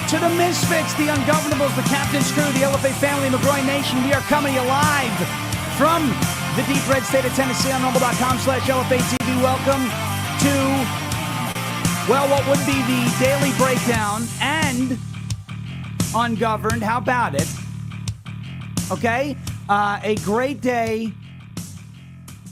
To the Misfits, the Ungovernables, the Captain's Crew, the LFA family, McGroin Nation, we are coming alive from the deep red state of Tennessee on rumble.com/LFATV. Welcome to, well, what would be the Daily Breakdown and Ungoverned. How about it? Okay? A great day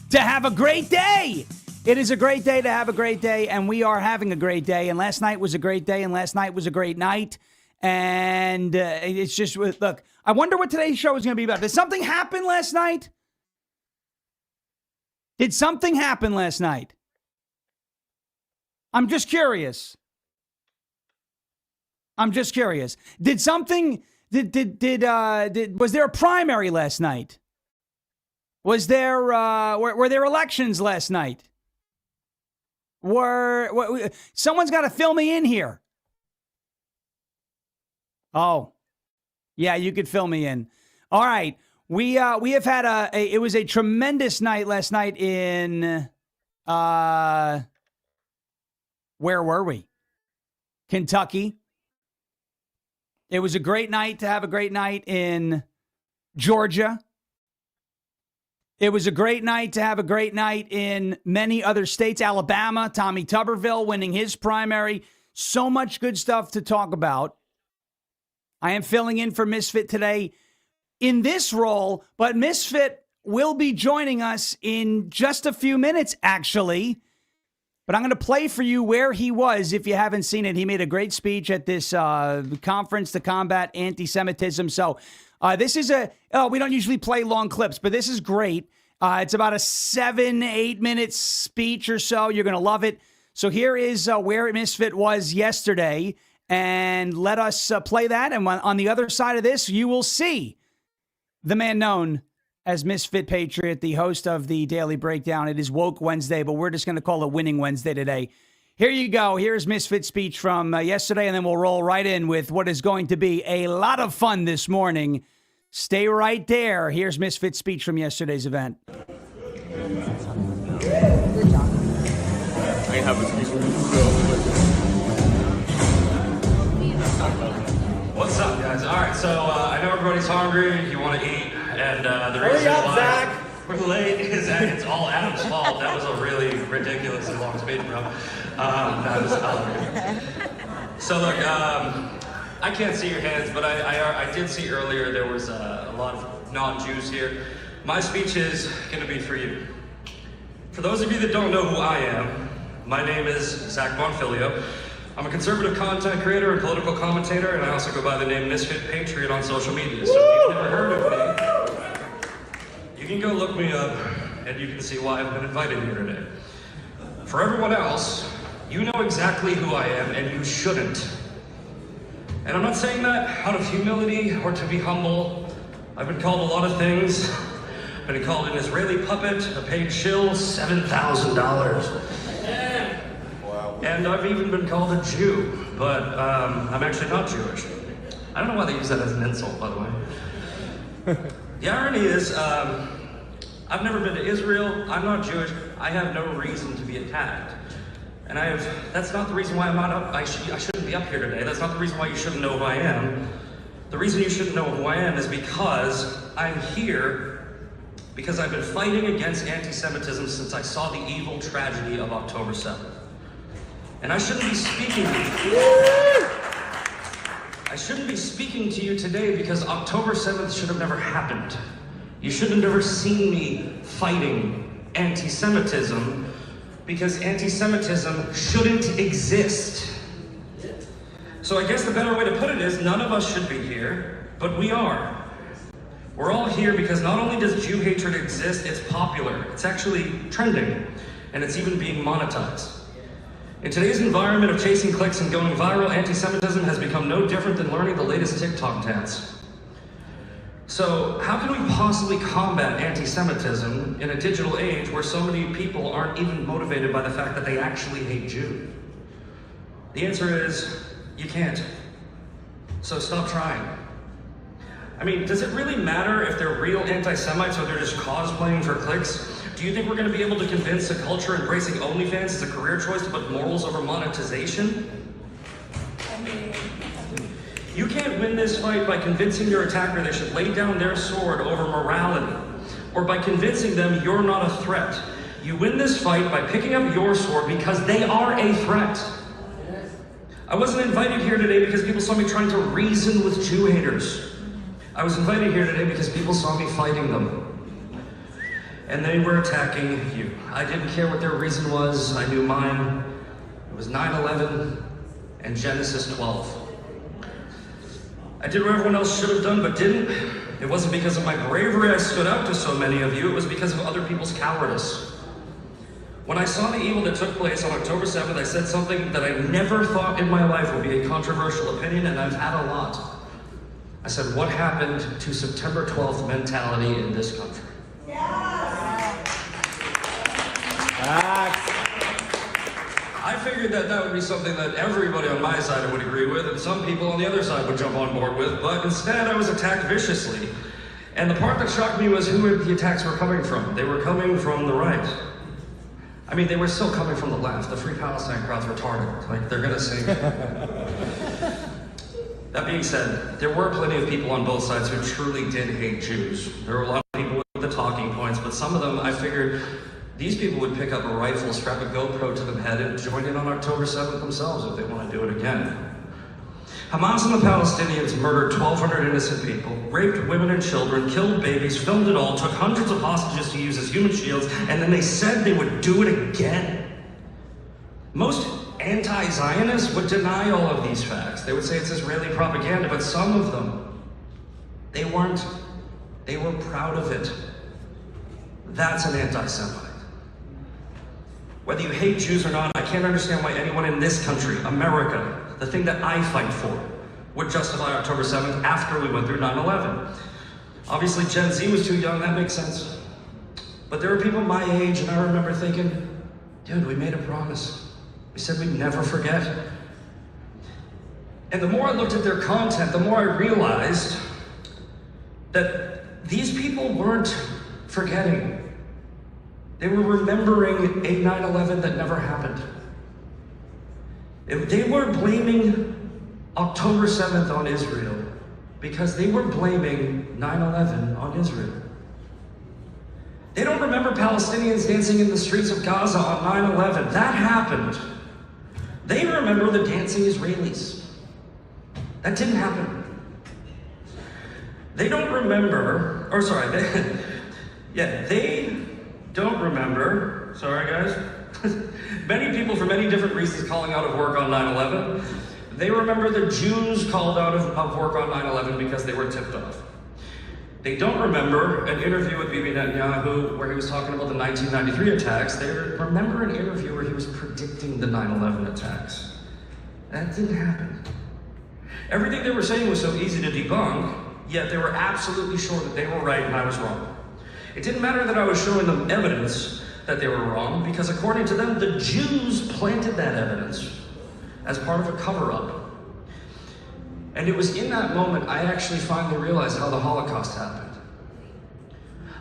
to have a great day. It is a great day to have a great day, and we are having a great day. And last night was a great day, and last night was a great night. And it's just, look, I wonder what today's show is going to be about. Did something happen last night? Did something happen last night? I'm just curious. Did something, was there a primary last night? Was there, were there elections last night? Someone's got to fill me in here. Oh, yeah, you could fill me in. All right. We have had it was a tremendous night last night in, where were we? Kentucky. It was a great night to have a great night in Georgia. It was a great night to have a great night in many other states. Alabama, Tommy Tuberville winning his primary. So much good stuff to talk about. I am filling in for Misfit today in this role, but Misfit will be joining us in just a few minutes, actually. But I'm going to play for you where he was if you haven't seen it. He made a great speech at this conference to combat anti-Semitism. So this is we don't usually play long clips, but this is great. It's about a 7-8 minute speech or so. You're going to love it. So here is where Misfit was yesterday. And let us play that. And on the other side of this, you will see the man known as Misfit Patriot, the host of the Daily Breakdown. It is Woke Wednesday, but we're just going to call it Winning Wednesday today. Here you go. Here's Misfit's speech from yesterday, and then we'll roll right in with what is going to be a lot of fun this morning. Stay right there. Here's Misfit's speech from yesterday's event. Good job. I have a speech. What's up, guys? All right, so I know everybody's hungry. You want to eat, and the reason why we're late is that it's all Adam's fault. That was a really ridiculously long speech, bro. That was So look, I can't see your hands, but I did see earlier there was a lot of non-Jews here. My speech is going to be for you. For those of you that don't know who I am, my name is Zach Bonfilio. I'm a conservative content creator and political commentator, and I also go by the name Misfit Patriot on social media. So if you've never heard of me, you can go look me up, and you can see why I've been invited here today. For everyone else, you know exactly who I am, and you shouldn't. And I'm not saying that out of humility or to be humble. I've been called a lot of things. I've been called an Israeli puppet, a paid shill, $7,000. And I've even been called a Jew, but I'm actually not Jewish. I don't know why they use that as an insult, by the way. The irony is, I've never been to Israel, I'm not Jewish, I have no reason to be attacked. And that's not the reason why I'm not up, I shouldn't be up here today. That's not the reason why you shouldn't know who I am. The reason you shouldn't know who I am is because I'm here because I've been fighting against anti-Semitism since I saw the evil tragedy of October 7th. And I shouldn't be speaking to you. I shouldn't be speaking to you today because October 7th should have never happened. You should have never seen me fighting anti-Semitism because anti-Semitism shouldn't exist. So I guess the better way to put it is none of us should be here, but we are. We're all here because not only does Jew hatred exist, it's popular. It's actually trending, and it's even being monetized. In today's environment of chasing clicks and going viral, anti-Semitism has become no different than learning the latest TikTok dance. So how can we possibly combat anti-Semitism in a digital age where so many people aren't even motivated by the fact that they actually hate Jews? The answer is, you can't. So stop trying. I mean, does it really matter if they're real anti-Semites or they're just cosplaying for clicks? Do you think we're going to be able to convince a culture embracing OnlyFans as a career choice to put morals over monetization? You can't win this fight by convincing your attacker they should lay down their sword over morality, or by convincing them you're not a threat. You win this fight by picking up your sword because they are a threat. I wasn't invited here today because people saw me trying to reason with Jew haters. I was invited here today because people saw me fighting them. And they were attacking you. I didn't care what their reason was. I knew mine. It was 9/11 and Genesis 12. I did what everyone else should have done but didn't. It wasn't because of my bravery I stood out to so many of you. It was because of other people's cowardice. When I saw the evil that took place on October 7th, I said something that I never thought in my life would be a controversial opinion, and I've had a lot. I said, what happened to September 12th mentality in this country? I figured that would be something that everybody on my side would agree with, and some people on the other side would jump on board with, but instead I was attacked viciously. And the part that shocked me was who the attacks were coming from. They were coming from the right. I mean, they were still coming from the left. The Free Palestine crowd's retarded. Like, they're gonna sing. That being said, there were plenty of people on both sides who truly did hate Jews. There were a lot of people with the talking points, but some of them, I figured, these people would pick up a rifle, strap a GoPro to their head, and join in on October 7th themselves if they want to do it again. Hamas and the Palestinians murdered 1,200 innocent people, raped women and children, killed babies, filmed it all, took hundreds of hostages to use as human shields, and then they said they would do it again. Most anti-Zionists would deny all of these facts. They would say it's Israeli propaganda, but some of them, they weren't. They were proud of it. That's an anti-Semite. Whether you hate Jews or not, I can't understand why anyone in this country, America, the thing that I fight for, would justify October 7th after we went through 9/11. Obviously, Gen Z was too young, that makes sense. But there were people my age, and I remember thinking, dude, we made a promise. We said we'd never forget. And the more I looked at their content, the more I realized that these people weren't forgetting. They were remembering a 9/11 that never happened. They were blaming October 7th on Israel because they were blaming 9/11 on Israel. They don't remember Palestinians dancing in the streets of Gaza on 9/11. That happened. They remember the dancing Israelis. That didn't happen. They don't remember, or sorry, they don't remember, sorry guys, many people for many different reasons calling out of work on 9/11. They remember the Jews called out of work on 9/11 because they were tipped off. They don't remember an interview with Bibi Netanyahu where he was talking about the 1993 attacks. They remember an interview where he was predicting the 9/11 attacks. That didn't happen. Everything they were saying was so easy to debunk, yet they were absolutely sure that they were right and I was wrong. It didn't matter that I was showing them evidence that they were wrong, because according to them, the Jews planted that evidence as part of a cover-up. And it was in that moment I actually finally realized how the Holocaust happened.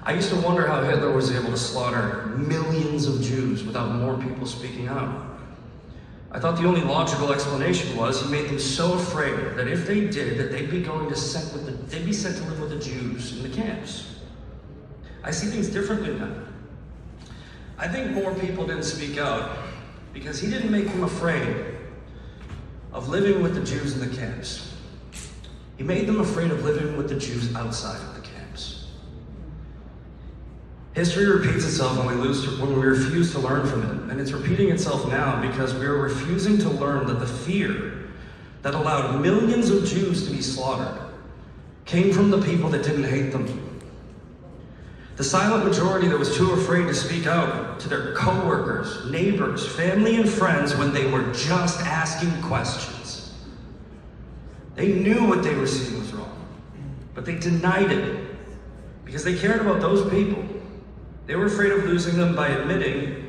I used to wonder how Hitler was able to slaughter millions of Jews without more people speaking out. I thought the only logical explanation was he made them so afraid that if they did, that they'd be sent to live with the Jews in the camps. I see things differently now. I think more people didn't speak out because he didn't make them afraid of living with the Jews in the camps. He made them afraid of living with the Jews outside of the camps. History repeats itself when we refuse to learn from it, and it's repeating itself now because we are refusing to learn that the fear that allowed millions of Jews to be slaughtered came from the people that didn't hate them. The silent majority that was too afraid to speak out to their coworkers, neighbors, family, and friends when they were just asking questions. They knew what they were seeing was wrong, but they denied it because they cared about those people. They were afraid of losing them by admitting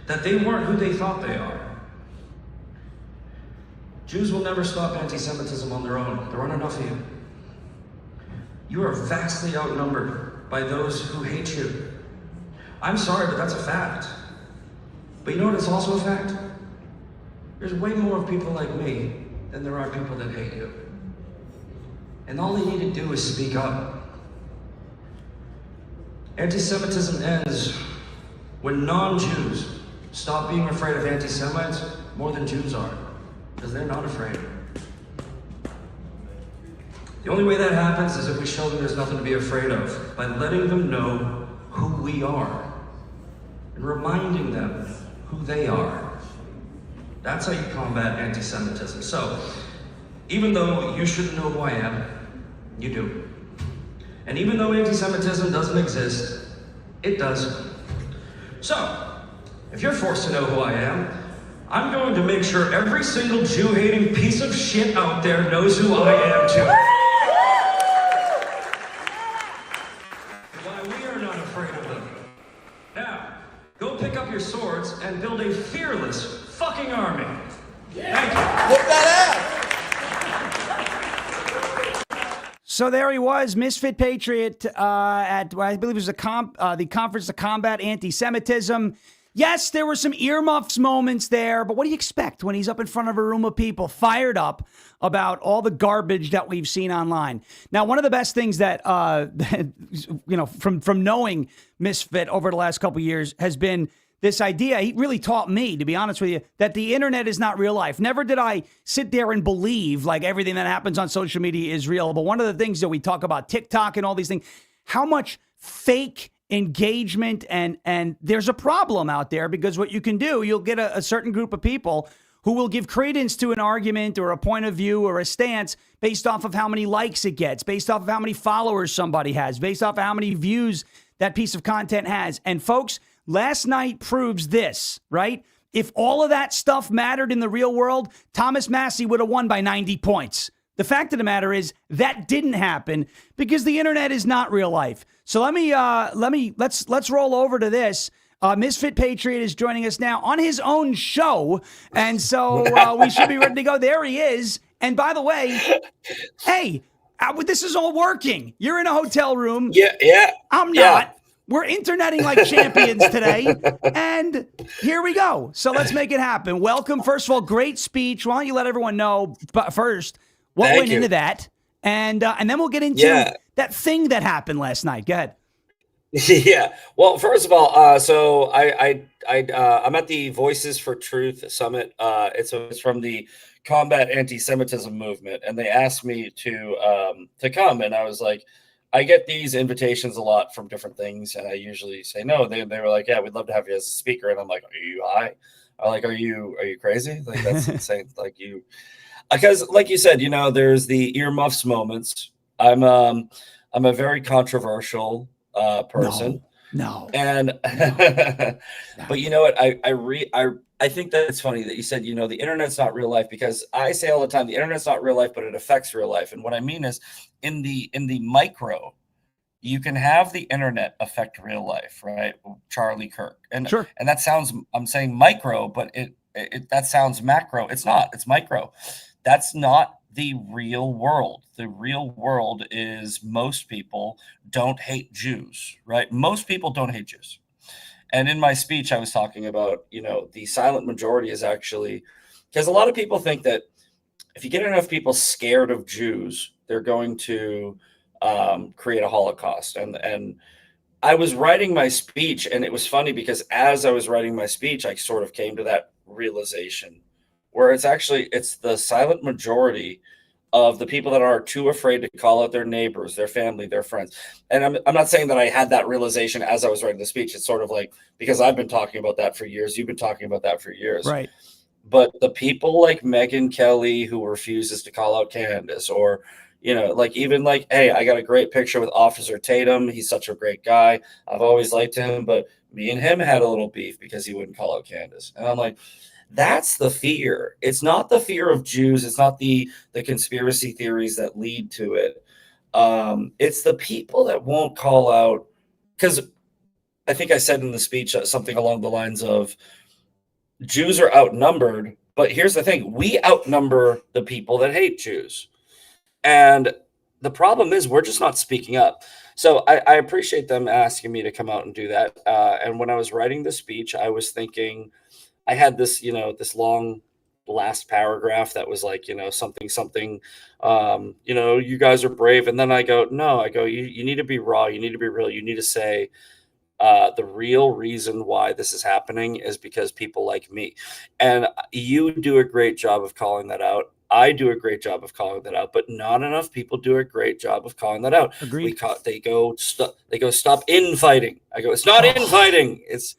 that they weren't who they thought they are. Jews will never stop anti-Semitism on their own. There aren't enough of you. You are vastly outnumbered by those who hate you. I'm sorry, but that's a fact. But you know what is also a fact? There's way more people like me than there are people that hate you. And all they need to do is speak up. Anti-Semitism ends when non-Jews stop being afraid of anti-Semites more than Jews are, because they're not afraid. The only way that happens is if we show them there's nothing to be afraid of, by letting them know who we are and reminding them who they are. That's how you combat anti-Semitism. So, even though you shouldn't know who I am, you do. And even though anti-Semitism doesn't exist, it does. So, if you're forced to know who I am, I'm going to make sure every single Jew-hating piece of shit out there knows who I am too. Why we are not afraid of them. Now, go pick up your swords and build a fearless fucking army. Thank you. Look that ass. So there he was, Misfit Patriot at, I believe it was the Conference to Combat Anti-Semitism. Yes, there were some earmuffs moments there, but what do you expect when he's up in front of a room of people fired up about all the garbage that we've seen online? Now, one of the best things that, from knowing Misfit over the last couple of years has been this idea. He really taught me, to be honest with you, that the internet is not real life. Never did I sit there and believe like everything that happens on social media is real. But one of the things that we talk about, TikTok and all these things, how much fake engagement and there's a problem out there, because what you can do, you'll get a certain group of people who will give credence to an argument or a point of view or a stance based off of how many likes it gets, based off of how many followers somebody has, based off of how many views that piece of content has. And folks, last night proves this, right? If all of that stuff mattered in the real world, Thomas Massie would have won by 90 points. The fact of the matter is that didn't happen because the internet is not real life. So let's roll over to this. Misfit Patriot is joining us now on his own show, and so we should be ready to go. There he is. And by the way, hey, this is all working. You're in a hotel room. Yeah. I'm not. We're interneting like champions today, and here we go. So let's make it happen. Welcome. First of all, great speech. Why don't you let everyone know, but first, what went into that, and then we'll get into that thing that happened last night. Go ahead. Yeah. Well, first of all, so I'm at the Voices for Truth Summit. It's from the Combat Anti-Semitism movement, and they asked me to come, and I was like, I get these invitations a lot from different things, and I usually say no. They were like, yeah, we'd love to have you as a speaker, and I'm like, are you high? I'm like, are you crazy? Like, that's insane. Like, you, because like you said, there's the earmuffs moments. I'm a very controversial person. No. And but you know what? I think that it's funny that you said, the internet's not real life, because I say all the time, the internet's not real life, but it affects real life. And what I mean is in the micro, you can have the internet affect real life, right? Charlie Kirk. And sure. And that sounds, I'm saying micro, but it that sounds macro. It's not, it's micro. That's not the real world. The real world is most people don't hate Jews, right? Most people don't hate Jews. And in my speech, I was talking about, the silent majority is actually, because a lot of people think that if you get enough people scared of Jews, they're going to create a Holocaust. And I was writing my speech, and it was funny because as I was writing my speech, I sort of came to that realization where it's the silent majority of the people that are too afraid to call out their neighbors, their family, their friends. And I'm not saying that I had that realization as I was writing the speech. It's sort of like, because I've been talking about that for years. You've been talking about that for years. Right. But the people like Megyn Kelly who refuses to call out Candace, or, hey, I got a great picture with Officer Tatum. He's such a great guy. I've always liked him, but me and him had a little beef because he wouldn't call out Candace. And I'm like, that's the fear. It's not the fear of Jews. It's not the conspiracy theories that lead to it. It's the people that won't call out, because I think I said in the speech something along the lines of Jews are outnumbered, but here's the thing. We outnumber the people that hate Jews. And the problem is we're just not speaking up. So I appreciate them asking me to come out and do that. And when I was writing the speech, I was thinking, I had this, this long last paragraph that was like, something, you guys are brave. And then I go, no, you need to be raw. You need to be real. You need to say, the real reason why this is happening is because people like me. And you do a great job of calling that out. I do a great job of calling that out, but not enough people do a great job of calling that out. Agreed. They go, stop infighting. I go, it's not infighting. It's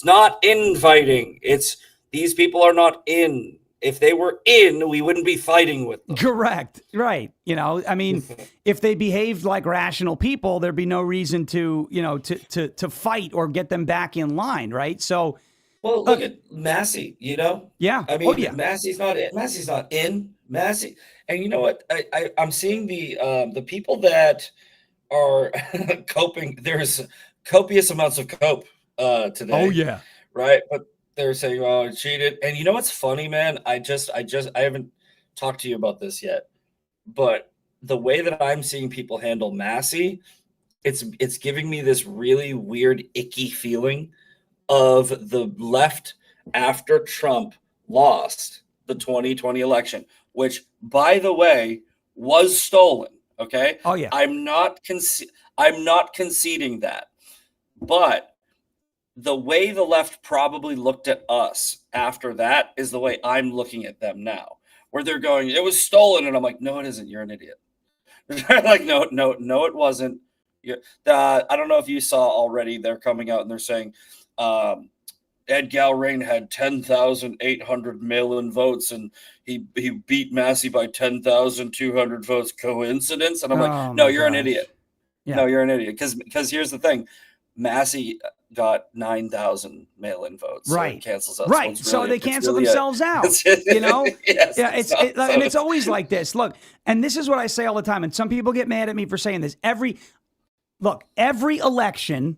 not infighting. It's these people are not in. If they were in, we wouldn't be fighting with them. Correct. Right. I mean, if they behaved like rational people, there'd be no reason to, to fight or get them back in line. Right. So, well, look at Massie, Yeah. I mean, Massie's not in. Massie. And you know what? I'm seeing the people that are coping. There's copious amounts of cope today. Oh, yeah. Right. But they're saying, oh, I cheated. And you know what's funny, man? I haven't talked to you about this yet, but the way that I'm seeing people handle Massie, it's giving me this really weird, icky feeling of the left after Trump lost the 2020 election, which, by the way, was stolen. Okay. Oh, yeah. I'm not conceding that, but the way the left probably looked at us after that is the way I'm looking at them now, where they're going, it was stolen. And I'm like, no, it isn't. You're an idiot. Like, no, it wasn't. I don't know if you saw already, they're coming out and they're saying, Ed Galrain had 10,800 mail-in votes and he beat Massie by 10,200 votes. Coincidence? And I'm like, no, you're an idiot. Yeah. No, you're an idiot. Because here's the thing. Massie got 9,000 mail-in votes. Right. So it cancels out. Right. So they cancel themselves out. Yes, yeah. And it's always like this. Look, and this is what I say all the time. And some people get mad at me for saying this. Every election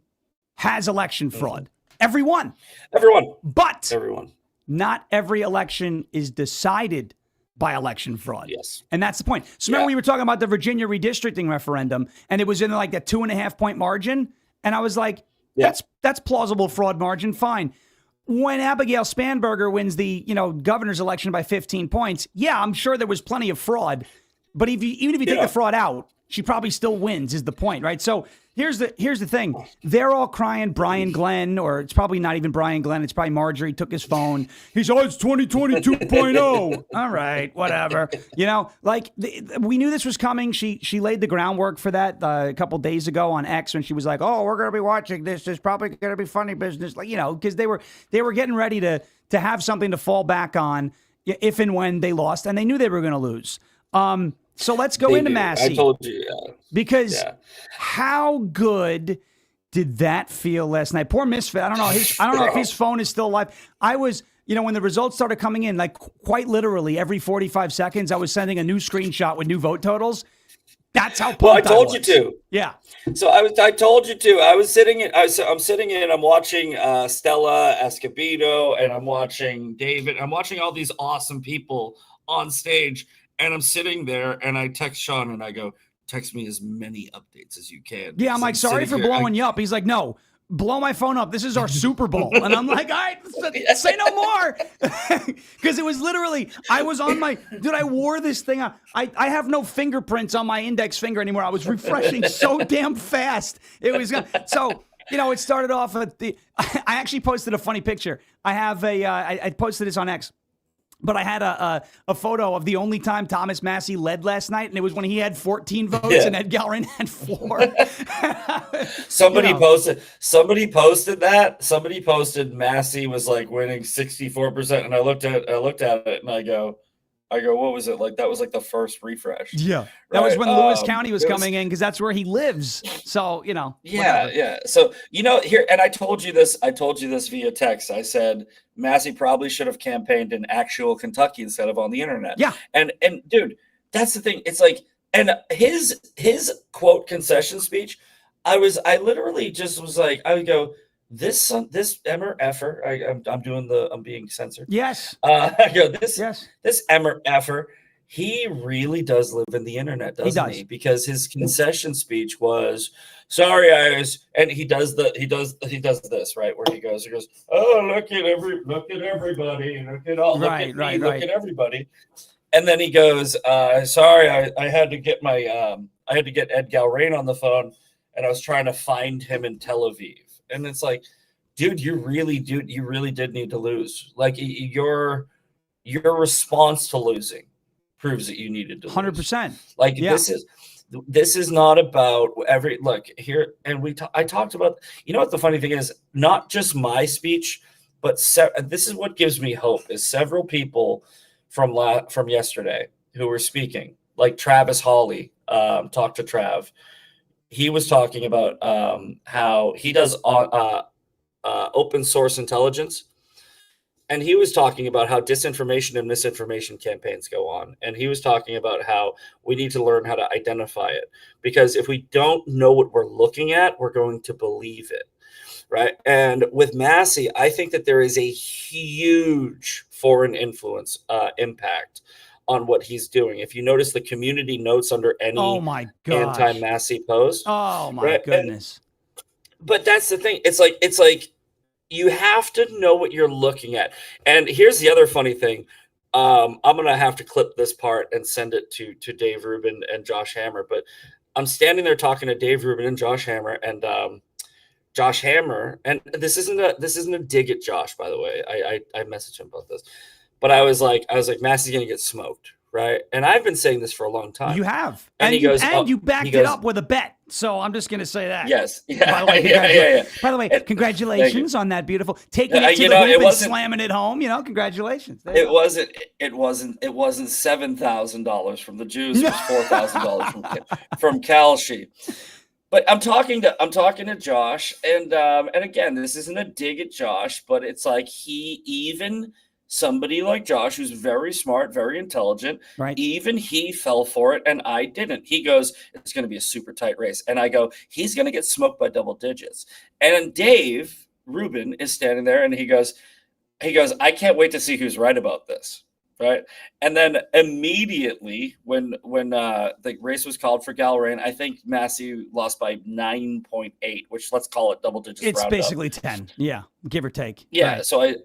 has election fraud. Everyone. But everyone. Not every election is decided by election fraud. Yes. And that's the point. So remember we were talking about the Virginia redistricting referendum and it was in like that 2.5 point margin. And I was like, that's plausible fraud margin. Fine. When Abigail Spanberger wins the, governor's election by 15 points. Yeah, I'm sure there was plenty of fraud, but even if you take the fraud out, she probably still wins is the point, right? So here's the thing. They're all crying Brian Glenn, or it's probably not even Brian Glenn. It's probably Marjorie took his phone. He's, it's 2020 2.0. All right, whatever. We knew this was coming. She laid the groundwork for that a couple days ago on X when she was like, oh, we're going to be watching this. There's probably going to be funny business. Because they were getting ready to have something to fall back on if and when they lost. And they knew they were going to lose. So let's go into Massie. I told you, Because how good did that feel last night? Poor Misfit. I don't know if his phone is still alive. I was, when the results started coming in, like quite literally every 45 seconds, I was sending a new screenshot with new vote totals. That's how pumped I told you to. Yeah. So I told you to. I'm sitting in. I'm watching Stella Escobedo, and I'm watching David. I'm watching all these awesome people on stage. And I'm sitting there and I text Sean and I go, text me as many updates as you can. Yeah, I'm like, sorry for blowing you up. He's like, no, blow my phone up. This is our Super Bowl. And I'm like, all right, say no more. Because it was literally, I was on I wore this thing. I have no fingerprints on my index finger anymore. I was refreshing so damn fast. It was, so, it started off at I actually posted a funny picture. I have I posted this on X. But I had a photo of the only time Thomas Massie led last night, and it was when he had 14 votes and Ed Galrain had 4. Somebody posted that. Somebody posted Massie was like winning 64%, and I looked at it and I go, what was it like? That was like the first refresh. Yeah, that was when Lewis County was coming in because that's where he lives. So Yeah, whatever. Yeah. So here, and I told you this via text. I said Massie probably should have campaigned in actual Kentucky instead of on the internet. Yeah. And dude, that's the thing. It's like, and his quote concession speech, I literally just was like, I would go, this Emmer effer. I'm being censored. Yes. I go, this Emmer effer. he really does live in the internet, doesn't he? does. Because his concession speech was, "Sorry, and he does this, right, where he goes, "Oh, look at everybody, look at everybody," and then he goes, "Sorry, I had to get Ed Galrain on the phone, and I was trying to find him in Tel Aviv," and it's like, dude, you really did need to lose. Like your response to losing proves that you needed to 100%. Like this is not about look here. And I talked about, you know what the funny thing is, not just my speech, but this is what gives me hope is several people from yesterday who were speaking, like Travis Hawley, talked to Trav. He was talking about how he does open source intelligence. And he was talking about how disinformation and misinformation campaigns go on. And he was talking about how we need to learn how to identify it. Because if we don't know what we're looking at, we're going to believe it, right? And with Massie, I think that there is a huge foreign influence impact on what he's doing. If you notice the community notes under any anti-Massie post. Oh, my goodness. But that's the thing. It's like, you have to know what you're looking at. And here's the other funny thing. I'm going to have to clip this part and send it to Dave Rubin and Josh Hammer. But I'm standing there talking to Dave Rubin and Josh Hammer. And Josh Hammer, and this isn't a dig at Josh, by the way. I messaged him about this. But I was like, Massie's going to get smoked, right? And I've been saying this for a long time. You have. And he goes, you backed it up with a bet. So I'm just going to say that. Yes. Yeah. By the way, By the way, congratulations on that beautiful taking it to the hoop and slamming it home. Congratulations. It wasn't $7,000 from the Jews. It was $4,000 from Kalshi. But I'm talking to Josh, and again, this isn't a dig at Josh, but it's like somebody like Josh, who's very smart, very intelligent, right? Even he fell for it, and I didn't. He goes, "It's going to be a super tight race," and I go, "He's going to get smoked by double digits." And Dave Rubin is standing there, and he goes, "I can't wait to see who's right about this." Right, and then immediately when the race was called for Galrain, I think Massie lost by 9.8, which let's call it double digits. It's basically 10, yeah, give or take. Yeah, right. So I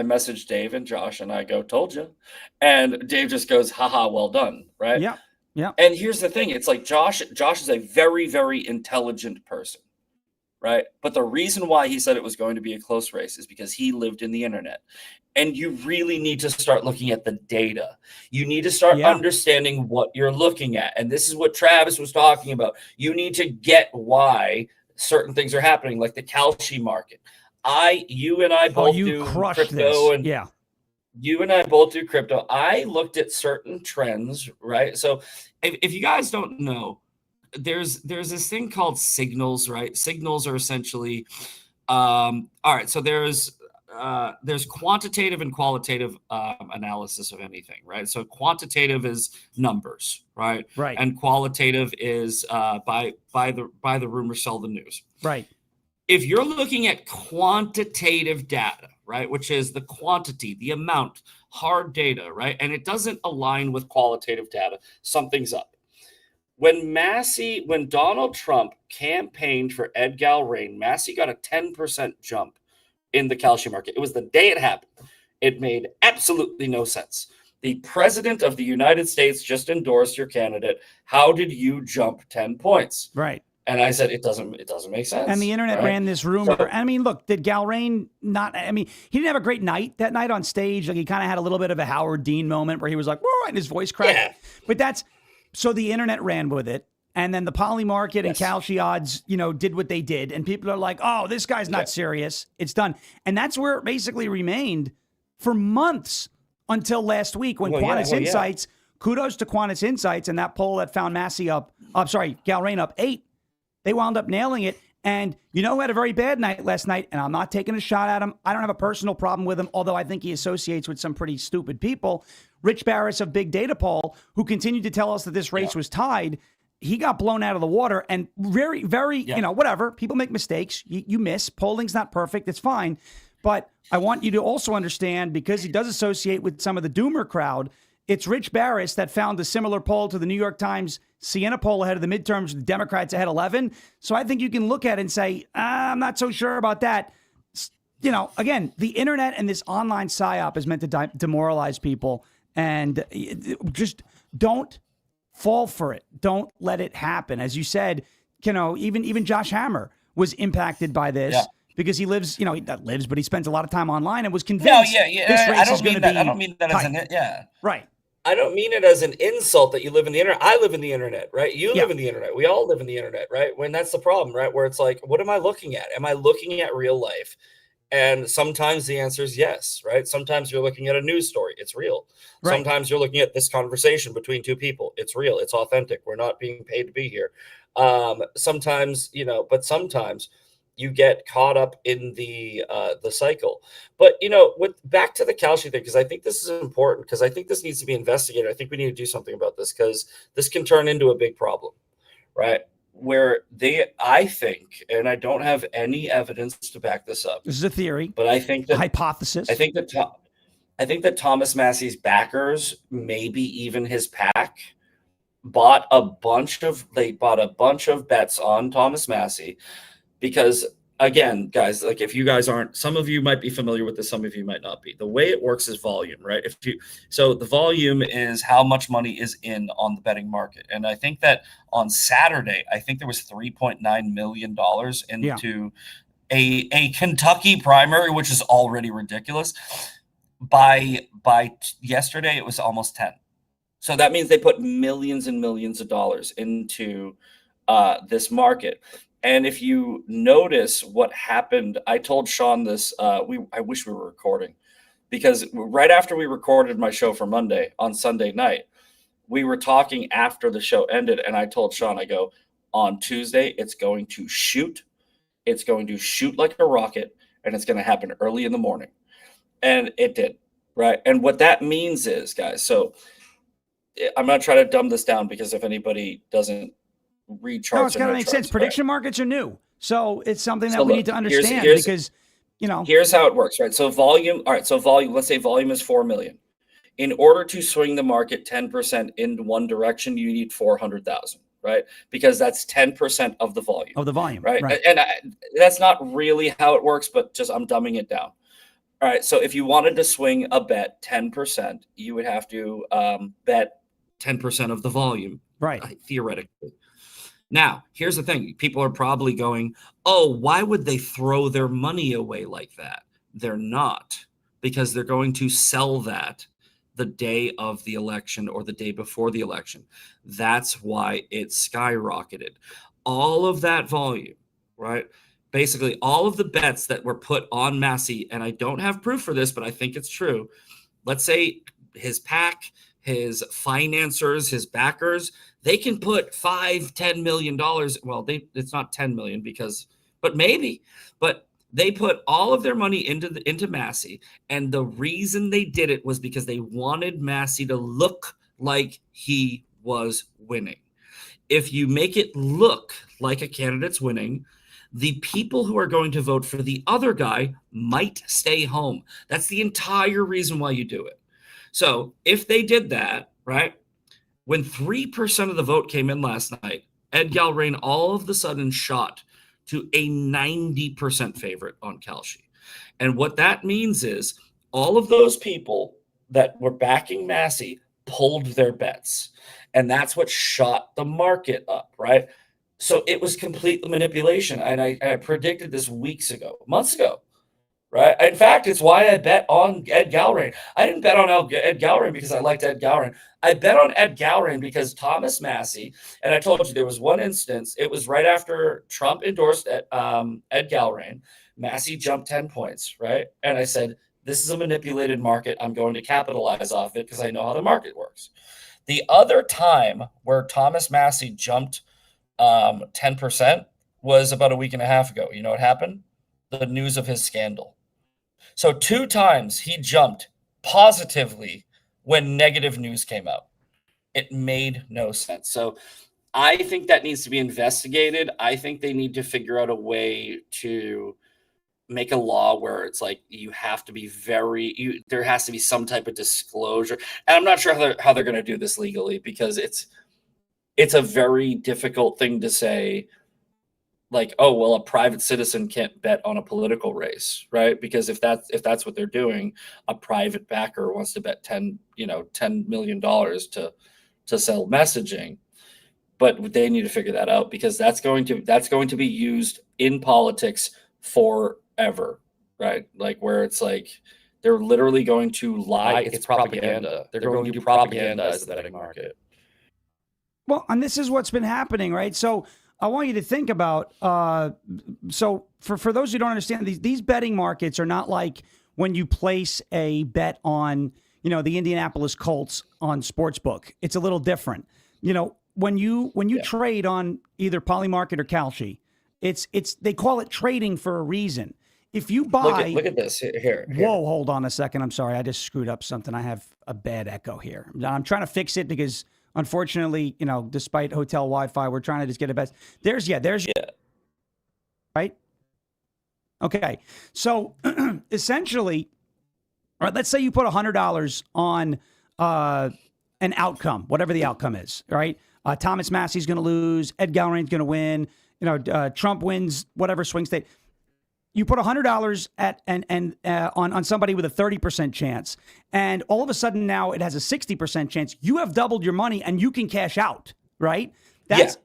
messaged Dave and Josh, and I go, "Told you," and Dave just goes, "Haha, well done," right? Yeah, yeah. And here's the thing: it's like Josh is a very, very intelligent person, right? But the reason why he said it was going to be a close race is because he lived in the internet. And you really need to start looking at the data. You need to start understanding what you're looking at. And this is what Travis was talking about. You need to get why certain things are happening, like the Kalshi market. You and I both do crypto. And you and I both do crypto. I looked at certain trends, right? So if you guys don't know, there's this thing called signals, right? Signals are essentially, all right, so there's quantitative and qualitative analysis of anything, right? So quantitative is numbers, right? Right. And qualitative is buy the rumor, sell the news. Right. If you're looking at quantitative data, right, which is the quantity, the amount, hard data, right, and it doesn't align with qualitative data, something's up. When Donald Trump campaigned for Ed Galrain, Massie got a 10% jump in the Kalshi market. It was the day it happened. It made absolutely no sense. The president of the United States just endorsed your candidate. How did you jump 10 points? Right. And I said, it doesn't make sense. And the internet ran this rumor. So, I mean, look, did Galrain he didn't have a great night that night on stage. Like, he kind of had a little bit of a Howard Dean moment where he was like, whoa, and his voice cracked. Yeah. But so the internet ran with it. And then the poly market and Kalshi odds, did what they did. And people are like, oh, this guy's not serious. It's done. And that's where it basically remained for months until last week when Quantus Insights, kudos to Quantus Insights and that poll that found Galrain up 8. They wound up nailing it. And who had a very bad night last night? And I'm not taking a shot at him. I don't have a personal problem with him, although I think he associates with some pretty stupid people. Rich Barris of Big Data Poll, who continued to tell us that this race was tied. He got blown out of the water and very, very, whatever. People make mistakes. You miss. Polling's not perfect. It's fine. But I want you to also understand, because he does associate with some of the doomer crowd, it's Rich Barris that found a similar poll to the New York Times Siena poll ahead of the midterms, the Democrats ahead 11. So I think you can look at it and say, I'm not so sure about that. You know, again, the internet and this online psyop is meant to demoralize people, and just don't fall for it. Don't let it happen. As you said, you know, even Josh Hammer was impacted by this. Yeah. Because he lives, you know, he not lives, but he spends a lot of time online and was convinced this race is going to be. I don't mean that as an right. I don't mean it as an insult that you live in the internet. I live in the internet, right? You live in the internet. We all live in the internet, right? When that's the problem, right? Where it's like, what am I looking at? Am I looking at real life? And sometimes the answer is yes, right? Sometimes you're looking at a news story. It's real. Right. Sometimes you're looking at this conversation between two people. It's real. It's authentic. We're not being paid to be here. Sometimes, you know, but sometimes you get caught up in the cycle. But, you know, back to the Kalshi thing, because I think this is important, because I think this needs to be investigated. I think we need to do something about this, because this can turn into a big problem, right? Where I think, and I don't have any evidence to back this up. This is a theory, but I think that hypothesis. I think that Thomas Massie's backers, maybe even his PAC, bought a bunch of bets on Thomas Massie. Because again, guys, like if you guys aren't, some of you might be familiar with this, some of you might not be. The way it works is volume, right? So the volume is how much money is in on the betting market. And I think that on Saturday, I think there was $3.9 million into a Kentucky primary, which is already ridiculous. By yesterday, it was almost 10. So that means they put millions and millions of dollars into this market. And if you notice what happened, I told Sean this, I wish we were recording, because right after we recorded my show for Monday on Sunday night, we were talking after the show ended. And I told Sean, I go, on Tuesday, it's going to shoot. It's going to shoot like a rocket, and it's going to happen early in the morning. And it did, right? And what that means is, guys, so I'm going to try to dumb this down, because if anybody doesn't read charts. No, it's got to make sense. Prediction markets are new. So it's something that we need to understand, because, you know. Here's how it works, right? So volume, all right, so volume, let's say volume is 4 million. In order to swing the market 10% in one direction, you need 400,000, right? Because that's 10% of the volume. Of the volume, right? And that's not really how it works, but just I'm dumbing it down. All right, so if you wanted to swing a bet 10%, you would have to bet 10% of the volume, right? Theoretically. Now, here's the thing. People are probably going, oh, why would they throw their money away like that? They're not, because they're going to sell that the day of the election or the day before the election. That's why it skyrocketed. All of that volume, right? Basically, all of the bets that were put on Massie, and I don't have proof for this, but I think it's true. Let's say his PAC, his financiers, his backers, they can put $5-10 million. Well, it's not 10 million but they put all of their money into Massie. And the reason they did it was because they wanted Massie to look like he was winning. If you make it look like a candidate's winning, the people who are going to vote for the other guy might stay home. That's the entire reason why you do it. So if they did that, right, when 3% of the vote came in last night, Ed Galbraith all of a sudden shot to a 90% favorite on Kalshi. And what that means is all of those people that were backing Massie pulled their bets. And that's what shot the market up, right? So it was complete manipulation. And I predicted this months ago. Right. In fact, it's why I bet on Ed Galbraith. I didn't bet on Ed Galbraith because I liked Ed Galbraith. I bet on Ed Galbraith because Thomas Massie, and I told you there was one instance. It was right after Trump endorsed Ed Galbraith. Massie jumped 10 points, right? And I said, this is a manipulated market. I'm going to capitalize off it because I know how the market works. The other time where Thomas Massie jumped 10% was about a week and a half ago. You know what happened? The news of his scandal. So 2 times he jumped positively when negative news came out. It made no sense. So I think that needs to be investigated. I think they need to figure out a way to make a law where it's like you have to be there has to be some type of disclosure. And I'm not sure how they're going to do this legally, because it's a very difficult thing to say, like, oh, well, a private citizen can't bet on a political race, right? Because if that's what they're doing, a private backer wants to bet $10 million to sell messaging. But they need to figure that out, because that's going to be used in politics forever, right? Like, where it's like they're literally going to lie. It's propaganda. They're going to propagandize the betting market. Well, and this is what's been happening, right? So I want you to think about, so for those who don't understand, these betting markets are not like when you place a bet on, the Indianapolis Colts on Sportsbook. It's a little different. When you trade on either Polymarket or Kalshi, they call it trading for a reason. If you buy, look at this here. Whoa, hold on a second. I'm sorry, I just screwed up something. I have a bad echo here. I'm trying to fix it because, unfortunately, despite hotel Wi-Fi, we're trying to just get it best. There's right. Okay, so essentially, all right, let's say you put $100 on an outcome, whatever the outcome is, right? Thomas Massie's going to lose, Ed Galbraith's going to win, Trump wins whatever swing state. You put $100 on somebody with a 30% chance, and all of a sudden now it has a 60% chance. You have doubled your money, and you can cash out, right? That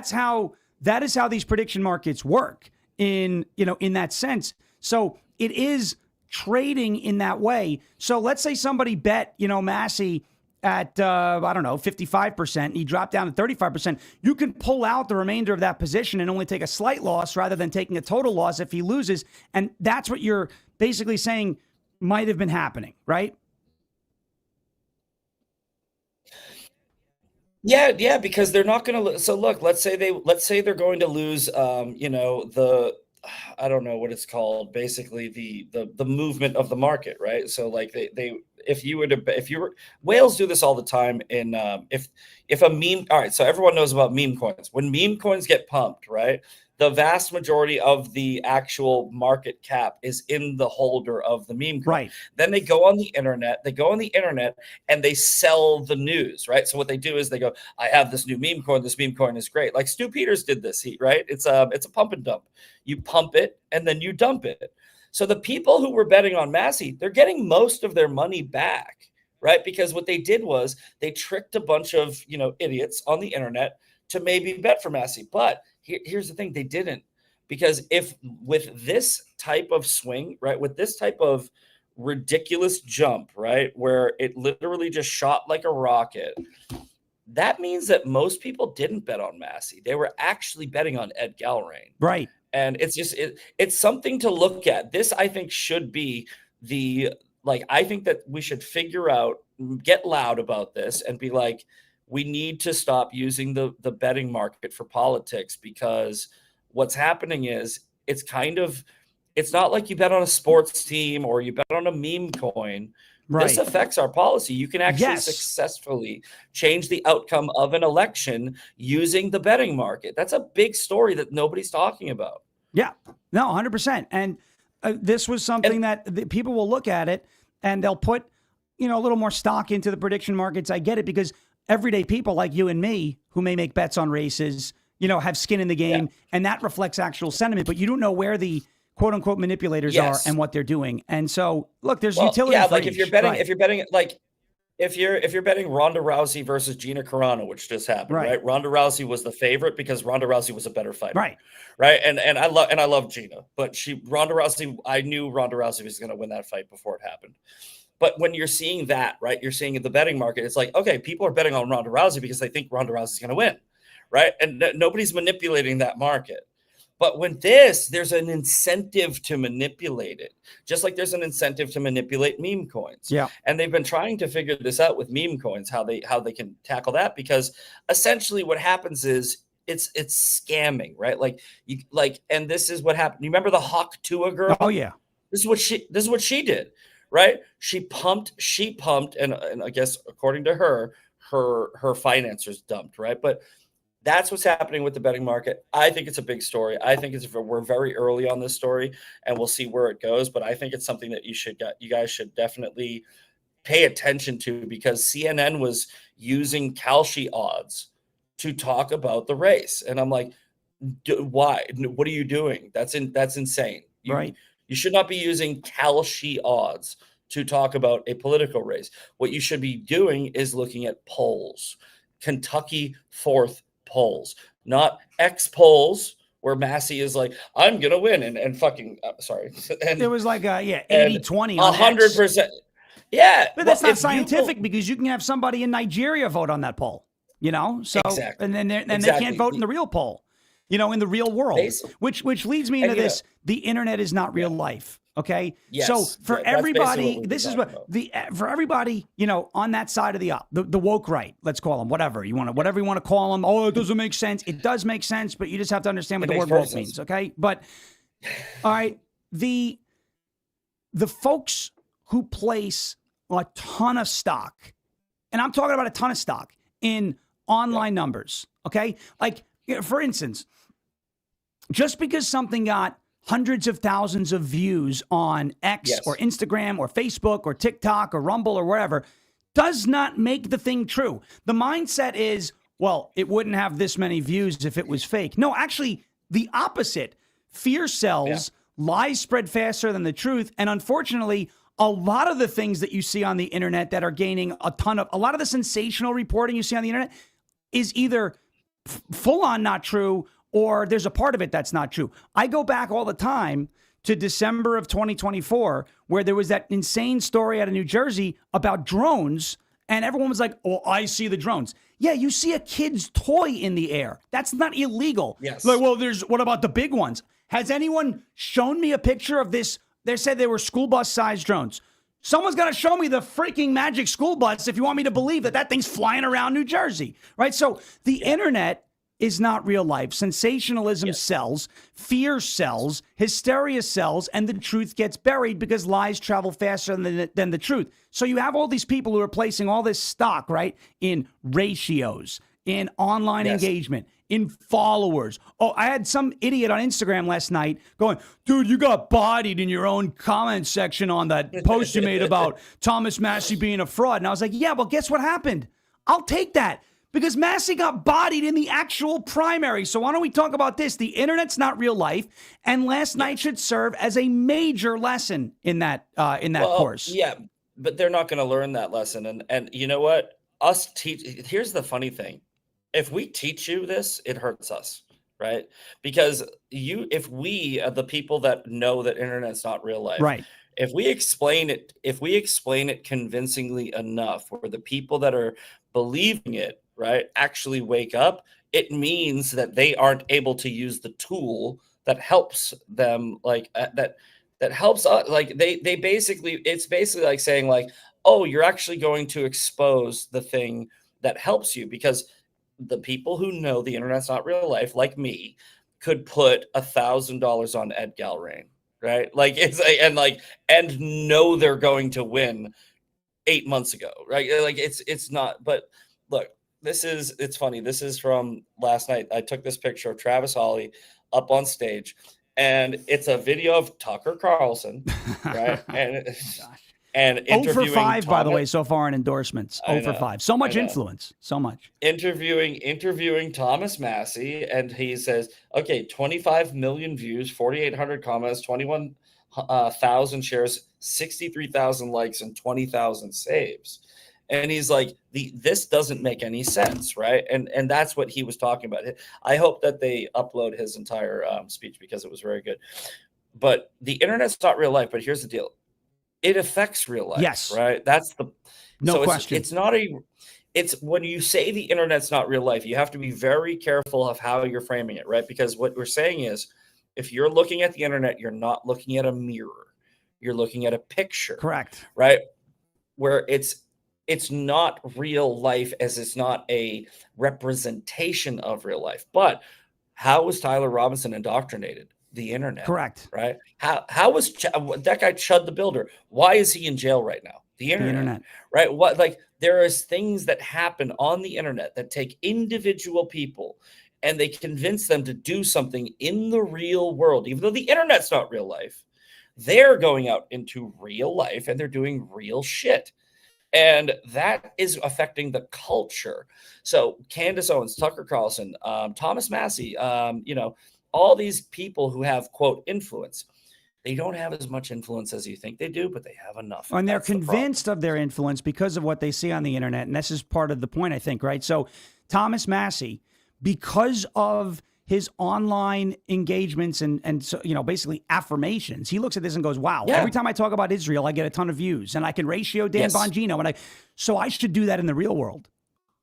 is how these prediction markets work in that sense. So it is trading in that way. So let's say somebody bet Massie at 55%, and he dropped down to 35%, you can pull out the remainder of that position and only take a slight loss rather than taking a total loss if he loses. And that's what you're basically saying might have been happening, right? Yeah, because they're not going to. So look, let's say they're going to lose, I don't know what it's called, basically the movement of the market, right? So like whales do this all the time in if a meme, all right, so everyone knows about meme coins. When meme coins get pumped, right, the vast majority of the actual market cap is in the holder of the meme coin. Right. Then they go on the internet and they sell the news, right? So what they do is they go, I have this new meme coin. This meme coin is great. Like Stu Peters did this, right? It's a pump and dump. You pump it and then you dump it. So the people who were betting on Massie, they're getting most of their money back, right? Because what they did was they tricked a bunch of, idiots on the internet to maybe bet for Massie. But here's the thing, they didn't. Because if with this type of swing, right, with this type of ridiculous jump, right, where it literally just shot like a rocket, that means that most people didn't bet on Massie. They were actually betting on Ed Galbraith. Right. And it's just it's something to look at. This, I think, should be I think that we should figure out, get loud about this and be like, we need to stop using the betting market for politics, because what's happening is it's not like you bet on a sports team or you bet on a meme coin. Right. This affects our policy. You can actually successfully change the outcome of an election using the betting market. That's a big story that nobody's talking about. Yeah, no, 100%. And this was something that people will look at it and they'll put, a little more stock into the prediction markets. I get it, because everyday people like you and me who may make bets on races, have skin in the game, and that reflects actual sentiment, but you don't know where the quote unquote manipulators are and what they're doing. And so look, there's utility. Yeah, like if you're betting Ronda Rousey versus Gina Carano, which just happened, right? Ronda Rousey was the favorite because Ronda Rousey was a better fighter. Right. And I love Gina, but I knew Ronda Rousey was going to win that fight before it happened. But when you're seeing that, right, you're seeing in the betting market, it's like, okay, people are betting on Ronda Rousey because they think Ronda Rousey is going to win, right? And nobody's manipulating that market. But when there's an incentive to manipulate it, just like there's an incentive to manipulate meme coins. Yeah. And they've been trying to figure this out with meme coins, how they can tackle that, because essentially what happens is it's scamming, right? And this is what happened. You remember the Hawk Tua girl? Oh yeah. This is what she did, right? She pumped, and I guess according to her financiers dumped, right? But That's what's happening with the betting market. I think it's a big story. I think we're very early on this story, and we'll see where it goes. But I think it's something that you guys should definitely pay attention to, because CNN was using Kalshi odds to talk about the race, and I'm like, why? What are you doing? That's insane. Right. You should not be using Kalshi odds to talk about a political race. What you should be doing is looking at polls, Kentucky 4th polls, not X polls where Massie is like, I'm gonna win and fucking sorry. And it was like 80-20 on 100%. Yeah, but that's not scientific, because you can have somebody in Nigeria vote on that poll, you know. So exactly. and then they can't vote in the real poll, you know, in the real world. Basically. Which leads me into this: the internet is not real life. Okay. Yes. So for everybody, what this is what for everybody, you know, on that side of the woke right, let's call them whatever you want to call them. Oh, it doesn't make sense. It does make sense, but you just have to understand what the word woke means. Okay. But all right, the folks who place a ton of stock, and I'm talking about a ton of stock in online numbers. Okay. Like, for instance, just because something got hundreds of thousands of views on X or Instagram or Facebook or TikTok or Rumble or wherever does not make the thing true. The mindset is, well, it wouldn't have this many views if it was fake. No, actually, the opposite. Fear sells, lies spread faster than the truth. And unfortunately, a lot of the things that you see on the internet that are gaining a lot of the sensational reporting you see on the internet is either full on not true, or there's a part of it that's not true. I go back all the time to December of 2024, where there was that insane story out of New Jersey about drones, and everyone was like, oh, I see the drones. Yeah, you see a kid's toy in the air. That's not illegal. Yes. Like, well, what about the big ones? Has anyone shown me a picture of this? They said they were school bus-sized drones. Someone's got to show me the freaking magic school bus if you want me to believe that thing's flying around New Jersey, right? So the internet is not real life. Sensationalism sells, fear sells, hysteria sells, and the truth gets buried because lies travel faster than the truth. So you have all these people who are placing all this stock, right, in ratios, in online engagement, in followers. Oh, I had some idiot on Instagram last night going, dude, you got bodied in your own comment section on that post you made about Thomas Massie being a fraud. And I was like, yeah, well, guess what happened? I'll take that. Because Massie got bodied in the actual primary. So why don't we talk about this? The internet's not real life, and last night should serve as a major lesson in that course. Yeah, but they're not going to learn that lesson. And you know what? Here's the funny thing: if we teach you this, it hurts us, right? Because if we are the people that know that internet's not real life, right? If we explain it convincingly enough, or the people that are believing it, right, actually wake up, it means that they aren't able to use the tool that helps them, like that helps us. Like they basically, it's basically like saying like, oh, you're actually going to expose the thing that helps you, because the people who know the internet's not real life, like me, could put $1,000 on Ed Galrain, right? Like and know they're going to win 8 months ago, right? Like it's not. But look, it's funny. This is from last night. I took this picture of Travis Hawley up on stage, and it's a video of Tucker Carlson, right? And 0 for 5, by the way, so far in endorsements. 0 for 5. So much influence. So much. Interviewing Thomas Massie, and he says, okay, 25 million views, 4,800 comments, 21,000 shares, 63,000 likes, and 20,000 saves. And he's like, this doesn't make any sense, right? And that's what he was talking about. I hope that they upload his entire speech, because it was very good. But the internet's not real life. But here's the deal. It affects real life. Yes. Right. That's the question. It's when you say the internet's not real life, you have to be very careful of how you're framing it, right? Because what we're saying is, if you're looking at the internet, you're not looking at a mirror. You're looking at a picture. Correct. Right. Where it's not real life, as it's not a representation of real life. But how was Tyler Robinson indoctrinated? The internet. Correct. Right. How was that guy Chud the Builder? Why is he in jail right now? The internet. internet. Right? What, like, there is things that happen on the internet that take individual people and they convince them to do something in the real world, even though the internet's not real life. They're going out into real life and they're doing real shit. And that is affecting the culture. So Candace Owens, Tucker Carlson, Thomas Massie, you know, all these people who have, quote, influence. They don't have as much influence as you think they do, but they have enough. And they're That's the problem. convinced of their influence because of what they see on the internet. And this is part of the point, I think, right? So Thomas Massie, because of his online engagements and so, you know, basically affirmations, he looks at this and goes, wow, Yeah. every time I talk about Israel, I get a ton of views and I can ratio Dan Yes. Bongino. So I should do that in the real world.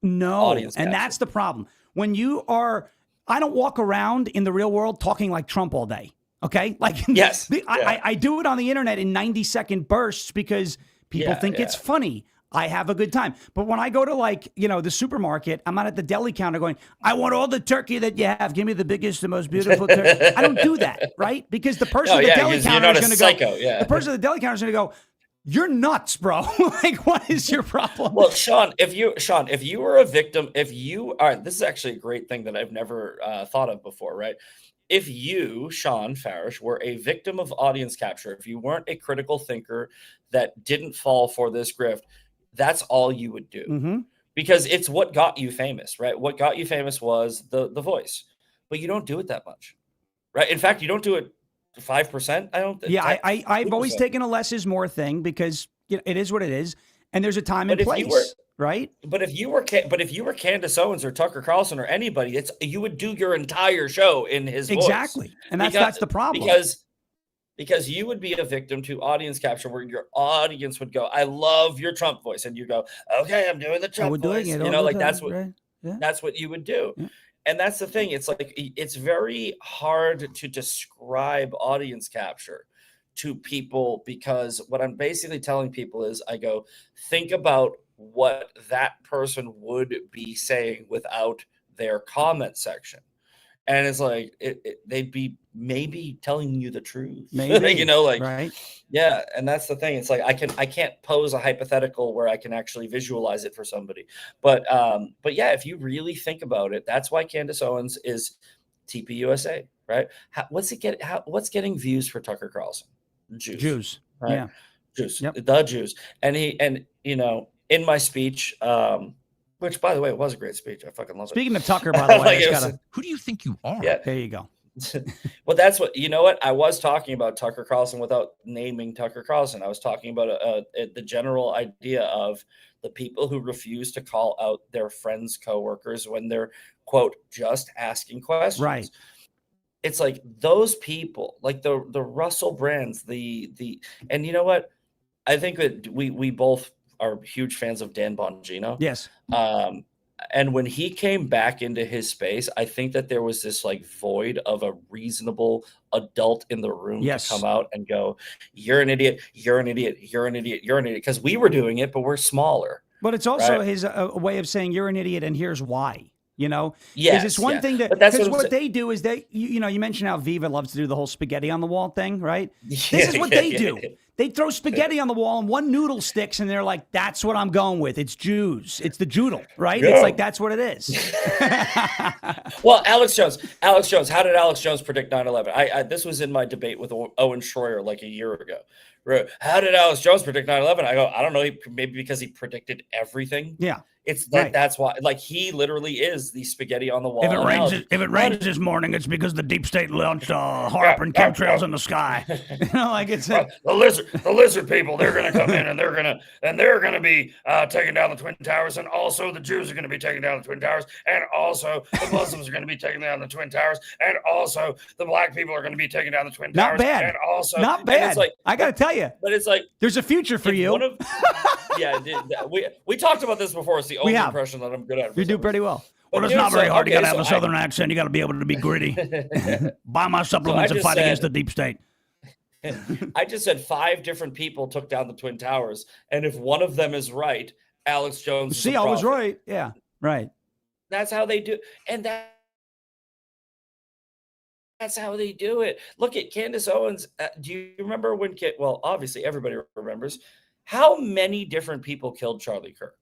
No. Audience And capture. that's the problem. When you are, I don't walk around in the real world talking like Trump all day. Okay. Like, Yes. I do it on the internet in 90-second bursts because people think it's funny. I have a good time. But when I go to, like, you know, the supermarket, I'm not at the deli counter going, I want all the turkey that you have. Give me the biggest, the most beautiful turkey. I don't do that, right? Because the person at the deli counter is going to go, the person at the deli counter is going to go, you're nuts, bro. Like, what is your problem? Well, Sean, if you were a victim, all right, this is actually a great thing that I've never thought of before, right? If you, Sean Farish, were a victim of audience capture, if you weren't a critical thinker that didn't fall for this grift, that's all you would do. Mm-hmm. Because it's what got you famous, right? What got you famous was the voice, but you don't do it that much, right? In fact, you don't do it 5%. I don't. Yeah, I've always taken a less is more thing because, you know, it is what it is, and there's a time and place, right? But if you were Candace Owens or Tucker Carlson or anybody, you would do your entire show in his voice. Exactly, and that's the problem. Because you would be a victim to audience capture where your audience would go, I love your Trump voice. And you go, okay, I'm doing the Trump voice. You know, like that's what you would do. Yeah. And that's the thing. It's like, it's very hard to describe audience capture to people because what I'm basically telling people is I go, think about what that person would be saying without their comment section. And it's like they'd be maybe telling you the truth, maybe, you know, like, right? Yeah, and that's the thing. It's like I can't pose a hypothetical where I can actually visualize it for somebody. But yeah, if you really think about it, that's why Candace Owens is TPUSA, right? What's getting views for Tucker Carlson? Jews, right? Yeah, Jews, yep. The Jews, and you know, in my speech. Which, by the way, it was a great speech. I fucking love it. Speaking of Tucker, by the way, who do you think you are? Yeah. There you go. Well, that's what, you know what? I was talking about Tucker Carlson without naming Tucker Carlson. I was talking about the general idea of the people who refuse to call out their friends, coworkers when they're, quote, just asking questions. Right. It's like those people, like the Russell Brands, and you know what? I think that we both are huge fans of Dan Bongino. Yes. And when he came back into his space, I think that there was this like void of a reasonable adult in the room to come out and go, you're an idiot, you're an idiot, you're an idiot, you're an idiot. Because we were doing it, but we're smaller. But it's also his way of saying you're an idiot and here's why. You know, yes, it's one thing that, because what they do is you know, you mentioned how Viva loves to do the whole spaghetti on the wall thing, right? This is what they do. They throw spaghetti on the wall and one noodle sticks and they're like, that's what I'm going with. It's Jews. It's the Joodle, right? Yeah. It's like, that's what it is. Well, Alex Jones, how did Alex Jones predict 9/11? This was in my debate with Owen Schroyer like a year ago. How did Alex Jones predict 9/11? I go, I don't know. Maybe because he predicted everything. Yeah. It's like, that's why, like, he literally is the spaghetti on the wall. If it rains this morning, it's because the deep state launched HAARP and chemtrails in the sky. You know, like it's the lizard people. They're going to come in and they're going to be taking down the Twin Towers, and also the Jews are going to be taking down the Twin Towers, and also the Muslims are going to be taking down the Twin Towers, and also the black people are going to be taking down the Twin Towers. Not bad. And also, not bad. It's like, I got to tell you, but it's like there's a future for you. Yeah, we talked about this before. It's the only impression that I'm good at. You do pretty well. Well, it's not very hard. You got to have a Southern accent. You got to be able to be gritty. Buy my supplements and fight against the deep state. I just said 5 different people took down the Twin Towers, and if one of them is right, Alex Jones. See, I was right. Yeah, right. That's how they do, and that's how they do it. Look at Candace Owens. Do you remember when? Well, obviously everybody remembers. How many different people killed Charlie Kirk,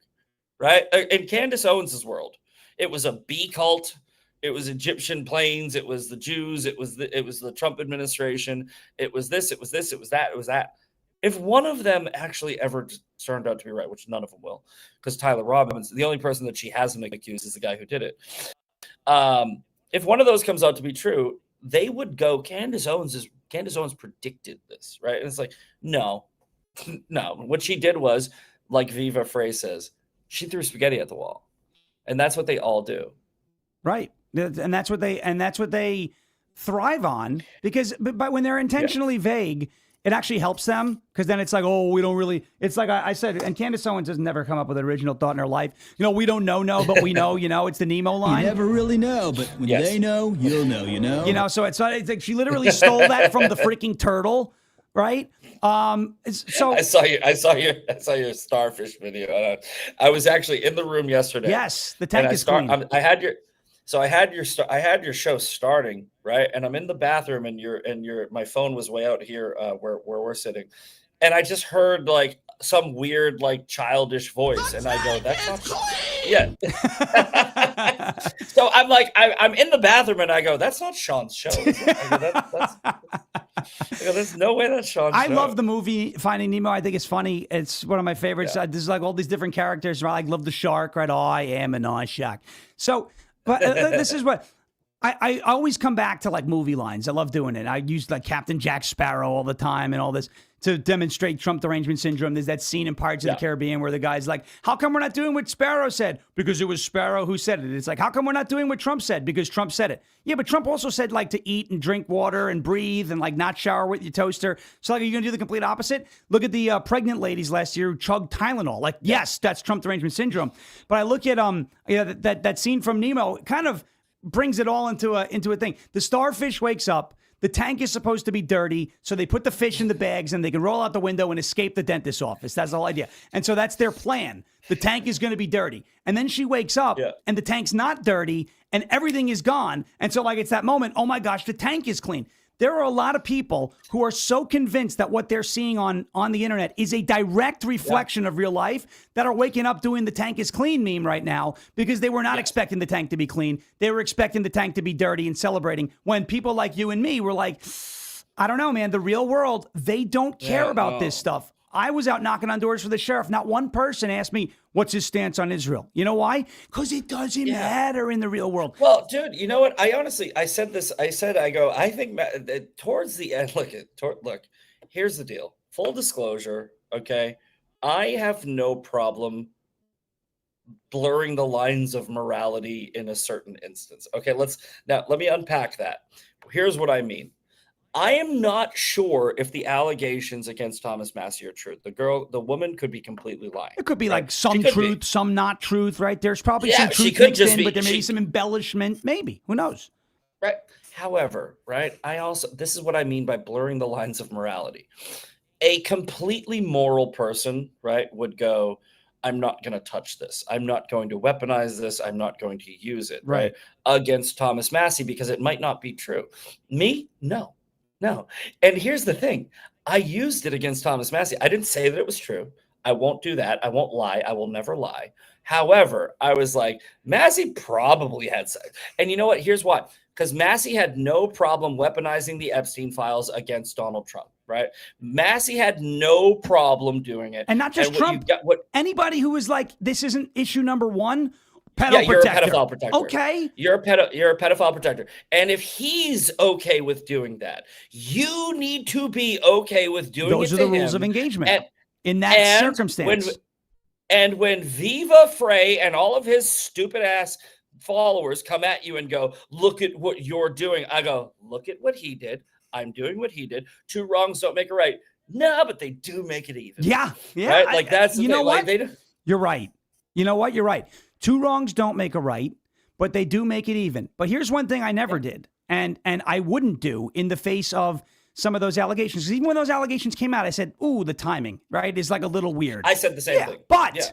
right? In Candace Owens' world, it was a B cult. It was Egyptian planes. It was the Jews. It was the Trump administration. It was this. It was this. It was that. It was that. If one of them actually ever turned out to be right, which none of them will, because Tyler Robbins, the only person that she hasn't accused is the guy who did it. If one of those comes out to be true, they would go, Candace Owens predicted this, right? And it's like, no. What she did was, like Viva Frey says, she threw spaghetti at the wall. And that's what they all do. Right. And that's what they thrive on, because but when they're intentionally vague, it actually helps them, because then it's like, oh, we don't really, it's like I said, and Candace Owens has never come up with an original thought in her life. We don't know, but we know, it's the Nemo line. You never really know, but when they know, you'll know, So it's like she literally stole that from the freaking turtle, right? So I saw your starfish video. I was actually in the room yesterday. Yes, the tank is clean. I had your show starting, right? And I'm in the bathroom, and my phone was way out here where we're sitting, and I just heard like some weird like childish voice, and I go, "That's not yeah." So I'm like, I'm in the bathroom, and I go, "That's not Sean's show." I go, there's no way that's Sean's show. I love the movie Finding Nemo. I think it's funny. It's one of my favorites. Yeah. There's like all these different characters. Right? I love the shark. Right? Oh, I am a nice shark. So. But this is what I always come back to, like movie lines. I love doing it. I use like Captain Jack Sparrow all the time and all this to demonstrate Trump derangement syndrome. There's that scene in Pirates of the Caribbean where the guy's like, how come we're not doing what Sparrow said? Because it was Sparrow who said it. It's like, how come we're not doing what Trump said? Because Trump said it. Yeah, but Trump also said like to eat and drink water and breathe and like not shower with your toaster. So like, are you going to do the complete opposite? Look at the pregnant ladies last year who chugged Tylenol. Like, yes, that's Trump derangement syndrome. But I look at that scene from Nemo, kind of brings it all into a thing. The starfish wakes up. The tank is supposed to be dirty, so they put the fish in the bags and they can roll out the window and escape the dentist's office. That's the whole idea. And so that's their plan. The tank is going to be dirty. And then she wakes up and the tank's not dirty and everything is gone. And so like it's that moment, oh my gosh, the tank is clean. There are a lot of people who are so convinced that what they're seeing on the internet is a direct reflection of real life that are waking up doing the tank is clean meme right now because they were not expecting the tank to be clean. They were expecting the tank to be dirty and celebrating, when people like you and me were like, I don't know, man, the real world, they don't care about this stuff. I was out knocking on doors for the sheriff. Not one person asked me, what's his stance on Israel? You know why? Because it doesn't matter in the real world. Well, dude, you know what? I think towards the end, look, here's the deal. Full disclosure, okay? I have no problem blurring the lines of morality in a certain instance. Okay, let me unpack that. Here's what I mean. I am not sure if the allegations against Thomas Massie are true. The woman could be completely lying. It could be like some truth, some not truth, right? There's probably some truth mixed in, but there may be some embellishment. Maybe. Who knows? Right. However, right, this is what I mean by blurring the lines of morality. A completely moral person, right, would go, I'm not going to touch this. I'm not going to weaponize this. I'm not going to use it, right, against Thomas Massie because it might not be true. Me? No. And here's the thing. I used it against Thomas Massie. I didn't say that it was true. I won't do that. I won't lie. I will never lie. However, I was like, Massie probably had sex. And you know what? Here's why. Because Massie had no problem weaponizing the Epstein files against Donald Trump, right? Massie had no problem doing it. And not just Trump. Anybody who was like, this isn't issue number one. You're a pedophile protector. Okay. You're a pedophile protector. And if he's okay with doing that, you need to be okay with doing it. Those are the rules of engagement in that circumstance. When Viva Frey and all of his stupid ass followers come at you and go, look at what you're doing. I go, look at what he did. I'm doing what he did. Two wrongs don't make a right. No, but they do make it even. Yeah. Right? Like that's you know what? Like, you're right. You know what? You're right. Two wrongs don't make a right, but they do make it even. But here's one thing I never did, and I wouldn't do in the face of some of those allegations. Because even when those allegations came out, I said, ooh, the timing, right, is like a little weird. I said the same thing. But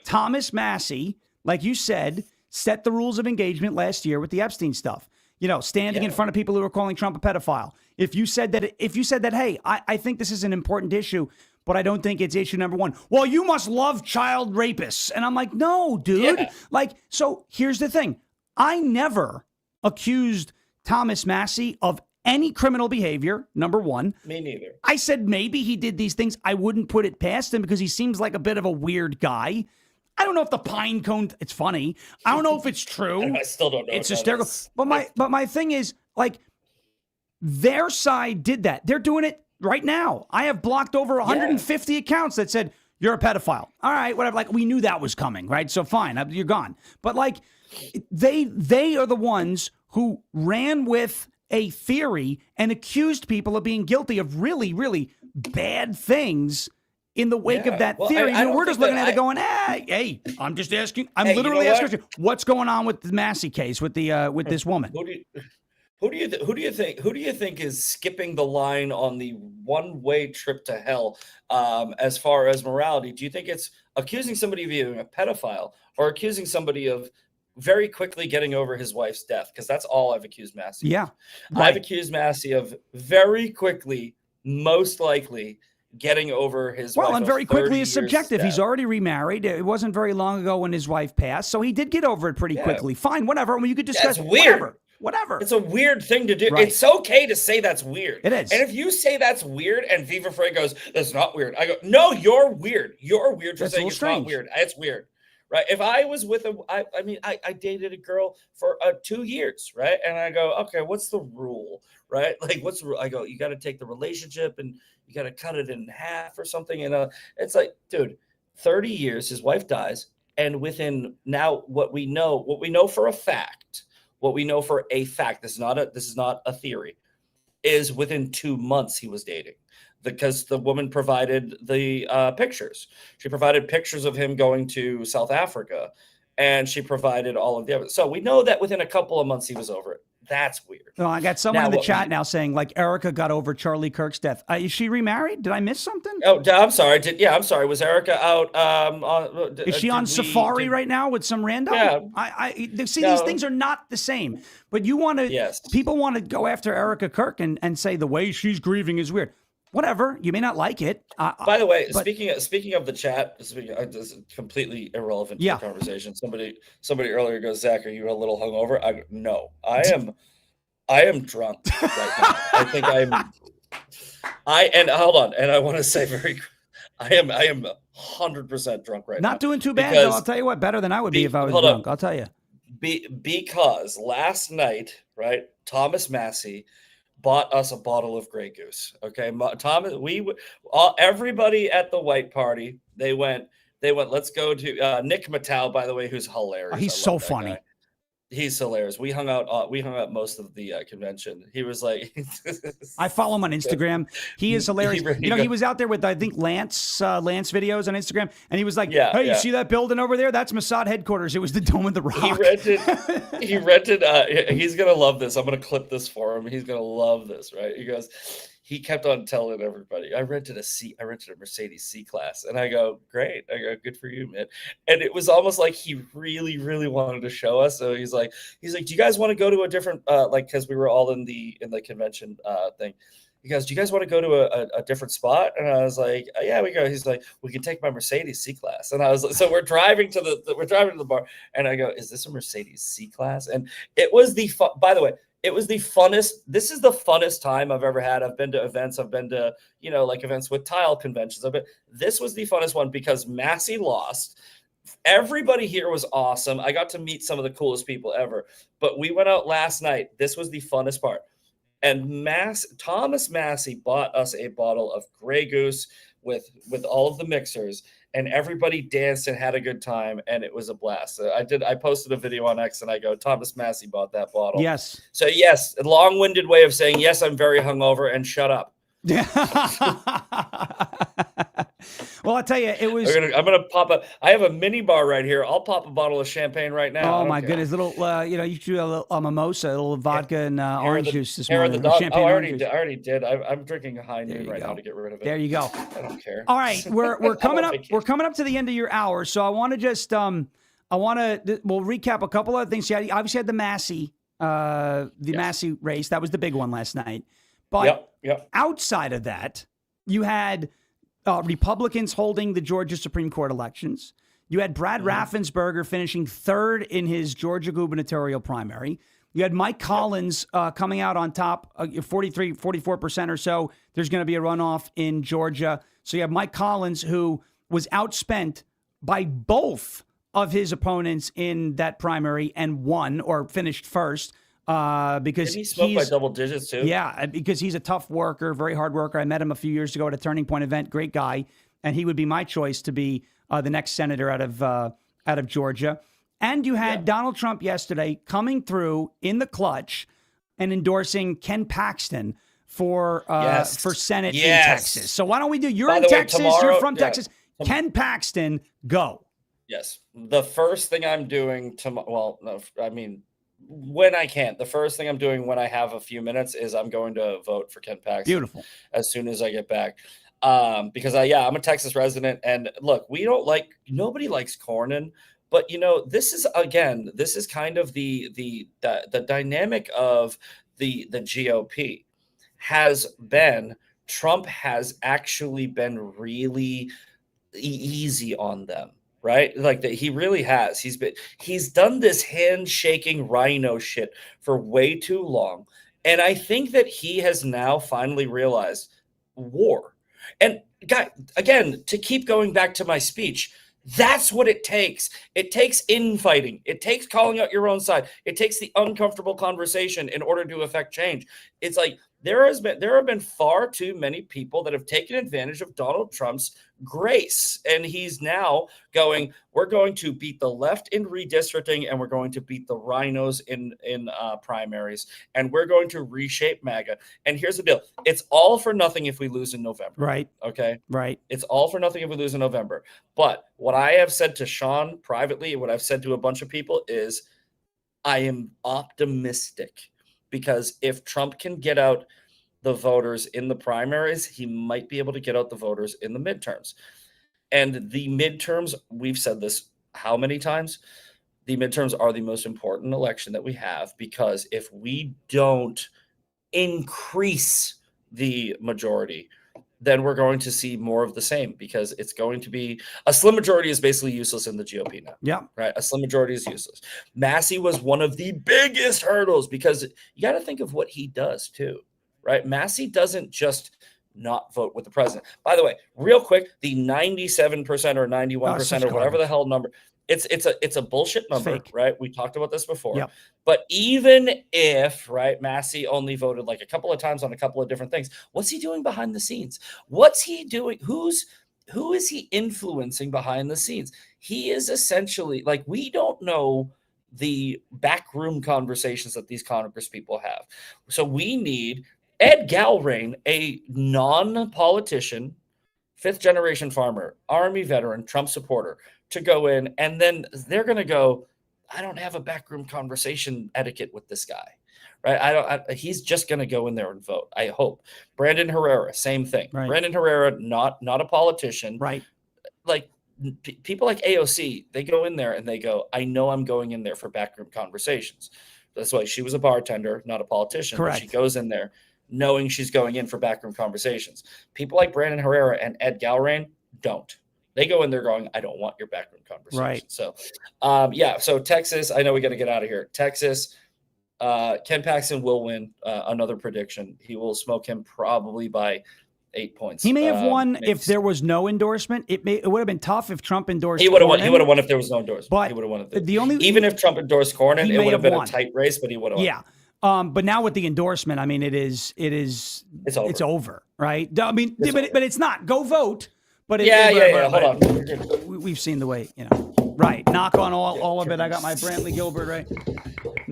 Thomas Massie, like you said, set the rules of engagement last year with the Epstein stuff. You know, standing in front of people who are calling Trump a pedophile. If you said that, hey, I think this is an important issue, but I don't think it's issue number one. Well, you must love child rapists. And I'm like, no, dude. Yeah. Like, so here's the thing. I never accused Thomas Massie of any criminal behavior, number one. Me neither. I said maybe he did these things. I wouldn't put it past him because he seems like a bit of a weird guy. I don't know if the pine cone, it's funny. I don't know if it's true. I still don't know. It's hysterical. But my thing is, like, their side did that. They're doing it right now. I have blocked over 150 accounts that said, you're a pedophile. All right, whatever. Like, we knew that was coming, right? So fine, you're gone. But like, they are the ones who ran with a theory and accused people of being guilty of really, really bad things in the wake of that theory. I we're just looking at it going, hey, I'm just asking. I'm literally asking you, what's going on with the Massie case with the with this woman? Who do you think is skipping the line on the one-way trip to hell as far as morality? Do you think it's accusing somebody of being a pedophile or accusing somebody of very quickly getting over his wife's death? Because that's all I've accused Massie. Yeah, right. I've accused Massie of very quickly, most likely, getting over his wife. Well, and very quickly is subjective. He's already remarried. It wasn't very long ago when his wife passed, so he did get over it pretty quickly. Fine, whatever. Well, you could discuss. That's weird. Whatever. It's a weird thing to do. Right. It's okay to say that's weird. It is. And if you say that's weird and Viva Frey goes, that's not weird, I go, no, you're weird. You're weird for saying it's not weird. It's weird. Right. If I was with I dated a girl for 2 years. Right. And I go, okay, what's the rule? Right. Like, what's the rule? I go, you got to take the relationship and you got to cut it in half or something. And it's like, dude, 30 years, his wife dies. And within now what we know for a fact, this is not a theory, is within 2 months he was dating. Because the woman provided the pictures. She provided pictures of him going to South Africa, and she provided all of the evidence. So we know that within a couple of months he was over it. That's weird. Oh, I got someone in the chat now saying, like, Erica got over Charlie Kirk's death. Is she remarried? Did I miss something? Oh, I'm sorry. I'm sorry. Was Erica out? Is she on safari right now with some random? Yeah. These things are not the same. But you want to, people want to go after Erica Kirk and say the way she's grieving is weird. Whatever, you may not like it. By the way, speaking of the chat, this is completely irrelevant to the conversation. Somebody earlier goes, Zach, are you a little hungover? I go, no, I am drunk right now. I think and hold on, and I want to say I am 100% drunk right now. Not doing too bad, though. I'll tell you what, better than I would be if I was drunk. I'll tell you. Because last night, right, Thomas Massie bought us a bottle of Grey Goose. Okay, Thomas, everybody at the white party, they went. Let's go to Nick Mattel, by the way, who's hilarious. He's so funny. Guy. He's hilarious. We hung out. Most of the convention. He was like, I follow him on Instagram. He is hilarious. He was out there with, I think, Lance videos on Instagram, and he was like, "Hey, you see that building over there? That's Mossad headquarters. It was the Dome of the Rock." He rented. He's gonna love this. I'm gonna clip this for him. He's gonna love this. Right? He goes. He kept on telling everybody, I rented a Mercedes C-Class. And I go, great. I go, good for you, man. And it was almost like he really, really wanted to show us. So he's like, do you guys want to go to a different, because we were all in the convention thing. He goes, do you guys want to go to a different spot? And I was like, yeah, we go. He's like, we can take my Mercedes C-Class. And I was like, so we're driving to the bar. And I go, is this a Mercedes C-Class? And it was by the way, it was the funnest. This is the funnest time I've ever had. I've been to events. I've been to, like events with tile conventions. This was the funnest one because Massie lost. Everybody here was awesome. I got to meet some of the coolest people ever. But we went out last night. This was the funnest part. And Thomas Massie bought us a bottle of Grey Goose with all of the mixers. And everybody danced and had a good time, and it was a blast. I posted a video on X, and I go, Thomas Massie bought that bottle. Yes. So, yes, a long-winded way of saying, yes, I'm very hungover, and shut up. Well, I'll tell you, it was. I'm gonna pop up. I have a mini bar right here. I'll pop a bottle of champagne right now. Oh my goodness, little. You should do a little mimosa, a little vodka and orange juice this morning. I already did. I'm drinking a high noon right now to get rid of it. There you go. I don't care. All right, we're coming up. We're coming up to the end of your hour, so I want to just we'll recap a couple other things. You obviously had the Massie, Massie race. That was the big one last night. But outside of that, you had Republicans holding the Georgia Supreme Court elections. You had Brad Raffensperger finishing third in his Georgia gubernatorial primary. You had Mike Collins coming out on top, 43, 44% or so. There's going to be a runoff in Georgia. So you have Mike Collins, who was outspent by both of his opponents in that primary and won or finished first because he smoked by double digits too. Yeah, because he's a tough worker, very hard worker. I met him a few years ago at a Turning Point event. Great guy. And he would be my choice to be the next senator out of Georgia. And you had Donald Trump yesterday coming through in the clutch and endorsing Ken Paxton for Senate in Texas. So why don't we do? You're in Texas. You're from Texas. Ken Paxton, go. Yes. The first thing I'm doing tomorrow. Well, no, I mean, when I can. The first thing I'm doing when I have a few minutes is I'm going to vote for Ken Paxton. Beautiful. As soon as I get back. Because I'm a Texas resident, and look, nobody likes Cornyn. But, this is kind of the dynamic of the GOP has been Trump has actually been really easy on them, right? Like he really has. He's done this handshaking rhino shit for way too long. And I think that he has now finally realized war. And again, to keep going back to my speech, that's what it takes. It takes infighting. It takes calling out your own side. It takes the uncomfortable conversation in order to affect change. It's like there have been far too many people that have taken advantage of Donald Trump's grace. And he's now going, we're going to beat the left in redistricting, and we're going to beat the rhinos in primaries, and we're going to reshape MAGA. And here's the deal. It's all for nothing if we lose in November. Right. Okay. Right. It's all for nothing if we lose in November. But what I have said to Sean privately, and what I've said to a bunch of people is I am optimistic, because if Trump can get out the voters in the primaries, he might be able to get out the voters in the midterms. And the midterms, we've said this how many times? The midterms are the most important election that we have, because if we don't increase the majority, then we're going to see more of the same, because it's going to be a slim majority is basically useless in the GOP now. Yeah. Right. A slim majority is useless. Massie was one of the biggest hurdles, because you got to think of what he does too. Right. Massie doesn't just not vote with the president. By the way, real quick, the 97% or 91% or whatever the hell number, it's a bullshit number, right? We talked about this before. Yep. But even if, right, Massie only voted like a couple of times on a couple of different things, what's he doing behind the scenes? What's he doing? Who is he influencing behind the scenes? He is essentially, like, we don't know the backroom conversations that these Congress people have. So we need Ed Galbraith, a non-politician, fifth-generation farmer, Army veteran, Trump supporter, to go in, and then they're going to go, I don't have a backroom conversation etiquette with this guy, right? He's just going to go in there and vote, I hope. Brandon Herrera, same thing. Right. Brandon Herrera, not a politician. Right. Like, people like AOC, they go in there and they go, I know I'm going in there for backroom conversations. That's why she was a bartender, not a politician. Correct. But she goes in there knowing she's going in for backroom conversations. People like Brandon Herrera and Ed Galbraith don't. They go in there going, I don't want your backroom conversation. Right. So, so Texas, I know we got to get out of here. Texas, Ken Paxton will win. Another prediction. He will smoke him probably by 8 points. He may have won if there was no endorsement. It would have been tough if Trump endorsed. He would have won. He would have won if there was no endorsement. But he would have won. Even if Trump endorsed Cornyn, it would have been a tight race, but he would have won. Yeah. But now with the endorsement, I mean, it's over, right? I mean, but it's not. Go vote. But hold on. We've seen the way, right. Knock on all of it. I got my Brantley Gilbert, right?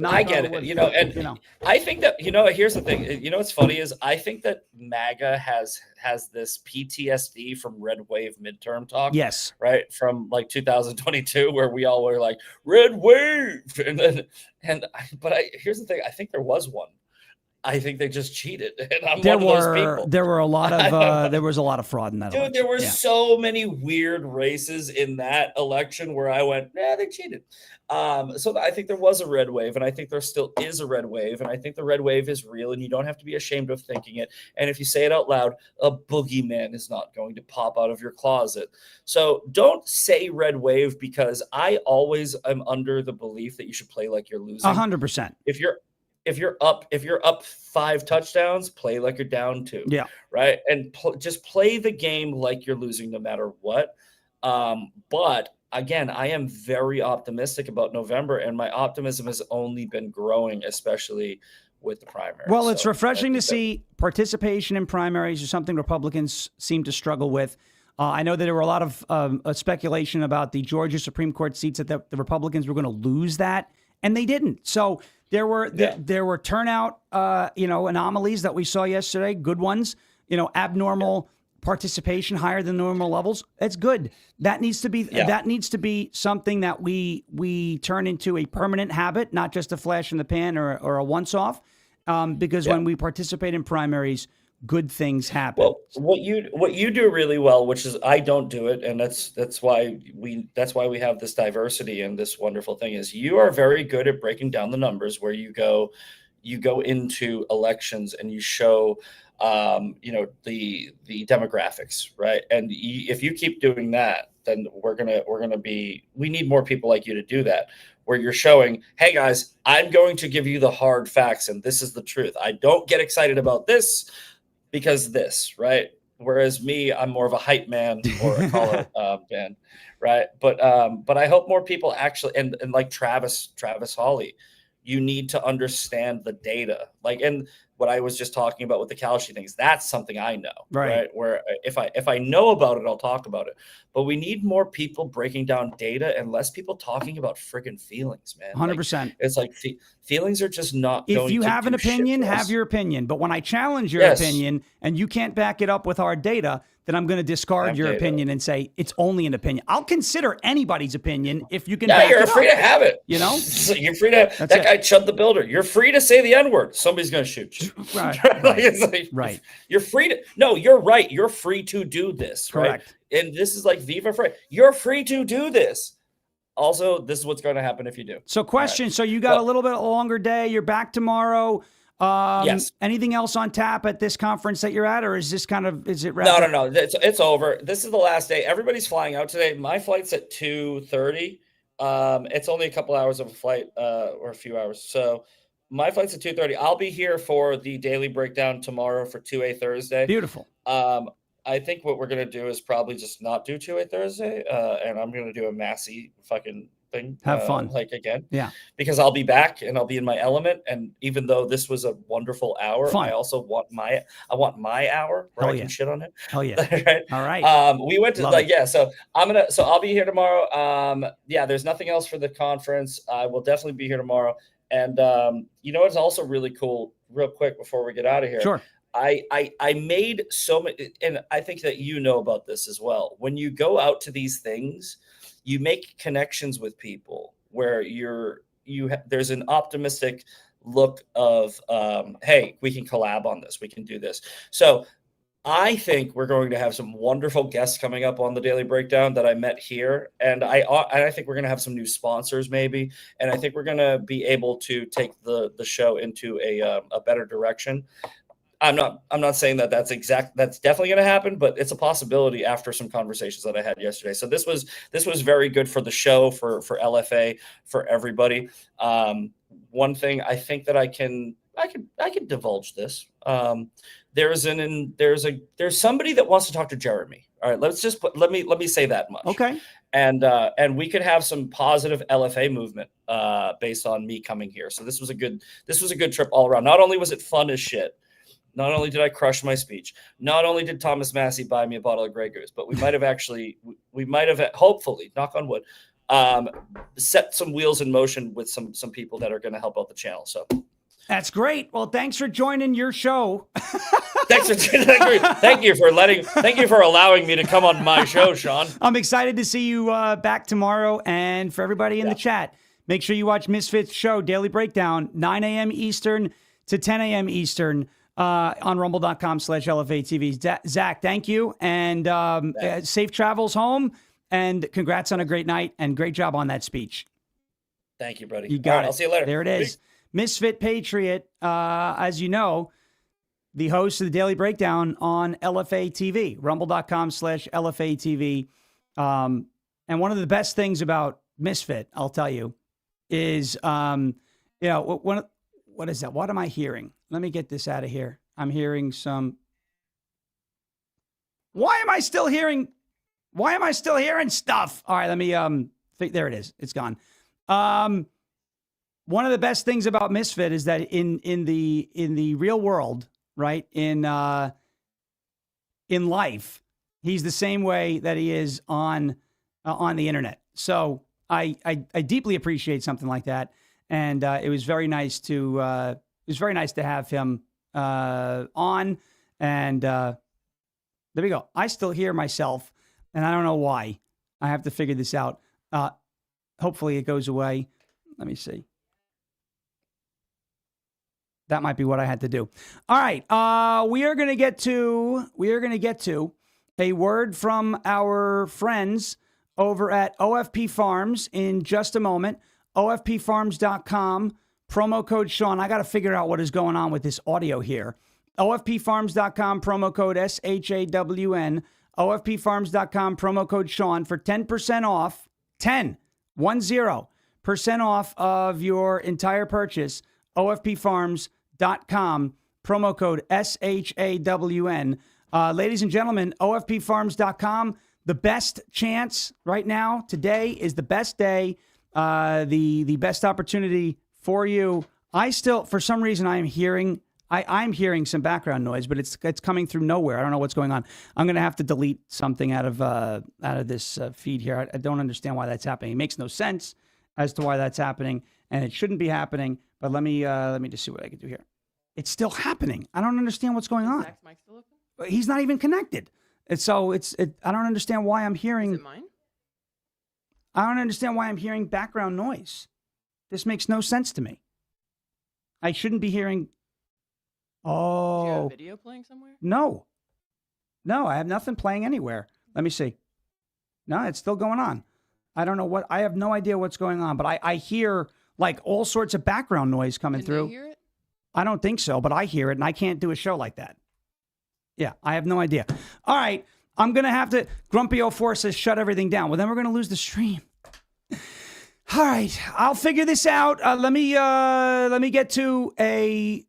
I get it. I think that, here's the thing. What's funny is I think that MAGA has this PTSD from red wave midterm talk. Yes. Right. From like 2022, where we all were like red wave. But here's the thing. I think there was one. I think they just cheated. And I'm There one of those people. There were a lot of there was a lot of fraud in that. Dude, election. there were so many weird races in that election where I went, nah, they cheated. So I think there was a red wave, and I think there still is a red wave, and I think the red wave is real, and you don't have to be ashamed of thinking it. And if you say it out loud, a boogeyman is not going to pop out of your closet. So don't say red wave, because I always am under the belief that you should play like you're losing. 100%. If you're up 5 touchdowns, play like you're down 2. Yeah. Right. And just play the game like you're losing no matter what. But again, I am very optimistic about November, and my optimism has only been growing, especially with the primary. Well, it's refreshing to see participation in primaries is something Republicans seem to struggle with. I know that there were a lot of speculation about the Georgia Supreme Court seats that the Republicans were going to lose that, and they didn't. So there were turnout, anomalies that we saw yesterday, good ones, abnormal participation higher than normal levels. That's good. That needs to be something that we turn into a permanent habit, not just a flash in the pan or a once off. Because when we participate in primaries, good things happen. Well, what you do really well, which is I don't do it, and that's why we have this diversity and this wonderful thing, is you are very good at breaking down the numbers, where you go into elections and you show the demographics, right? And if you keep doing that, then we need more people like you to do that, where you're showing, hey guys, I'm going to give you the hard facts, and this is the truth. I don't get excited about this because this, right? Whereas me, I'm more of a hype man or a call band, right? But I hope more people actually, and like Travis Hawley, you need to understand the data. And what I was just talking about with the Kalshi things, that's something I know, right? Where if I know about it, I'll talk about it. But we need more people breaking down data and less people talking about friggin' feelings, man. 100%. It's like feelings are just not. If you have an opinion, have your opinion. But when I challenge your opinion and you can't back it up with our data, then I'm going to discard your opinion and say it's only an opinion. I'll consider anybody's opinion if you can. Yeah, you're free to have it. So you're free to have that guy, Chud the Builder. You're free to say the N-word. Somebody's going to shoot you. Right. You're free to. No, you're right. You're free to do this. Correct. Right? And this is like Viva Free. You're free to do this. Also, this is what's going to happen if you do. So, question. Right. So you got a little bit longer day. You're back tomorrow. Yes. Anything else on tap at this conference that you're at, or is this is it? No. It's over. This is the last day. Everybody's flying out today. My flight's at 2:30. It's only a couple hours of a flight, or a few hours. So my flight's at 2:30. I'll be here for the daily breakdown tomorrow for 2A Thursday. Beautiful. I think what we're gonna do is probably just not do 2A Thursday, and I'm gonna do a Massie fucking thing. Have fun. Again. Yeah. Because I'll be back and I'll be in my element. And even though this was a wonderful hour, fun. I also want my hour where I can shit on it. Hell yeah. Right? All right. We went to so I'll be here tomorrow. There's nothing else for the conference. I will definitely be here tomorrow. And it's also really cool, real quick before we get out of here. Sure. I made so many, and I think that you know about this as well. When you go out to these things, you make connections with people where there's an optimistic look of, hey, we can collab on this. We can do this. So I think we're going to have some wonderful guests coming up on the Daily Breakdown that I met here. And I think we're going to have some new sponsors maybe. And I think we're going to be able to take the show into a better direction. I'm not saying that's definitely going to happen, but it's a possibility after some conversations that I had yesterday. So this was very good for the show, for LFA, for everybody. One thing I think that I can divulge this. There's somebody that wants to talk to Jeremy. All right, let me say that much. Okay. And we could have some positive LFA movement based on me coming here. So this was a good trip all around. Not only was it fun as shit, not only did I crush my speech, not only did Thomas Massie buy me a bottle of Grey Goose, but we might have hopefully, knock on wood, set some wheels in motion with some people that are going to help out the channel. So that's great. Well, thanks for joining your show. Thank you for allowing me to come on my show, Sean. I'm excited to see you back tomorrow. And for everybody in the chat, make sure you watch Misfit's show, Daily Breakdown, 9 a.m. Eastern, to 10 a.m. Eastern on rumble.com/LFATV. Zach, thank you. And safe travels home. And congrats on a great night and great job on that speech. Thank you, buddy. You got it. I'll see you later. There it is. Misfit Patriot, as you know, the host of the Daily Breakdown on LFA TV, rumble.com/LFA TV. And one of the best things about Misfit, I'll tell you, is, what is that? What am I hearing? Let me get this out of here. I'm hearing some. Why am I still hearing stuff? All right, let me, there it is. It's gone. One of the best things about Misfit is that in the real world, right? In life, he's the same way that he is on the internet. So I deeply appreciate something like that, and it was very nice to have him on. And there we go. I still hear myself, and I don't know why. I have to figure this out. Hopefully, it goes away. Let me see. That might be what I had to do. All right, we are going to get to a word from our friends over at OFP Farms in just a moment. OFPFarms.com, promo code Sean. I got to figure out what is going on with this audio here. OFPFarms.com, promo code SHAWN. OFPFarms.com, promo code Sean for 10% off. 10% off of your entire purchase. OFPFarms.com, promo code SHAWN. Ladies and gentlemen, OFPFarms.com, the best chance right now. Today is the best day, the best opportunity for you. I still, for some reason, I'm hearing some background noise, but it's coming through nowhere. I don't know what's going on. I'm going to have to delete something out of this feed here. I don't understand why that's happening. It makes no sense as to why that's happening, and it shouldn't be happening. But let me just see what I can do here. It's still happening. I don't understand what's going on. Zach's mic still open? He's not even connected. And so I don't understand why I'm hearing. Is it mine? I don't understand why I'm hearing background noise. This makes no sense to me. I shouldn't be hearing. Oh. Do you have a video playing somewhere? No, I have nothing playing anywhere. Let me see. No, it's still going on. I don't know what. I have no idea what's going on, but I hear like all sorts of background noise coming through. Can you hear it? I don't think so, but I hear it, and I can't do a show like that. Yeah, I have no idea. All right, I'm going to have to... Grumpy04 says shut everything down. Well, then we're going to lose the stream. All right, I'll figure this out. Let me get to a...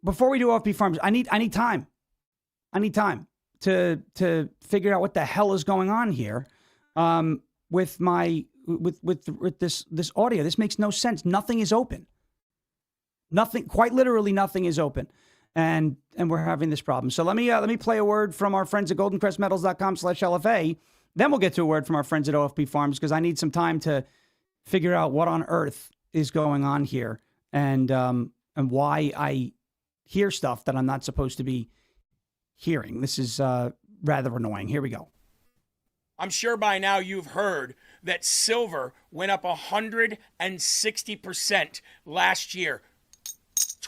before we do OFP Farms, I need time. I need time to figure out what the hell is going on here with this audio. This makes no sense. Nothing is open. Nothing, quite literally nothing is open. And we're having this problem. So let me play a word from our friends at goldencrestmetals.com/LFA. Then we'll get to a word from our friends at OFP Farms, because I need some time to figure out what on earth is going on here and why I hear stuff that I'm not supposed to be hearing. This is rather annoying. Here we go. I'm sure by now you've heard that silver went up 160% last year.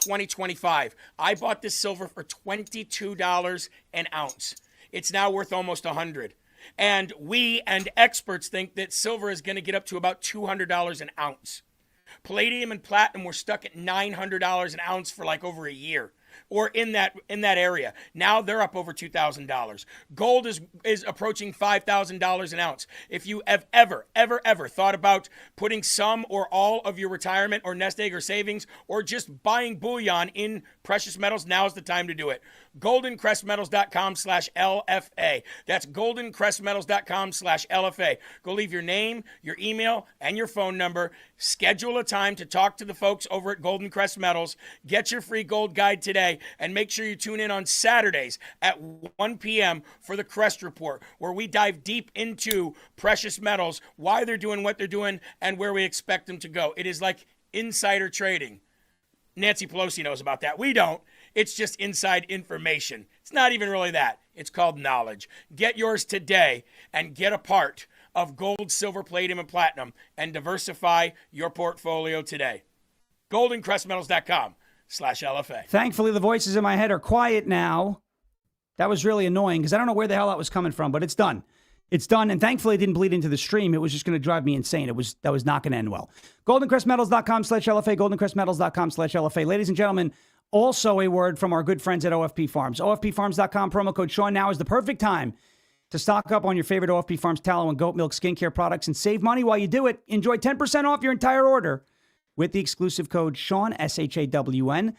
2025. I bought this silver for $22 an ounce. It's now worth almost $100. And we and experts think that silver is going to get up to about $200 an ounce. Palladium and platinum were stuck at $900 an ounce for like over a year, or in that area. Now they're up over $2,000. Gold is approaching $5,000 an ounce. If you have ever thought about putting some or all of your retirement or nest egg or savings or just buying bullion in precious metals, now's the time to do it. goldencrestmetals.com/LFA. That's goldencrestmetals.com/LFA. Go leave your name, your email, and your phone number. Schedule a time to talk to the folks over at Golden Crest Metals. Get your free gold guide today, and make sure you tune in on Saturdays at 1 p.m. for the Crest Report, where we dive deep into precious metals, why they're doing what they're doing, and where we expect them to go. It is like insider trading. Nancy Pelosi knows about that. We don't. It's just inside information. It's not even really that. It's called knowledge. Get yours today and get a part of gold, silver, palladium, and platinum, and diversify your portfolio today. goldencrestmetals.com. OFP.com/LFA. Thankfully, the voices in my head are quiet now. That was really annoying because I don't know where the hell that was coming from, but it's done. It's done, and thankfully it didn't bleed into the stream. It was just going to drive me insane. That was not going to end well. GoldenCrestMetals.com/LFA, GoldenCrestMetals.com/LFA. Ladies and gentlemen, also a word from our good friends at OFP Farms. OFPFarms.com, promo code Sean. Now is the perfect time to stock up on your favorite OFP Farms tallow and goat milk skincare products and save money while you do it. Enjoy 10% off your entire order with the exclusive code Sean, SHAWN.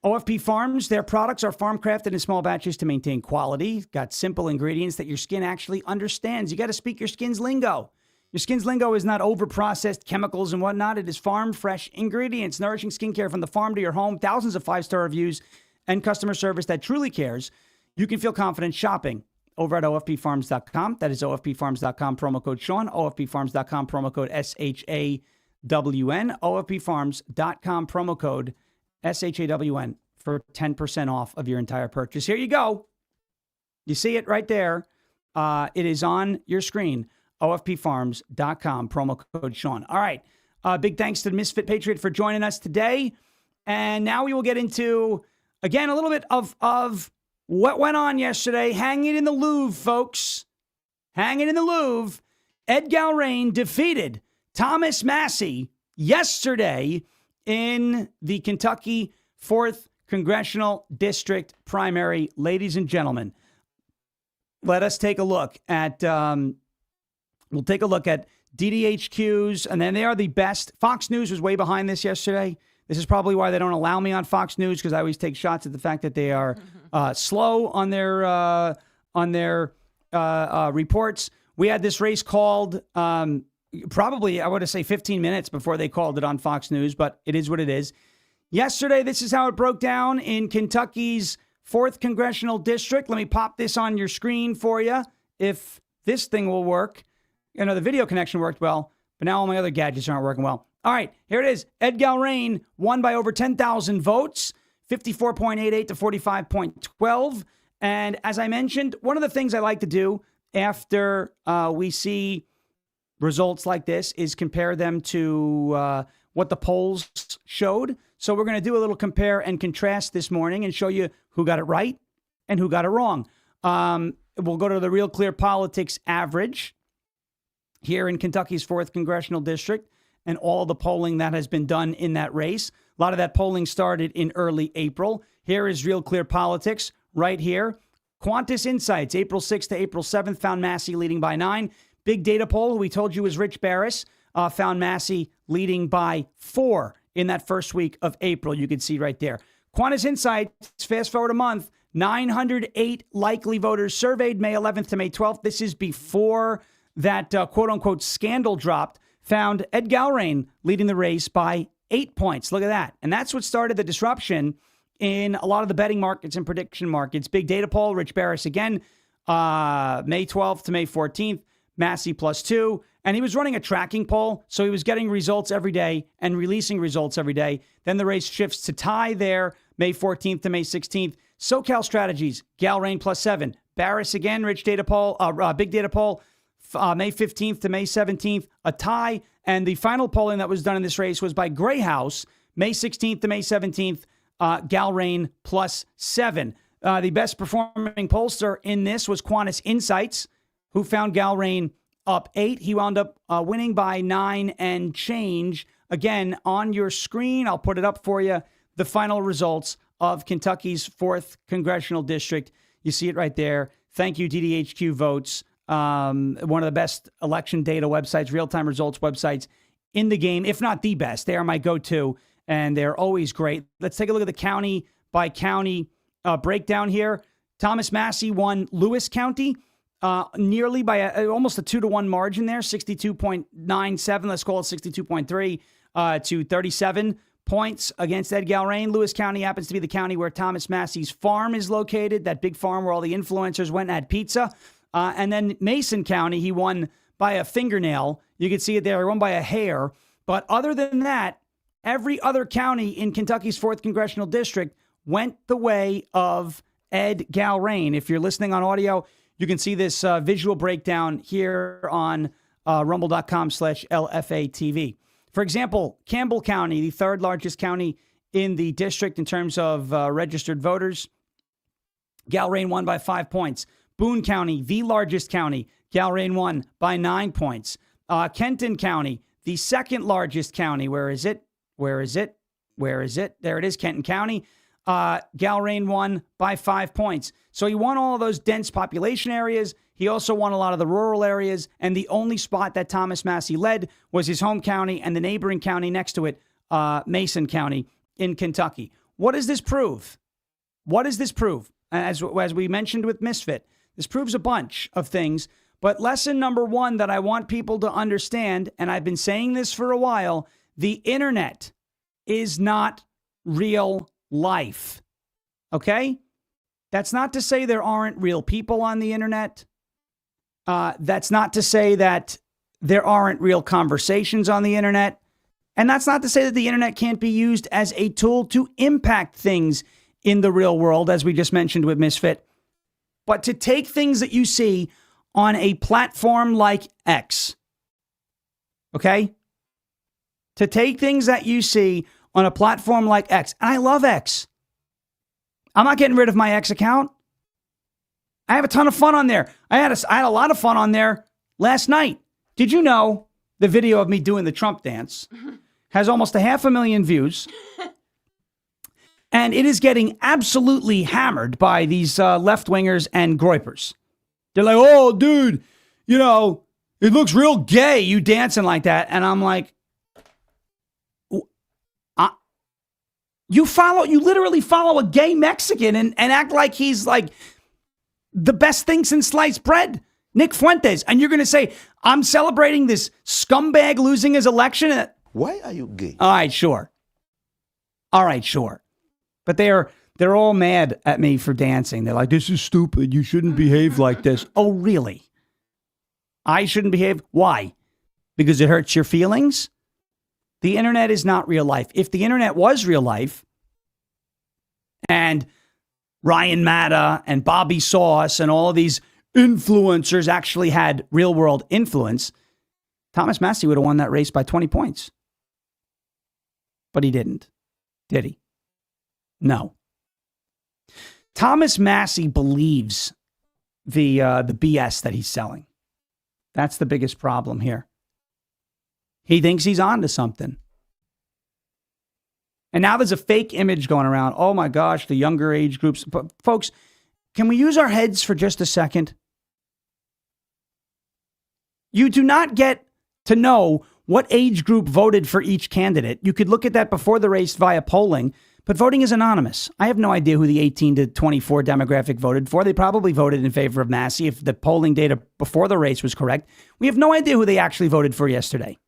OFP Farms, their products are farm crafted in small batches to maintain quality. Got simple ingredients that your skin actually understands. You got to speak your skin's lingo. Your skin's lingo is not over-processed chemicals and whatnot. It is farm-fresh ingredients, nourishing skincare from the farm to your home, thousands of 5-star reviews, and customer service that truly cares. You can feel confident shopping over at OFPFarms.com. That is OFPFarms.com, promo code Sean. OFPFarms.com, promo code SHAWN. OFPFarms.com, promo code SHAWN for 10% off of your entire purchase. Here you go. You see it right there. It is on your screen. OFPFarms.com, promo code Sean. All right. Big thanks to the Misfit Patriot for joining us today. And now we will get into, again, a little bit of what went on yesterday. Hanging in the Louvre, folks. Hanging in the Louvre. Ed Galrain defeated Thomas Massie yesterday in the Kentucky 4th Congressional District primary. Ladies and gentlemen, let us take a look at, we'll take a look at DDHQs, and then they are the best. Fox News was way behind this yesterday. This is probably why they don't allow me on Fox News, because I always take shots at the fact that they are slow on their reports. We had this race called probably, I would say 15 minutes before they called it on Fox News, but it is what it is. Yesterday, this is how it broke down in Kentucky's 4th Congressional District. Let me pop this on your screen for you if this thing will work. You know, the video connection worked well, but now all my other gadgets aren't working well. All right, here it is. Ed Galrain won by over 10,000 votes, 54.88 to 45.12. And as I mentioned, one of the things I like to do after we see results like this is compare them to what the polls showed. So we're going to do a little compare and contrast this morning and show you who got it right and who got it wrong. We'll go to the Real Clear Politics average here in Kentucky's 4th Congressional District and all the polling that has been done in that race. A lot of that polling started in early April. Here is Real Clear Politics right here. Qantas Insights, April 6th to April 7th, found Massie leading by 9. Big Data Poll, who we told you was Rich Barris, found Massie leading by 4 in that first week of April. You can see right there. Qantas Insights, fast forward a month, 908 likely voters surveyed May 11th to May 12th. This is before that quote-unquote scandal dropped, found Ed Galrain leading the race by 8 points. Look at that. And that's what started the disruption in a lot of the betting markets and prediction markets. Big Data Poll, Rich Barris again, May 12th to May 14th. Massie +2, and he was running a tracking poll, so he was getting results every day and releasing results every day. Then the race shifts to tie there, May 14th to May 16th. SoCal Strategies, Galrain +7. Barris again, Big Data Poll, May 15th to May 17th, a tie. And the final polling that was done in this race was by Gray House, May 16th to May 17th, Galrain +7. The best performing pollster in this was Qantas Insights, who found Galrain up 8. He wound up winning by 9 and change. Again, on your screen, I'll put it up for you, the final results of Kentucky's 4th Congressional District. You see it right there. Thank you, DDHQ Votes. One of the best election data websites, real-time results websites in the game, if not the best. They are my go-to, and they're always great. Let's take a look at the county-by-county breakdown here. Thomas Massie won Lewis County, nearly by almost a 2-to-1 margin there, 62.97, let's call it 62.3 to 37 points against Ed Galrain. Lewis County happens to be the county where Thomas Massie's farm is located, that big farm where all the influencers went and had pizza. And then Mason County, he won by a fingernail. You can see it there. He won by a hair. But other than that, every other county in Kentucky's 4th Congressional District went the way of Ed Galrain. If you're listening on audio, you can see this visual breakdown here on rumble.com/LFA TV. For example, Campbell County, the 3rd largest county in the district in terms of registered voters. Galrain won by 5 points. Boone County, the largest county, Galrain won by 9 points. Kenton County, the second largest county. Where is it? There it is, Kenton County. Galrain won by 5 points. So he won all of those dense population areas. He also won a lot of the rural areas. And the only spot that Thomas Massie led was his home county and the neighboring county next to it, Mason County in Kentucky. What does this prove? As we mentioned with Misfit, this proves a bunch of things. But lesson number one that I want people to understand, and I've been saying this for a while, the internet is not real life. Okay? That's not to say there aren't real people on the internet. That's not to say that there aren't real conversations on the internet. And that's not to say that the internet can't be used as a tool to impact things in the real world, as we just mentioned with Misfit. But to take things that you see on a platform like X, okay? To take things that you see on a platform like X, and I love X. I'm not getting rid of my X account. I have a ton of fun on there. I had a lot of fun on there last night. Did you know the video of me doing the Trump dance has almost 500,000 views? And it is getting absolutely hammered by these left-wingers and groypers. They're like, oh, dude, you know, it looks real gay, you dancing like that. And I'm like, you literally follow a gay Mexican and act like he's like the best thing since sliced bread, Nick Fuentes. And you're going to say, I'm celebrating this scumbag losing his election? Why are you gay? All right, sure. But they're all mad at me for dancing. They're like, this is stupid. You shouldn't behave like this. Oh, really? I shouldn't behave? Why? Because it hurts your feelings? The internet is not real life. If the internet was real life, and Ryan Matta and Bobby Sauce and all of these influencers actually had real world influence, Thomas Massie would have won that race by 20 points. But he didn't. Did he? No. Thomas Massie believes the BS that he's selling. That's the biggest problem here. He thinks he's on to something. And now there's a fake image going around. Oh my gosh, the younger age groups. But folks, can we use our heads for just a second? You do not get to know what age group voted for each candidate. You could look at that before the race via polling, but voting is anonymous. I have no idea who the 18 to 24 demographic voted for. They probably voted in favor of Massie if the polling data before the race was correct. We have no idea who they actually voted for yesterday.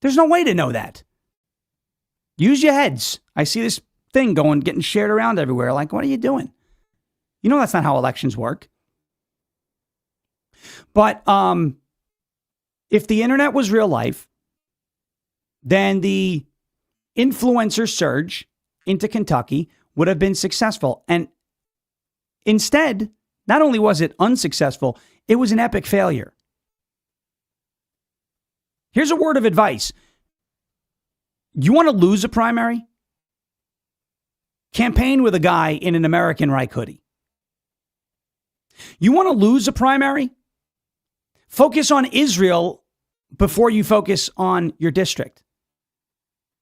There's no way to know that. Use your heads. I see this thing getting shared around everywhere. Like, what are you doing? You know that's not how elections work. But if the internet was real life, then the influencer surge into Kentucky would have been successful. And instead, not only was it unsuccessful, it was an epic failure. Here's a word of advice. You want to lose a primary? Campaign with a guy in an American Reich hoodie. You want to lose a primary? Focus on Israel before you focus on your district.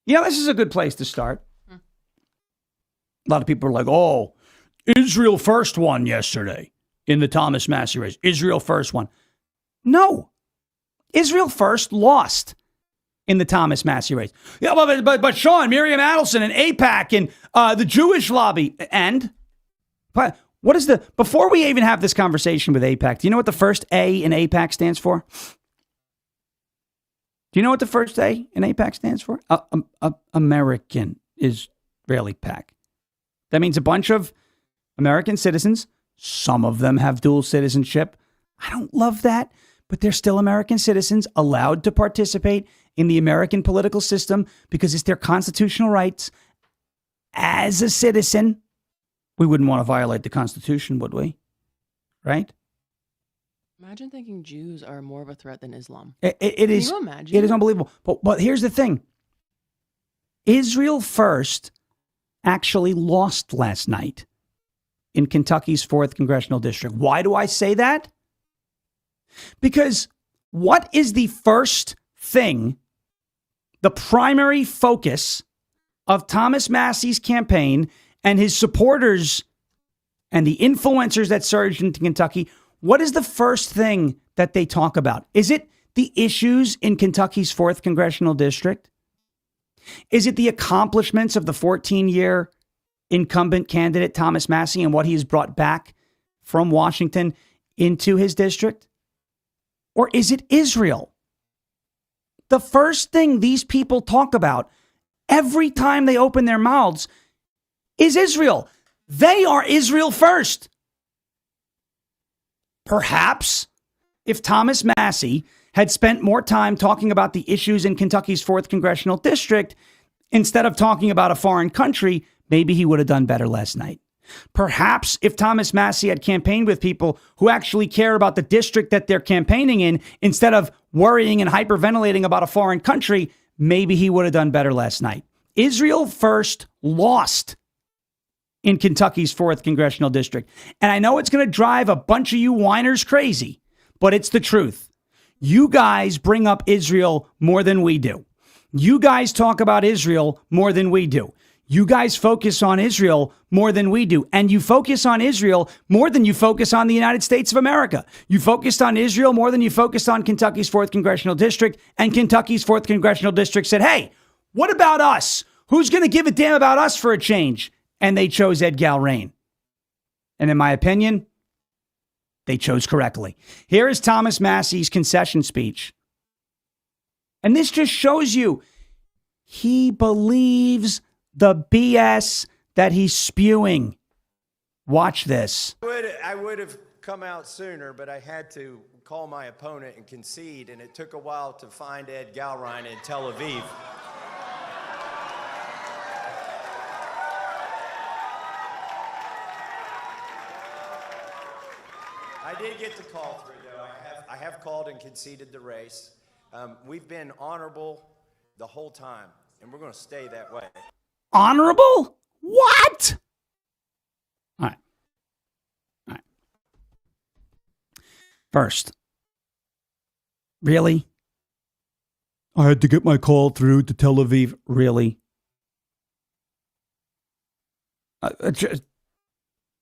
Yeah, this is a good place to start. A lot of people are like, oh, Israel first won yesterday in the Thomas Massie race. Israel first won. No. Israel first lost in the Thomas Massie race. Yeah, but Sean, Miriam Adelson and AIPAC and the Jewish lobby. But what is before we even have this conversation with AIPAC, do you know what the first A in AIPAC stands for? Do you know what the first A in AIPAC stands for? American Israeli PAC. That means a bunch of American citizens. Some of them have dual citizenship. I don't love that, but they're still American citizens allowed to participate in the American political system because it's their constitutional rights as a citizen. We wouldn't want to violate the Constitution, would we? Right? Imagine thinking Jews are more of a threat than Islam. It is. Can you imagine? It is unbelievable. But here's the thing. Israel First actually lost last night in Kentucky's 4th Congressional District. Why do I say that? Because what is the first thing, the primary focus of Thomas Massie's campaign and his supporters and the influencers that surged into Kentucky? What is the first thing that they talk about? Is it the issues in Kentucky's 4th Congressional District? Is it the accomplishments of the 14-year incumbent candidate Thomas Massie and what he has brought back from Washington into his district? Or is it Israel? The first thing these people talk about every time they open their mouths is Israel. They are Israel first. Perhaps if Thomas Massie had spent more time talking about the issues in Kentucky's 4th Congressional District instead of talking about a foreign country, maybe he would have done better last night. Perhaps if Thomas Massie had campaigned with people who actually care about the district that they're campaigning in instead of worrying and hyperventilating about a foreign country, maybe he would have done better last night. Israel First lost in Kentucky's 4th Congressional District. And I know it's going to drive a bunch of you whiners crazy, but it's the truth. You guys bring up Israel more than we do. You guys talk about Israel more than we do. You guys focus on Israel more than we do. And you focus on Israel more than you focus on the United States of America. You focused on Israel more than you focused on Kentucky's 4th Congressional District. And Kentucky's 4th Congressional District said, hey, what about us? Who's going to give a damn about us for a change? And they chose Ed Galrain. And in my opinion, they chose correctly. Here is Thomas Massie's concession speech. And this just shows you he believes the BS that he's spewing. Watch this. I would have come out sooner, but I had to call my opponent and concede, and it took a while to find Ed Galrain in Tel Aviv. I did get the call through, though. I have called and conceded the race. We've been honorable the whole time, and we're going to stay that way. Honorable? What? All right. First, really? I had to get my call through to Tel Aviv. Really?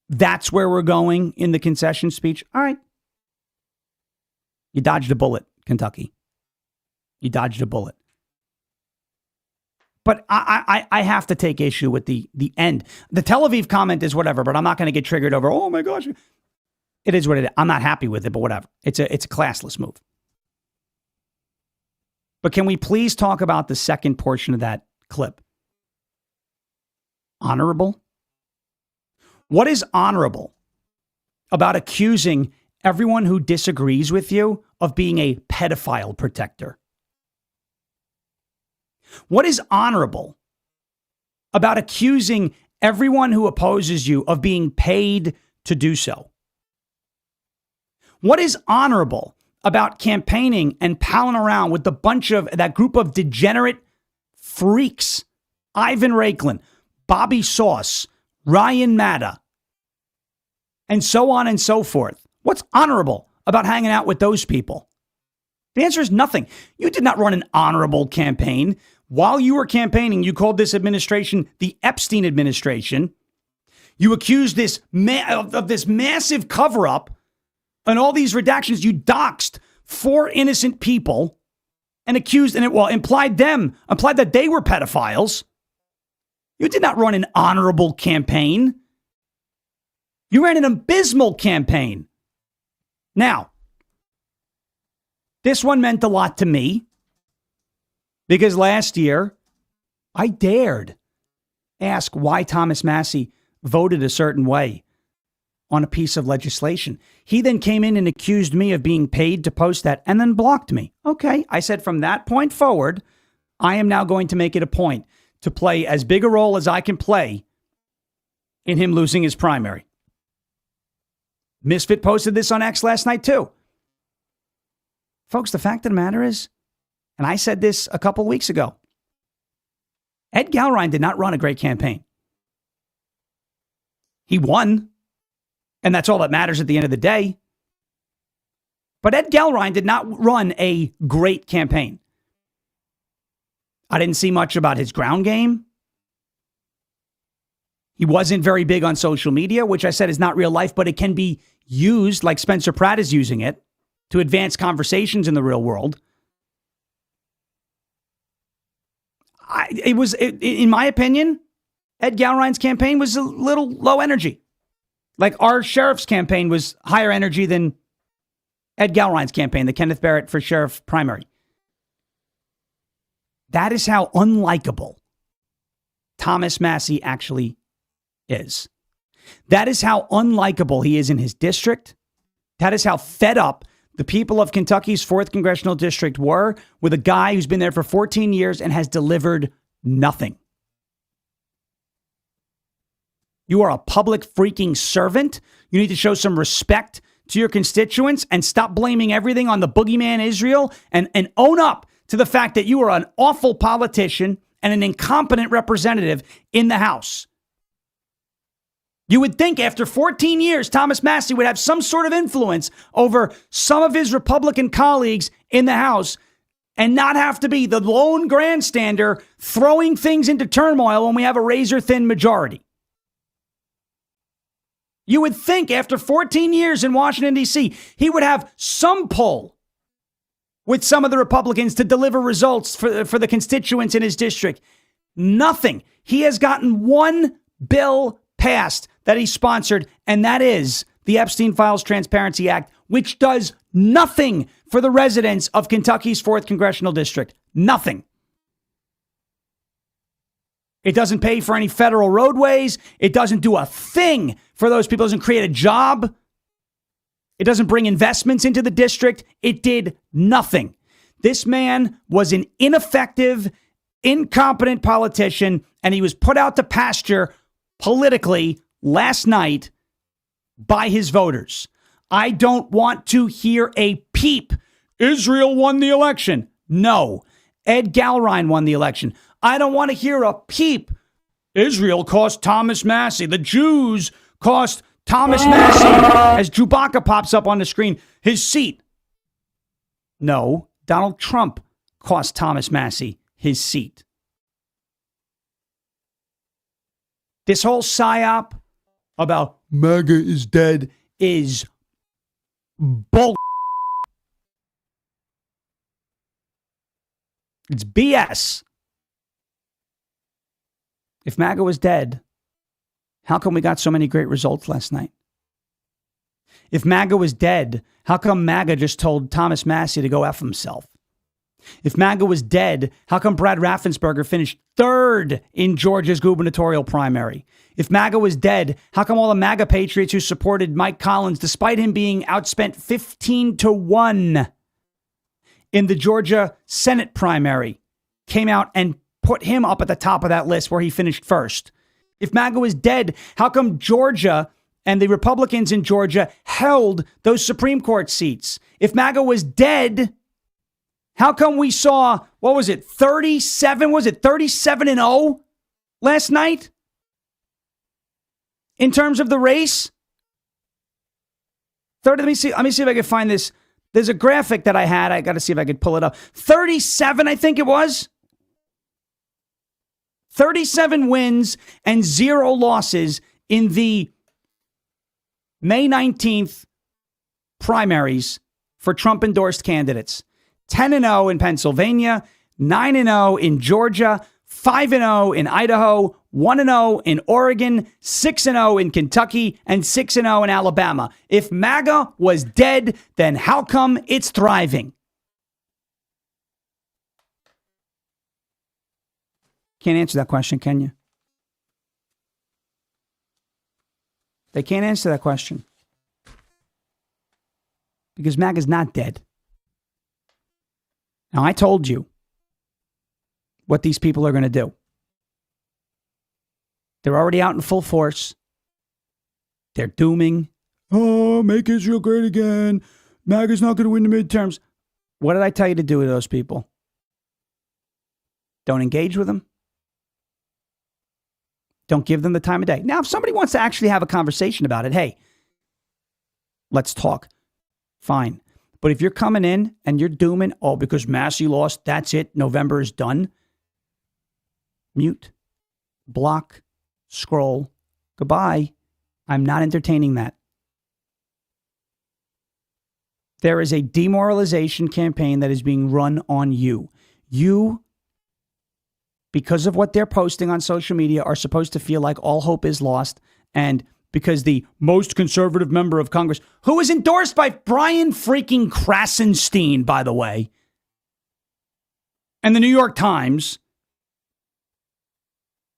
That's where we're going in the concession speech? All right. You dodged a bullet, Kentucky. You dodged a bullet. But I have to take issue with the end. The Tel Aviv comment is whatever, but I'm not going to get triggered over, oh my gosh. It is what it is. I'm not happy with it, but whatever. It's a classless move. But can we please talk about the second portion of that clip? Honorable? What is honorable about accusing everyone who disagrees with you of being a pedophile protector? What is honorable about accusing everyone who opposes you of being paid to do so? What is honorable about campaigning and palling around with that group of degenerate freaks? Ivan Raiklin, Bobby Sauce, Ryan Matta, and so on and so forth. What's honorable about hanging out with those people? The answer is nothing. You did not run an honorable campaign. While you were campaigning, you called this administration the Epstein administration. You accused this of this massive cover-up and all these redactions. You doxed 4 innocent people and implied that they were pedophiles. You did not run an honorable campaign. You ran an abysmal campaign. Now, this one meant a lot to me because last year I dared ask why Thomas Massie voted a certain way on a piece of legislation. He then came in and accused me of being paid to post that and then blocked me. Okay, I said from that point forward, I am now going to make it a point to play as big a role as I can play in him losing his primary. Misfit posted this on X last night too. Folks, the fact of the matter is, and I said this a couple weeks ago, Ed Gallrein did not run a great campaign. He won, and that's all that matters at the end of the day. But Ed Gallrein did not run a great campaign. I didn't see much about his ground game. He wasn't very big on social media, which I said is not real life, but it can be used, like Spencer Pratt is using it, to advance conversations in the real world. In my opinion, Ed Gallrein's campaign was a little low energy. Like our sheriff's campaign was higher energy than Ed Gallrein's campaign, the Kenneth Barrett for sheriff primary. That is how unlikable Thomas Massie actually is. That is how unlikable he is in his district. That is how fed up the people of Kentucky's 4th Congressional District were with a guy who's been there for 14 years and has delivered nothing. You are a public freaking servant. You need to show some respect to your constituents and stop blaming everything on the boogeyman Israel and own up to the fact that you are an awful politician and an incompetent representative in the House. You would think after 14 years, Thomas Massie would have some sort of influence over some of his Republican colleagues in the House and not have to be the lone grandstander throwing things into turmoil when we have a razor-thin majority. You would think after 14 years in Washington, D.C., he would have some pull with some of the Republicans to deliver results for the constituents in his district. Nothing. He has gotten one bill passed that he sponsored, and that is the Epstein Files Transparency Act, which does nothing for the residents of Kentucky's 4th Congressional District. Nothing. It doesn't pay for any federal roadways. It doesn't do a thing for those people. It doesn't create a job. It doesn't bring investments into the district. It did nothing. This man was an ineffective, incompetent politician, and he was put out to pasture politically last night by his voters. I don't want to hear a peep. Israel won the election. No, Ed Gallrein won the election. I don't want to hear a peep. Israel cost Thomas Massie. The Jews cost Thomas Massie, as Chewbacca pops up on the screen, his seat. No, Donald Trump cost Thomas Massie his seat. This whole psyop about MAGA is dead is bull. It's BS. If MAGA was dead, how come we got so many great results last night? If MAGA was dead, how come MAGA just told Thomas Massie to go F himself? If MAGA was dead, how come Brad Raffensperger finished 3rd in Georgia's gubernatorial primary? If MAGA was dead, how come all the MAGA patriots who supported Mike Collins, despite him being outspent 15-1 in the Georgia Senate primary, came out and put him up at the top of that list where he finished 1st? If MAGA was dead, how come Georgia and the Republicans in Georgia held those Supreme Court seats? If MAGA was dead, how come we saw, 37-0 last night? In terms of the race? Let me see if I can find this. There's a graphic that I had. I got to see if I could pull it up. 37, I think it was. 37 wins and 0 losses in the May 19th primaries for Trump-endorsed candidates. 10-0 in Pennsylvania, 9-0 in Georgia, 5-0 in Idaho, 1-0 in Oregon, 6-0 in Kentucky, and 6-0 in Alabama. If MAGA was dead, then how come it's thriving? Can't answer that question, can you? They can't answer that question. Because MAGA's not dead. Now, I told you what these people are going to do. They're already out in full force. They're dooming. Oh, make Israel great again. MAGA's not going to win the midterms. What did I tell you to do with those people? Don't engage with them. Don't give them the time of day. Now, if somebody wants to actually have a conversation about it, hey, let's talk. Fine. But if you're coming in and you're dooming, oh, because Massie lost, that's it, November is done. Mute, block, scroll, goodbye. I'm not entertaining that. There is a demoralization campaign that is being run on you. You, because of what they're posting on social media, are supposed to feel like all hope is lost. And because the most conservative member of Congress, who is endorsed by Brian freaking Krasenstein, by the way, and the New York Times,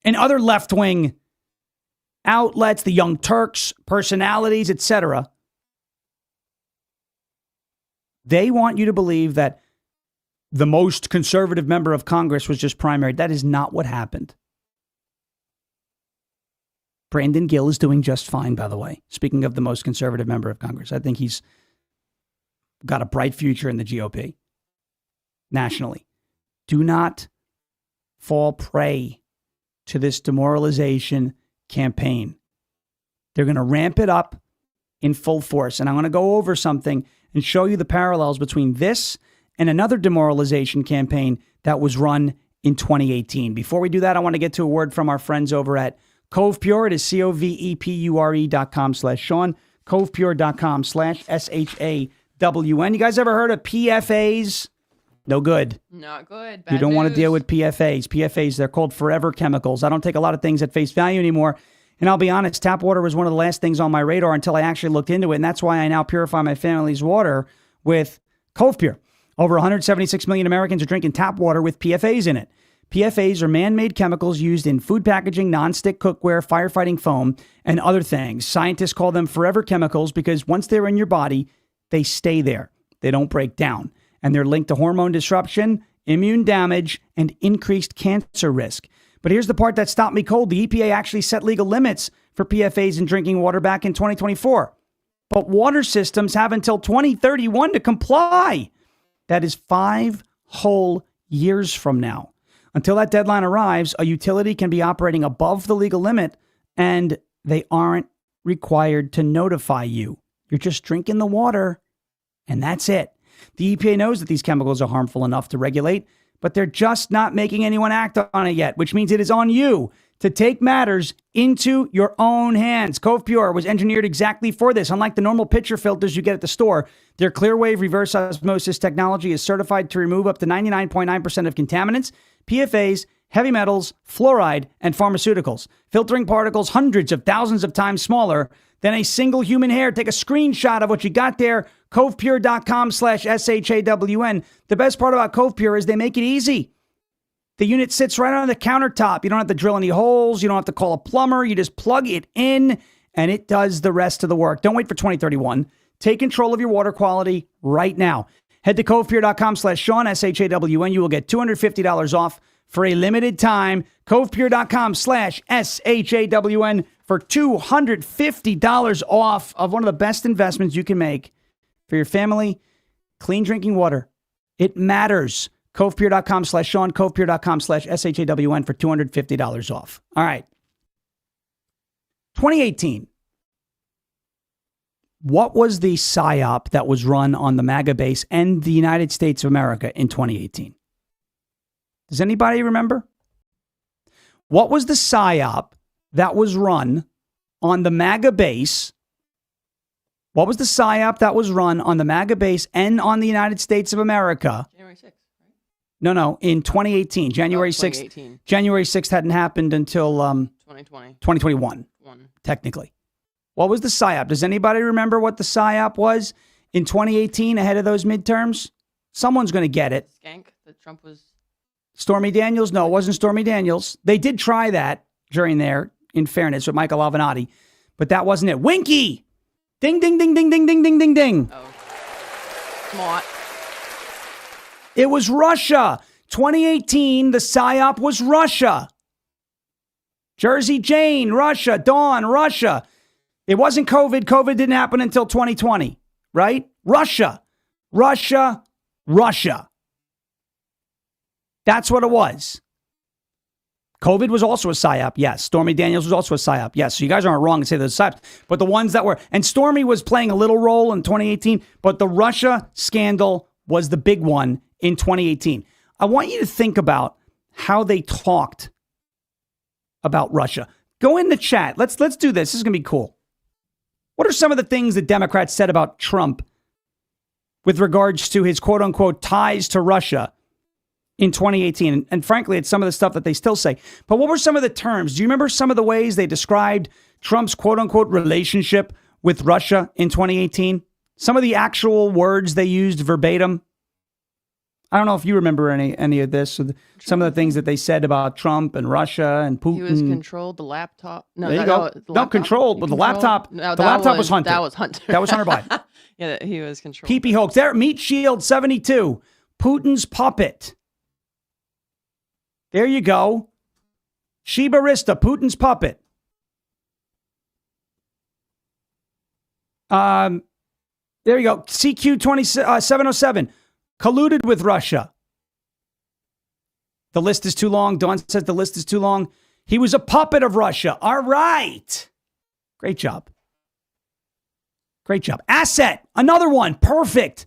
and other left-wing outlets, the Young Turks, personalities, etc., they want you to believe that the most conservative member of Congress was just primaried. That is not what happened. Brandon Gill is doing just fine, by the way. Speaking of the most conservative member of Congress, I think he's got a bright future in the GOP nationally. Do not fall prey to this demoralization campaign. They're going to ramp it up in full force. And I'm going to go over something and show you the parallels between this and another demoralization campaign that was run in 2018. Before we do that, I want to get to a word from our friends over at Cove Pure. It is COVEPURE.com/Sean, covepure.com/SHAWN. You guys ever heard of PFAs? No good. Not good. You don't want to deal with PFAs. PFAs, they're called forever chemicals. I don't take a lot of things at face value anymore. And I'll be honest, tap water was one of the last things on my radar until I actually looked into it. And that's why I now purify my family's water with Cove Pure. Over 176 million Americans are drinking tap water with PFAs in it. PFAs are man-made chemicals used in food packaging, nonstick cookware, firefighting foam, and other things. Scientists call them forever chemicals because once they're in your body, they stay there. They don't break down. And they're linked to hormone disruption, immune damage, and increased cancer risk. But here's the part that stopped me cold. The EPA actually set legal limits for PFAs in drinking water back in 2024. But water systems have until 2031 to comply. That is 5 whole years from now. Until that deadline arrives, a utility can be operating above the legal limit, and they aren't required to notify you. You're just drinking the water, and that's it. The EPA knows that these chemicals are harmful enough to regulate, but they're just not making anyone act on it yet, which means it is on you to take matters into your own hands. Cove Pure was engineered exactly for this. Unlike the normal pitcher filters you get at the store, their Clearwave reverse osmosis technology is certified to remove up to 99.9% of contaminants, PFAs, heavy metals, fluoride, and pharmaceuticals, filtering particles hundreds of thousands of times smaller than a single human hair. Take a screenshot of what you got there, covepure.com/SHAWN. The best part about Cove Pure is they make it easy. The unit sits right on the countertop. You don't have to drill any holes. You don't have to call a plumber. You just plug it in, and it does the rest of the work. Don't wait for 2031. Take control of your water quality right now. Head to covepure.com/Sean, SHAWN. You will get $250 off for a limited time. Covepure.com/SHAWN for $250 off of one of the best investments you can make for your family. Clean drinking water. It matters. Covepure.com/Sean, covepure.com/SHAWN for $250 off. All right. 2018. What was the PSYOP that was run on the MAGA base and the United States of America in 2018? Does anybody remember? What was the PSYOP that was run on the MAGA base? What was the PSYOP that was run on the MAGA base and on the United States of America? January 6th, right? No, in 2018. January 6th. 2018. January 6th hadn't happened until 2021, technically. What was the PSYOP? Does anybody remember what the PSYOP was in 2018 ahead of those midterms? Someone's going to get it. Skank that Trump was... Stormy Daniels? No, it wasn't Stormy Daniels. They did try that during there, in fairness, with Michael Avenatti. But that wasn't it. Winky! Ding, ding, ding, ding, ding, ding, ding, ding, ding. Oh. Smart. It was Russia. 2018, the PSYOP was Russia. Jersey Jane, Russia. Dawn, Russia. It wasn't COVID. COVID didn't happen until 2020, right? Russia. Russia. Russia. That's what it was. COVID was also a psyop. Yes. Stormy Daniels was also a psyop. Yes. So you guys aren't wrong to say those psyops. But the ones that were, and Stormy was playing a little role in 2018, but the Russia scandal was the big one in 2018. I want you to think about how they talked about Russia. Go in the chat. Let's do this. This is going to be cool. What are some of the things that Democrats said about Trump with regards to his quote unquote ties to Russia in 2018? And frankly, it's some of the stuff that they still say. But what were some of the terms? Do you remember some of the ways they described Trump's quote unquote relationship with Russia in 2018? Some of the actual words they used verbatim. I don't know if you remember any of this. Some of the things that they said about Trump and Russia and Putin. He was controlled the laptop. No, there you go. No, controlled. But the laptop. No, the laptop was Hunter. That was Hunter. That was Hunter Biden. Yeah, he was controlled. PP hoax. There, Meat Shield 72. Putin's puppet. There you go. Sheba Rista, Putin's puppet. There you go. CQ 707. Colluded with Russia. The list is too long. Dawn says the list is too long. He was a puppet of Russia. All right. Great job. Great job. Asset. Another one. Perfect.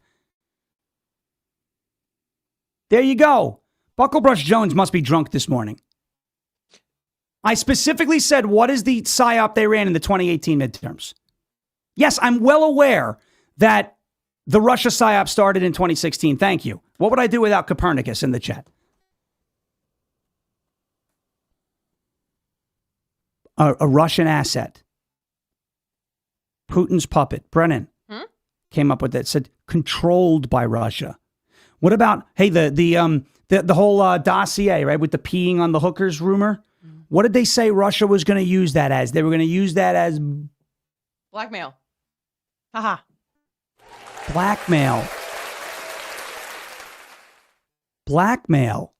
There you go. Bucklebrush Jones must be drunk this morning. I specifically said, what is the psyop they ran in the 2018 midterms? Yes, I'm well aware that the Russia psyop started in 2016. Thank you. What would I do without Copernicus in the chat? A Russian asset. Putin's puppet. Brennan came up with that. Said controlled by Russia. What about, hey, the whole dossier, right, with the peeing on the hookers rumor? What did they say Russia was going to use that as? They were going to use that as blackmail. Haha. Blackmail. Blackmail.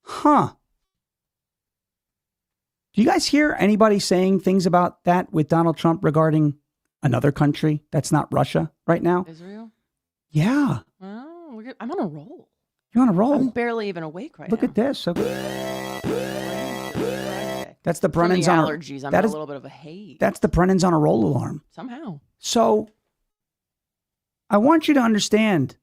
Huh. Do you guys hear anybody saying things about that with Donald Trump regarding another country that's not Russia right now? Israel? Yeah. Oh, I'm on a roll. You're on a roll. I'm barely even awake right Look now. at this. Okay. That's the Brennan's From the on allergies. I'm in a little bit of a haze. That's the Brennan's on a roll alarm. Somehow. So I want you to understand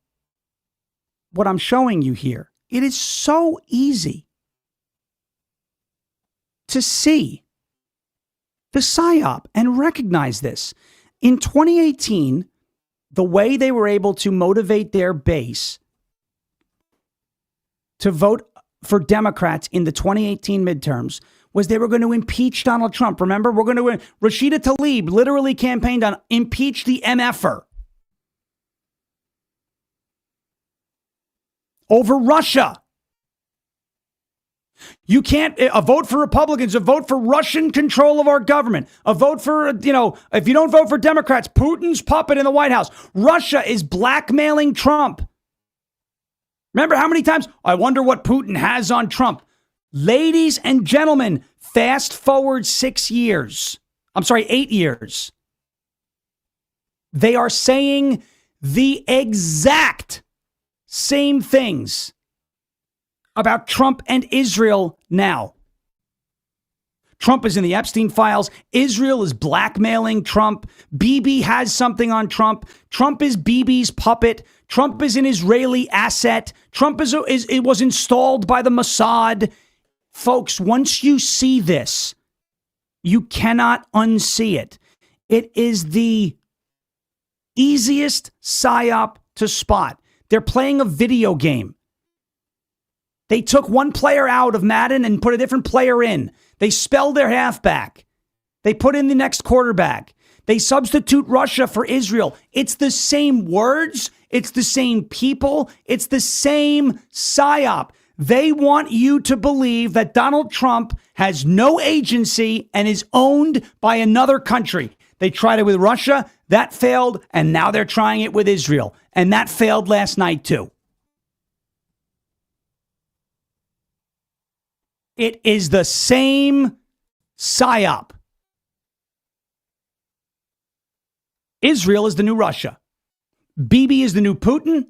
what I'm showing you here. It is so easy to see the psyop and recognize this. In 2018, the way they were able to motivate their base to vote for Democrats in the 2018 midterms was they were going to impeach Donald Trump. Remember, Rashida Tlaib literally campaigned on impeach the MFer over Russia. You can't, a vote for Republicans, a vote for Russian control of our government, a vote for, if you don't vote for Democrats, Putin's puppet in the White House. Russia is blackmailing Trump. Remember how many times? I wonder what Putin has on Trump. Ladies and gentlemen, fast forward 8 years. They are saying the exact same things about Trump and Israel now. Trump is in the Epstein files. Israel is blackmailing Trump. Bibi has something on Trump. Trump is Bibi's puppet. Trump is an Israeli asset. Trump it was installed by the Mossad. Folks, once you see this, you cannot unsee it. It is the easiest psyop to spot. They're playing a video game. They took one player out of Madden and put a different player in. They spelled their halfback. They put in the next quarterback. They substitute Russia for Israel. It's the same words. It's the same people. It's the same psyop. They want you to believe that Donald Trump has no agency and is owned by another country. They tried it with Russia. That failed. And now they're trying it with Israel. And that failed last night too. It is the same psyop. Israel is the new Russia. Bibi is the new Putin.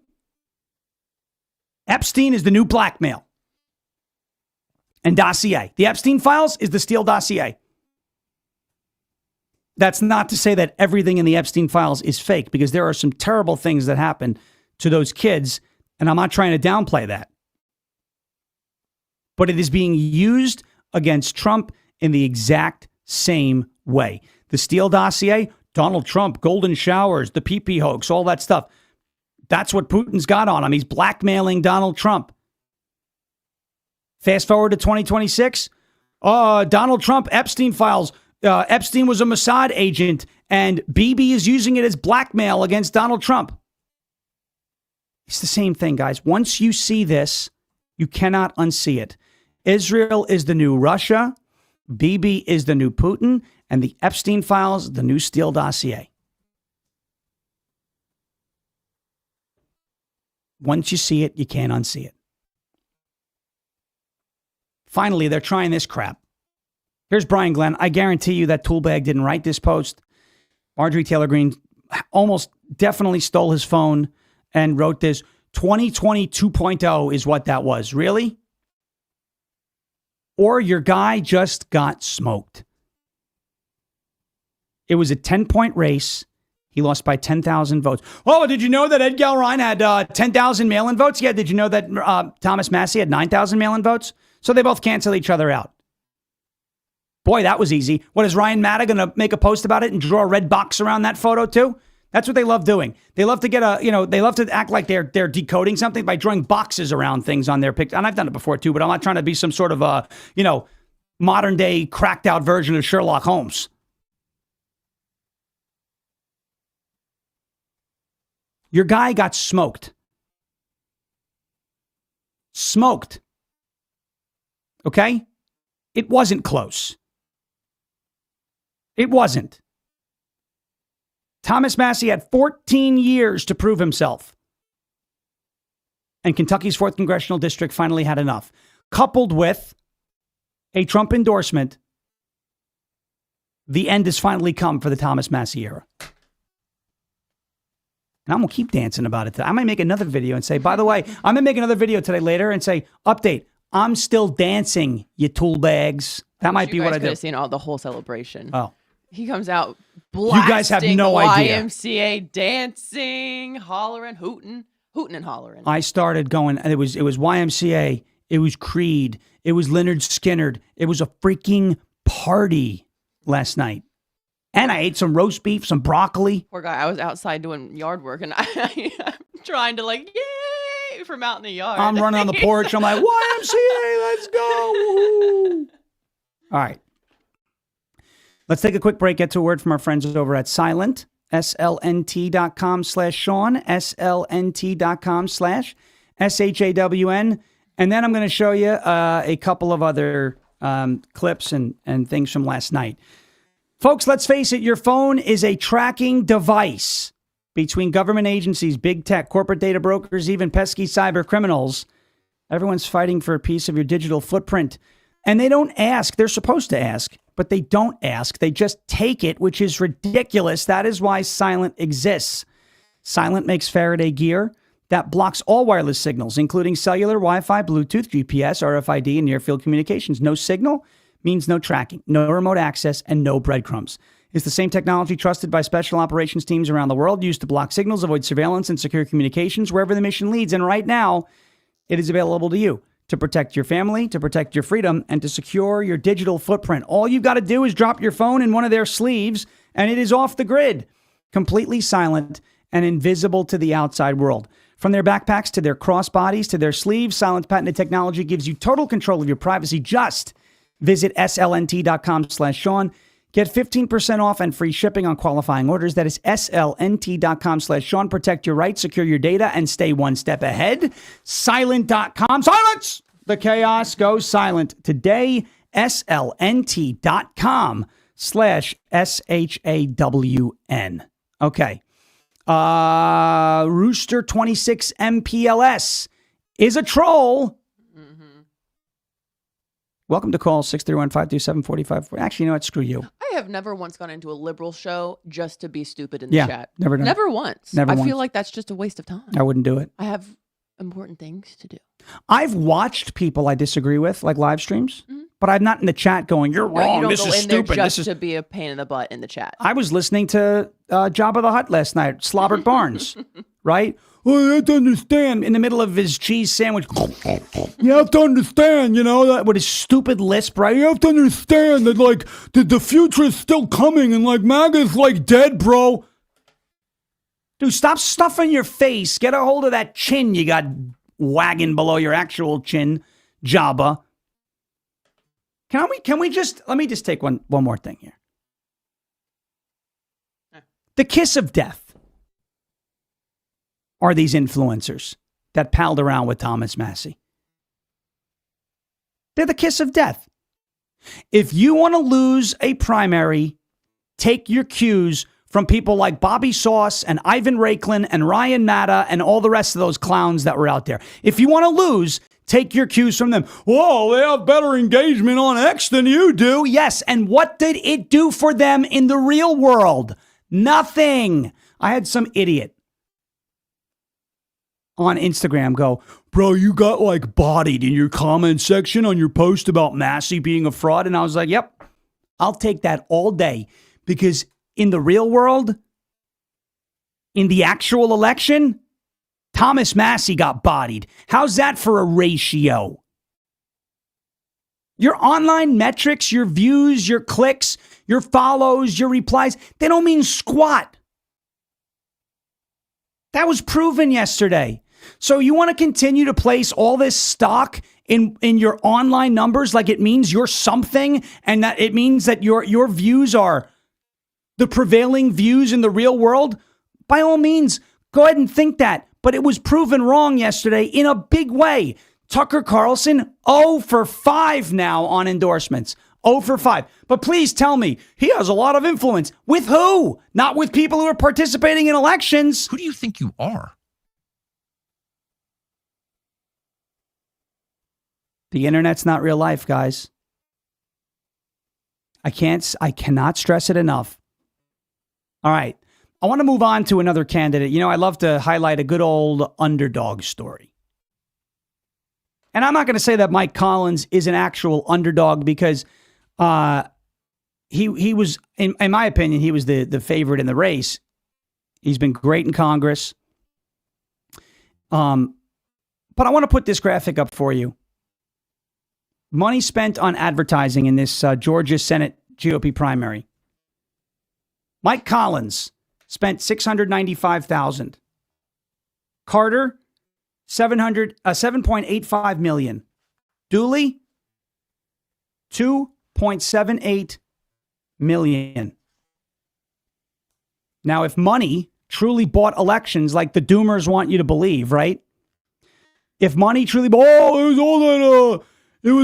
Epstein is the new blackmail. and dossier. The Epstein files is the Steele dossier. That's not to say that everything in the Epstein files is fake, because there are some terrible things that happen to those kids, and I'm not trying to downplay that. But it is being used against Trump in the exact same way. The Steele dossier, Donald Trump, golden showers, the PP hoax, all that stuff. That's what Putin's got on him. He's blackmailing Donald Trump. Fast forward to 2026. Donald Trump, Epstein files. Epstein was a Mossad agent, and Bibi is using it as blackmail against Donald Trump. It's the same thing, guys. Once you see this, you cannot unsee it. Israel is the new Russia. Bibi is the new Putin. And the Epstein files, the new Steele dossier. Once you see it, you can't unsee it. Finally, they're trying this crap. Here's Brian Glenn. I guarantee you that Toolbag didn't write this post. Marjorie Taylor Greene almost definitely stole his phone and wrote this. 2020 2.0 is what that was. Really? Or your guy just got smoked. It was a 10-point race. He lost by 10,000 votes. Oh, did you know that Ed Galrine had 10,000 mail-in votes? Yeah, did you know that Thomas Massie had 9,000 mail-in votes? So they both cancel each other out. Boy, that was easy. What, is Ryan Matta going to make a post about it and draw a red box around that photo too? That's what they love doing. They love to get they love to act like they're decoding something by drawing boxes around things on their picture. And I've done it before too, but I'm not trying to be some sort of modern day cracked out version of Sherlock Holmes. Your guy got smoked. Smoked. Okay? It wasn't close. It wasn't. Thomas Massie had 14 years to prove himself. And Kentucky's 4th Congressional District finally had enough. Coupled with a Trump endorsement, the end has finally come for the Thomas Massie era. And I'm going to keep dancing about it. I might make another video and say, by the way, I'm going to make another video today later and say, update, I'm still dancing, you tool bags. That might be what I do. You guys could have seen all the whole celebration. Oh. He comes out blasting you guys have no idea. YMCA dancing, hollering, hooting and hollering. I started going, and it was YMCA, it was Creed, it was Leonard Skinner. It was a freaking party last night. And I ate some roast beef, some broccoli. Poor guy, I was outside doing yard work, and I'm trying to yay, from out in the yard. I'm running on the porch. I'm like, YMCA, let's go. Woo-hoo. All right. Let's take a quick break, get to a word from our friends over at Silent, slnt.com/Sean, slnt.com/SHAWN. And then I'm going to show you a couple of other clips and things from last night. Folks, let's face it, your phone is a tracking device between government agencies, big tech, corporate data brokers, even pesky cyber criminals. Everyone's fighting for a piece of your digital footprint. And they don't ask. They're supposed to ask, but they don't ask. They just take it, which is ridiculous. That is why Silent exists. Silent makes Faraday gear that blocks all wireless signals, including cellular, Wi-Fi, Bluetooth, GPS, RFID, and near-field communications. No signal means no tracking, no remote access, and no breadcrumbs. It's the same technology trusted by special operations teams around the world, used to block signals, avoid surveillance, and secure communications wherever the mission leads. And right now, it is available to you to protect your family, to protect your freedom, and to secure your digital footprint. All you've got to do is drop your phone in one of their sleeves, and it is off the grid, completely silent and invisible to the outside world. From their backpacks to their crossbodies to their sleeves, Silent's patented technology gives you total control of your privacy. Just visit slnt.com/Sean. Get 15% off and free shipping on qualifying orders. That is slnt.com/Sean. Protect your rights, secure your data, and stay one step ahead. Silent.com. Silence! The chaos goes silent. Today, slnt.com/SHAWN. Okay. Rooster 26 MPLS is a troll. Welcome to call 631-527-4540. Actually, you know what? Screw you. I have never once gone into a liberal show just to be stupid in the chat. Never done. Never once. Never I once. feel like that's just a waste of time. I wouldn't do it. I have important things to do. I've watched people I disagree with, like live streams, but I'm not in the chat going, "You're wrong. You don't This go is in there stupid. just This is." to be a pain in the butt in the chat. I was listening to Jabba the Hutt last night, Slobbert Barnes, right? Well, you have to understand, in the middle of his cheese sandwich, you have to understand, that with his stupid lisp, right? You have to understand that, like, the future is still coming, and, like, MAGA's, like, dead, bro. Dude, stop stuffing your face. Get a hold of that chin you got wagging below your actual chin, Jabba. Can we just, let me just take one more thing here. The kiss of death are these influencers that palled around with Thomas Massie. They're the kiss of death. If you want to lose a primary, take your cues from people like Bobby Sauce and Ivan Raiklin and Ryan Matta and all the rest of those clowns that were out there. If you want to lose, take your cues from them. Whoa, they have better engagement on X than you do. Yes, and what did it do for them in the real world? Nothing. I had some idiot on Instagram go, "Bro, you got like bodied in your comment section on your post about Massie being a fraud." And I was like, yep, I'll take that all day, because in the real world, in the actual election, Thomas Massie got bodied. How's that for a ratio? Your online metrics, your views, your clicks, your follows, your replies, they don't mean squat. That was proven yesterday. So you want to continue to place all this stock in your online numbers like it means you're something, and that it means that your views are the prevailing views in the real world? By all means, go ahead and think that. But it was proven wrong yesterday in a big way. Tucker Carlson, 0 for 5 now on endorsements. 0 for 5. But please tell me, he has a lot of influence. With who? Not with people who are participating in elections. Who do you think you are? The internet's not real life, guys. I cannot stress it enough. All right. I want to move on to another candidate. I love to highlight a good old underdog story. And I'm not going to say that Mike Collins is an actual underdog, because he was, in my opinion, he was the favorite in the race. He's been great in Congress. But I want to put this graphic up for you. Money spent on advertising in this Georgia Senate GOP primary. Mike Collins spent $695,000. Carter, $7.85 million. Dooley, $2.78 million. Now, if money truly bought elections like the doomers want you to believe, right? If money truly bought, it was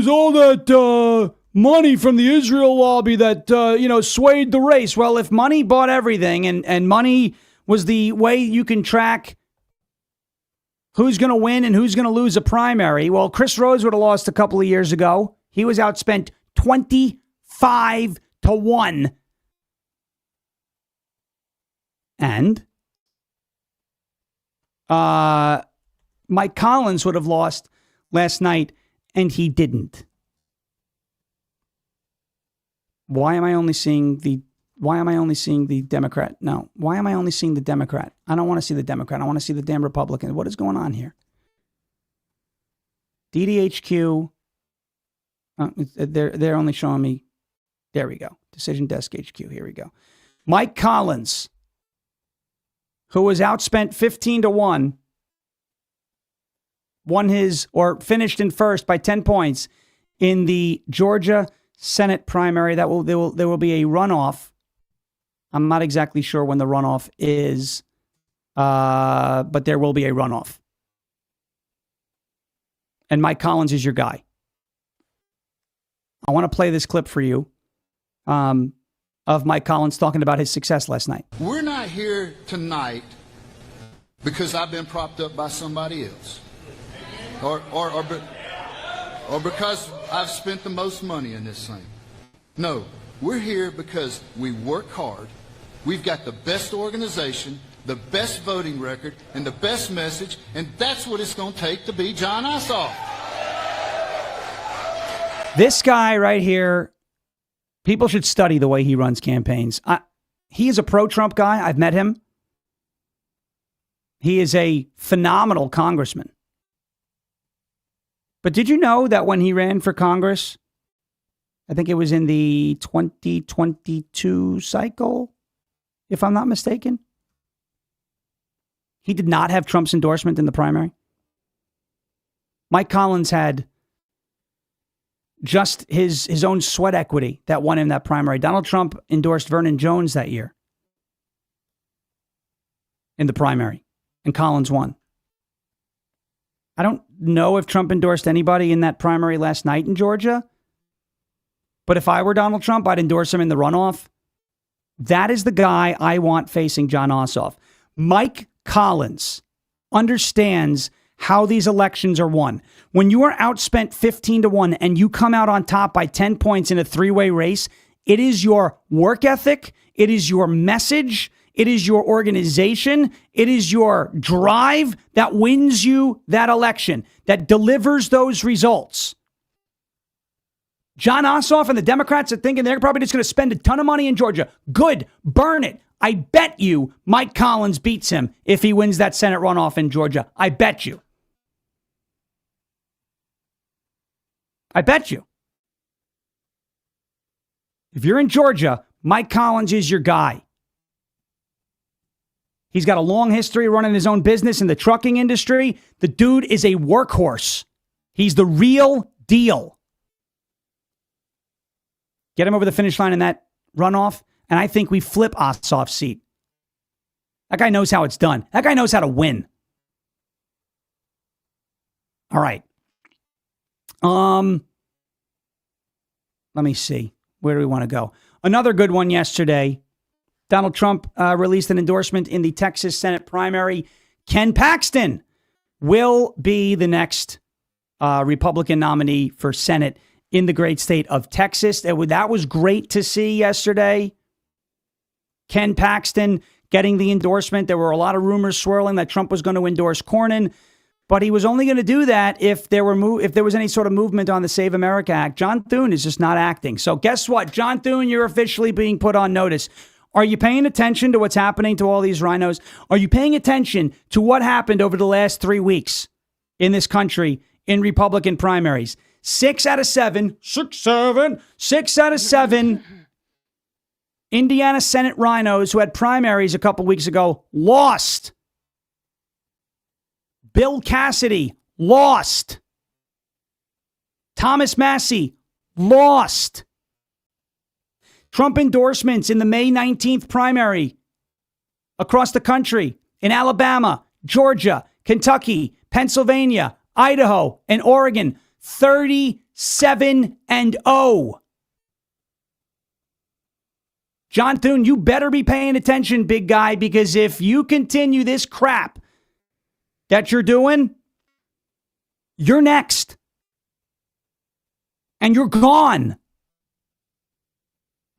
all that money from the Israel lobby that, swayed the race. Well, if money bought everything and money was the way you can track who's going to win and who's going to lose a primary, well, Chris Rose would have lost a couple of years ago. He was outspent 25-1. And Mike Collins would have lost last night, and he didn't. Why am I only seeing the Democrat? No. Why am I only seeing the Democrat? I don't want to see the Democrat. I want to see the damn Republican. What is going on here? DDHQ. They're only showing me. There we go. Decision Desk HQ. Here we go. Mike Collins, who was outspent 15-1, finished in first by 10 points in the Georgia Senate primary. There will be a runoff. I'm not exactly sure when the runoff is, but there will be a runoff. And Mike Collins is your guy. I want to play this clip for you of Mike Collins talking about his success last night. We're not here tonight because I've been propped up by somebody else, or because I've spent the most money in this thing. No, we're here because we work hard. We've got the best organization. the best voting record, and the best message, and that's what it's going to take to be John Ossoff. This guy right here, people should study the way he runs campaigns. He is a pro-Trump guy. I've met him. He is a phenomenal congressman. But did you know that when he ran for Congress, I think it was in the 2022 cycle, if I'm not mistaken, he did not have Trump's endorsement in the primary? Mike Collins had just his own sweat equity that won him that primary. Donald Trump endorsed Vernon Jones that year in the primary, and Collins won. I don't know if Trump endorsed anybody in that primary last night in Georgia, but if I were Donald Trump, I'd endorse him in the runoff. That is the guy I want facing John Ossoff. Mike Collins understands how these elections are won. When you are outspent 15-1 and you come out on top by 10 points in a three-way race, it is your work ethic, it is your message, it is your organization, it is your drive that wins you that election, that delivers those results. John Ossoff and the Democrats are thinking they're probably just going to spend a ton of money in Georgia. Good, burn it. I bet you Mike Collins beats him if he wins that Senate runoff in Georgia. I bet you. I bet you. If you're in Georgia, Mike Collins is your guy. He's got a long history running his own business in the trucking industry. The dude is a workhorse. He's the real deal. Get him over the finish line in that runoff, and I think we flip Ossoff's seat. That guy knows how it's done. That guy knows how to win. All right. Let me see. Where do we want to go? Another good one yesterday. Donald Trump released an endorsement in the Texas Senate primary. Ken Paxton will be the next Republican nominee for Senate in the great state of Texas. That was great to see yesterday. Ken Paxton getting the endorsement. There were a lot of rumors swirling that Trump was going to endorse Cornyn, but he was only going to do that if there was any sort of movement on the Save America Act. John Thune is just not acting. So guess what? John Thune, you're officially being put on notice. Are you paying attention to what's happening to all these rhinos? Are you paying attention to what happened over the last 3 weeks in this country in Republican primaries? 6 out of 7 Indiana Senate rhinos who had primaries a couple weeks ago lost. Bill Cassidy lost. Thomas Massie lost. Trump endorsements in the May 19th primary across the country in Alabama, Georgia, Kentucky, Pennsylvania, Idaho, and Oregon, 37-0. John Thune, you better be paying attention, big guy, because if you continue this crap that you're doing, you're next. And you're gone.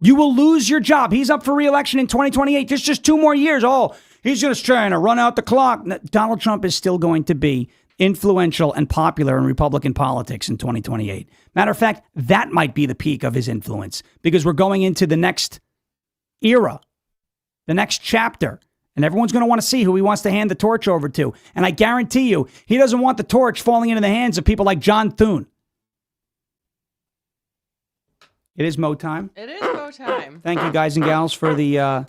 You will lose your job. He's up for re-election in 2028. Just 2 more years. Oh, he's just trying to run out the clock. Donald Trump is still going to be influential and popular in Republican politics in 2028. Matter of fact, that might be the peak of his influence because we're going into the next era, the next chapter, and everyone's going to want to see who he wants to hand the torch over to. And I guarantee you, he doesn't want the torch falling into the hands of people like John Thune. It is Mo time. It is Mo time. Thank you, guys and gals, for the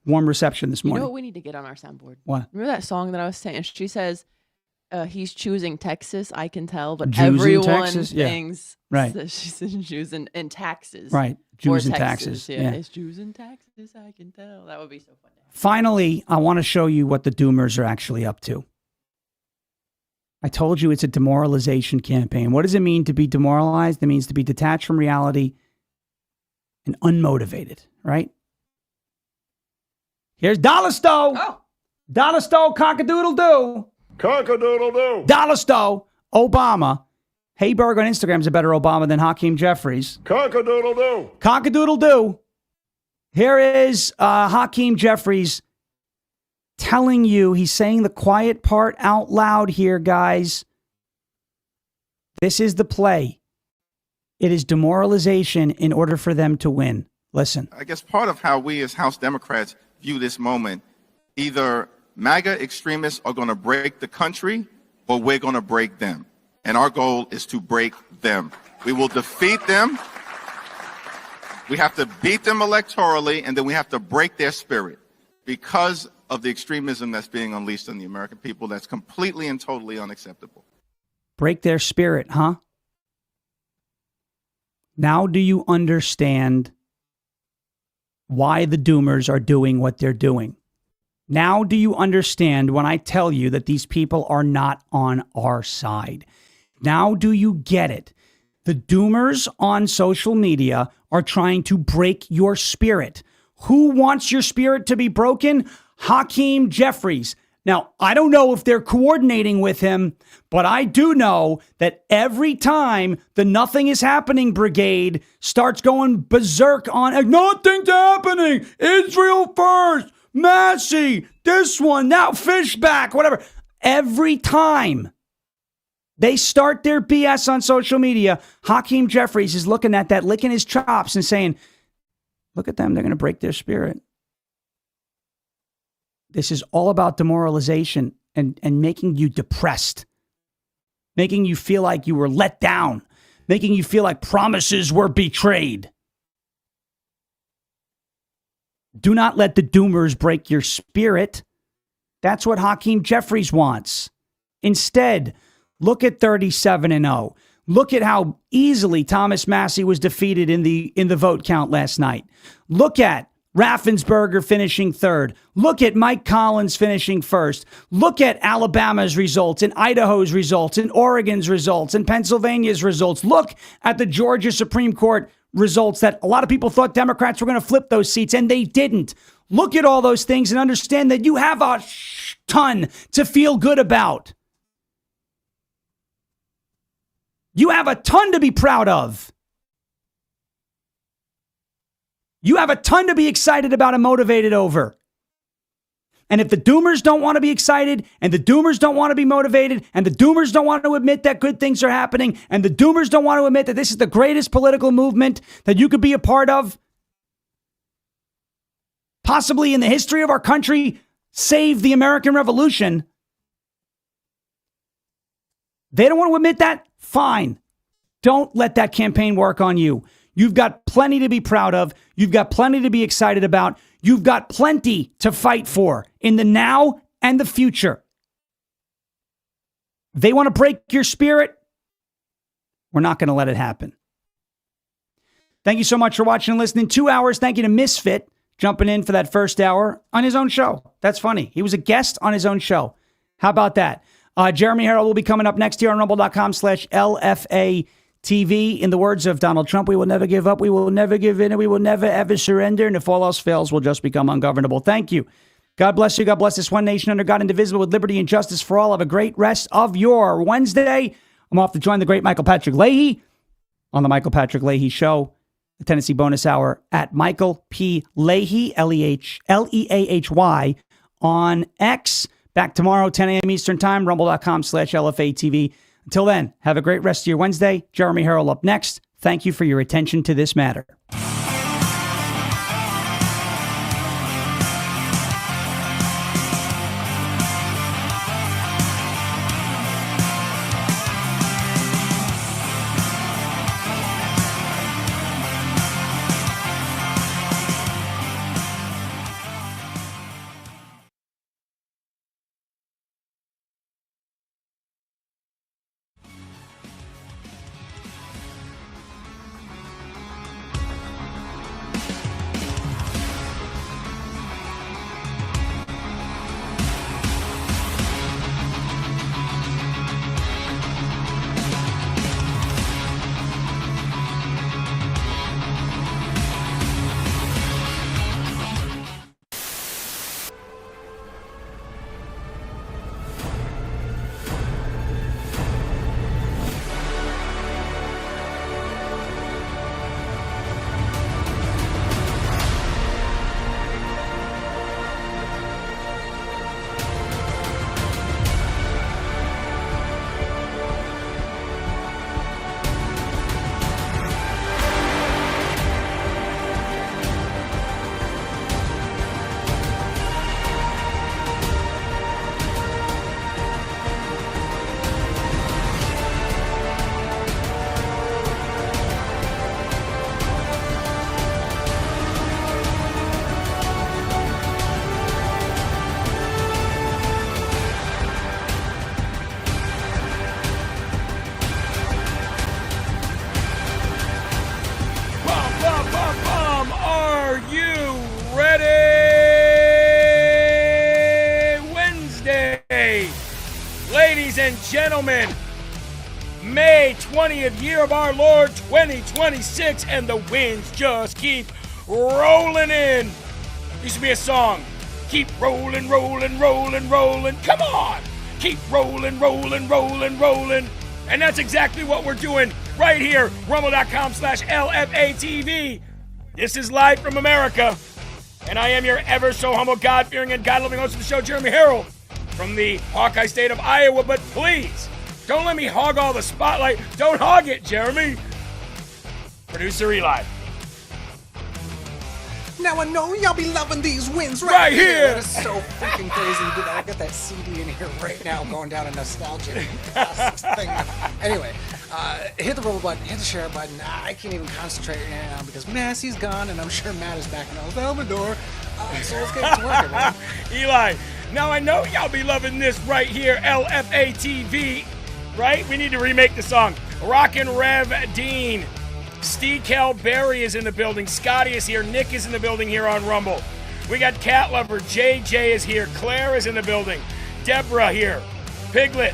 warm reception this morning. You know what we need to get on our soundboard? What? Remember that song that I was saying? She says, he's choosing Texas, I can tell, but Jews everyone Texas? Yeah. thinks right. that she's in Jews and taxes. Right. Jews and Texas. taxes. Yeah. It's Jews and taxes, I can tell. That would be so fun. Finally, I want to show you what the Doomers are actually up to. I told you it's a demoralization campaign. What does it mean to be demoralized? It means to be detached from reality and unmotivated, right? Here's Dollar Stowe. Oh. Dollar Stowe, cock-a-doodle-doo. Cock-a-doodle-doo. Dollar Stowe, Obama. Hayberg on Instagram is a better Obama than Hakeem Jeffries. Cock-a-doodle-doo. Cock-a-doodle-doo. Here is Hakeem Jeffries telling you, he's saying the quiet part out loud here, guys. This is the play. It is demoralization in order for them to win. Listen. I guess part of how we as House Democrats view this moment, either MAGA extremists are going to break the country or we're going to break them. And our goal is to break them. We will defeat them. We have to beat them electorally, and then we have to break their spirit because of the extremism that's being unleashed on the American people. That's completely and totally unacceptable. Break their spirit, huh? Now do you understand why the doomers are doing what they're doing? Now do you understand when I tell you that these people are not on our side? Now do you get it? The doomers on social media are trying to break your spirit. Who wants your spirit to be broken? Hakeem Jeffries. Now, I don't know if they're coordinating with him, but I do know that every time the Nothing Is Happening Brigade starts going berserk on nothing's happening, Israel first, Massie, this one, now Fishback, whatever. Every time they start their BS on social media, Hakeem Jeffries is looking at that, licking his chops and saying, look at them, they're going to break their spirit. This is all about demoralization and making you depressed, making you feel like you were let down, making you feel like promises were betrayed. Do not let the doomers break your spirit. That's what Hakeem Jeffries wants. Instead, look at 37-0. Look at how easily Thomas Massie was defeated in the vote count last night. Look at Raffensperger finishing third. Look at Mike Collins finishing first. Look at Alabama's results and Idaho's results and Oregon's results and Pennsylvania's results. Look at the Georgia Supreme Court results that a lot of people thought Democrats were going to flip those seats, and they didn't. Look at all those things and understand that you have a ton to feel good about. You have a ton to be proud of. You have a ton to be excited about and motivated over. And if the doomers don't want to be excited, and the doomers don't want to be motivated, and the doomers don't want to admit that good things are happening, and the doomers don't want to admit that this is the greatest political movement that you could be a part of, possibly in the history of our country, save the American Revolution, they don't want to admit that? Fine. Don't let that campaign work on you. You've got plenty to be proud of. You've got plenty to be excited about. You've got plenty to fight for in the now and the future. They want to break your spirit. We're not going to let it happen. Thank you so much for watching and listening. 2 hours. Thank you to Misfit jumping in for that first hour on his own show. That's funny. He was a guest on his own show. How about that? Jeremy Herrell will be coming up next here on rumble.com/LFA TV. In the words of Donald Trump, we will never give up, we will never give in, and we will never ever surrender. And if all else fails, we'll just become ungovernable. Thank you. God bless you. God bless this one nation under God, indivisible, with liberty and justice for all. Have a great rest of your Wednesday. I'm off to join the great Michael Patrick Leahy on the Michael Patrick Leahy Show, the Tennessee Bonus Hour at Michael P. Leahy, Leahy, on X. Back tomorrow, 10 a.m. Eastern Time, rumble.com/LFA TV. Until then, have a great rest of your Wednesday. Jeremy Herrell up next. Thank you for your attention to this matter. and gentlemen, May 20th, year of our Lord 2026, and the winds just keep rolling in. Used to be a song. Keep rolling, rolling, rolling, rolling. Come on. Keep rolling, rolling, rolling, rolling. And that's exactly what we're doing right here. Rumble.com/LFATV. This is live from America. And I am your ever so humble, God-fearing, and God-loving host of the show, Jeremy Herrell, from the Hawkeye state of Iowa. But please, don't let me hog all the spotlight. Don't hog it, Jeremy. Producer Eli. Now I know y'all be loving these wins right here. That is so freaking crazy. Dude, I got that CD in here right now going down a nostalgic thing. Anyway, hit the roll button, hit the share button. I can't even concentrate right now because Massie's gone and I'm sure Matt is back in El Salvador. So let's get to work, everyone. Eli, now I know y'all be loving this right here, LFATV, right? We need to remake the song. Rockin' Rev Dean. Steve Barry is in the building. Scotty is here. Nick is in the building here on Rumble. We got Cat Lover. JJ is here. Claire is in the building. Deborah here. Piglet.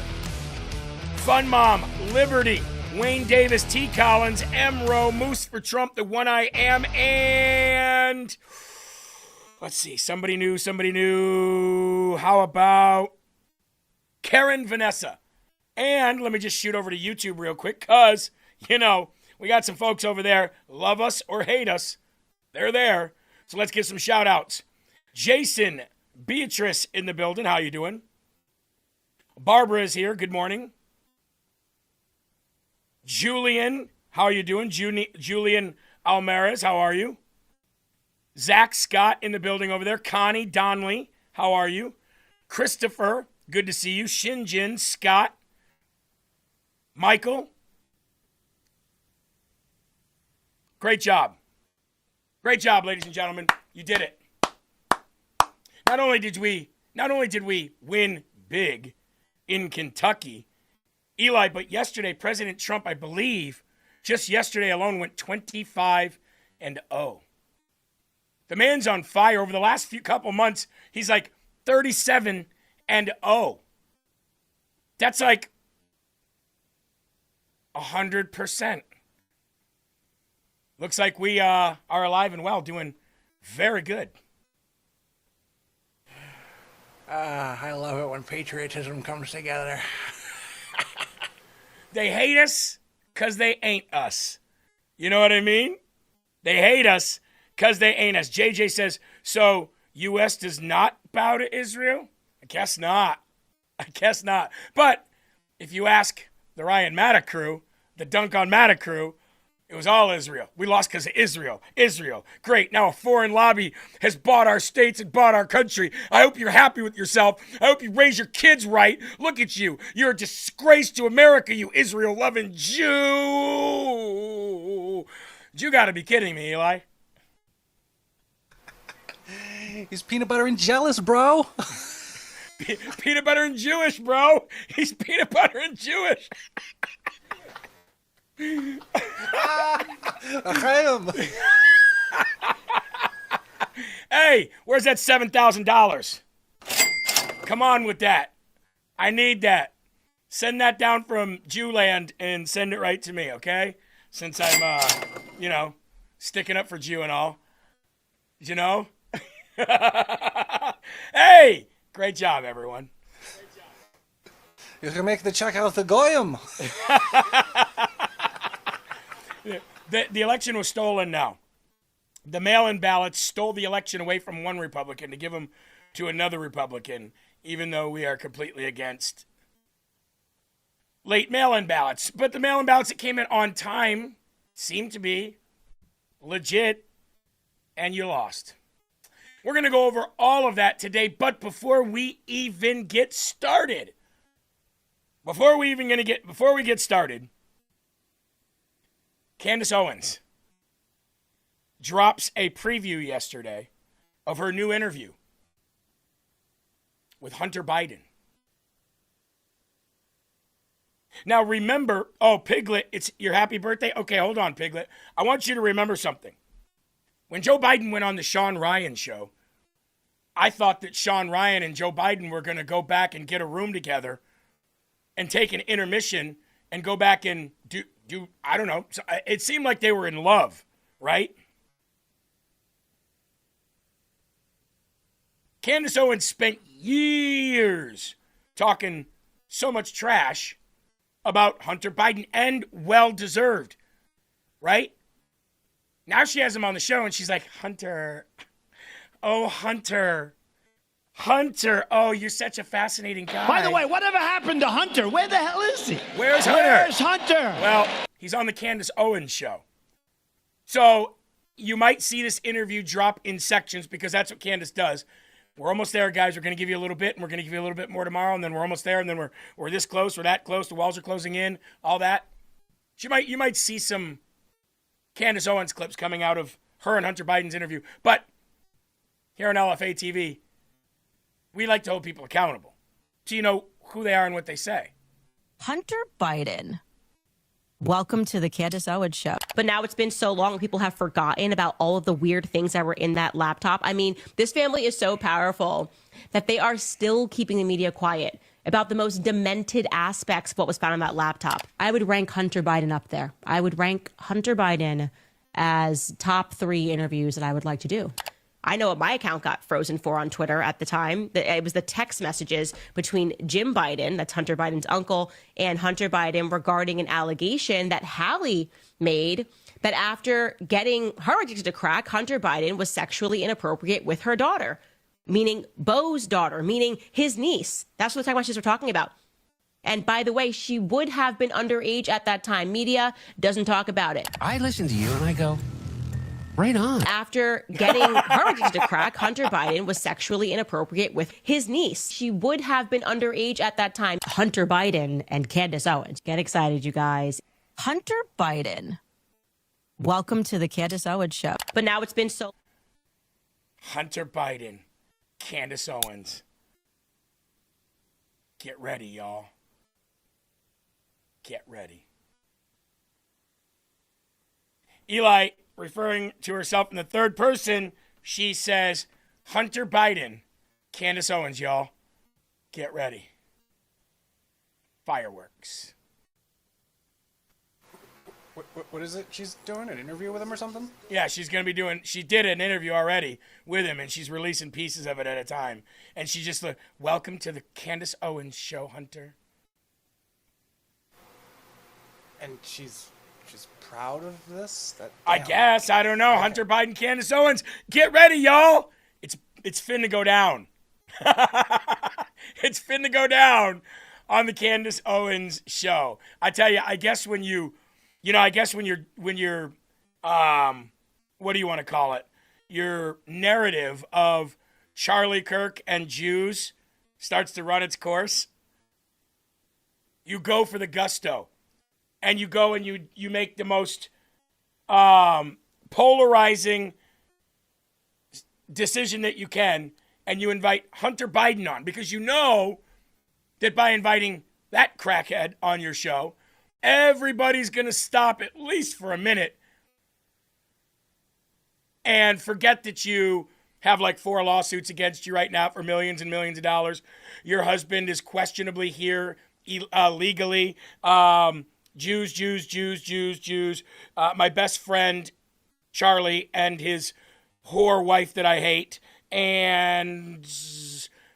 Fun Mom. Liberty. Wayne Davis. T. Collins. Emro. Moose for Trump. The One I Am. And let's see. Somebody new. How about Karen Vanessa? And let me just shoot over to YouTube real quick because, we got some folks over there, love us or hate us. They're there. So let's give some shout outs. Jason, Beatrice in the building. How you doing? Barbara is here. Good morning. Julian, how are you doing? Julian Almares, how are you? Zach Scott in the building over there. Connie Donnelly, how are you? Christopher, good to see you. Shinjin, Scott. Michael. Great job. Great job, ladies and gentlemen. You did it. Not only did we win big in Kentucky, Eli, but yesterday, President Trump, I believe, just yesterday alone went 25-0. The man's on fire. Over the last couple months, he's like 37-0. That's like 100%. Looks like we are alive and well, doing very good. I love it when patriotism comes together. They hate us because they ain't us. You know what I mean? They hate us because they ain't us. JJ says, so U.S. does not bow to Israel? I guess not. But if you ask the Ryan Matta crew, the Dunk on Matta crew, it was all Israel. We lost because of Israel. Israel. Great. Now a foreign lobby has bought our states and bought our country. I hope you're happy with yourself. I hope you raise your kids right. Look at you. You're a disgrace to America, you Israel-loving Jew. You got to be kidding me, Eli. He's peanut butter and jealous, bro. Peanut butter and Jewish, bro. He's peanut butter and Jewish. Hey, where's that $7,000? Come on with that. I need that. Send that down from Jewland and send it right to me, okay? Since I'm, sticking up for Jew and all. Hey, great job, everyone. You can make the check out the goyim. The election was stolen now. The mail-in ballots stole the election away from one Republican to give them to another Republican, even though we are completely against late mail-in ballots. But the mail-in ballots that came in on time seemed to be legit, and you lost. We're going to go over all of that today, but before we even get started, before we get started, Candace Owens drops a preview yesterday of her new interview with Hunter Biden. Now remember, Piglet, it's your happy birthday? Okay, hold on, Piglet. I want you to remember something. When Joe Biden went on the Sean Ryan show, I thought that Sean Ryan and Joe Biden were going to go back and get a room together and take an intermission and go back and do I don't know. So it seemed like they were in love, right? Candace Owens spent years talking so much trash about Hunter Biden, and well-deserved, right? Now she has him on the show, and she's like, Hunter, oh, Hunter, oh, you're such a fascinating guy. By the way, whatever happened to Hunter? Where the hell is he? Where's Hunter? Where's Hunter? Well, he's on the Candace Owens show. So you might see this interview drop in sections because that's what Candace does. We're almost there, guys. We're going to give you a little bit, and we're going to give you a little bit more tomorrow, and then we're almost there, and then we're this close, we're that close, the walls are closing in, all that. You might see some Candace Owens clips coming out of her and Hunter Biden's interview. But here on LFA TV, we like to hold people accountable so you know who they are and what they say. Hunter Biden. Welcome to the Candace Owens Show. But now it's been so long, people have forgotten about all of the weird things that were in that laptop. I mean, this family is so powerful that they are still keeping the media quiet about the most demented aspects of what was found on that laptop. I would rank Hunter Biden up there. I would rank Hunter Biden as top 3 interviews that I would like to do. I know what my account got frozen for on Twitter at the time. It was the text messages between Jim Biden, that's Hunter Biden's uncle, and Hunter Biden regarding an allegation that Hallie made that after getting her addicted to crack, Hunter Biden was sexually inappropriate with her daughter, meaning Beau's daughter, meaning his niece. That's what the text messages were talking about. And by the way, she would have been underage at that time. Media doesn't talk about it. I listen to you and I go, right on. After getting her addicted to crack, Hunter Biden was sexually inappropriate with his niece. She would have been underage at that time. Hunter Biden and Candace Owens. Get excited, you guys. Hunter Biden. Welcome to the Candace Owens Show. But now it's been so... Hunter Biden, Candace Owens. Get ready, y'all. Get ready. Eli, referring to herself in the third person, she says, Hunter Biden, Candace Owens, y'all. Get ready. Fireworks. What is it she's doing? An interview with him or something? Yeah, she did an interview already with him, and she's releasing pieces of it at a time. And she just welcome to the Candace Owens Show, Hunter. And she's proud of this? I guess. I don't know. Okay. Hunter Biden, Candace Owens. Get ready, y'all. It's finna go down. It's finna go down on the Candace Owens Show. I tell you, I guess when you're what do you want to call it? Your narrative of Charlie Kirk and Jews starts to run its course. You go for the gusto. And you go and you make the most polarizing decision that you can, and you invite Hunter Biden on, because you know that by inviting that crackhead on your show, everybody's going to stop at least for a minute and forget that you have like 4 lawsuits against you right now for millions and millions of dollars. Your husband is questionably here legally. Jews. My best friend, Charlie, and his whore wife that I hate, and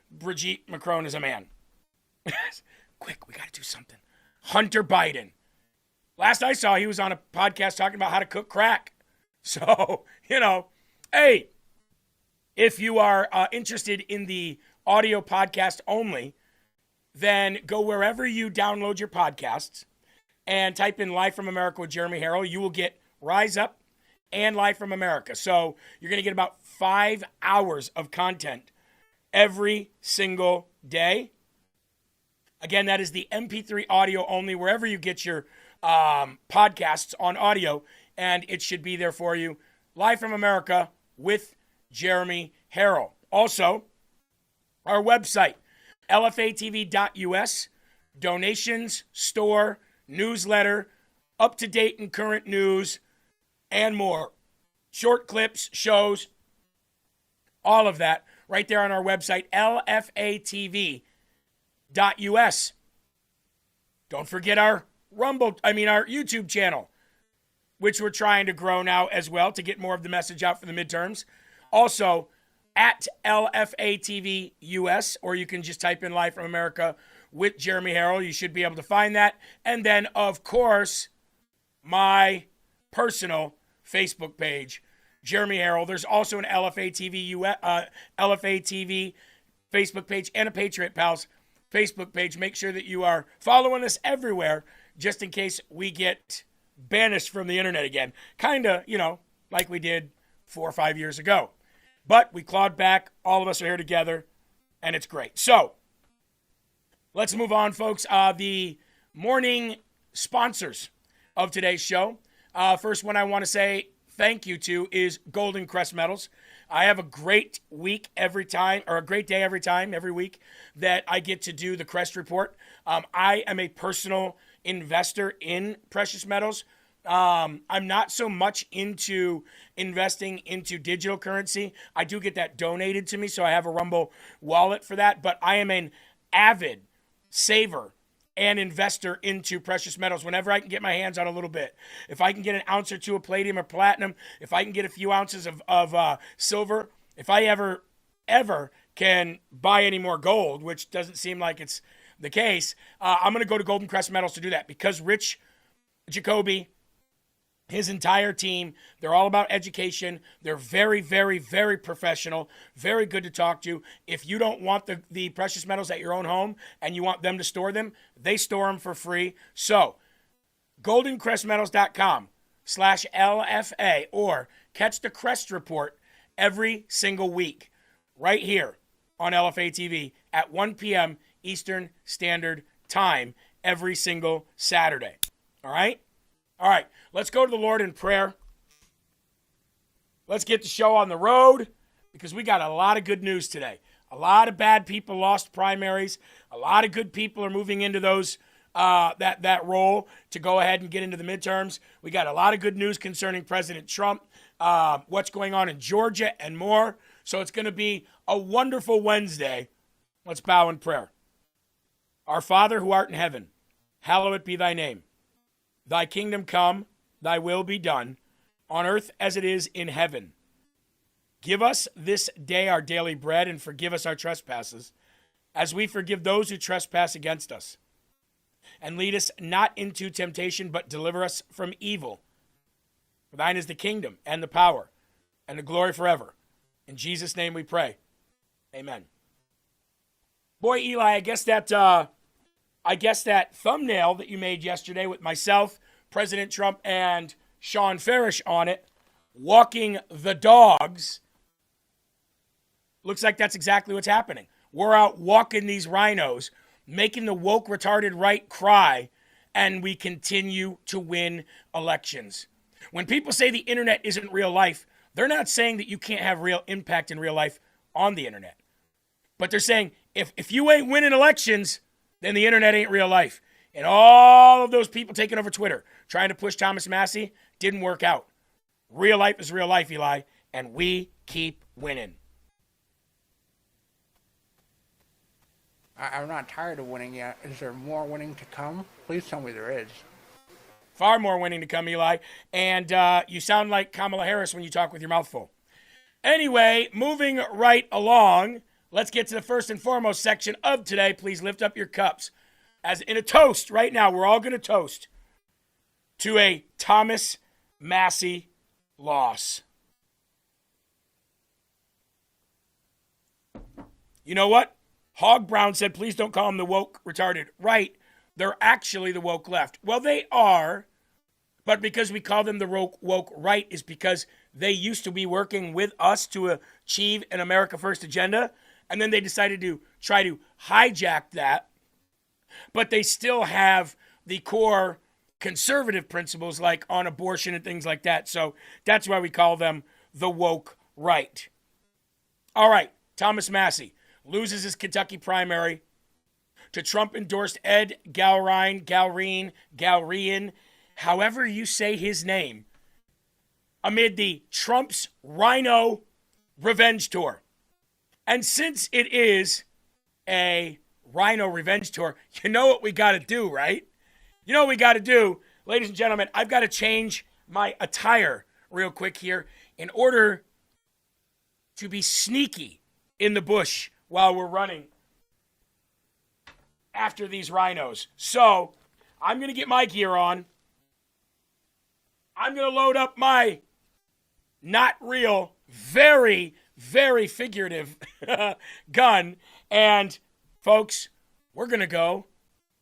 Brigitte Macron is a man. Quick, we got to do something. Hunter Biden. Last I saw, he was on a podcast talking about how to cook crack. So, hey, if you are interested in the audio podcast only, then go wherever you download your podcasts and type in Live from America with Jeremy Herrell. You will get Rise Up and Live from America. So you're going to get about 5 hours of content every single day. Again, that is the MP3 audio only, wherever you get your podcasts on audio, and it should be there for you. Live from America with Jeremy Herrell. Also, our website, lfatv.us, donations, store, newsletter, up-to-date and current news, and more. Short clips, shows, all of that right there on our website, lfatv.us. Don't forget our our YouTube channel, which we're trying to grow now as well to get more of the message out for the midterms. Also, at LFATV US, or you can just type in Live from America with Jeremy Herrell. You should be able to find that. And then, of course, my personal Facebook page, Jeremy Herrell. There's also an LFATV Facebook page and a Patriot Pals Facebook page. Make sure that you are following us everywhere, just in case we get banished from the internet again. Kind of, like we did 4 or 5 years ago. But we clawed back. All of us are here together, and it's great. So, let's move on, folks. The morning sponsors of today's show. First one I want to say thank you to is Golden Crest Metals. I have a great week every time, or a great day every week that I get to do the Crest Report. I am a personal investor in precious metals. I'm not so much into investing into digital currency. I do get that donated to me, so I have a Rumble wallet for that, but I am an avid saver and investor into precious metals whenever I can get my hands on a little bit. If I can get an ounce or two of palladium or platinum, if I can get a few ounces of silver, if I ever can buy any more gold, which doesn't seem like it's the case, I'm going to go to Golden Crest Metals to do that, because Rich Jacoby, his entire team, they're all about education. They're very, very, very professional, very good to talk to. If you don't want the precious metals at your own home and you want them to store them, they store them for free. So, goldencrestmetals.com/LFA, or catch the Crest Report every single week right here on LFA TV at 1 p.m. Eastern Standard Time every single Saturday. All right? All right, let's go to the Lord in prayer. Let's get the show on the road, because we got a lot of good news today. A lot of bad people lost primaries. A lot of good people are moving into those that role to go ahead and get into the midterms. We got a lot of good news concerning President Trump, what's going on in Georgia, and more. So it's going to be a wonderful Wednesday. Let's bow in prayer. Our Father who art in heaven, hallowed be thy name. Thy kingdom come, thy will be done, on earth as it is in heaven. Give us this day our daily bread, and forgive us our trespasses, as we forgive those who trespass against us. And lead us not into temptation, but deliver us from evil. For thine is the kingdom, and the power, and the glory forever. In Jesus' name we pray. Amen. Boy, Eli, I guess that thumbnail that you made yesterday with myself, President Trump, and Sean Farish on it, walking the dogs, looks like that's exactly what's happening. We're out walking these rhinos, making the woke, retarded right cry, and we continue to win elections. When people say the internet isn't real life, they're not saying that you can't have real impact in real life on the internet. But they're saying, if you ain't winning elections, then the internet ain't real life. And all of those people taking over Twitter, trying to push Thomas Massie, didn't work out. Real life is real life, Eli, and we keep winning. I'm not tired of winning yet. Is there more winning to come? Please tell me there is. Far more winning to come, Eli. And you sound like Kamala Harris when you talk with your mouth full. Anyway, moving right along, let's get to the first and foremost section of today. Please lift up your cups. As in a toast right now, we're all going to toast to a Thomas Massie loss. You know what? Hog Brown said, please don't call them the woke retarded right. They're actually the woke left. Well, they are, but because we call them the woke right is because they used to be working with us to achieve an America First agenda, and then they decided to try to hijack that, but they still have the core conservative principles like on abortion and things like that. So that's why we call them the woke right. All right, Thomas Massie loses his Kentucky primary to Trump-endorsed Ed Galrine, however you say his name, amid the Trump's Rhino Revenge Tour. And since it is a Rhino Revenge Tour, you know what we got to do, right? You know what we got to do, ladies and gentlemen? I've got to change my attire real quick here in order to be sneaky in the bush while we're running after these rhinos. So I'm going to get my gear on. I'm going to load up my not real, very, very figurative gun. And folks, we're going to go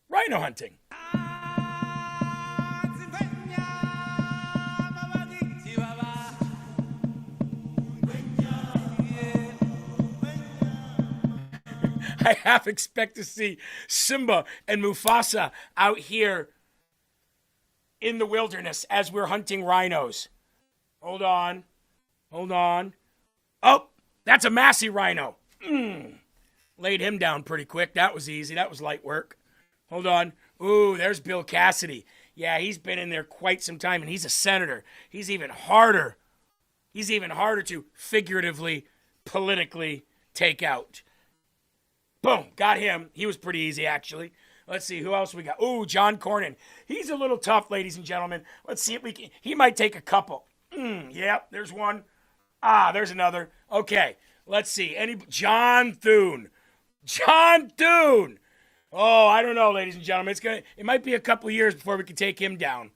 rhino hunting. I half expect to see Simba and Mufasa out here in the wilderness as we're hunting rhinos. Hold on. Oh, that's a Massie rhino. Laid him down pretty quick. That was easy. That was light work. Hold on. Ooh, there's Bill Cassidy. Yeah, he's been in there quite some time, and he's a senator. He's even harder to figuratively, politically take out. Boom, got him. He was pretty easy, actually. Let's see, who else we got? Ooh, John Cornyn. He's a little tough, ladies and gentlemen. Let's see if we can. He might take a couple. Yep, there's one. There's another. Okay, let's see. John Thune. Oh, I don't know, ladies and gentlemen. It might be a couple of years before we can take him down.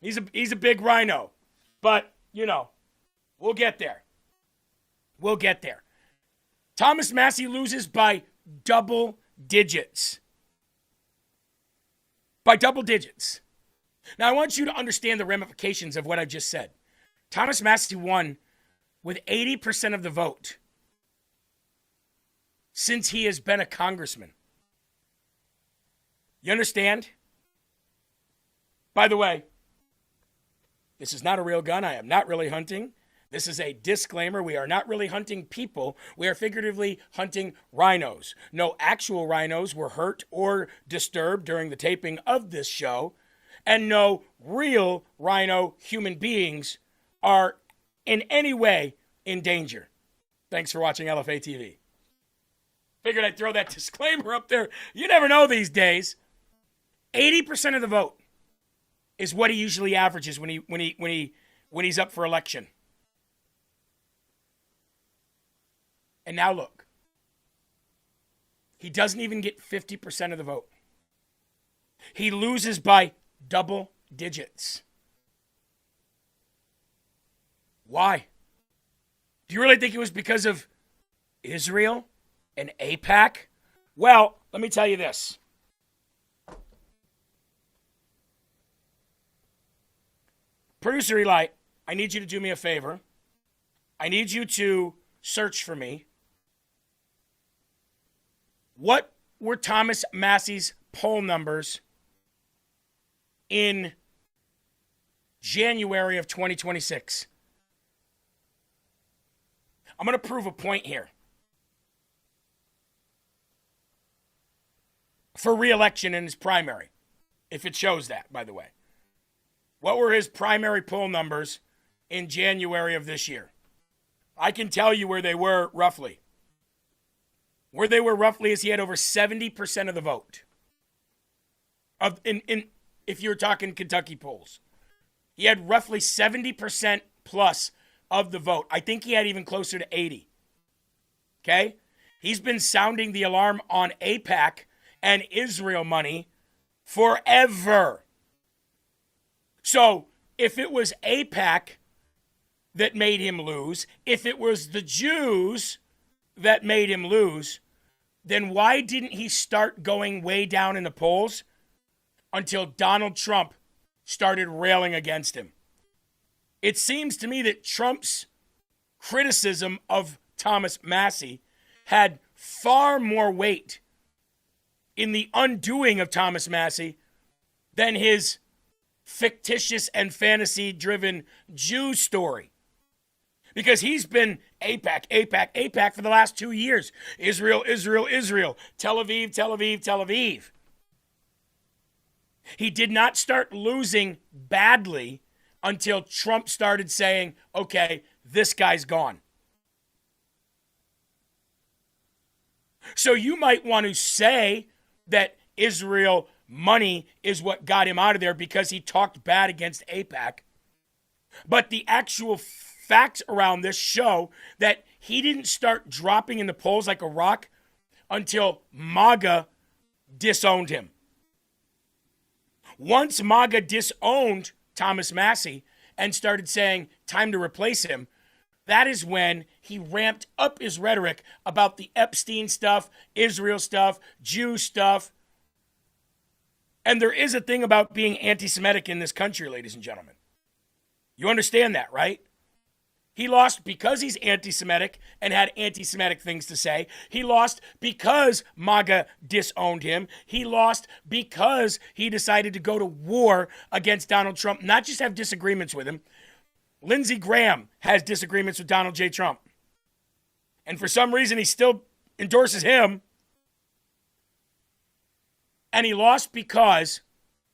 He's a big rhino. But, we'll get there. Thomas Massie loses by double digits. Now, I want you to understand the ramifications of what I just said. Thomas Massie won with 80% of the vote since he has been a congressman. You understand? By the way, this is not a real gun. I am not really hunting. This is a disclaimer. We are not really hunting people. We are figuratively hunting rhinos. No actual rhinos were hurt or disturbed during the taping of this show. And no real rhino human beings are in any way in danger. Thanks for watching LFA TV. Figured I'd throw that disclaimer up there. You never know these days. 80% of the vote is what he usually averages when he's up for election. And now look, he doesn't even get 50% of the vote. He loses by double digits. Why? Do you really think it was because of Israel and AIPAC? Well, let me tell you this. Producer Eli, I need you to do me a favor. I need you to search for me. What were Thomas Massie's poll numbers in January of 2026? I'm going to prove a point here. For re-election in his primary, if it shows that, by the way. What were his primary poll numbers in January of this year? I can tell you where they were roughly. Where they were roughly is he had over 70% of the vote. If you're talking Kentucky polls. He had roughly 70% plus of the vote. I think he had even closer to 80. Okay? He's been sounding the alarm on AIPAC and Israel money forever. So if it was AIPAC that made him lose, if it was the Jews that made him lose, then why didn't he start going way down in the polls until Donald Trump started railing against him? It seems to me that Trump's criticism of Thomas Massie had far more weight in the undoing of Thomas Massie than his fictitious and fantasy-driven Jew story. Because he's been AIPAC for the last 2 years. Israel. Tel Aviv. He did not start losing badly until Trump started saying, okay, this guy's gone. So you might want to say that Israel money is what got him out of there because he talked bad against AIPAC. But the actual facts around this show that he didn't start dropping in the polls like a rock until MAGA disowned him. Once MAGA disowned Thomas Massie and started saying, time to replace him, that is when he ramped up his rhetoric about the Epstein stuff, Israel stuff, Jew stuff. And there is a thing about being anti-Semitic in this country, ladies and gentlemen. You understand that, right? He lost because he's anti-Semitic and had anti-Semitic things to say. He lost because MAGA disowned him. He lost because he decided to go to war against Donald Trump, not just have disagreements with him. Lindsey Graham has disagreements with Donald J. Trump. And for some reason, he still endorses him. And he lost because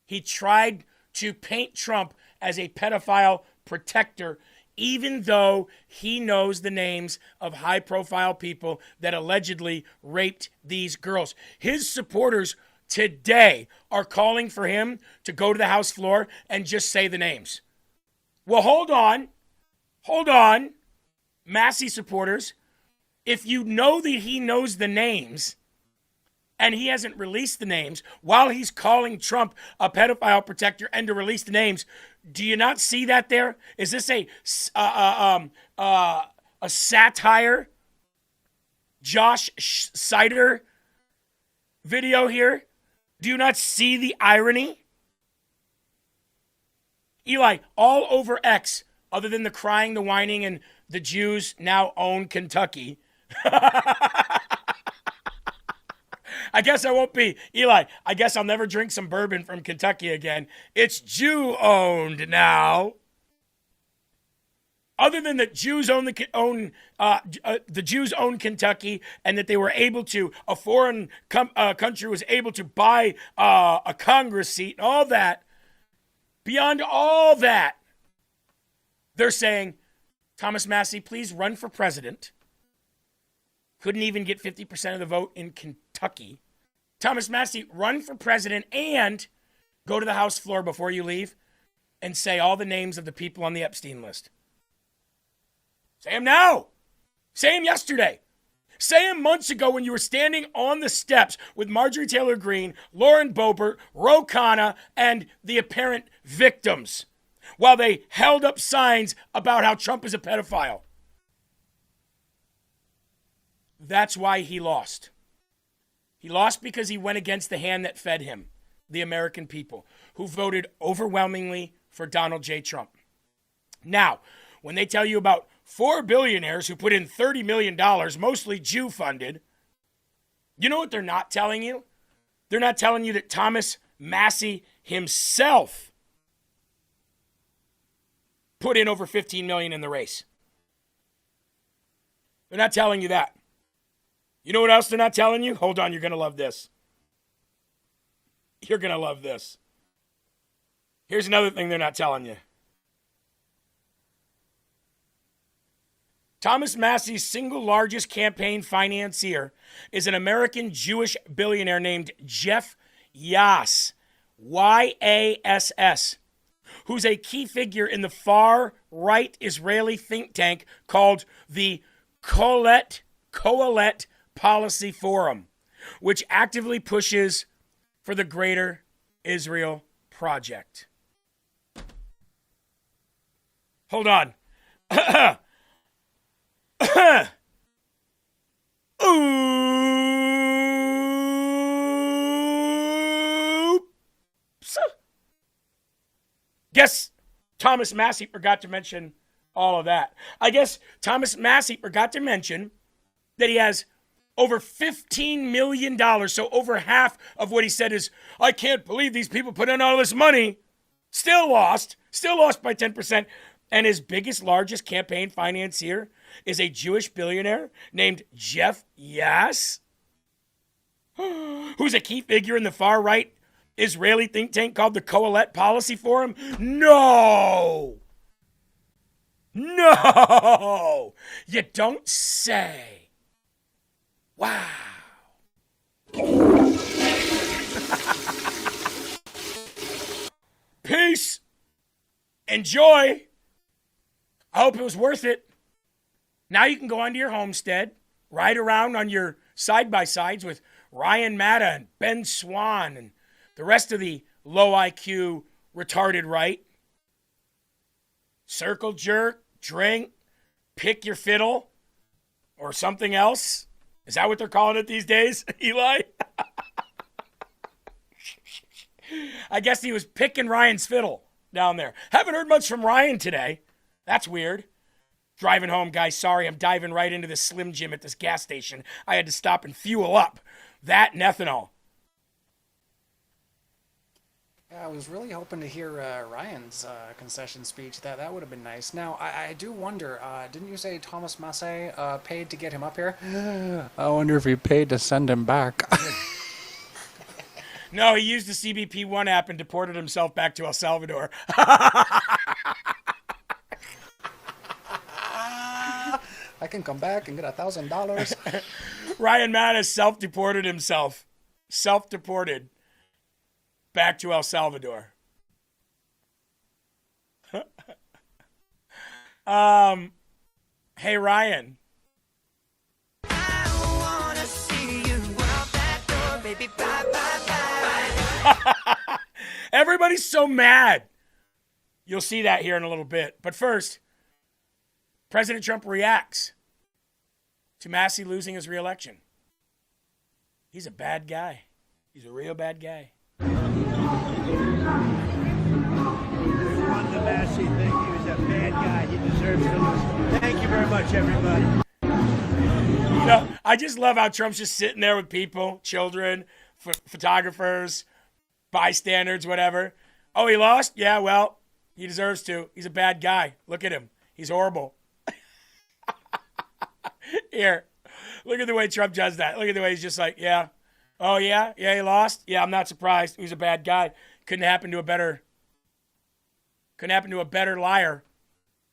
he tried to paint Trump as a pedophile protector, even though he knows the names of high-profile people that allegedly raped these girls. His supporters today are calling for him to go to the House floor and just say the names. Well, hold on, Massie supporters. If you know that he knows the names and he hasn't released the names while he's calling Trump a pedophile protector and to release the names, do you not see that there? Is this a satire? Josh Sider video here? Do you not see the irony? Eli, all over X, other than the crying, the whining, and the Jews now own Kentucky. I guess I won't be. Eli, I guess I'll never drink some bourbon from Kentucky again. It's Jew-owned now. Other than that Jews own the Jews own Kentucky, and that they were able to, a foreign country was able to buy a Congress seat, and all that. Beyond all that, they're saying, Thomas Massie, please run for president. Couldn't even get 50% of the vote in Kentucky. Thomas Massie, run for president and go to the House floor before you leave and say all the names of the people on the Epstein list. Say them now. Say them yesterday. Say them months ago when you were standing on the steps with Marjorie Taylor Greene, Lauren Boebert, Ro Khanna, and the apparent victims while they held up signs about how Trump is a pedophile. That's why he lost. He lost because he went against the hand that fed him, the American people, who voted overwhelmingly for Donald J. Trump. Now, when they tell you about 4 billionaires who put in $30 million, mostly Jew-funded, you know what they're not telling you? They're not telling you that Thomas Massie himself put in over $15 million in the race. They're not telling you that. You know what else they're not telling you? Hold on, you're going to love this. You're going to love this. Here's another thing they're not telling you. Thomas Massie's single largest campaign financier is an American Jewish billionaire named Jeff Yass, Y-A-S-S, who's a key figure in the far-right Israeli think tank called the Kohelet Policy Forum, which actively pushes for the Greater Israel Project. Hold on. Oops. Guess Thomas Massie forgot to mention all of that. I guess Thomas Massie forgot to mention that he has over $15 million. So over half of what he said is, I can't believe these people put in all this money. Still lost by 10%. And his biggest, largest campaign financier is a Jewish billionaire named Jeff Yass, who's a key figure in the far-right Israeli think tank called the Kohelet Policy Forum. No! You don't say. Wow. Peace. Enjoy. I hope it was worth it. Now you can go onto your homestead, ride around on your side-by-sides with Ryan Matta and Ben Swan and the rest of the low IQ, retarded right. Circle jerk, drink, pick your fiddle, or something else. Is that what they're calling it these days, Eli? I guess he was picking Ryan's fiddle down there. Haven't heard much from Ryan today. That's weird. Driving home, guys, sorry, I'm diving right into this Slim Jim at this gas station. I had to stop and fuel up. That and ethanol. I was really hoping to hear Ryan's concession speech. That would have been nice. Now, I do wonder, didn't you say Thomas Massie paid to get him up here? I wonder if he paid to send him back. No, he used the CBP1 app and deported himself back to El Salvador. I can come back and get $1,000. Ryan Matta self-deported himself. Self-deported. Back to El Salvador. Hey, Ryan. I wanna see you out that door, baby. Bye, bye, bye. Everybody's so mad. You'll see that here in a little bit. But first, President Trump reacts to Massie losing his re-election. He's a bad guy. He's a real bad guy. We won the Massie thing. He was a bad guy. He deserves to lose. Thank you very much, everybody. You know, I just love how Trump's just sitting there with people, children, photographers, bystanders, whatever. Oh, he lost? Yeah, well, he deserves to. He's a bad guy. Look at him. He's horrible. Here, look at the way Trump does that. Look at the way he's just like, yeah. Oh, yeah? Yeah, he lost? Yeah, I'm not surprised. He was a bad guy. Couldn't happen to a better liar,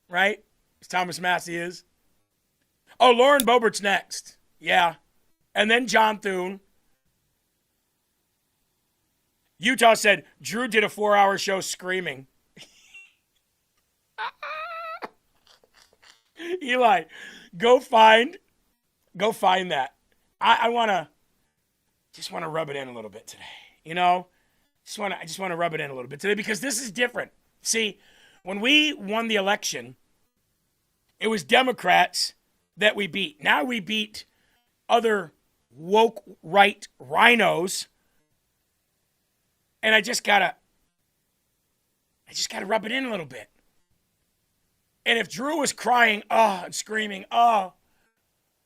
right? As Thomas Massie is. Oh, Lauren Boebert's next. Yeah. And then John Thune. Utah said Drew did a 4-hour show screaming. Eli, go find that. I just want to rub it in a little bit today. You know, I just want to rub it in a little bit today because this is different. See, when we won the election, it was Democrats that we beat. Now we beat other woke right rhinos. And I just gotta rub it in a little bit. And if Drew was crying, and screaming, what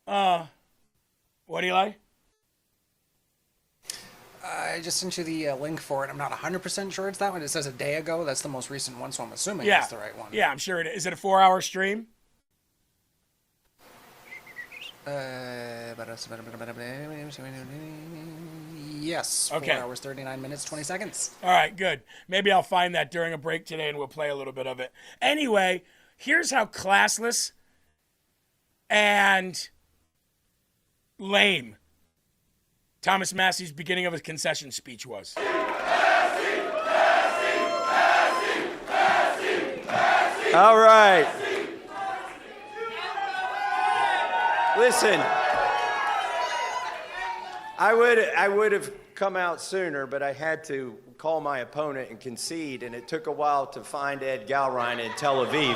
do you like? I just sent you the link for it. I'm not 100% sure it's that one. It says a day ago. That's the most recent one, so I'm assuming it's the right one. Yeah, I'm sure it is. Is it a 4-hour stream? Yes. Okay. 4 hours, 39 minutes, 20 seconds. All right, good. Maybe I'll find that during a break today and we'll play a little bit of it. Anyway, here's how classless and lame Thomas Massie's beginning of his concession speech was. All right. Listen, I would have come out sooner, but I had to call my opponent and concede, and it took a while to find Ed Galrine in Tel Aviv.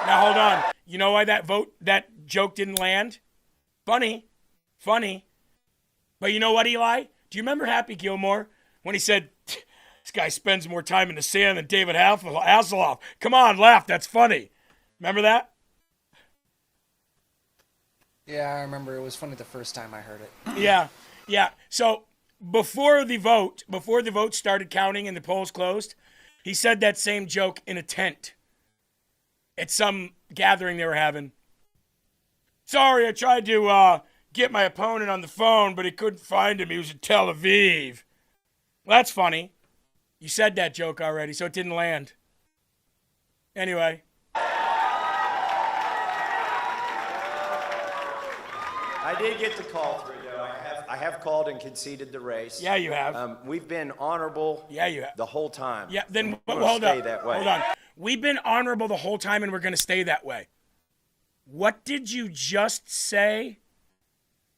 Now hold on. You know why that joke didn't land? Funny. But you know what, Eli? Do you remember Happy Gilmore when he said, this guy spends more time in the sand than David Hasselhoff? Come on, laugh. That's funny. Remember that? Yeah, I remember. It was funny the first time I heard it. Yeah. So before the vote started counting and the polls closed, he said that same joke in a tent at some gathering they were having. Sorry, I tried to get my opponent on the phone, but he couldn't find him. He was in Tel Aviv. Well, that's funny. You said that joke already, so it didn't land. Anyway. I did get the call through, though. I have called and conceded the race. Yeah, you have. We've been honorable. Yeah, you have. The whole time. Yeah, then We're gonna hold stay on. that way. Hold on. We've been honorable the whole time, and we're going to stay that way. What did you just say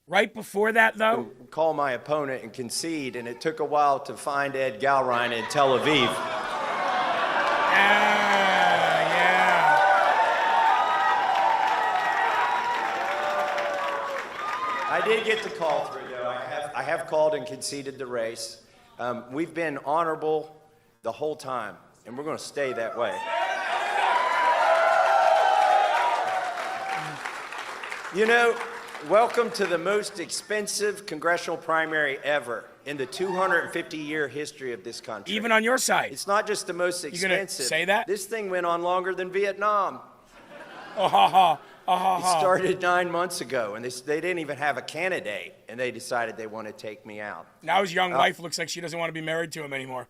right before that, though? Call my opponent and concede, and it took a while to find Ed Galrein in Tel Aviv. I did get the call through, though. I have called and conceded the race. We've been honorable the whole time, and we're going to stay that way. You know, welcome to the most expensive congressional primary ever in the 250-year history of this country. Even on your side. It's not just the most You gonna expensive. say that? This thing went on longer than Vietnam. Oh, ha, ha. It started 9 months ago, and they didn't even have a candidate, and they decided they want to take me out. Now his young wife looks like she doesn't want to be married to him anymore.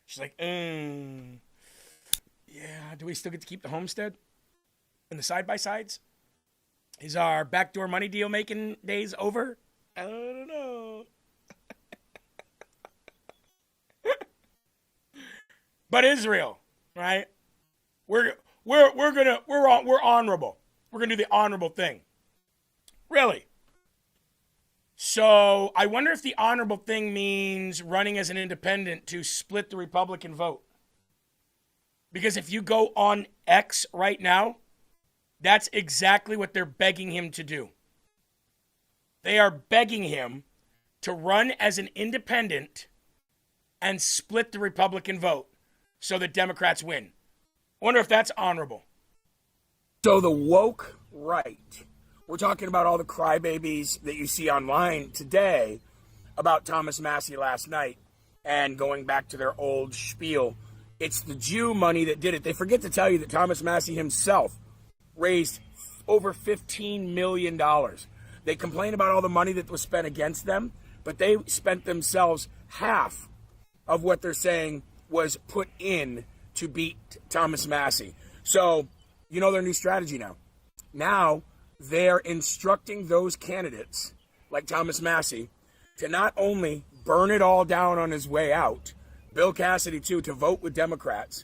She's like, yeah, do we still get to keep the homestead and the side-by-sides? Is our backdoor money deal making days over? I don't know. But Israel, right? We're honorable. We're gonna do the honorable thing. Really? So I wonder if the honorable thing means running as an independent to split the Republican vote. Because if you go on X right now, that's exactly what they're begging him to do. They are begging him to run as an independent and split the Republican vote so that Democrats win. I wonder if that's honorable. So the woke right. We're talking about all the crybabies that you see online today about Thomas Massie last night and going back to their old spiel. It's the Jew money that did it. They forget to tell you that Thomas Massie himself raised over $15 million. They complain about all the money that was spent against them, but they spent themselves half of what they're saying was put in to beat Thomas Massie. So, you know their new strategy now. Now, they're instructing those candidates, like Thomas Massie, to not only burn it all down on his way out, Bill Cassidy, too, to vote with Democrats,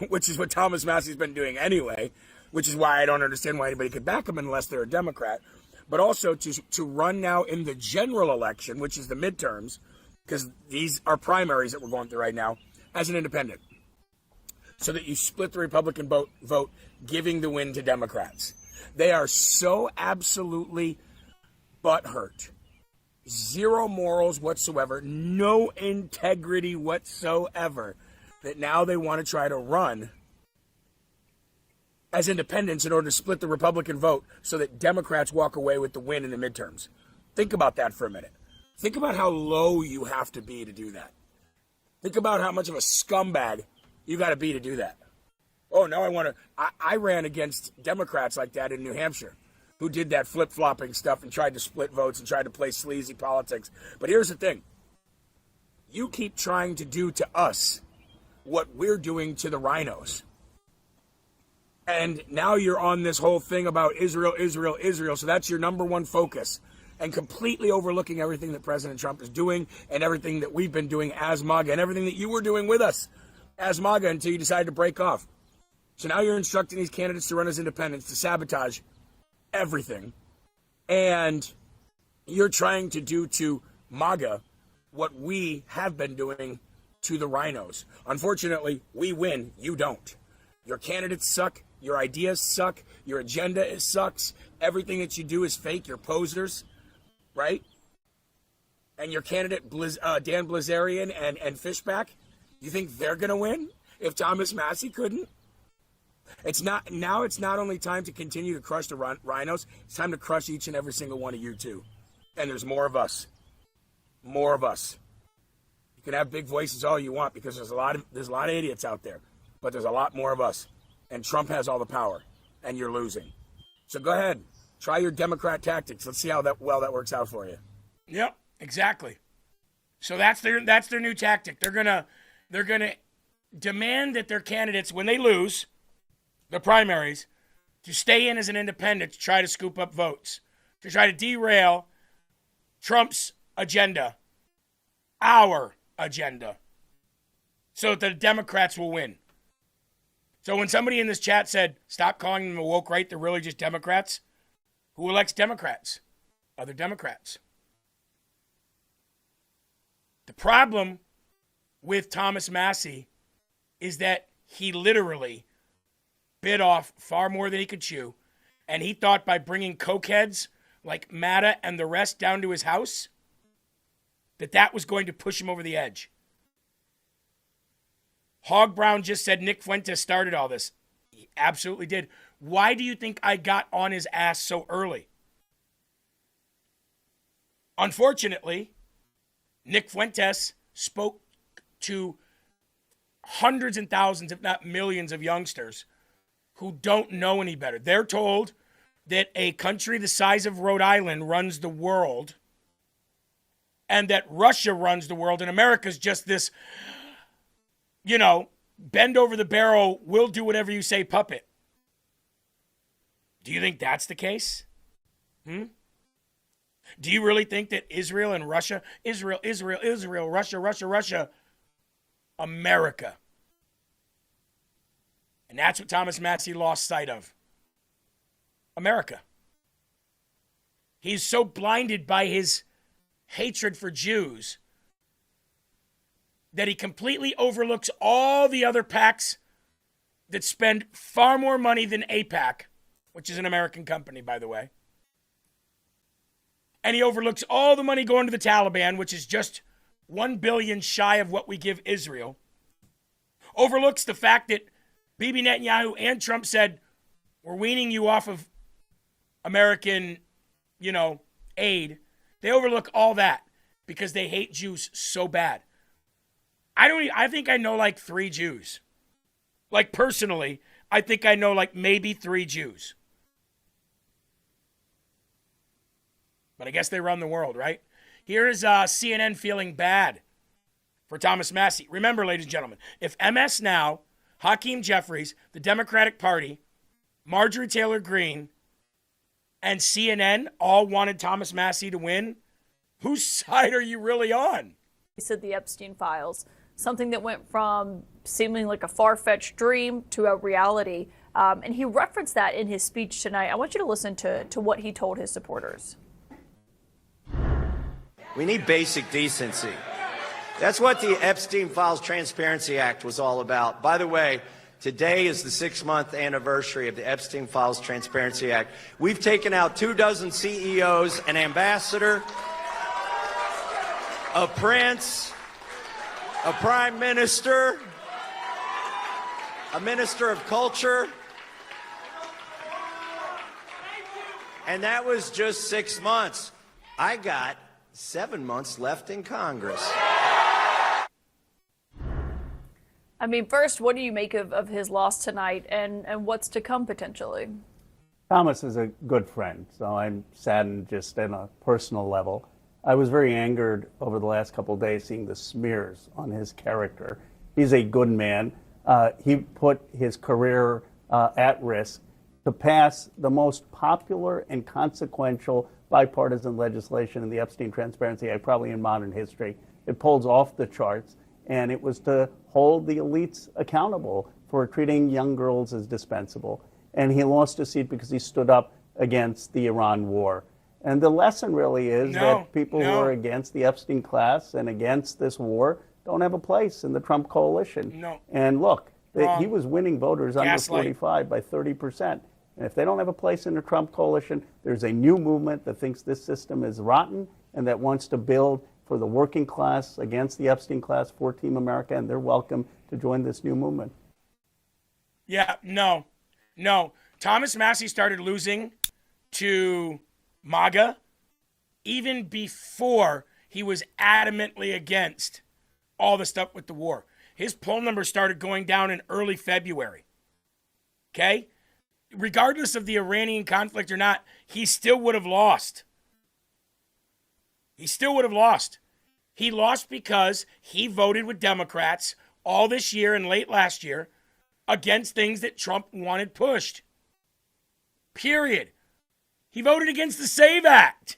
which is what Thomas Massie's been doing anyway, which is why I don't understand why anybody could back him unless they're a Democrat, but also to run now in the general election, which is the midterms, because these are primaries that we're going through right now, as an independent, so that you split the Republican vote, giving the win to Democrats. They are so absolutely butthurt. Zero morals whatsoever, no integrity whatsoever, that now they want to try to run as independents in order to split the Republican vote so that Democrats walk away with the win in the midterms. Think about that for a minute. Think about how low you have to be to do that. Think about how much of a scumbag you got to be to do that. Oh, now I ran against Democrats like that in New Hampshire who did that flip-flopping stuff and tried to split votes and tried to play sleazy politics. But here's the thing. You keep trying to do to us what we're doing to the rhinos. And now you're on this whole thing about Israel, Israel, Israel. So that's your number one focus. And completely overlooking everything that President Trump is doing and everything that we've been doing as MAGA and everything that you were doing with us as MAGA until you decided to break off. So now you're instructing these candidates to run as independents to sabotage everything. And you're trying to do to MAGA what we have been doing to the rhinos. Unfortunately, we win. You don't. Your candidates suck. Your ideas suck. Your agenda sucks. Everything that you do is fake. You're posers, right? And your candidate, Dan Blazarian and Fishback, you think they're going to win if Thomas Massie couldn't? It's not only time to continue to crush the rhinos, it's time to crush each and every single one of you too. And there's more of us. More of us. You can have big voices all you want because there's a lot of idiots out there, but there's a lot more of us. And Trump has all the power, and you're losing. So go ahead, try your Democrat tactics. Let's see how that works out for you. Yep, exactly. So that's their new tactic. They're gonna demand that their candidates, when they lose the primaries, to stay in as an independent to try to scoop up votes. to try to derail Trump's agenda, our agenda, so that the Democrats will win. So when somebody in this chat said, stop calling them the woke right, they're really just Democrats, who elects Democrats? Other Democrats. The problem with Thomas Massie is that he literally bit off far more than he could chew, and he thought by bringing cokeheads like Matta and the rest down to his house, that was going to push him over the edge. Hog Brown just said Nick Fuentes started all this. He absolutely did. Why do you think I got on his ass so early? Unfortunately, Nick Fuentes spoke to hundreds and thousands, if not millions, of youngsters who don't know any better. They're told that a country the size of Rhode Island runs the world and that Russia runs the world and America's just this, bend over the barrel, we'll do whatever you say puppet. Do you think that's the case? Do you really think that Israel and Russia, Israel, Russia, America? And that's what Thomas Massie lost sight of. America. He's so blinded by his hatred for Jews that he completely overlooks all the other PACs that spend far more money than AIPAC, which is an American company, by the way. And he overlooks all the money going to the Taliban, which is just $1 billion shy of what we give Israel. Overlooks the fact that Bibi Netanyahu and Trump said, we're weaning you off of American, aid. They overlook all that because they hate Jews so bad. I think I know like 3 Jews. Like personally, I think I know like maybe 3 Jews. But I guess they run the world, right? Here is CNN feeling bad for Thomas Massie. Remember, ladies and gentlemen, if MS Now, Hakeem Jeffries, the Democratic Party, Marjorie Taylor Greene, and CNN all wanted Thomas Massie to win, whose side are you really on? He said the Epstein files, something that went from seeming like a far-fetched dream to a reality. And he referenced that in his speech tonight. I want you to listen to what he told his supporters. We need basic decency. That's what the Epstein Files Transparency Act was all about. By the way, today is the 6-month anniversary of the Epstein Files Transparency Act. We've taken out 24 CEOs, an ambassador, a prince, a prime minister, a minister of culture, and that was just 6 months. I got 7 months left in Congress. I mean, first, what do you make of his loss tonight and what's to come potentially? Thomas is a good friend, so I'm saddened just on a personal level. I was very angered over the last couple of days seeing the smears on his character. He's a good man. He put his career at risk to pass the most popular and consequential bipartisan legislation in the Epstein Transparency Act, probably in modern history. It pulls off the charts, and it was to hold the elites accountable for treating young girls as dispensable. And he lost his seat because he stood up against the Iran war. And the lesson really is that people who are against the Epstein class and against this war don't have a place in the Trump coalition. And look, he was winning voters under 45 by 30%. And if they don't have a place in the Trump coalition, there's a new movement that thinks this system is rotten and that wants to build for the working class against the Epstein class for Team America, and they're welcome to join this new movement. Yeah, no. Thomas Massie started losing to MAGA even before he was adamantly against all the stuff with the war. His poll numbers started going down in early February. Okay? Regardless of the Iranian conflict or not, he still would have lost. He still would have lost. He lost because he voted with Democrats all this year and late last year against things that Trump wanted pushed. Period. He voted against the SAVE Act.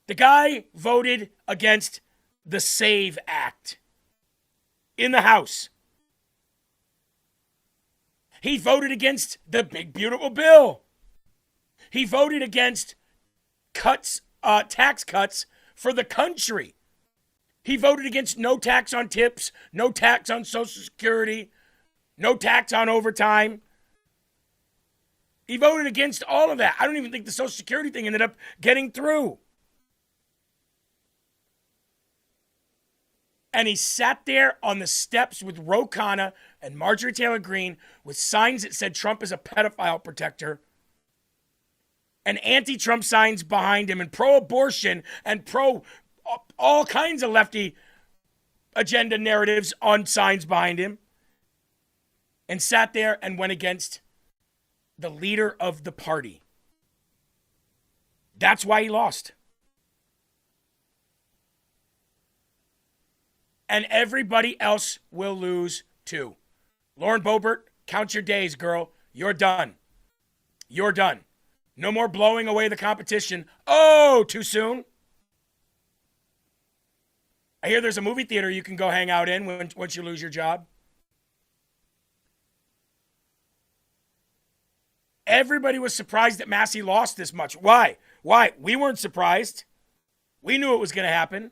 The guy voted against the SAVE Act in the House. He voted against the big, beautiful bill. He voted against tax cuts for the country. He voted against no tax on tips, no tax on Social Security, no tax on overtime. He voted against all of that. I don't even think the Social Security thing ended up getting through. And he sat there on the steps with Ro Khanna and Marjorie Taylor Greene with signs that said Trump is a pedophile protector and anti-Trump signs behind him and pro-abortion and pro all kinds of lefty agenda narratives on signs behind him, and sat there and went against the leader of the party. That's why he lost. And everybody else will lose too. Lauren Boebert, count your days, girl. You're done. You're done. No more blowing away the competition. Oh, too soon? I hear there's a movie theater you can go hang out in once you lose your job. Everybody was surprised that Massie lost this much. Why? We weren't surprised. We knew it was going to happen.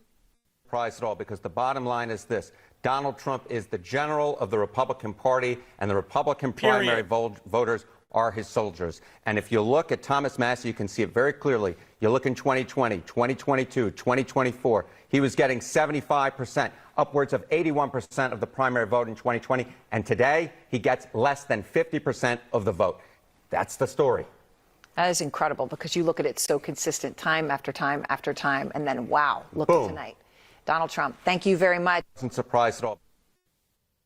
Surprised at all, because the bottom line is this. Donald Trump is the general of the Republican Party, and the Republican primary voters are his soldiers. And if you look at Thomas Massie, you can see it very clearly. You look in 2020, 2022, 2024, he was getting 75%, upwards of 81% of the primary vote in 2020. And today, he gets less than 50% of the vote. That's the story. That is incredible, because you look at it so consistent time after time after time, and then, wow, look Boom. at tonight. Donald Trump, thank you very much. Wasn't surprised at all.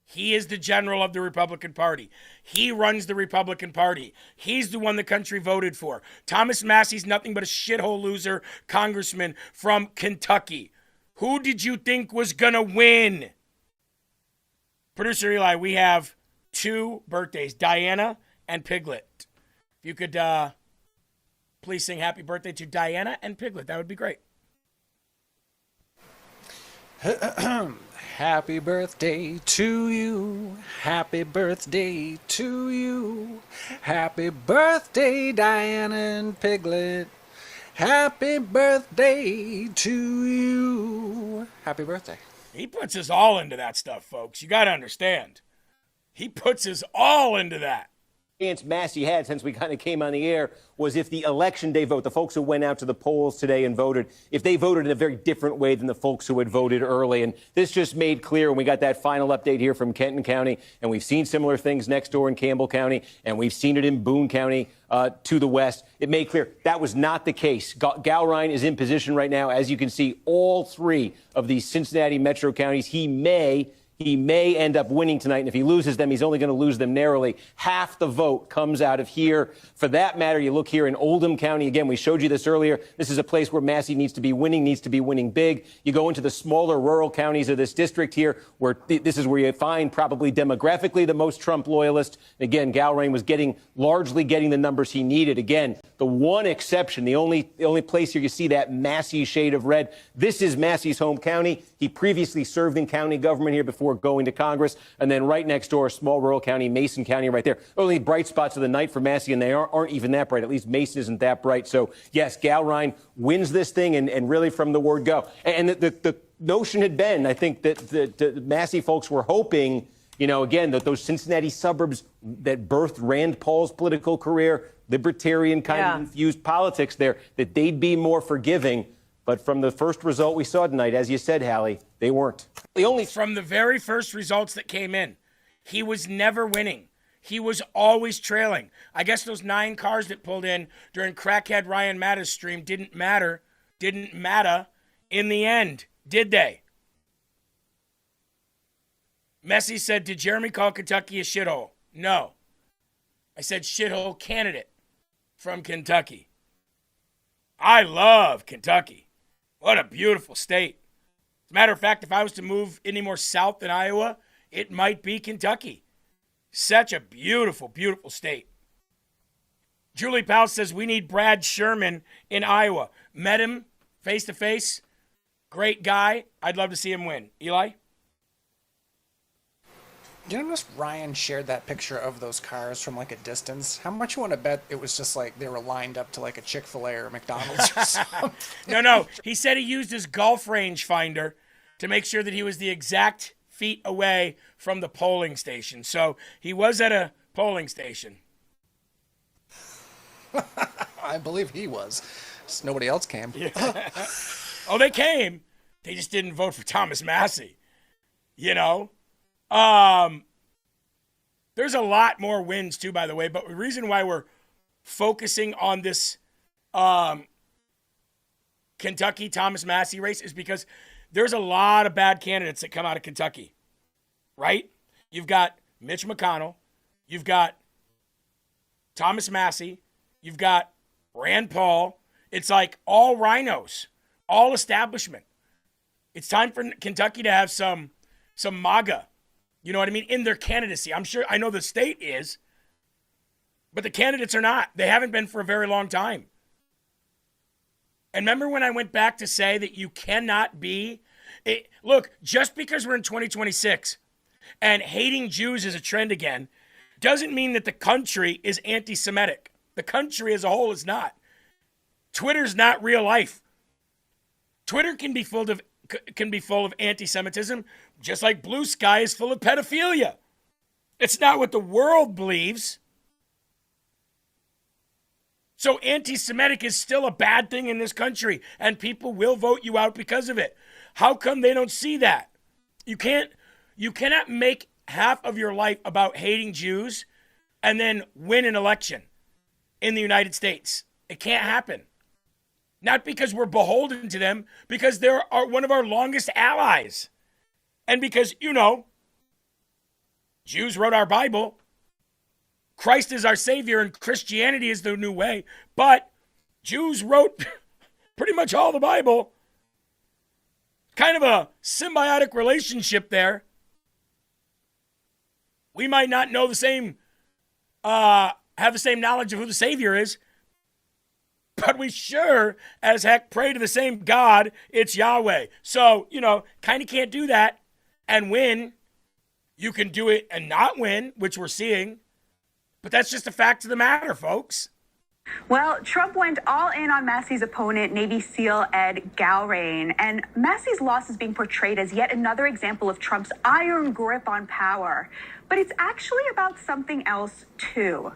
He is the general of the Republican Party. He runs the Republican Party. He's the one the country voted for. Thomas Massie's nothing but a shithole loser congressman from Kentucky. Who did you think was going to win? Producer Eli, we have 2 birthdays, Diana and Piglet. If you could please sing happy birthday to Diana and Piglet, that would be great. Happy birthday to you. Happy birthday to you. Happy birthday, Diana and Piglet. Happy birthday to you. Happy birthday. He puts his all into that stuff, folks. You got to understand. He puts his all into that. Chance Massie had since we kind of came on the air was if the election day vote, the folks who went out to the polls today and voted, if they voted in a very different way than the folks who had voted early. And this just made clear when we got that final update here from Kenton County, and we've seen similar things next door in Campbell County, and we've seen it in Boone County to the west. It made clear that was not the case. Galrine is in position right now. As you can see, all 3 of these Cincinnati metro counties, he may end up winning tonight, and if he loses them, he's only going to lose them narrowly. Half the vote comes out of here. For that matter, you look here in Oldham County. Again, we showed you this earlier. This is a place where Massie needs to be winning big. You go into the smaller rural counties of this district here, where this is where you find probably demographically the most Trump loyalists. Again, Galrine was largely getting the numbers he needed. Again, the one exception, the only place here you see that Massie shade of red, this is Massie's home county. He previously served in county government here before going to Congress. And then right next door, small rural county, Mason County right there. Only bright spots of the night for Massie, and they aren't even that bright. At least Mason isn't that bright. So, yes, Galrine wins this thing, and really from the word go. And the notion had been, I think, that the Massie folks were hoping, again, that those Cincinnati suburbs that birthed Rand Paul's political career, libertarian kind of infused politics there, that they'd be more forgiving. But from the first result we saw tonight, as you said, Hallie, they weren't. From the very first results that came in, he was never winning. He was always trailing. I guess those 9 cars that pulled in during crackhead Ryan Matta's stream didn't matter in the end, did they? Messi said, did Jeremy call Kentucky a shithole? No. I said shithole candidate from Kentucky. I love Kentucky. What a beautiful state. As a matter of fact, if I was to move any more south than Iowa, it might be Kentucky. Such a beautiful, beautiful state. Julie Powell says we need Brad Sherman in Iowa. Met him face to face. Great guy. I'd love to see him win. Eli? Do you notice Ryan shared that picture of those cars from like a distance? How much you want to bet it was just like they were lined up to like a Chick-fil-A or McDonald's or something? No. He said he used his golf range finder to make sure that he was the exact feet away from the polling station. So he was at a polling station. I believe he was. Just nobody else came. Yeah. Oh, they came. They just didn't vote for Thomas Massie. You know? There's a lot more wins too, by the way, but the reason why we're focusing on this Kentucky Thomas Massie race is because there's a lot of bad candidates that come out of Kentucky, right? You've got Mitch McConnell, you've got Thomas Massie, you've got Rand Paul. It's like all rhinos, all establishment. It's time for Kentucky to have some MAGA. You know what I mean? In their candidacy. I know the state is, but the candidates are not. They haven't been for a very long time. And remember when I went back to say that you cannot be... Look, just because we're in 2026 and hating Jews is a trend again, doesn't mean that the country is anti-Semitic. The country as a whole is not. Twitter's not real life. Twitter can be full of anti-Semitism, just like Blue Sky is full of pedophilia. It's not what the world believes. So anti-Semitic is still a bad thing in this country, and people will vote you out because of it. How come they don't see that? You cannot make half of your life about hating Jews and then win an election in the United States. It can't happen. Not because we're beholden to them, because they're one of our longest allies. And because, Jews wrote our Bible. Christ is our Savior and Christianity is the new way. But Jews wrote pretty much all the Bible. Kind of a symbiotic relationship there. We might not know the same, have the same knowledge of who the Savior is, but we sure as heck pray to the same God. It's Yahweh. So, kind of can't do that and win. You can do it and not win, which we're seeing. But that's just a fact of the matter, folks. Well, Trump went all in on Massie's opponent, Navy SEAL Ed Galrain, and Massie's loss is being portrayed as yet another example of Trump's iron grip on power. But it's actually about something else, too.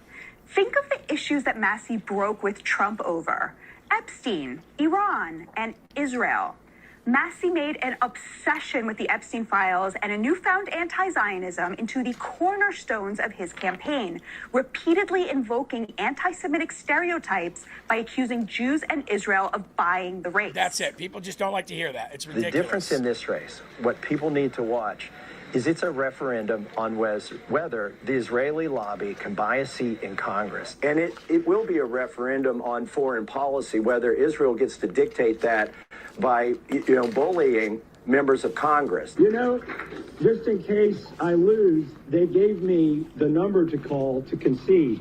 Think of the issues that Massie broke with Trump over: Epstein, Iran, and Israel. Massie made an obsession with the Epstein files and a newfound anti-Zionism into the cornerstones of his campaign, repeatedly invoking anti-Semitic stereotypes by accusing Jews and Israel of buying the race. That's it. People just don't like to hear that. It's ridiculous. The difference in this race, what people need to watch, is it's a referendum on whether the Israeli lobby can buy a seat in Congress. And it will be a referendum on foreign policy, whether Israel gets to dictate that by, bullying members of Congress. Just in case I lose, they gave me the number to call to concede.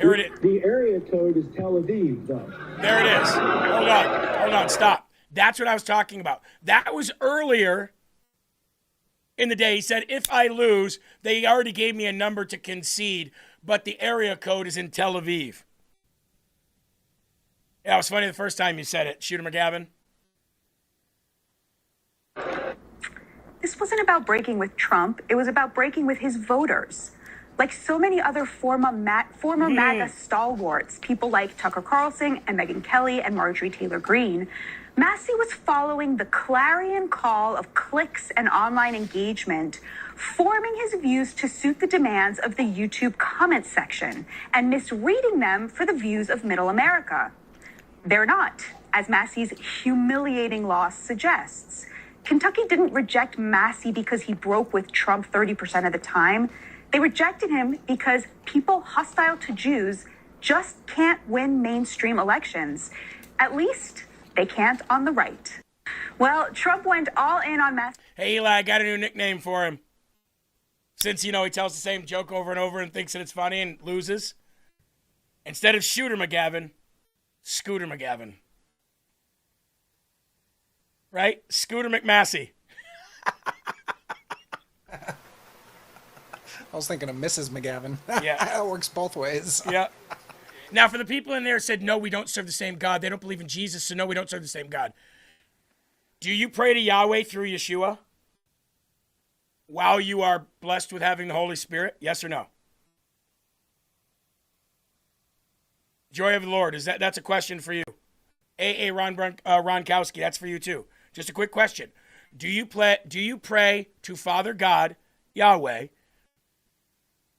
Here it is. The area code is Tel Aviv, though. There it is. Hold on, stop. That's what I was talking about. That was earlier in the day. He said, if I lose, they already gave me a number to concede, but the area code is in Tel Aviv. Yeah, it was funny the first time you said it. Shooter McGavin. This wasn't about breaking with Trump. It was about breaking with his voters. Like so many other former MAGA stalwarts, people like Tucker Carlson and Megyn Kelly and Marjorie Taylor Greene, Massie was following the clarion call of clicks and online engagement, forming his views to suit the demands of the YouTube comment section and misreading them for the views of middle America. They're not, as Massie's humiliating loss suggests. Kentucky didn't reject Massie because he broke with Trump 30% of the time. They rejected him because people hostile to Jews just can't win mainstream elections. At least they can't on the right. Well, Trump went all in on Massie. Hey, Eli, I got a new nickname for him. Since, he tells the same joke over and over and thinks that it's funny and loses. Instead of Shooter McGavin, Scooter McGavin. Right? Scooter McMassey. I was thinking of Mrs. McGavin. Yeah. It works both ways. Yeah. Now, for the people in there who said, no, we don't serve the same God. They don't believe in Jesus, so no, we don't serve the same God. Do you pray to Yahweh through Yeshua while you are blessed with having the Holy Spirit? Yes or no? Joy of the Lord, that's a question for you. Ronkowski, that's for you too. Just a quick question. Do you pray to Father God, Yahweh,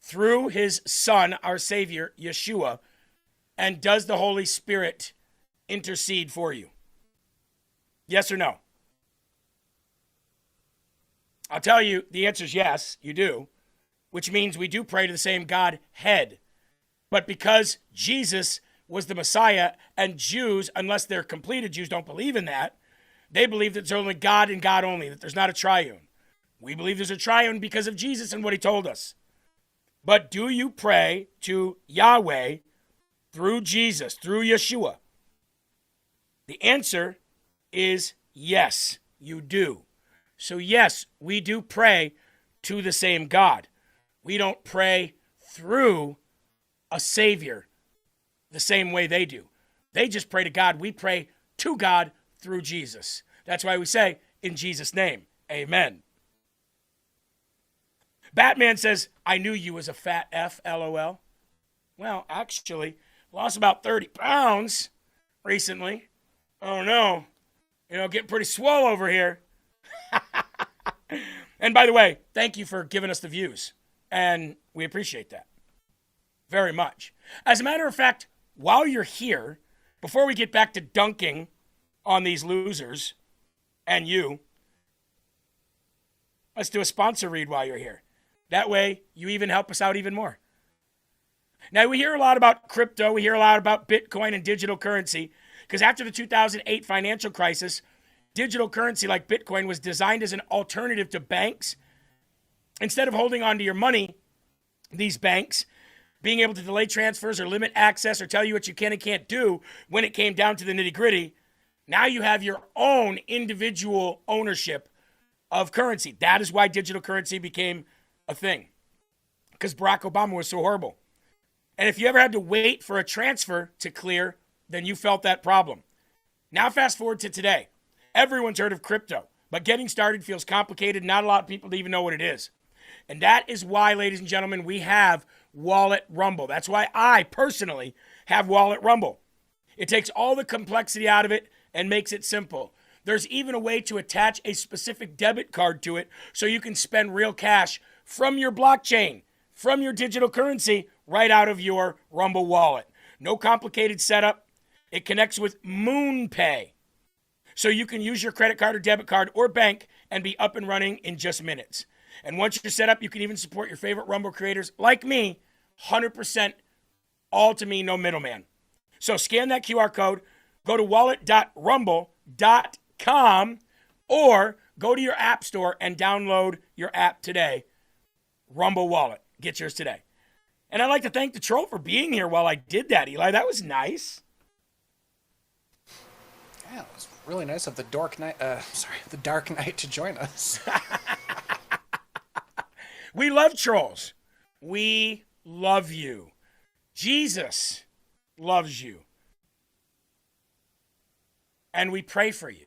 through his Son, our Savior, Yeshua, and does the Holy Spirit intercede for you? Yes or no? I'll tell you, the answer is yes, you do, which means we do pray to the same Godhead. But because Jesus was the Messiah, and Jews, unless they're completed Jews, don't believe in that, they believe that there's only God and God only, that there's not a triune. We believe there's a triune because of Jesus and what he told us. But do you pray to Yahweh through Jesus, through Yeshua? The answer is yes, you do. So yes, we do pray to the same God. We don't pray through a Savior the same way they do. They just pray to God. We pray to God through Jesus. That's why we say, in Jesus' name, amen. Batman says, I knew you was a fat F, LOL. Well, actually, lost about 30 pounds recently. Oh, no. Getting pretty swole over here. And by the way, thank you for giving us the views. And we appreciate that very much. As a matter of fact, while you're here, before we get back to dunking on these losers and you, let's do a sponsor read while you're here. That way, you even help us out even more. Now, we hear a lot about crypto. We hear a lot about Bitcoin and digital currency because after the 2008 financial crisis, digital currency like Bitcoin was designed as an alternative to banks. Instead of holding on to your money, these banks being able to delay transfers or limit access or tell you what you can and can't do when it came down to the nitty-gritty, now you have your own individual ownership of currency. That is why digital currency became a thing, because Barack Obama was so horrible. And if you ever had to wait for a transfer to clear, then you felt that problem. Now fast forward to today. Everyone's heard of crypto, but getting started feels complicated. Not a lot of people even know what it is. And that is why, ladies and gentlemen, we have Wallet Rumble. That's why I personally have Wallet Rumble. It takes all the complexity out of it and makes it simple. There's even a way to attach a specific debit card to it so you can spend real cash from your blockchain, from your digital currency, right out of your Rumble wallet. No complicated setup. It connects with MoonPay. So you can use your credit card or debit card or bank and be up and running in just minutes. And once you're set up, you can even support your favorite Rumble creators like me, 100% all to me, no middleman. So scan that QR code, go to wallet.rumble.com, or go to your app store and download your app today. Rumble Wallet. Get yours today. And I'd like to thank the troll for being here while I did that, Eli. That was nice. Yeah, it was really nice of the Dark Knight to join us. We love trolls. We love you. Jesus loves you. And we pray for you.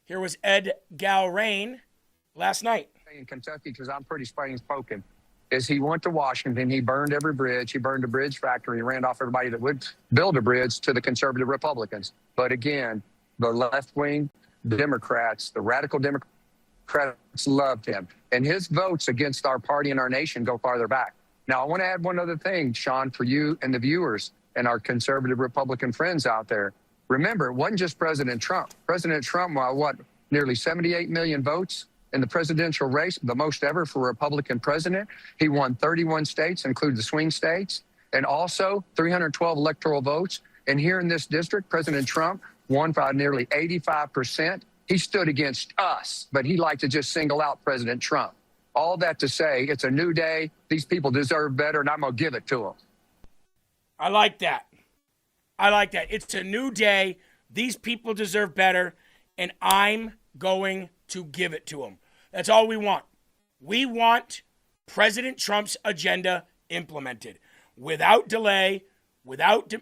Here was Ed Galrain last night. In Kentucky, because I'm pretty plain spoken, is he went to Washington, he burned every bridge, he burned a bridge factory, he ran off everybody that would build a bridge to the conservative Republicans. But again, the left-wing Democrats, the radical Democrats loved him. And his votes against our party and our nation go farther back. Now, I want to add one other thing, Sean, for you and the viewers and our conservative Republican friends out there. Remember, it wasn't just President Trump. President Trump, nearly 78 million votes in the presidential race, the most ever for a Republican president. He won 31 states, including the swing states, and also 312 electoral votes. And here in this district, President Trump won by nearly 85%. He stood against us, but he liked to just single out President Trump. All that to say, it's a new day. These people deserve better, and I'm going to give it to them. I like that. I like that. It's a new day. These people deserve better, and I'm going to give it to them. That's all we want. We want President Trump's agenda implemented without delay, without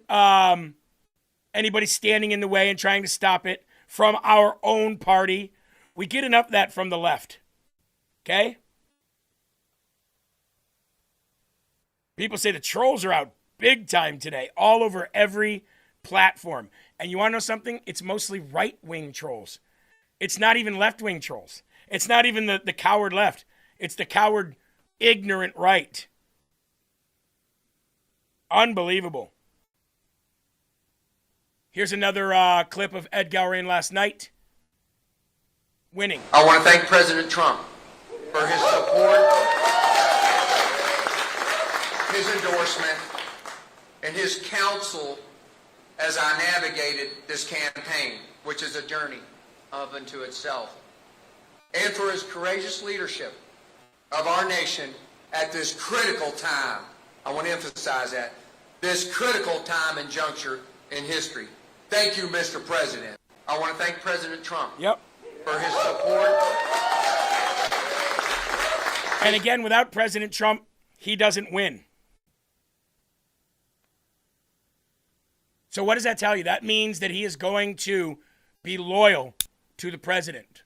anybody standing in the way and trying to stop it from our own party. We get enough of that from the left. Okay? People say the trolls are out big time today, all over every platform. And you want to know something? It's mostly right-wing trolls. It's not even left-wing trolls. It's not even the coward left. It's the coward, ignorant right. Unbelievable. Here's another clip of Ed Galrain last night. Winning. I want to thank President Trump for his support, his endorsement, and his counsel as I navigated this campaign, which is a journey of unto itself, and for his courageous leadership of our nation at this critical time. I want to emphasize that, this critical time and juncture in history. Thank you, Mr. President. I want to thank President Trump for his support. And again, without President Trump, he doesn't win. So what does that tell you? That means that he is going to be loyal to the president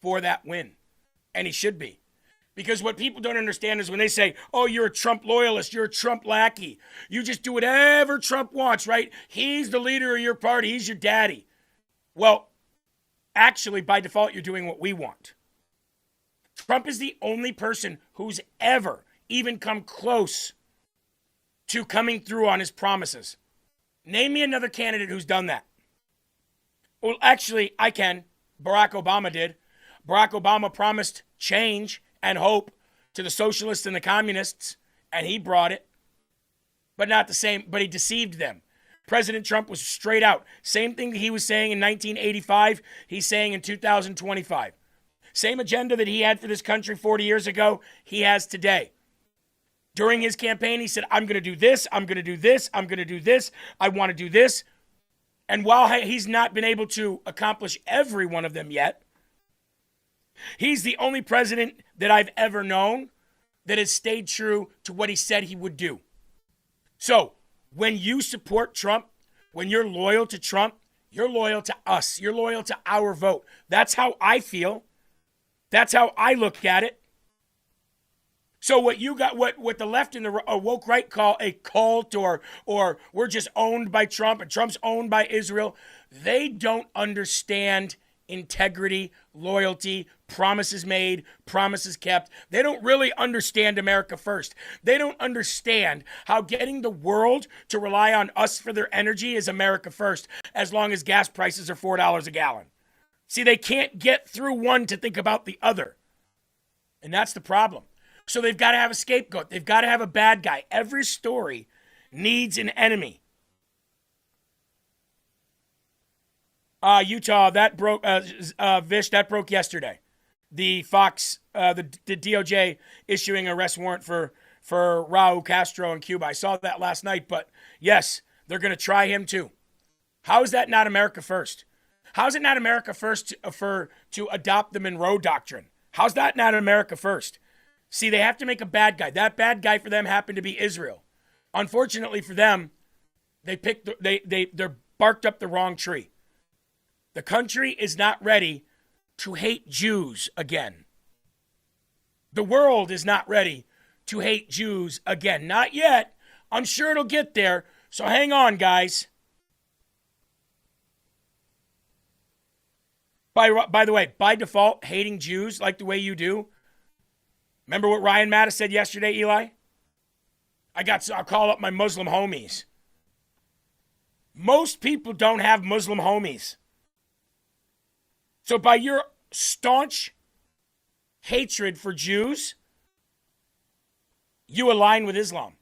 for that win. And he should be. Because what people don't understand is when they say, oh, you're a Trump loyalist, you're a Trump lackey. You just do whatever Trump wants, right? He's the leader of your party. He's your daddy. Well, actually, by default, you're doing what we want. Trump is the only person who's ever even come close to coming through on his promises. Name me another candidate who's done that. Well, actually, I can. Barack Obama did. Barack Obama promised change and hope to the socialists and the communists, and he brought it. But not the same, but he deceived them. President Trump was straight out. Same thing that he was saying in 1985, he's saying in 2025. Same agenda that he had for this country 40 years ago, he has today. During his campaign, he said, I'm going to do this, I'm going to do this, I'm going to do this, I want to do this. And while he's not been able to accomplish every one of them yet, he's the only president that I've ever known that has stayed true to what he said he would do. So, when you support Trump, when you're loyal to Trump, you're loyal to us. You're loyal to our vote. That's how I feel. That's how I look at it. So what you got, what the left and the woke right call a cult or we're just owned by Trump and Trump's owned by Israel, they don't understand integrity, loyalty, promises made, promises kept. They don't really understand America first. They don't understand how getting the world to rely on us for their energy is America first, as long as gas prices are $4 a gallon. See, they can't get through one to think about the other. And that's the problem. So they've got to have a scapegoat. They've got to have a bad guy. Every story needs an enemy. Utah, that broke, Vish, that broke yesterday. The Fox, the DOJ issuing an arrest warrant for Raul Castro in Cuba. I saw that last night, but yes, they're going to try him too. How is that not America first? How is it not America first to adopt the Monroe Doctrine? How's that not America first? See, they have to make a bad guy. That bad guy for them happened to be Israel. Unfortunately for them, they're barked up the wrong tree. The country is not ready to hate Jews again. The world is not ready to hate Jews again. Not yet. I'm sure it'll get there. So hang on, guys. By the way, by default, hating Jews like the way you do. Remember what Ryan Mattis said yesterday, Eli? I'll call up my Muslim homies. Most people don't have Muslim homies. So by your staunch hatred for Jews, you align with Islam.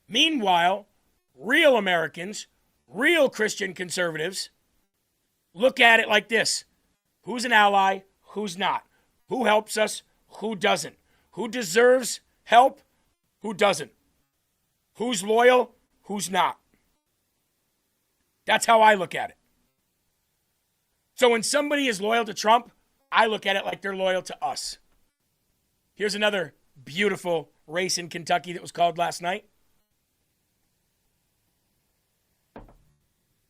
Meanwhile, real Americans, real Christian conservatives, look at it like this. Who's an ally? Who's not? Who helps us? Who doesn't? Who deserves help? Who doesn't? Who's loyal? Who's not? That's how I look at it. So when somebody is loyal to Trump, I look at it like they're loyal to us. Here's another beautiful race in Kentucky that was called last night.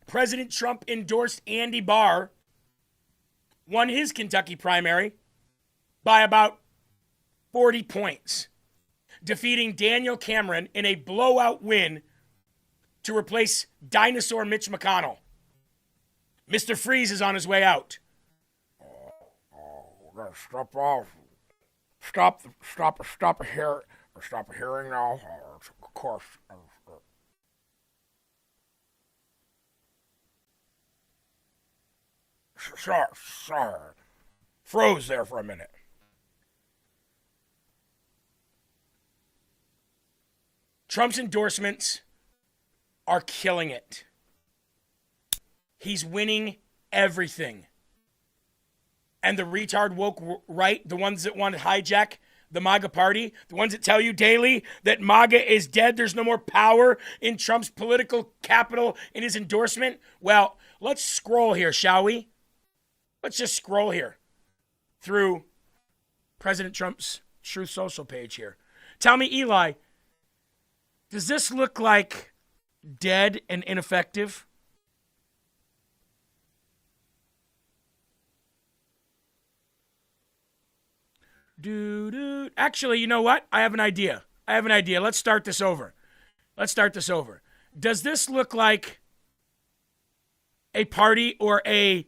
President Trump endorsed Andy Barr, won his Kentucky primary by about 40 points, defeating Daniel Cameron in a blowout win to replace dinosaur Mitch McConnell. Mr. Freeze is on his way out. Stop off. Stop hearing now. Of course. Sorry. Froze there for a minute. Trump's endorsements are killing it. He's winning everything. And the retard woke right, the ones that want to hijack the MAGA party, the ones that tell you daily that MAGA is dead, there's no more power in Trump's political capital in his endorsement. Well, let's scroll here, shall we? Let's just scroll here through President Trump's Truth Social page here. Tell me, Eli, does this look like dead and ineffective? Actually, you know what? I have an idea. Let's start this over. Does this look like a party or a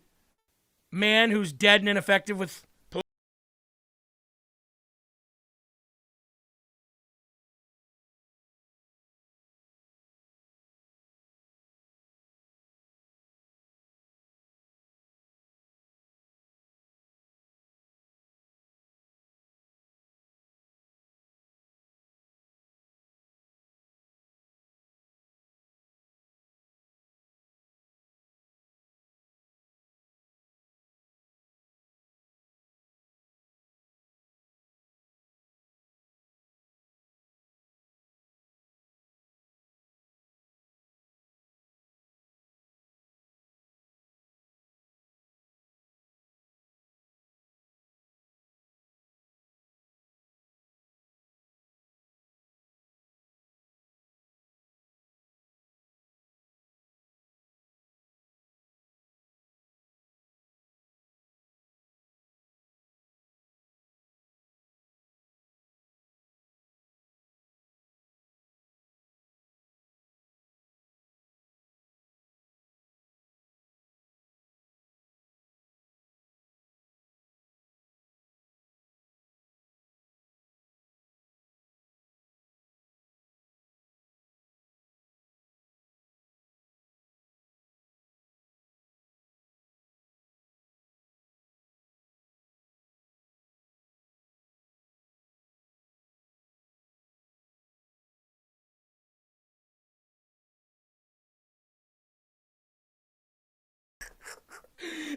man who's dead and ineffective with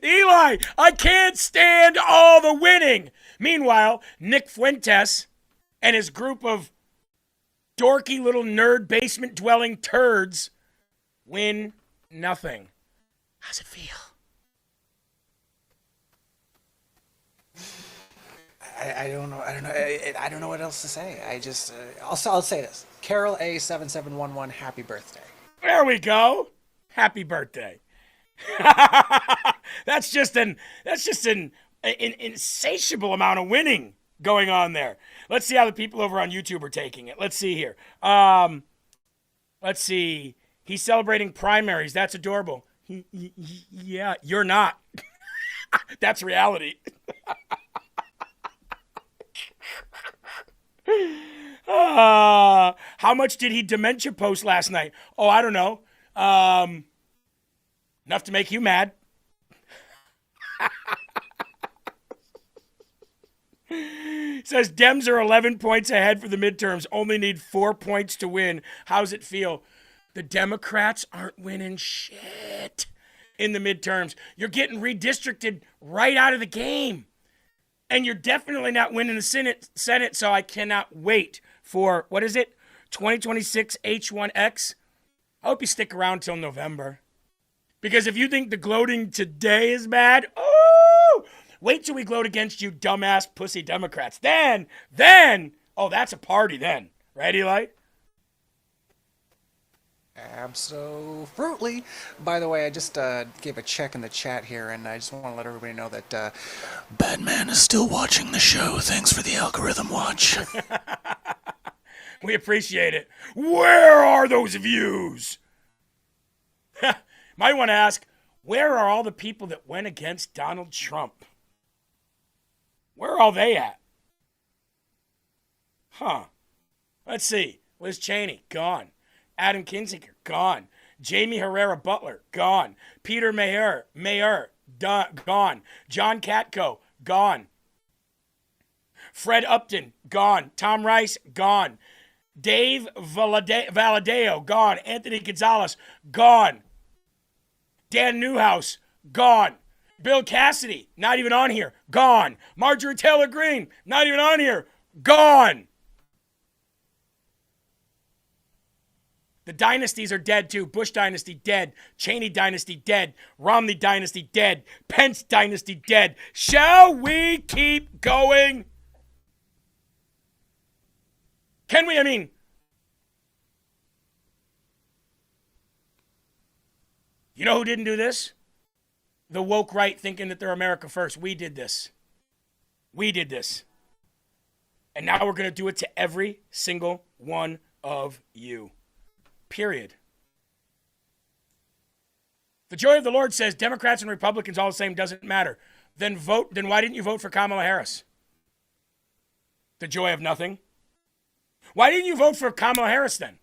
Eli, I can't stand all the winning. Meanwhile, Nick Fuentes and his group of dorky little nerd basement-dwelling turds win nothing. How's it feel? I don't know. I don't know what else to say. I'll say this. Carol A7711, happy birthday. There we go. Happy birthday. That's just an insatiable amount of winning going on there. Let's see how the people over on YouTube are taking it. Let's see here. Let's see. He's celebrating primaries. That's adorable. Yeah, you're not. That's reality. How much did he dementia post last night? Oh, I don't know. Enough to make you mad. Says Dems are 11 points ahead for the midterms. Only need 4 points to win. How's it feel? The Democrats aren't winning shit in the midterms. You're getting redistricted right out of the game. And you're definitely not winning the Senate, so I cannot wait for, 2026 H1X? I hope you stick around till November. Because if you think the gloating today is bad, wait till we gloat against you dumbass pussy Democrats. Then, that's a party then. Right, Eli? Absolutely. By the way, I just gave a check in the chat here, and I just want to let everybody know that Batman is still watching the show. Thanks for the algorithm watch. We appreciate it. Where are those views? Might want to ask, where are all the people that went against Donald Trump? Where are all they at? Huh. Let's see. Liz Cheney, gone. Adam Kinzinger, gone. Jamie Herrera Butler, gone. Peter Mayer, gone. John Katko, gone. Fred Upton, gone. Tom Rice, gone. Dave Valadeo, gone. Anthony Gonzalez, gone. Dan Newhouse, gone. Bill Cassidy, not even on here, gone. Marjorie Taylor Greene, not even on here, gone. The dynasties are dead too. Bush dynasty dead. Cheney dynasty dead. Romney dynasty dead. Pence dynasty dead. Shall we keep going? Can we? You know who didn't do this? The woke right thinking that they're America first. We did this. And now we're going to do it to every single one of you. Period. The joy of the Lord says Democrats and Republicans all the same, doesn't matter. Then why didn't you vote for Kamala Harris? The joy of nothing. Why didn't you vote for Kamala Harris then?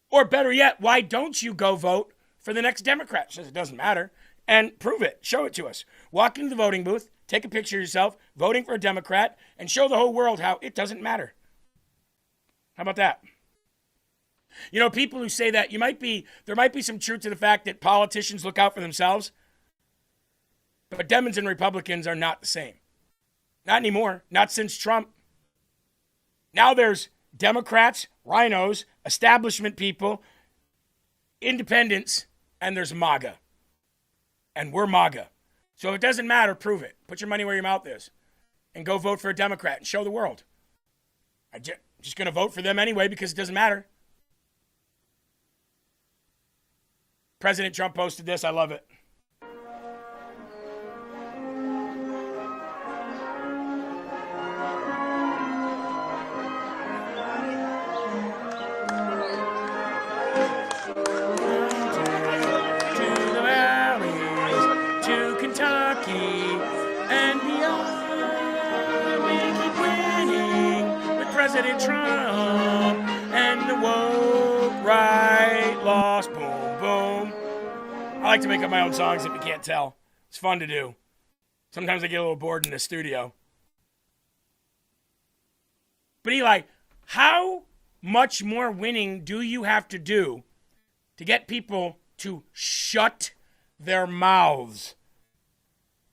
Or better yet, why don't you go vote for the next Democrat? Says it doesn't matter. And prove it. Show it to us. Walk into the voting booth, take a picture of yourself voting for a Democrat, and show the whole world how it doesn't matter. How about that? You know, people who say that, there might be some truth to the fact that politicians look out for themselves, but Demons and Republicans are not the same. Not anymore. Not since Trump. Now there's Democrats, rhinos, establishment people, independents, and there's MAGA. And we're MAGA. So if it doesn't matter, prove it. Put your money where your mouth is. And go vote for a Democrat and show the world. I'm just going to vote for them anyway because it doesn't matter. President Trump posted this. I love it. President Trump and the woke right lost. Boom, boom. I like to make up my own songs if you can't tell. It's fun to do. Sometimes I get a little bored in the studio. But Eli, how much more winning do you have to do to get people to shut their mouths?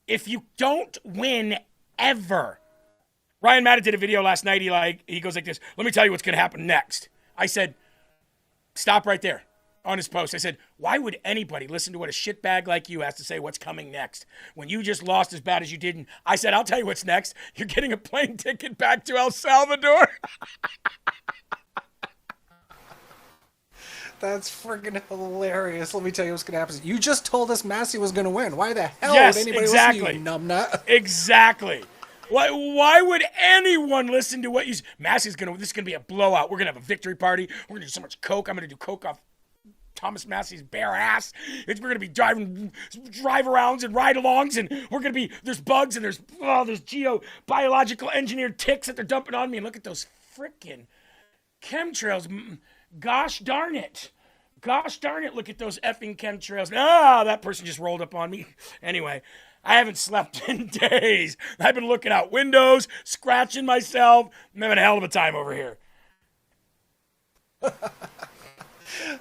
If you don't win ever. Ryan Maddow did a video last night. He goes like this. Let me tell you what's going to happen next. I said, stop right there on his post. I said, why would anybody listen to what a shitbag like you has to say what's coming next when you just lost as bad as you didn't? I said, I'll tell you what's next. You're getting a plane ticket back to El Salvador. That's friggin' hilarious. Let me tell you what's going to happen. You just told us Massie was going to win. Why the hell would anybody listen to you, numbnut? Exactly. Why would anyone listen to what you... Massie's this is going to be a blowout. We're going to have a victory party. We're going to do so much coke. I'm going to do coke off Thomas Massie's bare ass. We're going to be drive-arounds and ride-alongs, and we're going to be... There's bugs, and there's biological engineered ticks that they're dumping on me. And look at those frickin' chemtrails. Gosh darn it. Look at those effing chemtrails. That person just rolled up on me. Anyway... I haven't slept in days. I've been looking out windows, scratching myself. I'm having a hell of a time over here. I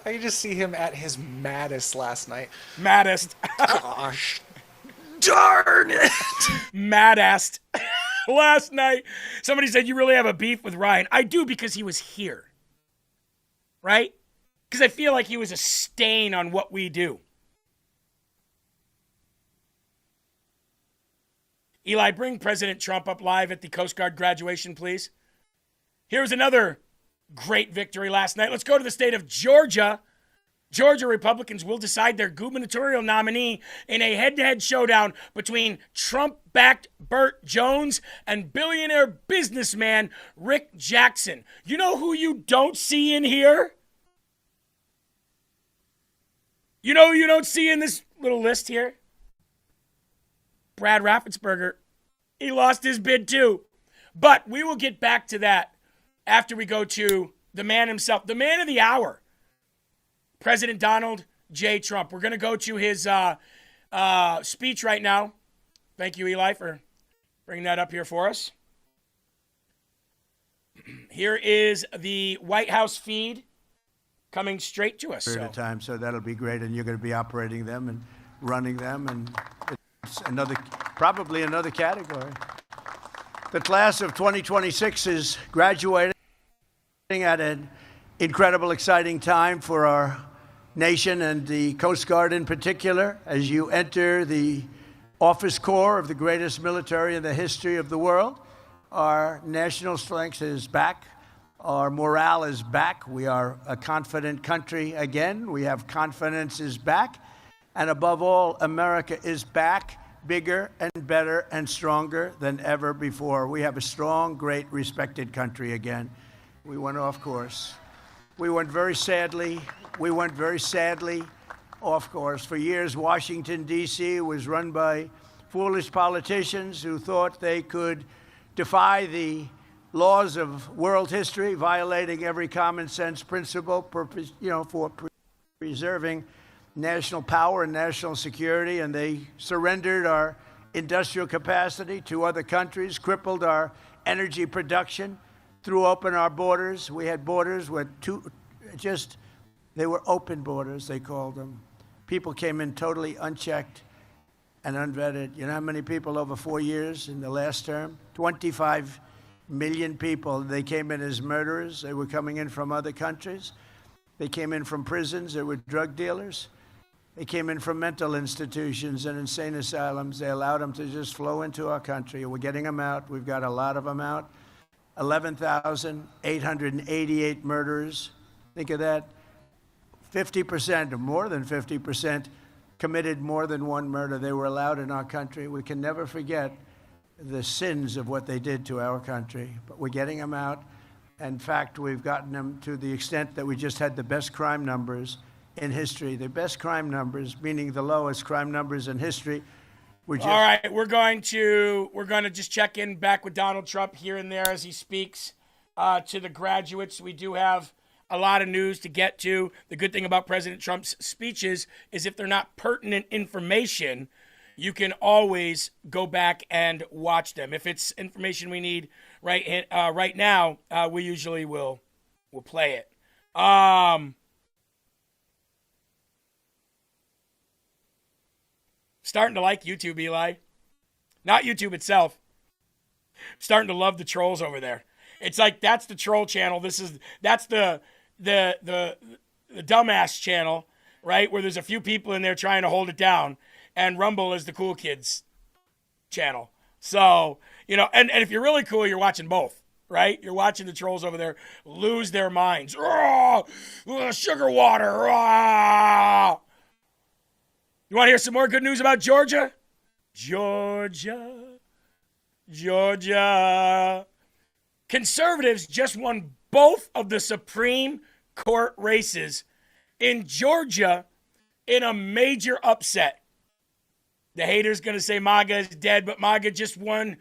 can just see him at his maddest last night. Maddest. Gosh darn it. Mad-assed. Last night, somebody said, you really have a beef with Ryan. I do, because he was here. Right? Because I feel like he was a stain on what we do. Eli, bring President Trump up live at the Coast Guard graduation, please. Here's another great victory last night. Let's go to the state of Georgia. Georgia Republicans will decide their gubernatorial nominee in a head-to-head showdown between Trump-backed Burt Jones and billionaire businessman Rick Jackson. You know who you don't see in here? You know who you don't see in this little list here? Brad Raffensperger. He lost his bid too. But we will get back to that after we go to the man himself, the man of the hour, President Donald J. Trump. We're going to go to his speech right now. Thank you, Eli, for bringing that up here for us. Here is the White House feed coming straight to us. Period of time, so that'll be great, and you're going to be operating them and running them, and it's probably another category. The class of 2026 is graduating at an incredible, exciting time for our nation and the Coast Guard in particular. As you enter the office corps of the greatest military in the history of the world, our national strength is back. Our morale is back. We are a confident country again. We have confidence is back. And above all, America is back, bigger and better and stronger than ever before. We have a strong, great, respected country again. We went off course. We went very sadly off course. For years, Washington, D.C. was run by foolish politicians who thought they could defy the laws of world history, violating every common sense principle, for preserving national power and national security. And they surrendered our industrial capacity to other countries, crippled our energy production, threw open our borders. We had borders with they were open borders, they called them. People came in totally unchecked and unvetted. You know how many people over 4 years in the last term? 25 million people. They came in as murderers. They were coming in from other countries. They came in from prisons. They were drug dealers. They came in from mental institutions and insane asylums. They allowed them to just flow into our country. We're getting them out. We've got a lot of them out. 11,888 murderers. Think of that. 50% or more than 50% committed more than one murder. They were allowed in our country. We can never forget the sins of what they did to our country, but we're getting them out. In fact, we've gotten them to the extent that we just had the best crime numbers in history. The best crime numbers, meaning the lowest crime numbers in history. All right, we're going to just check in back with Donald Trump here and there as he speaks to the graduates. We do have a lot of news to get to. The good thing about President Trump's speeches is if they're not pertinent information, you can always go back and watch them. If it's information we need right now, we usually will play it. Starting to like YouTube, Eli. Not YouTube itself. Starting to love the trolls over there. It's like that's the troll channel. That's the dumbass channel, right? Where there's a few people in there trying to hold it down. And Rumble is the cool kids channel. So, and if you're really cool, you're watching both, right? You're watching the trolls over there lose their minds. Sugar water. You want to hear some more good news about Georgia? Georgia. Conservatives just won both of the Supreme Court races in Georgia in a major upset. The haters going to say MAGA is dead, but MAGA just won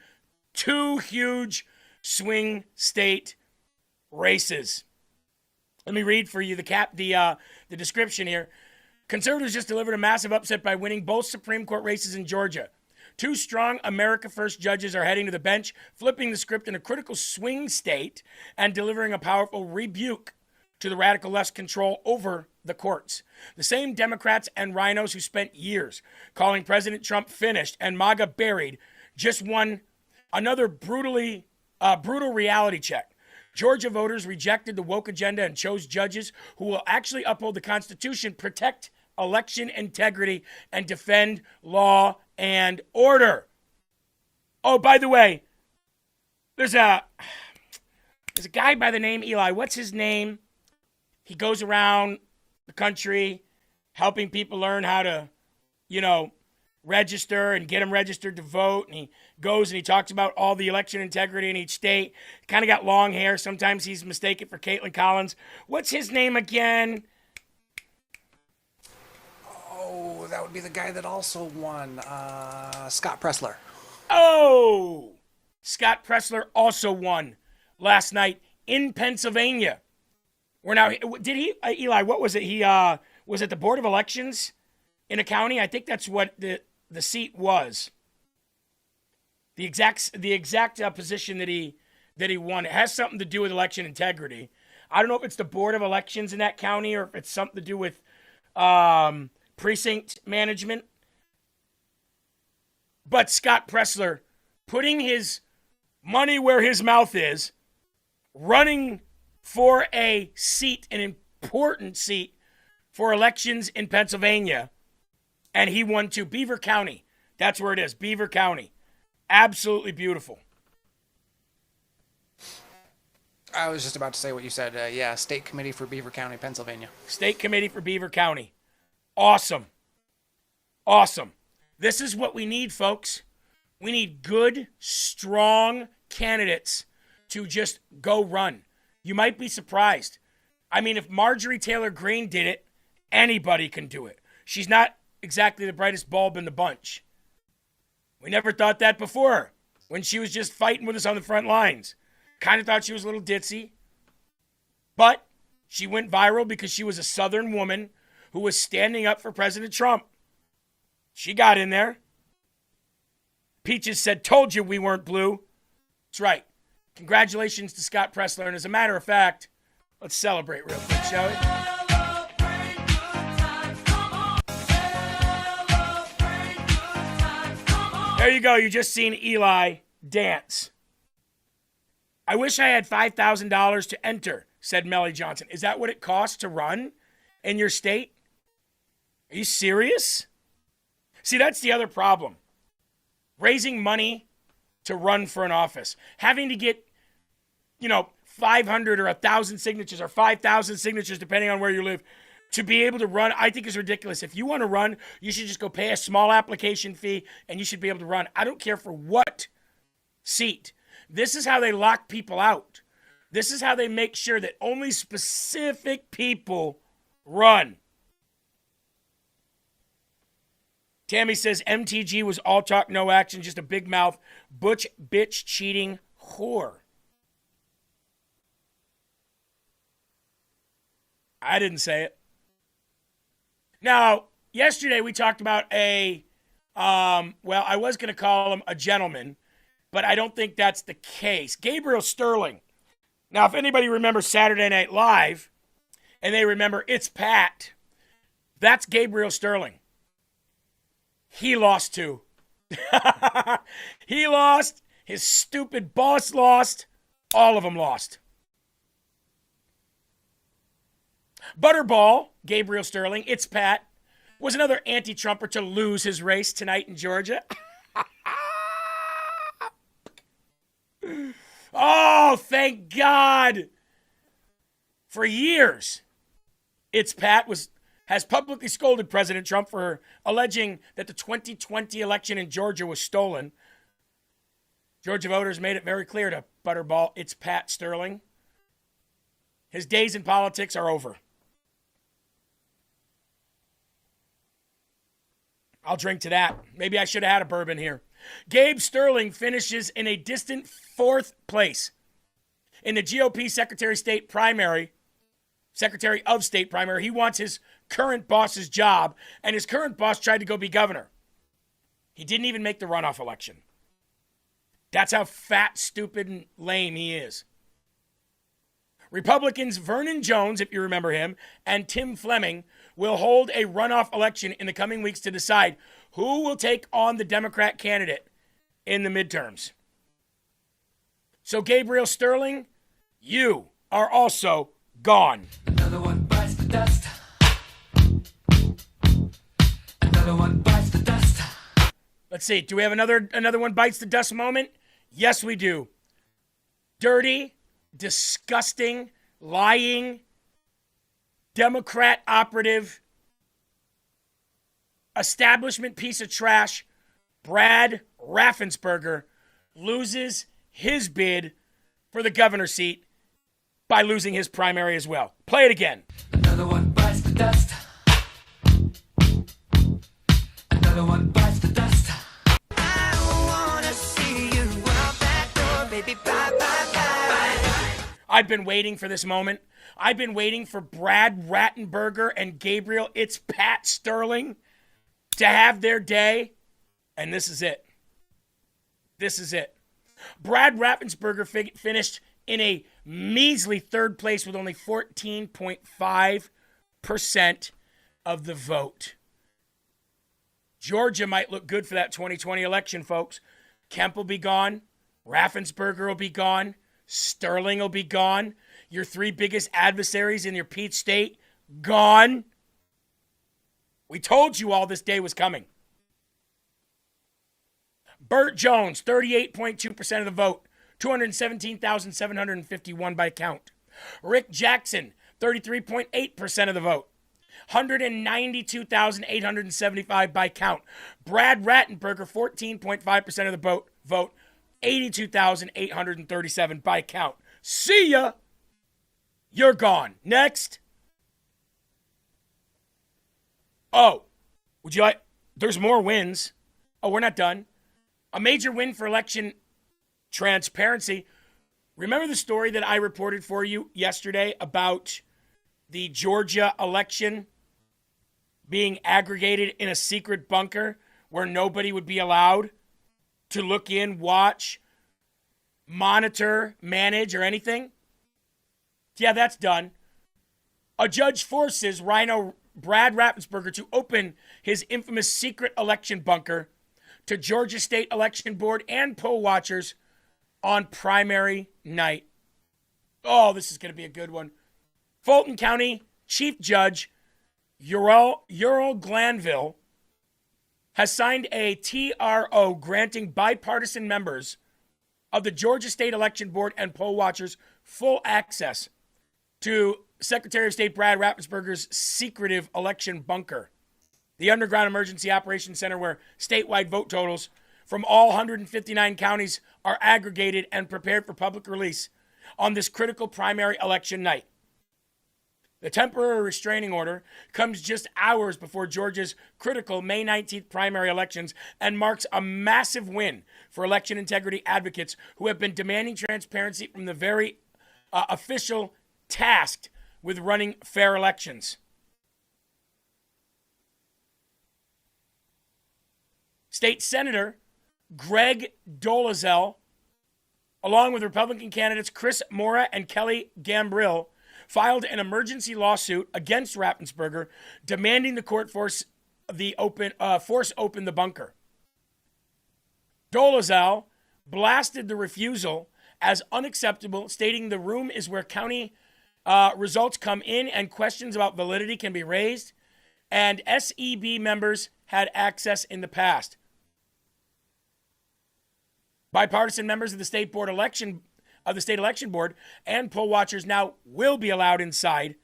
two huge swing state races. Let me read for you the description here. Conservatives just delivered a massive upset by winning both Supreme Court races in Georgia. Two strong America First judges are heading to the bench, flipping the script in a critical swing state and delivering a powerful rebuke to the radical left's control over the courts. The same Democrats and rhinos who spent years calling President Trump finished and MAGA buried just won another brutal reality check. Georgia voters rejected the woke agenda and chose judges who will actually uphold the Constitution, protect election integrity, and defend law and order. Oh, by the way, there's a guy by the name Eli. What's his name? He goes around the country helping people learn how to, register and get them registered to vote. And he goes and he talks about all the election integrity in each state. Kind of got long hair. Sometimes he's mistaken for Caitlin Collins. What's his name again? Oh, that would be the guy that also won, Scott Pressler. Oh, Scott Pressler also won last night in Pennsylvania. Did he, Eli, what was it? He was at the Board of Elections in a county. I think that's what the seat was. The exact position that he won. It has something to do with election integrity. I don't know if it's the Board of Elections in that county or if it's something to do with precinct management. But Scott Pressler putting his money where his mouth is, running for a seat, an important seat for elections in Pennsylvania, and he won to Beaver County. That's where it is, Beaver County. Absolutely beautiful. I was just about to say what you said. State Committee for Beaver County, Pennsylvania. State Committee for Beaver County. Awesome. Awesome. This is what we need, folks. We need good, strong candidates to just go run. You might be surprised. I mean, if Marjorie Taylor Greene did it, anybody can do it. She's not exactly the brightest bulb in the bunch. We never thought that before when she was just fighting with us on the front lines. Kind of thought she was a little ditzy. But she went viral because she was a Southern woman who was standing up for President Trump. She got in there. Peaches said, "Told you we weren't blue." That's right. Congratulations to Scott Pressler. And as a matter of fact, let's celebrate real quick, shall we? There you go. You just seen Eli dance. I wish I had $5,000 to enter, said Melly Johnson. Is that what it costs to run in your state? Are you serious? See, that's the other problem. Raising money to run for an office. Having to get, 500 or 1,000 signatures or 5,000 signatures, depending on where you live, to be able to run, I think is ridiculous. If you want to run, you should just go pay a small application fee and you should be able to run. I don't care for what seat. This is how they lock people out. This is how they make sure that only specific people run. Tammy says MTG was all talk, no action, just a big mouth, butch, bitch, cheating whore. I didn't say it. Now, yesterday we talked about I was going to call him a gentleman, but I don't think that's the case. Gabriel Sterling. Now, if anybody remembers Saturday Night Live, and they remember It's Pat, that's Gabriel Sterling. He lost too. He lost. His stupid boss lost. All of them lost. Butterball, Gabriel Sterling, It's Pat, was another anti-Trumper to lose his race tonight in Georgia. Oh, thank God. For years, It's Pat has publicly scolded President Trump for alleging that the 2020 election in Georgia was stolen. Georgia voters made it very clear to Butterball, It's Pat Sterling. His days in politics are over. I'll drink to that. Maybe I should have had a bourbon here. Gabe Sterling finishes in a distant fourth place in the GOP Secretary of State primary. He wants his current boss's job, and his current boss tried to go be governor. He didn't even make the runoff election. That's how fat, stupid, and lame he is. Republicans Vernon Jones, if you remember him, and Tim Fleming will hold a runoff election in the coming weeks to decide who will take on the Democrat candidate in the midterms. So, Gabriel Sterling, you are also gone. Another one bites the dust. Another one bites the dust. Let's see. Do we have another one bites the dust moment? Yes, we do. Dirty, disgusting, lying, Democrat operative, establishment piece of trash, Brad Raffensperger loses his bid for the governor seat by losing his primary as well. Play it again. Another one bites the dust. Another one bites the dust. I wanna see you out that door, baby. Bye, bye, bye. I've been waiting for this moment. I've been waiting for Brad Rattenberger and Gabriel It's Pat Sterling to have their day, and this is it. This is it. Brad Raffensperger finished in a measly third place with only 14.5% of the vote. Georgia might look good for that 2020 election, folks. Kemp will be gone. Raffensperger will be gone. Sterling will be gone. Your three biggest adversaries in your Peach State, gone. We told you all this day was coming. Burt Jones, 38.2% of the vote, 217,751 by count. Rick Jackson, 33.8% of the vote, 192,875 by count. Brad Rattenberger, 14.5% of the vote, 82,837 by count. See ya! You're gone. Next. Oh, would you like... There's more wins. Oh, we're not done. A major win for election transparency. Remember the story that I reported for you yesterday about the Georgia election being aggregated in a secret bunker where nobody would be allowed to look in, watch, monitor, manage, or anything? Yeah, that's done. A judge forces Rhino Brad Raffensperger to open his infamous secret election bunker to Georgia State Election Board and poll watchers on primary night. Oh, this is going to be a good one. Fulton County Chief Judge Herrell Glanville has signed a TRO granting bipartisan members of the Georgia State Election Board and poll watchers full access to Secretary of State Brad Raffensperger's secretive election bunker, the underground emergency operations center where statewide vote totals from all 159 counties are aggregated and prepared for public release on this critical primary election night. The temporary restraining order comes just hours before Georgia's critical May 19th primary elections and marks a massive win for election integrity advocates who have been demanding transparency from the very official tasked with running fair elections. State Senator Greg Dolezal, along with Republican candidates Chris Mora and Kelly Gambrill, filed an emergency lawsuit against Raffensperger, demanding the court force open the bunker. Dolezal blasted the refusal as unacceptable, stating the room is where county results come in and questions about validity can be raised, and SEB members had access in the past. Bipartisan members of the state election board and poll watchers now will be allowed inside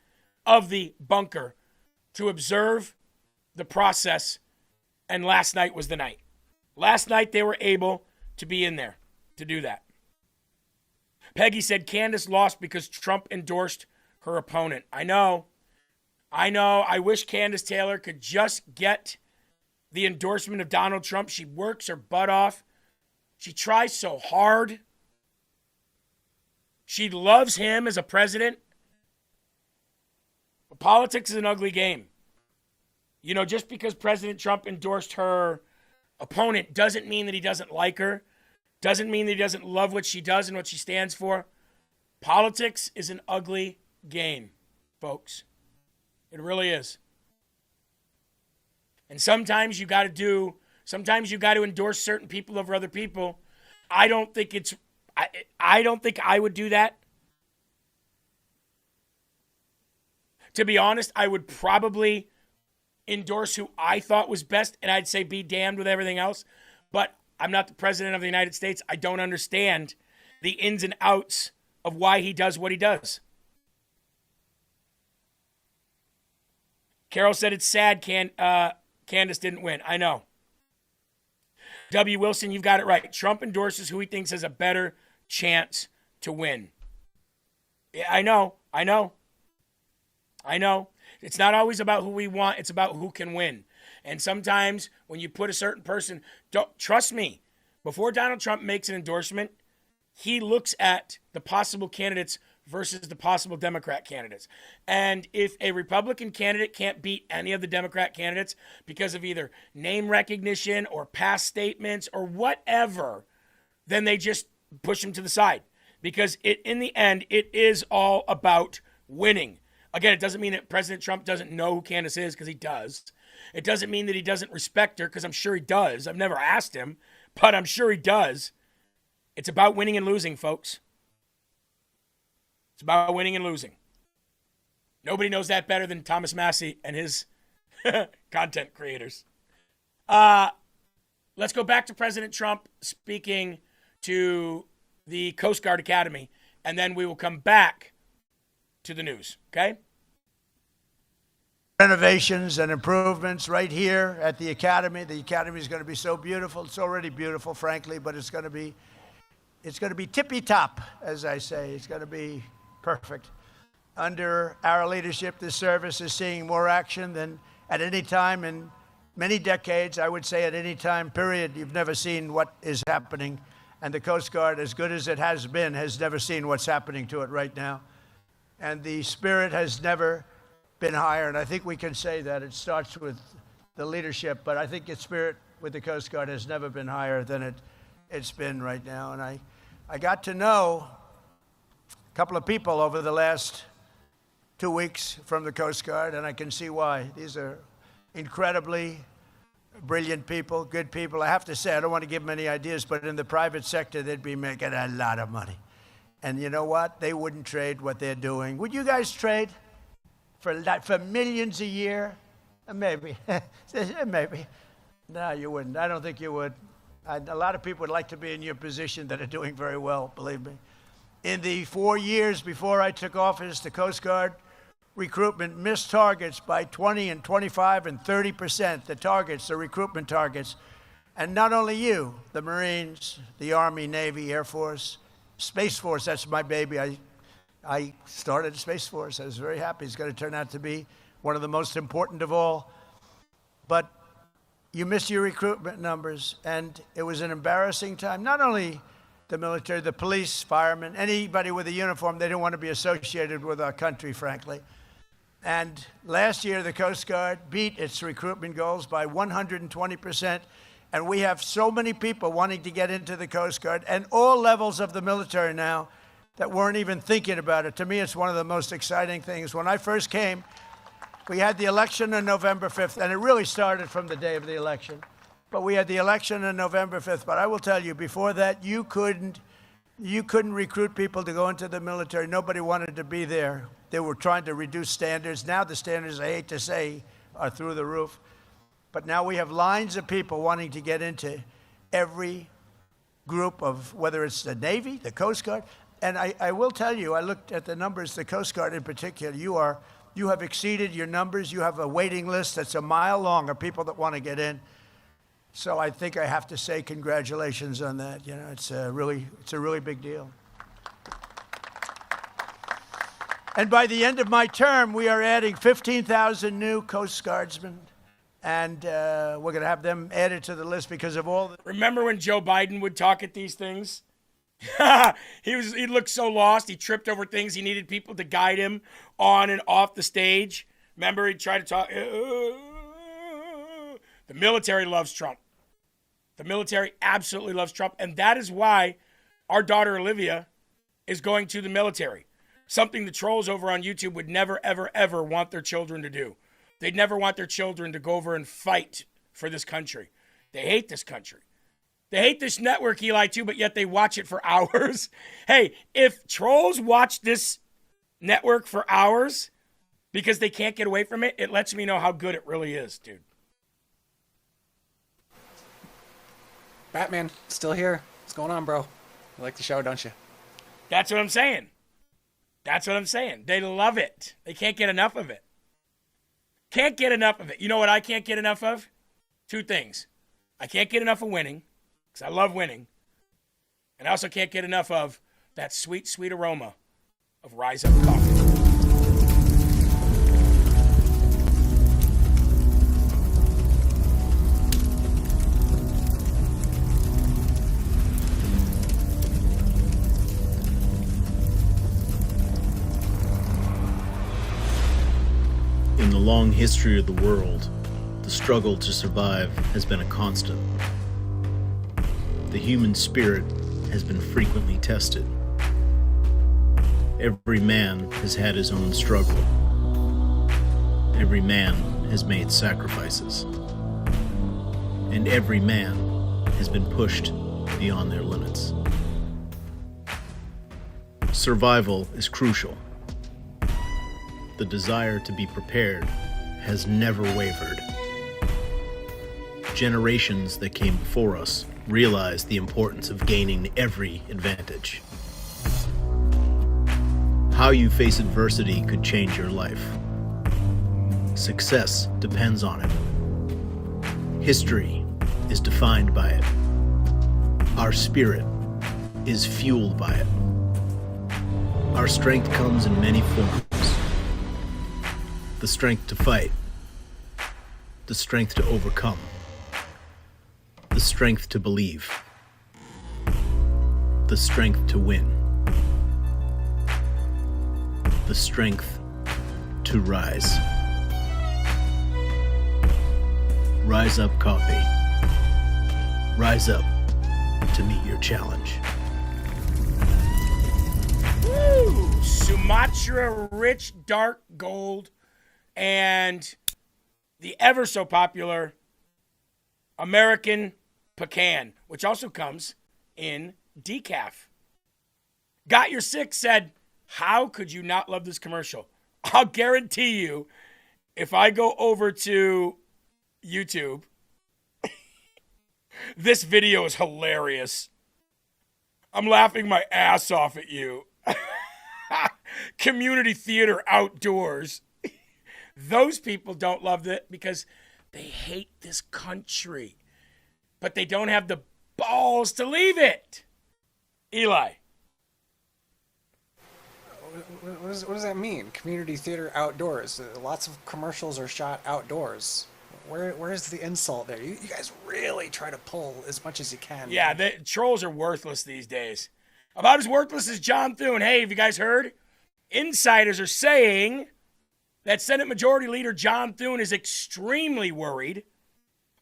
of the bunker to observe the process, and last night was the night. Last night they were able to be in there to do that. Peggy said Candace lost because Trump endorsed her opponent. I know. I wish Candace Taylor could just get the endorsement of Donald Trump. She works her butt off. She tries so hard. She loves him as a president. But politics is an ugly game. You know, just because President Trump endorsed her opponent doesn't mean that he doesn't like her. Doesn't mean that he doesn't love what she does and what she stands for. Politics is an ugly game, folks. It really is. And sometimes you got to endorse certain people over other people. I don't think I would do that. To be honest, I would probably endorse who I thought was best, and I'd say be damned with everything else. But I'm not the president of the United States. I don't understand the ins and outs of why he does what he does. Carol said it's sad Candace didn't win. I know. W. Wilson, you've got it right. Trump endorses who he thinks has a better chance to win. Yeah, I know. It's not always about who we want. It's about who can win. And sometimes when you put a certain person, trust me, before Donald Trump makes an endorsement, he looks at the possible candidates versus the possible Democrat candidates. And if a Republican candidate can't beat any of the Democrat candidates because of either name recognition or past statements or whatever, then they just push him to the side. Because in the end, it is all about winning. Again, it doesn't mean that President Trump doesn't know who Candace is, because he does. It doesn't mean that he doesn't respect her, because I'm sure he does. I've never asked him, but I'm sure he does. It's about winning and losing, folks. It's about winning and losing. Nobody knows that better than Thomas Massie and his content creators. Let's go back to President Trump speaking to the Coast Guard Academy, and then we will come back to the news, okay? Renovations and improvements right here at the Academy. The Academy is going to be so beautiful. It's already beautiful, frankly, but it's going to be tippy top, as I say. It's going to be perfect. Under our leadership, this service is seeing more action than at any time in many decades. I would say at any time, period. You've never seen what is happening. And the Coast Guard, as good as it has been, has never seen what's happening to it right now. And the spirit has never been higher. And I think we can say that. It starts with the leadership, but I think the spirit with the Coast Guard has never been higher than it's been right now. And I got to know a couple of people over the last 2 weeks from the Coast Guard, and I can see why. These are incredibly brilliant people, good people. I have to say, I don't want to give them any ideas, but in the private sector, they'd be making a lot of money. And you know what? They wouldn't trade what they're doing. Would you guys trade for millions a year? Maybe. Maybe. No, you wouldn't. I don't think you would. A lot of people would like to be in your position that are doing very well, believe me. In the 4 years before I took office, the Coast Guard recruitment missed targets by 20 and 25 and 30%, the targets, the recruitment targets. And not only you, the Marines, the Army, Navy, Air Force, Space Force, that's my baby. I started the Space Force. I was very happy. It's going to turn out to be one of the most important of all. But you missed your recruitment numbers, and it was an embarrassing time. Not only the military, the police, firemen, anybody with a uniform, they didn't want to be associated with our country, frankly. And last year, the Coast Guard beat its recruitment goals by 120%. And we have so many people wanting to get into the Coast Guard and all levels of the military now that weren't even thinking about it. To me, it's one of the most exciting things. When I first came, we had the election on November 5th, and it really started from the day of the election. But we had the election on November 5th. But I will tell you, before that, you couldn't recruit people to go into the military. Nobody wanted to be there. They were trying to reduce standards. Now the standards, I hate to say, are through the roof. But now we have lines of people wanting to get into every group of, whether it's the Navy, the Coast Guard. And I will tell you, I looked at the numbers, the Coast Guard in particular, you have exceeded your numbers. You have a waiting list that's a mile long of people that want to get in. So I think I have to say congratulations on that. You know, it's a really big deal. And by the end of my term, we are adding 15,000 new Coast Guardsmen. And we're going to have them added to the list because of all the... Remember when Joe Biden would talk at these things? He looked so lost. He tripped over things. He needed people to guide him on and off the stage. Remember, he tried to talk... The military loves Trump. The military absolutely loves Trump. And that is why our daughter Olivia is going to the military. Something the trolls over on YouTube would never, ever, ever want their children to do. They'd never want their children to go over and fight for this country. They hate this country. They hate this network, Eli, too, but yet they watch it for hours. Hey, if trolls watch this network for hours because they can't get away from it, it lets me know how good it really is, dude. Batman, still here. What's going on, bro? You like the show, don't you? That's what I'm saying. That's what I'm saying. They love it. They can't get enough of it. Can't get enough of it. You know what I can't get enough of? Two things. I can't get enough of winning, because I love winning. And I also can't get enough of that sweet, sweet aroma of Rise Up coffee. In the long history of the world, the struggle to survive has been a constant. The human spirit has been frequently tested. Every man has had his own struggle. Every man has made sacrifices. And every man has been pushed beyond their limits. Survival is crucial. The desire to be prepared has never wavered. Generations that came before us realized the importance of gaining every advantage. How you face adversity could change your life. Success depends on it. History is defined by it. Our spirit is fueled by it. Our strength comes in many forms. The strength to fight, the strength to overcome, the strength to believe, the strength to win, the strength to rise. Rise Up Coffee. Rise up to meet your challenge. Woo! Sumatra Rich Dark Gold and the ever so popular American Pecan, which also comes in decaf. Got Your Six said, how could you not love this commercial? I'll guarantee you, if I go over to YouTube, this video is hilarious. I'm laughing my ass off at you. Community theater outdoors. Those people don't love it because they hate this country, but they don't have the balls to leave it. Eli. What does that mean? Community theater outdoors. Lots of commercials are shot outdoors. Where's the insult there? You guys really try to pull as much as you can. Yeah, the trolls are worthless these days. About as worthless as John Thune. Hey, have you guys heard? Insiders are saying that Senate Majority Leader John Thune is extremely worried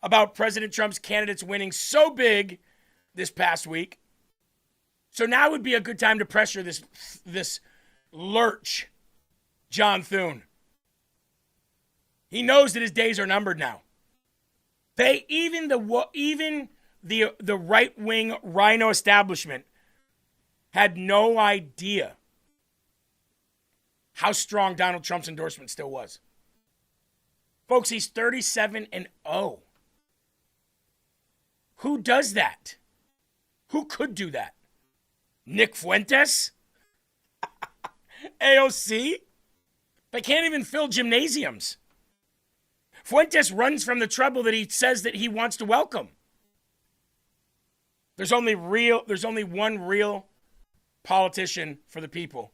about President Trump's candidates winning so big this past week. So now would be a good time to pressure this lurch, John Thune. He knows that his days are numbered now. Even the right-wing rhino establishment had no idea how strong Donald Trump's endorsement still was. Folks, he's 37-0. Who does that? Who could do that? Nick Fuentes? AOC? They can't even fill gymnasiums. Fuentes runs from the trouble that he says that he wants to welcome. There's only one real politician for the people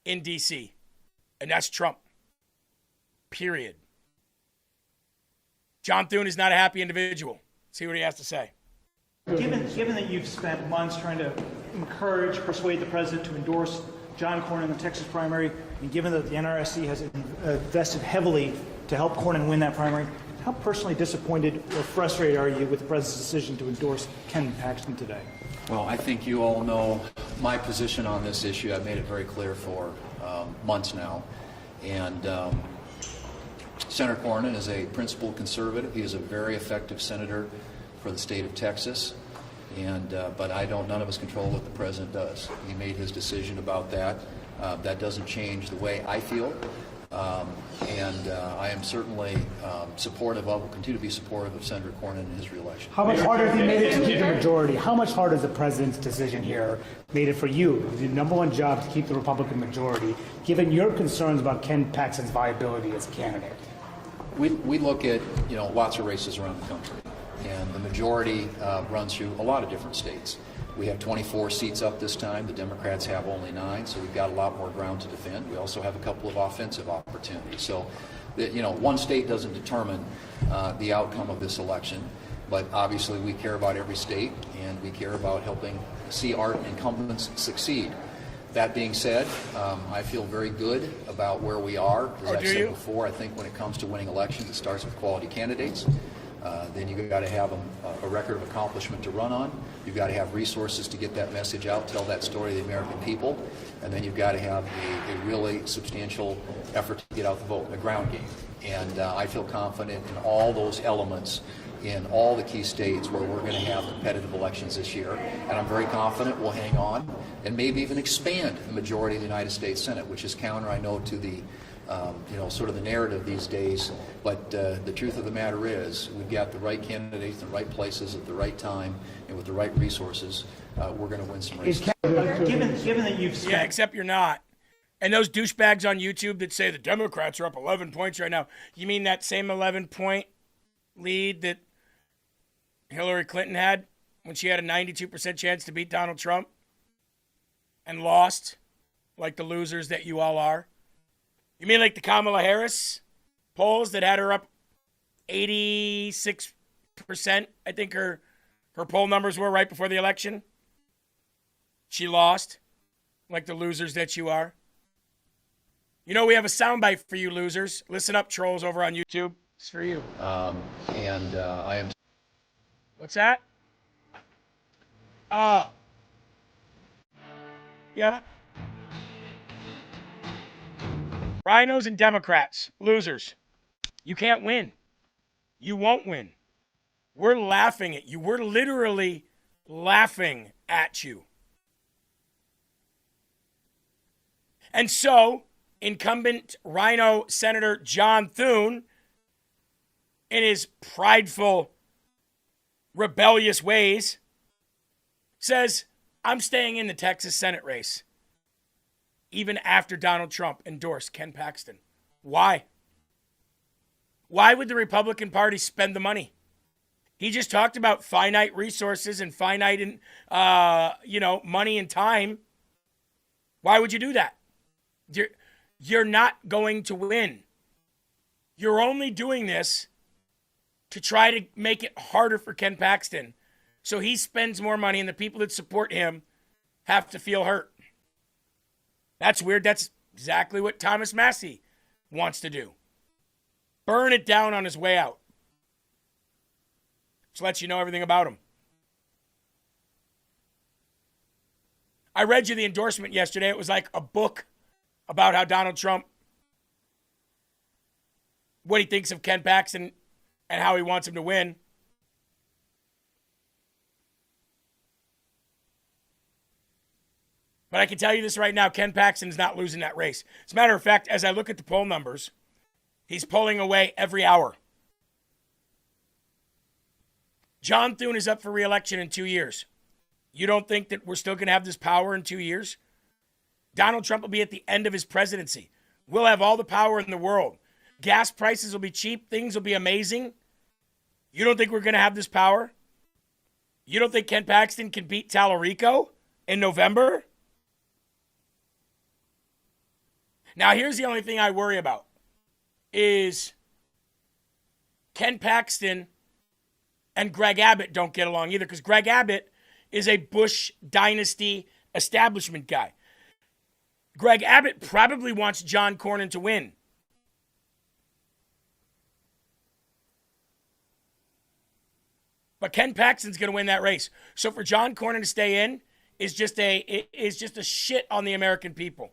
in D.C., and that's Trump. Period. John Thune is not a happy individual. See what he has to say. Given that you've spent months trying to persuade the president to endorse John Cornyn in the Texas primary, and given that the NRSC has invested heavily to help Cornyn win that primary, how personally disappointed or frustrated are you with the president's decision to endorse Ken Paxton today? Well, I think you all know my position on this issue. I've made it very clear for months now. And Senator Cornyn is a principled conservative. He is a very effective senator for the state of Texas. But none of us control what the president does. He made his decision about that. That doesn't change the way I feel. I am certainly supportive of, will continue to be supportive of Senator Cornyn and his reelection. How much harder has he made it to keep the majority? How much harder has the president's decision here made it for you? The number one job to keep the Republican majority, given your concerns about Ken Paxton's viability as a candidate. We look at lots of races around the country, and the majority runs through a lot of different states. We have 24 seats up this time. The Democrats have only 9, so we've got a lot more ground to defend. We also have a couple of offensive opportunities. So, one state doesn't determine the outcome of this election, but obviously we care about every state, and we care about helping see our incumbents succeed. That being said, I feel very good about where we are. As I've said before, I think when it comes to winning elections, it starts with quality candidates. Then you've got to have a record of accomplishment to run on. You've got to have resources to get that message out, tell that story to the American people. And then you've got to have a really substantial effort to get out the vote, a ground game. And I feel confident in all those elements in all the key states where we're going to have competitive elections this year. And I'm very confident we'll hang on and maybe even expand the majority of the United States Senate, which is counter, I know, to the sort of the narrative these days. But the truth of the matter is we've got the right candidates in the right places at the right time and with the right resources. We're going to win some races. Given that you've Yeah, except you're not. And those douchebags on YouTube that say the Democrats are up 11 points right now, you mean that same 11-point lead that Hillary Clinton had when she had a 92% chance to beat Donald Trump and lost like the losers that you all are? You mean like the Kamala Harris polls that had her up 86%? I think her poll numbers were right before the election. She lost like the losers that you are. We have a soundbite for you losers. Listen up, trolls over on YouTube. It's for you. I am. What's that? Yeah. Rhinos and Democrats, losers. You can't win. You won't win. We're laughing at you. We're literally laughing at you. And so, incumbent Rhino Senator John Thune, in his prideful, rebellious ways, says, I'm staying in the Texas Senate race, even after Donald Trump endorsed Ken Paxton. Why? Why would the Republican Party spend the money? He just talked about finite resources and finite, money and time. Why would you do that? You're not going to win. You're only doing this to try to make it harder for Ken Paxton so he spends more money and the people that support him have to feel hurt. That's weird. That's exactly what Thomas Massie wants to do. Burn it down on his way out. Just lets you know everything about him. I read you the endorsement yesterday. It was like a book about how Donald Trump, what he thinks of Ken Paxton and how he wants him to win. But I can tell you this right now, Ken Paxton is not losing that race. As a matter of fact, as I look at the poll numbers, he's polling away every hour. John Thune is up for re-election in 2 years. You don't think that we're still going to have this power in 2 years? Donald Trump will be at the end of his presidency. We'll have all the power in the world. Gas prices will be cheap. Things will be amazing. You don't think we're going to have this power? You don't think Ken Paxton can beat Tallarico in November? Now, here's the only thing I worry about is Ken Paxton and Greg Abbott don't get along either, because Greg Abbott is a Bush dynasty establishment guy. Greg Abbott probably wants John Cornyn to win. But Ken Paxton's going to win that race. So for John Cornyn to stay in is just a shit on the American people.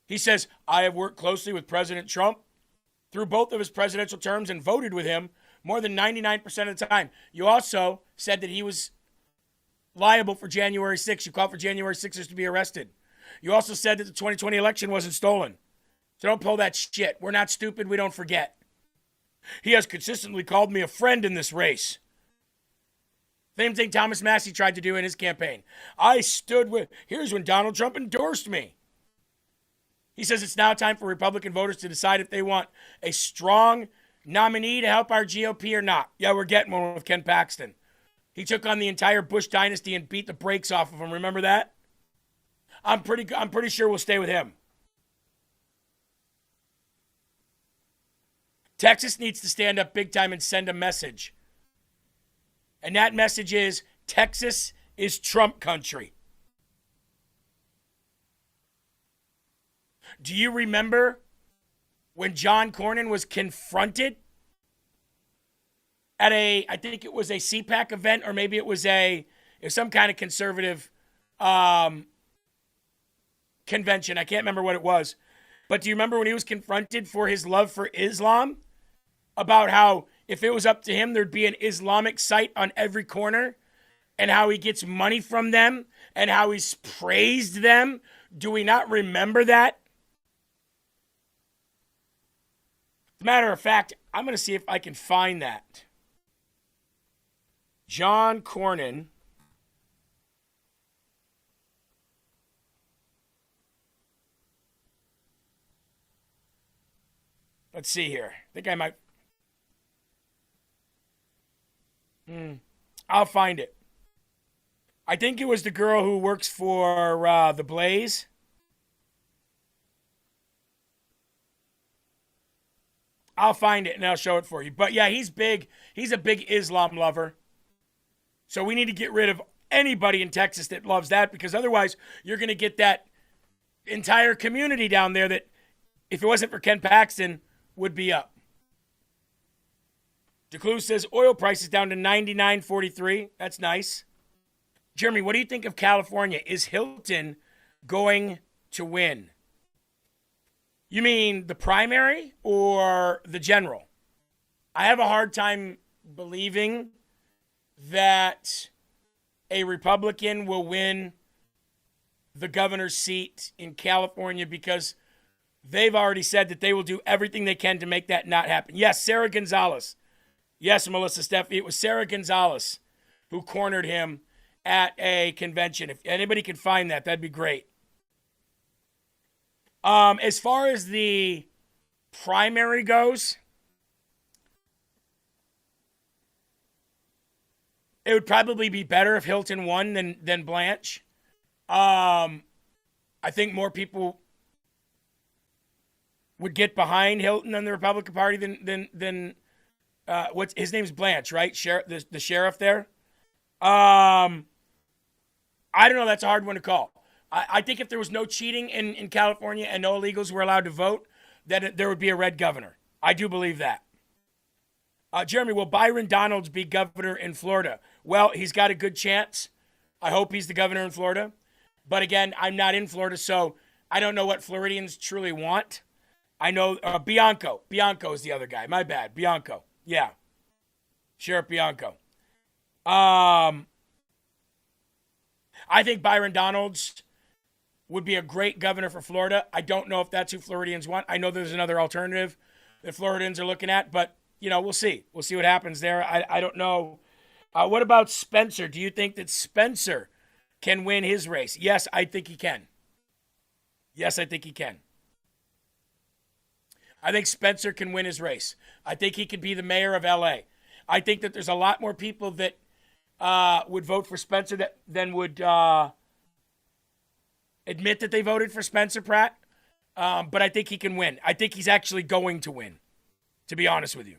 He says, I have worked closely with President Trump through both of his presidential terms and voted with him more than 99% of the time. You also said that he was liable for January 6th. You called for January 6ers to be arrested. You also said that the 2020 election wasn't stolen. So don't pull that shit. We're not stupid. We don't forget. He has consistently called me a friend in this race. Same thing Thomas Massie tried to do in his campaign. I stood with, here's when Donald Trump endorsed me. He says it's now time for Republican voters to decide if they want a strong nominee to help our GOP or not. Yeah, we're getting one with Ken Paxton. He took on the entire Bush dynasty and beat the brakes off of him. Remember that? I'm pretty sure we'll stay with him. Texas needs to stand up big time and send a message. And that message is Texas is Trump country. Do you remember when John Cornyn was confronted at I think it was a CPAC event, or maybe it was some kind of conservative convention. I can't remember what it was. But do you remember when he was confronted for his love for Islam? About how if it was up to him, there'd be an Islamic site on every corner, and how he gets money from them, and how he's praised them. Do we not remember that? As a matter of fact, I'm going to see if I can find that. John Cornyn. Let's see here. I think I might. I'll find it. I think it was the girl who works for The Blaze. I'll find it and I'll show it for you. But yeah, he's big. He's a big Islam lover. So we need to get rid of anybody in Texas that loves that, because otherwise you're going to get that entire community down there that, if it wasn't for Ken Paxton, would be up. DeClue says oil prices down to $99.43. That's nice. Jeremy, what do you think of California? Is Hilton going to win? You mean the primary or the general? I have a hard time believing that a Republican will win the governor's seat in California, because they've already said that they will do everything they can to make that not happen. Yes, Sarah Gonzalez. Yes, Melissa Steffi. It was Sarah Gonzalez who cornered him at a convention. If anybody can find that, that'd be great. As far as the primary goes, it would probably be better if Hilton won than Blanche. I think more people would get behind Hilton and the Republican Party than what's his name's Blanche, right? The sheriff there. I don't know. That's a hard one to call. I think if there was no cheating in California and no illegals were allowed to vote, that there would be a red governor. I do believe that. Jeremy, will Byron Donalds be governor in Florida? Well, he's got a good chance. I hope he's the governor in Florida. But again, I'm not in Florida, so I don't know what Floridians truly want. I know Bianco. Bianco is the other guy. My bad. Bianco. Yeah. Sheriff Bianco. I think Byron Donalds would be a great governor for Florida. I don't know if that's who Floridians want. I know there's another alternative that Floridians are looking at, but, we'll see. We'll see what happens there. I don't know. What about Spencer? Do you think that Spencer can win his race? Yes, I think he can. Yes, I think he can. I think Spencer can win his race. I think he could be the mayor of L.A. I think that there's a lot more people that would vote for Spencer than would admit that they voted for Spencer Pratt. But I think he can win. I think he's actually going to win, to be honest with you.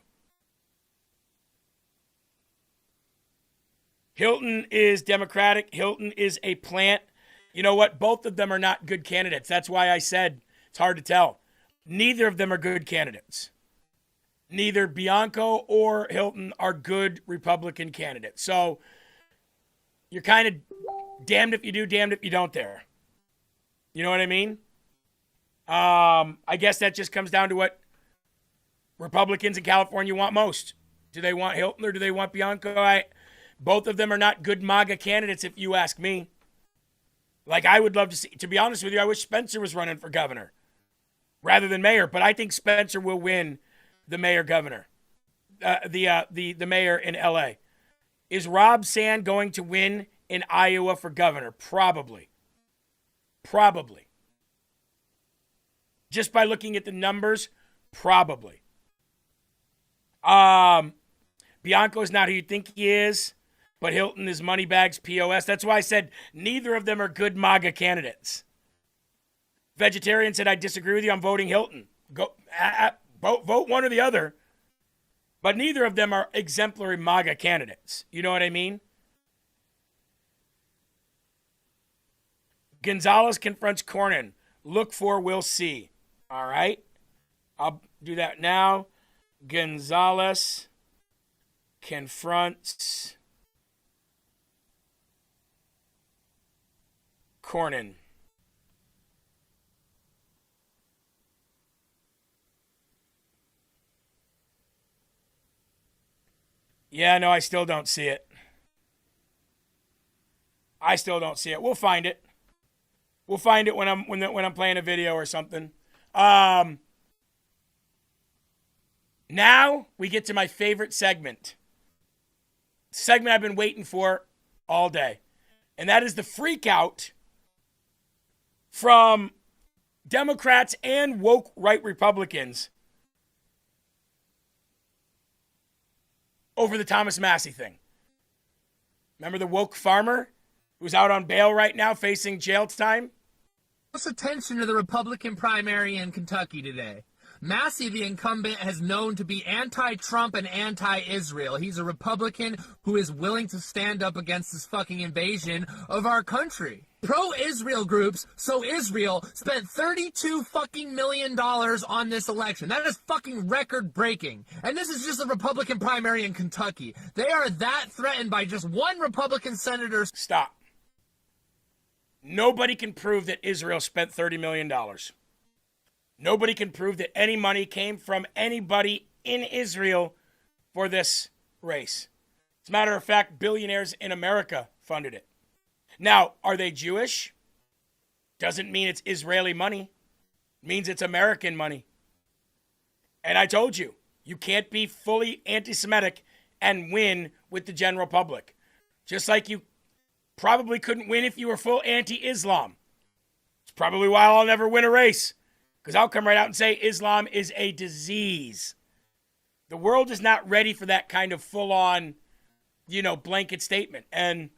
Hilton is Democratic. Hilton is a plant. You know what? Both of them are not good candidates. That's why I said it's hard to tell. Neither of them are good candidates. neither Bianco or Hilton are good Republican candidates. So you're kind of damned if you do, damned if you don't there. You know what I mean? I guess that just comes down to what Republicans in California want most. Do they want Hilton or do they want Bianco? Both of them are not good MAGA candidates, if you ask me. Like, I would love to see, to be honest with you, I wish Spencer was running for governor rather than mayor, but I think Spencer will win the mayor-governor, the mayor in L.A. Is Rob Sand going to win in Iowa for governor? Probably. Probably. Just by looking at the numbers, probably. Bianco is not who you think he is, but Hilton is Moneybags POS. That's why I said neither of them are good MAGA candidates. Vegetarian said, I disagree with you. I'm voting Hilton. Go vote one or the other. But neither of them are exemplary MAGA candidates. You know what I mean? Gonzalez confronts Cornyn. Look for, we'll see. All right. I'll do that now. Gonzalez confronts Cornyn. Yeah, no, I still don't see it. I still don't see it. We'll find it. We'll find it when I'm playing a video or something. Now we get to my favorite segment. Segment I've been waiting for all day. And that is the freak out from Democrats and woke right Republicans over the Thomas Massie thing. Remember the woke farmer who's out on bail right now facing jail time? Close attention to the Republican primary in Kentucky today. Massie, the incumbent, has known to be anti-Trump and anti-Israel. He's a Republican who is willing to stand up against this fucking invasion of our country. Pro-Israel groups, So Israel, spent $32 fucking million on this election. That is fucking record-breaking. And this is just a Republican primary in Kentucky. They are that threatened by just one Republican senator. Stop. Nobody can prove that Israel spent $30 million. Nobody can prove that any money came from anybody in Israel for this race. As a matter of fact, billionaires in America funded it. Now, are they Jewish? Doesn't mean it's Israeli money. It means it's American money. And I told you, you can't be fully anti-Semitic and win with the general public. Just like you probably couldn't win if you were full anti-Islam. It's probably why I'll never win a race. Because I'll come right out and say Islam is a disease. The world is not ready for that kind of full-on, blanket statement. And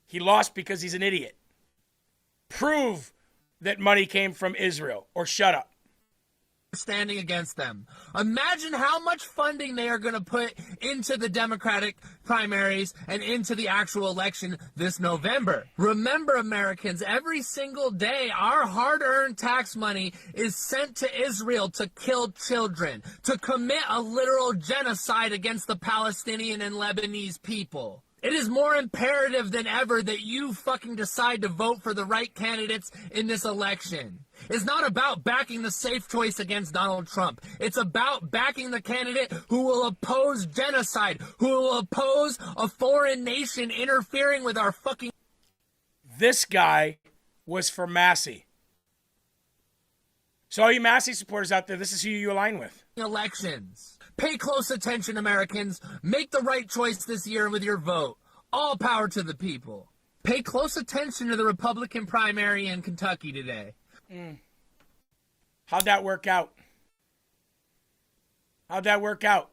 he lost because he's an idiot. Prove that money came from Israel or shut up. Standing against them. Imagine how much funding they are going to put into the Democratic primaries and into the actual election this November. Remember, Americans, every single day our hard-earned tax money is sent to Israel to kill children, to commit a literal genocide against the Palestinian and Lebanese people. It is more imperative than ever that you fucking decide to vote for the right candidates in this election. It's not about backing the safe choice against Donald Trump. It's about backing the candidate who will oppose genocide, who will oppose a foreign nation interfering with our fucking... This guy was for Massie. So all you Massie supporters out there, this is who you align with. Elections. Pay close attention, Americans. Make the right choice this year with your vote. All power to the people. Pay close attention to the Republican primary in Kentucky today. How'd that work out? How'd that work out?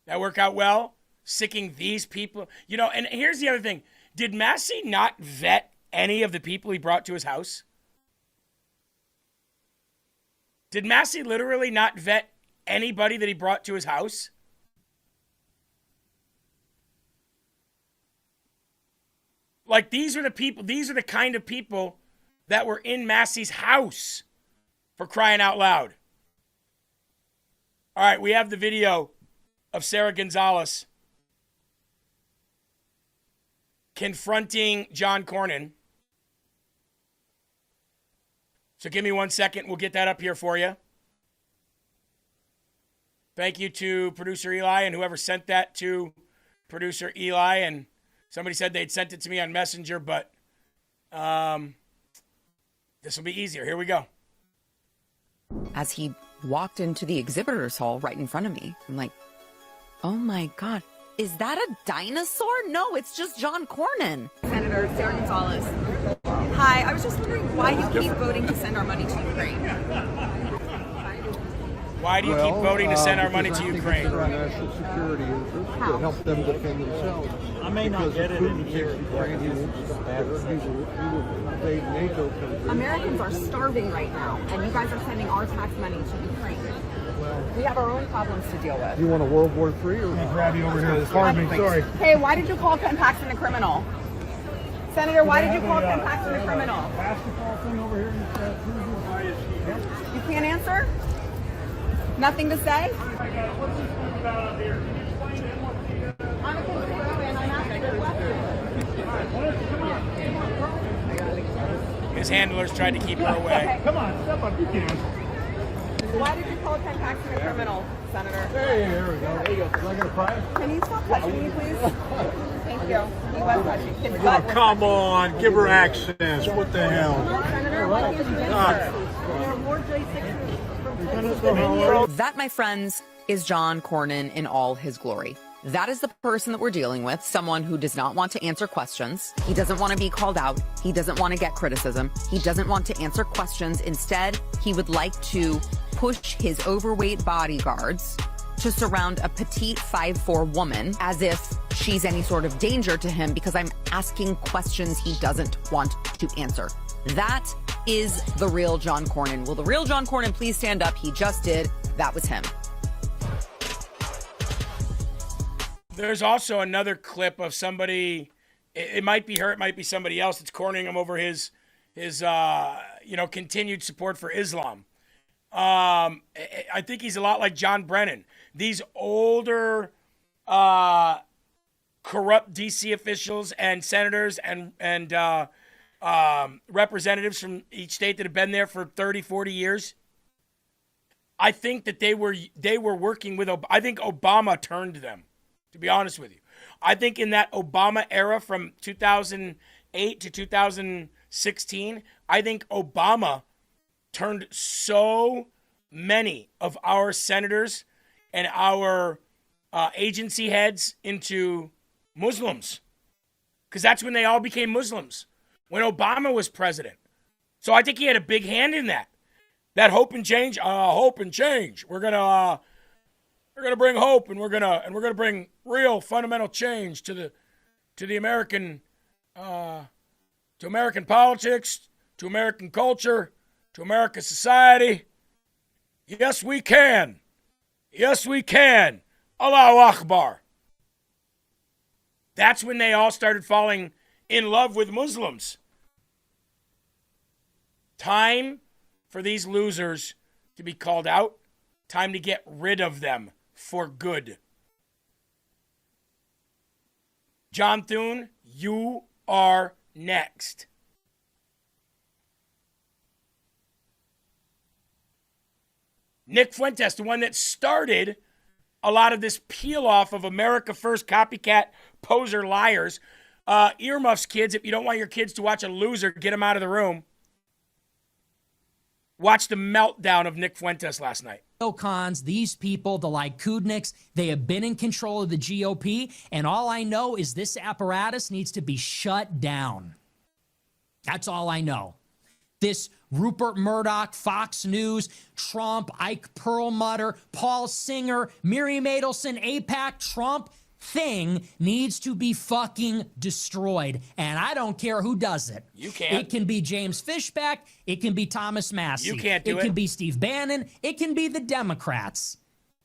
That work out well? Sicking these people? And here's the other thing. Did Massie not vet any of the people he brought to his house? Did Massie literally not vet anybody that he brought to his house? Like, these are the kind of people that were in Massie's house, for crying out loud. All right, we have the video of Sarah Gonzalez confronting John Cornyn. So give me 1 second. We'll get that up here for you. Thank you to producer Eli and whoever sent that to producer Eli. And somebody said they'd sent it to me on Messenger, but this will be easier. Here we go. As he walked into the exhibitors hall right in front of me, I'm like, oh my God, is that a dinosaur? No, it's just John Cornyn. Senator Sarah Gonzalez. Hi, I was just wondering why you keep voting to send our money to Ukraine. Why do you keep voting to send our money to Ukraine? Our national security interests to help them defend themselves. I may not get it in here. Americans are starving right now, and you guys are sending our tax money to Ukraine. We have our own problems to deal with. You want a World War III or? I'll grab you over here. Pardon me, sorry. Hey, why did you call Ken Paxton a criminal? Senator, why did you call Ken Paxton a criminal? Basketball thing over here. You can't answer? Nothing to say? I'm a constituent. I'm asking a question. His handlers tried to keep her away. Come on, step up. You can. Why did you call Ken Paxton a criminal, Senator? Hey, here we go. There you go. Am I going to cry? Can you stop touching me, please? Thank you. He was touching. His Oh, butt was come on. Give her access. What the hell? Senator, why can't you answer? There are more J6s from That, my friends, is John Cornyn in all his glory. That is the person that we're dealing with, someone who does not want to answer questions. He doesn't want to be called out. He doesn't want to get criticism. He doesn't want to answer questions. Instead, he would like to push his overweight bodyguards to surround a petite 5'4" woman as if she's any sort of danger to him because I'm asking questions he doesn't want to answer. That is the real John Cornyn. Will the real John Cornyn please stand up? He just did. That was him. There's also another clip of somebody. It might be her. It might be somebody else. It's cornering him over his continued support for Islam. I think he's a lot like John Brennan. These older, corrupt DC officials and senators and representatives from each state that have been there for 30, 40 years. I think that they were working with. I think Obama turned them. To be honest with you, I think in that Obama era from 2008 to 2016, I think Obama turned so many of our senators and our agency heads into Muslims. Because that's when they all became Muslims, when Obama was president. So I think he had a big hand in that. That hope and change, We're gonna bring hope, and we're gonna bring real fundamental change to the American to American politics, to American culture, to American society. Yes, we can. Yes, we can. Allahu Akbar. That's when they all started falling in love with Muslims. Time for these losers to be called out. Time to get rid of them for good. John Thune, you are next. Nick Fuentes, the one that started a lot of this peel-off of America First copycat poser liars. Earmuffs, kids. If you don't want your kids to watch a loser, get them out of the room. Watch the meltdown of Nick Fuentes last night. Cons, these people, the Likudniks, they have been in control of the GOP, and all I know is this apparatus needs to be shut down. That's all I know. This Rupert Murdoch, Fox News, Trump, Ike Perlmutter, Paul Singer, Miriam Adelson, AIPAC, Trump thing needs to be fucking destroyed. And I don't care who does it. You can't. It can be James Fishback. It can be Thomas Massie. You can't do it. It can be Steve Bannon. It can be the Democrats.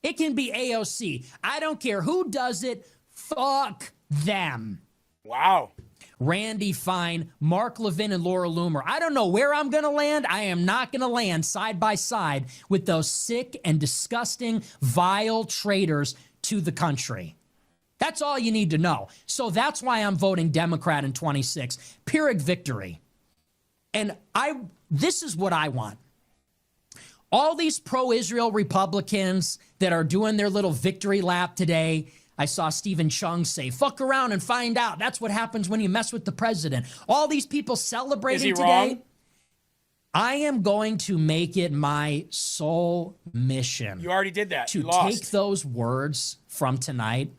It can be AOC. I don't care who does it. Fuck them. Wow. Randy Fine, Mark Levin, and Laura Loomer. I don't know where I'm going to land. I am not going to land side by side with those sick and disgusting, vile traitors to the country. That's all you need to know. So that's why I'm voting Democrat in 26. Pyrrhic victory. And this is what I want. All these pro-Israel Republicans that are doing their little victory lap today, I saw Stephen Chung say, fuck around and find out. That's what happens when you mess with the president. All these people celebrating today. Wrong? I am going to make it my sole mission. You already did that. To take those words from tonight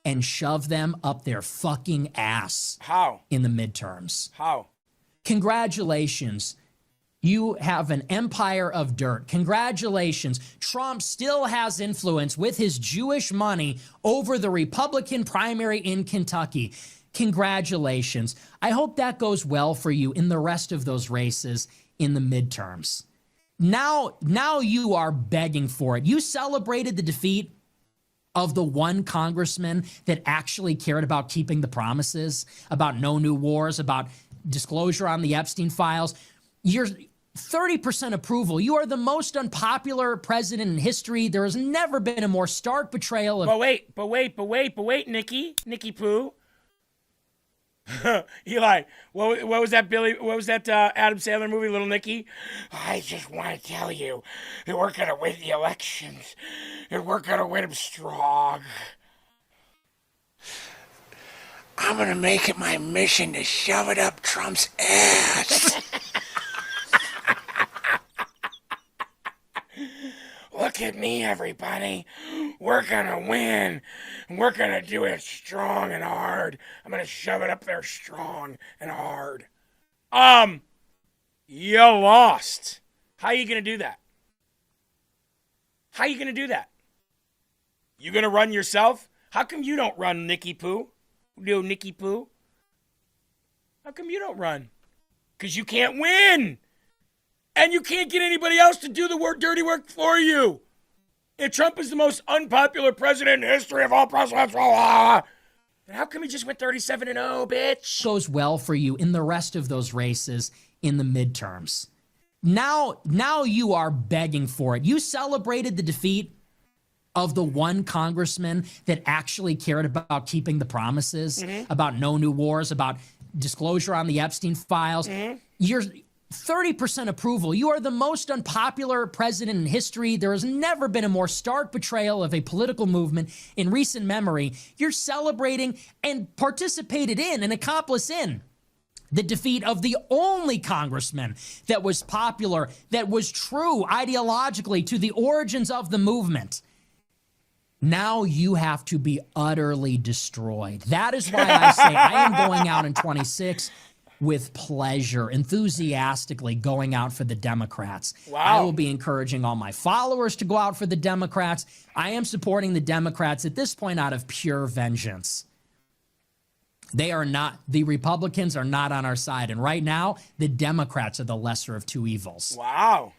and shove them up their fucking ass. How? In the midterms. How? Congratulations. You have an empire of dirt. Congratulations. Trump still has influence with his Jewish money over the Republican primary in Kentucky. Congratulations. I hope that goes well for you in the rest of those races in the midterms. Now you are begging for it. You celebrated the defeat of the one congressman that actually cared about keeping the promises, about no new wars, about disclosure on the Epstein files. You're 30% approval. You are the most unpopular president in history. There has never been a more stark betrayal of... But wait, Nikki Pooh. Eli, what was that Adam Sandler movie, Little Nicky? I just want to tell you that we're going to win the elections, and we're going to win them strong. I'm going to make it my mission to shove it up Trump's ass. Look at me, everybody. We're going to win. We're going to do it strong and hard. I'm going to shove it up there strong and hard. You lost. How are you going to do that? How are you going to do that? You going to run yourself? How come you don't run, Nikki Pooh? No, Nikki Pooh? How come you don't run? Because you can't win. And you can't get anybody else to do the dirty work for you. And Trump is the most unpopular president in history of all presidents. And how come he just went 37-0, bitch? Goes well for you in the rest of those races in the midterms. Now you are begging for it. You celebrated the defeat of the one congressman that actually cared about keeping the promises, about no new wars, about disclosure on the Epstein files. You're 30% approval. You are the most unpopular president in history. There has never been a more stark betrayal of a political movement in recent memory. You're celebrating and participated in, an accomplice in, the defeat of the only congressman that was popular, that was true ideologically to the origins of the movement. Now you have to be utterly destroyed. That is why I say I am going out in 26 with pleasure, enthusiastically going out for the Democrats. Wow. I will be encouraging all my followers to go out for the Democrats. I am supporting the Democrats at this point out of pure vengeance. The Republicans are not on our side. And right now, the Democrats are the lesser of two evils. Wow.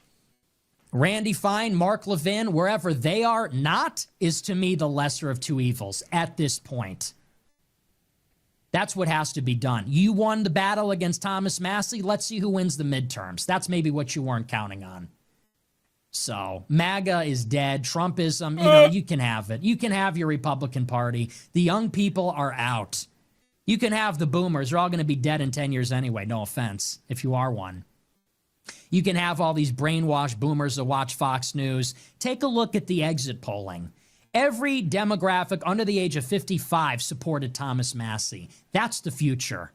Randy Fine, Mark Levin, wherever they are not, is to me the lesser of two evils at this point. That's what has to be done. You won the battle against Thomas Massie. Let's see who wins the midterms. That's maybe what you weren't counting on. So MAGA is dead. Trumpism, you can have it. You can have your Republican Party. The young people are out. You can have the boomers. They're all going to be dead in 10 years anyway. No offense, if you are one. You can have all these brainwashed boomers that watch Fox News. Take a look at the exit polling. Every demographic under the age of 55 supported Thomas Massie. That's the future.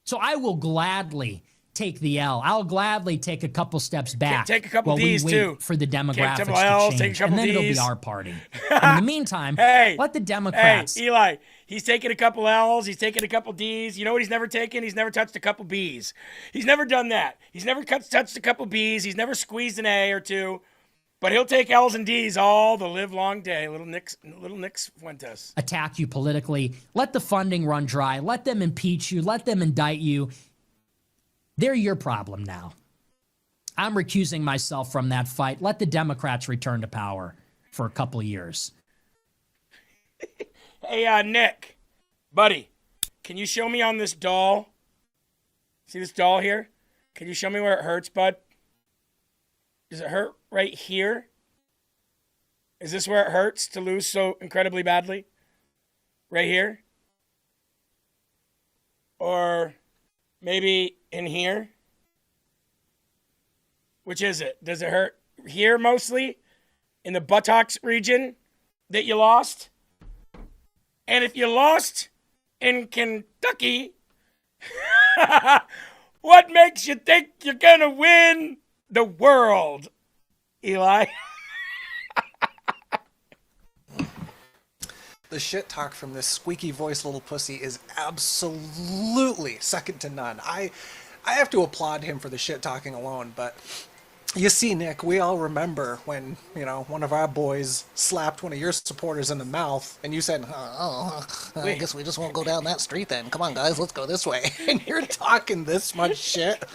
So I will gladly take the L. I'll gladly take a couple steps back. Take a couple while D's, we wait too. for the demographics Take a couple L's, to take a change. couple And then it'll Ds. be our party. In the meantime, let the Democrats... Hey, Eli, he's taking a couple L's. He's taking a couple D's. You know what he's never taken? He's never touched a couple B's. He's never done that. He's never touched a couple B's. He's never squeezed an A or two. But he'll take L's and D's all the live long day. Little Nick Fuentes. Attack you politically. Let the funding run dry. Let them impeach you. Let them indict you. They're your problem now. I'm recusing myself from that fight. Let the Democrats return to power for a couple years. Hey, Nick, buddy, can you show me on this doll? See this doll here? Can you show me where it hurts, bud? Does it hurt right here? Is this where it hurts to lose so incredibly badly? Right here? Or maybe in here? Which is it? Does it hurt here mostly? In the buttocks region that you lost? And if you lost in Kentucky, what makes you think you're gonna win the world, Eli? The shit talk from this squeaky voiced little pussy is absolutely second to none. I have to applaud him for the shit talking alone, but you see, Nick, we all remember when, one of our boys slapped one of your supporters in the mouth, and you said, I guess we just won't go down that street then. Come on, guys, let's go this way. And you're talking this much shit.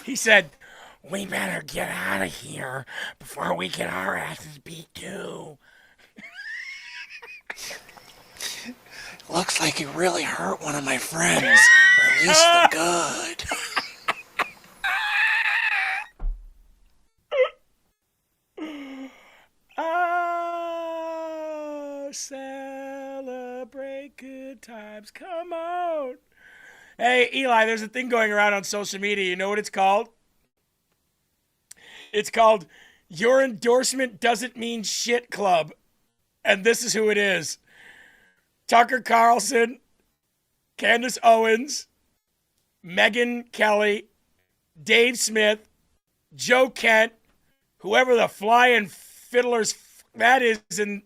He said, we better get out of here before we get our asses beat too. Looks like you really hurt one of my friends. Release the good. Oh, celebrate good times. Come on. Hey, Eli, there's a thing going around on social media. You know what it's called? It's called Your Endorsement Doesn't Mean Shit Club. And this is who it is. Tucker Carlson, Candace Owens, Megyn Kelly, Dave Smith, Joe Kent, whoever the flying fiddlers that is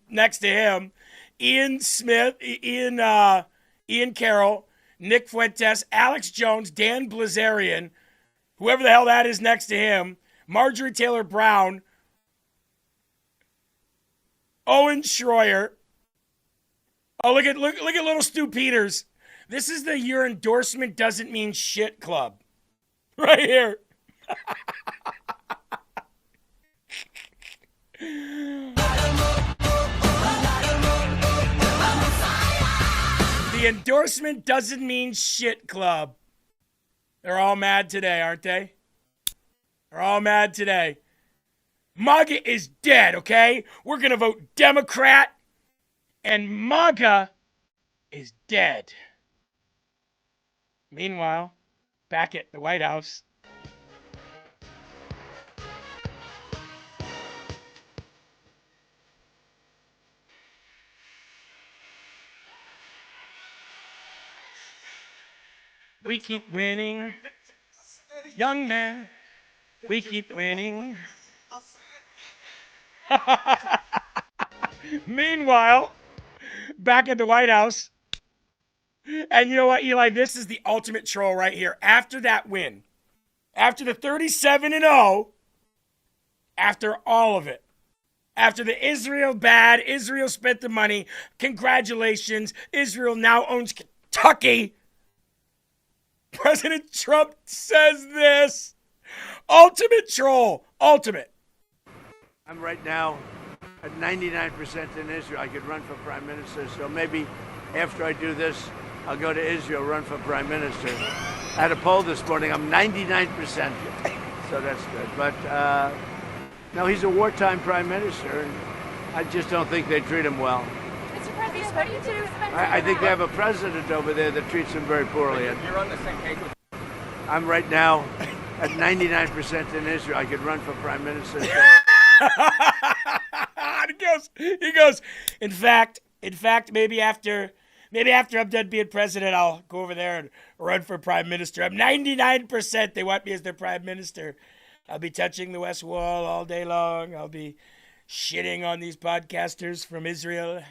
next to him, Ian Smith, Ian Carroll, Nick Fuentes, Alex Jones, Dan Blazarian, whoever the hell that is next to him, Marjorie Taylor Brown, Owen Schroyer. Oh, look at little Stu Peters. This is the Your Endorsement Doesn't Mean Shit Club. Right here. The Endorsement Doesn't Mean Shit Club. They're all mad today, aren't they? They're all mad today. MAGA is dead, okay? We're going to vote Democrat, and MAGA is dead. Meanwhile, back at the White House, we keep winning. Young man, we keep winning. Meanwhile, back at the White House, and you know what, Eli? This is the ultimate troll right here. After that win, after the 37-0, after all of it, after the Israel bad, Israel spent the money, congratulations, Israel now owns Kentucky. President Trump says this. Ultimate troll. Ultimate. I'm right now at 99% in Israel. I could run for prime minister, so maybe after I do this, I'll go to Israel, run for prime minister. I had a poll this morning. I'm 99%, so that's good. But no, he's a wartime prime minister, and I just don't think they treat him well. Mr. President, what do you do? I think they have a president over there that treats him very poorly. And You're on the same page with. I'm right now at 99% in Israel. I could run for prime minister. He goes, in fact, maybe after I'm done being president, I'll go over there and run for prime minister. I'm 99%. They want me as their prime minister. I'll be touching the West Wall all day long. I'll be shitting on these podcasters from Israel.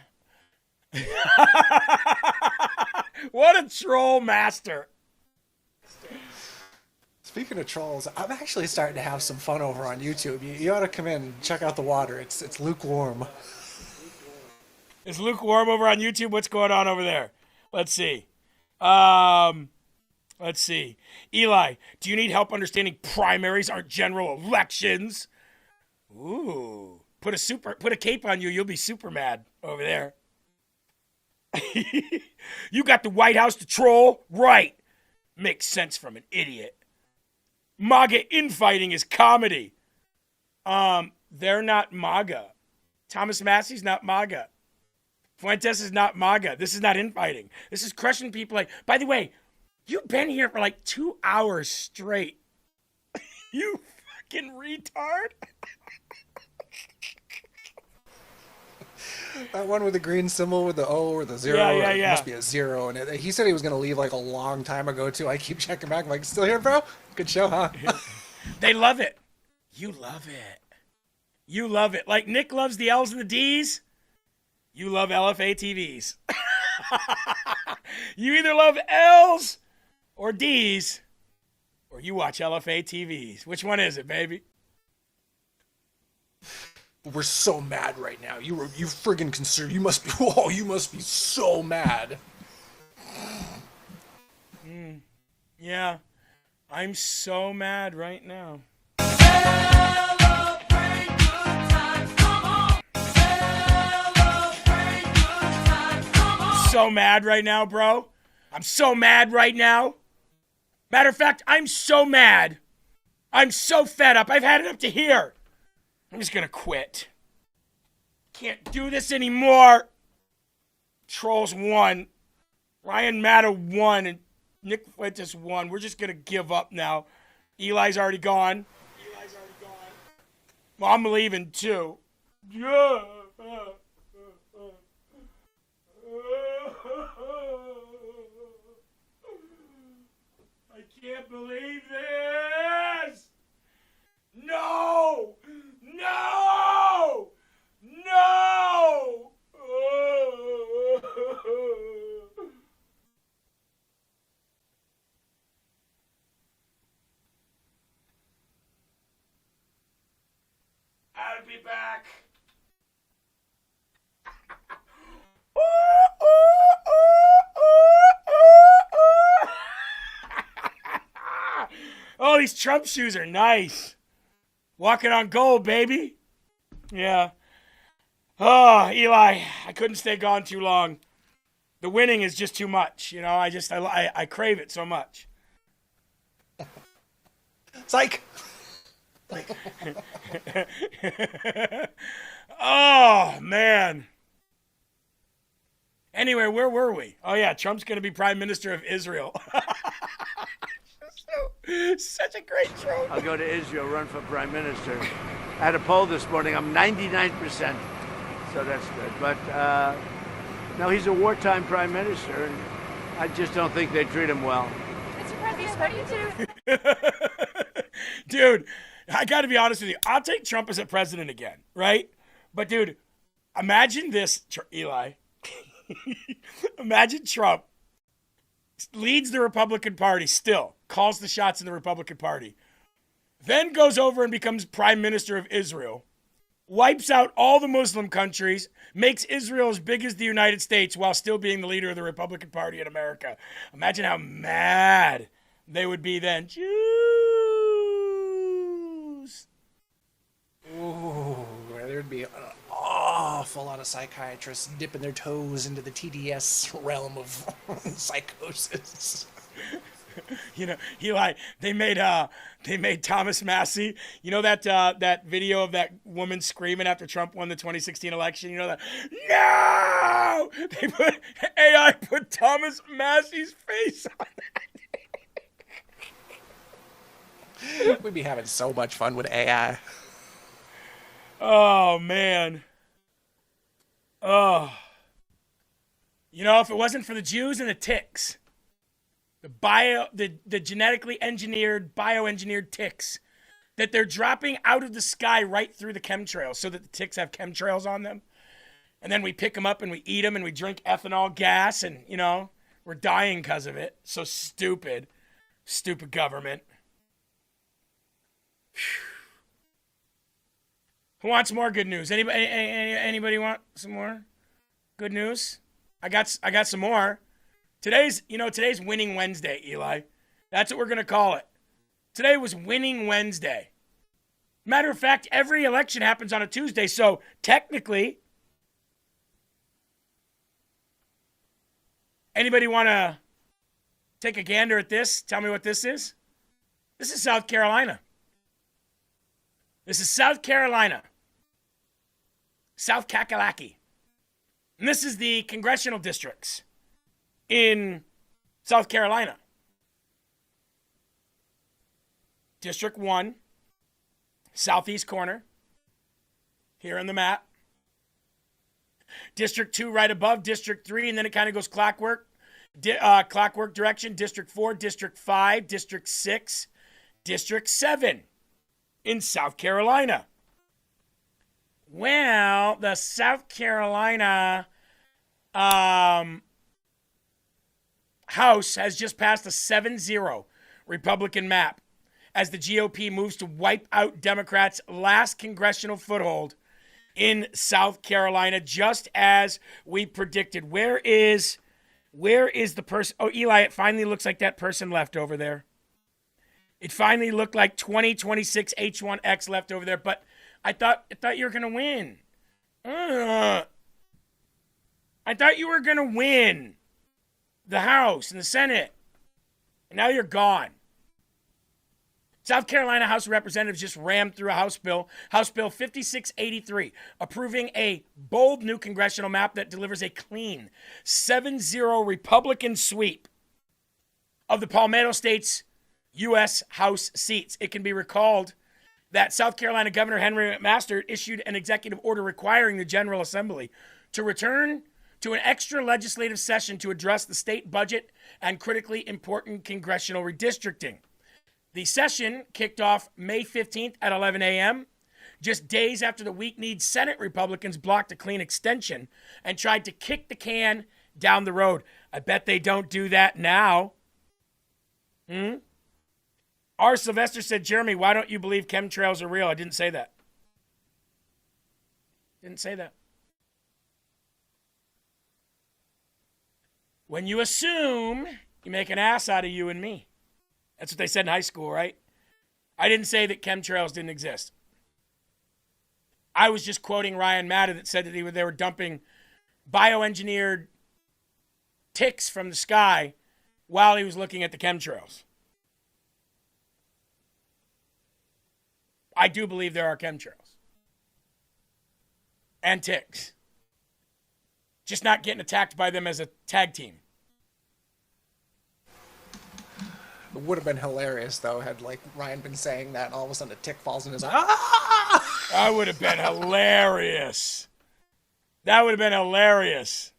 What a troll master. Speaking of trolls, I'm actually starting to have some fun over on YouTube. You ought to come in and check out the water. It's lukewarm. It's lukewarm over on YouTube. What's going on over there? Let's see. Eli, do you need help understanding primaries aren't general elections? Ooh. Put a cape on you, you'll be super mad over there. You got the White House to troll? Right. Makes sense from an idiot. MAGA infighting is comedy. They're not MAGA. Thomas Massie's not MAGA. Fuentes is not MAGA. This is not infighting. This is crushing people. Like, by the way, you've been here for like 2 hours straight. You fucking retard. That one with the green symbol with the O or the zero. Yeah. It must be a zero. And he said he was going to leave like a long time ago, too. I keep checking back. I'm like, still here, bro? Good show, huh? They love it. You love it. You love it. Like Nick loves the L's and the D's. You love LFA TVs. You either love L's or D's, or you watch LFA TVs. Which one is it, baby? We're so mad right now. You friggin' conservative. You must be. Whoa, you must be so mad. Yeah, I'm so mad right now. So mad right now, bro. I'm so mad right now. Matter of fact, I'm so mad. I'm so fed up. I've had it up to here. I'm just gonna quit. Can't do this anymore. Trolls won. Ryan Matta won, and Nick Fuentes won. We're just gonna give up now. Eli's already gone. Well, I'm leaving too. Yeah. I can't believe this! No! No! No! I'll be back. Oh, these Trump shoes are nice. Walking on gold, baby. Yeah. Oh, Eli, I couldn't stay gone too long. The winning is just too much. You know, I crave it so much. Psych. Oh, man. Anyway, where were we? Oh, yeah, Trump's going to be Prime Minister of Israel. Such a great troll. I'll go to Israel, run for prime minister. I had a poll this morning. I'm 99%, so that's good. But no, he's a wartime prime minister, and I just don't think they treat him well. Mr. President, what do you do? Dude, I got to be honest with you. I'll take Trump as a president again, right? But, dude, imagine this, Eli. Imagine Trump leads the Republican Party still, calls the shots in the Republican Party, then goes over and becomes Prime Minister of Israel, wipes out all the Muslim countries, makes Israel as big as the United States while still being the leader of the Republican Party in America. Imagine how mad they would be then. Jews! Ooh, there'd be an awful lot of psychiatrists dipping their toes into the TDS realm of psychosis. You know, Eli, they made Thomas Massie. You know that video of that woman screaming after Trump won the 2016 election? You know that? No! AI put Thomas Massie's face on that. We'd be having so much fun with AI. Oh, man. Oh. You know, if it wasn't for the Jews and the ticks, the genetically engineered, bioengineered ticks that they're dropping out of the sky right through the chemtrails so that the ticks have chemtrails on them. And then we pick them up and we eat them and we drink ethanol gas and, you know, we're dying because of it. So stupid. Stupid government. Whew. Who wants more good news? Anybody want some more good news? I got some more. Today's Winning Wednesday, Eli. That's what we're going to call it. Today was Winning Wednesday. Matter of fact, every election happens on a Tuesday, so technically Anybody want to take a gander at this? Tell me what this is. This is South Carolina. This is South Carolina. South Kakalaki. And this is the congressional districts in South Carolina. District 1, southeast corner, here on the map. District 2 right above, District 3, and then it kind of goes clockwork. Clockwork direction, District 4, District 5, District 6, District 7 in South Carolina. Well, the South Carolina House has just passed a 7-0 Republican map as the GOP moves to wipe out Democrats' last congressional foothold in South Carolina, just as we predicted. Where is the person? Oh, Eli, it finally looks like that person left over there. It finally looked like 2026 H1X left over there, but I thought you were going to win. I thought you were going to win the House and the Senate, and now you're gone. South Carolina House of Representatives just rammed through a House Bill 5683, approving a bold new congressional map that delivers a clean 7-0 Republican sweep of the Palmetto State's U.S. House seats. It can be recalled that South Carolina Governor Henry McMaster issued an executive order requiring the General Assembly to return to an extra legislative session to address the state budget and critically important congressional redistricting. The session kicked off May 15th at 11 a.m., just days after the weak-kneed Senate Republicans blocked a clean extension and tried to kick the can down the road. I bet they don't do that now. R. Sylvester said, Jeremy, why don't you believe chemtrails are real? I didn't say that. Didn't say that. When you assume, you make an ass out of you and me. That's what they said in high school, right? I didn't say that chemtrails didn't exist. I was just quoting Ryan Maddow that said that they were dumping bioengineered ticks from the sky while he was looking at the chemtrails. I do believe there are chemtrails. And ticks. Just not getting attacked by them as a tag team. It would have been hilarious, though, had Ryan been saying that, and all of a sudden a tick falls in his eye. That would have been hilarious. That would have been hilarious.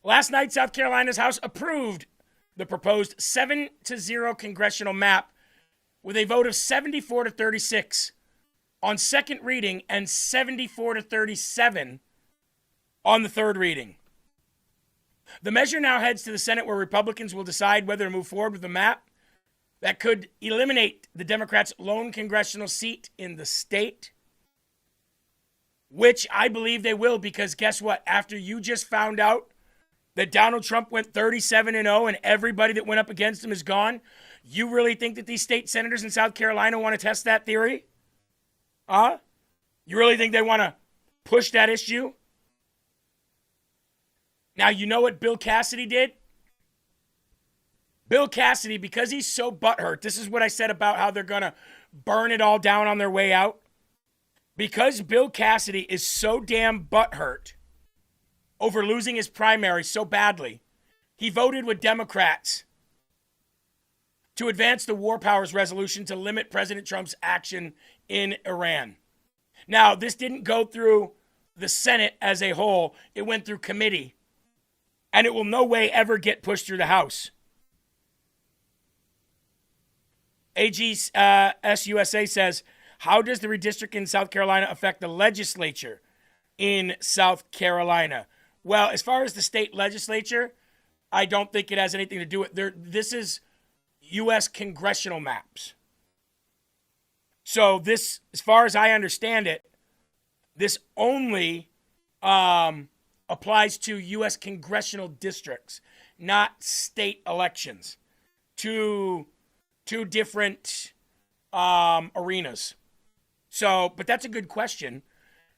Last night, South Carolina's House approved the proposed 7-0 congressional map with a vote of 74-36 on second reading and 74-37 on the third reading. The measure now heads to the Senate, where Republicans will decide whether to move forward with a map that could eliminate the Democrats' lone congressional seat in the state, which I believe they will, because guess what? After you just found out that Donald Trump went 37-0 and everybody that went up against him is gone, you really think that these state senators in South Carolina want to test that theory? Huh? You really think they want to push that issue? Now, you know what Bill Cassidy did? Bill Cassidy, because he's so butthurt, this is what I said about how they're going to burn it all down on their way out. Because Bill Cassidy is so damn butthurt over losing his primary so badly, he voted with Democrats to advance the War Powers Resolution to limit President Trump's action in Iran. Now, this didn't go through the Senate as a whole. It went through committee. And it will no way ever get pushed through the House. AGSUSA says, how does the redistricting in South Carolina affect the legislature in South Carolina? Well, as far as the state legislature, I don't think it has anything to do with this is U.S. congressional maps. So this, as far as I understand it, this only applies to U.S. congressional districts, not state elections. Two different arenas. So, but that's a good question.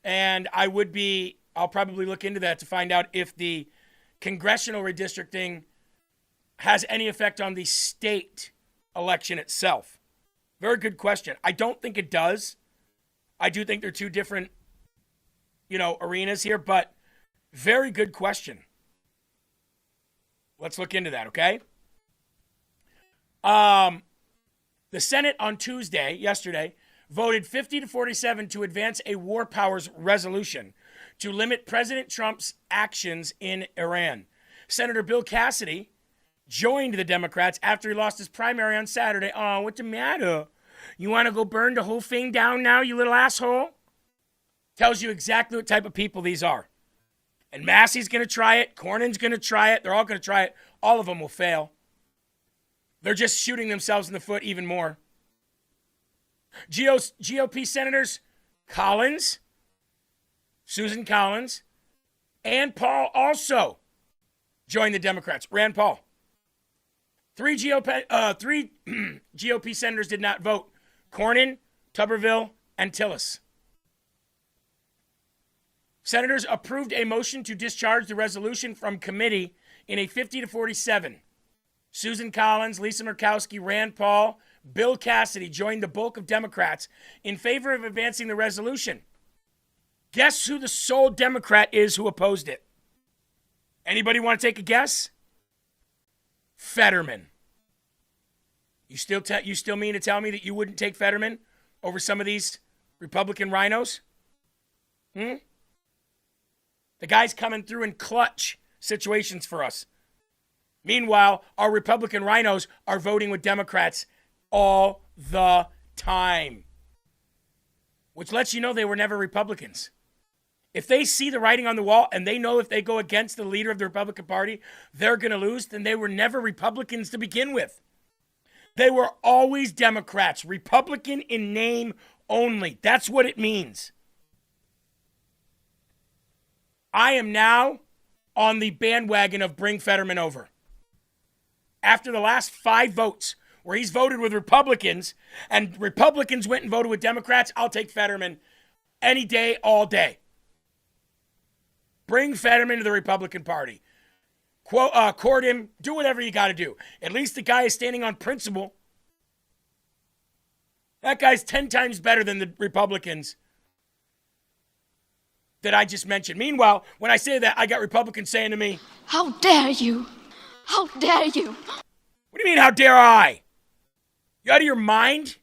And I'll probably look into that to find out if the congressional redistricting has any effect on the state election itself? Very good question. I don't think it does. I do think they're two different, arenas here, but very good question. Let's look into that, okay? The Senate on yesterday, voted 50-47 to advance a war powers resolution to limit President Trump's actions in Iran. Senator Bill Cassidy joined the Democrats after he lost his primary on Saturday. Oh, what's the matter? You want to go burn the whole thing down now, you little asshole? Tells you exactly what type of people these are. And Massie's going to try it. Cornyn's going to try it. They're all going to try it. All of them will fail. They're just shooting themselves in the foot even more. GOP Senators Collins, Susan Collins, and Paul also joined the Democrats. Rand Paul. Three GOP senators did not vote. Cornyn, Tuberville, and Tillis. Senators approved a motion to discharge the resolution from committee in a 50-47. Susan Collins, Lisa Murkowski, Rand Paul, Bill Cassidy joined the bulk of Democrats in favor of advancing the resolution. Guess who the sole Democrat is who opposed it? Anybody want to take a guess? Fetterman. You still mean to tell me that you wouldn't take Fetterman over some of these Republican rhinos? The guy's coming through in clutch situations for us. Meanwhile, our Republican rhinos are voting with Democrats all the time, which lets you know they were never Republicans. If they see the writing on the wall and they know if they go against the leader of the Republican Party, they're going to lose, then they were never Republicans to begin with. They were always Democrats, Republican in name only. That's what it means. I am now on the bandwagon of bring Fetterman over. After the last 5 votes where he's voted with Republicans and Republicans went and voted with Democrats, I'll take Fetterman any day, all day. Bring Fetterman to the Republican Party. Court him. Do whatever you got to do. At least the guy is standing on principle. That guy's 10 times better than the Republicans that I just mentioned. Meanwhile, when I say that, I got Republicans saying to me, "How dare you? How dare you?" What do you mean, how dare I? You out of your mind?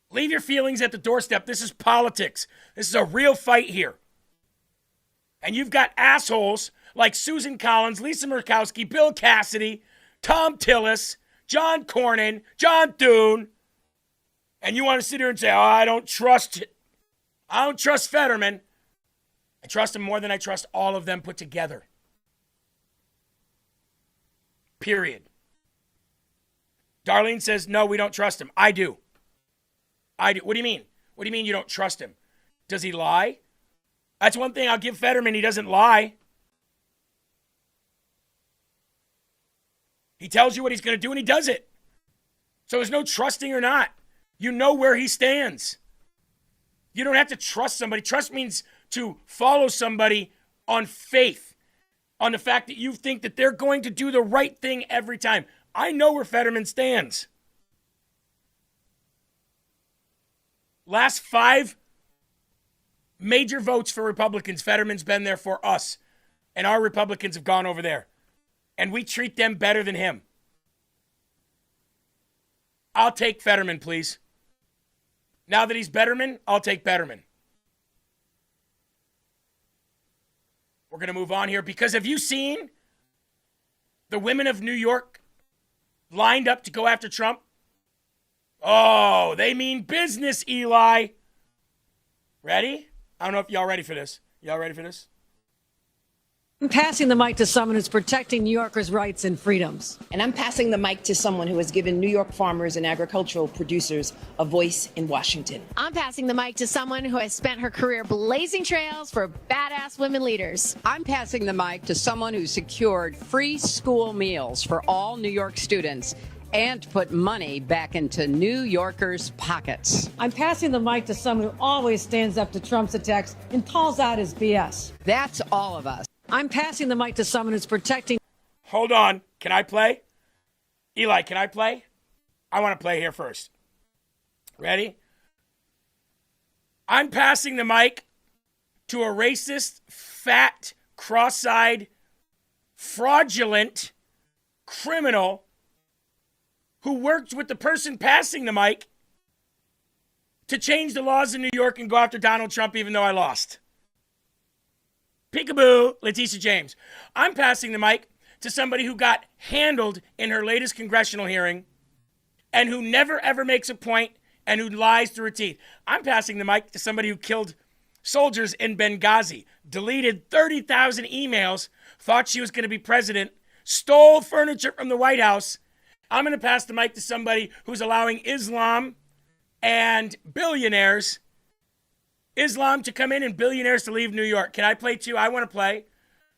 Leave your feelings at the doorstep. This is politics. This is a real fight here. And you've got assholes like Susan Collins, Lisa Murkowski, Bill Cassidy, Tom Tillis, John Cornyn, John Thune. And you want to sit here and say, I don't trust Fetterman. I trust him more than I trust all of them put together. Period. Darlene says, no, we don't trust him. I do. What do you mean? What do you mean you don't trust him? Does he lie? That's one thing I'll give Fetterman. He doesn't lie. He tells you what he's going to do and he does it. So there's no trusting or not. You know where he stands. You don't have to trust somebody. Trust means to follow somebody on faith, on the fact that you think that they're going to do the right thing every time. I know where Fetterman stands. Last 5 major votes for Republicans, Fetterman's been there for us. And our Republicans have gone over there. And we treat them better than him. I'll take Fetterman, please. Now that he's Betterman, I'll take Betterman. We're going to move on here because have you seen the women of New York lined up to go after Trump? Oh, they mean business, Eli. Ready? I don't know if y'all ready for this. Y'all ready for this? I'm passing the mic to someone who's protecting New Yorkers' rights and freedoms. And I'm passing the mic to someone who has given New York farmers and agricultural producers a voice in Washington. I'm passing the mic to someone who has spent her career blazing trails for badass women leaders. I'm passing the mic to someone who secured free school meals for all New York students and put money back into New Yorkers' pockets. I'm passing the mic to someone who always stands up to Trump's attacks and calls out his BS. That's all of us. I'm passing the mic to someone who's protecting. Hold on. Can I play? Eli, can I play? I want to play here first. Ready? I'm passing the mic to a racist, fat, cross-eyed, fraudulent criminal who worked with the person passing the mic to change the laws in New York and go after Donald Trump even though I lost. Peekaboo, Letitia James. I'm passing the mic to somebody who got handled in her latest congressional hearing and who never ever makes a point and who lies through her teeth. I'm passing the mic to somebody who killed soldiers in Benghazi, deleted 30,000 emails, thought she was going to be president, stole furniture from the White House. I'm going to pass the mic to somebody who's allowing Islam and billionaires, Islam to come in and billionaires to leave New York. Can I play too? I want to play.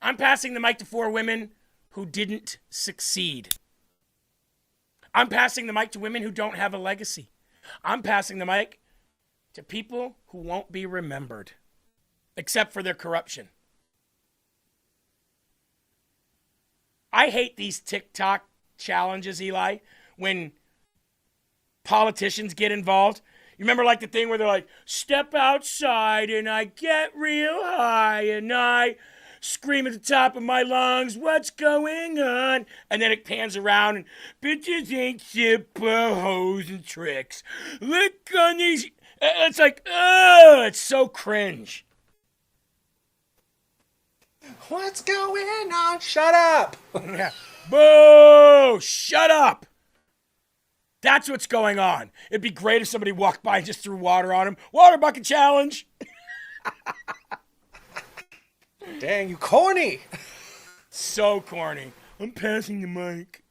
I'm passing the mic to 4 women who didn't succeed. I'm passing the mic to women who don't have a legacy. I'm passing the mic to people who won't be remembered, except for their corruption. I hate these TikTok challenges, Eli, when politicians get involved. You remember like the thing where they're like, step outside and I get real high and I scream at the top of my lungs, what's going on? And then it pans around and bitches ain't shit but hoes and tricks. Look on these. It's like, oh, it's so cringe. What's going on? Shut up. Yeah. Boo! Shut up. That's what's going on. It'd be great if somebody walked by and just threw water on him. Water bucket challenge. Dang, you corny. So corny. I'm passing the mic.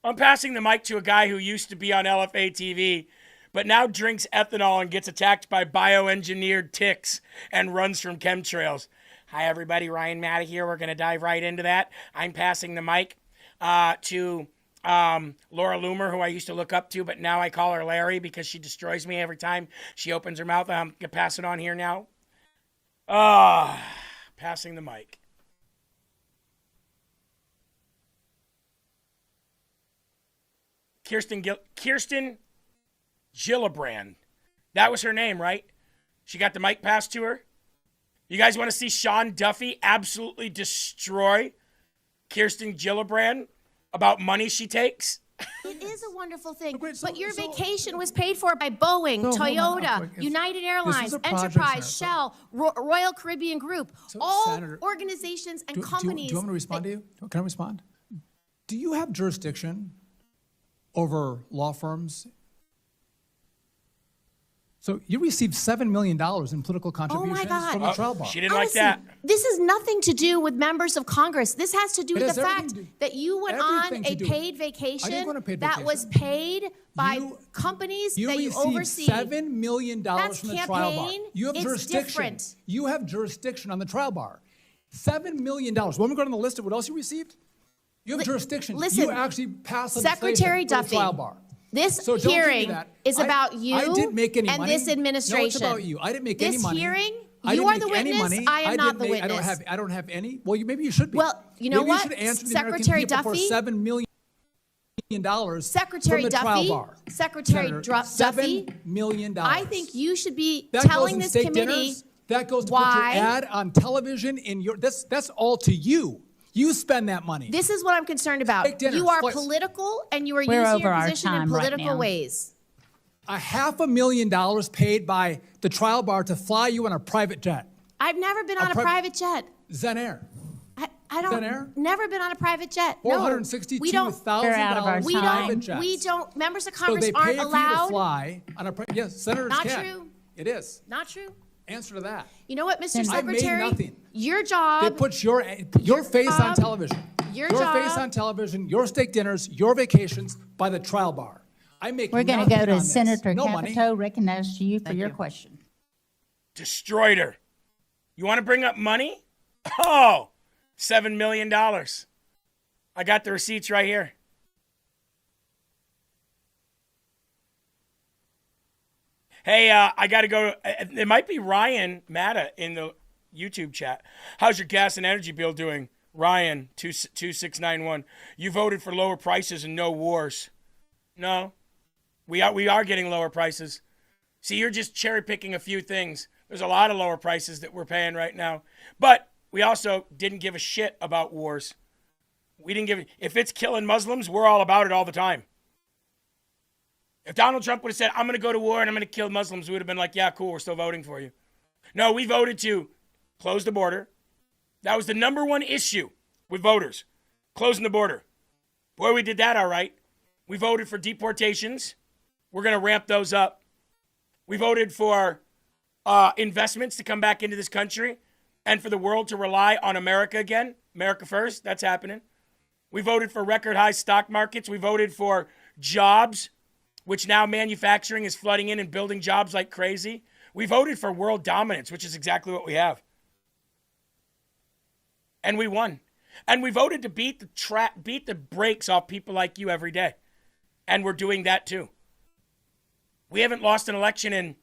I'm passing the mic to a guy who used to be on LFA TV, but now drinks ethanol and gets attacked by bioengineered ticks and runs from chemtrails. Hi, everybody. Ryan Matta here. We're going to dive right into that. I'm passing the mic to Laura Loomer, who I used to look up to, but now I call her Larry because she destroys me every time she opens her mouth. I'm going to pass it on here now. Passing the mic. Kirsten Gillibrand. That was her name, right? She got the mic passed to her. You guys want to see Sean Duffy absolutely destroy Kirsten Gillibrand about money she takes? It is a wonderful thing, but your vacation was paid for by Boeing, Toyota, United Airlines, Enterprise, Shell, Royal Caribbean Group, all Senator, organizations and companies. Do you want me to respond to you? Can I respond? Do you have jurisdiction over law firms? So you received $7 million in political contributions from the trial bar. She didn't like that. This has nothing to do with members of Congress. This has to do with the fact that you went on a paid vacation that was paid by companies that you oversee. You received $7 million from the trial bar. You have jurisdiction. Different. You have jurisdiction on the trial bar. $7 million. Want me to go down the list of what else you received? You have jurisdiction. Listen, you actually passed Secretary legislation for the Duffy, trial bar. This hearing is about you I didn't make any and money. this administration. No, it's about you. I didn't make any money. This hearing, I you are the witness. I am not the witness. I don't have any. Well, maybe you should be. Well, you know maybe what? You should answer the Secretary American people Duffy, for $7 million Secretary from the Duffy, trial bar. Secretary Senator, Duffy, $7 million. I think you should be that telling goes in this state committee dinners. That goes to why put your ad on television. That's all to you. You spend that money. This is what I'm concerned about. Dinners, you are please. political, and you are We're using over your our position in time right political now. ways. $500,000 paid by the trial bar to fly you on a private jet. I've never been on a private jet. Zen Air. I don't. Zen Air? Never been on a private jet. No. $462,000 private jets. We don't. Members of So Congress they pay aren't for you to allowed. fly on a yes, senators Not can. true. It is. Not true. Answer to that. You know what, Mr. I made Secretary? nothing. Your job. They put your face on television. Your face job. on television, your steak dinners, your vacations by the trial bar. I make We're going to nothing go to on this. Senator No money. Capito, recognized to you for your question. Destroyed her. You want to bring up money? Oh, $7 million. I got the receipts right here. Hey, I got to go. It might be Ryan Matta in the YouTube chat. How's your gas and energy bill doing? Ryan, 2691. You voted for lower prices and no wars. No, we are getting lower prices. See, you're just cherry picking a few things. There's a lot of lower prices that we're paying right now. But we also didn't give a shit about wars. We didn't give if it's killing Muslims, we're all about it all the time. If Donald Trump would have said, I'm going to go to war and I'm going to kill Muslims, we would have been like, yeah, cool, we're still voting for you. No, we voted to close the border. That was the number one issue with voters, closing the border. Boy, we did that all right. We voted for deportations. We're going to ramp those up. We voted for investments to come back into this country and for the world to rely on America again. America first, that's happening. We voted for record high stock markets. We voted for jobs, which now manufacturing is flooding in and building jobs like crazy. We voted for world dominance, which is exactly what we have. And we won. And we voted to beat the brakes off people like you every day. And we're doing that too. We haven't lost an election in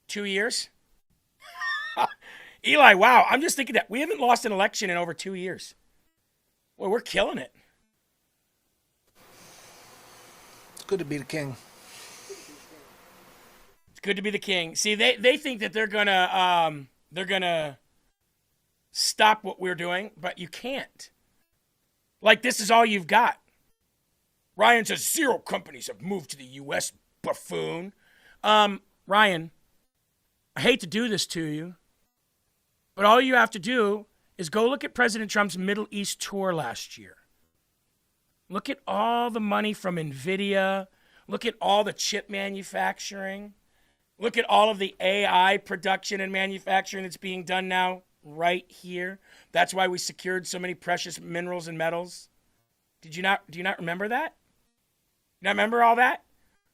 2 years. Eli, wow, I'm just thinking that. We haven't lost an election in over 2 years. Well, we're killing it. It's good to be the king. It's good to be the king. See, they think that they're gonna stop what we're doing, but you can't. Like, this is all you've got. Ryan says 0 companies have moved to the U.S., buffoon. Ryan, I hate to do this to you, but all you have to do is go look at President Trump's Middle East tour last year. Look at all the money from NVIDIA. Look at all the chip manufacturing. Look at all of the AI production and manufacturing that's being done now right here. That's why we secured so many precious minerals and metals. Do you not remember that? You not remember all that?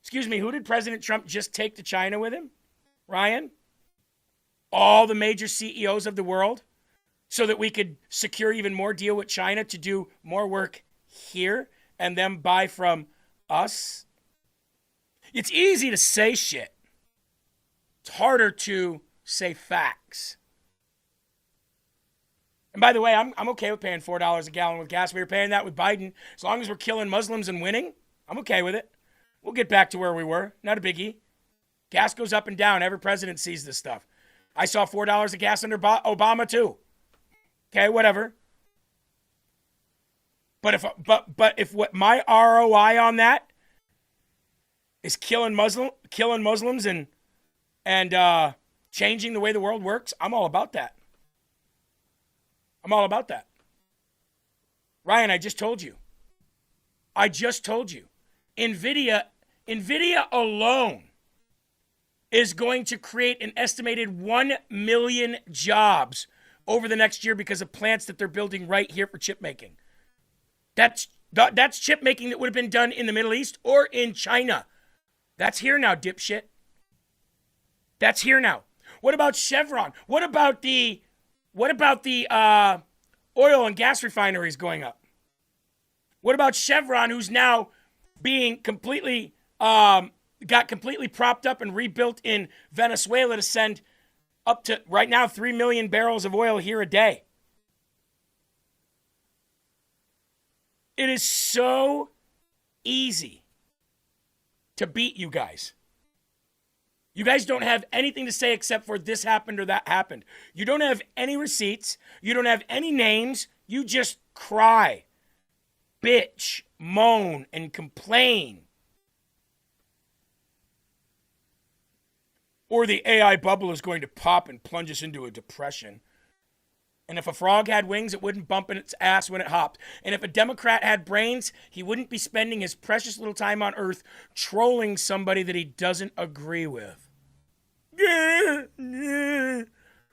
Excuse me, who did President Trump just take to China with him? Ryan? All the major CEOs of the world, so that we could secure even more deal with China to do more work here and them buy from us. It's easy to say shit. It's harder to say facts. And by the way, I'm okay with paying $4 a gallon with gas. We were paying that with Biden. As long as we're killing Muslims and winning, I'm okay with it. We'll get back to where we were. Not a biggie. Gas goes up and down. Every president sees this stuff. I saw $4 a gas under Obama too. Okay, whatever. But if what my ROI on that is killing Muslims and changing the way the world works, I'm all about that. I'm all about that. Ryan, I just told you. NVIDIA alone is going to create an estimated 1 million jobs over the next year because of plants that they're building right here for chip making. That's chip making that would have been done in the Middle East or in China. That's here now, dipshit. That's here now. What about Chevron? What about the oil and gas refineries going up? What about Chevron, who's now being completely got completely propped up and rebuilt in Venezuela to send up to, right now, 3 million barrels of oil here a day? It is so easy to beat you guys. You guys don't have anything to say except for this happened or that happened. You don't have any receipts. You don't have any names. You just cry, bitch, moan, and complain. Or the AI bubble is going to pop and plunge us into a depression. And if a frog had wings, it wouldn't bump in its ass when it hopped. And if a Democrat had brains, he wouldn't be spending his precious little time on Earth trolling somebody that he doesn't agree with.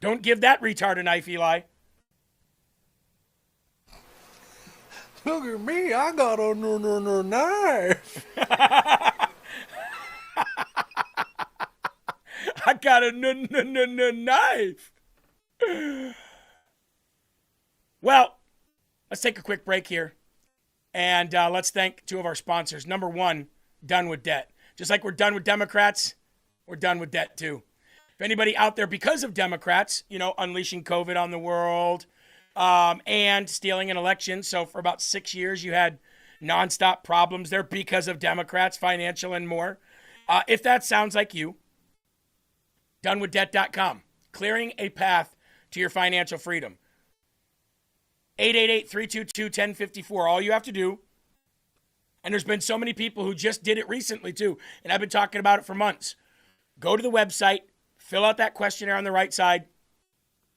Don't give that retard a knife, Eli. Look at me, I got a knife. I got a knife. Well, let's take a quick break here. And let's thank two of our sponsors. Number one, Done with Debt. Just like we're done with Democrats, we're done with debt too. If anybody out there, because of Democrats, unleashing COVID on the world and stealing an election. So for about 6 years, you had nonstop problems there because of Democrats, financial and more. If that sounds like you, donewithdebt.com, clearing a path to your financial freedom. 888-322-1054. All you have to do, and there's been so many people who just did it recently too, and I've been talking about it for months. Go to the website, fill out that questionnaire on the right side.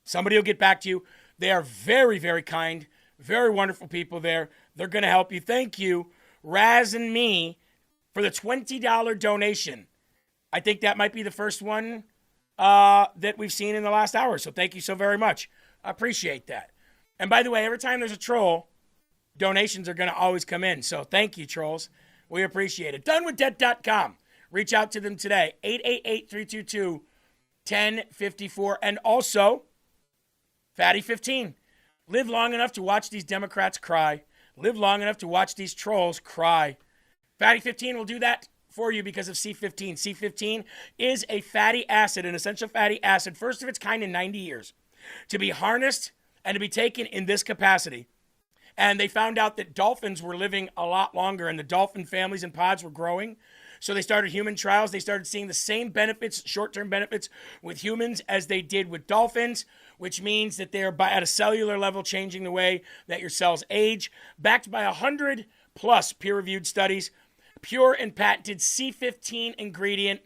Somebody will get back to you. They are very, very kind, very wonderful people there. They're going to help you. Thank you, Raz and me, for the $20 donation. I think that might be the first one that we've seen in the last hour. So thank you so very much. I appreciate that. And by the way, every time there's a troll, donations are going to always come in. So thank you, trolls. We appreciate it. donewithdebt.com. Reach out to them today. 888-322-1054. And also, Fatty 15. Live long enough to watch these Democrats cry. Live long enough to watch these trolls cry. Fatty 15 will do that for you because of C15. C15 is a fatty acid, an essential fatty acid, first of its kind in 90 years, to be harnessed and to be taken in this capacity. And they found out that dolphins were living a lot longer, and the dolphin families and pods were growing. So they started human trials. They started seeing the same benefits, short-term benefits, with humans as they did with dolphins, which means that they're at a cellular level changing the way that your cells age, backed by 100+ peer-reviewed studies, pure and patented C15 ingredient,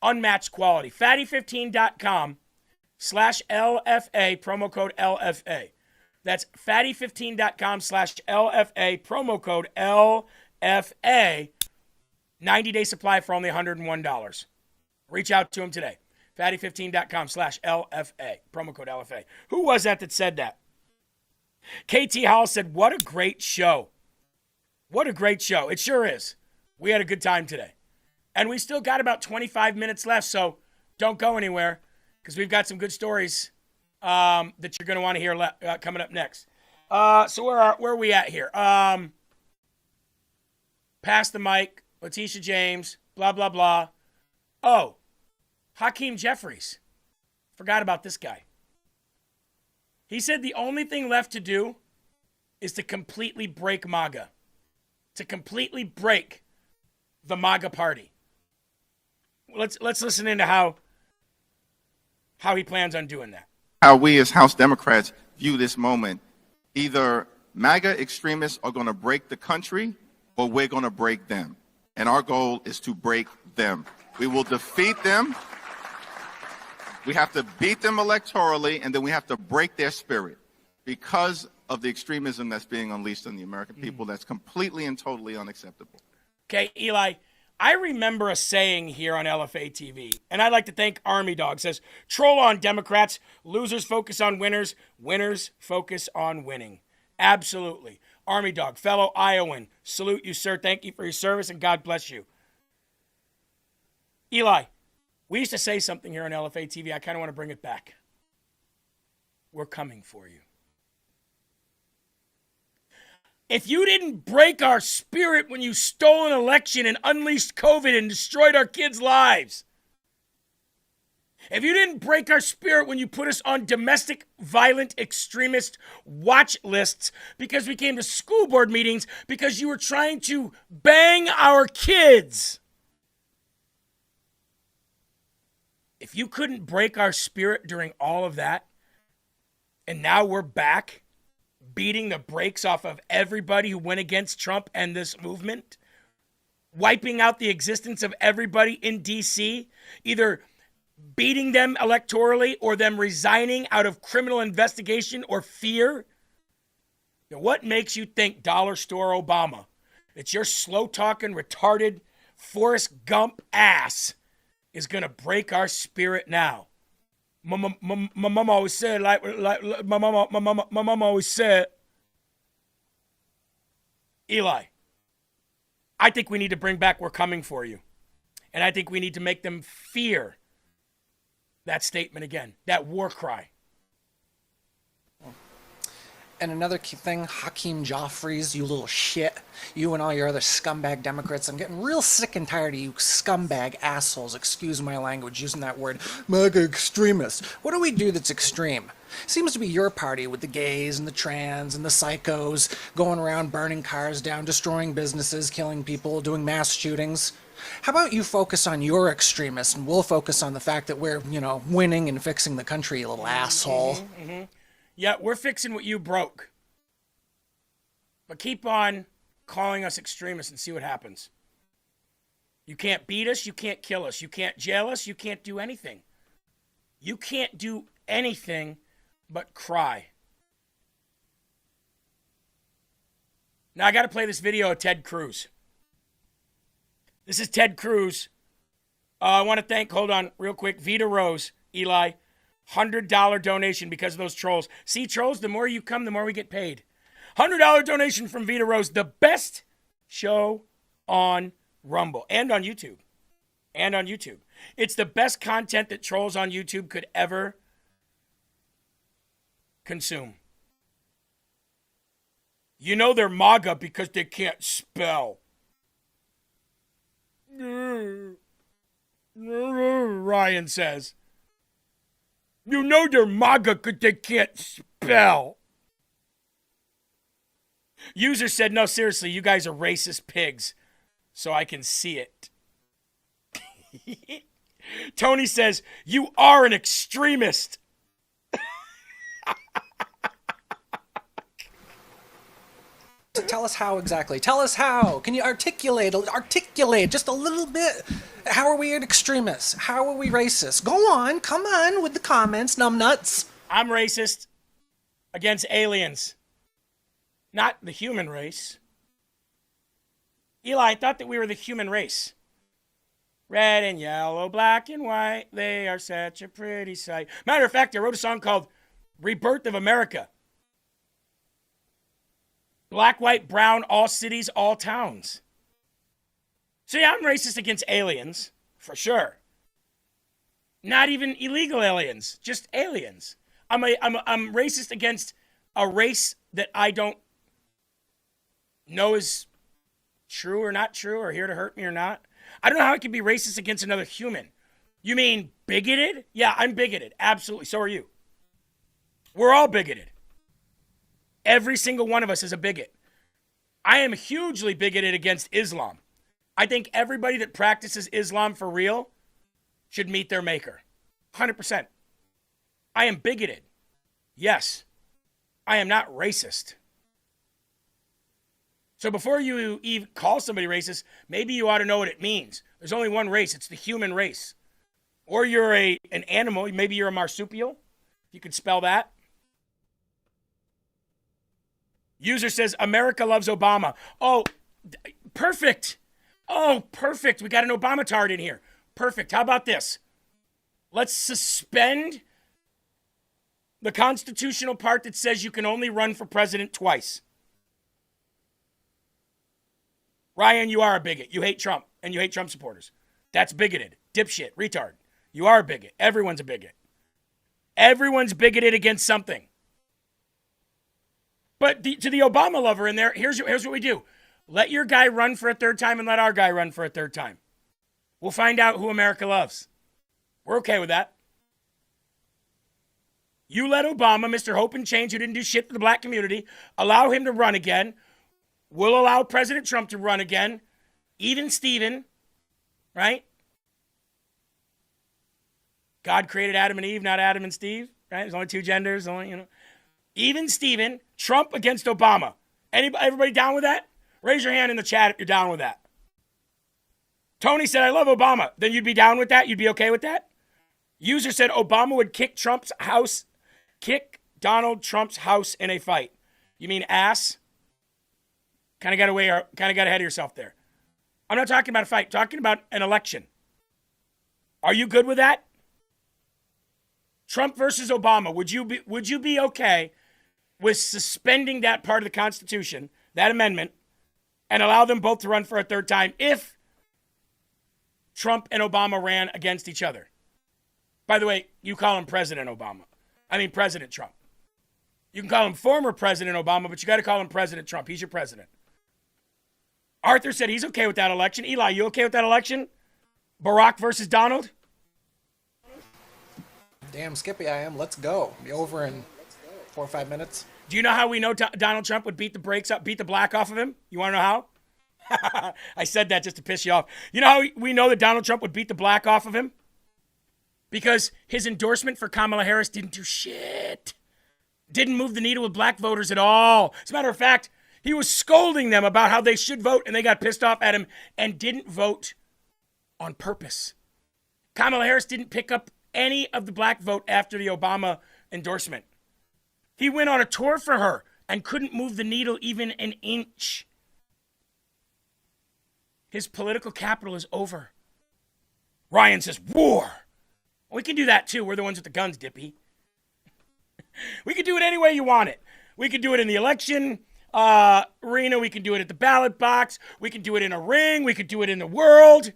unmatched quality. Fatty15.com/LFA, promo code LFA. That's fatty15.com/LFA, promo code LFA. 90-day supply for only $101. Reach out to him today. Fatty15.com/LFA, promo code LFA. Who was that said that? KT Hall said, what a great show. What a great show. It sure is. We had a good time today. And we still got about 25 minutes left, so don't go anywhere because we've got some good stories that you're going to want to hear coming up next. So where are we at here? Pass the mic, Letitia James, blah, blah, blah. Oh, Hakeem Jeffries. Forgot about this guy. He said the only thing left to do is to completely break MAGA. To completely break the MAGA party. Let's listen into how he plans on doing that. How we as House Democrats view this moment. Either MAGA extremists are going to break the country or we're going to break them. And our goal is to break them. We will defeat them. We have to beat them electorally, and then we have to break their spirit because of the extremism that's being unleashed on the American people. That's completely and totally unacceptable. Okay, Eli, I remember a saying here on LFA TV, and I'd like to thank Army Dog. Says, troll on Democrats, losers focus on winners, winners focus on winning. Absolutely. Army Dog, fellow Iowan, salute you, sir. Thank you for your service, and God bless you. Eli, we used to say something here on LFA TV. I kind of want to bring it back. We're coming for you. If you didn't break our spirit when you stole an election and unleashed COVID and destroyed our kids' lives, if you didn't break our spirit when you put us on domestic violent extremist watch lists because we came to school board meetings because you were trying to bang our kids, if you couldn't break our spirit during all of that, and now we're back beating the brakes off of everybody who went against Trump and this movement, wiping out the existence of everybody in D.C., either beating them electorally or them resigning out of criminal investigation or fear. Now, what makes you think Dollar Store Obama, that your slow-talking, retarded Forrest Gump ass is going to break our spirit now? My mama always said, my mama always said, Eli, I think we need to bring back "We're coming for you." And I think we need to make them fear that statement again, that war cry. And another key thing, Hakeem Joffrey's, you little shit. You and all your other scumbag Democrats. I'm getting real sick and tired of you scumbag assholes. Excuse my language using that word. MAGA extremists. What do we do that's extreme? Seems to be your party with the gays and the trans and the psychos going around burning cars down, destroying businesses, killing people, doing mass shootings. How about you focus on your extremists and we'll focus on the fact that we're, winning and fixing the country, you little asshole. Yeah, we're fixing what you broke. But keep on calling us extremists and see what happens. You can't beat us, you can't kill us, you can't jail us, you can't do anything. You can't do anything but cry. Now I got to play this video of Ted Cruz. This is Ted Cruz. I want to thank, hold on real quick, Vita Rose, Eli, $100 donation because of those trolls. See, trolls, the more you come, the more we get paid. $100 donation from Vita Rose, the best show on Rumble and on YouTube. And on YouTube. It's the best content that trolls on YouTube could ever consume. You know they're MAGA because they can't spell. Ryan says. You know they're MAGA because they can't spell. User said, no, seriously, you guys are racist pigs. So I can see it. Tony says, you are an extremist. Tell us how exactly. Tell us how. Can you articulate just a little bit? How are we extremists? How are we racist? Go on, come on with the comments, numbnuts. I'm racist against aliens, not the human race. Eli, I thought that we were the human race. Red and yellow, black and white, they are such a pretty sight. Matter of fact, I wrote a song called Rebirth of America. Black, white, brown, all cities, all towns. See, I'm racist against aliens, for sure. Not even illegal aliens, just aliens. I'm racist against a race that I don't know is true or not true, or here to hurt me or not. I don't know how I can be racist against another human. You mean bigoted? Yeah, I'm bigoted. Absolutely. So are you. We're all bigoted. Every single one of us is a bigot. I am hugely bigoted against Islam. I think everybody that practices Islam for real should meet their maker. 100%. I am bigoted. Yes. I am not racist. So before you even call somebody racist, maybe you ought to know what it means. There's only one race. It's the human race. Or you're an animal. Maybe you're a marsupial. You could spell that. User says, America loves Obama. Oh, perfect. Oh, perfect. We got an Obama tard in here. Perfect. How about this? Let's suspend the constitutional part that says you can only run for president twice. Ryan, you are a bigot. You hate Trump, and you hate Trump supporters. That's bigoted. Dipshit. Retard. You are a bigot. Everyone's a bigot. Everyone's bigoted against something. But to the Obama lover in there, here's what we do. Let your guy run for a third time and let our guy run for a third time. We'll find out who America loves. We're okay with that. You let Obama, Mr. Hope and Change, who didn't do shit for the black community, allow him to run again. We'll allow President Trump to run again. Even Steven, right? God created Adam and Eve, not Adam and Steve, right? There's only two genders, Even Steven, Trump against Obama. Everybody down with that? Raise your hand in the chat if you're down with that. Tony said, I love Obama. Then you'd be down with that? You'd be okay with that? User said Obama would kick Donald Trump's house in a fight. You mean ass? Kind of got ahead of yourself there. I'm not talking about a fight. I'm talking about an election. Are you good with that? Trump versus Obama. Would you be okay with suspending that part of the Constitution, that amendment, and allow them both to run for a third time if Trump and Obama ran against each other? By the way, you call him President Obama. I mean President Trump. You can call him former President Obama, but you got to call him President Trump. He's your president. Arthur said he's okay with that election. Eli, you okay with that election? Barack versus Donald? Damn Skippy I am. Let's go. Be over in 4 or 5 minutes. Do you know how we know Donald Trump would beat the black off of him? You want to know how? I said that just to piss you off. You know how we know that Donald Trump would beat the black off of him? Because his endorsement for Kamala Harris didn't do shit. Didn't move the needle with black voters at all. As a matter of fact, he was scolding them about how they should vote, and they got pissed off at him and didn't vote on purpose. Kamala Harris didn't pick up any of the black vote after the Obama endorsement. He went on a tour for her and couldn't move the needle even an inch. His political capital is over. Ryan says, war. We can do that too. We're the ones with the guns, Dippy. We can do it any way you want it. We can do it in the election arena. We can do it at the ballot box. We can do it in a ring. We can do it in the world.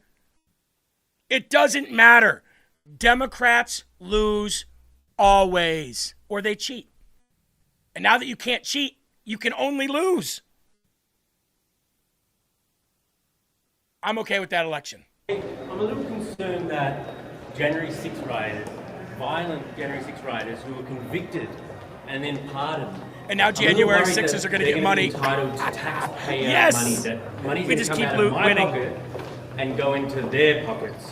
It doesn't matter. Democrats lose always, or they cheat. And now that you can't cheat, you can only lose. I'm okay with that election. I'm a little concerned that January 6 rioters, violent January 6 rioters who were convicted and then pardoned. And now January 6ers are going to get money. Entitled to taxpayer yes! money. That money's we going just to come keep out of my winning. pocket and go into their pockets.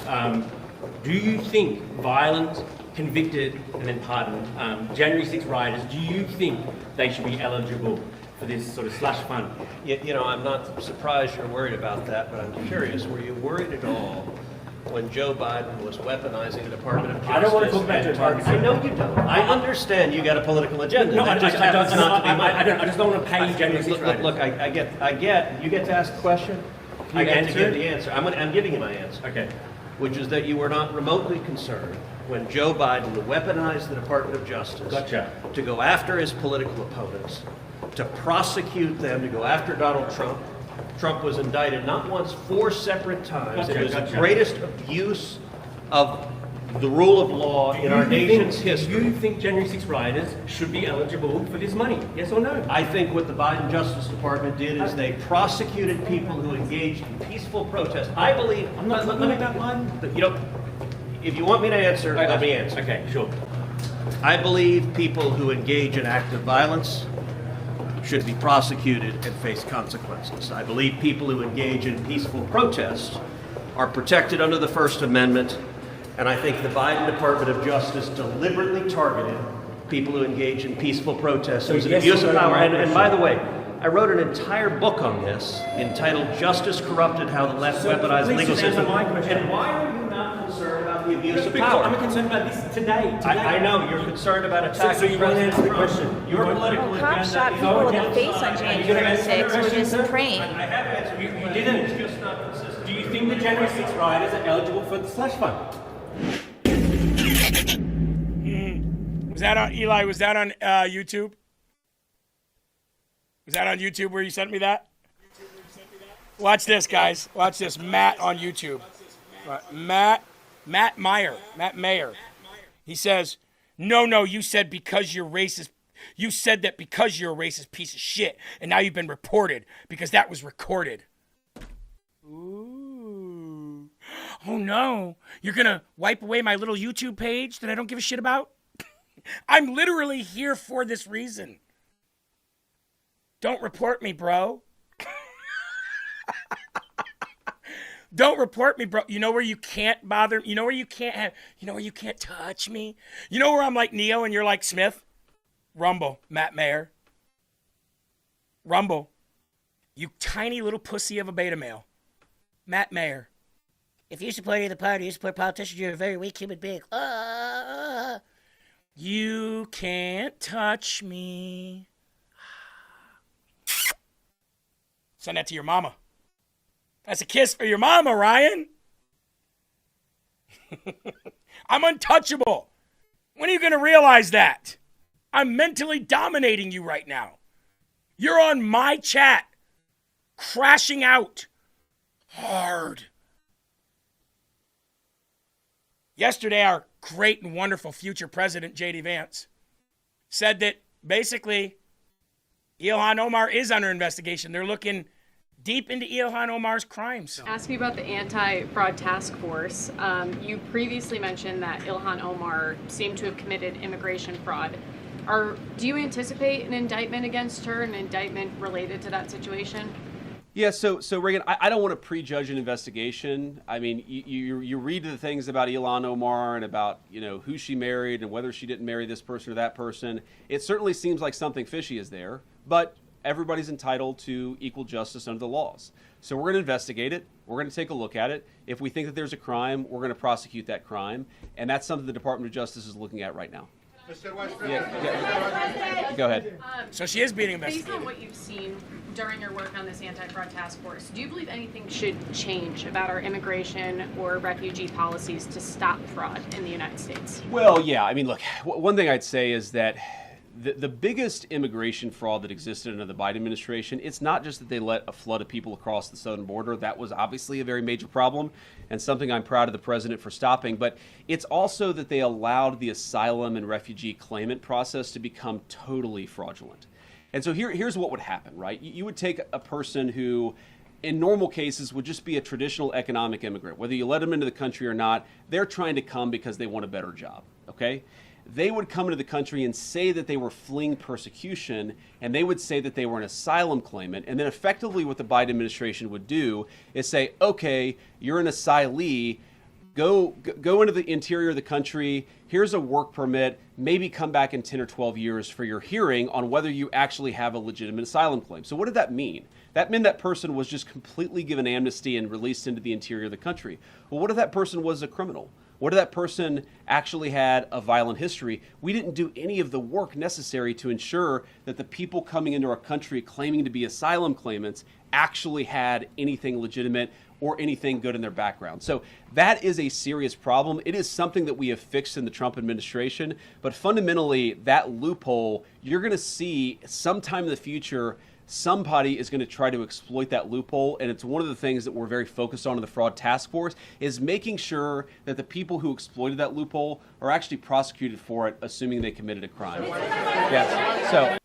Do you think violent, convicted, and then pardoned January 6 rioters, do you think they should be eligible for this sort of slush fund? You know, I'm not surprised you're worried about that, but I'm curious, were you worried at all when Joe Biden was weaponizing the Department of Justice? I don't want to talk about Joe Biden. I know you don't. I understand you got a political agenda. No, That just happens not to be mine. I just don't want to pay January 6 rioters. Look, I get, you get to ask a question. Can you I get to answer give it? the answer. I'm giving you my answer. Okay. Which is that you were not remotely concerned when Joe Biden weaponized the Department of Justice to go after his political opponents, to prosecute them, to go after Donald Trump. Trump was indicted not once, 4 separate times. It was the greatest abuse of the rule of law in our nation's history. Do you think January 6 rioters should be eligible for this money? Yes or no? I think what the Biden Justice Department did is they prosecuted people who engaged in peaceful protest. I believe. I'm not talking about one. You know, if you want me to answer, let me answer. Okay, sure. I believe people who engage in active violence should be prosecuted and face consequences. I believe people who engage in peaceful protest are protected under the First Amendment, and I think the Biden Department of Justice deliberately targeted people who engage in peaceful protest. It was an abuse of power. And by the way, I wrote an entire book on this entitled Justice Corrupted, How the Left Weaponized Legal System. And why are you not concerned about the abuse of power? I'm concerned about this today. I know, you're concerned about attacking So you want to answer the question? Your political agenda. Cops shot people in the face on January 6th. We're just praying. I have answered. You didn't. It's just not consistent. Do you think the January 6 rioters are eligible for the slush fund? Was that on, Eli, was that on YouTube? Was that on YouTube where you sent me that? Watch this, guys. Watch this. Matt on YouTube. Matt Mayer. He says, no, you said because you're racist. You said that because you're a racist piece of shit, and now you've been reported because that was recorded. Ooh. Oh no, you're gonna wipe away my little YouTube page that I don't give a shit about? I'm literally here for this reason. Don't report me, bro. Don't report me, bro. You know where you can't bother? You know where you can't have? You know where you can't touch me? You know where I'm like Neo and you're like Smith? Rumble, Matt Mayer. Rumble. You tiny little pussy of a beta male. Matt Mayer. If you support the party, you support politicians, you're a very weak human being. You can't touch me. Send that to your mama. That's a kiss for your mama, Ryan. I'm untouchable. When are you going to realize that? I'm mentally dominating you right now. You're on my chat, crashing out hard. Yesterday, our great and wonderful future president, J.D. Vance, said that basically, Ilhan Omar is under investigation. They're looking deep into Ilhan Omar's crimes. Ask me about the anti-fraud task force. You previously mentioned that Ilhan Omar seemed to have committed immigration fraud. Do you anticipate an indictment against her, an indictment related to that situation? Yeah, so Reagan, I don't want to prejudge an investigation. I mean, you read the things about Ilhan Omar and about, who she married and whether she didn't marry this person or that person. It certainly seems like something fishy is there, but everybody's entitled to equal justice under the laws. So we're going to investigate it. We're going to take a look at it. If we think that there's a crime, we're going to prosecute that crime. And that's something the Department of Justice is looking at right now. Yeah. Go ahead. So she is being investigated. Based on what you've seen during your work on this anti-fraud task force, do you believe anything should change about our immigration or refugee policies to stop fraud in the United States? Well, yeah. I mean, look, one thing I'd say is that the biggest immigration fraud that existed under the Biden administration, it's not just that they let a flood of people across the southern border. That was obviously a very major problem and something I'm proud of the president for stopping. But it's also that they allowed the asylum and refugee claimant process to become totally fraudulent. And so here's what would happen, right? You would take a person who, in normal cases, would just be a traditional economic immigrant. Whether you let them into the country or not, they're trying to come because they want a better job, okay? They would come into the country and say that they were fleeing persecution, and they would say that they were an asylum claimant. And then effectively what the Biden administration would do is say, okay, you're an asylee, go into the interior of the country, here's a work permit, maybe come back in 10 or 12 years for your hearing on whether you actually have a legitimate asylum claim. So what did that mean? That meant that person was just completely given amnesty and released into the interior of the country. Well, what if that person was a criminal? What if that person actually had a violent history? We didn't do any of the work necessary to ensure that the people coming into our country claiming to be asylum claimants actually had anything legitimate or anything good in their background. So that is a serious problem. It is something that we have fixed in the Trump administration, but fundamentally that loophole, you're going to see sometime in the future somebody is going to try to exploit that loophole, and it's one of the things that we're very focused on in the fraud task force is making sure that the people who exploited that loophole are actually prosecuted for it, assuming they committed a crime. Yes.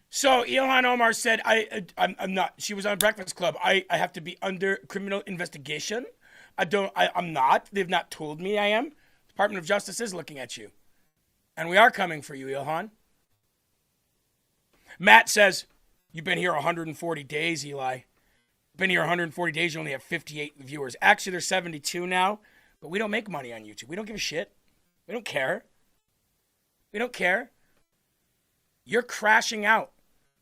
So Ilhan Omar said, I'm not. She was on Breakfast Club. I have to be under criminal investigation. I'm not. They've not told me I am. Department of Justice is looking at you, and we are coming for you, Ilhan. Matt says, you've been here 140 days, Eli. Been here 140 days, you only have 58 viewers. Actually, there's 72 now, but we don't make money on YouTube. We don't give a shit. We don't care. We don't care. You're crashing out.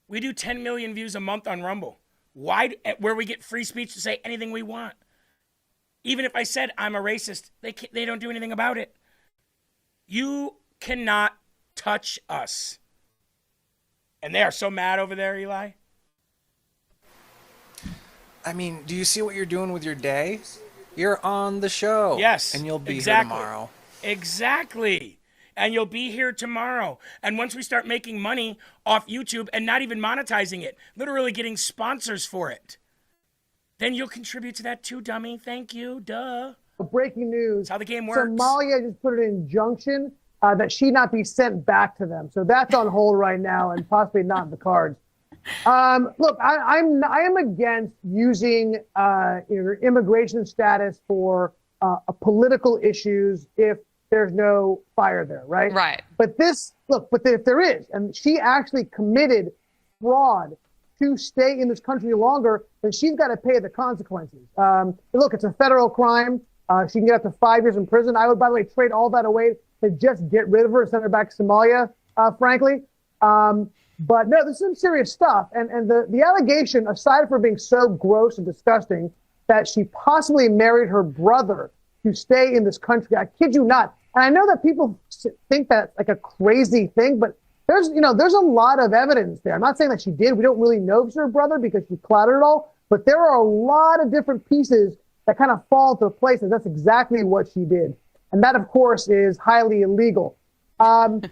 We do 10 million views a month on Rumble. Where we get free speech to say anything we want. Even if I said I'm a racist, they don't do anything about it. You cannot touch us. And they are so mad over there, Eli. I mean, do you see what you're doing with your day? You're on the show. Yes. And you'll be here tomorrow. Exactly. And you'll be here tomorrow. And once we start making money off YouTube and not even monetizing it, literally getting sponsors for it, then you'll contribute to that too, dummy. Thank you. Duh. Breaking news. That's how the game works. Somalia just put an injunction that she not be sent back to them. So that's on hold right now and possibly not in the cards. Look, I am against using immigration status for political issues if there's no fire there, right? Right. But if there is, and she actually committed fraud to stay in this country longer, then she's got to pay the consequences. Look, it's a federal crime. She can get up to 5 years in prison. I would, by the way, trade all that away to just get rid of her, send her back to Somalia, frankly. But no, this is some serious stuff. And the allegation, aside from being so gross and disgusting, that she possibly married her brother to stay in this country, I kid you not. And I know that people think that's like a crazy thing, but there's a lot of evidence there. I'm not saying that she did. We don't really know if it's her brother because she clouded it all. But there are a lot of different pieces that kind of fall into place, and that's exactly what she did. And that, of course, is highly illegal. Look,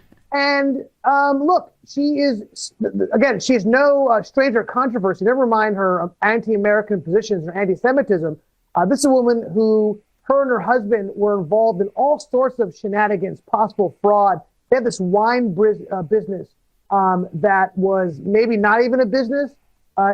she is no stranger to controversy. Never mind her anti-American positions or anti-Semitism. This is a woman who, her and her husband were involved in all sorts of shenanigans, possible fraud They had this wine business that was maybe not even a business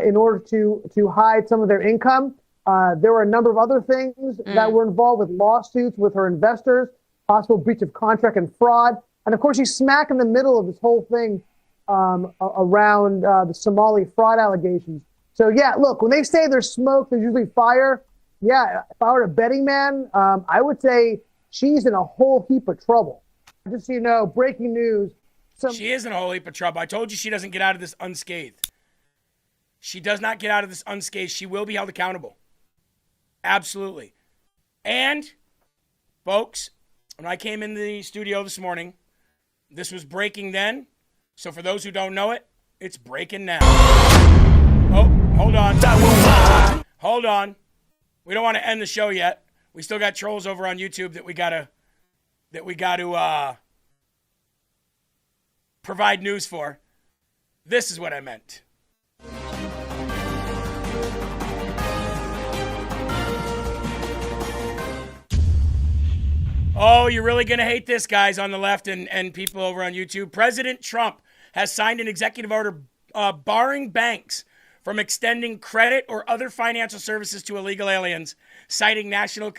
in order to hide some of their income. There were a number of other things that were involved with lawsuits with her investors, possible breach of contract and fraud. And of course, she's smack in the middle of this whole thing around the Somali fraud allegations. So yeah, look, when they say there's smoke, there's usually fire. Yeah, if I were a betting man, I would say she's in a whole heap of trouble. Just so you know, breaking news. She is in a whole heap of trouble. I told you she doesn't get out of this unscathed. She does not get out of this unscathed. She will be held accountable. Absolutely. And, folks, when I came in the studio this morning, this was breaking then. So for those who don't know it, it's breaking now. Oh, hold on. Hold on. We don't want to end the show yet. We still got trolls over on YouTube that we gotta provide news for. This is what I meant. Oh, you're really going to hate this, guys, on the left and people over on YouTube. President Trump has signed an executive order barring banks from extending credit or other financial services to illegal aliens, citing national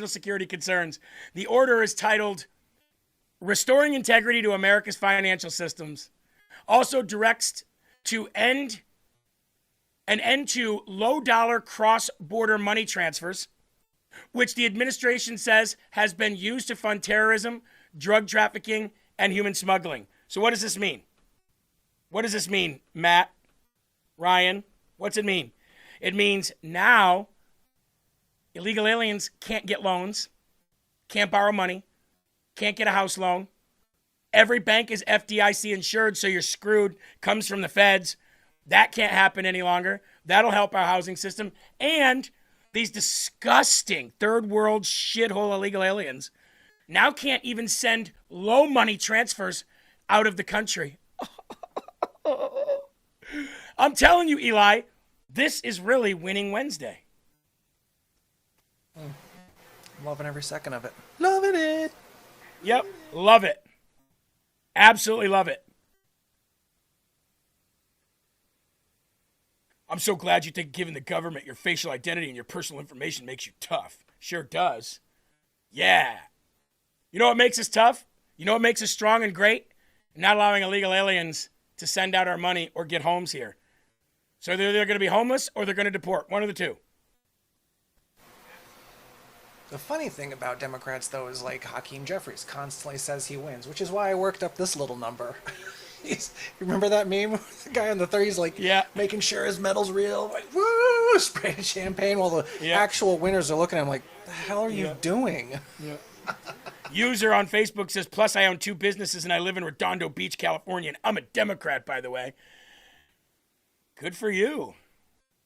security concerns. The order is titled Restoring Integrity to America's Financial Systems. Also directs to an end to low-dollar cross-border money transfers, which the administration says has been used to fund terrorism, drug trafficking, and human smuggling. So what does this mean? What does this mean, Matt? Ryan? What's it mean? It means now illegal aliens can't get loans, can't borrow money, can't get a house loan. Every bank is FDIC insured, so you're screwed. Comes from the feds. That can't happen any longer. That'll help our housing system. And these disgusting third world shithole illegal aliens now can't even send low money transfers out of the country. I'm telling you, Eli, this is really winning Wednesday. I'm loving every second of it. Loving it. Yep, love it. Absolutely love it. I'm so glad you think giving the government your facial identity and your personal information makes you tough. Sure does. Yeah. You know what makes us tough? You know what makes us strong and great? Not allowing illegal aliens to send out our money or get homes here. So they're going to be homeless or they're going to deport. One of the two. The funny thing about Democrats, though, is like Hakeem Jeffries constantly says he wins, which is why I worked up this little number. Remember that meme? The guy on the 30s, like, making sure his medal's real, like, woo, spraying champagne while the actual winners are looking at him like, the hell are you doing? Yeah. User on Facebook says, plus I own 2 businesses and I live in Redondo Beach, California, and I'm a Democrat, by the way. Good for you.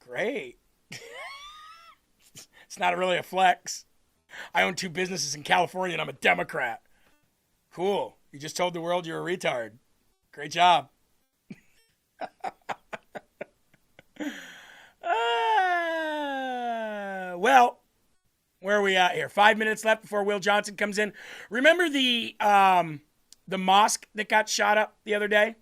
Great. It's not really a flex. I own 2 businesses in California and I'm a Democrat. Cool. You just told the world you're a retard. Great job. Well, where are we at here? 5 minutes left before Will Johnson comes in. Remember the mosque that got shot up the other day?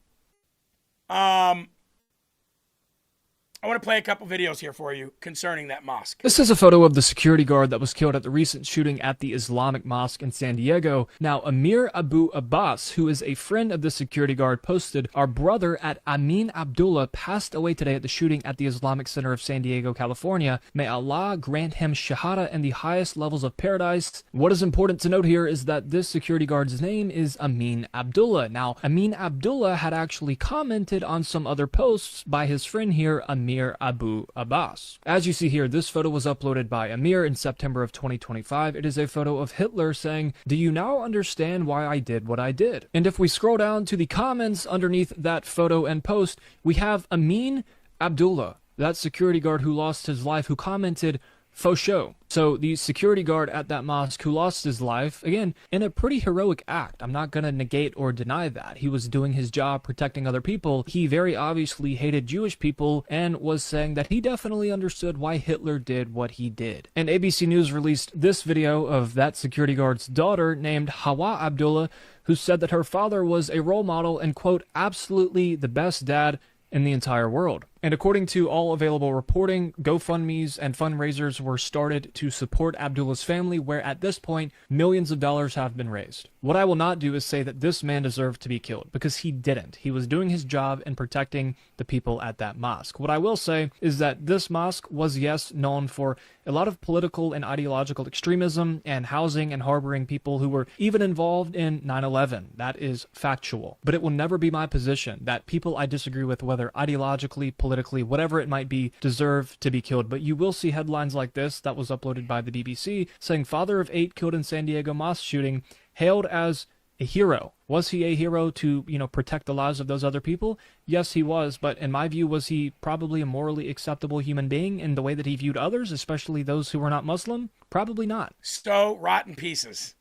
I want to play a couple videos here for you concerning that mosque. This is a photo of the security guard that was killed at the recent shooting at the Islamic Mosque in San Diego. Now, Amir Abu Abbas, who is a friend of the security guard, posted, "Our brother at Amin Abdullah passed away today at the shooting at the Islamic Center of San Diego, California. May Allah grant him shahada and the highest levels of paradise." What is important to note here is that this security guard's name is Amin Abdullah. Now, Amin Abdullah had actually commented on some other posts by his friend here, Amir Abu Abbas. As you see here, this photo was uploaded by Amir in September of 2025. It is a photo of Hitler saying, "Do you now understand why I did what I did?" And if we scroll down to the comments underneath that photo and post, we have Amin Abdullah, that security guard who lost his life, who commented, Faux show. So the security guard at that mosque who lost his life, again, in a pretty heroic act. I'm not going to negate or deny that. He was doing his job protecting other people. He very obviously hated Jewish people and was saying that he definitely understood why Hitler did what he did. And ABC News released this video of that security guard's daughter named Hawa Abdullah, who said that her father was a role model and, quote, absolutely the best dad in the entire world. And according to all available reporting, GoFundMes and fundraisers were started to support Abdullah's family, where at this point, millions of dollars have been raised. What I will not do is say that this man deserved to be killed, because he didn't. He was doing his job and protecting the people at that mosque. What I will say is that this mosque was, yes, known for a lot of political and ideological extremism and housing and harboring people who were even involved in 9/11. That is factual. But it will never be my position that people I disagree with, whether ideologically, politically, whatever it might be, deserve to be killed. But you will see headlines like this that was uploaded by the BBC saying father of 8 killed in San Diego mosque shooting hailed as a hero. Was he a hero to, protect the lives of those other people? Yes, he was. But in my view, was he probably a morally acceptable human being in the way that he viewed others, especially those who were not Muslim? Probably not. So rotten pieces.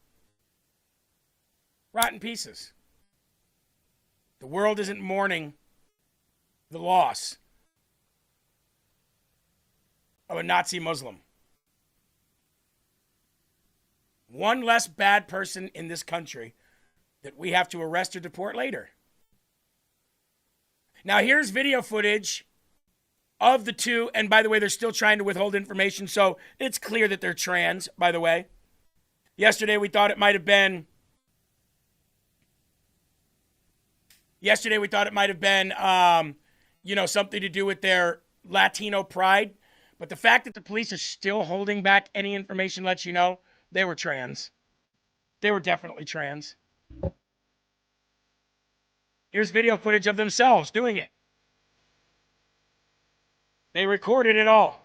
Rotten pieces. The world isn't mourning the loss of a Nazi Muslim. One less bad person in this country that we have to arrest or deport later. Now, here's video footage of the two. And by the way, they're still trying to withhold information, so it's clear that they're trans, by the way. Yesterday, we thought it might have been... something to do with their Latino pride. But the fact that the police are still holding back any information lets you know they were trans. They were definitely trans. Here's video footage of themselves doing it. They recorded it all.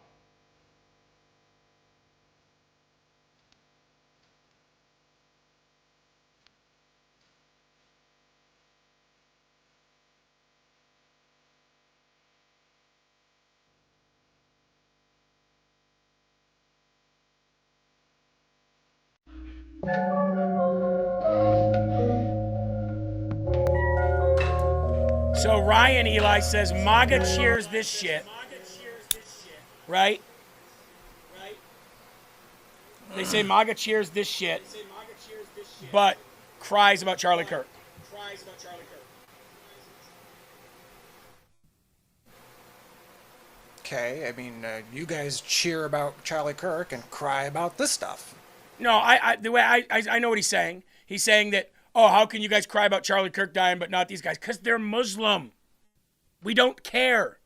So Ryan Eli says MAGA cheers this shit. Right? They say MAGA cheers this shit, but cries about Charlie Kirk. Okay, I mean, you guys cheer about Charlie Kirk and cry about this stuff. No, the way I know what he's saying. He's saying that, oh, how can you guys cry about Charlie Kirk dying but not these guys? Because they're Muslim. We don't care.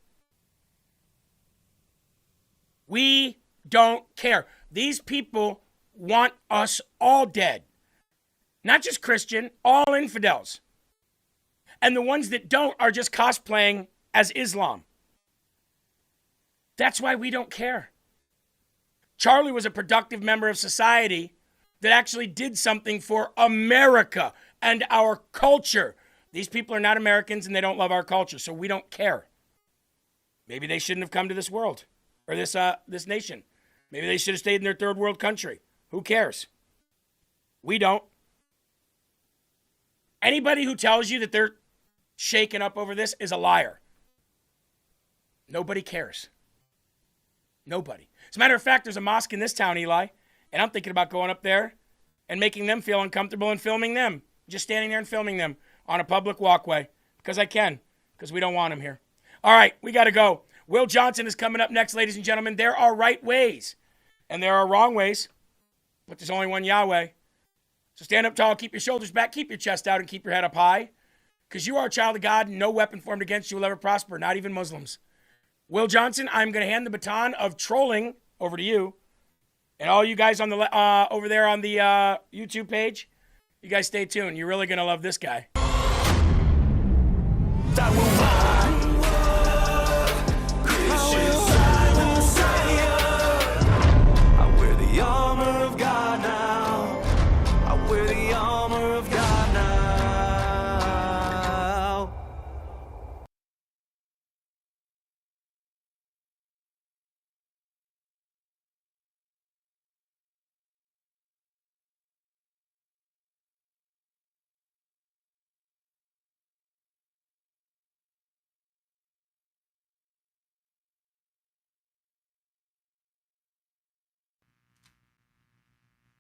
We don't care. These people want us all dead. Not just Christian, all infidels. And the ones that don't are just cosplaying as Islam. That's why we don't care. Charlie was a productive member of society that actually did something for America and our culture. These people are not Americans and they don't love our culture, so we don't care. Maybe they shouldn't have come to this world or this nation. Maybe they should have stayed in their third world country. Who cares? We don't. Anybody who tells you that they're shaken up over this is a liar. Nobody cares. Nobody. As a matter of fact, there's a mosque in this town, Eli, and I'm thinking about going up there and making them feel uncomfortable and filming them. Just standing there and filming them on a public walkway. Because I can. Because we don't want them here. All right, we got to go. Will Johnson is coming up next, ladies and gentlemen. There are right ways. And there are wrong ways. But there's only one Yahweh. So stand up tall, keep your shoulders back, keep your chest out, and keep your head up high. Because you are a child of God, and no weapon formed against you will ever prosper, not even Muslims. Will Johnson, I'm going to hand the baton of trolling over to you. And all you guys on the over there on the YouTube page, you guys stay tuned. You're really going to love this guy.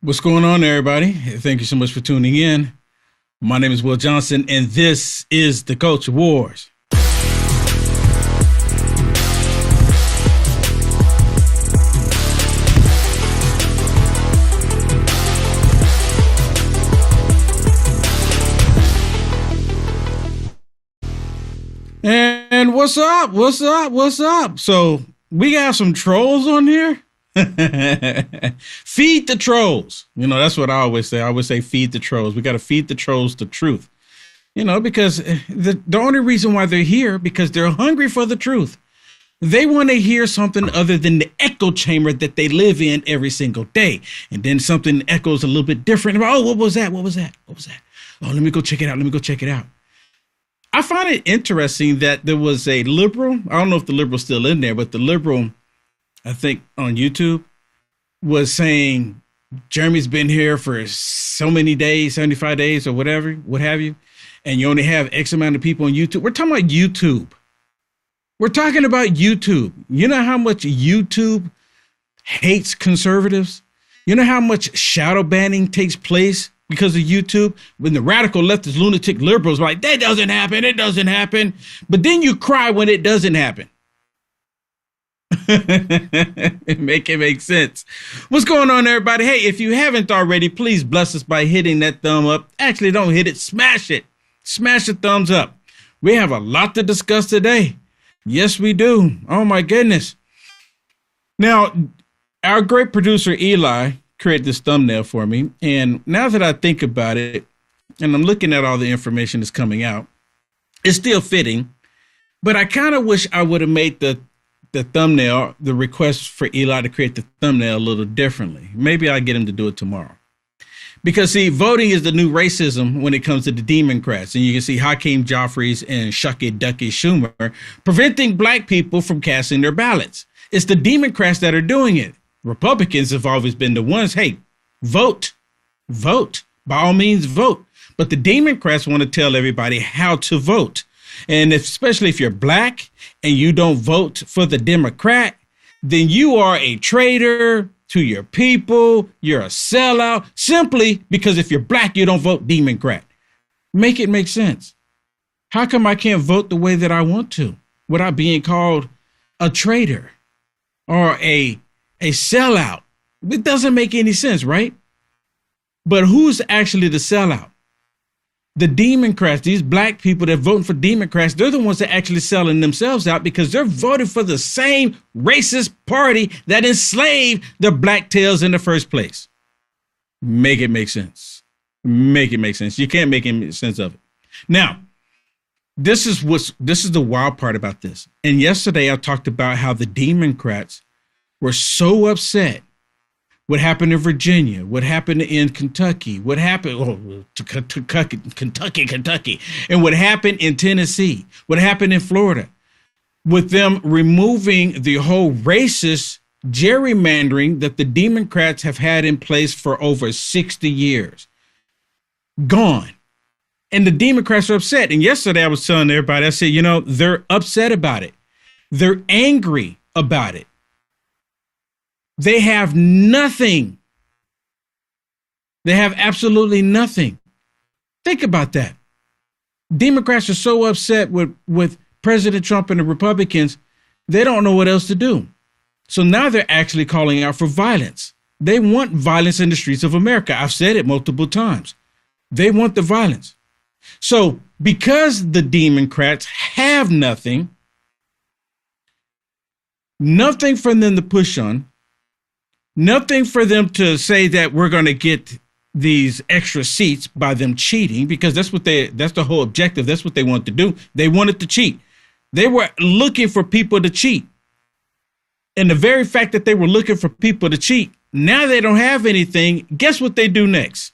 What's going on, everybody? Thank you so much for tuning in. My name is Will Johnson, and this is the Culture Wars. And what's up? What's up? What's up? So we got some trolls on here. Feed the trolls. You know, that's what I always say. I always say feed the trolls. We got to feed the trolls the truth. You know, because the only reason why they're here, because they're hungry for the truth. They want to hear something other than the echo chamber that they live in every single day. And then something echoes a little bit different. Oh, what was that? What was that? What was that? Oh, let me go check it out. Let me go check it out. I find it interesting that there was a liberal. I don't know if the liberal's still in there, but the liberal, I think on YouTube, was saying Jeremy's been here for so many days, 75 days or whatever, what have you, and you only have X amount of people on YouTube. We're talking about YouTube. We're talking about YouTube. You know how much YouTube hates conservatives? You know how much shadow banning takes place because of YouTube? When the radical leftist lunatic liberals are like, that doesn't happen, it doesn't happen. But then you cry when it doesn't happen. Make it make sense. What's going on, everybody? Hey, if you haven't already, please bless us by hitting that thumb up. Actually, don't hit it, smash it. Smash the thumbs up. We have a lot to discuss today. Yes, we do. Oh my goodness. Now, our great producer Eli created this thumbnail for me, and now that I think about it, and I'm looking at all the information that's coming out, it's still fitting, but I kind of wish I would have made the thumbnail, the request for Eli to create the thumbnail a little differently. Maybe I'll get him to do it tomorrow. Because, see, voting is the new racism when it comes to the Democrats. And you can see Hakeem Jeffries and Shucky Ducky Schumer preventing black people from casting their ballots. It's the Democrats that are doing it. Republicans have always been the ones, hey, vote, vote, by all means vote. But the Democrats want to tell everybody how to vote. And especially if you're black and you don't vote for the Democrat, then you are a traitor to your people. You're a sellout simply because if you're black, you don't vote Democrat. Make it make sense. How come I can't vote the way that I want to without being called a traitor or a sellout? It doesn't make any sense, right? But who's actually the sellout? The Democrats, these black people that are voting for Democrats, they're the ones that are actually selling themselves out because they're voting for the same racist party that enslaved the black tails in the first place. Make it make sense. Make it make sense. You can't make any sense of it. Now, this is the wild part about this. And yesterday I talked about how the Democrats were so upset. What happened in Virginia? What happened in Kentucky? What happened Kentucky? And what happened in Tennessee? What happened in Florida? With them removing the whole racist gerrymandering that the Democrats have had in place for over 60 years. Gone. And the Democrats are upset. And yesterday I was telling everybody, I said, you know, they're upset about it. They're angry about it. They have nothing. They have absolutely nothing. Think about that. Democrats are so upset with President Trump and the Republicans, they don't know what else to do. So now they're actually calling out for violence. They want violence in the streets of America. I've said it multiple times. They want the violence. So because the Democrats have nothing for them to push on, nothing for them to say that we're going to get these extra seats by them cheating, because that's the whole objective. That's what they want to do. They wanted to cheat. They were looking for people to cheat. And the very fact that they were looking for people to cheat, now they don't have anything. Guess what they do next?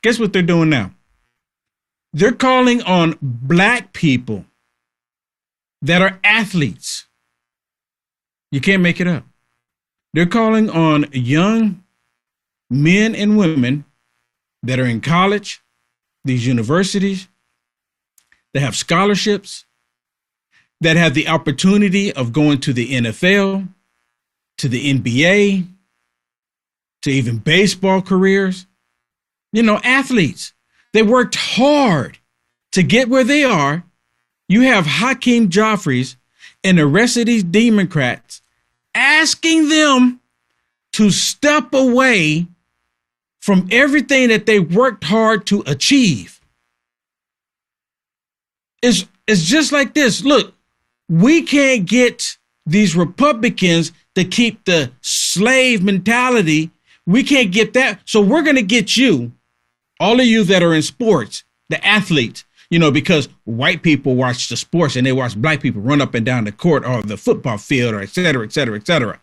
Guess what they're doing now? They're calling on black people that are athletes. You can't make it up. They're calling on young men and women that are in college, these universities, that have scholarships, that have the opportunity of going to the NFL, to the NBA, to even baseball careers. You know, athletes, they worked hard to get where they are. You have Hakeem Jeffries and the rest of these Democrats asking them to step away from everything that they worked hard to achieve. It's just like this. Look, we can't get these Republicans to keep the slave mentality. We can't get that. So we're going to get you, all of you that are in sports, the athletes, you know, because white people watch the sports and they watch black people run up and down the court or the football field or et cetera, et cetera, et cetera.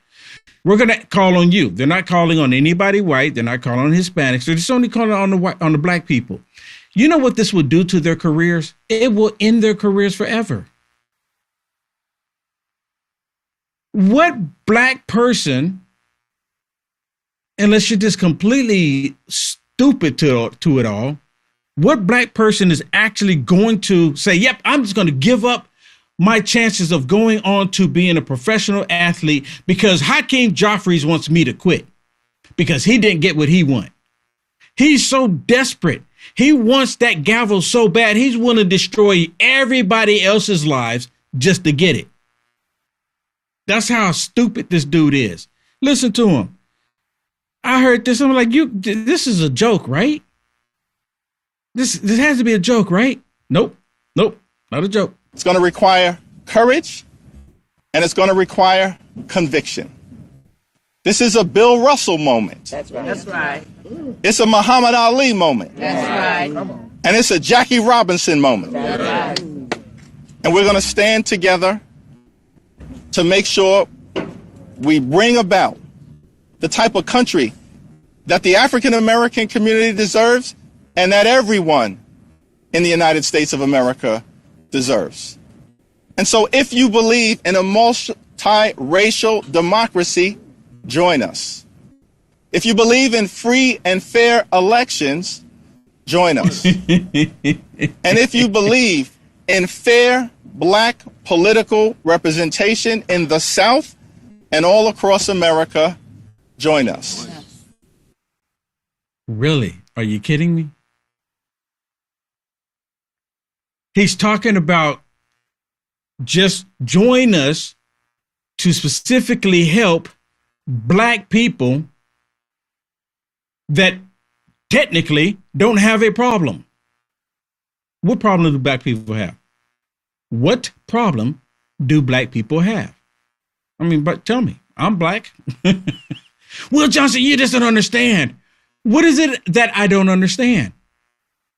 We're going to call on you. They're not calling on anybody white. They're not calling on Hispanics. They're just only calling on the black people. You know what this will do to their careers? It will end their careers forever. What black person, unless you're just completely stupid to it all, what black person is actually going to say, yep, I'm just going to give up my chances of going on to being a professional athlete because Hakeem Jeffries wants me to quit because he didn't get what he wanted. He's so desperate. He wants that gavel so bad, he's willing to destroy everybody else's lives just to get it. That's how stupid this dude is. Listen to him. I heard this. I'm like, this is a joke, right? This has to be a joke, right? Nope, not a joke. It's going to require courage, and it's going to require conviction. This is a Bill Russell moment. That's right. That's right. It's a Muhammad Ali moment. That's right. And it's a Jackie Robinson moment. That's right. And we're going to stand together to make sure we bring about the type of country that the African American community deserves and that everyone in the United States of America deserves. And so if you believe in a multiracial democracy, join us. If you believe in free and fair elections, join us. And if you believe in fair black political representation in the South and all across America, join us. Really? Are you kidding me? He's talking about just join us to specifically help black people that technically don't have a problem. What problem do black people have? What problem do black people have? I mean, but tell me, I'm black. Will Johnson, you just don't understand. What is it that I don't understand?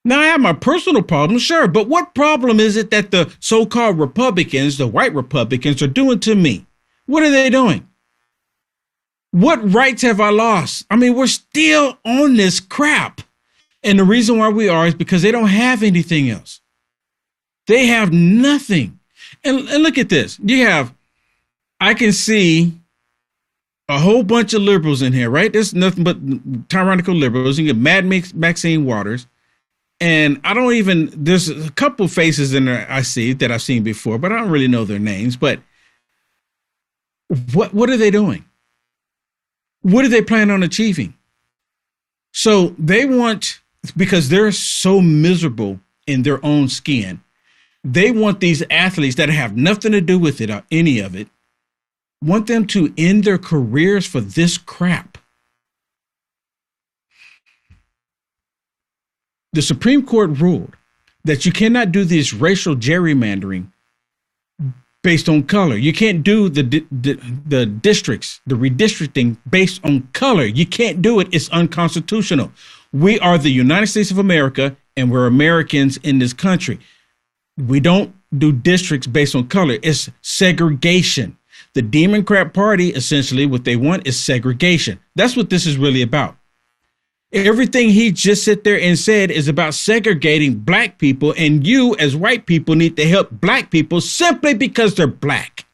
Now, I have my personal problems, sure, but what problem is it that the so-called Republicans, the white Republicans, are doing to me? What are they doing? What rights have I lost? I mean, we're still on this crap. And the reason why we are is because they don't have anything else. They have nothing. And look at this. I can see a whole bunch of liberals in here, right? There's nothing but tyrannical liberals. You get Mad Maxine Waters. And there's a couple faces in there I see that I've seen before, but I don't really know their names. But what are they doing? What do they plan on achieving? So they want, because they're so miserable in their own skin, they want these athletes that have nothing to do with it or any of it, want them to end their careers for this crap. The Supreme Court ruled that you cannot do this racial gerrymandering based on color. You can't do the districts, the redistricting based on color. You can't do it. It's unconstitutional. We are the United States of America, and we're Americans in this country. We don't do districts based on color. It's segregation. The Democrat Party, essentially, what they want is segregation. That's what this is really about. Everything he just sit there and said is about segregating black people, and you as white people need to help black people simply because they're black.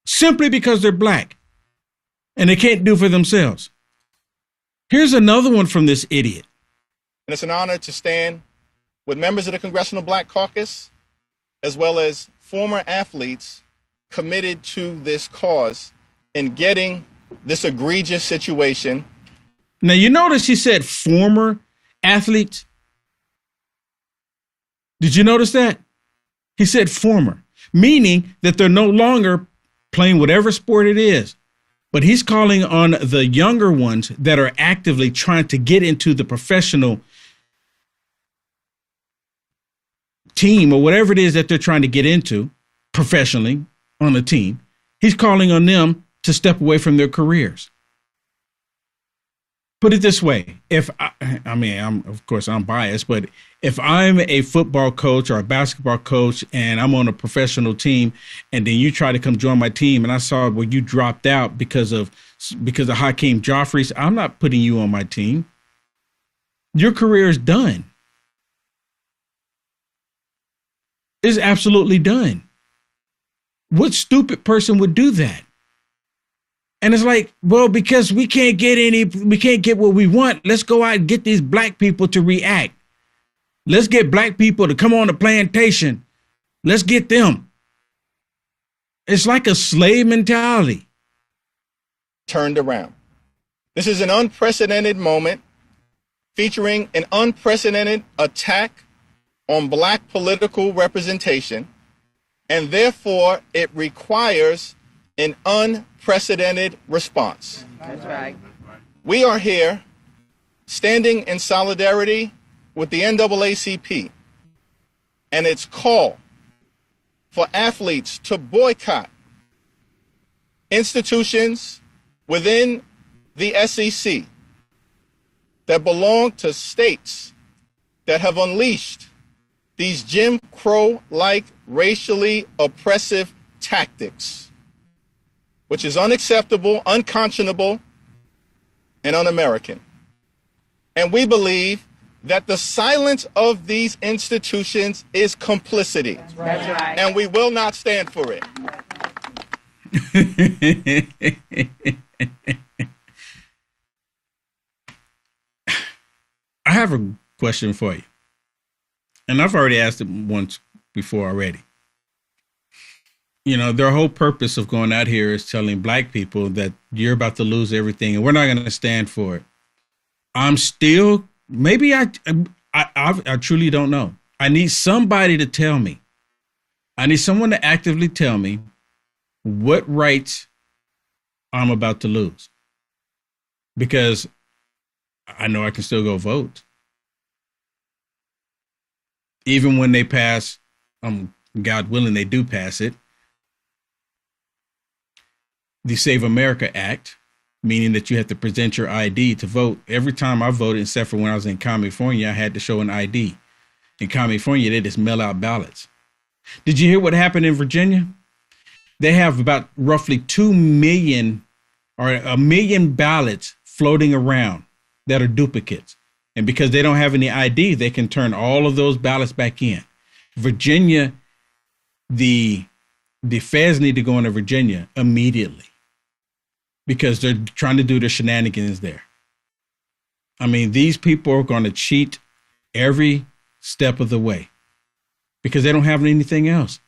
Simply because they're black. And they can't do for themselves. Here's another one from this idiot. And it's an honor to stand with members of the Congressional Black Caucus, as well as former athletes committed to this cause in getting this egregious situation. Now, you notice he said former athletes. Did you notice that? He said former, meaning that they're no longer playing whatever sport it is. But he's calling on the younger ones that are actively trying to get into the professional team or whatever it is that they're trying to get into professionally on the team. He's calling on them to step away from their careers. Put it this way. Of course I'm biased, but if I'm a football coach or a basketball coach and I'm on a professional team and then you try to come join my team and I saw where you dropped out because of Hakeem Joffrey, I'm not putting you on my team. Your career is done. It's absolutely done. What stupid person would do that? And it's like, well, because we can't get what we want. Let's go out and get these black people to react. Let's get black people to come on the plantation. Let's get them. It's like a slave mentality. Turned around. This is an unprecedented moment featuring an unprecedented attack on black political representation, and therefore it requires an unprecedented response. That's right. We are here standing in solidarity with the NAACP and its call for athletes to boycott institutions within the SEC that belong to states that have unleashed these Jim Crow-like racially oppressive tactics, which is unacceptable, unconscionable, and un-American. And we believe that the silence of these institutions is complicity. That's right. And we will not stand for it. I have a question for you. And I've already asked it once before already. You know, their whole purpose of going out here is telling black people that you're about to lose everything and we're not going to stand for it. I'm still, maybe I truly don't know. I need somebody to tell me. I need someone to actively tell me what rights I'm about to lose. Because I know I can still go vote. Even when they pass, God willing, they do pass it, the Save America Act, meaning that you have to present your ID to vote. Every time I voted, except for when I was in California, I had to show an ID. In California, they just mail out ballots. Did you hear what happened in Virginia? They have about roughly 2 million or 1 million ballots floating around that are duplicates. And because they don't have any ID, they can turn all of those ballots back in. Virginia, the feds need to go into Virginia immediately because they're trying to do the shenanigans there. I mean, these people are going to cheat every step of the way because they don't have anything else.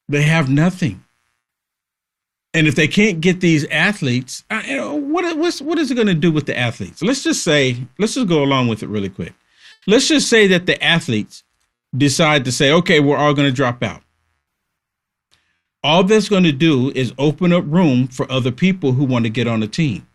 They have nothing. And if they can't get these athletes, what is it going to do with the athletes? Let's just go along with it really quick. Let's just say that the athletes decide to say, okay, we're all going to drop out. All that's going to do is open up room for other people who want to get on the team.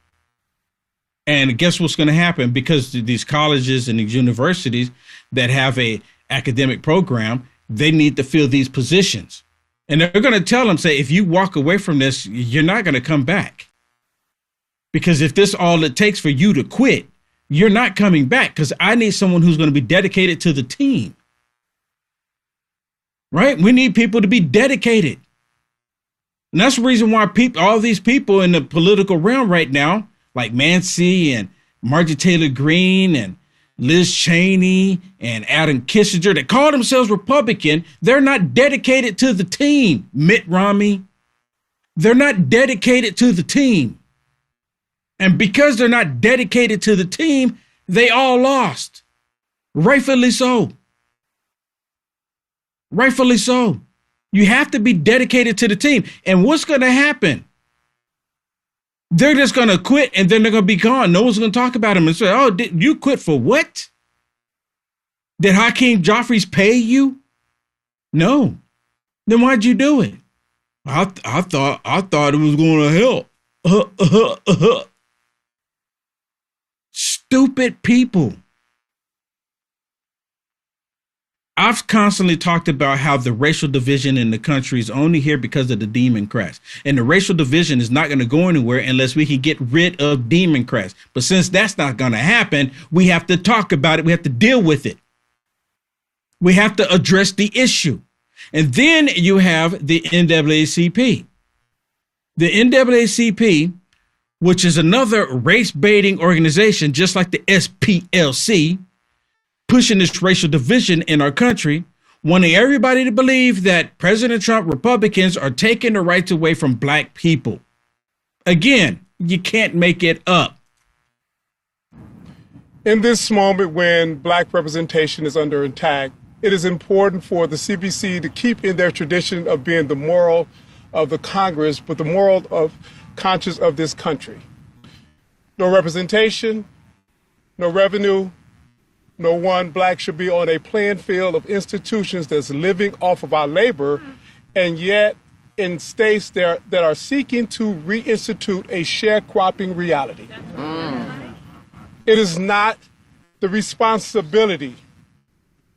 And guess what's going to happen? Because these colleges and these universities that have a academic program, they need to fill these positions. And they're going to tell them, say, if you walk away from this, you're not going to come back. Because if this is all it takes for you to quit, you're not coming back because I need someone who's going to be dedicated to the team. Right? We need people to be dedicated. And that's the reason why all these people in the political realm right now, like Massie and Marjorie Taylor Greene and Liz Cheney and Adam Kissinger, that call themselves Republican, they're not dedicated to the team. Mitt Romney, they're not dedicated to the team. And because they're not dedicated to the team, they all lost. Rightfully so. Rightfully so. You have to be dedicated to the team. And what's going to happen? They're just going to quit and then they're going to be gone. No one's going to talk about them and say, oh, did you quit for what? Did Hakeem Joffrey's pay you? No. Then why'd you do it? I thought it was going to help. Stupid people. I've constantly talked about how the racial division in the country is only here because of the Democrats. And the racial division is not going to go anywhere unless we can get rid of Democrats. But since that's not going to happen, we have to talk about it. We have to deal with it. We have to address the issue. And then you have the NAACP. The NAACP, which is another race-baiting organization, just like the SPLC, pushing this racial division in our country, wanting everybody to believe that President Trump Republicans are taking the rights away from black people. Again, you can't make it up. In this moment when black representation is under attack, it is important for the CBC to keep in their tradition of being the moral of the Congress, but the moral of conscience of this country. No representation, no revenue, no one black should be on a playing field of institutions that's living off of our labor, and yet in states that are seeking to reinstitute a sharecropping reality. It is not the responsibility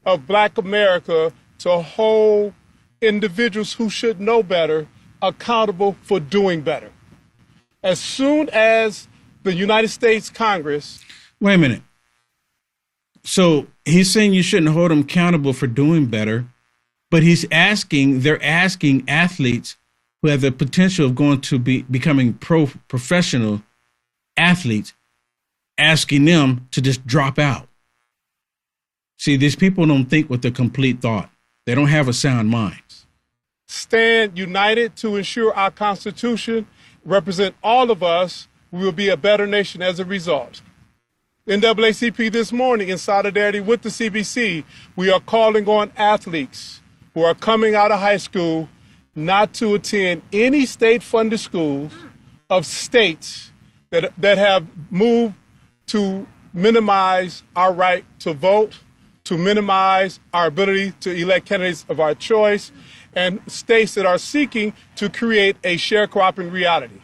of Black America to hold individuals who should know better accountable for doing better. As soon as the United States Congress... Wait a minute. So he's saying you shouldn't hold them accountable for doing better, but they're asking athletes who have the potential of going to be becoming professional athletes, asking them to just drop out. See, these people don't think with a complete thought. They don't have a sound mind. Stand united to ensure our Constitution represent all of us. We will be a better nation as a result. NAACP this morning, in solidarity with the CBC, we are calling on athletes who are coming out of high school not to attend any state-funded schools of states that have moved to minimize our right to vote, to minimize our ability to elect candidates of our choice, and states that are seeking to create a sharecropping reality.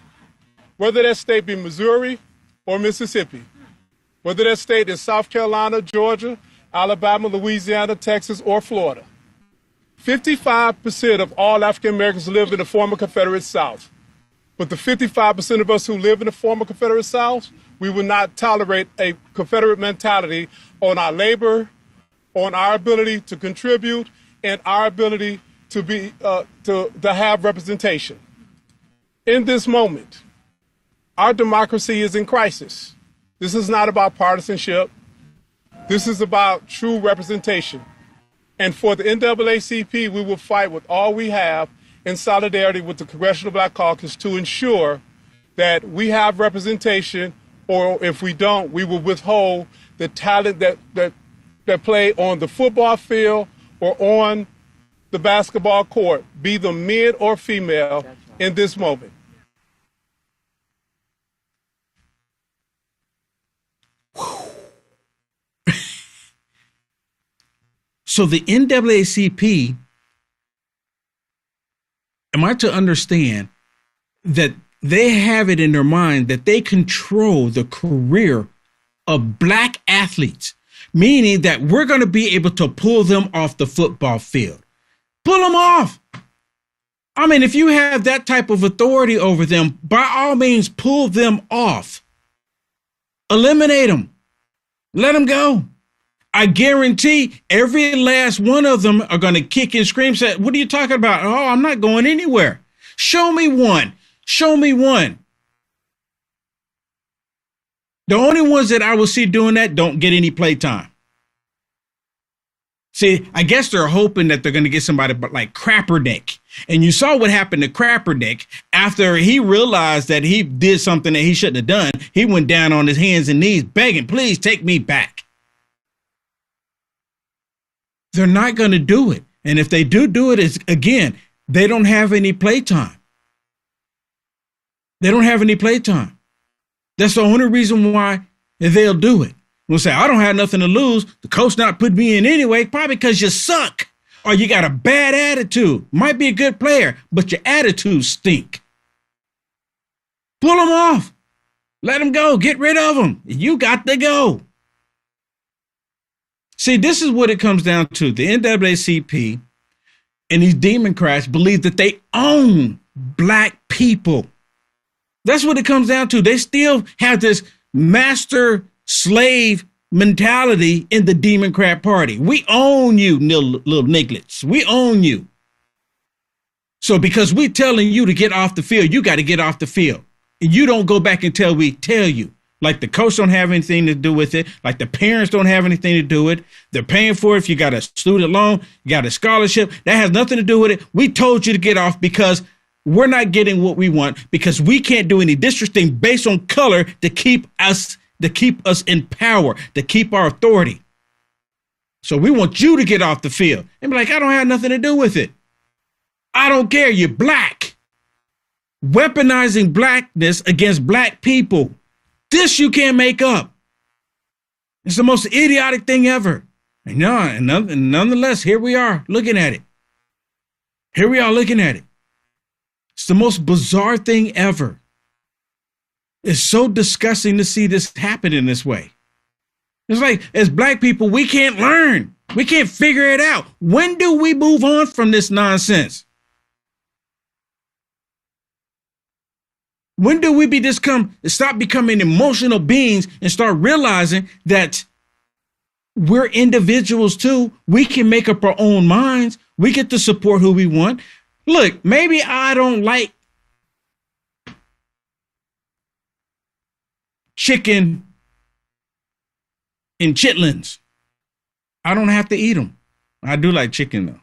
Whether that state be Missouri or Mississippi, whether that state is South Carolina, Georgia, Alabama, Louisiana, Texas, or Florida. 55% of all African Americans live in the former Confederate South. But the 55% of us who live in the former Confederate South, we will not tolerate a Confederate mentality on our labor, on our ability to contribute, and our ability to be to have representation. In this moment, our democracy is in crisis. This is not about partisanship. This is about true representation. And for the NAACP, we will fight with all we have in solidarity with the Congressional Black Caucus to ensure that we have representation, or if we don't, we will withhold the talent that play on the football field or on the basketball court, be them men or female, in this moment. So the NAACP, am I to understand that they have it in their mind that they control the career of black athletes, meaning that we're going to be able to pull them off the football field? Pull them off. I mean, if you have that type of authority over them, by all means, pull them off. Eliminate them. Let them go. I guarantee every last one of them are going to kick and scream, say, what are you talking about? Oh, I'm not going anywhere. Show me one. Show me one. The only ones that I will see doing that don't get any playtime. See, I guess they're hoping that they're going to get somebody like Kaepernick. And you saw what happened to Kaepernick after he realized that he did something that he shouldn't have done. He went down on his hands and knees begging, please take me back. They're not going to do it. And if they do it, it's, again, they don't have any playtime. They don't have any playtime. That's the only reason why they'll do it. We'll say, I don't have nothing to lose. The coach not put me in anyway, probably because you suck or you got a bad attitude. Might be a good player, but your attitude stink. Pull them off. Let them go. Get rid of them. You got to go. See, this is what it comes down to. The NAACP and these Democrats believe that they own black people. That's what it comes down to. They still have this master slave mentality in the Democrat Party. We own you, little nigglets. We own you. So because we're telling you to get off the field, you got to get off the field. And you don't go back until we tell you. Like the coach don't have anything to do with it. Like the parents don't have anything to do with it. They're paying for it. If you got a student loan, you got a scholarship, that has nothing to do with it. We told you to get off because we're not getting what we want, because we can't do any district thing based on color to keep us in power, to keep our authority. So we want you to get off the field. And be like, I don't have nothing to do with it. I don't care. You're black. Weaponizing blackness against black people. This you can't make up. It's the most idiotic thing ever. And nonetheless, here we are looking at it. Here we are looking at it. It's the most bizarre thing ever. It's so disgusting to see this happen in this way. It's like, as black people, we can't learn. We can't figure it out. When do we move on from this nonsense? When do we stop becoming emotional beings and start realizing that we're individuals too? We can make up our own minds. We get to support who we want. Look, maybe I don't like chicken and chitlins. I don't have to eat them. I do like chicken though.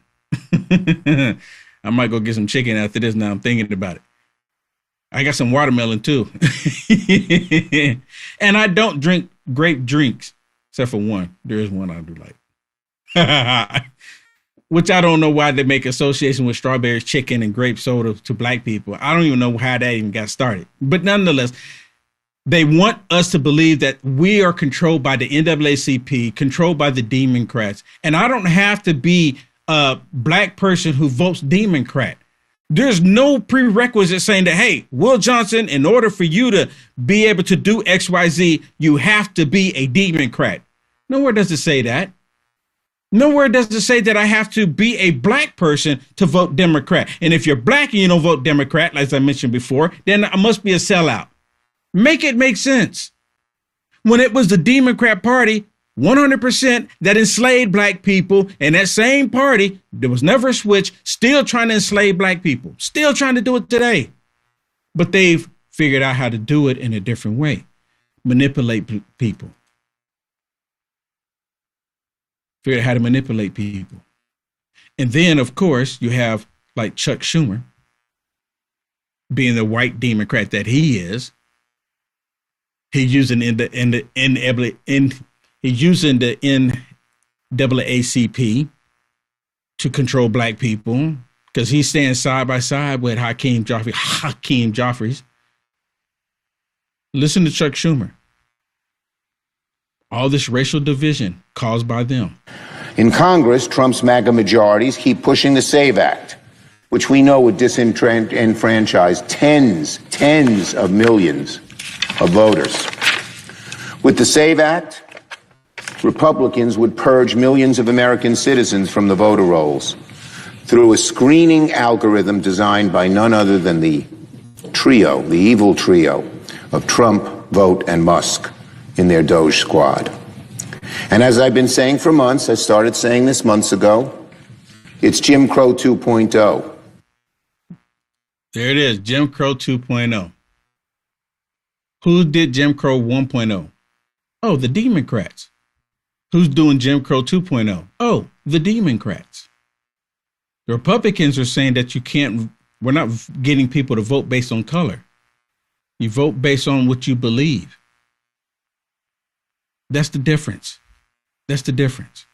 I might go get some chicken after this. Now I'm thinking about it. I got some watermelon too. And I don't drink grape drinks, except for one. There is one I do like. Which I don't know why they make association with strawberries, chicken, and grape soda to black people. I don't even know how that even got started. But nonetheless, they want us to believe that we are controlled by the NAACP, controlled by the Democrats. And I don't have to be a black person who votes Democrat. There's no prerequisite saying that, hey, Will Johnson, in order for you to be able to do X, Y, Z, you have to be a Democrat. Nowhere does it say that. Nowhere does it say that I have to be a black person to vote Democrat. And if you're black and you don't vote Democrat, as I mentioned before, then I must be a sellout. Make it make sense. When it was the Democrat Party, 100% that enslaved black people, and that same party, there was never a switch, still trying to enslave black people, still trying to do it today. But they've figured out how to do it in a different way, manipulate people. Figured out how to manipulate people. And then, of course, you have like Chuck Schumer, being the white Democrat that he is. He's using the NAACP to control black people because he's standing side by side with Hakeem Jeffries. Listen to Chuck Schumer. All this racial division caused by them. In Congress, Trump's MAGA majorities keep pushing the SAVE Act, which we know would disenfranchise tens of millions of voters. With the SAVE Act, Republicans would purge millions of American citizens from the voter rolls through a screening algorithm designed by none other than the evil trio of Trump, Vogt, and Musk in their Doge squad. And as I've been saying for months, I started saying this months ago, it's Jim Crow 2.0. There it is, Jim Crow 2.0. Who did Jim Crow 1.0? Oh, the Democrats. Who's doing Jim Crow 2.0? Oh, the Democrats. The Republicans are saying that we're not getting people to vote based on color. You vote based on what you believe. That's the difference. That's the difference.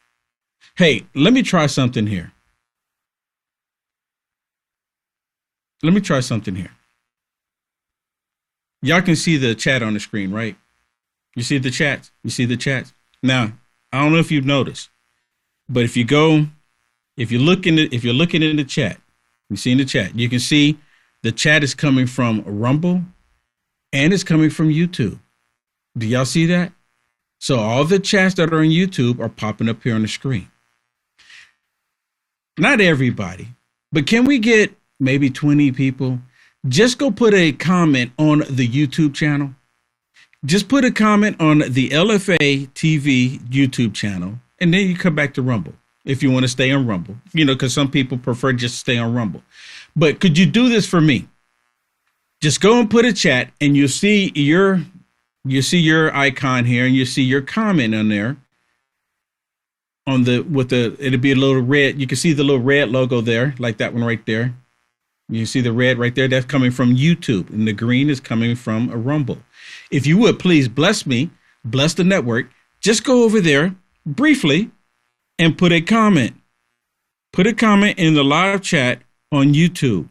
Hey, let me try something here. Y'all can see the chat on the screen, right? You see the chats? You see the chats? Now, I don't know if you've noticed, but if you're looking in the chat, you see in the chat, you can see the chat is coming from Rumble and it's coming from YouTube. Do y'all see that? So all the chats that are on YouTube are popping up here on the screen. Not everybody, but can we get maybe 20 people? Just go put a comment on the YouTube channel. Just put a comment on the LFA TV YouTube channel, and then you come back to Rumble if you want to stay on Rumble, because some people prefer just to stay on Rumble. But could you do this for me? Just go and put a chat, and you'll see your icon here, and you see your comment on there. It'll be a little red. You can see the little red logo there, like that one right there. You see the red right there? That's coming from YouTube, and the green is coming from a Rumble. If you would, please bless me, bless the network. Just go over there briefly and put a comment. Put a comment in the live chat on YouTube.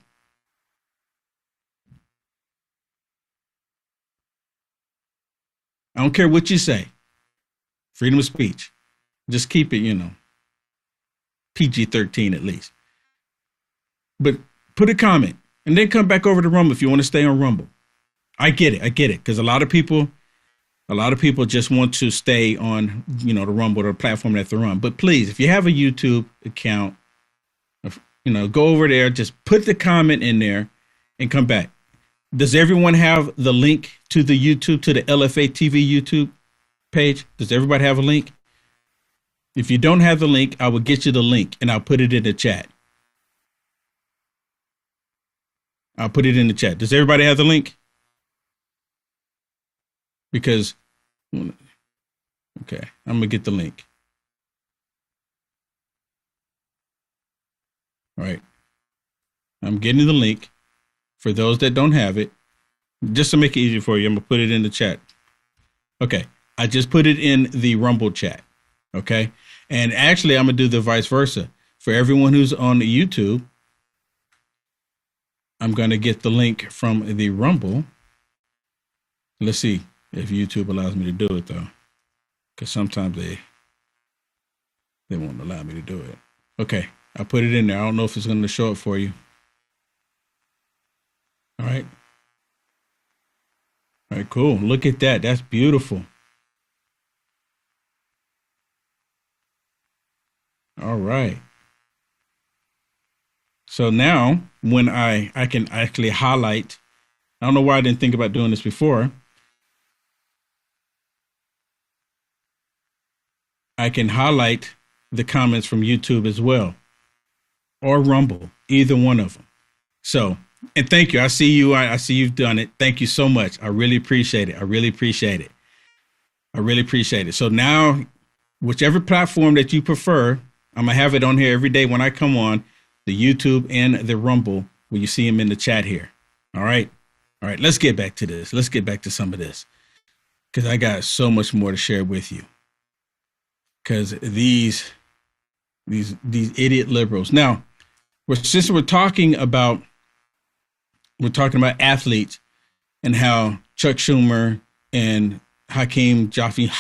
I don't care what you say. Freedom of speech. Just keep it, PG-13 at least. But put a comment and then come back over to Rumble if you want to stay on Rumble. I get it. Because a lot of people just want to stay on, the Rumble or the platform that they're on. But please, if you have a YouTube account, go over there, just put the comment in there and come back. Does everyone have the link to the YouTube, to the LFA TV YouTube page? Does everybody have a link? If you don't have the link, I will get you the link and I'll put it in the chat. I'll put it in the chat. Does everybody have the link? Because, okay, I'm going to get the link. All right. I'm getting the link for those that don't have it. Just to make it easier for you, I'm going to put it in the chat. Okay. I just put it in the Rumble chat. Okay. And actually, I'm going to do the vice versa. For everyone who's on the YouTube, I'm going to get the link from the Rumble. Let's see if YouTube allows me to do it, though, because sometimes they won't allow me to do it. Okay, I put it in there. I don't know if it's going to show up for you. All right. All right, cool. Look at that. That's beautiful. All right. So now when I can actually highlight, I don't know why I didn't think about doing this before. I can highlight the comments from YouTube as well, or Rumble, either one of them. So, and thank you. I see you. I see you've done it. Thank you so much. I really appreciate it. I really appreciate it. I really appreciate it. So now, whichever platform that you prefer, I'm going to have it on here every day when I come on, the YouTube and the Rumble, where you see them in the chat here. All right. All right. Let's get back to this. Let's get back to some of this, because I got so much more to share with you. Because these idiot liberals. Now, since we're talking about athletes and how Chuck Schumer and Hakeem Jeffries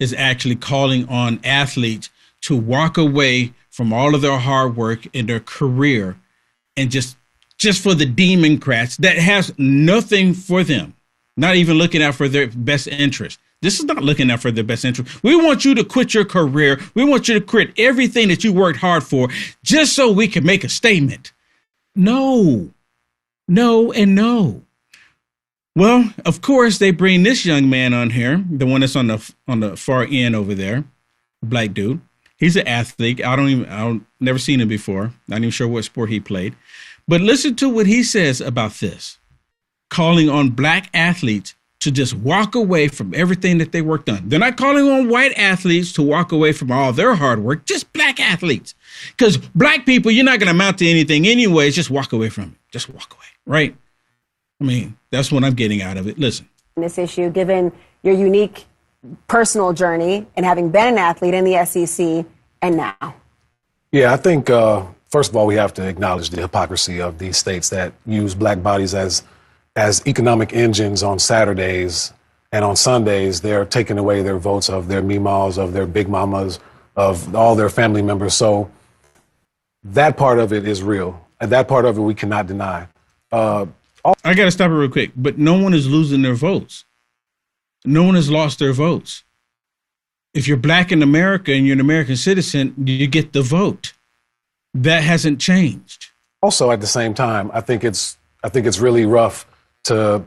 is actually calling on athletes to walk away from all of their hard work in their career and just for the Democrats that has nothing for them, not even looking out for their best interest. This is not looking out for their best interest. We want you to quit your career. We want you to quit everything that you worked hard for just so we can make a statement. No, and no. Well, of course, they bring this young man on here, the one that's on the far end over there, a black dude. He's an athlete. I've never seen him before. Not even sure what sport he played. But listen to what he says about this, calling on black athletes to just walk away from everything that they worked on. They're not calling on white athletes to walk away from all their hard work, just black athletes. Because black people, you're not going to amount to anything anyways. Just walk away from it. Just walk away, right? I mean, that's what I'm getting out of it. Listen. This issue, given your unique personal journey and having been an athlete in the SEC and now. Yeah, I think, first of all, we have to acknowledge the hypocrisy of these states that use black bodies as as economic engines on Saturdays, and on Sundays, they're taking away their votes of their meemaws, of their big mamas, of all their family members. So that part of it is real. And that part of it we cannot deny. I got to stop it real quick. But no one is losing their votes. No one has lost their votes. If you're black in America and you're an American citizen, you get the vote. That hasn't changed. Also, at the same time, I think it's really rough to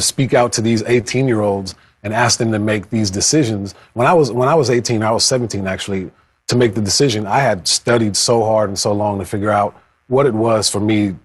speak out to these 18-year-olds and ask them to make these decisions. When I was 18, I was 17 actually, to make the decision. I had studied so hard and so long to figure out what it was for me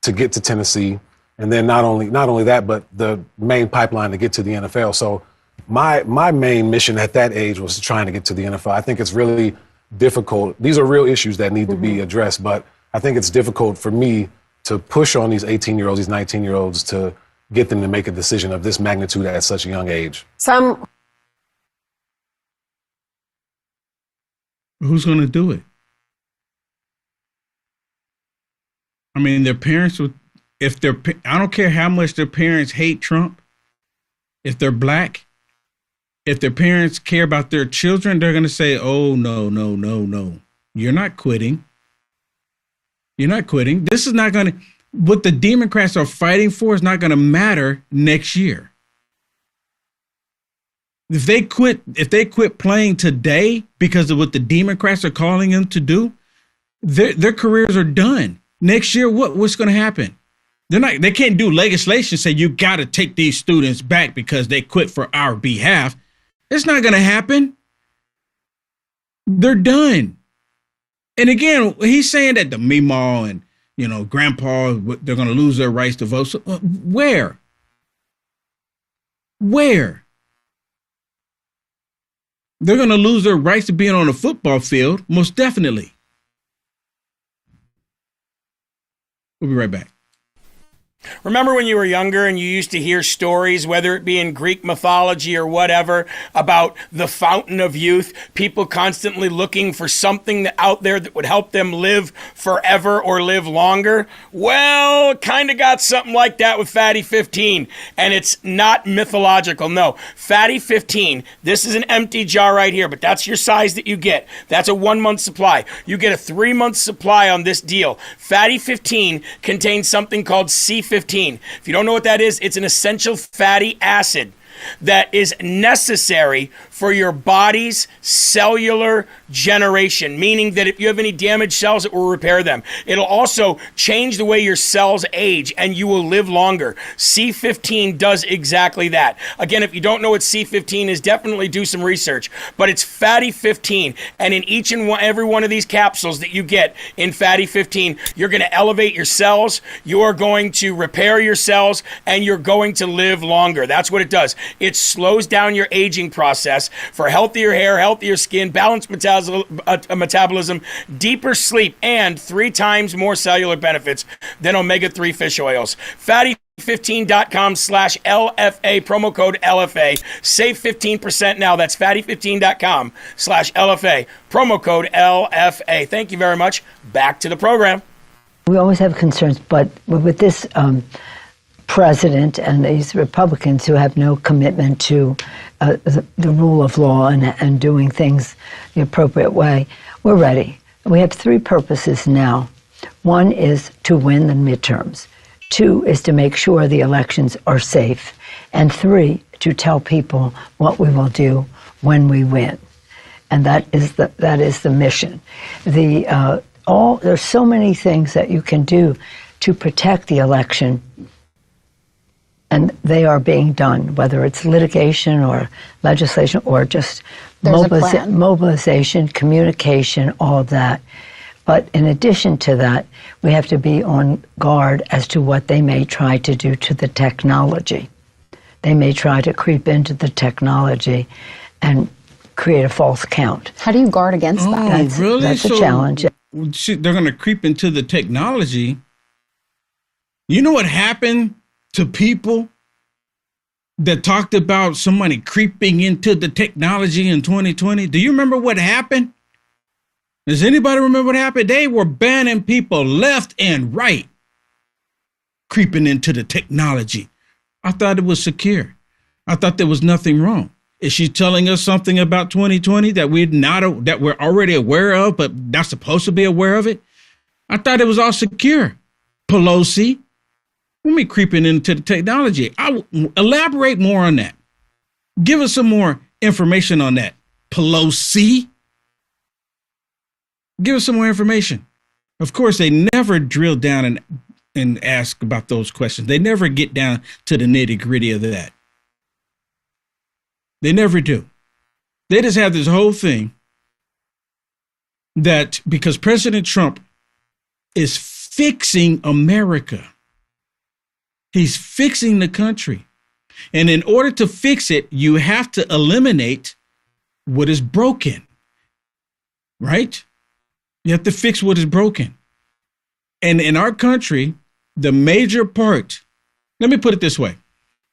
to get to Tennessee, and then not only that, but the main pipeline to get to the NFL. So my main mission at that age was trying to get to the NFL. I think it's really difficult. These are real issues that need to be addressed, but I think it's difficult for me to push on these 18-year-olds, these 19-year-olds to get them to make a decision of this magnitude at such a young age. Who's going to do it? I mean, their parents would, I don't care how much their parents hate Trump. If they're black, if their parents care about their children, they're going to say, oh, no. You're not quitting. You're not quitting. This is not going to, what the Democrats are fighting for is not going to matter next year. If they quit playing today because of what the Democrats are calling them to do, their careers are done. Next year, what's going to happen? They can't do legislation say you got to take these students back because they quit for our behalf. It's not going to happen. They're done. And again, he's saying that the Meemaw and, grandpa, they're going to lose their rights to vote. So, where? They're going to lose their rights to being on a football field, most definitely. We'll be right back. Remember when you were younger and you used to hear stories, whether it be in Greek mythology or whatever, about the fountain of youth, people constantly looking for something out there that would help them live forever or live longer? Well, kind of got something like that with Fatty 15, and it's not mythological. No, Fatty 15, this is an empty jar right here, but that's your size that you get. That's a 1 month supply. You get a 3 month supply on this deal. Fatty 15 contains something called C15. If you don't know what that is, it's an essential fatty acid that is necessary for your body's cellular generation, meaning that if you have any damaged cells, it will repair them. It'll also change the way your cells age and you will live longer. C15 does exactly that. Again, if you don't know what C15 is, definitely do some research, but it's Fatty 15. And in each and every one of these capsules that you get in Fatty 15, you're going to elevate your cells, you are going to repair your cells, and you're going to live longer. That's what it does. It slows down your aging process for healthier hair, healthier skin, balanced metabolism, deeper sleep, and 3 times more cellular benefits than omega-3 fish oils. Fatty15.com/LFA, promo code LFA. Save 15% now. That's fatty15.com/LFA, promo code LFA. Thank you very much. Back to the program. We always have concerns, but with this president and these Republicans who have no commitment to the rule of law and doing things the appropriate way, we're ready. We have 3 purposes now. 1 is to win the midterms. 2 is to make sure the elections are safe. And 3, to tell people what we will do when we win. And that is the mission. There's so many things that you can do to protect the election, and they are being done, whether it's litigation or legislation or just mobilization, communication, all of that. But in addition to that, we have to be on guard as to what they may try to do to the technology. They may try to creep into the technology and create a false count. How do you guard against that? That's a challenge. They're going to creep into the technology. You know what happened to people that talked about somebody creeping into the technology in 2020? Do you remember what happened? Does anybody remember what happened? They were banning people left and right. creeping into the technology. I thought it was secure. I thought there was nothing wrong. Is she telling us something about 2020 that we're already aware of, but not supposed to be aware of it? I thought it was all secure. Pelosi, let me creeping into the technology. I elaborate more on that. Give us some more information on that. Pelosi, give us some more information. Of course, they never drill down and ask about those questions. They never get down to the nitty-gritty of that. They never do. They just have this whole thing that because President Trump is fixing America, he's fixing the country. And in order to fix it, you have to eliminate what is broken, right? You have to fix what is broken. And in our country, the major part, let me put it this way.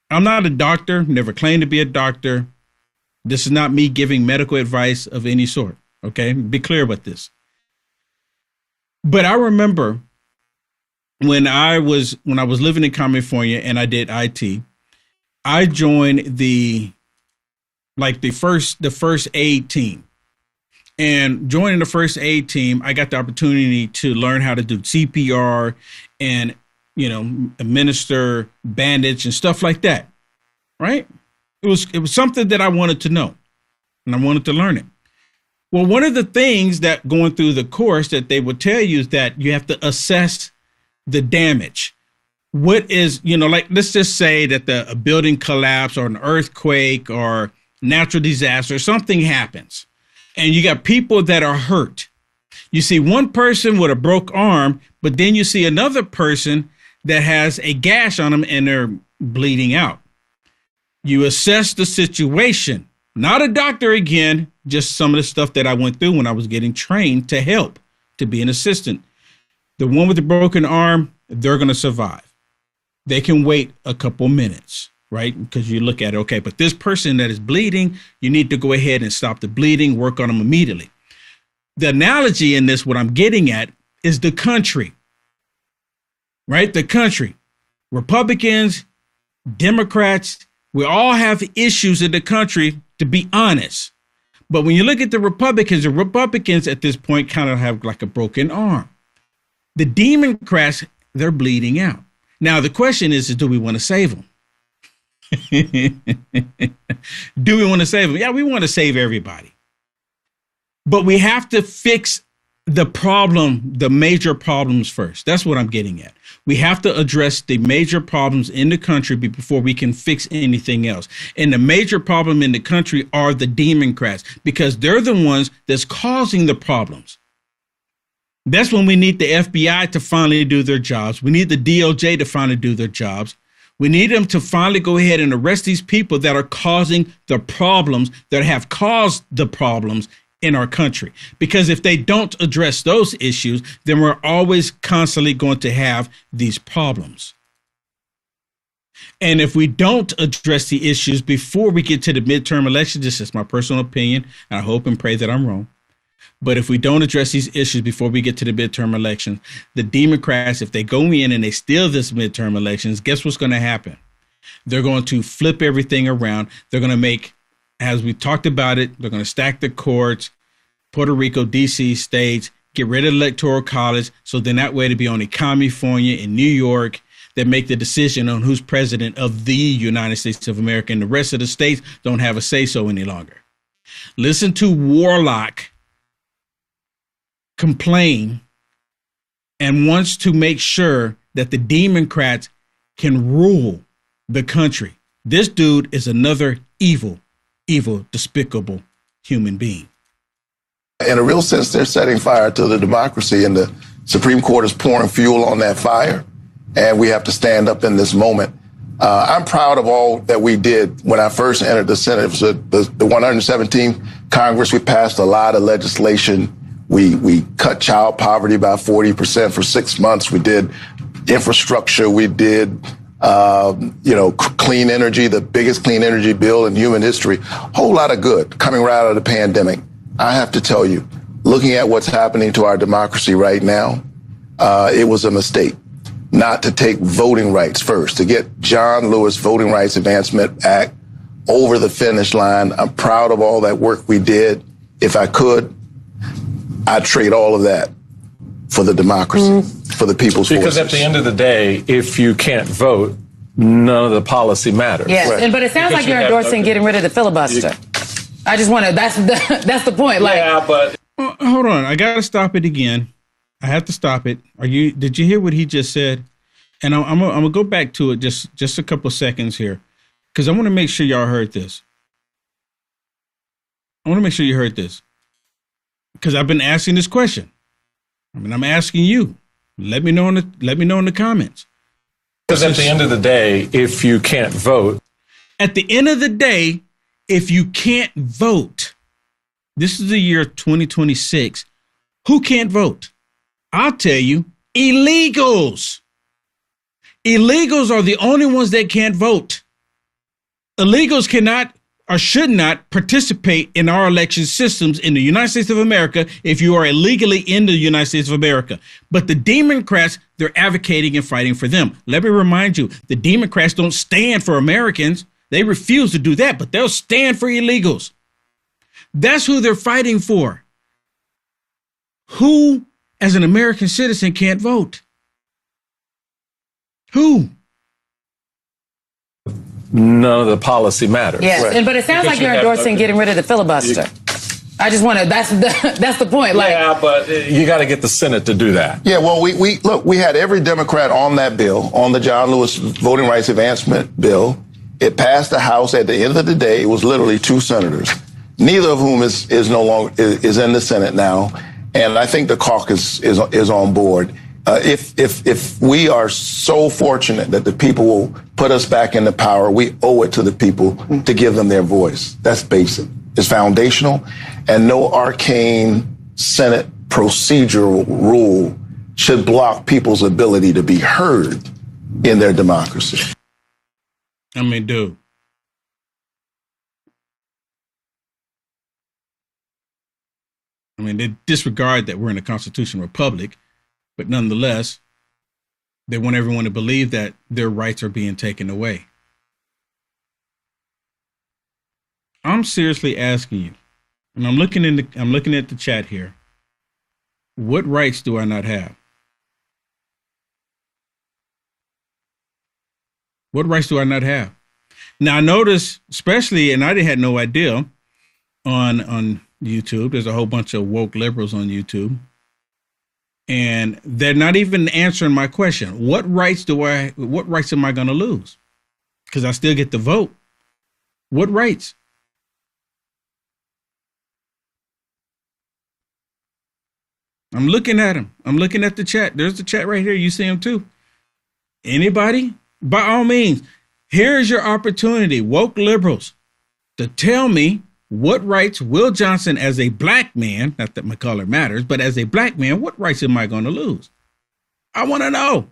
I'm not a doctor, never claimed to be a doctor. This is not me giving medical advice of any sort. Okay, be clear about this. But I remember when I was living in California and I did IT, I joined the first aid team. And joining the first aid team, I got the opportunity to learn how to do CPR and, administer bandage and stuff like that. Right? It was something that I wanted to know, and I wanted to learn it. Well, one of the things that going through the course that they would tell you is that you have to assess the damage. What is, let's just say that a building collapse or an earthquake or natural disaster, something happens, and you got people that are hurt. You see one person with a broke arm, but then you see another person that has a gash on them and they're bleeding out. You assess the situation, not a doctor again, just some of the stuff that I went through when I was getting trained to help, to be an assistant. The one with the broken arm, they're going to survive. They can wait a couple minutes, right? Because you look at it, okay, but this person that is bleeding, you need to go ahead and stop the bleeding, work on them immediately. The analogy in this, what I'm getting at, is the country, right? The country, Republicans, Democrats, we all have issues in the country, to be honest. But when you look at the Republicans at this point kind of have like a broken arm. The Democrats, they're bleeding out. Now, the question is do we want to save them? Do we want to save them? Yeah, we want to save everybody. But we have to fix the problem, the major problems first. That's what I'm getting at. We have to address the major problems in the country before we can fix anything else. And the major problem in the country are the Democrats, because they're the ones that's causing the problems. That's when we need the FBI to finally do their jobs. We need the DOJ to finally do their jobs. We need them to finally go ahead and arrest these people that are causing the problems, that have caused the problems in our country. Because if they don't address those issues, then we're always constantly going to have these problems. And if we don't address the issues before we get to the midterm election, this is my personal opinion, and I hope and pray that I'm wrong. But if we don't address these issues before we get to the midterm election, the Democrats, if they go in and they steal this midterm elections, guess what's going to happen? They're going to flip everything around. They're going to make, as we talked about it, they're going to stack the courts, Puerto Rico, D.C. states, get rid of the Electoral College. So then that way to be only California and New York that make the decision on who's president of the United States of America. And the rest of the states don't have a say-so any longer. Listen to Warlock complain and wants to make sure that the Democrats can rule the country. This dude is another evil, despicable human being. In a real sense, they're setting fire to the democracy, and the Supreme Court is pouring fuel on that fire, and we have to stand up in this moment. I'm proud of all that we did when I first entered the Senate. It was the 117th Congress. We passed a lot of legislation. We cut child poverty by 40% for 6 months. We did infrastructure. We did, clean energy, the biggest clean energy bill in human history. Whole lot of good coming right out of the pandemic. I have to tell you, looking at what's happening to our democracy right now, it was a mistake. not to take voting rights first, to get John Lewis Voting Rights Advancement Act over the finish line. I'm proud of all that work we did. If I could, I'd trade all of that for the democracy, for the people's because voices. At the end of the day, if you can't vote, none of the policy matters. Yes, right. But it sounds like you're endorsing getting rid of the filibuster. I just want to, that's the point. Like, yeah, but hold on, I got to stop it again. I have to stop it. Did you hear what he just said? And I'm gonna go back to it just a couple seconds here, because I want to make sure y'all heard this. I want to make sure you heard this, because I've been asking this question. I mean, I'm asking you. Let me know in the comments. Because at the end of the day, if you can't vote, at the end of the day, if you can't vote, this is the year 2026. Who can't vote? I'll tell you, illegals. Illegals are the only ones that can't vote. Illegals cannot or should not participate in our election systems in the United States of America if you are illegally in the United States of America. But the Democrats, they're advocating and fighting for them. Let me remind you, the Democrats don't stand for Americans. They refuse to do that, but they'll stand for illegals. That's who they're fighting for. Who, as an American citizen, can't vote? Who? None of the policy matters. Yes, right. But it sounds like you're endorsing getting rid of the filibuster. I just want to, that's the point. Like, yeah, but you got to get the Senate to do that. Yeah, well, we had every Democrat on that bill, on the John Lewis Voting Rights Advancement bill. It passed the House. At the end of the day, it was literally 2 senators, neither of whom is no longer is in the Senate now. And I think the caucus is on board. If we are so fortunate that the people will put us back into power, we owe it to the people to give them their voice. That's basic. It's foundational, and no arcane Senate procedural rule should block people's ability to be heard in their democracy. I mean, dude. I mean, they disregard that we're in a constitutional republic, but nonetheless, they want everyone to believe that their rights are being taken away. I'm seriously asking you, and I'm looking at the chat here. What rights do I not have? What rights do I not have? Now, I notice, especially, and I had no idea, on YouTube, there's a whole bunch of woke liberals on YouTube, and they're not even answering my question. What rights am I going to lose? Because I still get to vote. What rights? I'm looking at them. I'm looking at the chat. There's the chat right here. You see them too. Anybody? By all means, here's your opportunity, woke liberals, to tell me what rights Will Johnson, as a black man, not that my color matters, but as a black man, what rights am I going to lose? I want to know.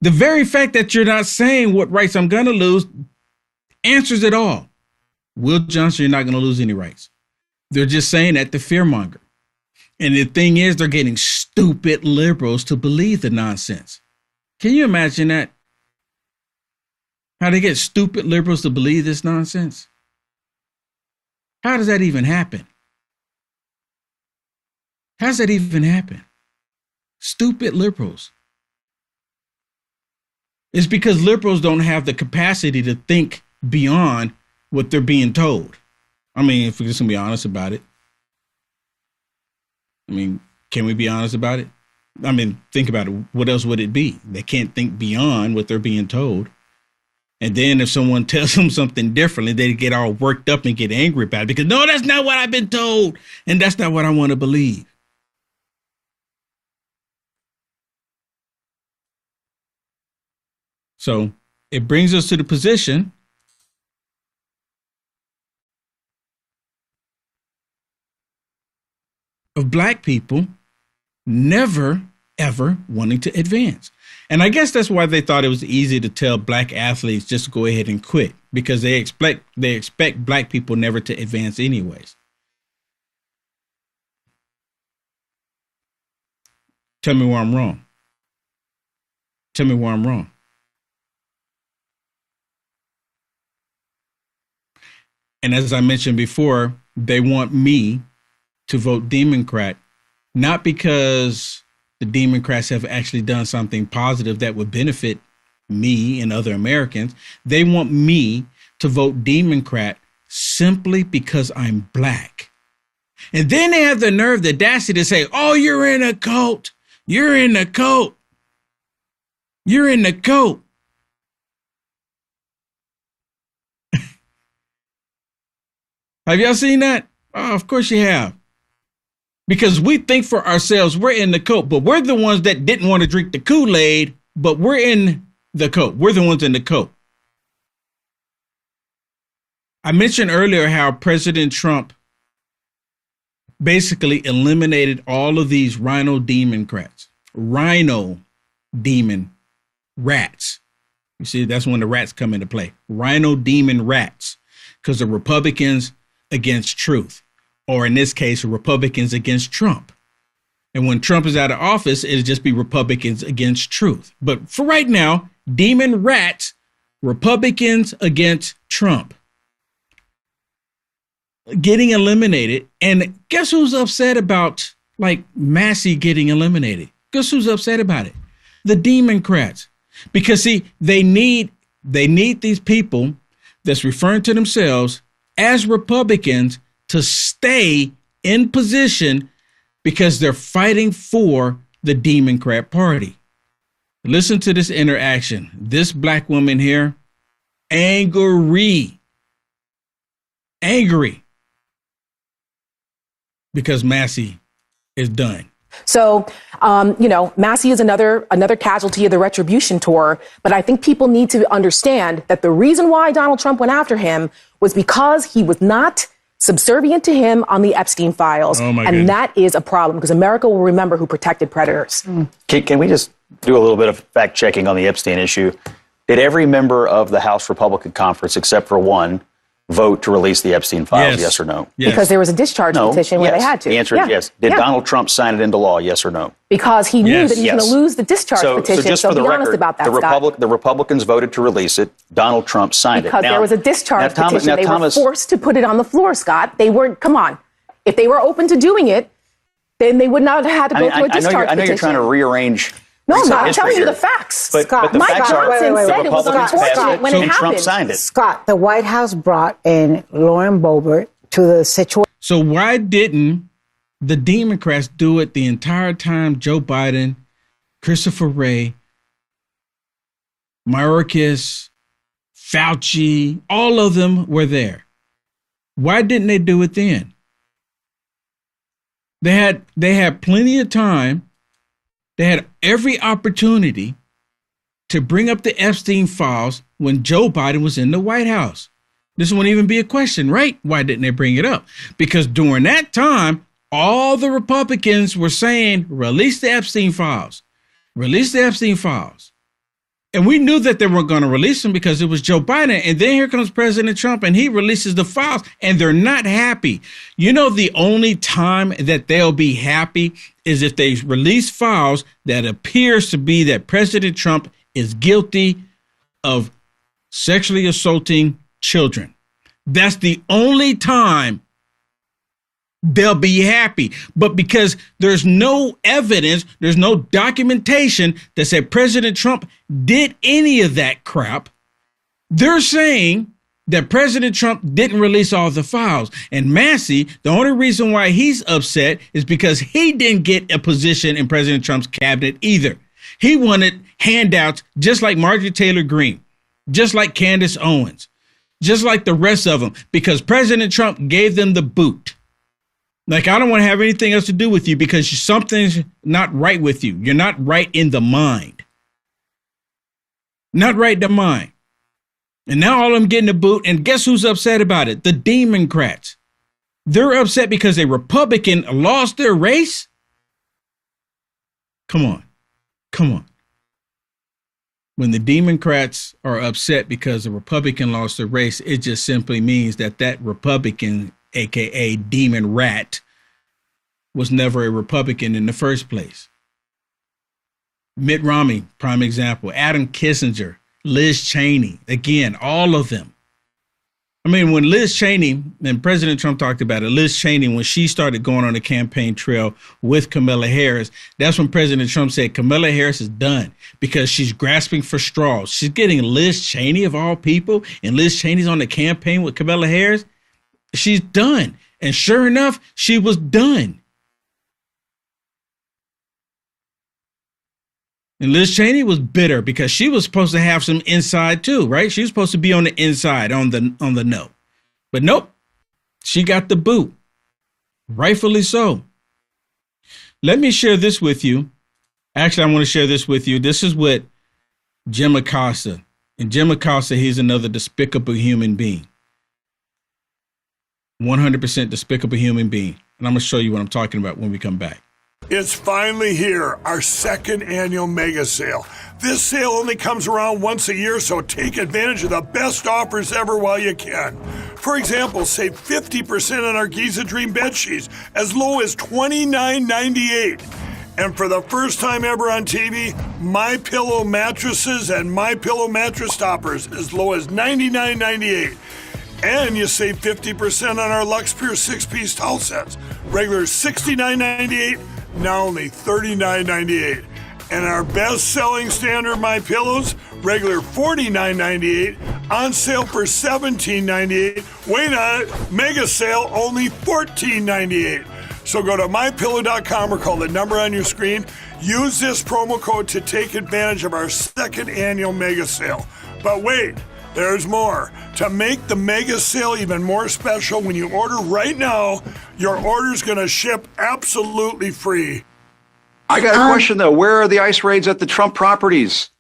The very fact that you're not saying what rights I'm going to lose answers it all. Will Johnson, you're not going to lose any rights. They're just saying that to fearmonger. And the thing is, they're getting stupid liberals to believe the nonsense. Can you imagine that? How they get stupid liberals to believe this nonsense? How does that even happen? How does that even happen? Stupid liberals. It's because liberals don't have the capacity to think beyond what they're being told. I mean, if we're just gonna be honest about it. I mean, can we be honest about it? I mean, think about it. What else would it be? They can't think beyond what they're being told. And then if someone tells them something differently, they get all worked up and get angry about it because, no, that's not what I've been told. And that's not what I want to believe. So it brings us to the position of black people never, ever wanting to advance. And I guess that's why they thought it was easy to tell black athletes just to go ahead and quit, because they expect black people never to advance anyways. Tell me where I'm wrong. Tell me where I'm wrong. And as I mentioned before, they want me to vote Democrat, not because the Democrats have actually done something positive that would benefit me and other Americans. They want me to vote Democrat simply because I'm black. And then they have the nerve, the audacity to say, oh, you're in a cult. You're in a cult. You're in the cult. Have y'all seen that? Oh, of course you have. Because we think for ourselves, we're in the cult, but we're the ones that didn't want to drink the Kool-Aid, but we're in the cult. We're the ones in the cult. I mentioned earlier how President Trump basically eliminated all of these rhino democrats, rhino demon rats. You see, that's when the rats come into play. Rhino demon rats, because the Republicans against truth, or in this case, Republicans against Trump. And when Trump is out of office, it'll just be Republicans against truth. But for right now, demon rats, Republicans against Trump, getting eliminated. And guess who's upset about like Massie getting eliminated? Guess who's upset about it? The Democrats. Because see, they need these people that's referring to themselves as Republicans to stay in position because they're fighting for the Democrat Party. Listen to this interaction. This black woman here, angry because Massie is done. So, Massie is another casualty of the retribution tour. But I think people need to understand that the reason why Donald Trump went after him was because he was not subservient to him on the Epstein files. Oh my and goodness. that is a problem because America will remember who protected predators. Can we just do a little bit of fact checking on the Epstein issue? Did every member of the House Republican Conference, except for one, vote to release the Epstein files, yes or no? Because there was a discharge petition where they had to. The answer is yes. Did Donald Trump sign it into law, yes or no? Because he knew that he was going to lose the discharge petition. Just for the be record, honest about that, Scott. the Republicans voted to release it. Donald Trump signed Because it. there was a discharge petition. They were forced to put it on the floor, Scott. They weren't, come on. If they were open to doing it, then they would not have had to go through a discharge petition. I know you're trying to rearrange. No, I'm not. I'm telling you the facts. But the Mike facts Johnson are, said it was unfortunate when it happened. Trump signed it. Scott, the White House brought in Lauren Boebert to the situation. So why didn't the Democrats do it the entire time Joe Biden, Christopher Wray, Mayorkas, Fauci, all of them were there? Why didn't they do it then? They had plenty of time. They had every opportunity to bring up the Epstein files when Joe Biden was in the White House. This wouldn't even be a question, right? Why didn't they bring it up? Because during that time, all the Republicans were saying, release the Epstein files, release the Epstein files. And we knew that they weren't going to release them because it was Joe Biden. And then here comes President Trump and he releases the files and they're not happy. You know, the only time that they'll be happy is if they release files that appears to be that President Trump is guilty of sexually assaulting children. That's the only time they'll be happy. But because there's no evidence, there's no documentation that said President Trump did any of that crap, they're saying that President Trump didn't release all the files. And Massie, the only reason why he's upset is because he didn't get a position in President Trump's cabinet either. He wanted handouts just like Marjorie Taylor Greene, just like Candace Owens, just like the rest of them, because President Trump gave them the boot. Like, I don't want to have anything else to do with you because something's not right with you. You're not right in the mind. Not right in the mind. And now all of them getting the boot. And guess who's upset about it? The Democrats. They're upset because a Republican lost their race. Come on. Come on. When the Democrats are upset because a Republican lost their race, it just simply means that that Republican, AKA demon rat, was never a Republican in the first place. Mitt Romney, prime example. Adam Kissinger, Liz Cheney, again, all of them. I mean, when Liz Cheney, and President Trump talked about it, Liz Cheney, when she started going on the campaign trail with Kamala Harris, that's when President Trump said Kamala Harris is done because she's grasping for straws. She's getting Liz Cheney of all people, and Liz Cheney's on the campaign with Kamala Harris. She's done. And sure enough, she was done. And Liz Cheney was bitter because she was supposed to have some inside too, right? She was supposed to be on the inside, on the no. But nope, she got the boot. Rightfully so. Let me share this with you. Actually, I want to share this with you. This is what Jim Acosta. And Jim Acosta, he's another despicable human being. 100% despicable human being. And I'm going to show you what I'm talking about when we come back. It's finally here, our second annual mega sale. This sale only comes around once a year, so take advantage of the best offers ever while you can. For example, save 50% on our Giza Dream bed sheets, as low as $29.98. And for the first time ever on TV, MyPillow mattresses and MyPillow mattress toppers, as low as $99.98. And you save 50% on our Lux Pure 6-piece towel sets. Regular $69.98, now only $39.98. And our best-selling standard MyPillows, regular $49.98, on sale for $17.98. Wait on it, mega sale, only $14.98. So go to MyPillow.com or call the number on your screen. Use this promo code to take advantage of our second annual mega sale. But wait, there's more. To make the mega sale even more special, when you order right now, your order's going to ship absolutely free. I got a question, though. Where are the ICE raids at the Trump properties?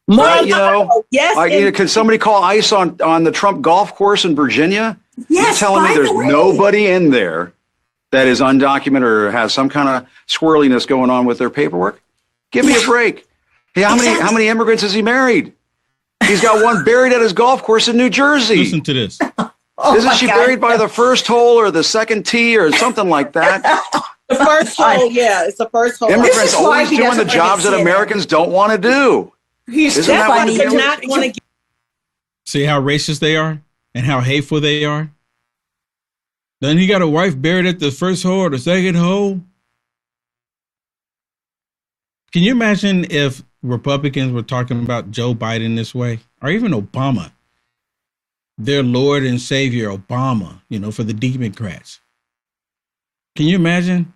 Yes. Can somebody call ICE on the Trump golf course in Virginia? Yes. You're telling me there's nobody in there that is undocumented or has some kind of squirreliness going on with their paperwork? Give me a break. Hey, how many immigrants has he married? He's got one buried at his golf course in New Jersey. Listen to this. Isn't she buried by the first hole or the second tee or something like that? The first hole, yeah, it's the first hole. Immigrants always doing the jobs that Americans don't want to do. He's definitely not going to. See how racist they are and how hateful they are? Then he got a wife buried at the first hole or the second hole. Can you imagine if Republicans were talking about Joe Biden this way, or even Obama, their Lord and Savior, Obama, for the Democrats? Can you imagine?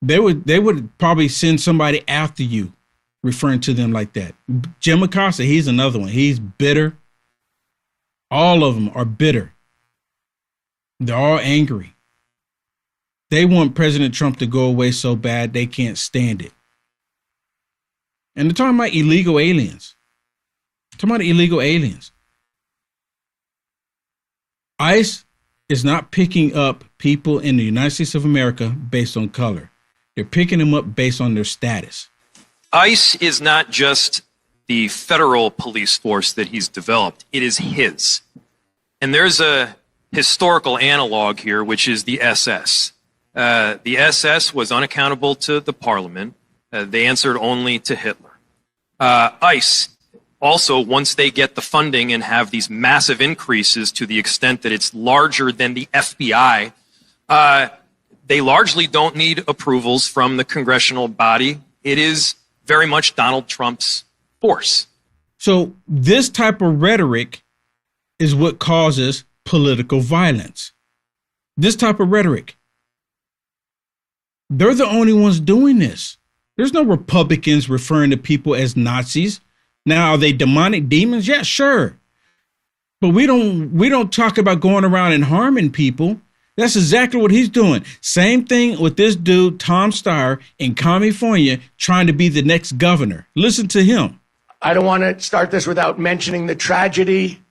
They would probably send somebody after you referring to them like that. Jim Acosta, he's another one. He's bitter. All of them are bitter. They're all angry. They want President Trump to go away so bad they can't stand it. And they're talking about illegal aliens. ICE is not picking up people in the United States of America based on color. They're picking them up based on their status. ICE is not just the federal police force that he's developed. It is his. And there's a historical analog here, which is the SS. The SS was unaccountable to the parliament. They answered only to Hitler. ICE also, once they get the funding and have these massive increases to the extent that it's larger than the FBI, they largely don't need approvals from the congressional body. It is very much Donald Trump's force. So this type of rhetoric is what causes political violence. This type of rhetoric. They're the only ones doing this. There's no Republicans referring to people as Nazis. Now, are they demonic demons? Yeah, sure. But we don't talk about going around and harming people. That's exactly what he's doing. Same thing with this dude, Tom Steyer, in California, trying to be the next governor. Listen to him. I don't want to start this without mentioning the tragedy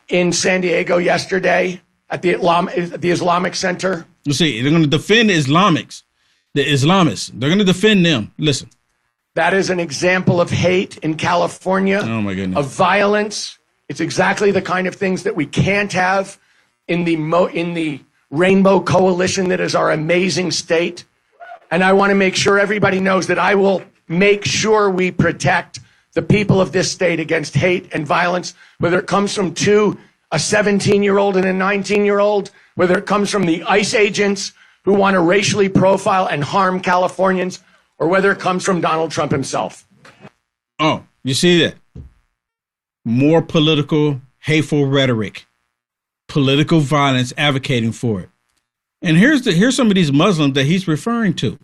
in San Diego yesterday at the Islamic Center. You see, they're going to defend the Islamists. They're going to defend them. Listen. That is an example of hate in California. Oh, my goodness. Of violence. It's exactly the kind of things that we can't have in the Rainbow Coalition that is our amazing state. And I want to make sure everybody knows that I will make sure we protect the people of this state against hate and violence, whether it comes from a 17-year-old and a 19-year-old, whether it comes from the ICE agents who want to racially profile and harm Californians, or whether it comes from Donald Trump himself. Oh, you see that? More political, hateful rhetoric, political violence, advocating for it. And here's some of these Muslims that he's referring to.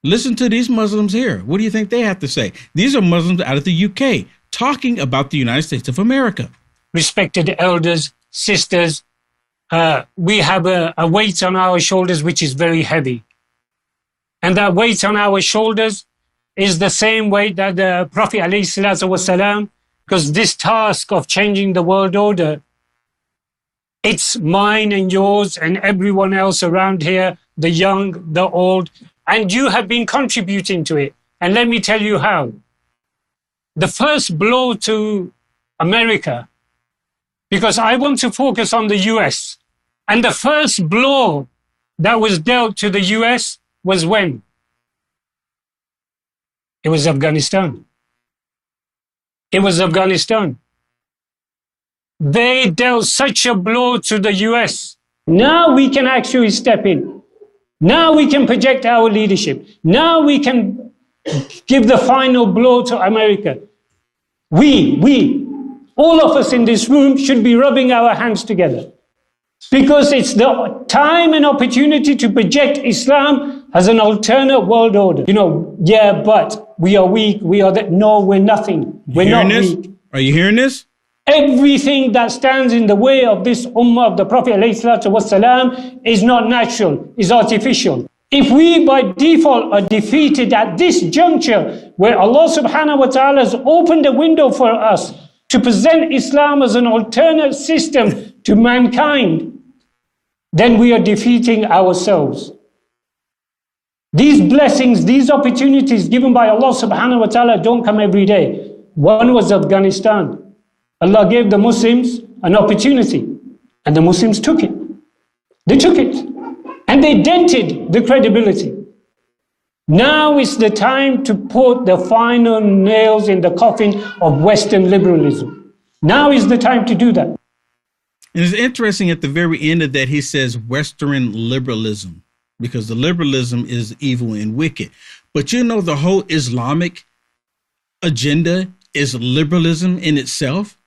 Listen to these Muslims here. What do you think they have to say? These are Muslims out of the UK talking about the United States of America. Respected elders, sisters, we have a weight on our shoulders which is very heavy. And that weight on our shoulders is the same weight that the Prophet ﷺ, because this task of changing the world order, it's mine and yours and everyone else around here, the young, the old, and you have been contributing to it. And let me tell you how. The first blow to America, because I want to focus on the US, and the first blow that was dealt to the US was when? It was Afghanistan. It was Afghanistan. They dealt such a blow to the US. Now we can actually step in. Now we can project our leadership. Now we can give the final blow to America. We, all of us in this room should be rubbing our hands together, because it's the time and opportunity to project Islam as an alternate world order. Yeah, but we are weak. We are that. No, we're nothing. We're not weak. Are you hearing this? Everything that stands in the way of this ummah of the Prophet ﷺ is not natural, is artificial. If we by default are defeated at this juncture where Allah subhanahu wa ta'ala has opened a window for us to present Islam as an alternate system to mankind, then we are defeating ourselves. These blessings, these opportunities given by Allah subhanahu wa ta'ala don't come every day. One was Afghanistan. Allah gave the Muslims an opportunity, and the Muslims took it. They took it, and they dented the credibility. Now is the time to put the final nails in the coffin of Western liberalism. Now is the time to do that. And it's interesting at the very end of that, he says Western liberalism, because the liberalism is evil and wicked. But the whole Islamic agenda is liberalism in itself.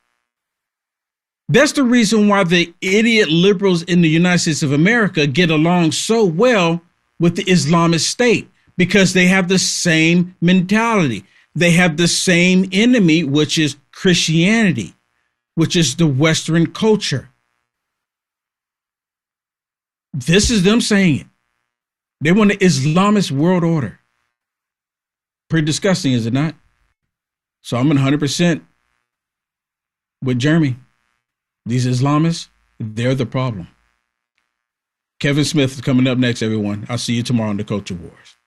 That's the reason why the idiot liberals in the United States of America get along so well with the Islamic State, because they have the same mentality. They have the same enemy, which is Christianity, which is the Western culture. This is them saying it. They want an Islamist world order. Pretty disgusting, is it not? So I'm 100% with Jeremy. These Islamists, they're the problem. Kevin Smith is coming up next, everyone. I'll see you tomorrow on the Culture Wars.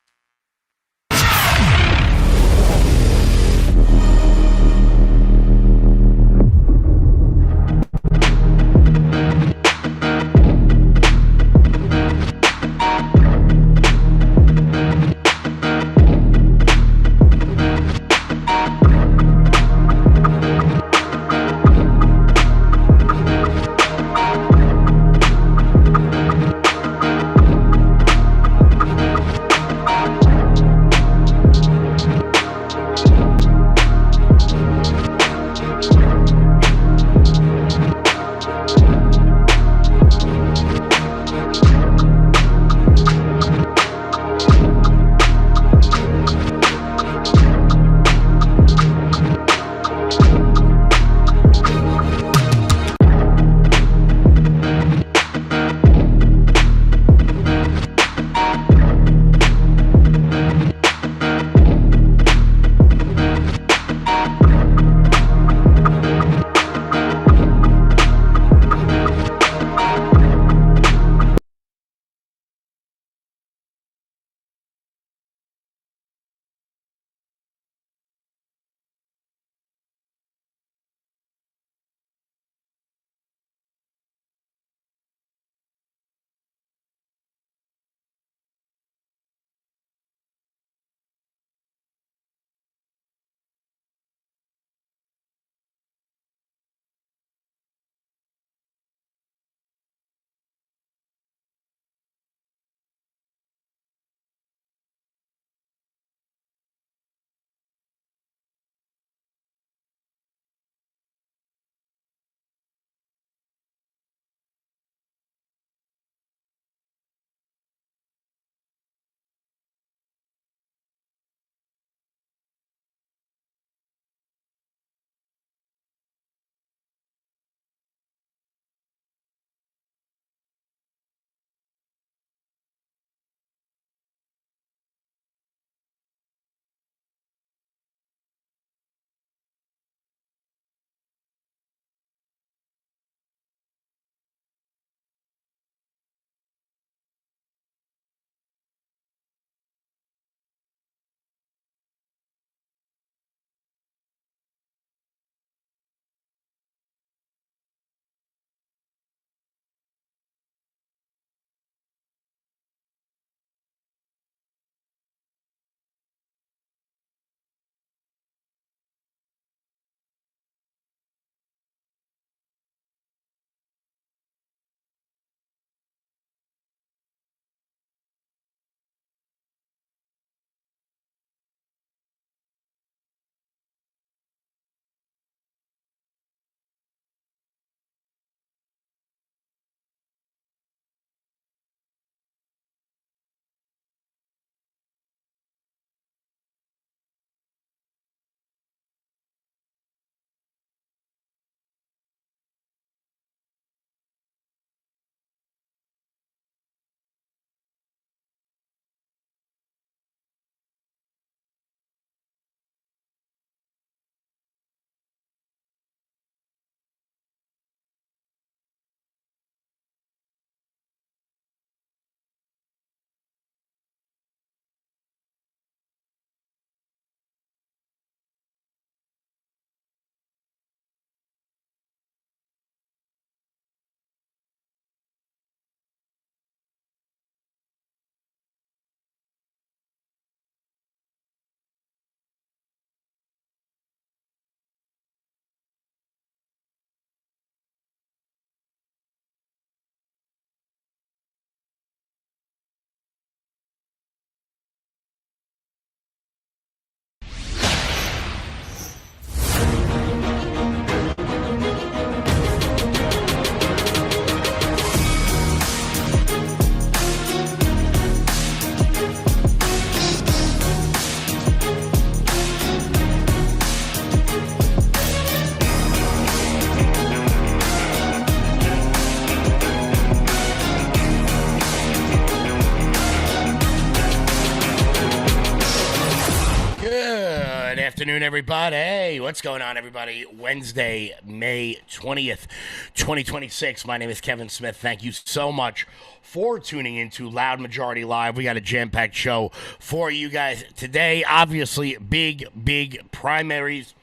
everybody. What's going on, everybody? Wednesday, May 20th, 2026. My name is Kevin Smith. Thank you so much for tuning into Loud Majority Live. We got a jam-packed show for you guys today. Obviously, big primaries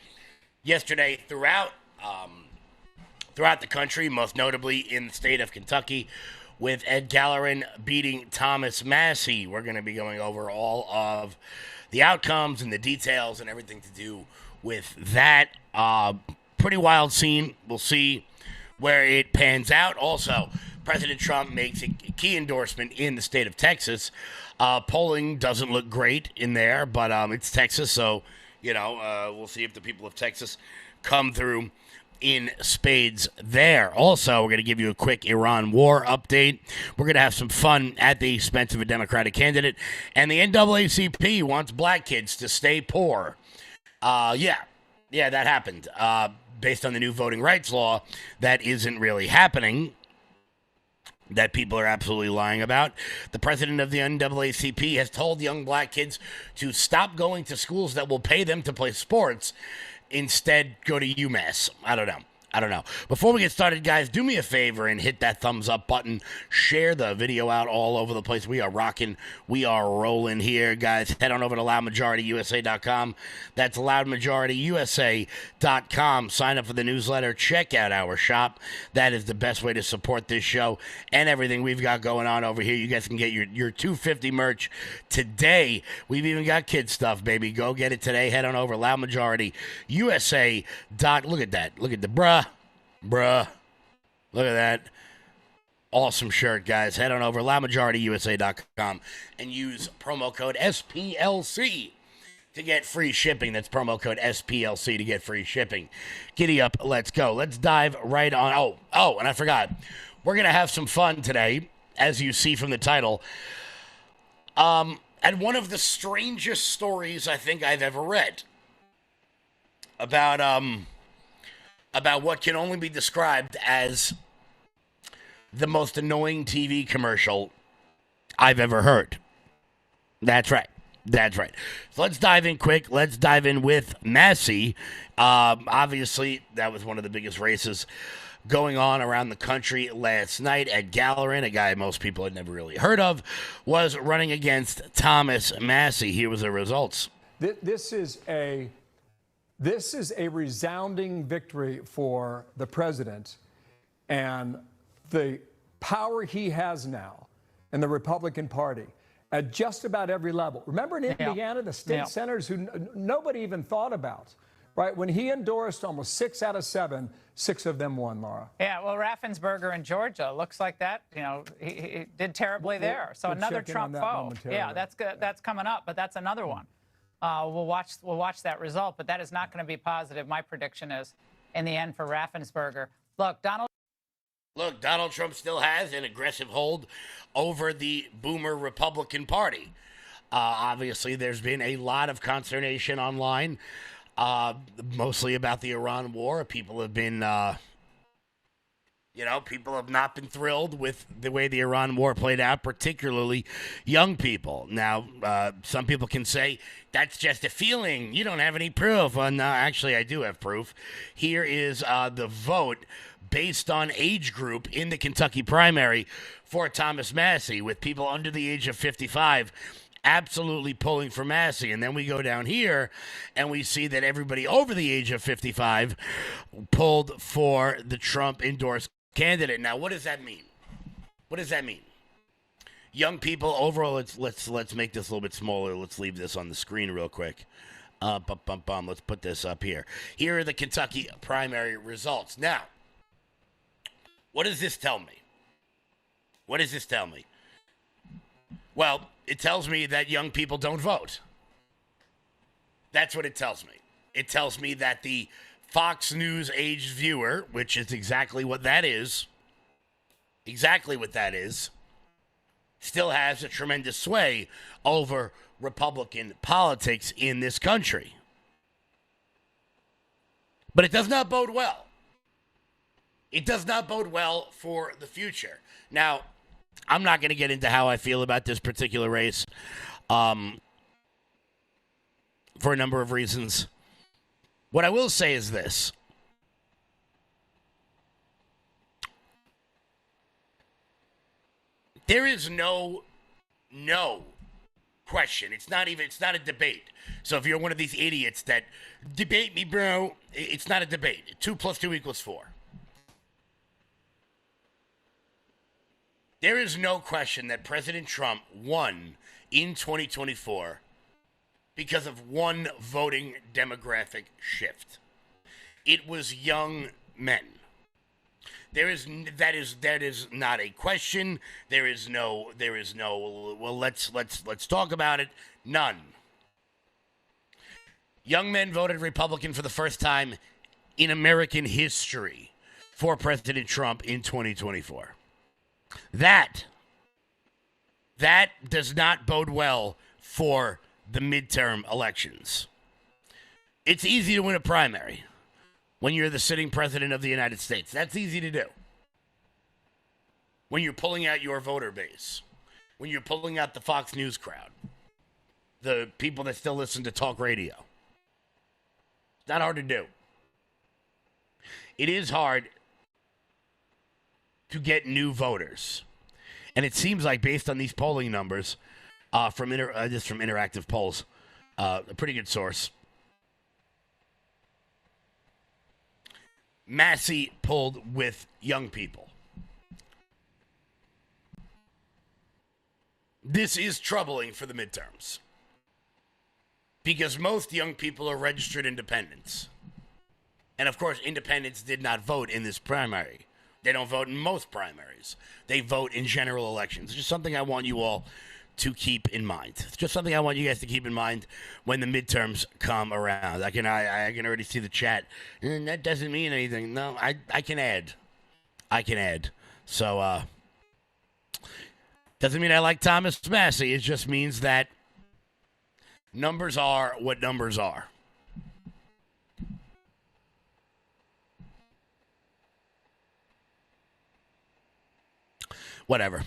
yesterday throughout the country, most notably in the state of Kentucky, with Ed Gallerin beating Thomas Massie. We're going to be going over all of the outcomes and the details and everything to do with that. Pretty wild scene. We'll see where it pans out. Also, President Trump makes a key endorsement in the state of Texas. Polling doesn't look great in there, but it's Texas, so, we'll see if the people of Texas come through in spades there. Also, we're going to give you a quick Iran war update. We're going to have some fun at the expense of a Democratic candidate. And the NAACP wants black kids to stay poor. Yeah, that happened. Based on the new voting rights law, that isn't really happening. That people are absolutely lying about. The president of the NAACP has told young black kids to stop going to schools that will pay them to play sports. Instead, go to UMass. I don't know. Before we get started, guys, do me a favor and hit that thumbs up button. Share the video out all over the place. We are rocking. We are rolling here, guys. Head on over to loudmajorityusa.com. That's loudmajorityusa.com. Sign up for the newsletter. Check out our shop. That is the best way to support this show and everything we've got going on over here. You guys can get your 250 merch today. We've even got kid stuff, baby. Go get it today. Head on over loudmajorityusa. Look at that. Look at the bruh. Look at that. Awesome shirt, guys. Head on over loudmajorityusa.com and use promo code SPLC to get free shipping. That's promo code SPLC to get free shipping. Giddy up. Let's go. Let's dive right on. Oh, and I forgot. We're going to have some fun today, as you see from the title. And one of the strangest stories I think I've ever read about what can only be described as the most annoying TV commercial I've ever heard. That's right. So let's dive in quick. Let's dive in with Massie. Obviously, that was one of the biggest races going on around the country last night. Ed Gallerin, a guy most people had never really heard of, was running against Thomas Massie. Here was the results. This is a resounding victory for the president and the power he has now in the Republican Party at just about every level. Remember in Indiana, the state senators who nobody even thought about, right? When he endorsed almost 6 out of 7, 6 of them won, Laura. Yeah, well, Raffensperger in Georgia looks like that. He did terribly there. So another Trump foe. Yeah, that's good. That's coming up, but that's another one. We'll watch that result, but that is not going to be positive. My prediction is, in the end, for Raffensperger. Look, Donald Trump still has an aggressive hold over the boomer Republican Party. Obviously, there's been a lot of consternation online, mostly about the Iran war. People have been, people have not been thrilled with the way the Iran war played out, particularly young people. Now, some people can say, that's just a feeling. You don't have any proof. Well, no, actually, I do have proof. Here is the vote based on age group in the Kentucky primary for Thomas Massie, with people under the age of 55 absolutely pulling for Massie. And then we go down here and we see that everybody over the age of 55 pulled for the Trump-endorsed candidate. Now, what does that mean? Young people overall, let's make this a little bit smaller. Let's leave this on the screen real quick. Let's put this up here. Here are the Kentucky primary results. Now, what does this tell me? Well, it tells me that young people don't vote. That's what it tells me. It tells me that the Fox News aged viewer, which is exactly what that is, still has a tremendous sway over Republican politics in this country. But it does not bode well. It does not bode well for the future. Now, I'm not going to get into how I feel about this particular race for a number of reasons. What I will say is this. There is no question. It's not a debate. So if you're one of these idiots that debate me, bro, it's not a debate. 2 + 2 = 4. There is no question that President Trump won in 2024 because of one voting demographic shift. It was young men. That is not a question. There is no well, let's talk about it. None. Young men voted Republican for the first time in American history for President Trump in 2024. That does not bode well for the midterm elections. It's easy to win a primary when you're the sitting president of the United States. That's easy to do. When you're pulling out your voter base, when you're pulling out the Fox News crowd, the people that still listen to talk radio. It's not hard to do. It is hard to get new voters. And it seems like, based on these polling numbers, from Interactive Polls, a pretty good source, Massie pulled with young people. This is troubling for the midterms because most young people are registered independents. And of course, independents did not vote in this primary. They don't vote in most primaries. They vote in general elections. It's just something I want you all to keep in mind. It's just something I want you guys to keep in mind when the midterms come around. I can already see the chat. That doesn't mean anything. No, I can add. So, doesn't mean I like Thomas Massie. It just means that numbers are what numbers are. Whatever.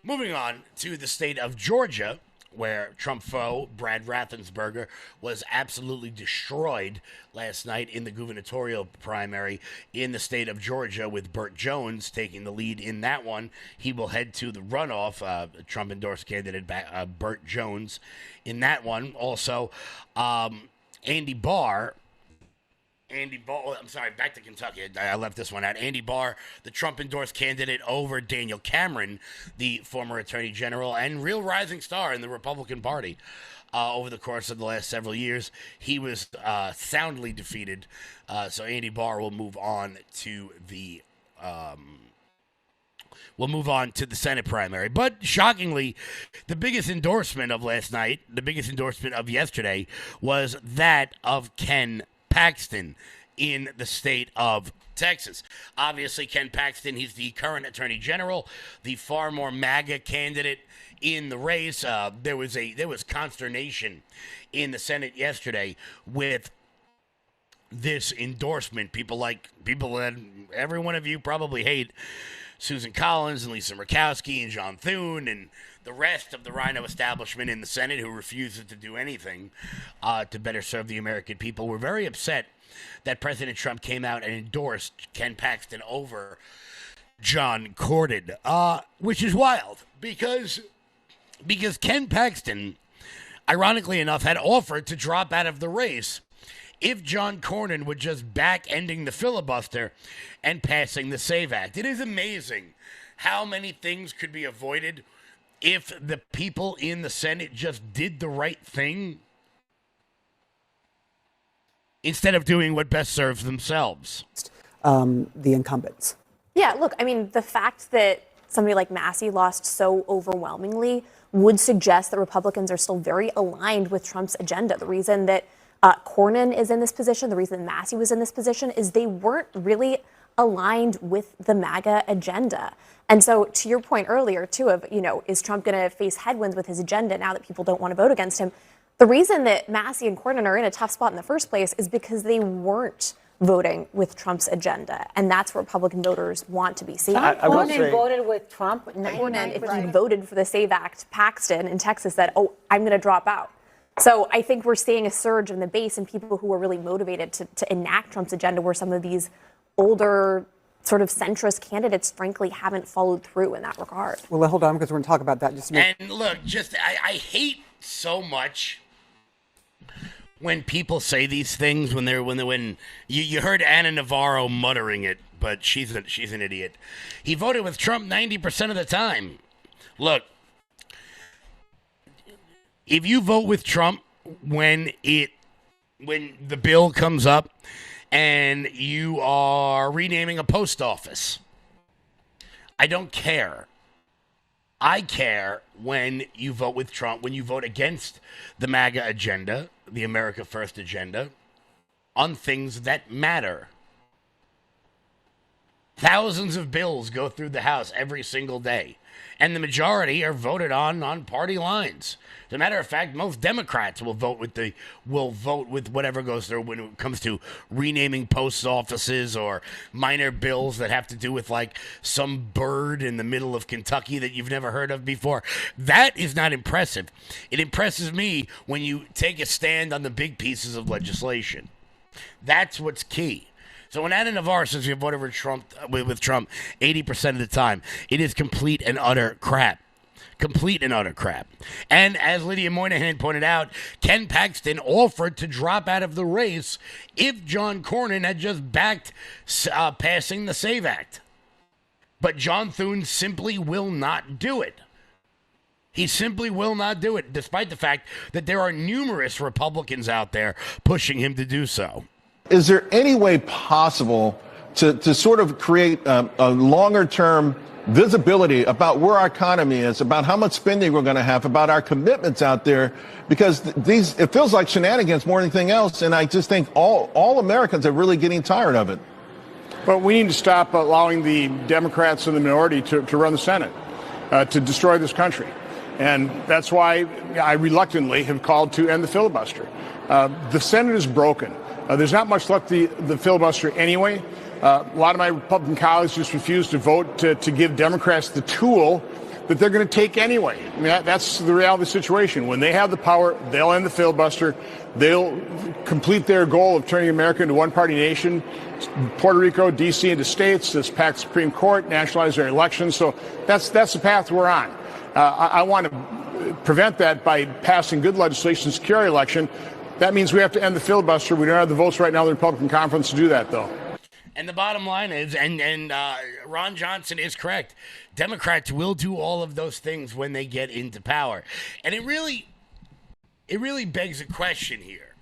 Moving on to the state of Georgia, where Trump foe Brad Raffensperger was absolutely destroyed last night in the gubernatorial primary in the state of Georgia, with Burt Jones taking the lead in that one. He will head to the runoff, Trump-endorsed candidate Burt Jones in that one. Also, Andy Barr, I'm sorry, back to Kentucky. I left this one out. Andy Barr, the Trump-endorsed candidate over Daniel Cameron, the former attorney general and real rising star in the Republican Party over the course of the last several years. He was soundly defeated. So Andy Barr will move on to the Senate primary. But shockingly, the biggest endorsement of last night, the biggest endorsement of yesterday, was that of Ken Paxton in the state of Texas. Obviously, Ken Paxton, he's the current attorney general, the far more MAGA candidate in the race. There was consternation in the Senate yesterday with this endorsement. People that every one of you probably hate, Susan Collins and Lisa Murkowski and John Thune and the rest of the Rhino establishment in the Senate, who refuses to do anything to better serve the American people, were very upset that President Trump came out and endorsed Ken Paxton over John Cornyn, which is wild because Ken Paxton, ironically enough, had offered to drop out of the race if John Cornyn would just back ending the filibuster and passing the SAVE Act. It is amazing how many things could be avoided if the people in the Senate just did the right thing instead of doing what best serves themselves. The incumbents. Yeah, look, I mean, the fact that somebody like Massie lost so overwhelmingly would suggest that Republicans are still very aligned with Trump's agenda. The reason that Cornyn is in this position, the reason Massie was in this position, is they weren't really aligned with the MAGA agenda. And so to your point earlier, too, of, is Trump going to face headwinds with his agenda now that people don't want to vote against him? The reason that Massie and Cornyn are in a tough spot in the first place is because they weren't voting with Trump's agenda. And that's what Republican voters want to be seeing. Cornyn voted with Trump. Cornyn, if he voted for the SAVE Act, Paxton in Texas said, I'm going to drop out. So I think we're seeing a surge in the base and people who are really motivated to enact Trump's agenda, where some of these older sort of centrist candidates, frankly, haven't followed through in that regard. Well, hold on, because we're going to talk about that just a minute. And look, I hate so much when people say these things when you heard Ana Navarro muttering it, but she's an idiot. He voted with Trump 90% of the time. Look, if you vote with Trump when the bill comes up and you are renaming a post office, I don't care. I care when you vote with Trump, when you vote against the MAGA agenda, the America First agenda, on things that matter. Thousands of bills go through the House every single day, and the majority are voted on party lines. As a matter of fact, most Democrats will vote with whatever goes through when it comes to renaming post offices or minor bills that have to do with like some bird in the middle of Kentucky that you've never heard of before. That is not impressive. It impresses me when you take a stand on the big pieces of legislation. That's what's key. So when Ana Navarro says you voted with Trump 80% of the time, it is complete and utter crap. Complete and utter crap. And as Lydia Moynihan pointed out, Ken Paxton offered to drop out of the race if John Cornyn had just backed passing the SAVE Act. But John Thune simply will not do it. He simply will not do it, despite the fact that there are numerous Republicans out there pushing him to do so. Is there any way possible to sort of create a longer-term visibility about where our economy is, about how much spending we're going to have, about our commitments out there? Because it feels like shenanigans more than anything else, and I just think all Americans are really getting tired of it. But we need to stop allowing the Democrats and the minority to run the Senate, to destroy this country. And that's why I reluctantly have called to end the filibuster. The Senate is broken. There's not much left the filibuster anyway. A lot of my Republican colleagues just refuse to vote to give Democrats the tool that they're going to take anyway. I mean, that's the reality of the situation. When they have the power, they'll end the filibuster. They'll complete their goal of turning America into a one-party nation, Puerto Rico, D.C. into states, this pack the Supreme Court, nationalize their elections. So that's the path we're on. I want to prevent that by passing good legislation to secure our election. That means we have to end the filibuster. We don't have the votes right now in the Republican conference to do that, though. And the bottom line is, and Ron Johnson is correct, Democrats will do all of those things when they get into power. And it really begs a question here.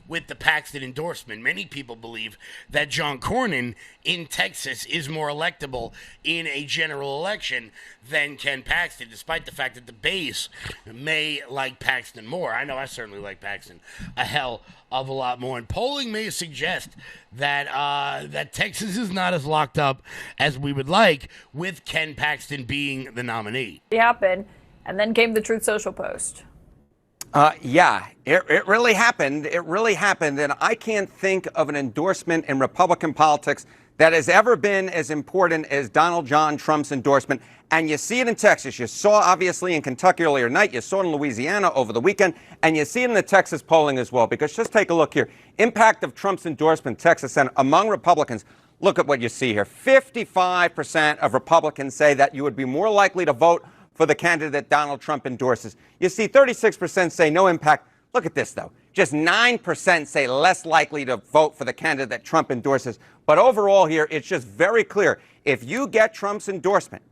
With the Paxton endorsement, many people believe that John Cornyn in Texas is more electable in a general election than Ken Paxton, despite the fact that the base may like Paxton more. I know I certainly like Paxton a hell of a lot more. And polling may suggest that that Texas is not as locked up as we would like, with Ken Paxton being the nominee. It happened, and then came the Truth Social post. Yeah, it really happened. It really happened. And I can't think of an endorsement in Republican politics that has ever been as important as Donald John Trump's endorsement. And you see it in Texas. You saw, obviously, in Kentucky earlier tonight. You saw it in Louisiana over the weekend. And you see it in the Texas polling as well. Because just take a look here. Impact of Trump's endorsement, Texas Senate, among Republicans. Look at what you see here. 55% of Republicans say that you would be more likely to vote for the candidate that Donald Trump endorses. You see 36% say no impact. Look at this, though. Just 9% say less likely to vote for the candidate that Trump endorses. But overall here, it's just very clear. If you get Trump's endorsement,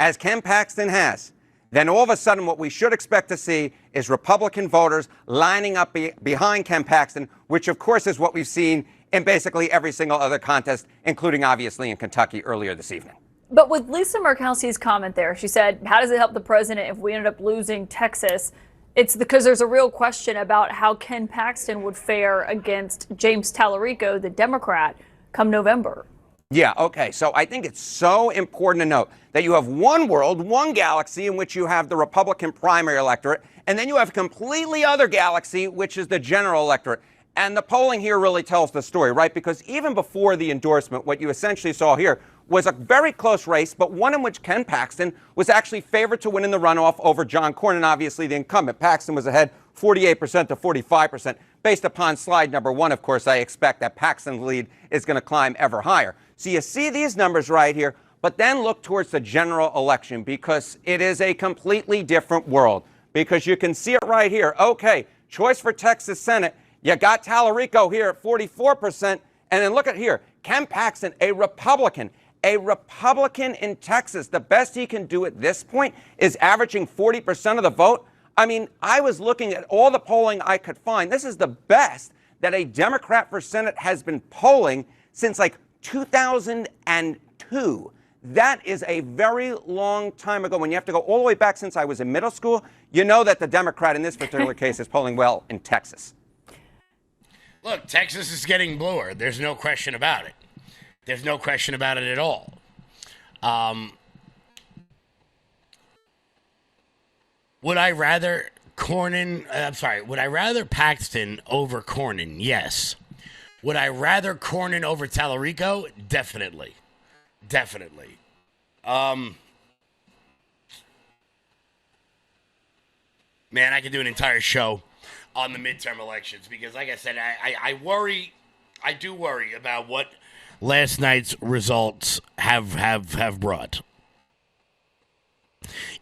as Ken Paxton has, then all of a sudden what we should expect to see is Republican voters lining up behind Ken Paxton, which, of course, is what we've seen in basically every single other contest, including, obviously, in Kentucky earlier this evening. But with Lisa Murkowski's comment there, she said, how does it help the president if we ended up losing Texas? It's because there's a real question about how Ken Paxton would fare against James Tallarico, the Democrat, come November. Yeah, okay. So I think it's so important to note that you have one world, one galaxy in which you have the Republican primary electorate, and then you have a completely other galaxy, which is the general electorate. And the polling here really tells the story, right? Because even before the endorsement, what you essentially saw here was a very close race, but one in which Ken Paxton was actually favored to win in the runoff over John Cornyn, obviously the incumbent. Paxton was ahead 48% to 45%. Based upon slide number 1, of course, I expect that Paxton's lead is going to climb ever higher. So you see these numbers right here, but then look towards the general election because it is a completely different world. Because you can see it right here. Okay, choice for Texas Senate. You got Tallarico here at 44%. And then look at here, Ken Paxton, a Republican in Texas. The best he can do at this point is averaging 40% of the vote. I mean, I was looking at all the polling I could find. This is the best that a Democrat for Senate has been polling since like 2002. That is a very long time ago. When you have to go all the way back since I was in middle school, you know that the Democrat in this particular case is polling well in Texas. Look, Texas is getting bluer. There's no question about it. There's no question about it at all. Would I rather would I rather Paxton over Cornyn? Yes. Would I rather Cornyn over Tallarico? Definitely. Definitely. Man, I could do an entire show on the midterm elections because, like I said, I do worry about what last night's results have brought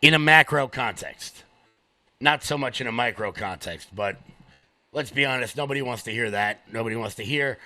in a macro context. Not so much in a micro context, but let's be honest, nobody wants to hear that. Nobody wants to hear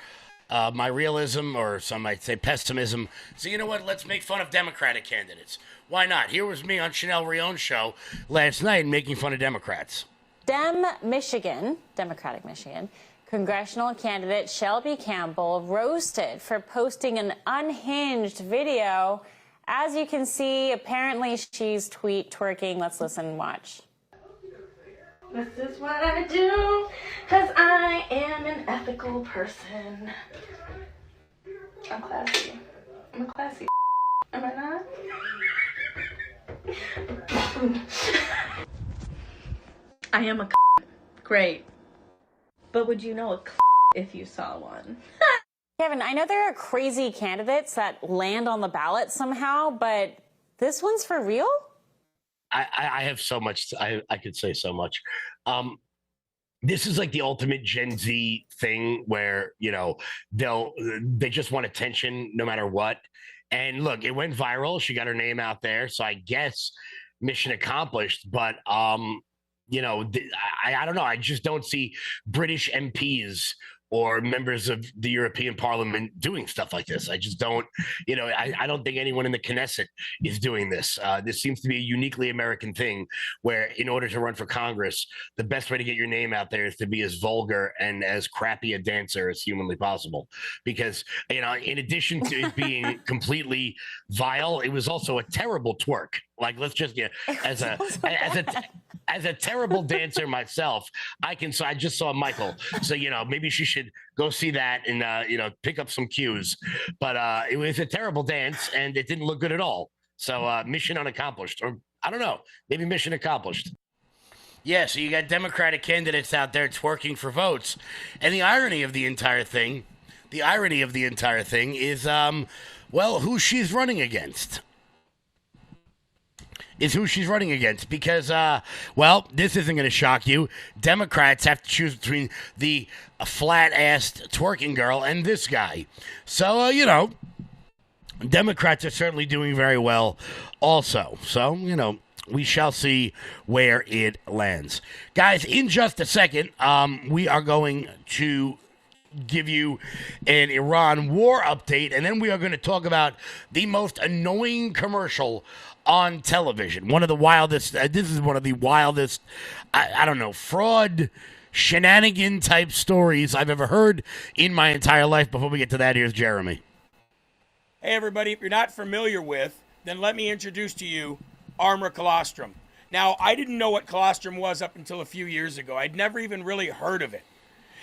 my realism, or some might say pessimism. So you know what? Let's make fun of Democratic candidates. Why not? Here was me on Chanel Rion's show last night making fun of Democrats. Democratic Michigan, congressional candidate Shelby Campbell roasted for posting an unhinged video. As you can see, apparently she's twerking. Let's listen and watch. This is what I do, because I am an ethical person. I'm classy. I'm a classy am I not? I am a great. But would you know a if you saw one? Kevin, I know there are crazy candidates that land on the ballot somehow, but this one's for real? I have so much. I could say so much. This is like the ultimate Gen Z thing where, you know, they just want attention no matter what. And look, it went viral. She got her name out there. So I guess mission accomplished. But, you know, I don't know. I just don't see British MPs or members of the European Parliament doing stuff like this. I just don't, you know, I don't think anyone in the Knesset is doing this. This seems to be a uniquely American thing where in order to run for Congress, the best way to get your name out there is to be as vulgar and as crappy a dancer as humanly possible. Because, you know, in addition to it being completely vile, it was also a terrible twerk. Like, let's just get as a terrible dancer myself, I just saw Michael. So, you know, maybe she should go see that and, you know, pick up some cues. But it was a terrible dance and it didn't look good at all. So mission unaccomplished, or I don't know, maybe mission accomplished. Yeah, so you got Democratic candidates out there twerking for votes. And the irony of the entire thing is, well, who she's running against. Because, well, this isn't going to shock you. Democrats have to choose between the flat-assed twerking girl and this guy. So, you know, Democrats are certainly doing very well also. So, you know, we shall see where it lands. Guys, in just a second, we are going to give you an Iran war update, and then we are going to talk about the most annoying commercial on television. One of the wildest, this is one of the wildest, I don't know, fraud, shenanigan type stories I've ever heard in my entire life. Before we get to that, here's Jeremy. Hey everybody, if you're not familiar with, then let me introduce to you Armor Colostrum. Now, I didn't know what colostrum was up until a few years ago. I'd never even really heard of it.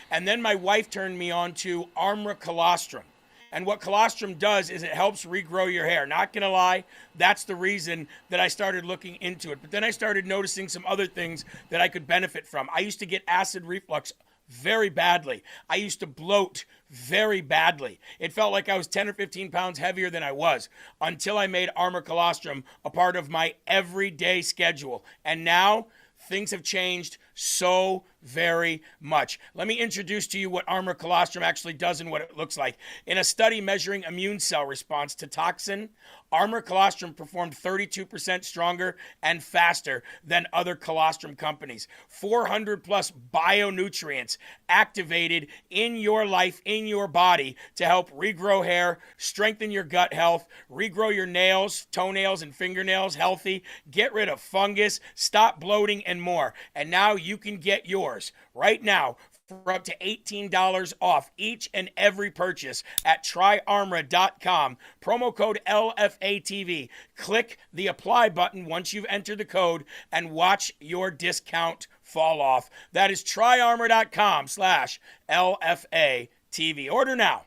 And then my wife turned me on to Armor Colostrum. And what colostrum does is it helps regrow your hair. Not gonna lie, that's the reason that I started looking into it. But then I started noticing some other things that I could benefit from. I used to get acid reflux very badly. I used to bloat very badly. It felt like I was 10 or 15 pounds heavier than I was until I made Armor Colostrum a part of my everyday schedule. And now things have changed so very much. Let me introduce to you what Armor Colostrum actually does and what it looks like. In a study measuring immune cell response to toxin, Armor Colostrum performed 32% stronger and faster than other colostrum companies. 400 plus bionutrients activated in your life, in your body, to help regrow hair, strengthen your gut health, regrow your nails, toenails, and fingernails healthy, get rid of fungus, stop bloating, and more. And now you can get yours right now for up to $18 off each and every purchase at tryarmor.com. Promo code LFATV. Click the apply button once you've entered the code and watch your discount fall off. That is tryarmor.com/LFATV. Order now.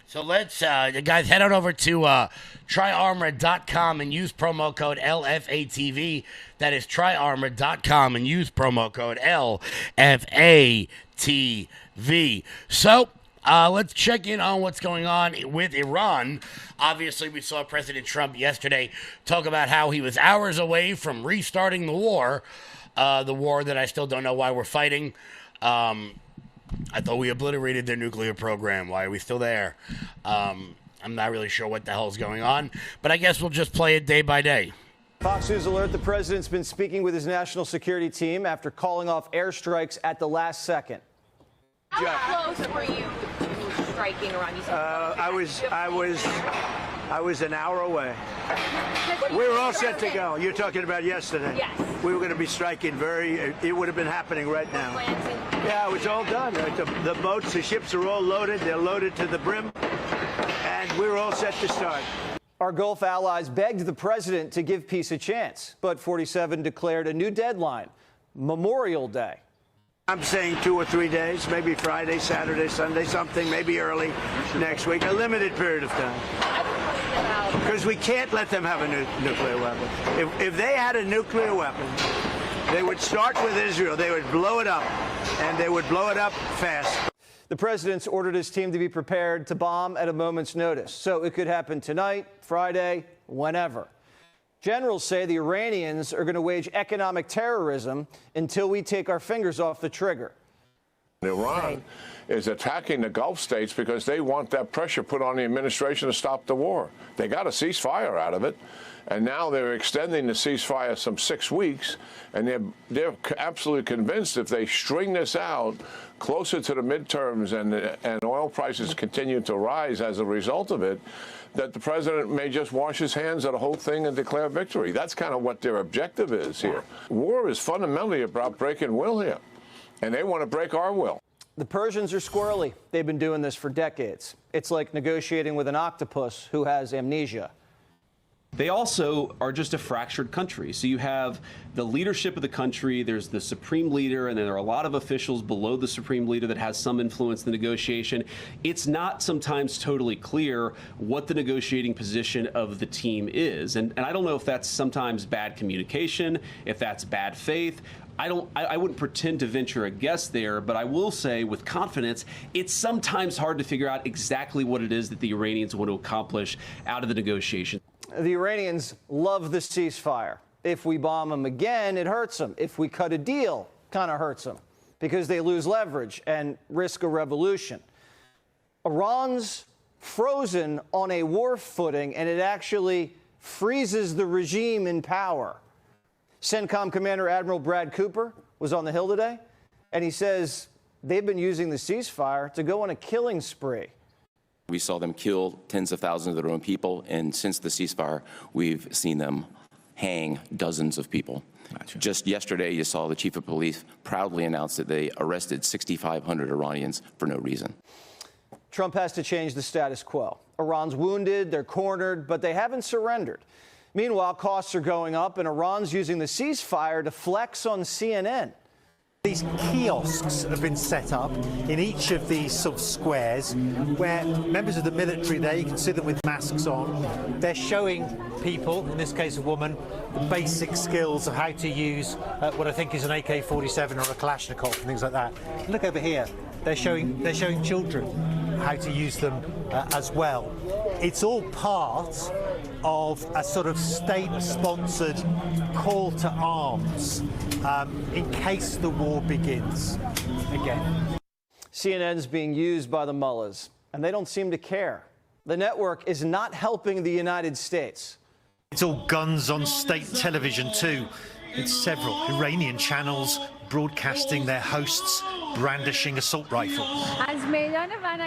So let's, guys, head on over to tryarmor.com and use promo code LFATV. That is tryarmor.com and use promo code LFATV. So let's check in on what's going on with Iran. Obviously, we saw President Trump yesterday talk about how he was hours away from restarting the war that I still don't know why we're fighting. I thought we obliterated their nuclear program. Why are we still there? I'm not really sure what the hell's going on, but I guess we'll just play it day by day. Fox News alert: the president's been speaking with his national security team after calling off airstrikes at the last second. How close were you to striking Iran? I was an hour away. We were all set to go. You're talking about yesterday. Yes. We were going to be striking it would have been happening right now. Yeah, it was all done. The boats, the ships are all loaded. They're loaded to the brim. And we were all set to start. Our Gulf allies begged the president to give peace a chance, but 47 declared a new deadline, Memorial Day. I'm saying 2 or 3 days, maybe Friday, Saturday, Sunday, something, maybe early next week, a limited period of time. Because we can't let them have a nuclear weapon. If they had a nuclear weapon, they would start with Israel. They would blow it up, and they would blow it up fast. The president's ordered his team to be prepared to bomb at a moment's notice. So it could happen tonight, Friday, whenever. Generals say the Iranians are going to wage economic terrorism until we take our fingers off the trigger. Iran is attacking the Gulf states because they want that pressure put on the administration to stop the war. They got a ceasefire out of it, and now they're extending the ceasefire some 6 weeks, and they're absolutely convinced if they string this out closer to the midterms and oil prices continue to rise as a result of it, that the president may just wash his hands of the whole thing and declare victory. That's kind of what their objective is here. War is fundamentally about breaking will here, and they want to break our will. The Persians are squirrely. They've been doing this for decades. It's like negotiating with an octopus who has amnesia. They also are just a fractured country. So you have the leadership of the country, there's the supreme leader, and then there are a lot of officials below the supreme leader that has some influence in the negotiation. It's not sometimes totally clear what the negotiating position of the team is. And I don't know if that's sometimes bad communication, if that's bad faith. I wouldn't pretend to venture a guess there, but I will say with confidence, it's sometimes hard to figure out exactly what it is that the Iranians want to accomplish out of the negotiation. The Iranians love the ceasefire. If we bomb them again, it hurts them. If we cut a deal, kind of hurts them because they lose leverage and risk a revolution. Iran's frozen on a war footing, and it actually freezes the regime in power. CENTCOM Commander Admiral Brad Cooper was on the Hill today, and he says they've been using the ceasefire to go on a killing spree. We saw them kill tens of thousands of their own people, and since the ceasefire, we've seen them hang dozens of people. Gotcha. Just yesterday, you saw the chief of police proudly announce that they arrested 6,500 Iranians for no reason. Trump has to change the status quo. Iran's wounded, they're cornered, but they haven't surrendered. Meanwhile, costs are going up, and Iran's using the ceasefire to flex on CNN. These kiosks have been set up in each of these sort of squares where members of the military there, you can see them with masks on, they're showing people, in this case a woman, the basic skills of how to use what I think is an AK-47 or a Kalashnikov and things like that. Look over here, they're showing children how to use them as well. It's all part of a sort of state-sponsored call to arms in case the war begins again. CNN's being used by the mullahs, and they don't seem to care. The network is not helping the United States. It's all guns on state television too. It's several Iranian channels broadcasting their hosts brandishing assault rifles.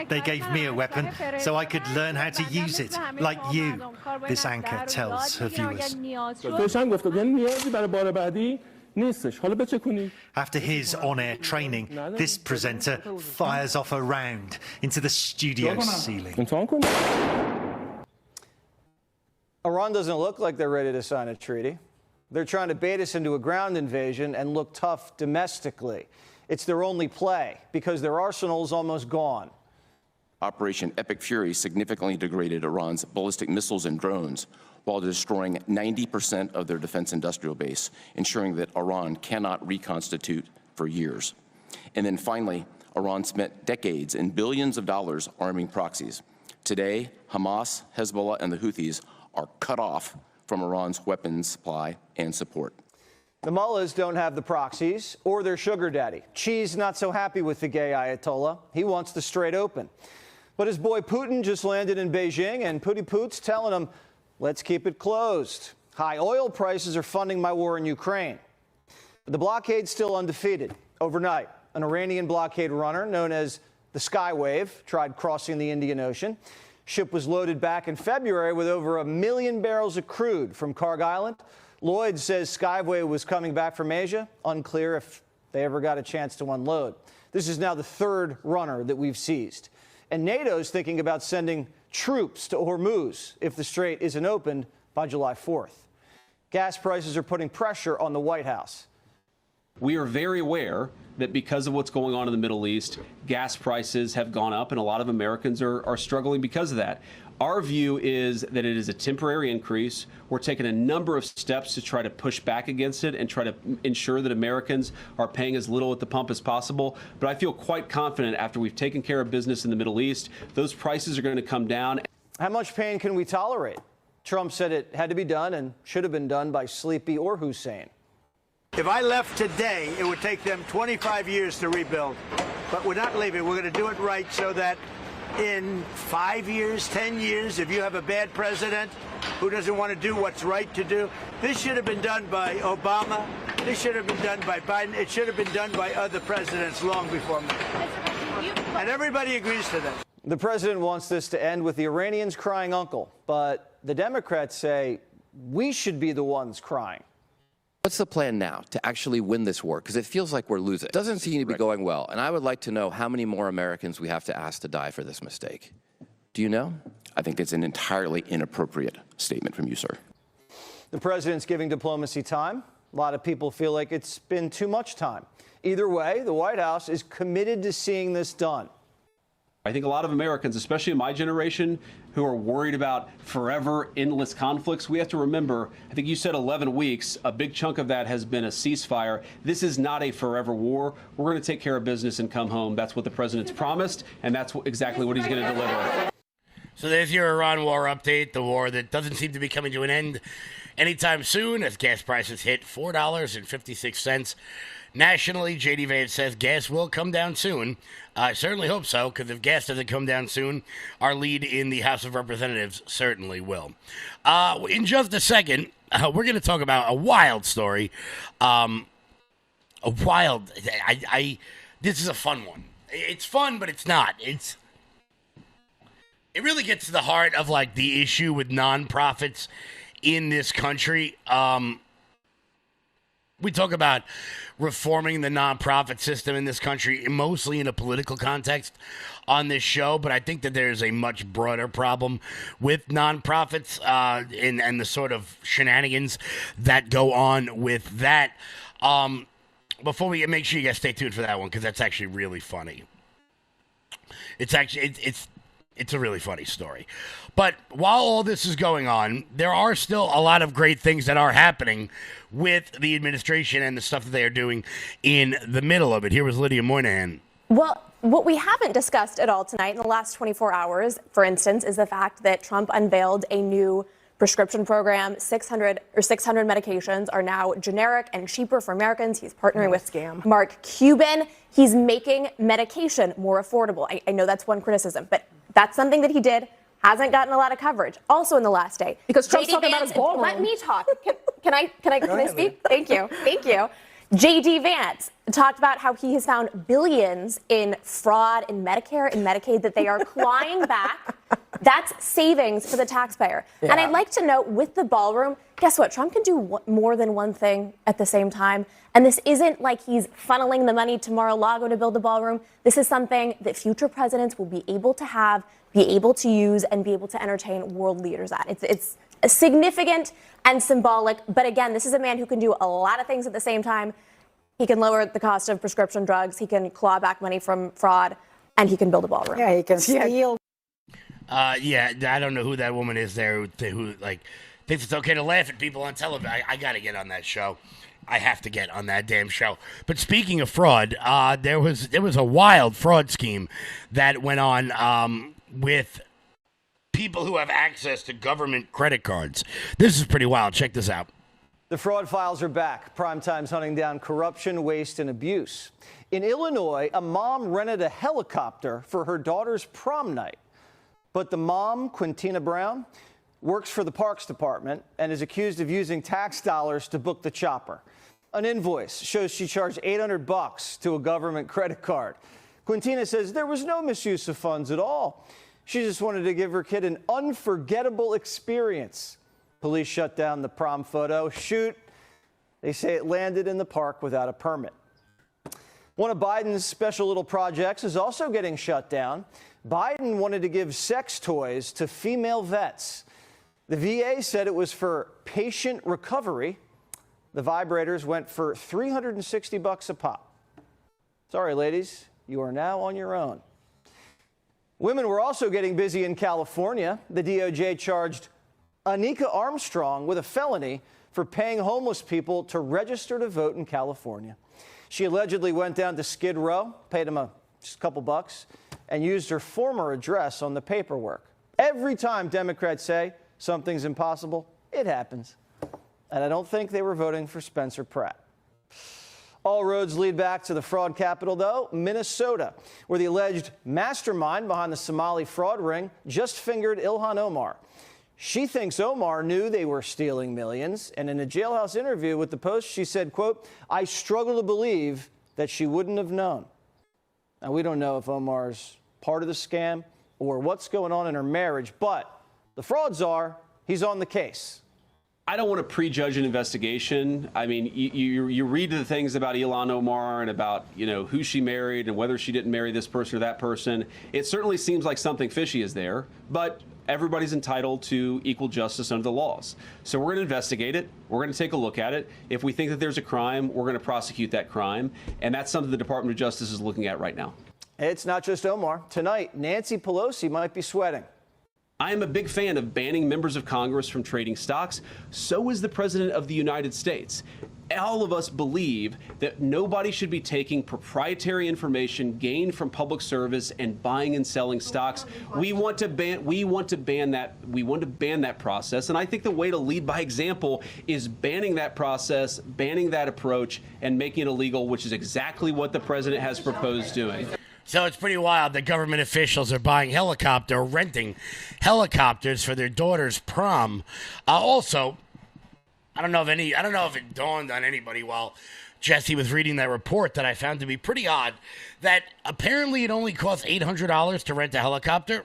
They gave me a weapon so I could learn how to use it, like you, this anchor tells her viewers. After his on-air training, this presenter fires off a round into the studio ceiling. Iran doesn't look like they're ready to sign a treaty. They're trying to bait us into a ground invasion and look tough domestically. It's their only play because their arsenal's almost gone. Operation Epic Fury significantly degraded Iran's ballistic missiles and drones while destroying 90% of their defense industrial base, ensuring that Iran cannot reconstitute for years. And then finally, Iran spent decades and billions of dollars arming proxies. Today, Hamas, Hezbollah, and the Houthis are cut off from Iran's weapons supply and support. The mullahs don't have the proxies or their sugar daddy. Xi's not so happy with the gay Ayatollah. He wants the straight open. But his boy Putin just landed in Beijing, and Pooty Poot's telling him, let's keep it closed. High oil prices are funding my war in Ukraine. The blockade's still undefeated. Overnight, an Iranian blockade runner known as the Skywave tried crossing the Indian Ocean. Ship was loaded back in February with over 1 million barrels of crude from Karg Island. Lloyd says Skyway was coming back from Asia. Unclear if they ever got a chance to unload. This is now the third runner that we've seized. And NATO's thinking about sending troops to Hormuz if the strait isn't opened by July 4th. Gas prices are putting pressure on the White House. We are very aware that because of what's going on in the Middle East, gas prices have gone up, and a lot of Americans are struggling because of that. Our view is that it is a temporary increase. We're taking a number of steps to try to push back against it and try to ensure that Americans are paying as little at the pump as possible. But I feel quite confident after we've taken care of business in the Middle East, those prices are going to come down. How much pain can we tolerate? Trump said it had to be done and should have been done by Sleepy or Hussein. If I left today, it would take them 25 years to rebuild. But we're not leaving. We're going to do it right so that in 5 years, 10 years, if you have a bad president who doesn't want to do what's right to do, this should have been done by Obama. This should have been done by Biden. It should have been done by other presidents long before me. And everybody agrees to that. The president wants this to end with the Iranians crying uncle, but the Democrats say we should be the ones crying. What's the plan now to actually win this war? Because it feels like we're losing. It doesn't seem to be going well. And I would like to know how many more Americans we have to ask to die for this mistake. Do you know? I think it's an entirely inappropriate statement from you, sir. The president's giving diplomacy time. A lot of people feel like it's been too much time. Either way, the White House is committed to seeing this done. I think a lot of Americans, especially in my generation, who are worried about forever endless conflicts, we have to remember, I think you said 11 weeks, a big chunk of that has been a ceasefire. This is not a forever war. We're going to take care of business and come home. That's what the president's promised, and that's exactly what he's going to deliver. So there's your Iran war update, the war that doesn't seem to be coming to an end anytime soon as gas prices hit $4.56. Nationally, J.D. Vance says gas will come down soon. I certainly hope so, because if gas doesn't come down soon, our lead in the House of Representatives certainly will. In just a second, we're going to talk about a wild story. This is a fun one. It's fun, but it's not. It really gets to the heart of, like, the issue with nonprofits in this country. We talk about reforming the nonprofit system in this country, mostly in a political context on this show, but I think that there's a much broader problem with nonprofits and the sort of shenanigans that go on with that. before we make sure you guys stay tuned for that one because that's actually really funny. It's actually it's a really funny story. But while all this is going on, there are still a lot of great things that are happening with the administration and the stuff that they are doing in the middle of it. Here was Lydia Moynihan. Well, what we haven't discussed at all tonight in the last 24 hours, for instance, is the fact that Trump unveiled a new prescription program. 600 medications are now generic and cheaper for Americans. He's partnering with Mark Cuban. He's making medication more affordable. I know that's one criticism, but that's something that he did. Hasn't gotten a lot of coverage. Also in the last day, because Trump's talking about his ballroom. Let me talk. Can I speak? Thank you. J.D. Vance talked about how he has found billions in fraud in Medicare and Medicaid that they are clawing back. That's savings for the taxpayer. Yeah. And I'd like to note with the ballroom, guess what? Trump can do more than one thing at the same time. And this isn't like he's funneling the money to Mar-a-Lago to build the ballroom. This is something that future presidents will be able to have, be able to use, and be able to entertain world leaders at. It's significant and symbolic. But again, this is a man who can do a lot of things at the same time. He can lower the cost of prescription drugs. He can claw back money from fraud, and he can build a ballroom. Yeah, he can steal. Yeah, I don't know who that woman is there who like thinks it's okay to laugh at people on television. I got to get on that show. I have to get on that damn show. But speaking of fraud, there was a wild fraud scheme that went on with people who have access to government credit cards. This is pretty wild. Check this out. The fraud files are back. Primetime's hunting down corruption, waste, and abuse. In Illinois, a mom rented a helicopter for her daughter's prom night. But the mom, Quintina Brown, works for the Parks Department and is accused of using tax dollars to book the chopper. An invoice shows she charged $800 to a government credit card. Quintina says there was no misuse of funds at all. She just wanted to give her kid an unforgettable experience. Police shut down the prom photo shoot. They say it landed in the park without a permit. One of Biden's special little projects is also getting shut down. Biden wanted to give sex toys to female vets. The VA said it was for patient recovery. The vibrators went for $360 a pop. Sorry, ladies, you are now on your own. Women were also getting busy in California. The DOJ charged Anika Armstrong with a felony for paying homeless people to register to vote in California. She allegedly went down to Skid Row, paid them just a couple bucks, and used her former address on the paperwork. Every time Democrats say something's impossible, it happens. And I don't think they were voting for Spencer Pratt. All roads lead back to the fraud capital, though, Minnesota, where the alleged mastermind behind the Somali fraud ring just fingered Ilhan Omar. She thinks Omar knew they were stealing millions, and in a jailhouse interview with the Post, she said, quote, "I struggle to believe that she wouldn't have known." Now, we don't know if Omar's part of the scam or what's going on in her marriage, but the frauds are he's on the case. I don't want to prejudge an investigation. I mean, you read the things about Ilhan Omar and about, who she married and whether she didn't marry this person or that person. It certainly seems like something fishy is there, but everybody's entitled to equal justice under the laws. So we're going to investigate it. We're going to take a look at it. If we think that there's a crime, we're going to prosecute that crime. And that's something the Department of Justice is looking at right now. It's not just Omar. Tonight, Nancy Pelosi might be sweating. I am a big fan of banning members of Congress from trading stocks. So is the President of the United States. All of us believe that nobody should be taking proprietary information gained from public service and buying and selling stocks. We want to ban that process. And I think the way to lead by example is banning that process, banning that approach, and making it illegal, which is exactly what the president has proposed doing. So it's pretty wild that government officials are renting helicopters for their daughter's prom. Also, I don't know if it dawned on anybody while Jesse was reading that report that I found to be pretty odd, that apparently it only costs $800 to rent a helicopter.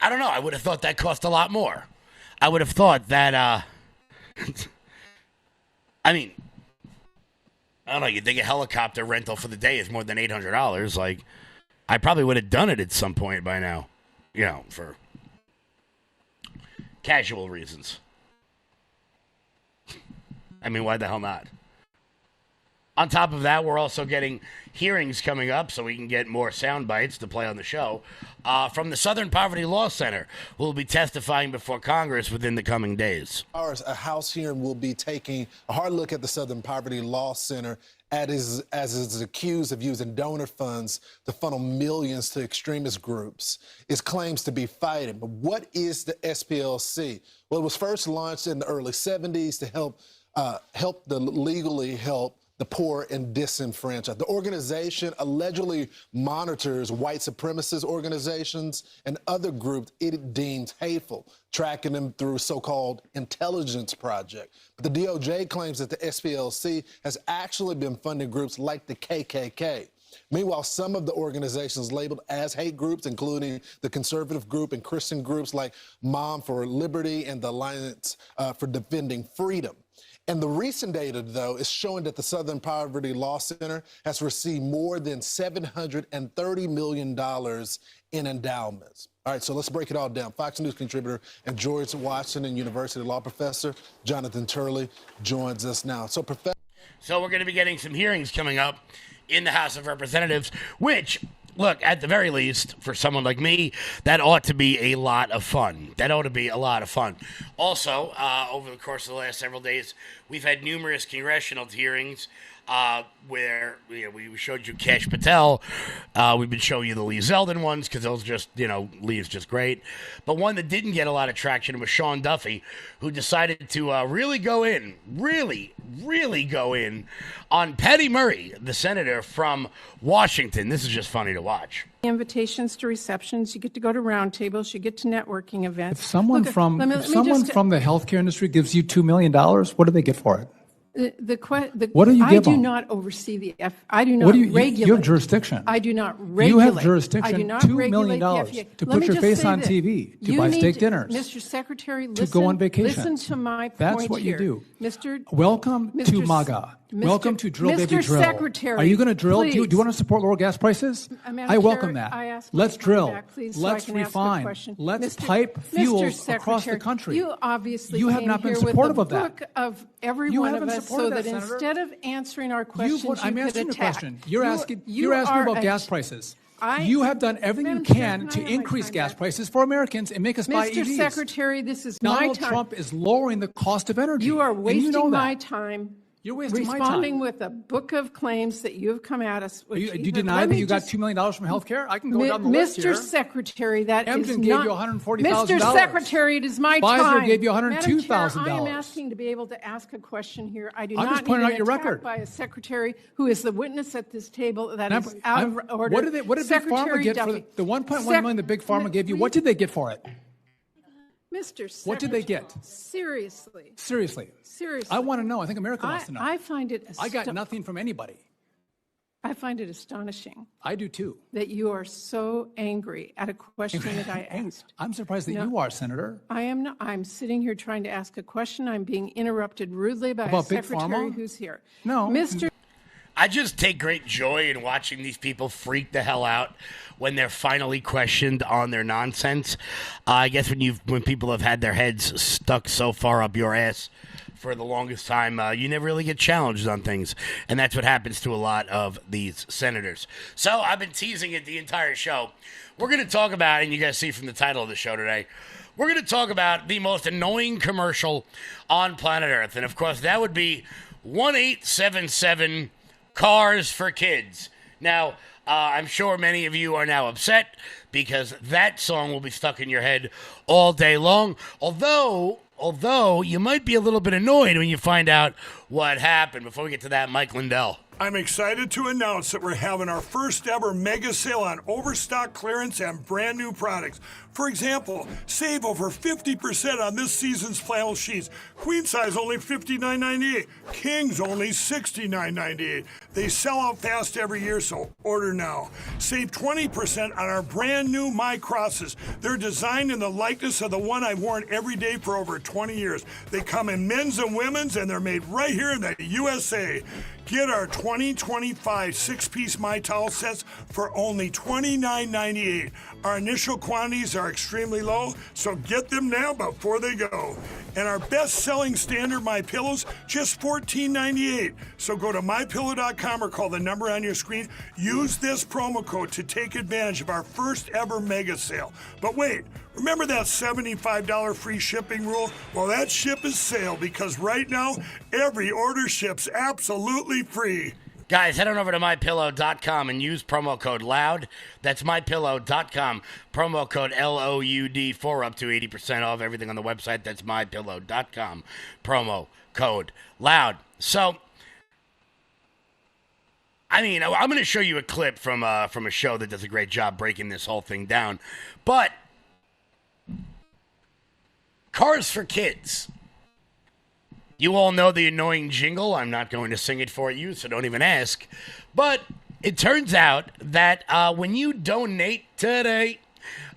I don't know. I would have thought that cost a lot more. I would have thought that, I mean, I don't know. You'd think a helicopter rental for the day is more than $800. Like, I probably would have done it at some point by now, casual reasons. I mean, why the hell not? On top of that, we're also getting hearings coming up so we can get more sound bites to play on the show from the Southern Poverty Law Center, who will be testifying before Congress within the coming days. A House hearing will be taking a hard look at the Southern Poverty Law Center as is accused of using donor funds to funnel millions to extremist groups. It claims to be fighting. But what is the SPLC? Well, it was first launched in the early 70s to help legally help the poor and disenfranchised. The organization allegedly monitors white supremacist organizations and other groups it deems hateful, tracking them through so-called intelligence project. But the DOJ claims that the SPLC has actually been funding groups like the KKK. Meanwhile, some of the organizations labeled as hate groups, including the conservative group and Christian groups like Mom for Liberty and the Alliance for Defending Freedom. And the recent data, though, is showing that the Southern Poverty Law Center has received more than $730 million in endowments. All right, so let's break it all down. Fox News contributor and George Washington University law professor Jonathan Turley joins us now. So we're going to be getting some hearings coming up in the House of Representatives, which, look, at the very least, for someone like me, that ought to be a lot of fun. Also, over the course of the last several days, we've had numerous congressional hearings where we showed you Kash Patel. We've been showing you the Lee Zeldin ones because those just, Lee is just great. But one that didn't get a lot of traction was Sean Duffy, who decided to really go in on Patty Murray, the senator from Washington. This is just funny to watch. Invitations to receptions, you get to go to roundtables, you get to networking events. If someone from the healthcare industry gives you $2 million, what do they get for it? What do you give I do them? not oversee the I do not regulate. You have jurisdiction. I do not regulate. You have jurisdiction. I do not $2 million regulate to put your face on TV, to buy steak dinners, Mr. Secretary, to go on vacation. Listen to my point. That's what you do. Mr. Welcome to MAGA. Welcome to Drill Baby Drill. Secretary, are you going to drill? please. Do you want to support lower gas prices? I welcome that. Let's drill. Let's refine. Let's pipe fuels across the country. You obviously have not been supportive of that. Book of every one of us, so that instead of answering our questions, I'm asking you a question. You're asking about gas prices. I, you have done everything you can to increase gas prices for Americans and make us buy EVs. Mr. Secretary, this is my time. Donald Trump is lowering the cost of energy. You are wasting my that. time. You're wasting my time. Responding with a book of claims that you have come at us with. Do you deny that you got $2 million from health care? I can go down the list here. Mr. Secretary, that Emden is gave not... you $140,000. Mr. Secretary, it is my time. Pfizer gave you $102,000. Madam Chair, I am asking to be able to ask a question here. I do I'm not just pointing need out your attack record. by a secretary who is the witness at this table that is out of order. What did Big Pharma get for the $1.1 million that Big Pharma gave you? What did they get for it? Mr. Secretary, what did they get? Seriously. I want to know. I think America wants to know. I find it I got nothing from anybody. I find it astonishing. I do too. That you are so angry at a question that I asked. I'm surprised that you are, Senator. I am not. I'm sitting here trying to ask a question. I'm being interrupted rudely by a secretary who's here. No. Mr. I just take great joy in watching these people freak the hell out when they're finally questioned on their nonsense. I guess when people have had their heads stuck so far up your ass for the longest time, you never really get challenged on things. And that's what happens to a lot of these senators. So I've been teasing it the entire show. We're going to talk about, and you guys see from the title of the show today, we're going to talk about the most annoying commercial on planet Earth. And, of course, that would be 1877 Cars for Kids. Now, I'm sure many of you are now upset because that song will be stuck in your head all day long. Although you might be a little bit annoyed when you find out what happened. Before we get to that, Mike Lindell. I'm excited to announce that we're having our first ever mega sale on overstock clearance and brand new products. For example, save over 50% on this season's flannel sheets. Queen size only $59.98. Kings only $69.98. They sell out fast every year, so order now. Save 20% on our brand new My Crosses. They're designed in the likeness of the one I've worn every day for over 20 years. They come in men's and women's, and they're made right here in the USA. Get our 2025 6-piece My Towel sets for only $29.98. Our initial quantities are extremely low, so get them now before they go. And our best-selling standard My Pillows, just $14.98. So go to mypillow.com or call the number on your screen. Use this promo code to take advantage of our first ever mega sale. But wait, remember that $75 free shipping rule? Well, that ship is sailed because right now, every order ships absolutely free. Guys, head on over to mypillow.com and use promo code LOUD. That's mypillow.com, promo code LOUD for up to 80% off everything on the website. That's mypillow.com, promo code LOUD. So, I mean, I'm going to show you a clip from a show that does a great job breaking this whole thing down. But Cars for Kids. You all know the annoying jingle. I'm not going to sing it for you, so don't even ask. But it turns out that when you donate today,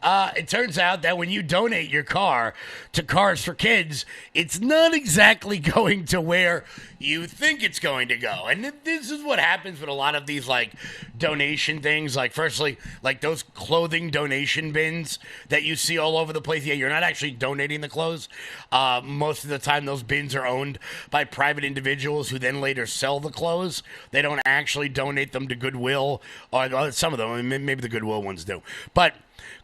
when you donate your car to Cars for Kids, it's not exactly going to where you think it's going to go. And this is what happens with a lot of these, like, donation things. Like, firstly, like those clothing donation bins that you see all over the place. Yeah, you're not actually donating the clothes. Most of the time, those bins are owned by private individuals who then later sell the clothes. They don't actually donate them to Goodwill. Or some of them, maybe the Goodwill ones do. But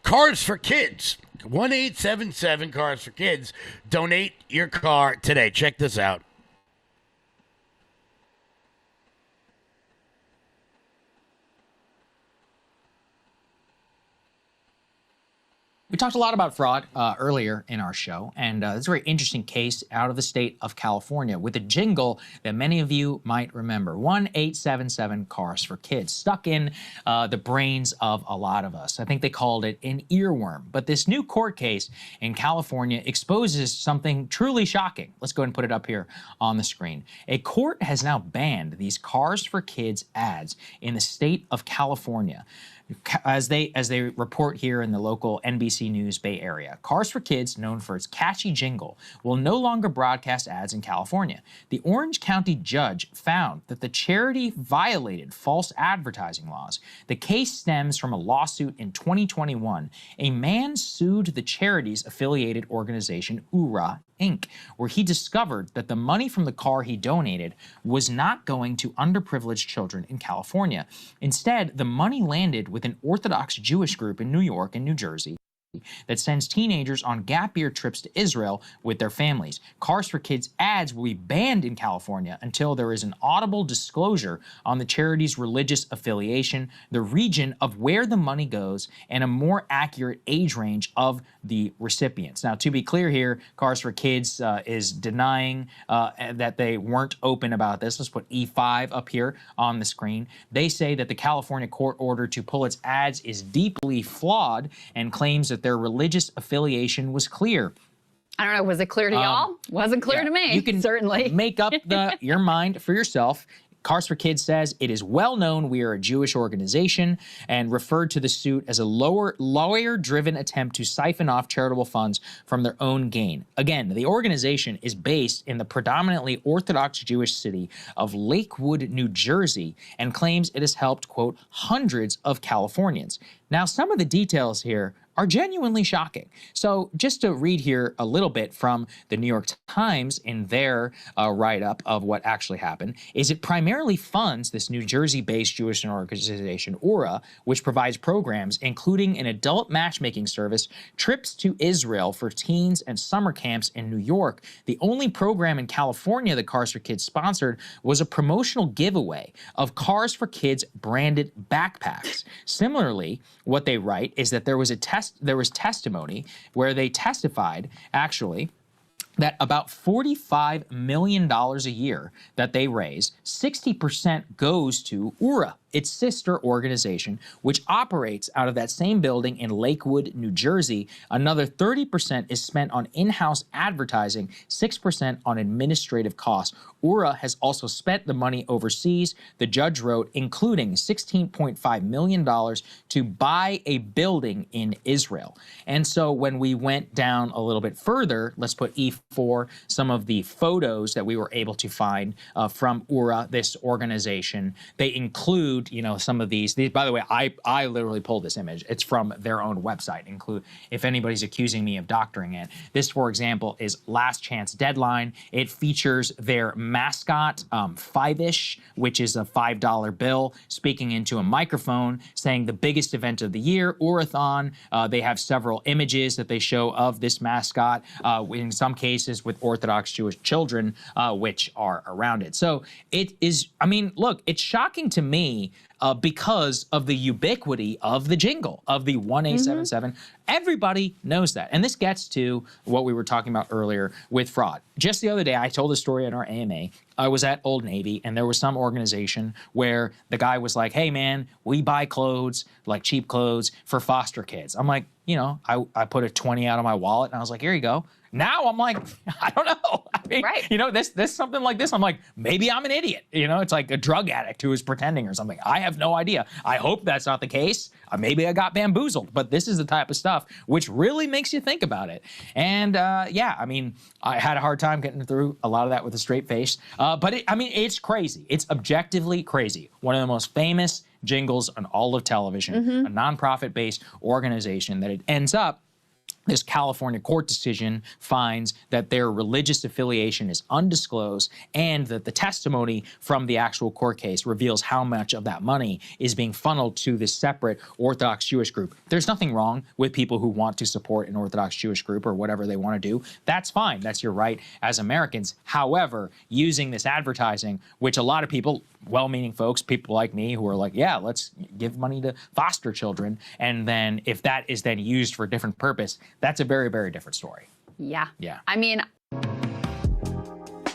Cars for Kids, 1-877 Cars for Kids. Donate your car today. Check this out. We talked a lot about fraud earlier in our show, and it's a very interesting case out of the state of California with a jingle that many of you might remember. 1-877 Cars for Kids, stuck in the brains of a lot of us. I think they called it an earworm. But this new court case in California exposes something truly shocking. Let's go ahead and put it up here on the screen. A court has now banned these Cars for Kids ads in the state of California. As they report here in the local NBC News Bay Area, Cars for Kids, known for its catchy jingle, will no longer broadcast ads in California. The Orange County judge found that the charity violated false advertising laws. The case stems from a lawsuit in 2021. A man sued the charity's affiliated organization, URA, Inc., where he discovered that the money from the car he donated was not going to underprivileged children in California. Instead, the money landed with an Orthodox Jewish group in New York and New Jersey that sends teenagers on gap year trips to Israel with their families. Cars for Kids ads will be banned in California until there is an audible disclosure on the charity's religious affiliation, the region of where the money goes, and a more accurate age range of the recipients. Now, to be clear here, Cars for Kids is denying that they weren't open about this. Let's put E5 up here on the screen. They say that the California court order to pull its ads is deeply flawed and claims that their religious affiliation was clear. I don't know. Was it clear to y'all? Wasn't clear to me. You can certainly make up your mind for yourself. Cars for Kids says it is well known we are a Jewish organization and referred to the suit as a lawyer-driven attempt to siphon off charitable funds from their own gain. Again, the organization is based in the predominantly Orthodox Jewish city of Lakewood, New Jersey, and claims it has helped, quote, hundreds of Californians. Now, some of the details here are genuinely shocking. So just to read here a little bit from the New York Times in their write-up of what actually happened, is it primarily funds this New Jersey-based Jewish organization, URA, which provides programs including an adult matchmaking service, trips to Israel for teens, and summer camps in New York. The only program in California that Cars for Kids sponsored was a promotional giveaway of Cars for Kids branded backpacks. Similarly, what they write is that there was testimony where they testified, actually, that about $45 million a year that they raise, 60% goes to URA its sister organization, which operates out of that same building in Lakewood, New Jersey. Another 30% is spent on in-house advertising, 6% on administrative costs. URA has also spent the money overseas, the judge wrote, including $16.5 million to buy a building in Israel. And so when we went down a little bit further, let's put E4, some of the photos that we were able to find from URA, this organization. They include, you know, some of these. By the way, I literally pulled this image. It's from their own website. Include, if anybody's accusing me of doctoring it. This, for example, is Last Chance Deadline. It features their mascot, Five-ish, which is a $5 bill, speaking into a microphone, saying the biggest event of the year, Urathon. They have several images that they show of this mascot, in some cases with Orthodox Jewish children, which are around it. So it is, I mean, look, it's shocking to me because of the ubiquity of the jingle, of the 1-877. Everybody knows that. And this gets to what we were talking about earlier with fraud. Just the other day, I told a story in our AMA. I was at Old Navy, and there was some organization where the guy was like, hey, man, we buy clothes, like cheap clothes, for foster kids. I'm like, you know, I put a 20 out of my wallet, and I was like, here you go. Now I'm like, I don't know. I mean, you know, this something like this, I'm like, maybe I'm an idiot. You know, it's like a drug addict who is pretending or something. I have no idea. I hope that's not the case. Maybe I got bamboozled, but this is the type of stuff which really makes you think about it. And yeah, I mean, I had a hard time getting through a lot of that with a straight face. But I mean, it's crazy. It's objectively crazy. One of the most famous jingles on all of television, a nonprofit-based organization that it ends up, this California court decision finds that their religious affiliation is undisclosed and that the testimony from the actual court case reveals how much of that money is being funneled to this separate Orthodox Jewish group. There's nothing wrong with people who want to support an Orthodox Jewish group or whatever they want to do. That's fine. That's your right as Americans. However, using this advertising, which a lot of people, well-meaning folks, people like me who are like, yeah, let's give money to foster children. And then if that is then used for a different purpose, that's a very, very different story. Yeah. Yeah. I mean,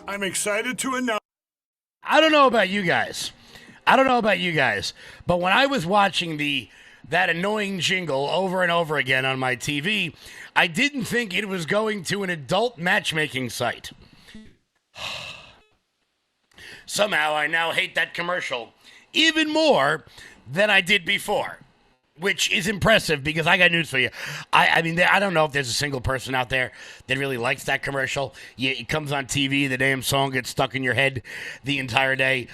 I'm excited to announce. I don't know about you guys. But when I was watching that annoying jingle over and over again on my TV, I didn't think it was going to an adult matchmaking site. Somehow I now hate that commercial even more than I did before, which is impressive because I got news for you. I mean, I don't know if there's a single person out there that really likes that commercial. It comes on TV, the damn song gets stuck in your head the entire day.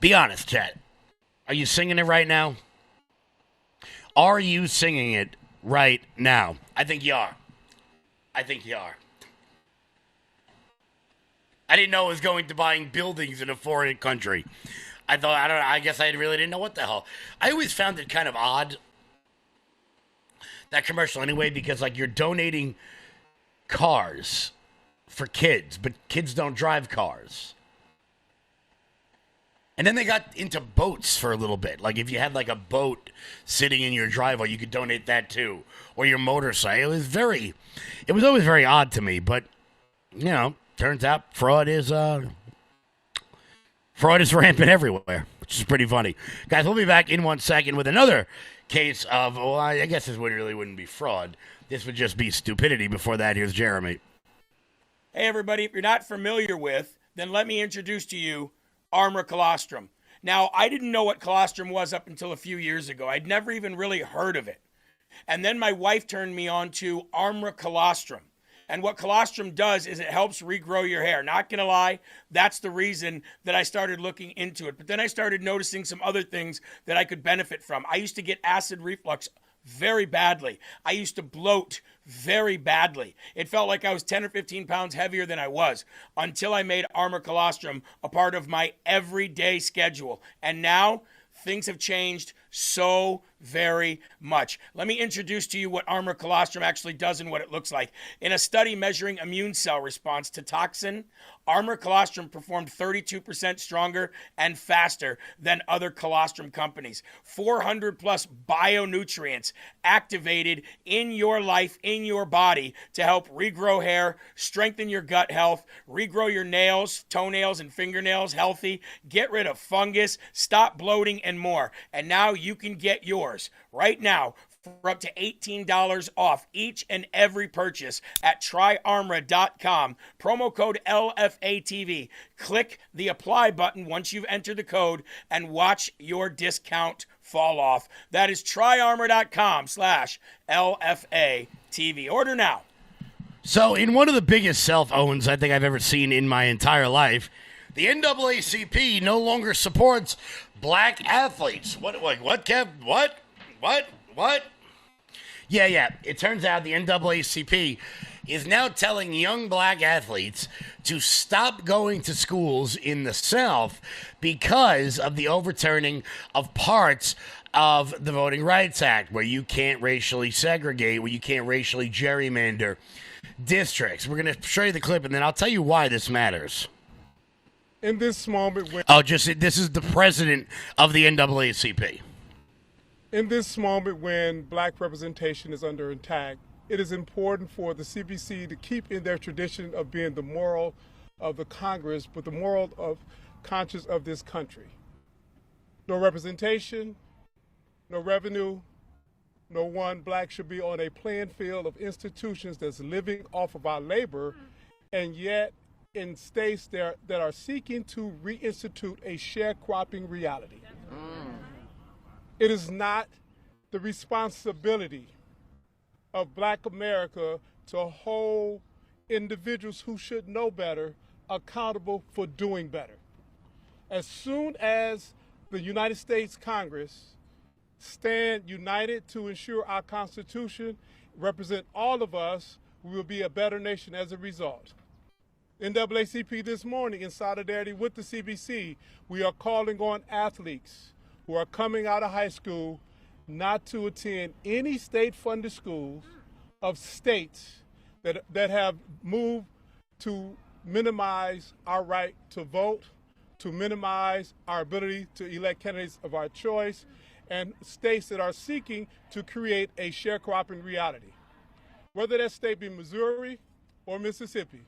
Be honest, chat. Are you singing it right now? Are you singing it right now? I think you are. I didn't know it was going to buying buildings in a foreign country. I guess I really didn't know what the hell. I always found it kind of odd, that commercial anyway, because like you're donating cars for kids, but kids don't drive cars. And then they got into boats for a little bit. Like if you had like a boat sitting in your driveway, you could donate that too. Or your motorcycle. It was always very odd to me, but you know, turns out fraud is rampant everywhere, which is pretty funny. Guys, we'll be back in 1 second with another case of, well, I guess this wouldn't be fraud. This would just be stupidity. Before that, here's Jeremy. Hey, everybody. If you're not familiar with, then let me introduce to you Armor Colostrum. Now, I didn't know what colostrum was up until a few years ago. I'd never even really heard of it. And then my wife turned me on to Armor Colostrum. And what colostrum does is it helps regrow your hair. Not going to lie, that's the reason that I started looking into it. But then I started noticing some other things that I could benefit from. I used to get acid reflux very badly. I used to bloat very badly. It felt like I was 10 or 15 pounds heavier than I was until I made Armor Colostrum a part of my everyday schedule. And now things have changed so very much. Let me introduce to you what Armor Colostrum actually does and what it looks like. In a study measuring immune cell response to toxin, Armor Colostrum performed 32% stronger and faster than other colostrum companies. 400 plus bionutrients activated in your life, in your body, to help regrow hair, strengthen your gut health, regrow your nails, toenails, and fingernails healthy, get rid of fungus, stop bloating, and more. And now you can get yours right now for up to $18 off each and every purchase at tryarmor.com. Promo code LFATV. Click the apply button once you've entered the code and watch your discount fall off. That is tryarmor.com/LFATV. Order now. So, in one of the biggest self-owns I think I've ever seen in my entire life, the NAACP no longer supports black athletes. What, Kev? What? Yeah. It turns out the NAACP is now telling young black athletes to stop going to schools in the South because of the overturning of parts of the Voting Rights Act, where you can't racially segregate, where you can't racially gerrymander districts. We're going to show you the clip, and then I'll tell you why this matters. In this moment when... this is the president of the NAACP. In this moment when black representation is under attack, it is important for the CBC to keep in their tradition of being the moral of the Congress, but the moral of conscience of this country. No representation, no revenue, no one black should be on a playing field of institutions that's living off of our labor, and yet in states that are seeking to reinstitute a sharecropping reality. It is not the responsibility of black America to hold individuals who should know better accountable for doing better. As soon as the United States Congress stand united to ensure our Constitution represent all of us, we will be a better nation as a result. NAACP this morning, in solidarity with the CBC, we are calling on athletes who are coming out of high school not to attend any state-funded schools of states that have moved to minimize our right to vote, to minimize our ability to elect candidates of our choice, and states that are seeking to create a sharecropping reality. Whether that state be Missouri or Mississippi,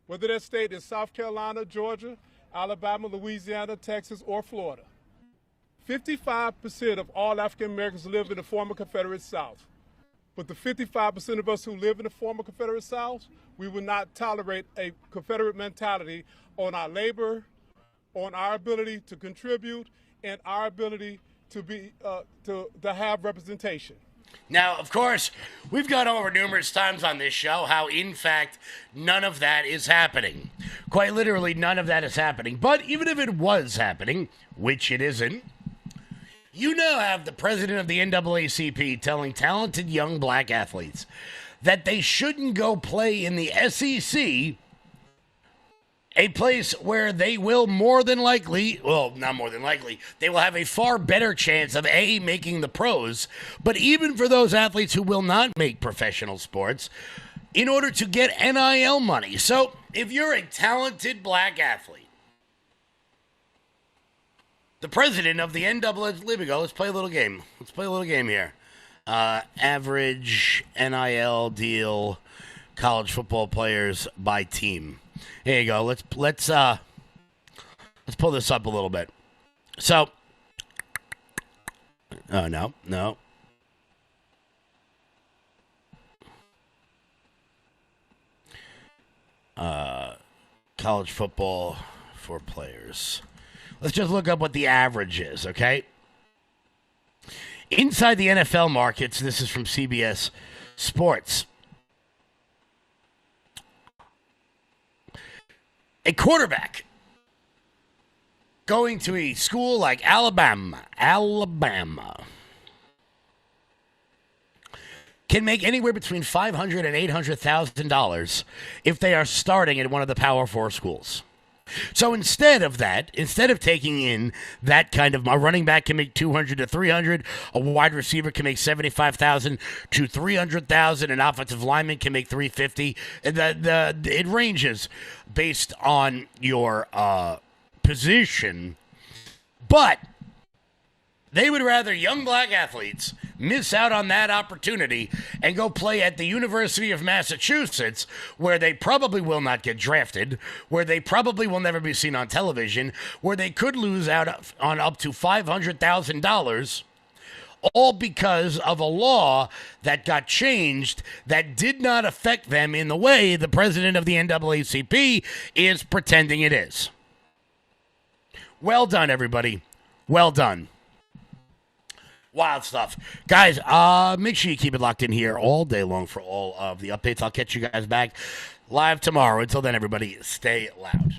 whether that state is South Carolina, Georgia, Alabama, Louisiana, Texas, or Florida. 55% of all African Americans live in the former Confederate South. But the 55% of us who live in the former Confederate South, we will not tolerate a Confederate mentality on our labor, on our ability to contribute, and our ability to be to have representation. Now, of course, we've gone over numerous times on this show how, in fact, none of that is happening. Quite literally, none of that is happening. But even if it was happening, which it isn't, you now have the president of the NAACP telling talented young black athletes that they shouldn't go play in the SEC, a place where they will more than likely, well, not more than likely, they will have a far better chance of A, making the pros, but even for those athletes who will not make professional sports, in order to get NIL money. So if you're a talented black athlete, the president of the NAACP, here we go, let's play a little game. Let's play a little game here. Average NIL deal, college football players by team. Here you go. Let's pull this up a little bit. So, oh no. College football for players. Let's just look up what the average is, okay? Inside the NFL markets, this is from CBS Sports. A quarterback going to a school like Alabama, can make anywhere between $500,000 and $800,000 if they are starting at one of the Power 4 schools. So instead of that, instead of taking in that kind of, a running back can make 200 to 300, a wide receiver can make 75,000 to 300,000, an offensive lineman can make 350. It ranges based on your position, but they would rather young black athletes miss out on that opportunity and go play at the University of Massachusetts, where they probably will not get drafted, where they probably will never be seen on television, where they could lose out on up to $500,000, all because of a law that got changed that did not affect them in the way the president of the NAACP is pretending it is. Well done, everybody. Well done. Wild stuff. Guys, make sure you keep it locked in here all day long for all of the updates. I'll catch you guys back live tomorrow. Until then, everybody, stay loud.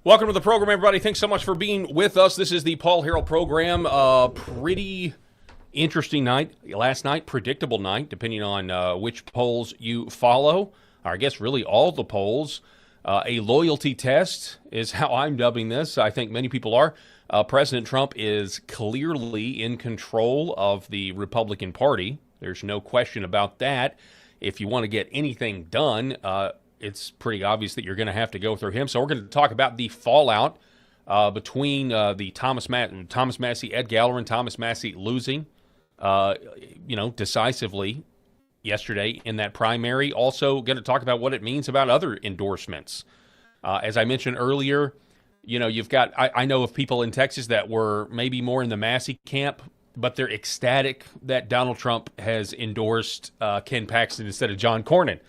Welcome to the program, everybody. Thanks so much for being with us. This is the Paul Herrell program. Pretty interesting night last night, predictable night, depending on which polls you follow. Or I guess really all the polls. A loyalty test is how I'm dubbing this. I think many people are. President Trump is clearly in control of the Republican Party. There's no question about that. If you want to get anything done, it's pretty obvious that you're going to have to go through him. So we're going to talk about the fallout between the Thomas Massie, Ed Gallerin, Thomas Massie losing, decisively yesterday in that primary. Also going to talk about what it means about other endorsements. As I mentioned earlier, you've got, I know of people in Texas that were maybe more in the Massie camp but they're ecstatic that Donald Trump has endorsed Ken Paxton instead of John Cornyn.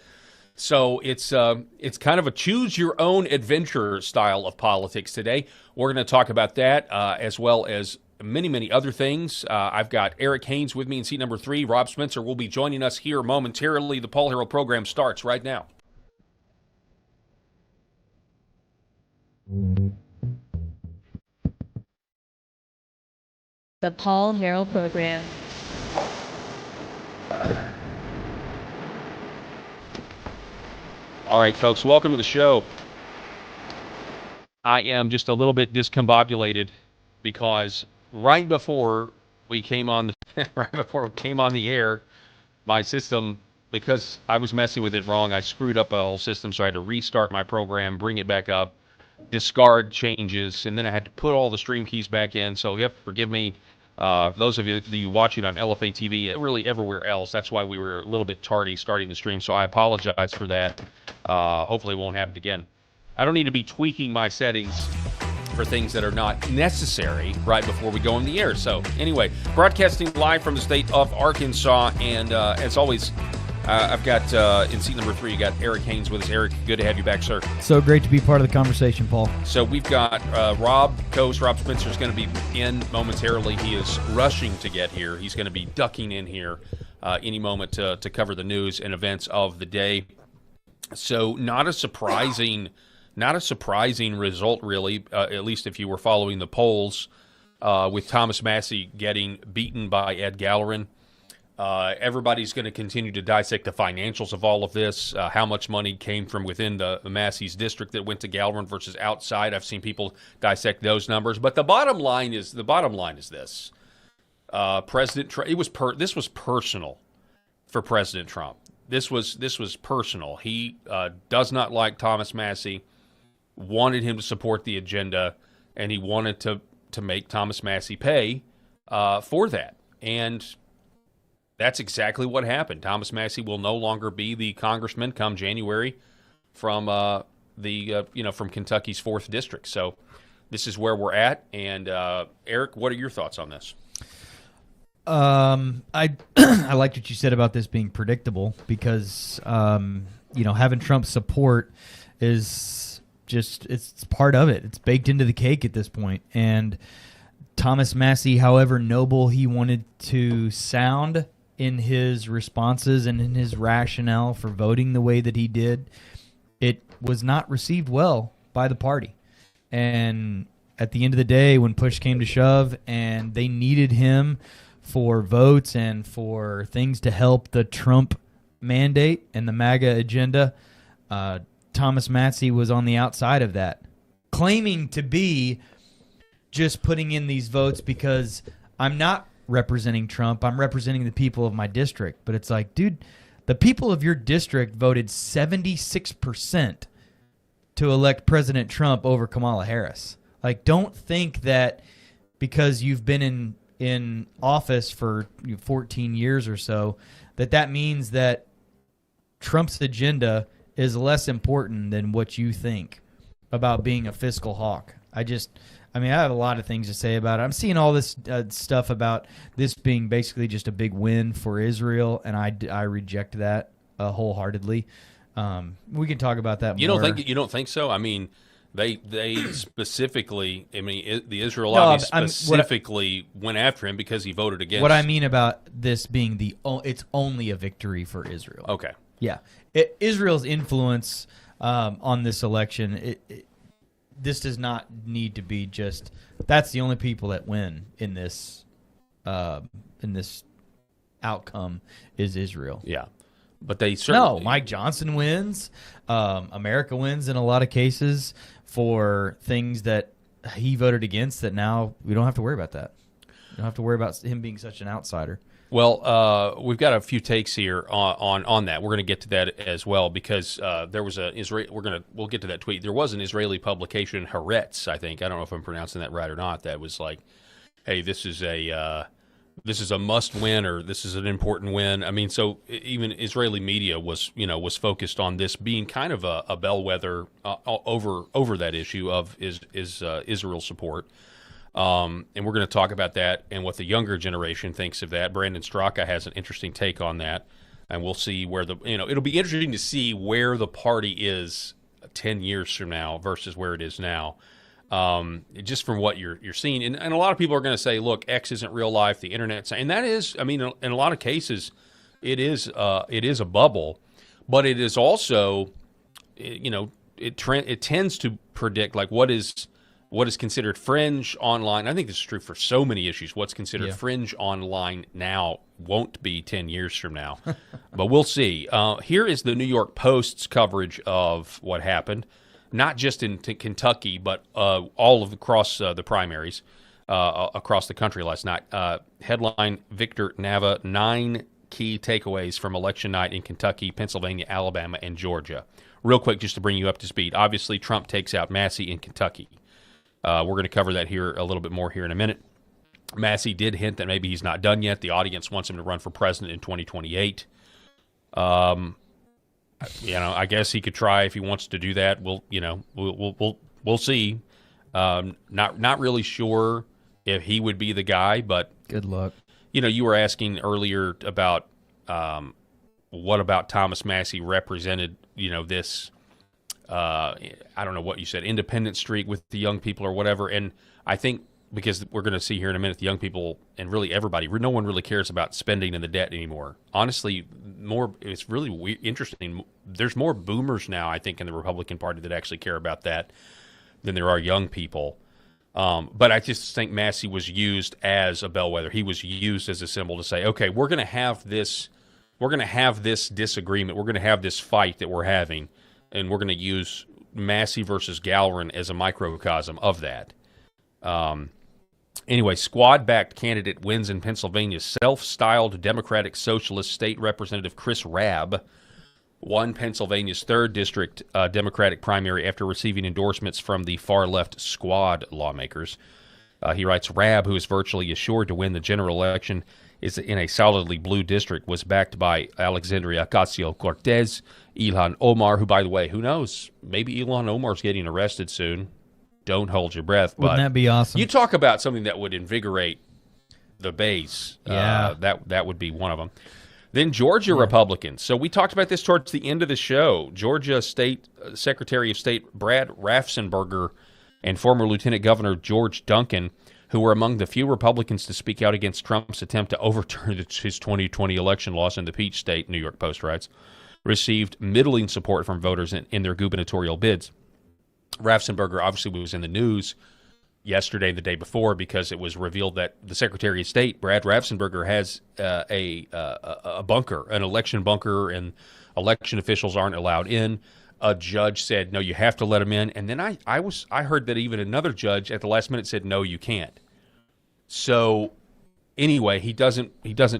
So it's kind of a choose-your-own-adventure style of politics today. We're going to talk about that as well as many, many other things. I've got Eric Haynes with me in seat number 3. Rob Spencer will be joining us here momentarily. The Paul Herrell program starts right now. The Paul Herrell program. All right, folks, welcome to the show. I am just a little bit discombobulated because right before we came on the air, my system, because I was messing with it wrong, I screwed up a whole system, so I had to restart my program, bring it back up, discard changes, and then I had to put all the stream keys back in. So you have to forgive me. Those of you watching on LFA TV, really everywhere else, that's why we were a little bit tardy starting the stream, so I apologize for that. Hopefully it won't happen again. I don't need to be tweaking my settings for things that are not necessary right before we go on the air. So anyway, broadcasting live from the state of Arkansas, and as always, I've got, in seat number 3, you got Eric Haynes with us. Eric, good to have you back, sir. So great to be part of the conversation, Paul. So we've got Rob Spencer is going to be in momentarily. He is rushing to get here. He's going to be ducking in here any moment to cover the news and events of the day. So not a surprising result, really, at least if you were following the polls, with Thomas Massie getting beaten by Ed Gallerin. Everybody's going to continue to dissect the financials of all of this, how much money came from within the Massie's district that went to Gallerin versus outside. I've seen people dissect those numbers, but the bottom line is this: President Trump. This was personal for President Trump. This was personal. He does not like Thomas Massie, wanted him to support the agenda, and he wanted to make Thomas Massie pay for that, and that's exactly what happened. Thomas Massie will no longer be the congressman come January from from Kentucky's 4th district. So this is where we're at. And Eric, what are your thoughts on this? I liked what you said about this being predictable because having Trump's support is just it's part of it. It's baked into the cake at this point. And Thomas Massie, however noble he wanted to sound in his responses and in his rationale for voting the way that he did, it was not received well by the party. And at the end of the day, when push came to shove and they needed him for votes and for things to help the Trump mandate and the MAGA agenda, Thomas Massie was on the outside of that, claiming to be just putting in these votes because I'm not representing Trump, I'm representing the people of my district. But it's like, dude, the people of your district voted 76% to elect President Trump over Kamala Harris. Like, don't think that because you've been in office for 14 years or so, that means that Trump's agenda is less important than what you think about being a fiscal hawk. I have a lot of things to say about it. I'm seeing all this stuff about this being basically just a big win for Israel, and I reject that wholeheartedly. We can talk about that more. You don't think so? I mean, they specifically, the Israel lobby specifically went after him because he voted against. What I mean about this being it's only a victory for Israel. Okay. Yeah. Israel's influence on this election, this does not need to be just that's the only people that win in this outcome is Israel. Yeah. But they certainly... No, Mike Johnson wins. America wins in a lot of cases for things that he voted against that now we don't have to worry about that. We don't have to worry about him being such an outsider. Well, we've got a few takes here on that. We're going to get to that as well because there was we'll get to that tweet. There was an Israeli publication, Haaretz, I think. I don't know if I'm pronouncing that right or not. That was like, hey, this is a must win or this is an important win. I mean, so even Israeli media was focused on this being kind of a bellwether over that issue of Israel support. And we're going to talk about that and what the younger generation thinks of that. Brandon Straka has an interesting take on that, and we'll see where it'll be interesting to see where the party is 10 years from now versus where it is now. Just from what you're seeing. And a lot of people are going to say, look, X isn't real life, the internet's, and that is, I mean, in a lot of cases, it is a bubble, but it is also, it tends to predict like what is considered fringe online. I think this is true for so many issues. What's considered fringe online now won't be 10 years from now, but we'll see. Here is the New York Post's coverage of what happened, not just in Kentucky, but all of across the primaries across the country last night. Headline: Victor Nava, 9 key takeaways from election night in Kentucky, Pennsylvania, Alabama, and Georgia. Real quick, just to bring you up to speed. Obviously, Trump takes out Massie in Kentucky. We're going to cover that here a little bit more here in a minute. Massie did hint that maybe he's not done yet. The audience wants him to run for president in 2028. I guess he could try if he wants to do that. We'll see. Not really sure if he would be the guy, but good luck. You were asking earlier about what about Thomas Massie represented, this. I don't know what you said, independent streak with the young people or whatever. And I think because we're going to see here in a minute, the young people and really everybody, no one really cares about spending and the debt anymore. Honestly, it's really interesting. There's more boomers now, I think, in the Republican Party that actually care about that than there are young people. But I just think Massie was used as a bellwether. He was used as a symbol to say, okay, we're going to have this disagreement. We're going to have this fight that we're having. And we're going to use Massie versus Gallerin as a microcosm of that. Anyway, squad-backed candidate wins in Pennsylvania. Self-styled Democratic Socialist State Representative Chris Rabb won Pennsylvania's 3rd District Democratic primary after receiving endorsements from the far-left squad lawmakers. He writes, Rabb, who is virtually assured to win the general election, is in a solidly blue district, was backed by Alexandria Ocasio-Cortez, Ilhan Omar, who, by the way, who knows? Maybe Ilhan Omar's getting arrested soon. Don't hold your breath. Wouldn't that be awesome? You talk about something that would invigorate the base. Yeah. That would be one of them. Then Georgia Republicans. So we talked about this towards the end of the show. Georgia State Secretary of State Brad Raffensperger and former Lieutenant Governor George Duncan, who were among the few Republicans to speak out against Trump's attempt to overturn his 2020 election loss in the Peach State, New York Post writes, received middling support from voters in their gubernatorial bids. Raffensperger obviously was in the news yesterday and the day before because it was revealed that the Secretary of State, Brad Raffensperger, has a bunker, an election bunker, and election officials aren't allowed in. A judge said, no, you have to let him in. And then I heard that even another judge at the last minute said, no, you can't. So anyway, he doesn't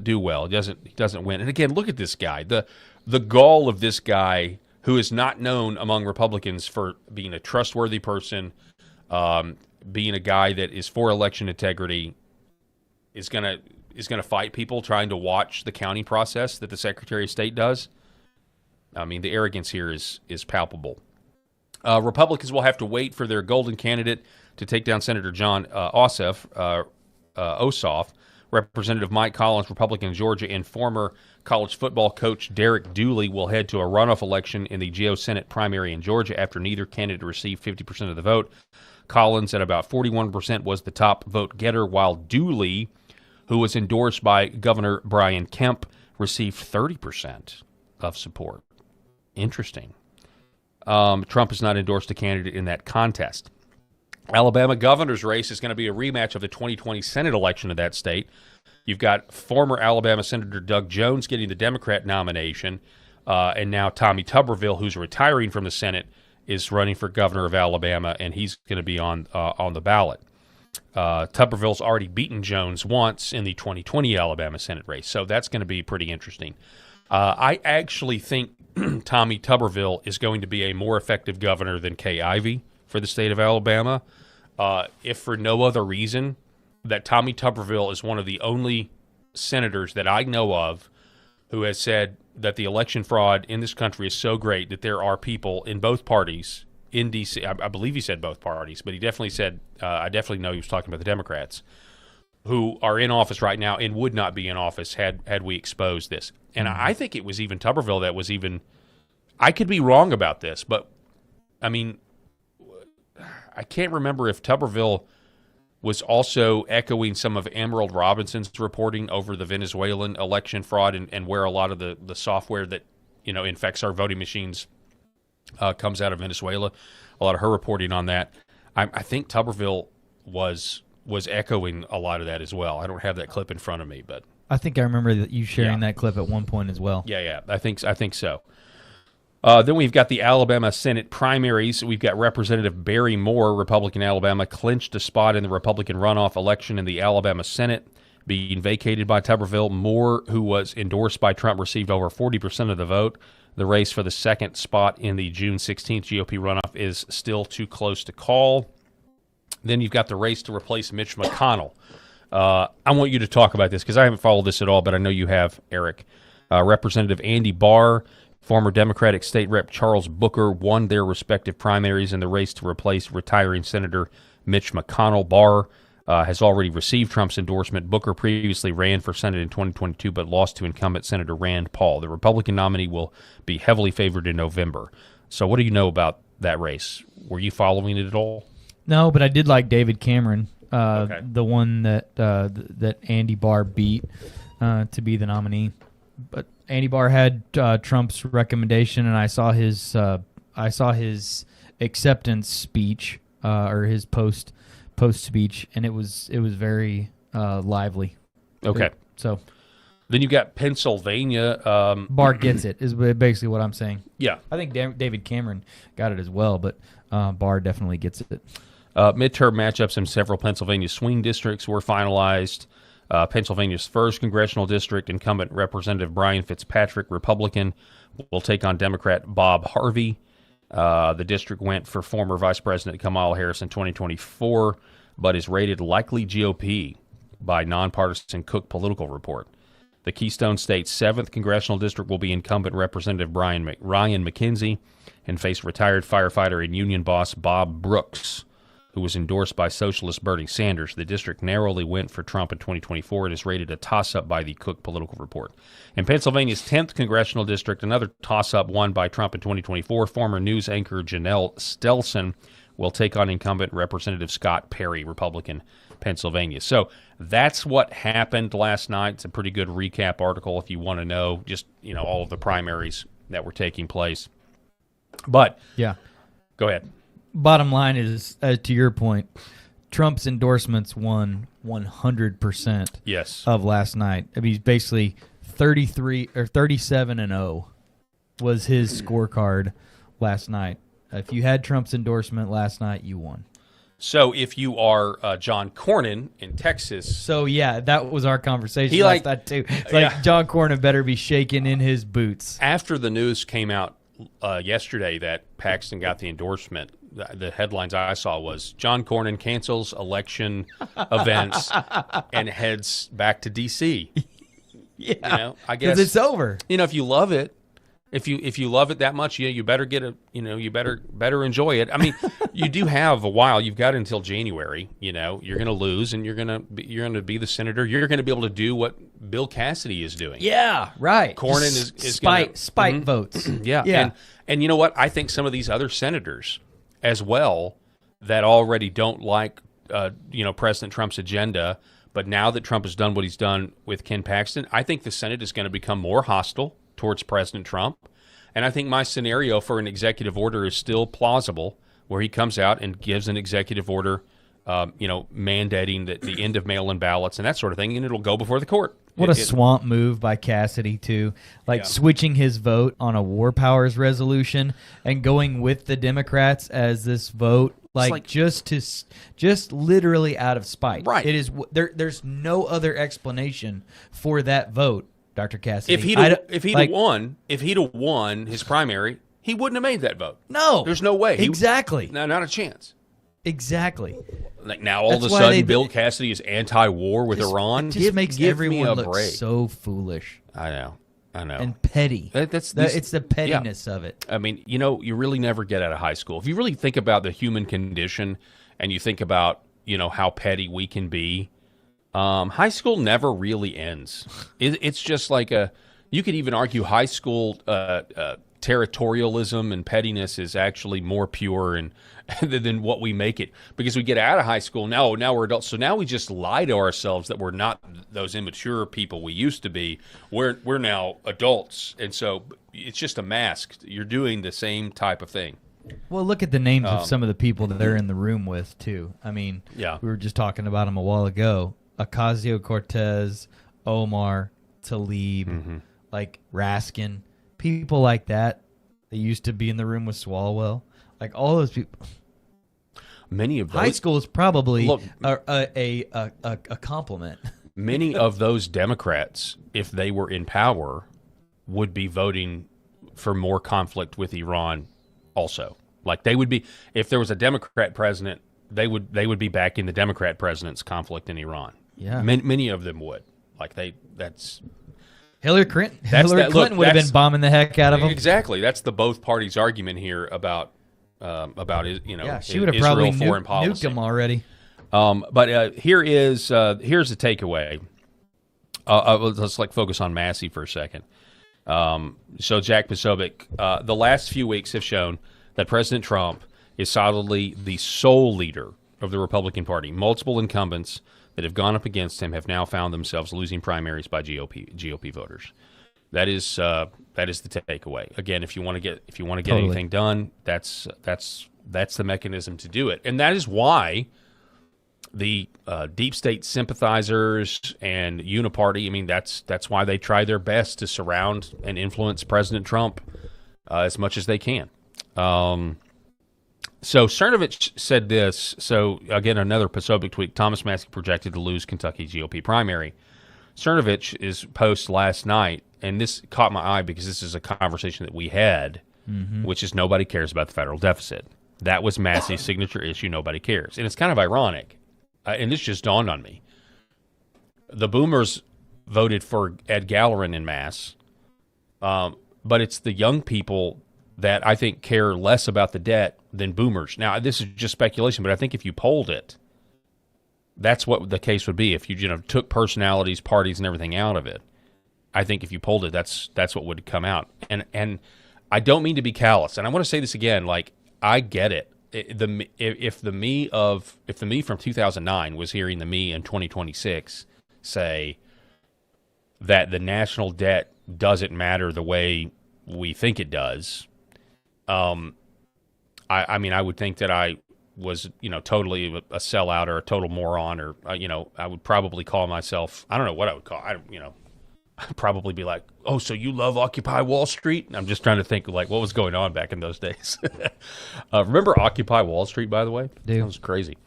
do well. He doesn't win. And again, look at this guy. The gall of this guy, who is not known among Republicans for being a trustworthy person, being a guy that is for election integrity, is gonna fight people trying to watch the counting process that the Secretary of State does. I mean, the arrogance here is palpable. Republicans will have to wait for their golden candidate to take down Senator John Ossoff. Representative Mike Collins, Republican in Georgia, and former college football coach Derek Dooley will head to a runoff election in the GO Senate primary in Georgia after neither candidate received 50% of the vote. Collins, at about 41%, was the top vote getter, while Dooley, who was endorsed by Governor Brian Kemp, received 30% of support. Interesting. Trump has not endorsed a candidate in that contest. Alabama governor's race is going to be a rematch of the 2020 Senate election in that state. You've got former Alabama Senator Doug Jones getting the Democrat nomination, and now Tommy Tuberville, who's retiring from the Senate, is running for governor of Alabama, and he's going to be on the ballot. Tuberville's already beaten Jones once in the 2020 Alabama Senate race, so that's going to be pretty interesting. I actually think Tommy Tuberville is going to be a more effective governor than Kay Ivey for the state of Alabama, if for no other reason that Tommy Tuberville is one of the only senators that I know of who has said that the election fraud in this country is so great that there are people in both parties in D.C. I believe he said both parties, but he definitely said, I definitely know he was talking about the Democrats, who are in office right now and would not be in office had we exposed this. And I think it was even Tuberville that was even, I could be wrong about this, but, I mean, I can't remember if Tuberville was also echoing some of Emerald Robinson's reporting over the Venezuelan election fraud and where a lot of the software that, infects our voting machines comes out of Venezuela. A lot of her reporting on that. I think Tuberville was echoing a lot of that as well. I don't have that clip in front of me, but I think I remember that you sharing that clip at one point as well. Yeah, I think so. Then we've got the Alabama Senate primaries. We've got Representative Barry Moore, Republican Alabama, clinched a spot in the Republican runoff election in the Alabama Senate, being vacated by Tuberville. Moore, who was endorsed by Trump, received over 40% of the vote. The race for the second spot in the June 16th GOP runoff is still too close to call. Then you've got the race to replace Mitch McConnell. I want you to talk about this because I haven't followed this at all, but I know you have, Eric. Representative Andy Barr, former Democratic State Rep Charles Booker won their respective primaries in the race to replace retiring Senator Mitch McConnell. Barr has already received Trump's endorsement. Booker previously ran for Senate in 2022 but lost to incumbent Senator Rand Paul. The Republican nominee will be heavily favored in November. So what do you know about that race? Were you following it at all? No, but I did like David Cameron, the one that Andy Barr beat to be the nominee. But Andy Barr had Trump's recommendation, and I saw his acceptance speech or his post speech, and it was very lively. Okay, so then you got Pennsylvania. Barr gets it is basically what I'm saying. Yeah, I think David Cameron got it as well, but Barr definitely gets it. Midterm matchups in several Pennsylvania swing districts were finalized. Pennsylvania's 1st Congressional District, incumbent Representative Brian Fitzpatrick, Republican, will take on Democrat Bob Harvey. The district went for former Vice President Kamala Harris in 2024, but is rated likely GOP by nonpartisan Cook Political Report. The Keystone State's 7th Congressional District will be incumbent Representative Ryan McKenzie and face retired firefighter and union boss Bob Brooks, who was endorsed by socialist Bernie Sanders. The district narrowly went for Trump in 2024 and is rated a toss-up by the Cook Political Report. In Pennsylvania's 10th Congressional District, another toss-up won by Trump in 2024. Former news anchor Janelle Stelson will take on incumbent Representative Scott Perry, Republican, Pennsylvania. So that's what happened last night. It's a pretty good recap article if you want to know just, all of the primaries that were taking place. But, yeah, go ahead. Bottom line is, to your point, Trump's endorsements won 100% of last night. I mean, he's basically 37-0 was his scorecard last night. If you had Trump's endorsement last night, you won. So if you are John Cornyn in Texas. So, yeah, that was our conversation last night, too. It's like John Cornyn better be shaking in his boots. After the news came out yesterday that Paxton got the endorsement, the headlines I saw was John Cornyn cancels election events and heads back to D.C. Yeah, I guess it's over. If you love it, if you love it that much, you better get you better enjoy it. I mean, you do have a while. You've got until January. You're going to lose, and you're going to be the senator. You're going to be able to do what Bill Cassidy is doing. Yeah, right. Cornyn is spite votes. Yeah. And you know what? I think some of these other senators as well that already don't like President Trump's agenda, but now that Trump has done what he's done with Ken Paxton, I think the Senate is going to become more hostile towards President Trump. And I think my scenario for an executive order is still plausible, where he comes out and gives an executive order mandating the end of mail-in ballots and that sort of thing, and it'll go before the court. What a swamp move by Cassidy, too. Switching his vote on a war powers resolution and going with the Democrats as this vote, just literally out of spite. Right. It is. There's no other explanation for that vote, Dr. Cassidy. If he'd have won his primary, he wouldn't have made that vote. No. There's no way. Exactly. Not a chance. Exactly. Like now, all of a sudden, Bill Cassidy is anti-war with Iran. It just makes everyone look so foolish. I know. I know. And petty. It's the pettiness of it. I mean, you really never get out of high school. If you really think about the human condition and you think about, how petty we can be, high school never really ends. It's just like you could even argue high school territorialism and pettiness is actually more pure and than what we make it, because we get out of high school now we're adults, so now we just lie to ourselves that we're not those immature people we used to be. We're now adults, and so it's just a mask. You're doing the same type of thing. Well, look at the names of some of the people that they're in the room with too. I mean, we were just talking about them a while ago. Ocasio-Cortez, Omar, Tlaib, like Raskin, people like that. They used to be in the room with Swalwell. Like all those people. Many of those, high school is probably a compliment. Many of those Democrats, if they were in power, would be voting for more conflict with Iran also. Like they would be, if there was a Democrat president, they would be back in the Democrat president's conflict in Iran. Yeah. Many of them would. Like Hillary Clinton would have been bombing the heck out of them. Exactly. That's the both parties' argument here about she would have probably foreign policy. Nuked them already. But here's the takeaway. Let's focus on Massie for a second. So Jack Posobiec, the last few weeks have shown that President Trump is solidly the sole leader of the Republican Party. Multiple incumbents that have gone up against him have now found themselves losing primaries by GOP voters. That is the takeaway. Again, if you want to get anything done, that's the mechanism to do it, and that is why the deep state sympathizers and Uniparty. I mean, that's why they try their best to surround and influence President Trump as much as they can. So Cernovich said this. So again, another Posobiec tweet. Thomas Massie projected to lose Kentucky GOP primary. Cernovich's post last night, and this caught my eye because this is a conversation that we had, which is nobody cares about the federal deficit. That was Massie's signature issue. Nobody cares. And it's kind of ironic, and this just dawned on me. The boomers voted for Ed Gallerin en masse, but it's the young people that I think care less about the debt than boomers. Now, this is just speculation, but I think if you polled it, that's what the case would be. If you took personalities, parties, and everything out of it, I think if you polled it, that's what would come out. And I don't mean to be callous, and I want to say this again. Like, I get it. If the me from 2009 was hearing the me in 2026 say that the national debt doesn't matter the way we think it does, I mean, I would think that I was, totally a sellout or a total moron, or, I would probably call myself, I don't know what I would call, I'd probably be like, oh, so you love Occupy Wall Street? I'm just trying to think, what was going on back in those days. Remember Occupy Wall Street, by the way? That was crazy.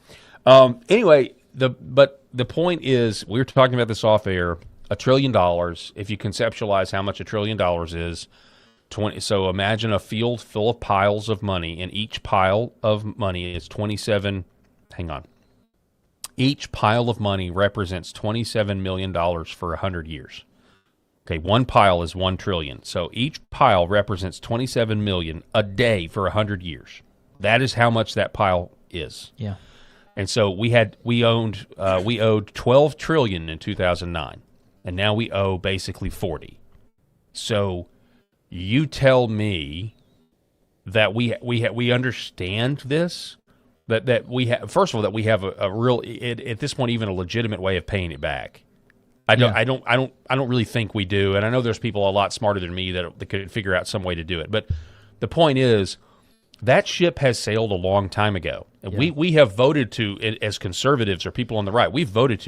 Anyway, the point is, we were talking about this off air, $1 trillion, if you conceptualize how much $1 trillion is, so imagine a field full of piles of money, and each pile of money is 27. Hang on. Each pile of money represents $27 million for 100 years. Okay, one pile is 1 trillion. So each pile represents 27 million a day for 100 years. That is how much that pile is. Yeah. And so we owed 12 trillion in 2009, and now we owe basically 40. So you tell me that we understand this, that we have, first of all, that we have a real, at this point, even a legitimate way of paying it back. I don't really think we do, and I know there's people a lot smarter than me that could figure out some way to do it. But the point is, that ship has sailed a long time ago. Yeah. We have voted to, as conservatives or people on the right, we've voted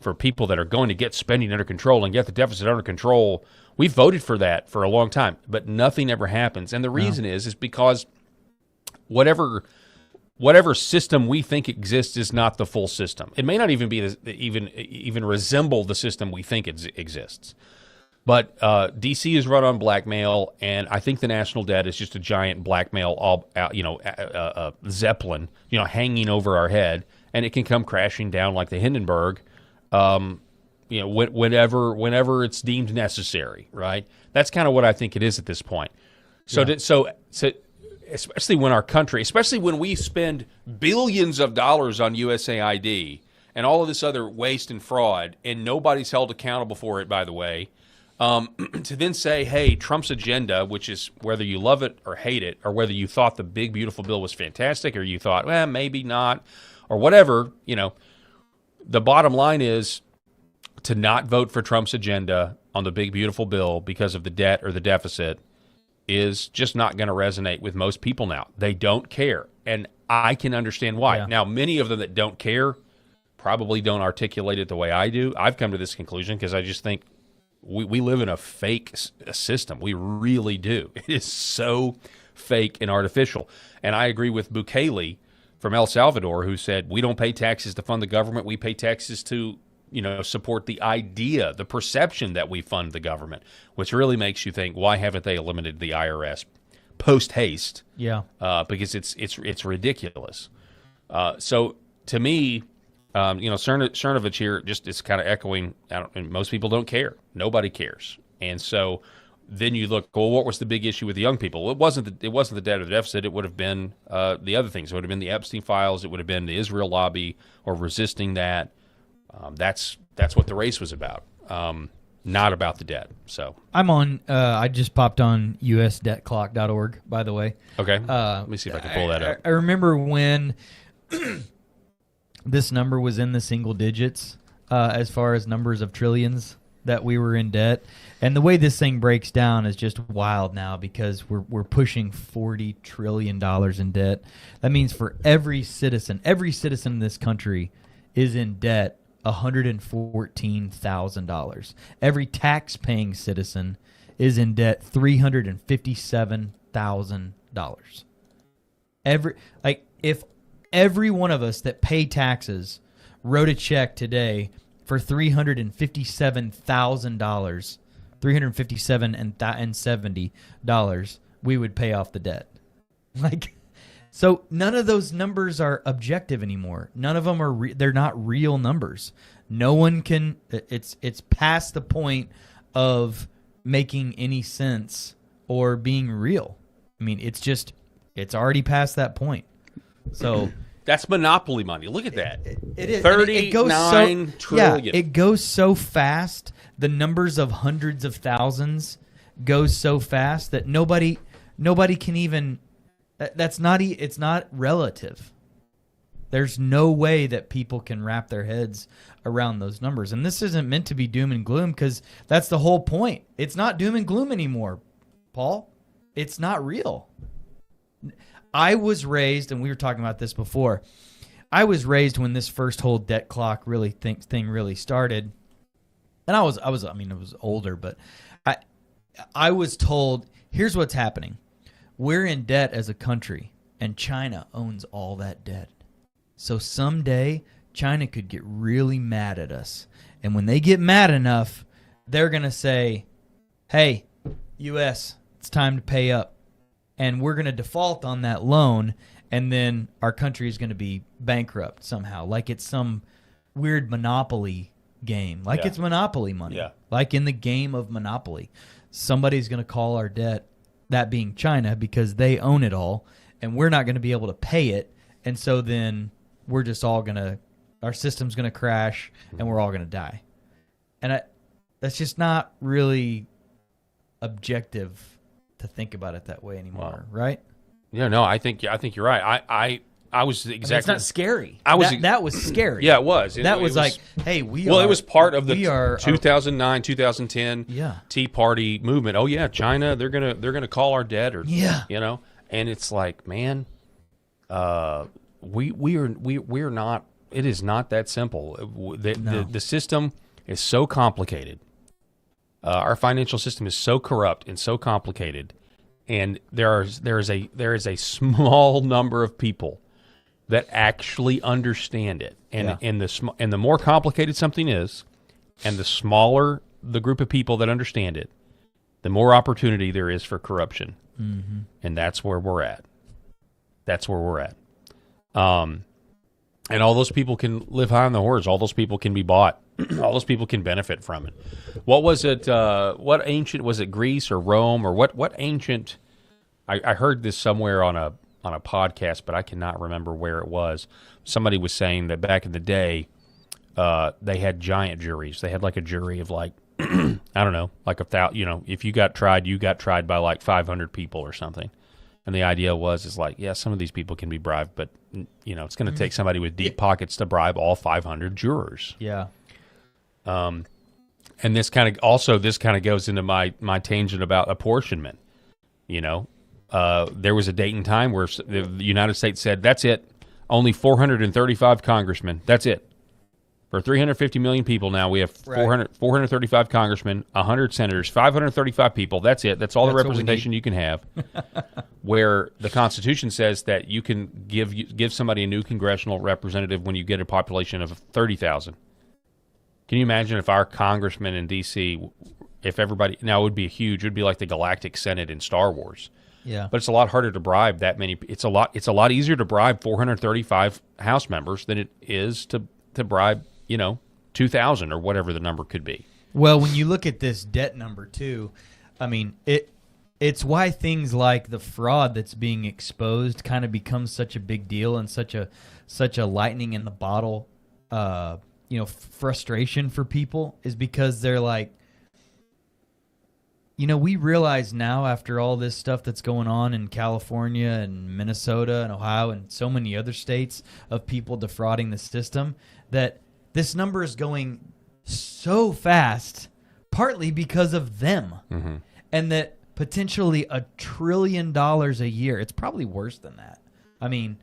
for people that are going to get spending under control and get the deficit under control. We've voted for that for a long time, but nothing ever happens. And the reason is because whatever system we think exists is not the full system. It may not even be even resemble the system we think exists. But D.C. is run on blackmail, and I think the national debt is just a giant blackmail, zeppelin, hanging over our head, and it can come crashing down like the Hindenburg, whenever it's deemed necessary, right? That's kind of what I think it is at this point. So, so especially when our country, especially when we spend billions of dollars on USAID and all of this other waste and fraud, and nobody's held accountable for it, by the way, to then say, hey, Trump's agenda, which is whether you love it or hate it, or whether you thought the big, beautiful bill was fantastic, or you thought, well, maybe not, or whatever, the bottom line is to not vote for Trump's agenda on the big, beautiful bill because of the debt or the deficit is just not going to resonate with most people now. They don't care, and I can understand why. Now, many of them that don't care probably don't articulate it the way I do. I've come to this conclusion because I just think we live in a fake system. We really do. It is so fake and artificial. And I agree with Bukele from El Salvador, who said, we don't pay taxes to fund the government. We pay taxes to, support the idea, the perception that we fund the government, which really makes you think, why haven't they eliminated the IRS post haste? Yeah. Because it's ridiculous. So to me, Cernovich here just is kind of echoing. Most people don't care. Nobody cares. And so then you look, well, what was the big issue with the young people? Well, it wasn't the debt or the deficit. It would have been the other things. It would have been the Epstein files. It would have been the Israel lobby or resisting that. That's what the race was about. Not about the debt. So I'm on. I just popped on usdebtclock.org. By the way. Okay. Let me see if I can pull that up. I remember when this number was in the single digits as far as numbers of trillions that we were in debt. And the way this thing breaks down is just wild now because we're pushing $40 trillion in debt. That means for every citizen in this country is in debt $114,000. Every tax-paying citizen is in debt $357,000. If every one of us that pay taxes wrote a check today for $357,000, $357.70, we would pay off the debt. So none of those numbers are objective anymore. None of them are. They're not real numbers. No one can. It's past the point of making any sense or being real. I mean, it's already past that point. So that's monopoly money. Look at that. It is. $39 trillion. Yeah, it goes so fast. The numbers of hundreds of thousands goes so fast that nobody can even. It's not relative. There's no way that people can wrap their heads around those numbers. And this isn't meant to be doom and gloom because that's the whole point. It's not doom and gloom anymore, Paul. It's not real. I was raised, and we were talking about this before, I was raised when this first whole debt clock thing really started. And I was older, but I was told, here's what's happening. We're in debt as a country, and China owns all that debt. So someday, China could get really mad at us. And when they get mad enough, they're going to say, hey, U.S., it's time to pay up. And we're going to default on that loan, and then our country is going to be bankrupt somehow, like it's some weird Monopoly game, like it's Monopoly money, like in the game of Monopoly. Somebody's going to call our debt, that being China, because they own it all, and we're not going to be able to pay it, and so then we're just all going to, our system's going to crash, and we're all going to die. And that's just not really objective to think about it that way anymore, right? Yeah, no, I think you're right. I was exactly. It's not scary. That was scary. Yeah, it was. That was like, hey, it was part of the 2009, 2010 Tea Party movement. Oh yeah, China, they're gonna call our debt, or and it's like, man, we're not. It is not that simple. The system is so complicated. Our financial system is so corrupt and so complicated, and there is a small number of people that actually understand it. And the more complicated something is, and the smaller the group of people that understand it, the more opportunity there is for corruption. Mm-hmm. And that's where we're at. And all those people can live high on the horse. All those people can be bought. All those people can benefit from it. What was it? What ancient was it? Greece or Rome or what ancient? I heard this somewhere on a podcast, but I cannot remember where it was. Somebody was saying that back in the day, they had giant juries. They had like a jury of like I don't know, like 1,000. You know, if you got tried by like 500 people or something. And the idea is like, yeah, some of these people can be bribed, but you know, it's going to take somebody with deep pockets to bribe all 500 jurors. Yeah. And this kind of goes into my tangent about apportionment. You know, there was a date and time where the United States said, that's it, only 435 congressmen. That's it. For 350 million people now, we have 435 congressmen, 100 senators, 535 people. That's it. That's all the representation you can have. Where the Constitution says that you can give somebody a new congressional representative when you get a population of 30,000. Can you imagine if our congressmen in D.C., if everybody, now it would be huge, it would be like the Galactic Senate in Star Wars. Yeah. But it's a lot harder to bribe that many. It's a lot easier to bribe 435 House members than it is to bribe, 2,000 or whatever the number could be. Well, when you look at this debt number too, I mean, it's why things like the fraud that's being exposed kind of becomes such a big deal and such a lightning in the bottle, frustration for people, is because they're like, we realize now after all this stuff that's going on in California and Minnesota and Ohio and so many other states of people defrauding the system that this number is going so fast, partly because of them. Mm-hmm. And that potentially $1 trillion a year, it's probably worse than that. I mean,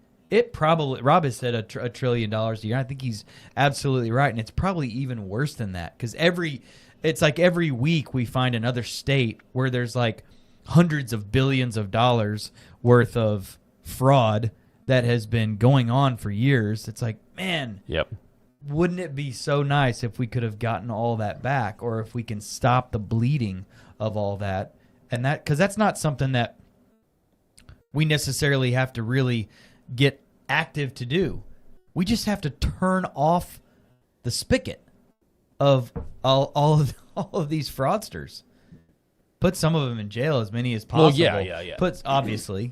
Rob has said $1 trillion a year. I think he's absolutely right. And it's probably even worse than that because it's like every week we find another state where there's like hundreds of billions of dollars worth of fraud that has been going on for years. It's like, man, wouldn't it be so nice if we could have gotten all that back, or if we can stop the bleeding of all that? And that, because that's not something that we necessarily have to really get active to do. We just have to turn off the spigot of all of these fraudsters. Put some of them in jail, as many as possible. Well, yeah. Obviously,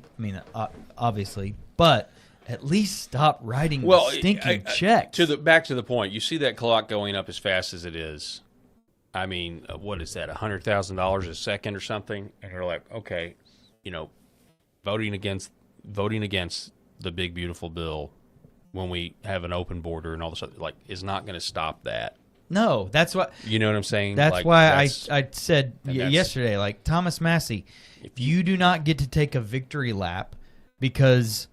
but at least stop writing stinking checks. Back to the point. You see that clock going up as fast as it is. I mean, what is that? $100,000 a second or something? And they're like, okay, voting against the big beautiful bill when we have an open border and all this other, is not going to stop that. No, that's what. You know what I'm saying? That's why I said yesterday, Thomas Massie, if you do not get to take a victory lap because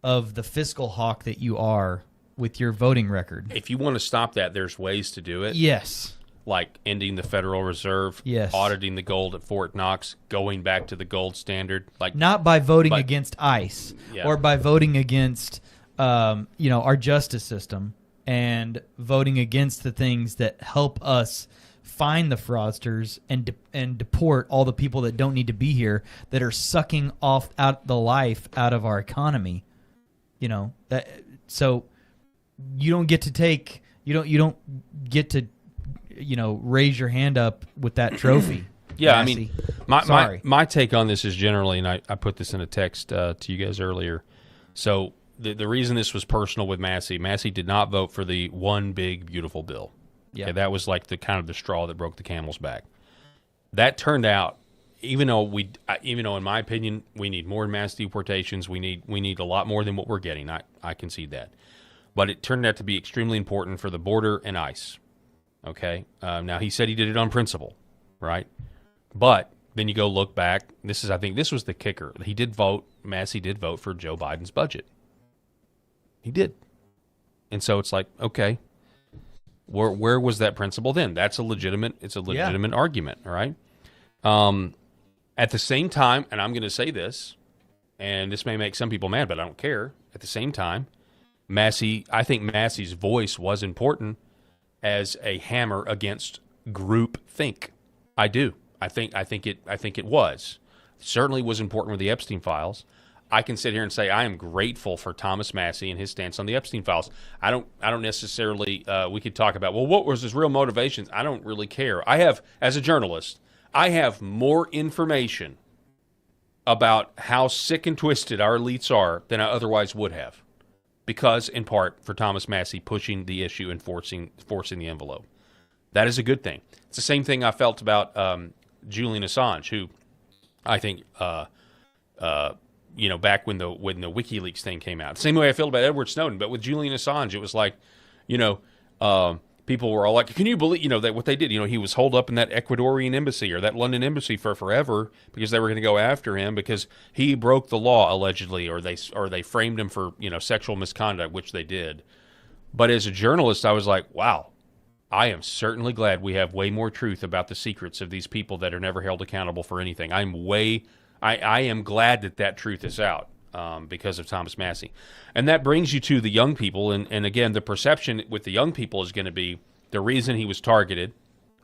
of the fiscal hawk that you are with your voting record. If you want to stop that, there's ways to do it. Yes. Like ending the Federal Reserve, auditing the gold at Fort Knox, going back to the gold standard. Not by voting against ICE or by voting against our justice system and voting against the things that help us find the fraudsters and deport all the people that don't need to be here, that are sucking out the life out of our economy. So you don't get to take you don't get to raise your hand up with that trophy. Yeah, Massie. I mean, my take on this is generally, and I put this in a text to you guys earlier. So the reason this was personal with Massie did not vote for the one big beautiful bill. Yeah, okay, that was like the kind of the straw that broke the camel's back. That turned out, even though in my opinion we need more mass deportations, we need a lot more than what we're getting. I concede that, but it turned out to be extremely important for the border and ICE. Okay, now he said he did it on principle, right? But then you go look back. I think this was the kicker. Massie did vote for Joe Biden's budget. He did, and so it's like, okay, where was that principle then? It's a legitimate argument, all right? At the same time, and I'm going to say this, and this may make some people mad, but I don't care. At the same time, I think Massie's voice was important as a hammer against group think. I do. I think it was. Certainly was important with the Epstein files. I can sit here and say I am grateful for Thomas Massie and his stance on the Epstein files. I don't necessarily. We could talk about, well, what was his real motivations? I don't really care. I have, as a journalist, I have more information about how sick and twisted our elites are than I otherwise would have, because in part for Thomas Massie pushing the issue and forcing the envelope. That is a good thing. It's the same thing I felt about Julian Assange, who I think. Back when the WikiLeaks thing came out. Same way I feel about Edward Snowden, but with Julian Assange, it was like, people were all like, can you believe, that what they did? He was holed up in that Ecuadorian embassy or that London embassy for forever because they were going to go after him because he broke the law allegedly, or they framed him for, sexual misconduct, which they did. But as a journalist, I was like, wow, I am certainly glad we have way more truth about the secrets of these people that are never held accountable for anything. I am glad that truth is out because of Thomas Massie. And that brings you to the young people. And again, the perception with the young people is going to be the reason he was targeted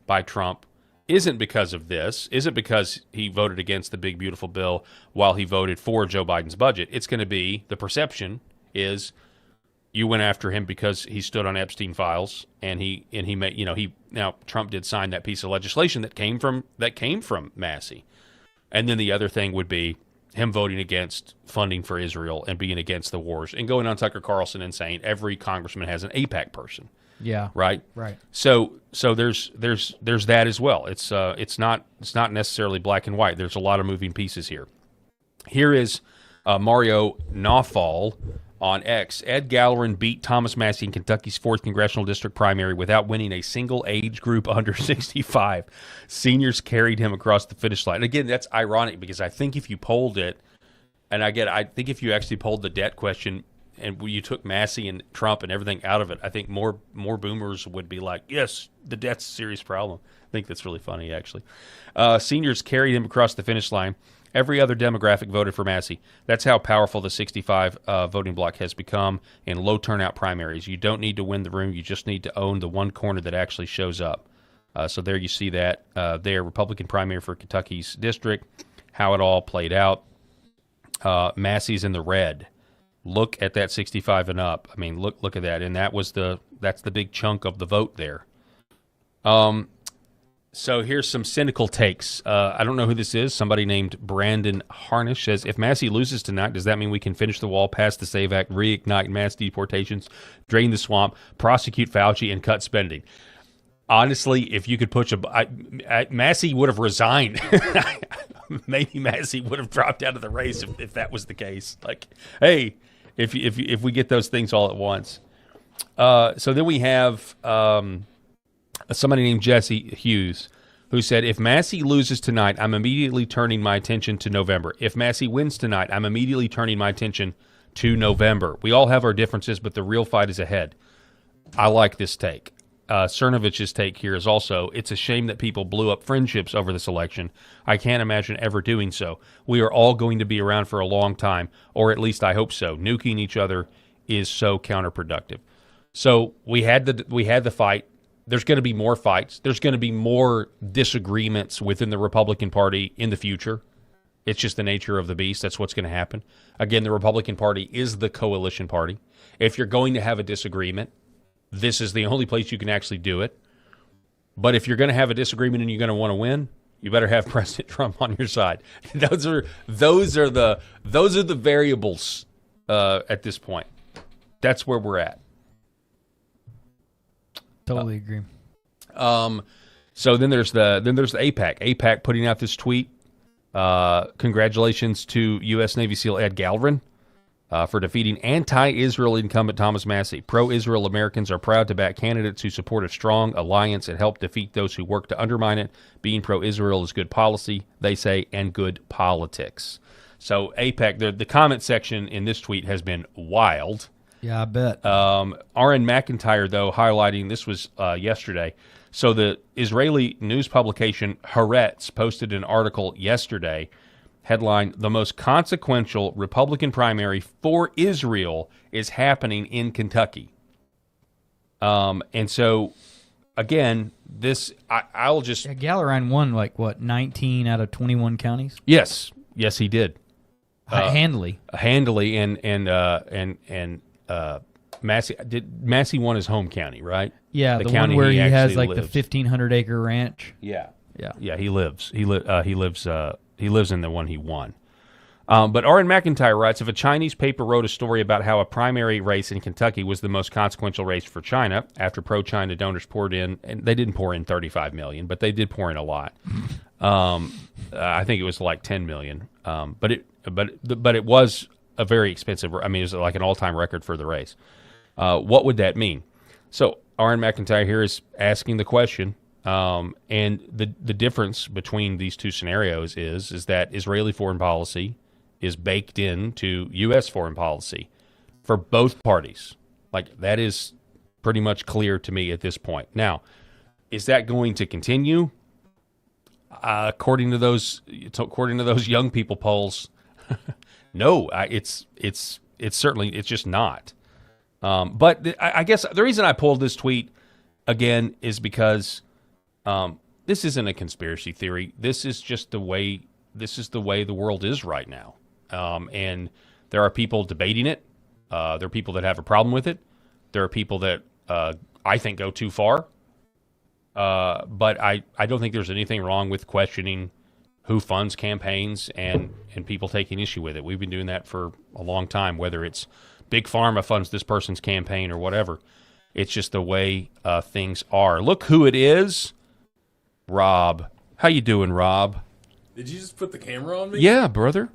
by Trump isn't because of this, isn't because he voted against the big, beautiful bill while he voted for Joe Biden's budget. It's going to be, the perception is you went after him because he stood on Epstein files and he made, now Trump did sign that piece of legislation that came from Massie. And then the other thing would be him voting against funding for Israel and being against the wars and going on Tucker Carlson and saying every congressman has an AIPAC person. Yeah. Right. So there's that as well. It's not necessarily black and white. There's a lot of moving pieces here. Here is Mario Nawfal on X. Ed Gallerin beat Thomas Massie in Kentucky's 4th Congressional District primary without winning a single age group under 65. Seniors carried him across the finish line. And again, that's ironic because I think if you polled it, and I think if you actually polled the debt question and you took Massie and Trump and everything out of it, I think more boomers would be like, yes, the debt's a serious problem. I think that's really funny, actually. Seniors carried him across the finish line. Every other demographic voted for Massie. That's how powerful the 65 voting bloc has become in low turnout primaries. You don't need to win the room. You just need to own the one corner that actually shows up. So there you see that. There, Republican primary for Kentucky's district, how it all played out. Massie's in the red. Look at that 65 and up. I mean, look at that. And that's the big chunk of the vote there. So here's some cynical takes. I don't know who this is. Somebody named Brandon Harnish says, if Massie loses tonight, does that mean we can finish the wall, pass the SAVE Act, reignite mass deportations, drain the swamp, prosecute Fauci, and cut spending? Honestly, if you could push Massie would have resigned. Maybe Massie would have dropped out of the race if that was the case. Like, hey, if we get those things all at once. So then we have somebody named Jesse Hughes, who said, if Massie loses tonight, I'm immediately turning my attention to November. If Massie wins tonight, I'm immediately turning my attention to November. We all have our differences, but the real fight is ahead. I like this take. Cernovich's take here is also, it's a shame that people blew up friendships over this election. I can't imagine ever doing so. We are all going to be around for a long time, or at least I hope so. Nuking each other is so counterproductive. So we had the fight. There's going to be more fights. There's going to be more disagreements within the Republican Party in the future. It's just the nature of the beast. That's what's going to happen. Again, the Republican Party is the coalition party. If you're going to have a disagreement, this is the only place you can actually do it. But if you're going to have a disagreement and you're going to want to win, you better have President Trump on your side. Those are the variables at this point. That's where we're at. Totally agree. So then there's the AIPAC. AIPAC putting out this tweet. Congratulations to U.S. Navy SEAL Ed Galvin for defeating anti-Israel incumbent Thomas Massie. Pro-Israel Americans are proud to back candidates who support a strong alliance and help defeat those who work to undermine it. Being pro-Israel is good policy, they say, and good politics. So AIPAC, the comment section in this tweet has been wild. Yeah, I bet. R.N. McIntyre, though, highlighting, this was yesterday. So the Israeli news publication Haaretz posted an article yesterday, headline, the most consequential Republican primary for Israel is happening in Kentucky. And so, again, this, I'll just... Yeah, Gallerin won, 19 out of 21 counties? Yes, he did. handily, and Massie won his home county, right? Yeah, the county one where he has like lives. the 1,500-acre ranch. Yeah. He lives in the one he won. But R.N. McIntyre writes, if a Chinese paper wrote a story about how a primary race in Kentucky was the most consequential race for China after pro-China donors poured in, and they didn't pour in 35 million, but they did pour in a lot. I think it was like 10 million. But it was a very expensive. I mean, it was like an all-time record for the race. What would that mean? So R.N. McIntyre here is asking the question, and the difference between these two scenarios is that Israeli foreign policy is baked into U.S. foreign policy for both parties. Like, that is pretty much clear to me at this point. Now, is that going to continue? According to those young people polls, no. It's just not. But I guess the reason I pulled this tweet again is because this isn't a conspiracy theory. This is just the way the world is right now. And there are people debating it. There are people that have a problem with it. There are people that I think go too far. But I don't think there's anything wrong with questioning who funds campaigns and people taking issue with it. We've been doing that for a long time, whether it's Big Pharma funds this person's campaign or whatever. It's just the way things are. Look who it is. Rob. How you doing, Rob? Did you just put the camera on me? Yeah, brother.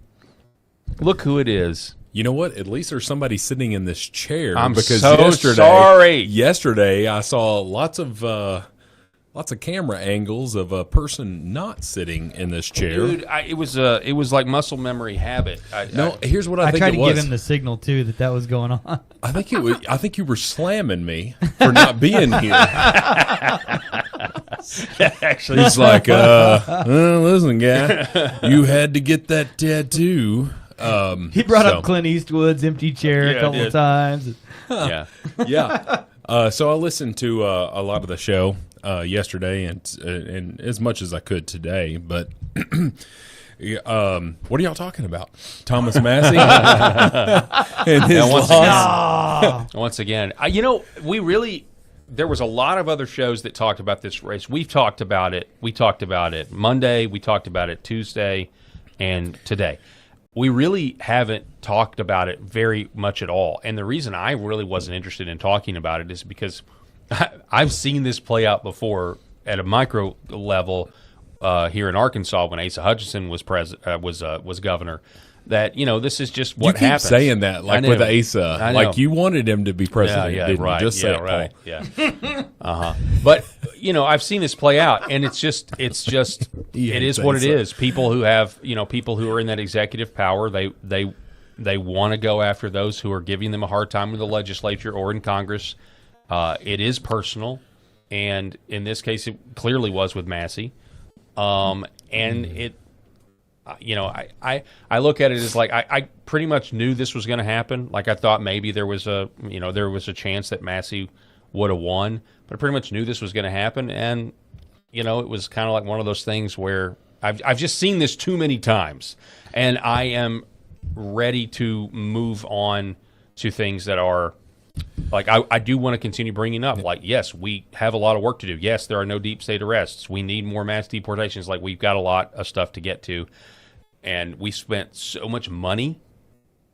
Look who it is. You know what? At least there's somebody sitting in this chair. I'm because so sorry. Yesterday, I saw lots of camera angles of a person not sitting in this chair. Dude, it was like muscle memory habit. Here's what I think tried it to was. give him the signal too that was going on. I think you were slamming me for not being here. Actually, he's like, listen, guy, you had to get that tattoo. He brought up Clint Eastwood's empty chair a couple of times. Yeah. So I listened to a lot of the show yesterday and as much as I could today, but what are y'all talking about? Thomas Massie and his loss? Once again, there was a lot of other shows that talked about this race. We've talked about it. We talked about it Monday. We talked about it Tuesday and today. We really haven't talked about it very much at all. And the reason I really wasn't interested in talking about it is because I've seen this play out before at a micro level here in Arkansas when Asa Hutchinson was governor. That this is just what happens. You keep saying that like with Asa, like you wanted him to be president, didn't right. you? Just say it, right. Paul. Yeah. But I've seen this play out, and it is what it is. People who have people who are in that executive power, they want to go after those who are giving them a hard time in the legislature or in Congress. It is personal, and in this case, it clearly was with Massie. And it. I look at it as like I pretty much knew this was going to happen. Like I thought maybe there was a chance that Massie would have won, but I pretty much knew this was going to happen. And it was kind of like one of those things where I've just seen this too many times, and I am ready to move on to things that are like I do want to continue bringing up. Like, yes, we have a lot of work to do. Yes, there are no deep state arrests. We need more mass deportations. Like, we've got a lot of stuff to get to. And we spent so much money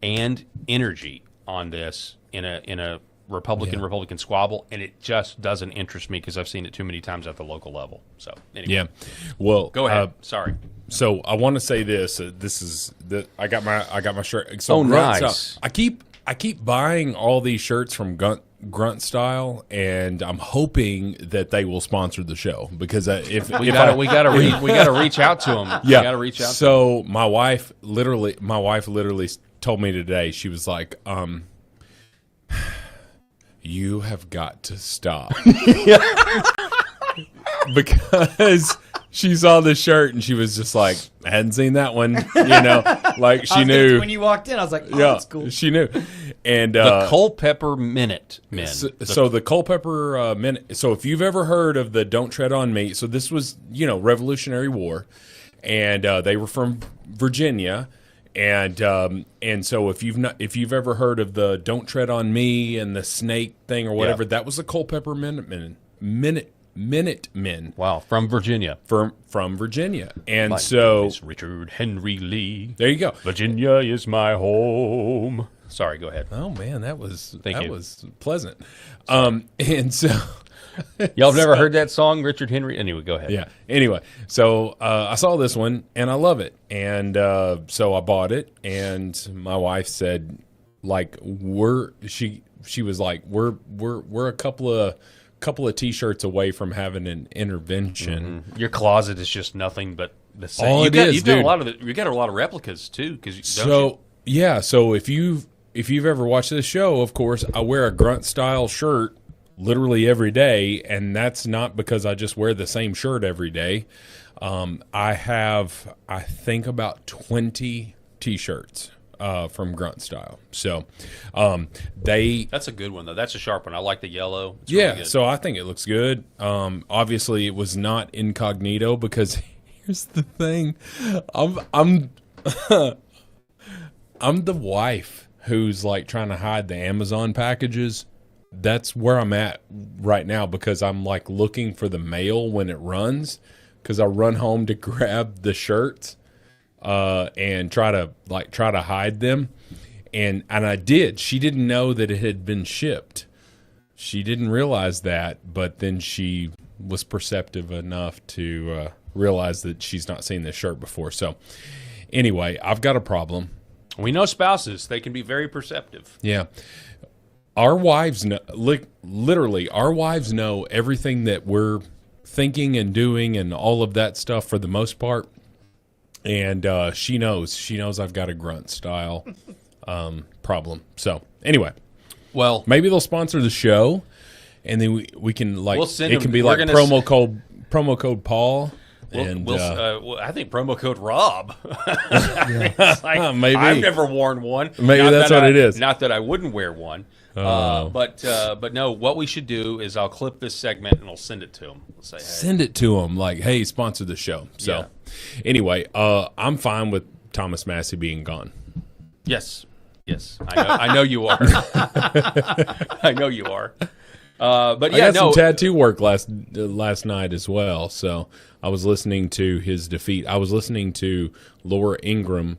and energy on this in a Republican squabble, and it just doesn't interest me because I've seen it too many times at the local level. So anyway, yeah. Well, go ahead. Sorry. So I want to say this. I got my shirt. So nice. I keep buying all these shirts from Grunt Style, and I'm hoping that they will sponsor the show because we gotta reach out to them. Yeah, we gotta reach out. So my wife literally told me today. She was like, "You have got to stop," because she saw this shirt and she was just like, I hadn't seen that one, like she knew. When you walked in, I was like, oh, yeah, that's cool. She knew. And the Culpeper Minute Men. So the Culpeper Minute. So if you've ever heard of the Don't Tread on Me, so this was, Revolutionary War, and they were from Virginia, And so if you've ever heard of the "Don't Tread on Me" and the snake thing or whatever, that was the Culpeper Minutemen. Wow, from Virginia. From Virginia. And my name is Richard Henry Lee. There you go. Virginia is my home. Sorry, go ahead. Oh man, that was pleasant. Sorry. And so y'all have never heard that song, Richard Henry? Anyway, go ahead. Yeah. Anyway, so I saw this one and I love it, and so I bought it. And my wife said, like, she was like, we're a couple of T-shirts away from having an intervention. Mm-hmm. Your closet is just nothing but the same. All You got a lot of replicas too, Yeah. So if you've ever watched this show, of course, I wear a grunt style shirt literally every day, and that's not because I just wear the same shirt every day. I have, I think, about 20 T-shirts from Grunt Style. So that's a good one though. That's a sharp one. I like the yellow. It's yeah. really good. So I think it looks good. Obviously, it was not incognito because here's the thing, I'm I'm the wife who's like trying to hide the Amazon packages. That's where I'm at right now because I'm like looking for the mail when it runs because I run home to grab the shirts and try to hide them. And I did. She didn't know that it had been shipped. She didn't realize that, but then she was perceptive enough to realize that she's not seen this shirt before. So anyway, I've got a problem. We know spouses. They can be very perceptive. Yeah. Our wives know, literally, our wives know everything that we're thinking and doing and all of that stuff for the most part. And she knows I've got a Grunt Style problem. So anyway, well, maybe they'll sponsor the show, and then we can like, we'll send it them, can be like promo code Paul. I think promo code Rob. Like, maybe I've never worn one. Maybe that's what it is. Not that I wouldn't wear one. But no. What we should do is I'll clip this segment and I'll send it to them. We'll say, hey. Send it to them like, hey, sponsor the show. So anyway, I'm fine with Thomas Massie being gone. Yes. I know you are. I know you are. But yeah, I got some tattoo work last night as well. So I was listening to his defeat. I was listening to Laura Ingraham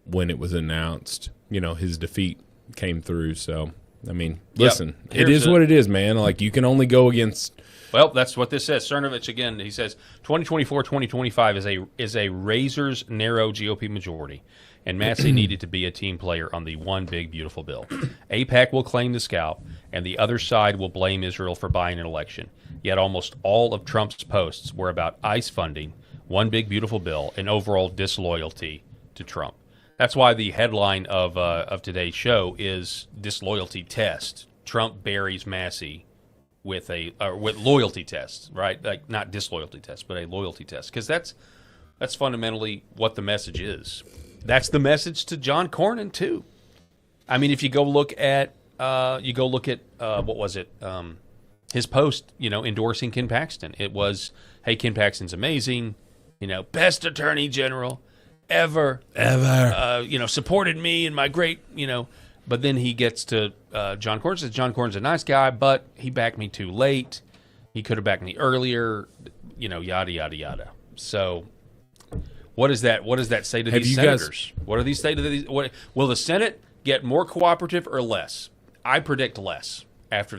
when it was announced. You know, his defeat came through. So I mean, listen, it is what it is, man. Like, you can only go against. Well, that's what this says. Cernovich again. He says 2024-2025 is a razor's narrow GOP majority, and Massie needed to be a team player on the one big beautiful bill. AIPAC will claim the scalp, and the other side will blame Israel for buying an election. Yet almost all of Trump's posts were about ICE funding, one big beautiful bill, and overall disloyalty to Trump. That's why the headline of today's show is Disloyalty Test. Trump buries Massie with loyalty tests, right? Like, not disloyalty test, but a loyalty test, because that's fundamentally what the message is. That's the message to John Cornyn too. I mean, if you go look at what was it? His post, endorsing Ken Paxton. It was, hey, Ken Paxton's amazing, best attorney general ever, supported me and my great, But then he gets to John Cornyn, says John Cornyn's a nice guy, but he backed me too late. He could have backed me earlier, yada yada yada. So, what does that say to these senators? What do these say to these? Will the Senate get more cooperative or less? I predict less after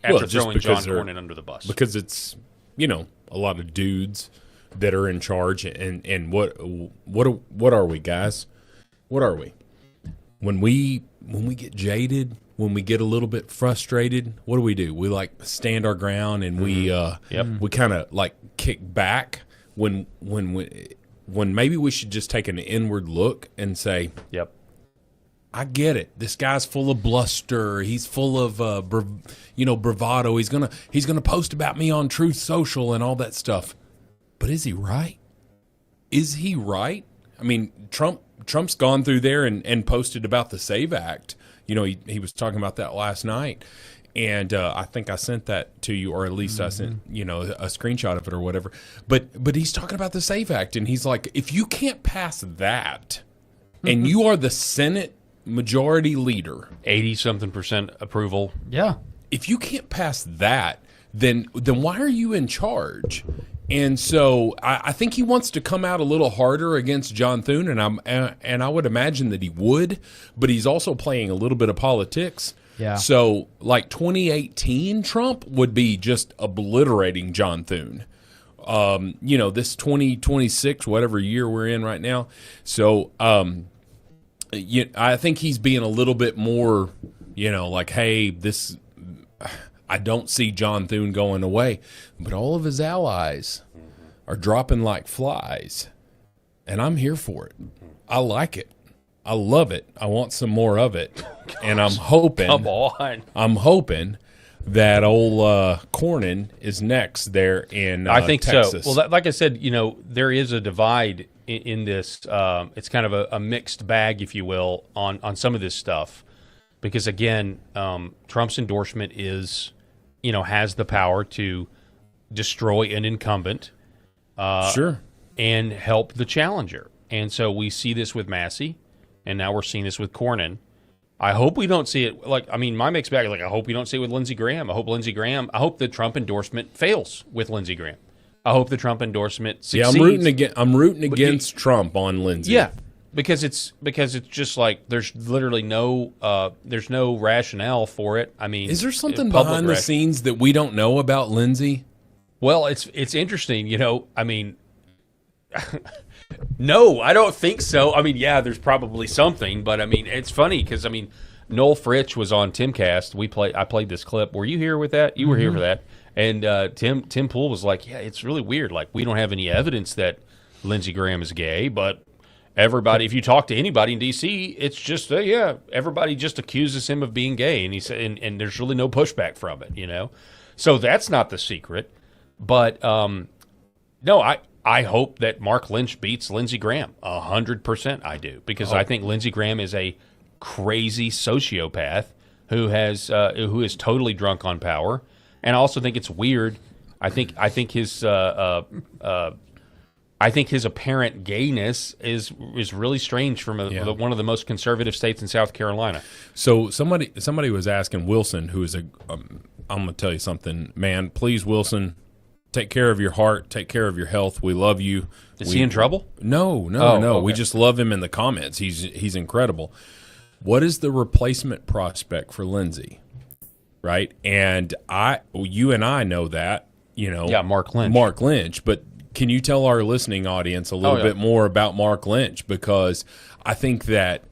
after throwing John Cornyn under the bus, because it's a lot of dudes that are in charge. And what are we, guys? What are we? When we get jaded, when we get a little bit frustrated, what do? We like stand our ground, and we kind of like kick back when maybe we should just take an inward look and say, "Yep, I get it. This guy's full of bluster. He's full of bravado. He's gonna post about me on Truth Social and all that stuff. But is he right? Is he right? I mean, Trump's gone through there and posted about the SAVE Act. He was talking about that last night. And I think I sent that to you, or at least I sent, a screenshot of it or whatever. But he's talking about the SAFE Act, and he's like, if you can't pass that, and you are the Senate majority leader, 80-something% approval. Yeah. If you can't pass that, then why are you in charge? And so I think he wants to come out a little harder against John Thune, and I would imagine that he would, but he's also playing a little bit of politics. Yeah. So, like 2018 Trump would be just obliterating John Thune. This 2026, whatever year we're in right now. So, I think he's being a little bit more, like, hey, I don't see John Thune going away. But all of his allies are dropping like flies. And I'm here for it. I like it. I love it. I want some more of it. And I'm hoping. Come on. I'm hoping that old Cornyn is next there in I think Texas. so. Well, like I said, there is a divide in this. It's kind of a mixed bag, if you will, on some of this stuff. Because, again, Trump's endorsement is, has the power to destroy an incumbent. Sure. And help the challenger. And so we see this with Massie. And now we're seeing this with Cornyn. I hope we don't see it. My mixed bag. I hope we don't see it with Lindsey Graham. I hope the Trump endorsement fails with Lindsey Graham. I hope the Trump endorsement succeeds. Yeah, I'm rooting against Trump on Lindsey. Yeah, because it's just like there's literally no rationale for it. I mean, is there something behind the scenes that we don't know about Lindsey? Well, it's interesting. No, I don't think so. I mean, yeah, there's probably something, but I mean, it's funny because Noel Fritch was on Timcast. I played this clip. Were you here with that? You were here for that. And Tim Pool was like, yeah, it's really weird. Like, we don't have any evidence that Lindsey Graham is gay, but everybody, if you talk to anybody in D.C., it's just everybody just accuses him of being gay, and he said, and there's really no pushback from it, So that's not the secret. But no, I hope that Mark Lynch beats Lindsey Graham. 100% I do, because I think Lindsey Graham is a crazy sociopath who is totally drunk on power, and I also think it's weird. I think his apparent gayness is really strange from one of the most conservative states in South Carolina. So somebody was asking Wilson, who is I'm going to tell you something, man. Please, Wilson. Take care of your heart. Take care of your health. We love you. Is he in trouble? No. Okay. We just love him in the comments. He's incredible. What is the replacement prospect for Lindsey? Right? And you and I know that, Yeah, Mark Lynch. Mark Lynch. But can you tell our listening audience a little bit more about Mark Lynch? Because I think that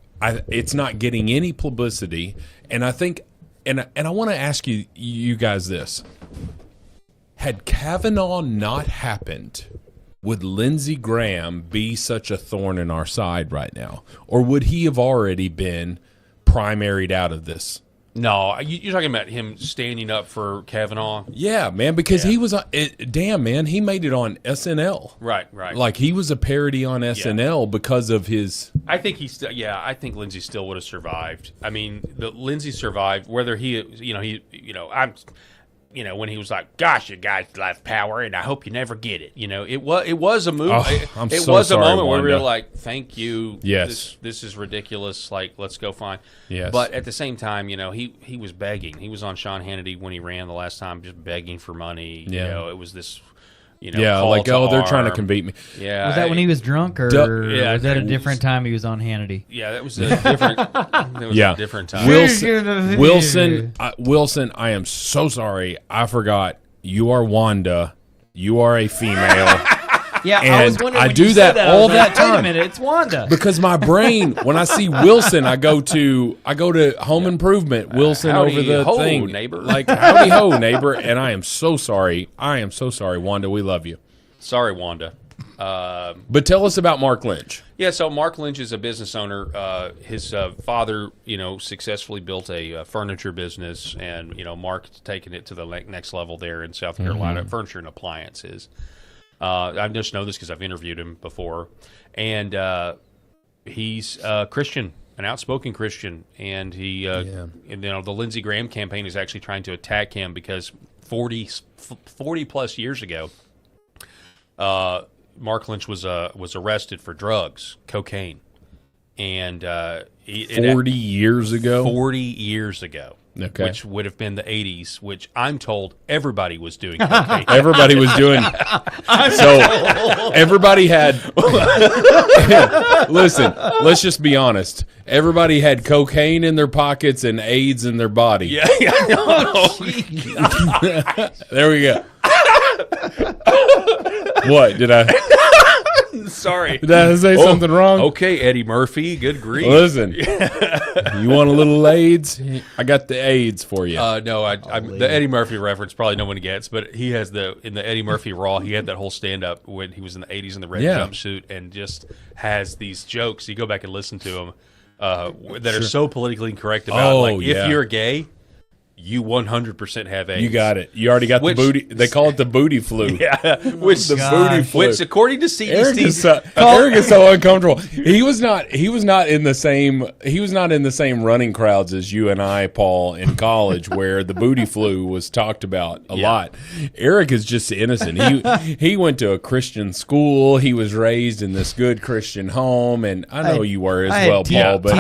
it's not getting any publicity. And I think, and I want to ask you guys this. Had Kavanaugh not happened, would Lindsey Graham be such a thorn in our side right now? Or would he have already been primaried out of this? No, you're talking about him standing up for Kavanaugh? Yeah, man, because he was damn, man, he made it on SNL. Right. Like, he was a parody on SNL because of his... I think I think Lindsey still would have survived. I mean, Lindsey survived, whether when he was like, "Gosh, you guys love power, and I hope you never get it." It was a move. It was a moment where we were like, "Thank you. Yes, this is ridiculous. Like, let's go find." Yes, but at the same time, he was begging. He was on Sean Hannity when he ran the last time, just begging for money. Yeah, it was this. They're trying to convict me. Yeah, was that when he was drunk, or was that a different time he was on Hannity? Yeah, that was a different. A different time. Wilson, I am so sorry. I forgot. You are Wanda. You are a female. Yeah, and I was wondering. I when do you that said all I was that like, time. Wait a minute, it's Wanda. Because my brain, when I see Wilson, I go to Home Improvement. Wilson over the thing, neighbor. Like, howdy ho, neighbor. And I am so sorry. Wanda. We love you. Sorry, Wanda. But tell us about Mark Lynch. Yeah, so Mark Lynch is a business owner. His father, successfully built a furniture business, and Mark's taken it to the next level there in South Carolina. Furniture and appliances. I just know this because I've interviewed him before, and he's Christian. outspoken Christian, and he, the Lindsey Graham campaign is actually trying to attack him because 40 plus years ago, Mark Lynch was arrested for drugs, cocaine, and 40 years ago. 40 years ago. Okay. Which would have been the 80s, which I'm told everybody was doing cocaine. Everybody was doing. So everybody had. Listen, let's just be honest. Everybody had cocaine in their pockets and AIDS in their body. Yeah. There we go. What did I? Sorry. Did I say something wrong? Okay, Eddie Murphy. Good grief. Listen, you want a little AIDS? I got the AIDS for you. No, the Eddie Murphy reference probably no one gets, but he has in the Eddie Murphy Raw, he had that whole stand-up when he was in the 80s in the red jumpsuit and just has these jokes. You go back and listen to them that are so politically incorrect about, if you're gay, you 100% have AIDS. You got it. You already got the booty. They call it the booty flu. Yeah, which booty flu. Which, according to CDC, Eric is so uncomfortable. He was not in the same running crowds as you and I, Paul, in college, where the booty flu was talked about a lot. Eric is just innocent. He went to a Christian school. He was raised in this good Christian home, and I know you were as well, Paul. But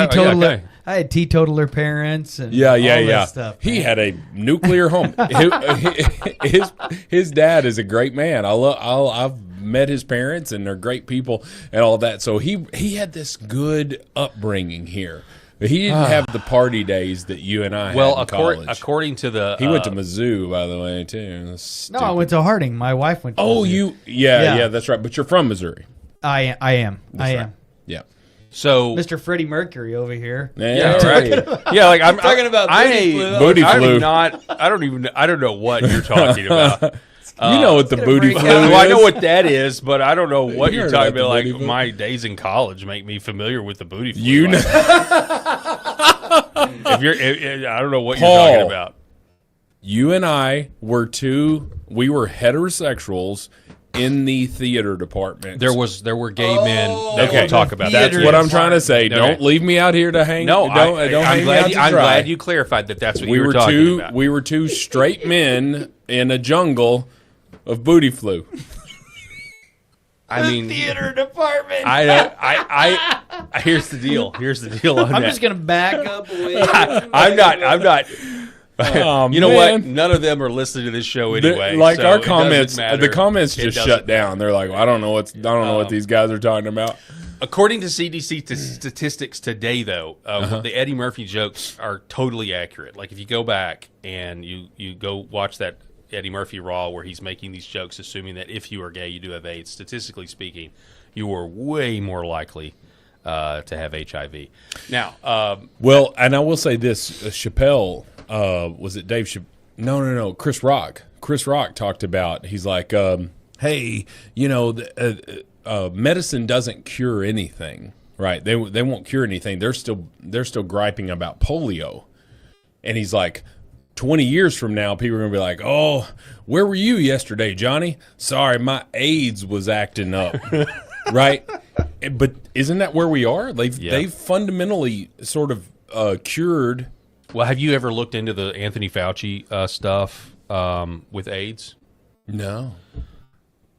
I had teetotaler parents and all that that stuff. He had a nuclear home. His dad is a great man. I've met his parents, and they're great people and all that. So he had this good upbringing here. But he didn't have the party days that you and I had in college. According to he went to Mizzou, by the way, too. No, I went to Harding. My wife went to Mizzou. Yeah, that's right. But you're from Missouri. I am. I am. Yeah. So Mr. Freddie Mercury over here. Yeah, right. Yeah, like I'm talking about booty flu. I don't know what you're talking about. You know what the booty flu is. Well, I know what that is, but I don't know what you're heard talking about about. the Like, booty flu? my days in college make me familiar with the booty flu. You know. I don't know what Paul, you're talking about. You and I were heterosexuals in the theater department. There were gay men that we'll talk about. That's what I'm trying to say. Okay. Don't leave me out here to hang. No, I'm glad you clarified that. That's what you were talking about. We were two straight men in a jungle of booty flu. I mean, theater department. Here's the deal. Here's the deal on that. I'm just gonna back up. I'm not. Oh, you know what? None of them are listening to this show anyway. Like so our comments, the comments just shut down. They're like, well, I don't know what these guys are talking about. According to CDC statistics today, though, the Eddie Murphy jokes are totally accurate. Like if you go back and you go watch that Eddie Murphy Raw where he's making these jokes, assuming that if you are gay, you do have AIDS. Statistically speaking, you are way more likely to have HIV. Now, well, and I will say this: Chappelle. Was it Dave? No. Chris Rock. Chris Rock talked about. He's like, hey, medicine doesn't cure anything, right? They won't cure anything. They're still griping about polio, and he's like, 20 years from now, people are gonna be like, oh, where were you yesterday, Johnny? Sorry, my AIDS was acting up, right? But isn't that where we are? They've fundamentally sort of cured. Well, have you ever looked into the Anthony Fauci stuff with AIDS? No.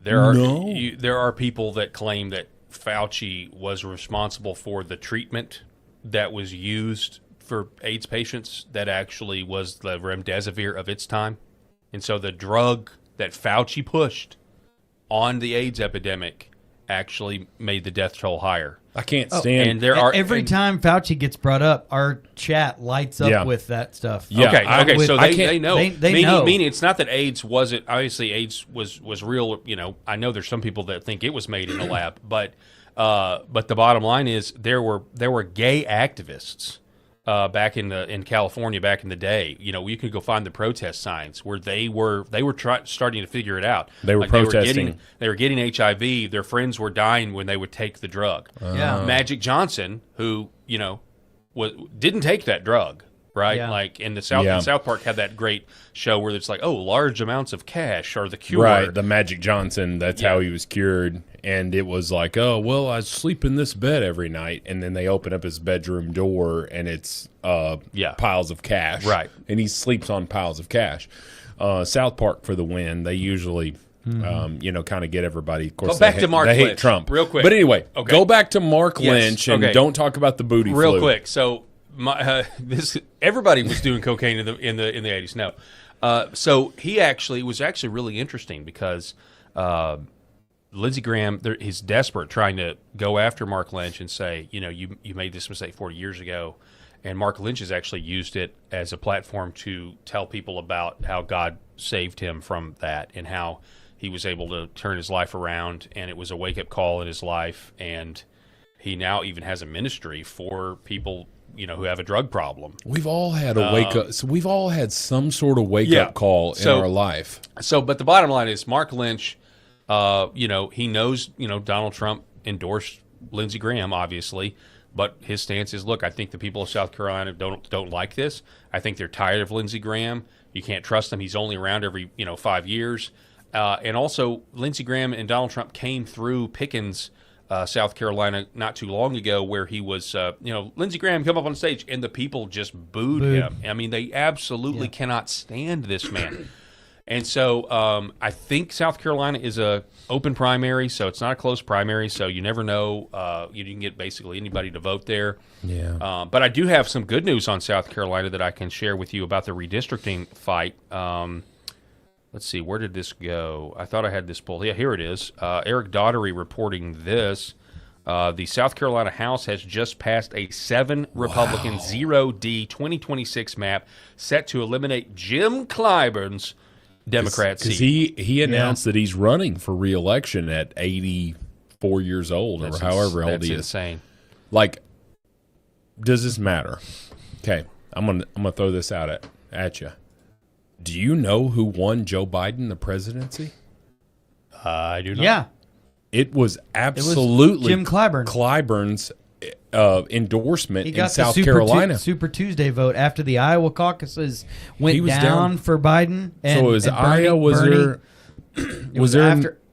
There are people that claim that Fauci was responsible for the treatment that was used for AIDS patients that actually was the remdesivir of its time. And so the drug that Fauci pushed on the AIDS epidemic actually made the death toll higher. I can't stand. And there are every time Fauci gets brought up, our chat lights up with that stuff. Yeah. Okay. So they know. They know. Meaning it's not that AIDS wasn't. Obviously, AIDS was real. I know there's some people that think it was made in a lab, but the bottom line is there were gay activists back in California back in the day. You could go find the protest signs where they were starting to figure it out. They were protesting. They were getting HIV. Their friends were dying when they would take the drug. Yeah. Magic Johnson, who didn't take that drug, right? Yeah. Like in the South, Yeah. South Park had that great show where it's like, oh, large amounts of cash are the cure. Right, the Magic Johnson, that's how he was cured. And it was like, oh, well, I sleep in this bed every night. And then they open up his bedroom door, and it's piles of cash. Right. And he sleeps on piles of cash. South Park for the win. They usually, kind of get everybody. Of course, Go back to Mark They hate Lynch, Trump. real quick. But anyway, Okay. go back to Mark Yes, Lynch and okay. don't talk about the booty Real flu. quick. So everybody was doing cocaine in the 80s. No. So he was actually really interesting because Lindsey Graham he's desperate trying to go after Mark Lynch and say, you made this mistake 40 years ago. And Mark Lynch has actually used it as a platform to tell people about how God saved him from that and how he was able to turn his life around, and it was a wake-up call in his life. And he now even has a ministry for people, who have a drug problem. We've all had a wake up. So we've all had some sort of wake up call in our life. So, but the bottom line is Mark Lynch, he knows, Donald Trump endorsed Lindsey Graham, obviously, but his stance is, look, I think the people of South Carolina don't like this. I think they're tired of Lindsey Graham. You can't trust him. He's only around every 5 years. And also, Lindsey Graham and Donald Trump came through Pickens, South Carolina, not too long ago, where he was, Lindsey Graham come up on stage, and the people just booed him. I mean, they absolutely cannot stand this man. And so I think South Carolina is a open primary, so it's not a close primary, so you never know. You can get basically anybody to vote there. Yeah. But I do have some good news on South Carolina that I can share with you about the redistricting fight. Let's see, where did this go? I thought I had this pulled. Yeah, here it is. Eric Daugherty reporting this. The South Carolina House has just passed a 7-Republican 0D 2026 map set to eliminate Jim Clyburn's Democrat seat. Because he announced that he's running for re-election at 84 years old or however old he is. That's insane. Like, does this matter? Okay, I'm gonna throw this out at you. Do you know who won Joe Biden the presidency? I do not. Yeah. It was absolutely Jim Clyburn. Clyburn's endorsement He got in South the Carolina. Super Tuesday vote after the Iowa caucuses went was down for Biden. And, so it was and Bernie, Iowa.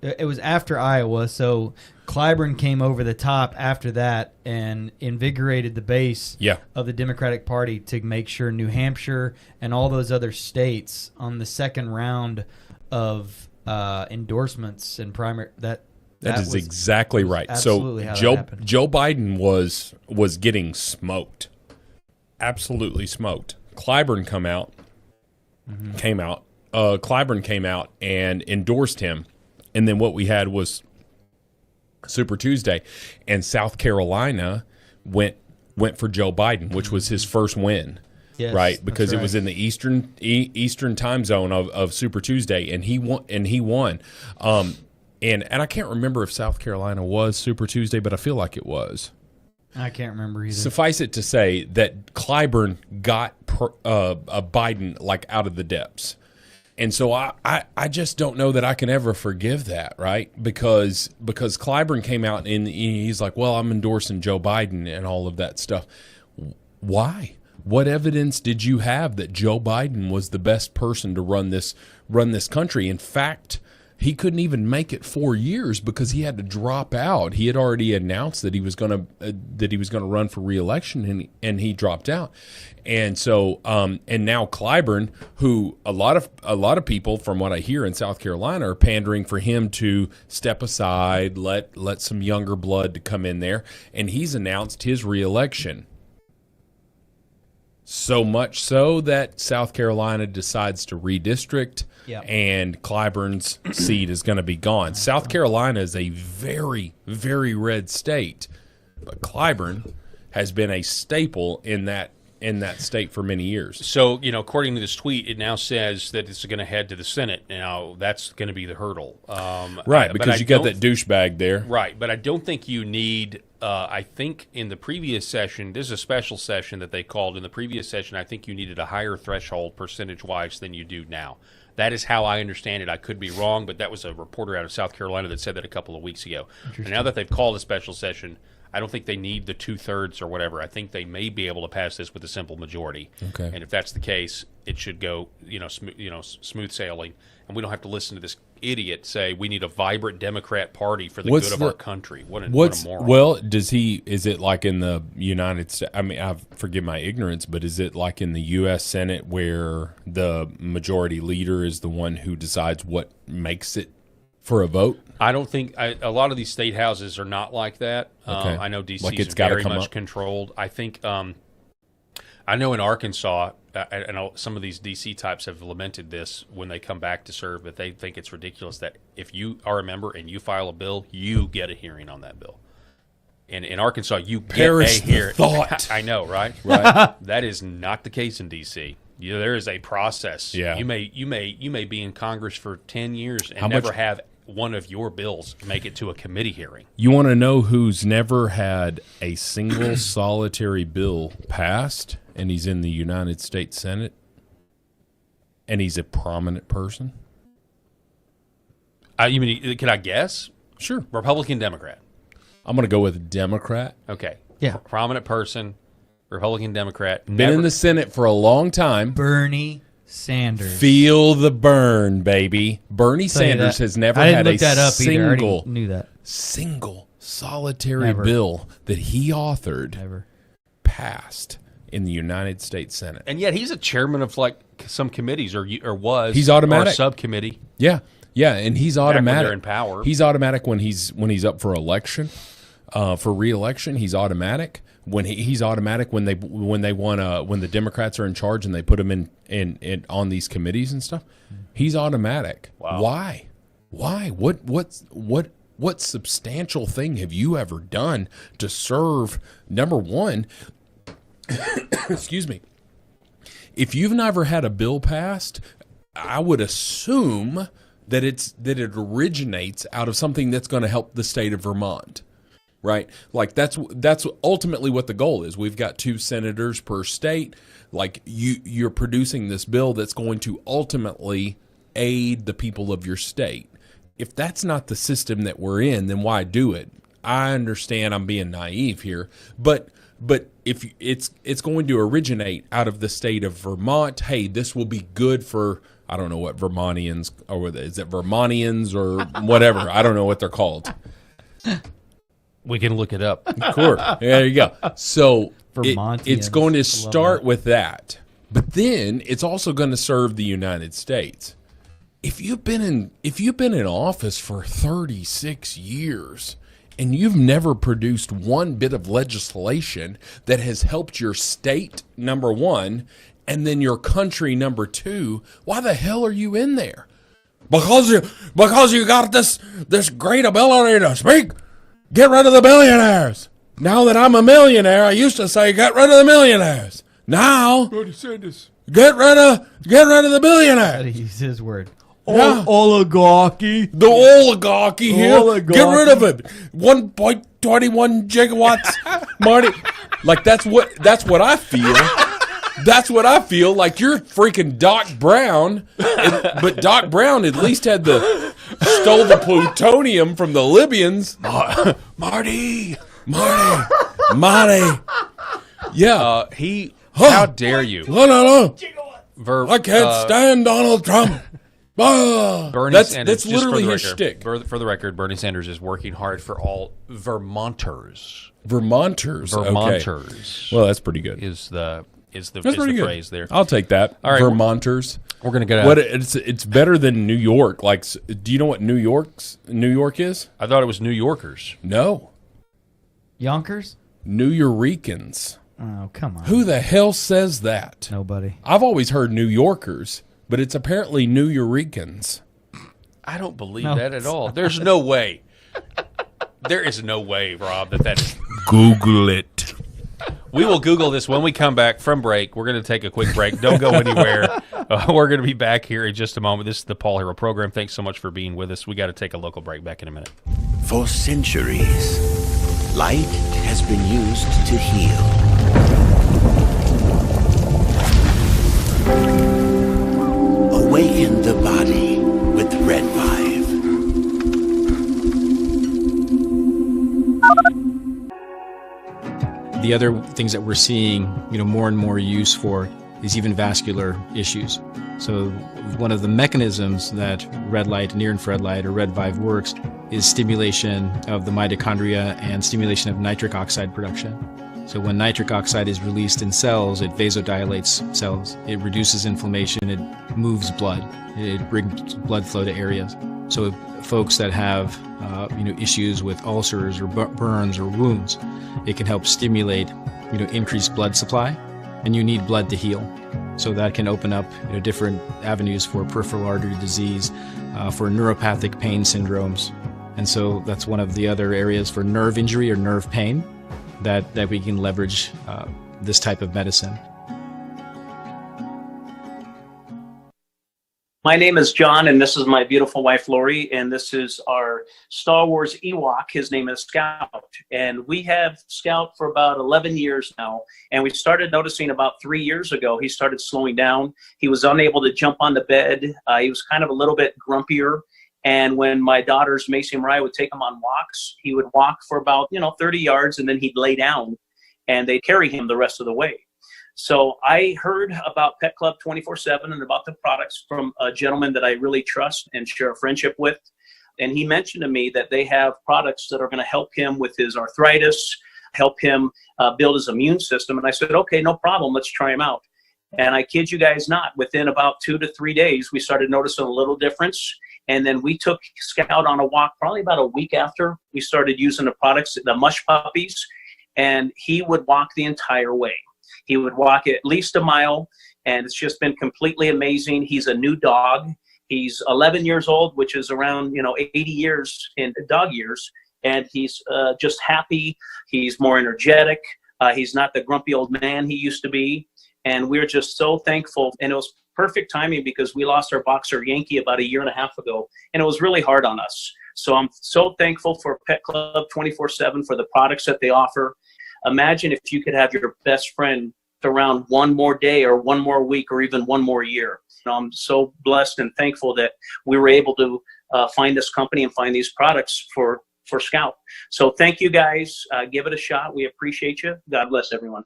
It was after Iowa, so Clyburn came over the top after that and invigorated the base of the Democratic Party to make sure New Hampshire and all those other states on the second round of endorsements and primary That is exactly right. So Joe Biden was getting smoked, absolutely smoked. Clyburn came out. Clyburn came out and endorsed him, and then what we had was Super Tuesday, and South Carolina went for Joe Biden, which was his first win. Yes, right, because that's it was in the eastern time zone of Super Tuesday, and he won. And I can't remember if South Carolina was Super Tuesday, but I feel like it was. I can't remember either. Suffice it to say that Clyburn got Biden like out of the depths. And so I just don't know that I can ever forgive that, right? Because Clyburn came out and he's like, well, I'm endorsing Joe Biden and all of that stuff. Why? What evidence did you have that Joe Biden was the best person to run this country? In fact, he couldn't even make it 4 years because he had to drop out. He had already announced that he was going to run for re-election, and he dropped out. And so and now Clyburn, who a lot of people from what I hear in South Carolina are pandering for him to step aside, let some younger blood to come in there, and he's announced his re-election. So much so that South Carolina decides to redistrict, and Clyburn's seat is going to be gone. South Carolina is a very, very red state, but Clyburn has been a staple in that state for many years. So, according to this tweet, it now says that it's going to head to the Senate. Now, that's going to be the hurdle. Right, because you got that douchebag there. Right, but I don't think you need... I think in the previous session, this is a special session that they called. In the previous session, I think you needed a higher threshold percentage-wise than you do now. That is how I understand it. I could be wrong, but that was a reporter out of South Carolina that said that a couple of weeks ago. And now that they've called a special session, I don't think they need the 2/3 or whatever. I think they may be able to pass this with a simple majority. Okay. And if that's the case, it should go, smooth sailing, and we don't have to listen to this idiot say we need a vibrant Democrat Party for the good of our country. What a moron. Well, is it like in the United States? I mean, forgive my ignorance, but is it like in the U.S. Senate where the majority leader is the one who decides what makes it for a vote? I don't think a lot of these state houses are not like that. Okay. I know D.C. Like is it's gotta very come much up. controlled. I think I know in Arkansas, and some of these D.C. types have lamented this when they come back to serve, that they think it's ridiculous that if you are a member and you file a bill, you get a hearing on that bill. And in Arkansas, you Perish get a the hearing. thought. I know, right? Right. That is not the case in D.C. There is a process. Yeah. You may be in Congress for 10 years and How never much- have one of your bills make it to a committee hearing. You want to know who's never had a single solitary bill passed, and he's in the United States Senate, and he's a prominent person? You mean, can I guess? Sure. Republican, Democrat. I'm going to go with Democrat. Okay. Yeah. Prominent person, Republican, Democrat. Been in the Senate for a long time. Bernie Sanders. Feel the burn, baby. Bernie Sanders has never had a single solitary bill that he authored passed in the United States Senate. And yet he's a chairman of like some committees or was. He's automatic. Or a subcommittee. Yeah. Yeah, and he's automatic. Back when they're in power. He's automatic when he's up for election, for re-election. He's automatic. He's automatic when the Democrats are in charge and they put him in on these committees and stuff. He's automatic. Wow. Why? What substantial thing have you ever done to serve? Number one, excuse me. If you've never had a bill passed, I would assume that it originates out of something that's going to help the state of Vermont. Right? Like that's ultimately what the goal is. We've got 2 senators per state. Like you're producing this bill that's going to ultimately aid the people of your state. If that's not the system that we're in, then why do it? I understand I'm being naive here, but if it's going to originate out of the state of Vermont, hey, this will be good for, I don't know what Vermontians, or is it Vermontians or whatever? I don't know what they're called. We can look it up. Of course. There you go. So Vermontians. it's going to start with that. But then it's also going to serve the United States. If you've been in office for 36 years and you've never produced one bit of legislation that has helped your state, number one, and then your country, number two, why the hell are you in there? Because you got this great ability to speak. Get rid of the billionaires. Now that I'm a millionaire, I used to say get rid of the millionaires. Now, Bernie Sanders. Get rid of the billionaires. Use his word. Yeah. Oligarchy. The oligarchy here. Get rid of it. 1.21 gigawatts, Marty. Like that's what I feel. That's what I feel like. You're freaking Doc Brown, but Doc Brown at least stole the plutonium from the Libyans. Marty. Yeah. How dare you? No. I can't stand Donald Trump. Bernie Sanders, that's literally his shtick. For the record, Bernie Sanders is working hard for all Vermonters. Vermonters. Okay. Well, that's pretty good. Is the That's pretty good. phrase there. I'll take that. All right, Vermonters. We're gonna get what it's better than New York. Like, do you know what New York is? I thought it was New Yorkers. No. Yonkers? New Eurekans. Oh, come on. Who the hell says that? Nobody. I've always heard New Yorkers, but it's apparently New Eurekans. I don't believe that at all. There's no way. There is no way, Rob, that is. Google it. We will Google this when we come back from break. We're going to take a quick break. Don't go anywhere. We're going to be back here in just a moment. This is the Paul Herrell Program. Thanks so much for being with us. We got to take a local break. Back in a minute. For centuries, light has been used to heal. Awaken the body with Red 5. The other things that we're seeing, more and more use for is even vascular issues. So one of the mechanisms that red light, near-infrared light, or red VIVE works is stimulation of the mitochondria and stimulation of nitric oxide production. So when nitric oxide is released in cells, it vasodilates cells. It reduces inflammation. It moves blood. It brings blood flow to areas. So folks that have issues with ulcers or burns or wounds, it can help stimulate increased blood supply, and you need blood to heal. So that can open up different avenues for peripheral artery disease, for neuropathic pain syndromes. And so that's one of the other areas for nerve injury or nerve pain that we can leverage this type of medicine. My name is John, and this is my beautiful wife, Lori, and this is our Star Wars Ewok. His name is Scout, and we have Scout for about 11 years now, and we started noticing about 3 years ago, he started slowing down. He was unable to jump on the bed. He was kind of a little bit grumpier, and when my daughters, Macy and Mariah, would take him on walks, he would walk for about 30 yards, and then he'd lay down, and they'd carry him the rest of the way. So I heard about Pet Club 24/7 and about the products from a gentleman that I really trust and share a friendship with. And he mentioned to me that they have products that are going to help him with his arthritis, help him build his immune system. And I said, okay, no problem. Let's try them out. And I kid you guys not, within about 2 to 3 days, we started noticing a little difference. And then we took Scout on a walk probably about a week after we started using the products, the mush puppies, and he would walk the entire way. He would walk at least a mile, and it's just been completely amazing. He's a new dog. He's 11 years old, which is around 80 years in dog years, and he's just happy. He's more energetic. He's not the grumpy old man he used to be, and we're just so thankful. And it was perfect timing because we lost our boxer Yankee about 1.5 years ago, and it was really hard on us. So I'm so thankful for Pet Club 24/7 for the products that they offer. Imagine if you could have your best friend around one more day or one more week or even one more year. I'm so blessed and thankful that we were able to find this company and find these products for Scout. So thank you guys. Give it a shot. We appreciate you. God bless everyone.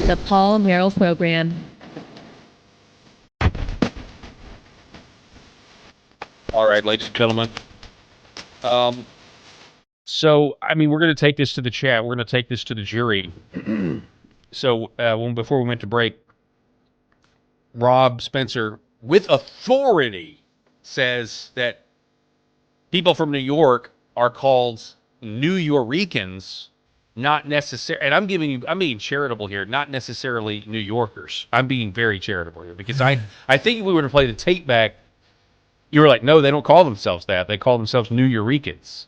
The Paul Herrell Program. All right, ladies and gentlemen. So, we're going to take this to the chat. We're going to take this to the jury. So, before we went to break, Rob Spencer, with authority, says that people from New York are called New Yorkers. Not necessarily, and I'm being charitable here, not necessarily New Yorkers. I'm being very charitable here because I think if we were to play the tape back, you were like, no, they don't call themselves that. They call themselves New Yorkers.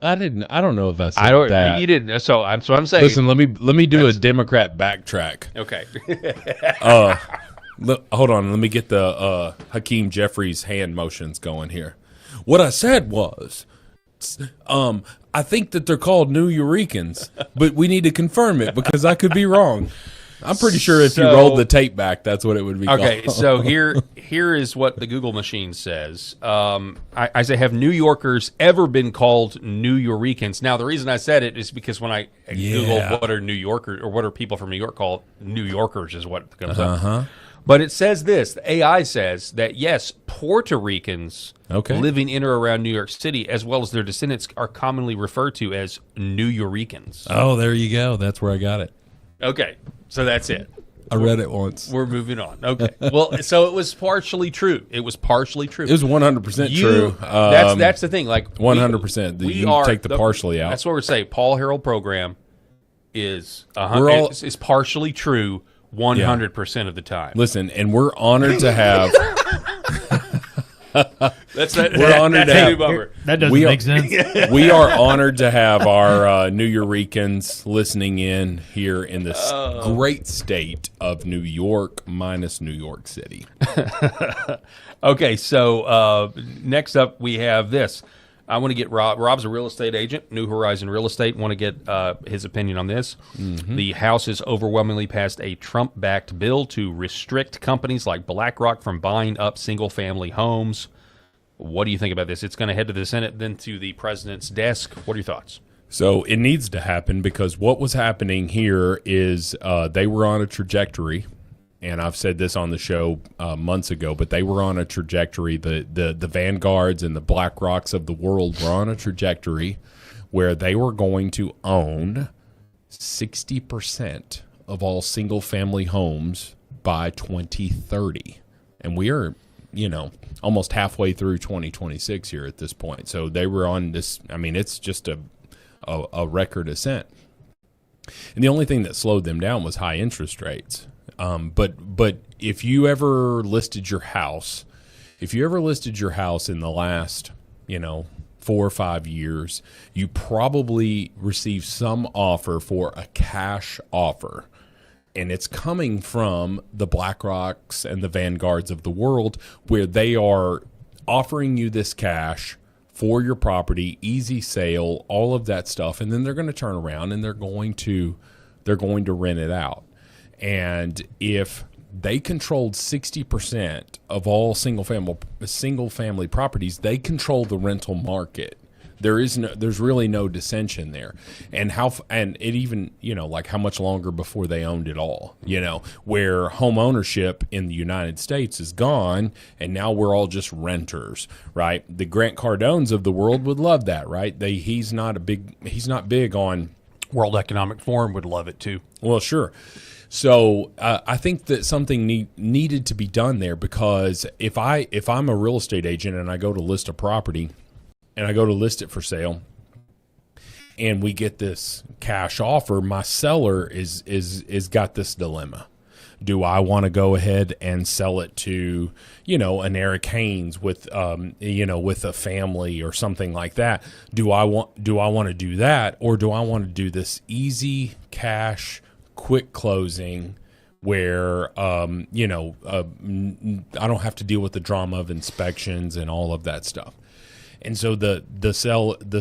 I don't know if I said that. You didn't. So I'm saying. Listen, let me do a Democrat backtrack. Okay. Hold on. Let me get the Hakeem Jeffries hand motions going here. What I said was, I think that they're called New Yorkers, but we need to confirm it because I could be wrong. I'm pretty sure if you rolled the tape back, that's what it would be called. Okay, so here is what the Google machine says. I say, have New Yorkers ever been called New Yorkers? Now, the reason I said it is because when I Googled what are New Yorkers or what are people from New York called, New Yorkers is what comes up. But it says this, the AI says that, yes, Puerto Ricans living in or around New York City, as well as their descendants, are commonly referred to as New Yorkers. Oh, there you go. That's where I got it. Okay, so that's it. I read it once. We're moving on. Okay. Well, so it was partially true. It was partially true. It was 100% true. That's the thing. Like 100%. You take the partially out. That's what we're saying. Paul Herrell program is is partially true 100% of the time. Listen, and we're honored to have. We're honored to have. That doesn't make sense. We are honored to have our New Yorkers listening in here in this great state of New York minus New York City. Okay, so next up we have this. I want to get Rob. Rob's a real estate agent, New Horizon Real Estate. Want to get his opinion on this. Mm-hmm. The House has overwhelmingly passed a Trump-backed bill to restrict companies like BlackRock from buying up single-family homes. What do you think about this? It's going to head to the Senate, then to the president's desk. What are your thoughts? So it needs to happen because what was happening here is they were on a trajectory, and I've said this on the show months ago, but they were on a trajectory. The Vanguards and the BlackRocks of the world were on a trajectory where they were going to own 60% of all single-family homes by 2030. And we are, almost halfway through 2026 here at this point. So they were on this. I mean, it's just a record ascent. And the only thing that slowed them down was high interest rates. But if you ever listed your house, in the last, 4 or 5 years, you probably received some offer for a cash offer. And it's coming from the BlackRocks and the Vanguards of the world, where they are offering you this cash for your property, easy sale, all of that stuff, and then they're going to turn around and they're going to rent it out. And if they controlled 60% of all single family properties, they control the rental market. There's really no dissension there. And it even, like how much longer before they owned it all, where home ownership in the United States is gone and now we're all just renters, right? The Grant Cardones of the world would love that, right? He's not big on World Economic Forum would love it too. Well, sure. So I think that something needed to be done there, because if I'm a real estate agent and I go to list a property and I go to list it for sale and we get this cash offer, my seller is got this dilemma. Do I want to go ahead and sell it to, an Eric Haynes with a family or something like that? Do I want to do that, or do I want to do this easy cash, quick closing where I don't have to deal with the drama of inspections and all of that stuff? And so the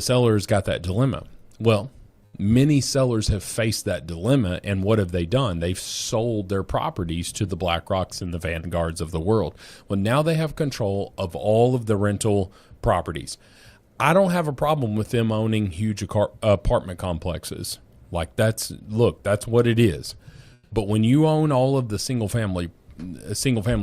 seller's got that dilemma. Well, many sellers have faced that dilemma, and what have they done? They've sold their properties to the BlackRocks and the Vanguards of the world. Well, now they have control of all of the rental properties. I don't have a problem with them owning huge apartment complexes. Like that's what it is. But when you own all of the single family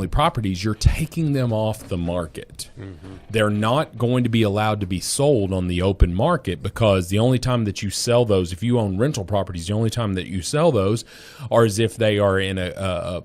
properties, you're taking them off the market. Mm-hmm. They're not going to be allowed to be sold on the open market, because the only time that you sell those, if you own rental properties, the only time that you sell those are as if they are in a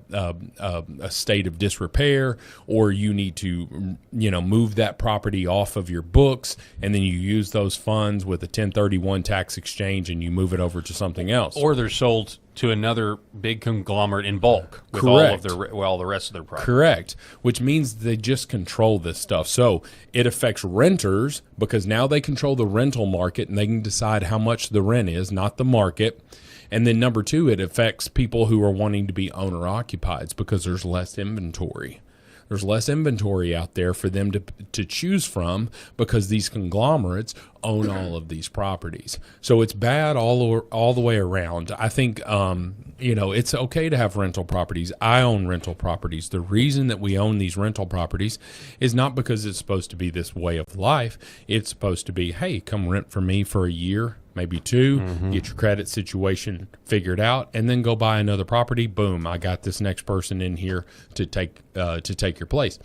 state of disrepair, or you need to move that property off of your books, and then you use those funds with a 1031 tax exchange and you move it over to something else. Or they're sold to another big conglomerate in bulk with all the rest of their property. Correct. Which means they just control this stuff. So it affects renters, because now they control the rental market and they can decide how much the rent is, not the market. And then number two, it affects people who are wanting to be owner-occupieds, because there's less inventory. There's less inventory out there for them to choose from, because these conglomerates own all of these properties. So it's bad all the way around. I think it's okay to have rental properties. I own rental properties. The reason that we own these rental properties is not because it's supposed to be this way of life. It's supposed to be, hey, come rent for me for a year, maybe 2, get your credit situation figured out, and then go buy another property. Boom, I got this next person in here to take your place.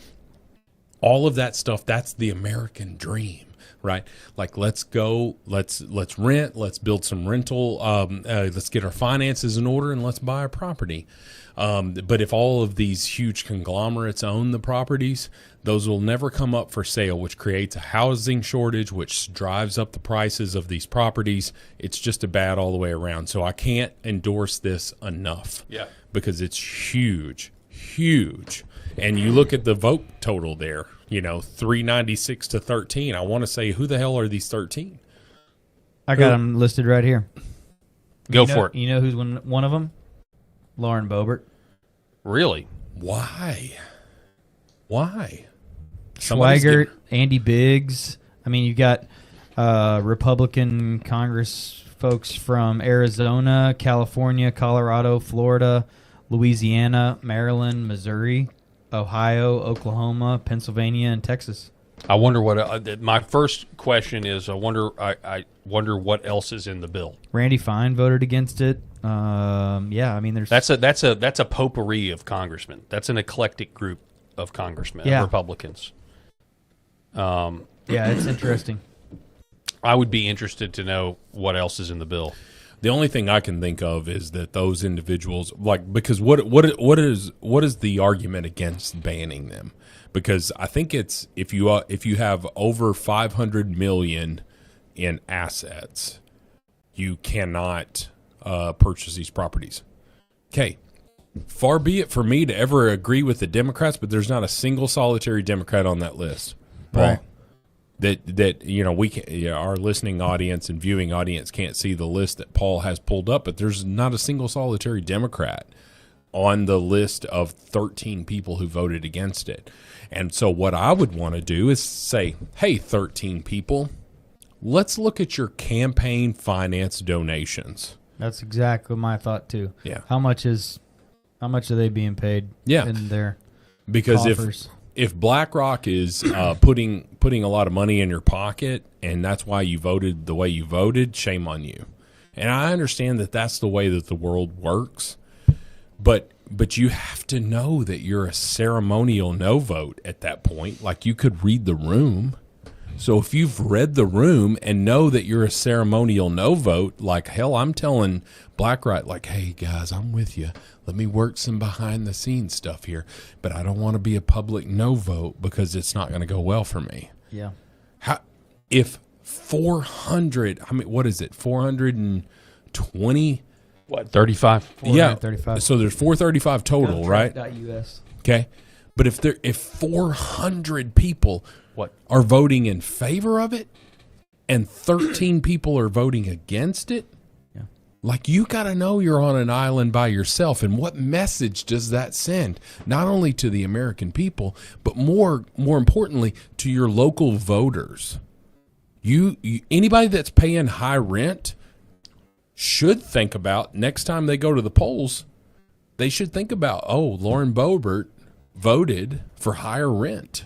All of that stuff, that's the American dream, right? Like, let's go, let's rent, let's build some rental, let's get our finances in order, and let's buy a property. But if all of these huge conglomerates own the properties, those will never come up for sale, which creates a housing shortage, which drives up the prices of these properties. It's just a bad all the way around. So I can't endorse this enough. Yeah. Because it's huge. And you look at the vote total there, 396 to 13. I want to say, who the hell are these 13? I got them listed right here. Go for it. You know who's one of them? Lauren Boebert. Really? Why? Schweigert, Andy Biggs. I mean, you've got Republican Congress folks from Arizona, California, Colorado, Florida, Louisiana, Maryland, Missouri, Ohio, Oklahoma, Pennsylvania, and Texas. I wonder what my first question is. I wonder what else is in the bill. Randy Fine voted against it. Yeah, I mean, there's That's a potpourri of congressmen. That's an eclectic group of congressmen, Republicans. Yeah, it's interesting. I would be interested to know what else is in the bill. The only thing I can think of is that those individuals, like, because what is the argument against banning them? Because I think it's if you have over 500 million in assets, you cannot purchase these properties. Okay, far be it for me to ever agree with the Democrats, but there's not a single solitary Democrat on that list. Paul. Right. That we can, our listening audience and viewing audience can't see the list that Paul has pulled up, but there's not a single solitary Democrat on the list of 13 people who voted against it. And so what I would want to do is say, hey, 13 people, let's look at your campaign finance donations. That's exactly my thought too. Yeah. How much are they being paid? Yeah. In their because coffers? if BlackRock is putting a lot of money in your pocket and that's why you voted the way you voted, shame on you. And I understand that that's the way that the world works, but you have to know that you're a ceremonial no vote at that point. Like, you could read the room. So if you've read the room and know that you're a ceremonial no vote, like, hell, I'm telling BlackRock, like, hey, guys, I'm with you. Let me work some behind-the-scenes stuff here. But I don't want to be a public no vote because it's not going to go well for me. Yeah. If 400, I mean, what is it, 420? What, 35? Yeah. 35. So there's 435 total, right? .us. Okay. But if 400 people are voting in favor of it and 13 people are voting against it, like, you got to know you're on an island by yourself. And what message does that send? Not only to the American people, but more importantly, to your local voters. You anybody that's paying high rent should think about, next time they go to the polls, they should think about, oh, Lauren Boebert voted for higher rent.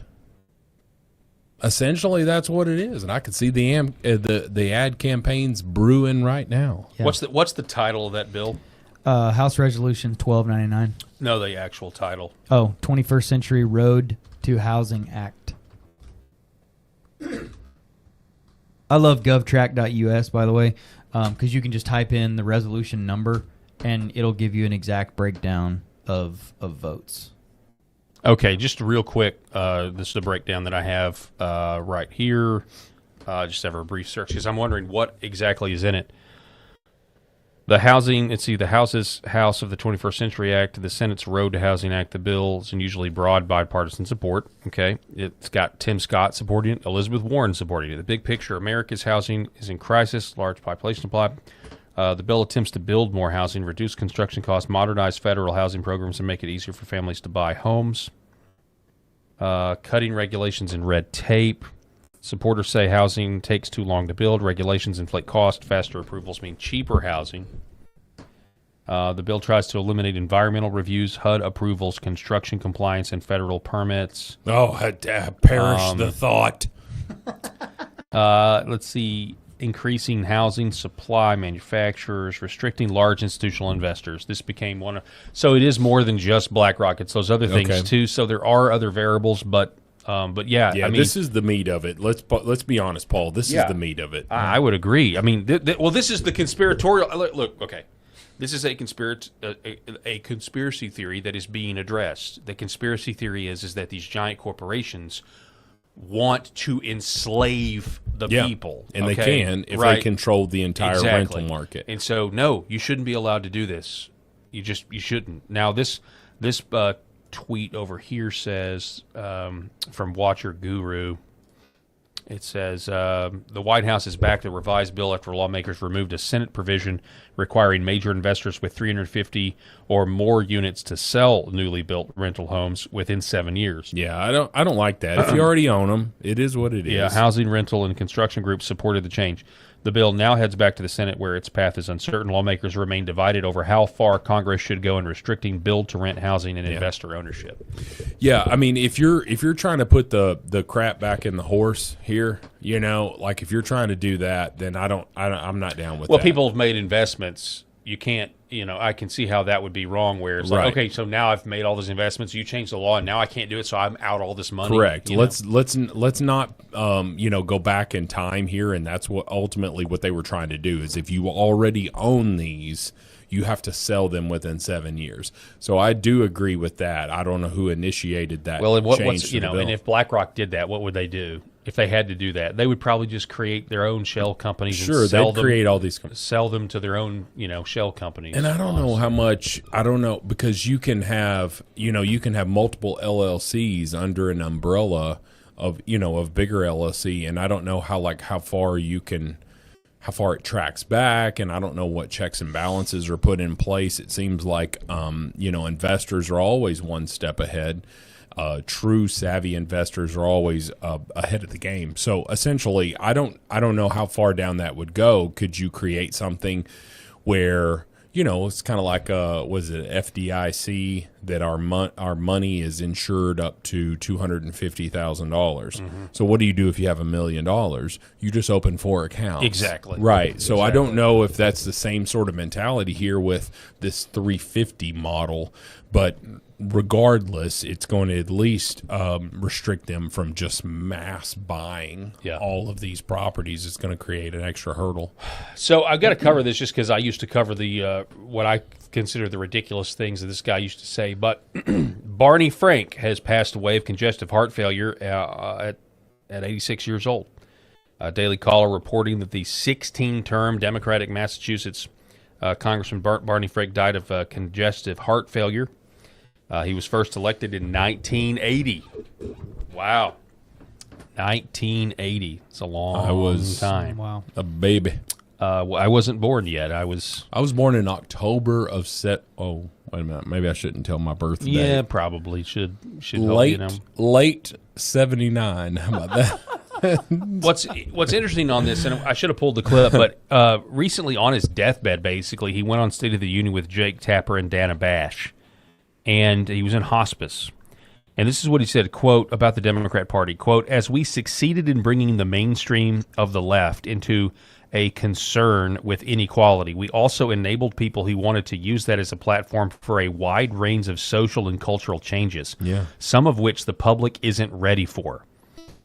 Essentially, that's what it is, and I can see the ad campaigns brewing right now. Yeah. What's the title of that bill? House Resolution 1299. No, the actual title. Oh, 21st Century Road to Housing Act. I love govtrack.us, by the way, because you can just type in the resolution number, and it'll give you an exact breakdown of votes. Okay, just real quick, this is a breakdown that I have right here. Just have a brief search because I'm wondering what exactly is in it. The housing, let's see, the House's House of the 21st Century Act, the Senate's Road to Housing Act, the bill is usually broad bipartisan support. Okay, it's got Tim Scott supporting it, Elizabeth Warren supporting it. The big picture, America's housing is in crisis, large population supply. The bill attempts to build more housing, reduce construction costs, modernize federal housing programs, and make it easier for families to buy homes. Cutting regulations and red tape. Supporters say housing takes too long to build. Regulations inflate cost. Faster approvals mean cheaper housing. The bill tries to eliminate environmental reviews, HUD approvals, construction compliance, and federal permits. Oh, perish the thought. Let's see. Increasing housing supply, manufacturers, restricting large institutional investors. This became one of... So it is more than just BlackRock. It's those other things, too. So there are other variables, but yeah. I mean, this is the meat of it. Let's be honest, Paul. This is the meat of it. I would agree. I mean, this is the conspiratorial... Look, okay. This is a conspiracy theory that is being addressed. The conspiracy theory is that these giant corporations want to enslave the people. And they can if they control the entire rental market. And so, no, you shouldn't be allowed to do this. You shouldn't. Now, this tweet over here says, from Watcher Guru, It says the White House has backed a revised bill after lawmakers removed a Senate provision requiring major investors with 350 or more units to sell newly built rental homes within 7 years. Yeah, I don't like that. If you already own them, it is what it is. Yeah, housing, rental, and construction groups supported the change. The bill now heads back to the Senate, where its path is uncertain. Lawmakers remain divided over how far Congress should go in restricting build-to-rent housing and investor ownership. Yeah, I mean, if you're trying to put the crap back in the horse here, you know, like if you're trying to do that, then I'm not down with that. Well, people have made investments. You can't, you know, I can see how that would be wrong. Where it's like, okay, so now I've made all those investments. You changed the law, and now I can't do it, so I'm out all this money. Correct. Let's not go back in time here, and that's what ultimately what they were trying to do is if you already own these, you have to sell them within 7 years. So I do agree with that. I don't know who initiated that. Well, and change to the bill. and if BlackRock did that, what would they do? If they had to do that, they would probably just create their own shell companies. Sure, and sell they'd create all these, sell them to their own, shell companies. And I don't know how much. I don't know because you can have, multiple LLCs under an umbrella of bigger LLC, and I don't know how far it tracks back, and I don't know what checks and balances are put in place. It seems like investors are always one step ahead. True savvy investors are always ahead of the game. So essentially, I don't know how far down that would go. Could you create something where it's kind of like was it FDIC that our money is insured up to $250,000? So what do you do if you have $1 million? You just open 4 accounts. Exactly. Right. So I don't know if that's the same sort of mentality here with this 350 model, but regardless, it's going to at least restrict them from just mass buying all of these properties. It's going to create an extra hurdle. So I've got to cover this just because I used to cover the what I consider the ridiculous things that this guy used to say. But Barney Frank has passed away of congestive heart failure at 86 years old. Daily Caller reporting that the 16-term Democratic Massachusetts Congressman Barney Frank died of congestive heart failure. He was first elected in 1980. Wow. 1980. It's a long time. Wow. A baby. I wasn't born yet. I was born in October of Oh, wait a minute. Maybe I shouldn't tell my birthday. Yeah, probably should late 79. How about that? What's interesting on this, and I should have pulled the clip, but recently on his deathbed, basically, he went on State of the Union with Jake Tapper and Dana Bash. And he was in hospice. And this is what he said, quote, about the Democrat Party, quote, as we succeeded in bringing the mainstream of the left into a concern with inequality, we also enabled people who wanted to use that as a platform for a wide range of social and cultural changes, some of which the public isn't ready for.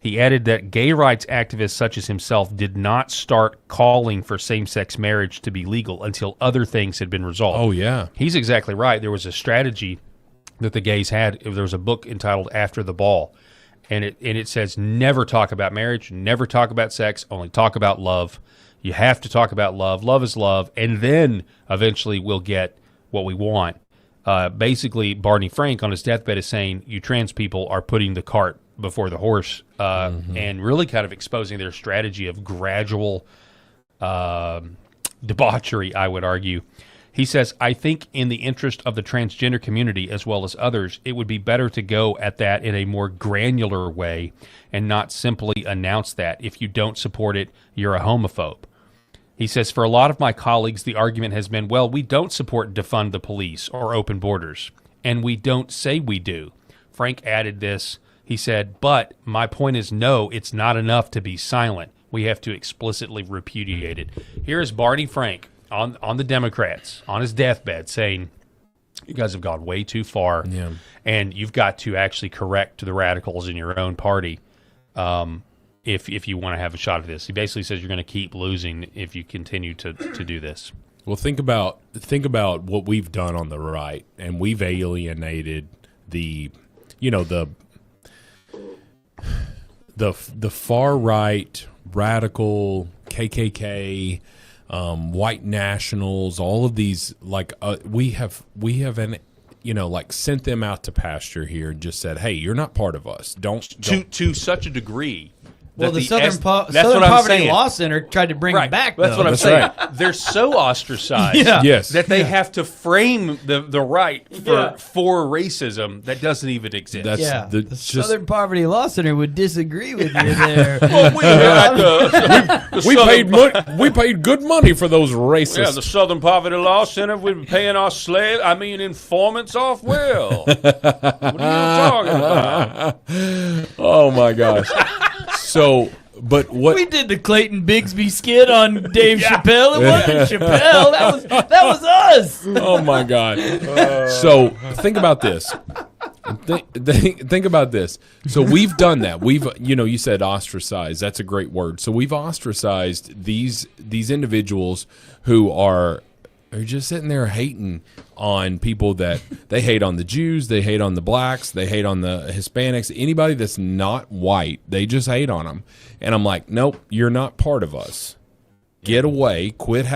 He added that gay rights activists such as himself did not start calling for same-sex marriage to be legal until other things had been resolved. Oh, yeah. He's exactly right. There was a strategy that the gays had. There was a book entitled After the Ball, and it says never talk about marriage, never talk about sex, only talk about love. You have to talk about love. Love is love, and then eventually we'll get what we want. Basically, Barney Frank on his deathbed is saying you trans people are putting the cart before the horse, and really kind of exposing their strategy of gradual debauchery, I would argue. He says, I think in the interest of the transgender community as well as others, it would be better to go at that in a more granular way and not simply announce that. If you don't support it, you're a homophobe. He says, for a lot of my colleagues, the argument has been, well, we don't support defund the police or open borders, and we don't say we do. Frank added this. He said, but my point is, no, it's not enough to be silent. We have to explicitly repudiate it. Here is Barney Frank on the Democrats, on his deathbed, saying, you guys have gone way too far, and you've got to actually correct the radicals in your own party if you want to have a shot at this. He basically says you're going to keep losing if you continue to do this. Well, think about what we've done on the right, and we've alienated the far right, radical, KKK, white nationals, all of these, we have sent them out to pasture here and just said, hey, you're not part of us. Don't. To such a degree Well, the Southern what Poverty I'm saying. Law Center tried to bring it back. That's though. what I'm That's saying. right. They're so ostracized Yes. that they have to frame the right for racism that doesn't even exist. That's the Southern Poverty Law Center would disagree with you there. We paid good money for those racists. Yeah, the Southern Poverty Law Center. We've been paying our informants off well. What are you talking about? Oh my gosh. So, but what we did the Clayton Bigsby skit on Dave Chappelle. It wasn't Chappelle. That was us. Oh my God. So think about this. Think about this. So we've done that. We've, you said ostracized. That's a great word. So we've ostracized these individuals who are just sitting there hating on people that they hate on the Jews, they hate on the blacks, they hate on the Hispanics, anybody that's not white, they just hate on them. And I'm like, nope, you're not part of us. Get away. Quit.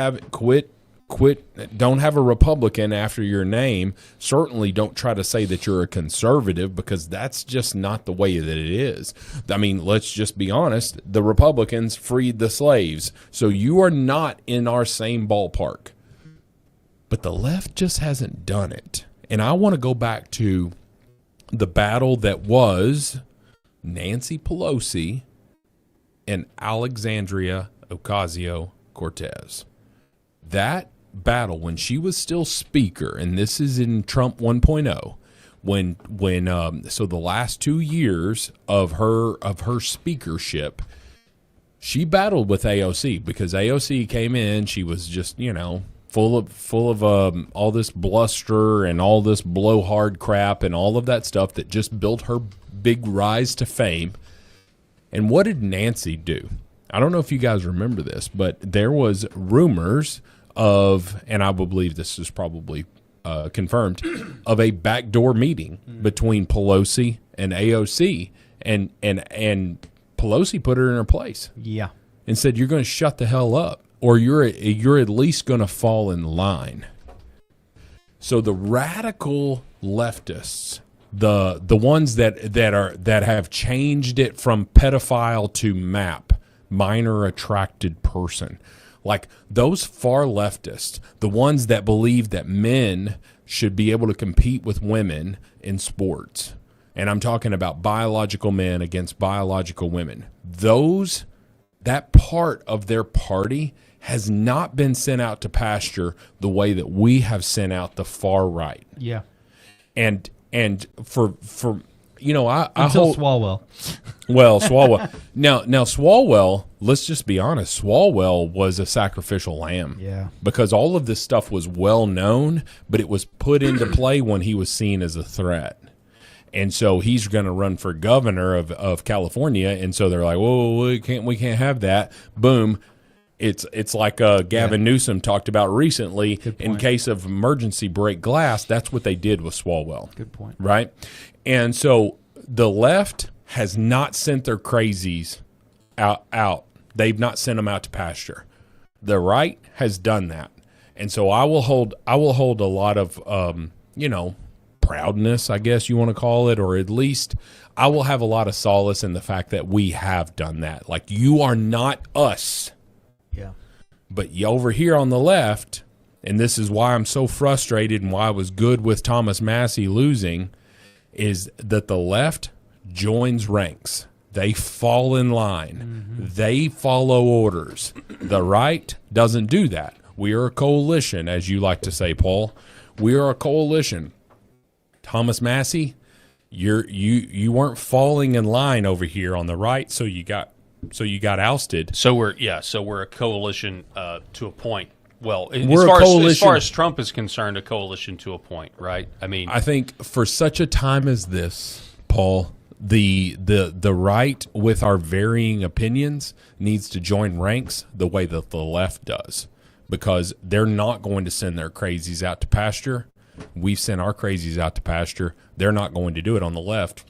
Don't have a Republican after your name. Certainly don't try to say that you're a conservative, because that's just not the way that it is. I mean, let's just be honest. The Republicans freed the slaves. So you are not in our same ballpark. But the left just hasn't done it. And I want to go back to the battle that was Nancy Pelosi and Alexandria Ocasio-Cortez. That battle, when she was still speaker, and this is in Trump 1.0, so the last 2 years of her speakership, she battled with AOC, because AOC came in, she was just, full of all this bluster and all this blowhard crap and all of that stuff that just built her big rise to fame. And what did Nancy do? I don't know if you guys remember this, but there was rumors of, and I believe this is probably confirmed, of a backdoor meeting between Pelosi and AOC, and Pelosi put her in her place. Yeah, and said, "You're going to shut the hell up, or you're at least going to fall in line." So the radical leftists, the ones that have changed it from pedophile to MAP, minor attracted person, like those far leftists, the ones that believe that men should be able to compete with women in sports, and I'm talking about biological men against biological women, that part of their party has not been sent out to pasture the way that we have sent out the far right. Yeah. And for I until hold Swalwell. Well, Swalwell. Now Swalwell, let's just be honest, Swalwell was a sacrificial lamb. Yeah. Because all of this stuff was well known, but it was put into play when he was seen as a threat. And so he's going to run for governor of California, and so they're like, "Whoa, we can't have that." Boom. It's like Gavin Newsom talked about recently. In case of emergency, break glass. That's what they did with Swalwell. Good point. Right? And so the left has not sent their crazies out. They've not sent them out to pasture. The right has done that. And so I will hold a lot of proudness, I guess you want to call it, or at least I will have a lot of solace in the fact that we have done that. Like, you are not us. Yeah. But over here on the left, and this is why I'm so frustrated and why I was good with Thomas Massie losing, is that the left joins ranks. They fall in line. Mm-hmm. They follow orders. The right doesn't do that. We are a coalition, as you like to say, Paul. We are a coalition. Thomas Massie, you weren't falling in line over here on the right, so you got ousted. So we're a coalition to a point. Well, as far as Trump is concerned, a coalition to a point, right? I mean, I think for such a time as this, Paul, the right, with our varying opinions, needs to join ranks the way that the left does, because they're not going to send their crazies out to pasture. We've sent our crazies out to pasture. They're not going to do it on the left.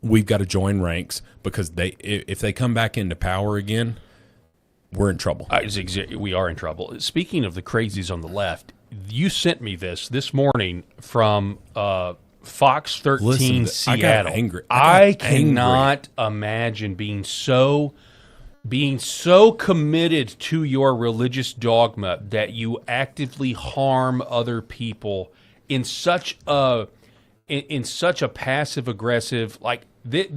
We've got to join ranks, because if they come back into power again, we're in trouble. We are in trouble. Speaking of the crazies on the left, you sent me this morning from Fox 13 Listen, Seattle. I got angry. I cannot imagine being so committed to your religious dogma that you actively harm other people in such a passive aggressive, like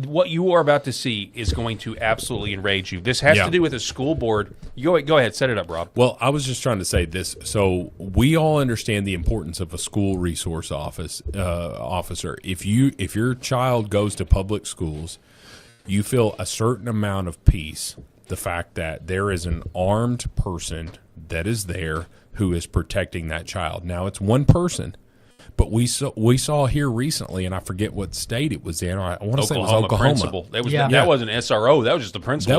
what you are about to see is going to absolutely enrage you. This has to do with a school board. Go ahead, set it up, Rob. Well, I was just trying to say this. So we all understand the importance of a school resource officer. If your child goes to public schools, you feel a certain amount of peace. The fact that there is an armed person that is there who is protecting that child. Now it's one person. But we saw here recently, and I forget what state it was in. I want to say it was Oklahoma. Principal. That wasn't SRO. That was just the principal.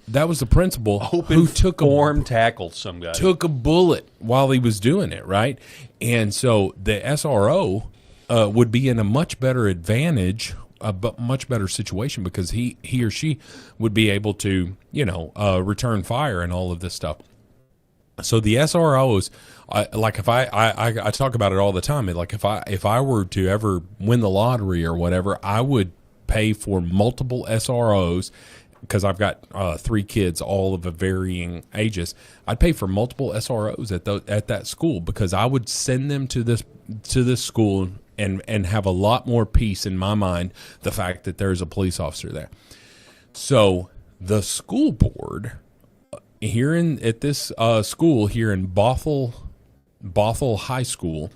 That was the principal who tackled some guy. Took a bullet while he was doing it, right? And so the SRO would be in a much better advantage, a much better situation, because he or she would be able to, return fire and all of this stuff. So the SROs, like if I talk about it all the time. Like if I were to ever win the lottery or whatever, I would pay for multiple SROs, because I've got 3 kids, all of varying ages. I'd pay for multiple SROs at that school, because I would send them to this school and have a lot more peace in my mind, the fact that there's a police officer there. So the school board here at this school here in Bothell High School,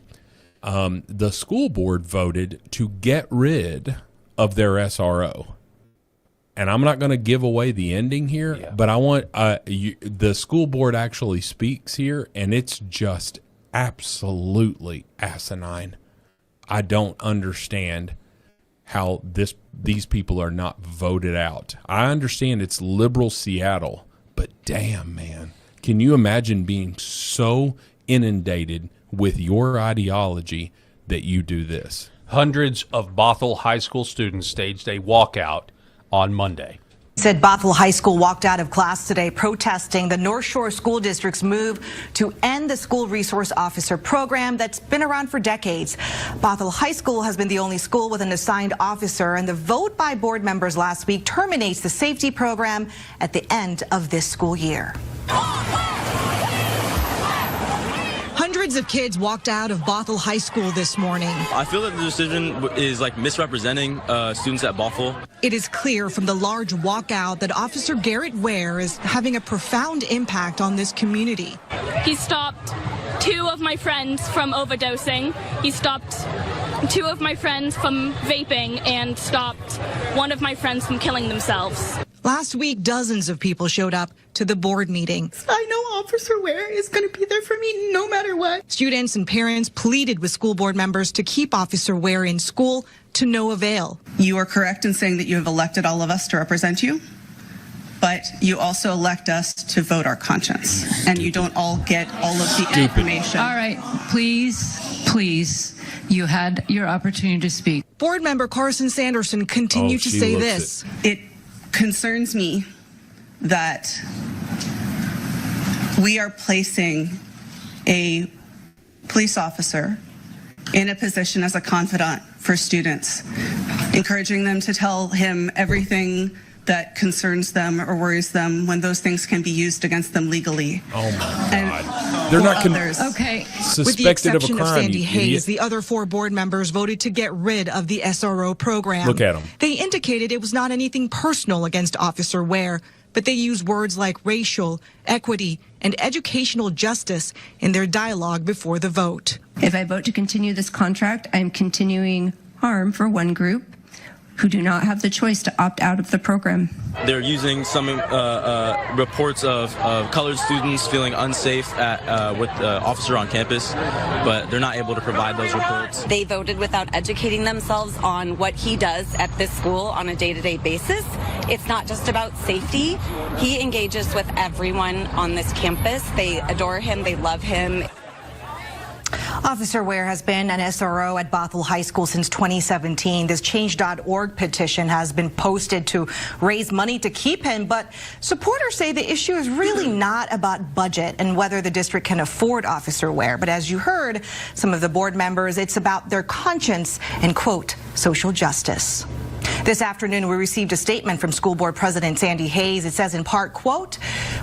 the school board voted to get rid of their SRO. And I'm not going to give away the ending here, but I want the school board actually speaks here, and it's just absolutely asinine. I don't understand how these people are not voted out. I understand it's liberal Seattle, but damn, man, can you imagine being so inundated with your ideology that you do this? Hundreds of Bothell High School students staged a walkout on Monday. Said Bothell High School walked out of class today protesting the North Shore School District's move to end the school resource officer program that's been around for decades. Bothell High School has been the only school with an assigned officer, and the vote by board members last week terminates the safety program at the end of this school year. Hundreds of kids walked out of Bothell High School this morning. I feel that the decision is misrepresenting students at Bothell. It is clear from the large walkout that Officer Garrett Ware is having a profound impact on this community. He stopped 2 of my friends from overdosing. He stopped 2 of my friends from vaping and stopped 1 of my friends from killing themselves. Last week, dozens of people showed up to the board meeting. I know Officer Ware is going to be there for me no matter what. Students and parents pleaded with school board members to keep Officer Ware in school, to no avail. You are correct in saying that you have elected all of us to represent you, but you also elect us to vote our conscience, and you don't all get all of the information. All right, please, you had your opportunity to speak. Board member Carson Sanderson continued to say this. It concerns me that we are placing a police officer in a position as a confidant for students, encouraging them to tell him everything that concerns them or worries them, when those things can be used against them legally. Oh my God. They're not suspected With the exception of a crime, Sandy you Hayes, idiot. the other 4 board members voted to get rid of the SRO program. Look at them. They indicated it was not anything personal against Officer Ware, but they used words like racial, equity, and educational justice in their dialogue before the vote. If I vote to continue this contract, I'm continuing harm for one group who do not have the choice to opt out of the program. They're using some reports of colored students feeling unsafe with the officer on campus, but they're not able to provide those reports. They voted without educating themselves on what he does at this school on a day-to-day basis. It's not just about safety. He engages with everyone on this campus. They adore him. They love him. Officer Ware has been an SRO at Bothell High School since 2017. This change.org petition has been posted to raise money to keep him, but supporters say the issue is really not about budget and whether the district can afford Officer Ware. But as you heard, some of the board members, it's about their conscience and, quote, social justice. This afternoon, we received a statement from School Board President Sandy Hayes. It says in part, quote,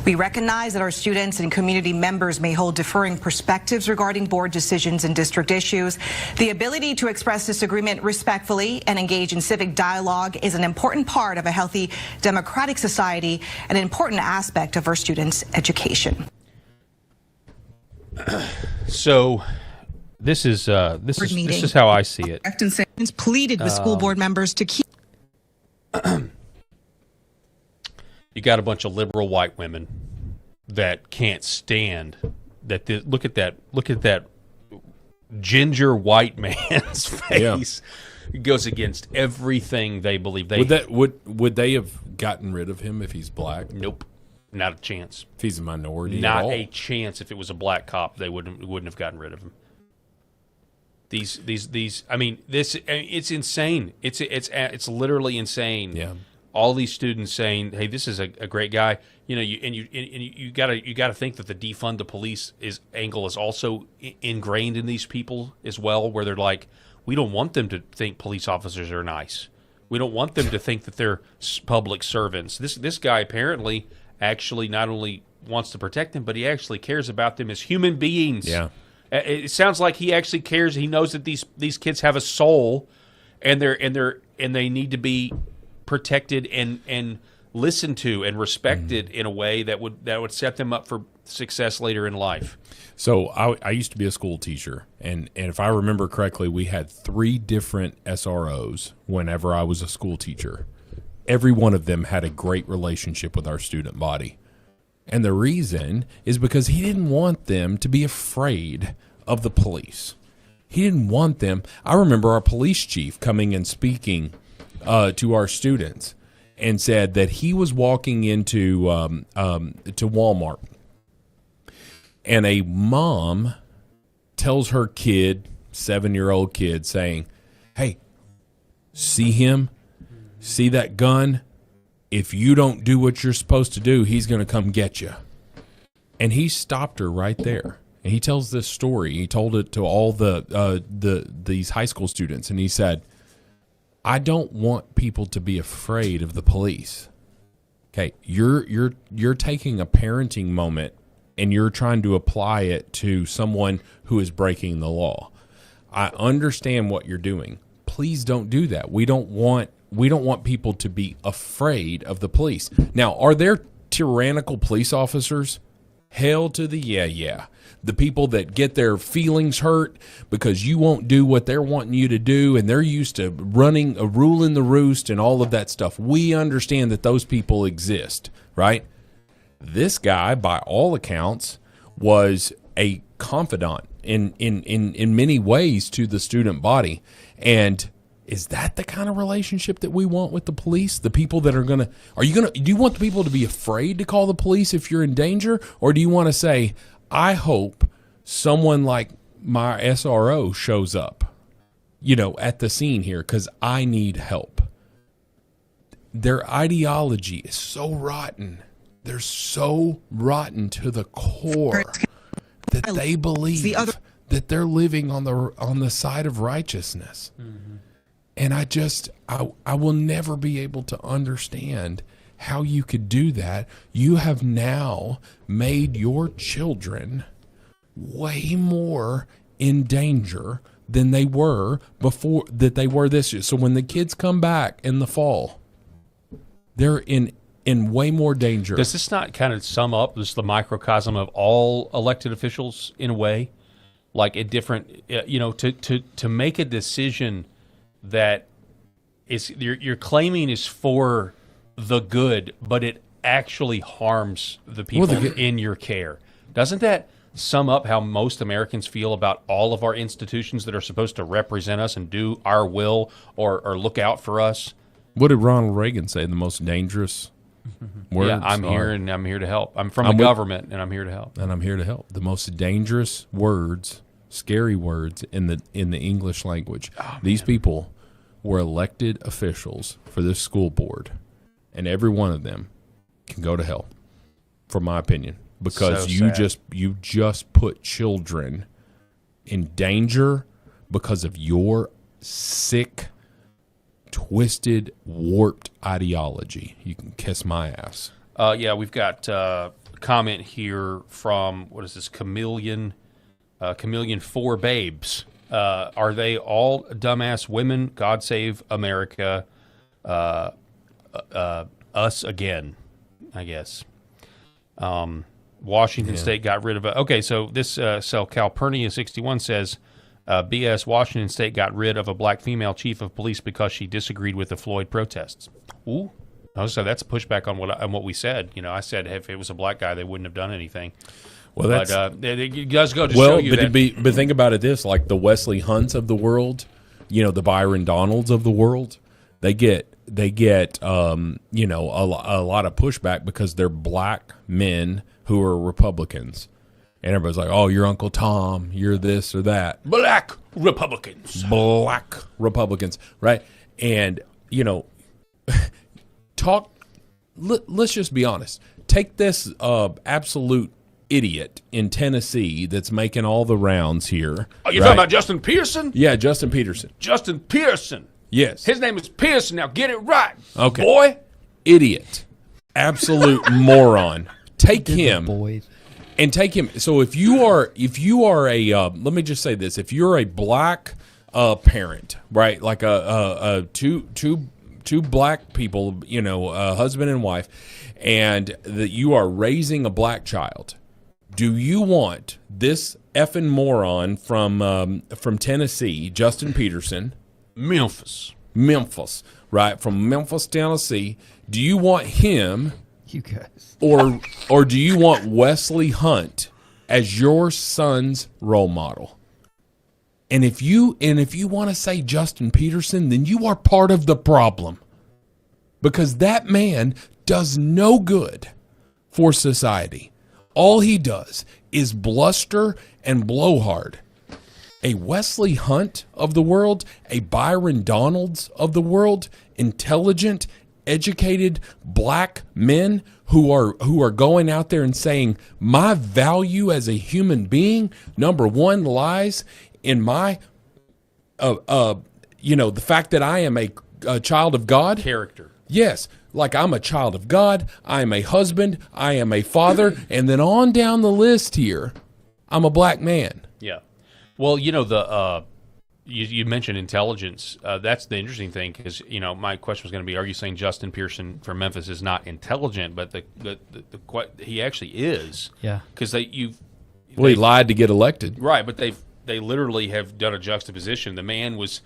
we recognize that our students and community members may hold differing perspectives regarding board decisions and district issues. The ability to express disagreement respectfully and engage in civic dialogue is an important part of a healthy democratic society and an important aspect of our students' education. So this is how I see it. Pleaded with school board members to keep. You got a bunch of liberal white women that can't stand that. Look at that ginger white man's face. It goes against everything they believe. Would they have gotten rid of him if he's black? Nope, not a chance. If he's a minority, not a chance. If it was a black cop, they wouldn't have gotten rid of him. These. I mean, it's insane. It's literally insane. Yeah. All these students saying, "Hey, this is a great guy." You know, you gotta think that the defund the police angle is also ingrained in these people as well, where they're like, we don't want them to think police officers are nice. We don't want them to think that they're public servants. This guy apparently actually not only wants to protect them, but he actually cares about them as human beings. Yeah. It sounds like he actually cares. He knows that these kids have a soul, and they need to be protected and listened to and respected in a way that would set them up for success later in life. So I used to be a school teacher, and if I remember correctly, we had 3 different SROs whenever I was a school teacher. Every one of them had a great relationship with our student body. And the reason is because he didn't want them to be afraid of the police. He didn't want them. I remember our police chief coming and speaking to our students and said that he was walking into to Walmart, and a mom tells her kid, 7-year-old kid, saying, "Hey, see him? See that gun? If you don't do what you're supposed to do, he's going to come get you." And he stopped her right there. And he tells this story. He told it to all these high school students, and he said, "I don't want people to be afraid of the police." Okay, you're taking a parenting moment and you're trying to apply it to someone who is breaking the law. I understand what you're doing. Please don't do that. We don't want people to be afraid of the police. Now, are there tyrannical police officers? Hell to the yeah. The people that get their feelings hurt because you won't do what they're wanting you to do, and they're used to ruling the roost and all of that stuff. We understand that those people exist, right? This guy, by all accounts, was a confidant in many ways to the student body. And is that the kind of relationship that we want with the police? The people that are do you want the people to be afraid to call the police if you're in danger? Or do you want to say, I hope someone like my SRO shows up, at the scene here because I need help? Their ideology is so rotten. They're so rotten to the core that they believe that they're living on the side of righteousness. Mm-hmm. And I will never be able to understand how you could do that. You have now made your children way more in danger than they were before this year. So when the kids come back in the fall, they're in way more danger. Does this not kind of sum up just the microcosm of all elected officials in a way? Like a different, to make a decision that you're claiming is for the good, but it actually harms the people in your care. Doesn't that sum up how most Americans feel about all of our institutions that are supposed to represent us and do our will or look out for us? What did Ronald Reagan say? The most dangerous words? Yeah, I'm here and I'm here to help. I'm from the government and I'm here to help. And I'm here to help. The most dangerous words scary words in the English language. These people were elected officials for this school board, and every one of them can go to hell, from my opinion, because you just put children in danger because of your sick, twisted, warped ideology. You can kiss my ass. Yeah, we've got a comment here from, what is this, Chameleon 4 Babes. Are they all dumbass women? God save America. Us again, I guess. Washington State got rid of it. Okay, so this Calpurnia61 says, BS, Washington State got rid of a black female chief of police because she disagreed with the Floyd protests. Ooh. Oh, so that's a pushback on what we said. You know, I said if it was a black guy, they wouldn't have done anything. Well, but it does go to show you but think about it this, like the Wesley Hunts of the world, you know, the Byron Donalds of the world, they get you know, a lot of pushback because they're black men who are Republicans. And everybody's like, oh, you're Uncle Tom, you're this or that. Black Republicans. Black Republicans, right? And, you know, let's just be honest. Take this absolute idiot in Tennessee that's making all the rounds here. Oh, you're talking about Justin Pearson? Yeah, Justin Peterson. Justin Pearson. Yes. His name is Pearson. Now get it right. Okay. Boy. Idiot. Absolute moron. Take him. And take him. So if you are a let me just say this, if you're a black parent, right? Like two black people, you know, husband and wife, and that you are raising a black child, do you want this effing moron from Tennessee, Justin Peterson, Memphis, right? From Memphis, Tennessee, do you want him, you guys, or do you want Wesley Hunt as your son's role model? And if you want to say Justin Peterson, then you are part of the problem, because that man does no good for society. All he does is bluster and blow hard. A Wesley Hunt of the world, a Byron Donalds of the world, intelligent, educated black men who are going out there and saying, my value as a human being, number one, lies in my you know, the fact that I am a child of God. Character. Yes, like I'm a child of God, I am a husband, I am a father, and then on down the list here, I'm a black man. Yeah. Well, you know, you mentioned intelligence. That's the interesting thing, because, you know, my question was going to be, are you saying Justin Pearson from Memphis is not intelligent? But he actually is. Yeah. Because he lied to get elected. Right, but they literally have done a juxtaposition. The man was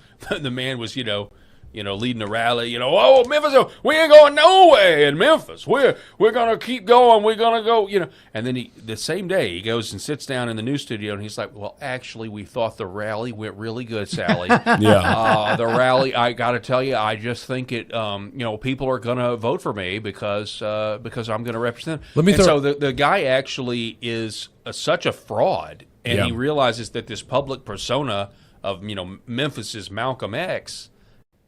you know, leading a rally, you know, oh, Memphis, we ain't going nowhere in Memphis. We're going to keep going. We're going to go, you know. And then the same day, he goes and sits down in the news studio, and he's like, well, actually, we thought the rally went really good, Sally. Yeah. The rally, I got to tell you, I just think it, you know, people are going to vote for me because I'm going to represent them. So the guy actually is such a fraud, and he realizes that this public persona of, you know, Memphis's Malcolm X,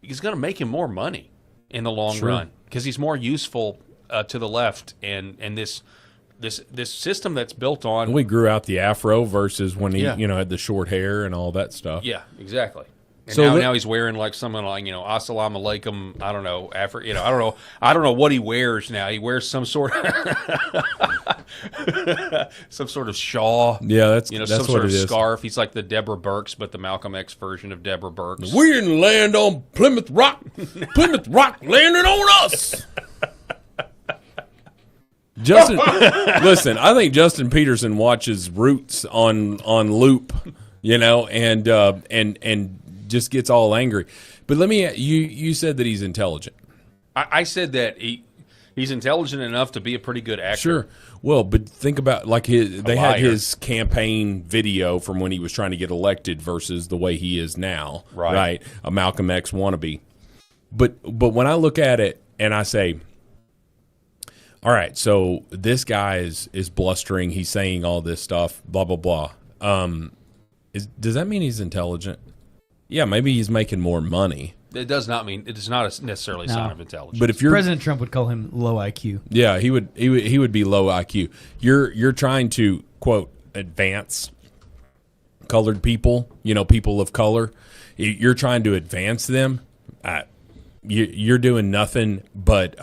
he's going to make him more money in the long run, because he's more useful to the left, and this system that's built on. And we grew out the afro versus when he you know, had the short hair and all that stuff. Yeah, exactly. And so now he's wearing like something like, you know, Assalamu alaikum. I don't know, you know, I don't know what he wears now. He wears some sort of shawl. Yeah, that's, you know, that's some what sort of it is. scarf. He's like the Deborah Burks, but the Malcolm X version of Deborah Burks. We didn't land on Plymouth Rock. Plymouth Rock landed on us. Justin, listen, I think Justin Peterson watches Roots on loop, you know, and just gets all angry. But let me, you said that he's intelligent. I said that he's intelligent enough to be a pretty good actor. Sure. Well, but think about, like, they had his campaign video from when he was trying to get elected versus the way he is now. Right. A Malcolm X wannabe. But when I look at it and I say, all right, so this guy is blustering, he's saying all this stuff, blah, blah, blah. Does that mean he's intelligent? Yeah, maybe he's making more money. It does not mean it is not necessarily a sign of intelligence. But if you're President Trump would call him low IQ. Yeah, he would be low IQ. You're trying to quote advance colored people, people of color. You're trying to advance them. You're doing nothing but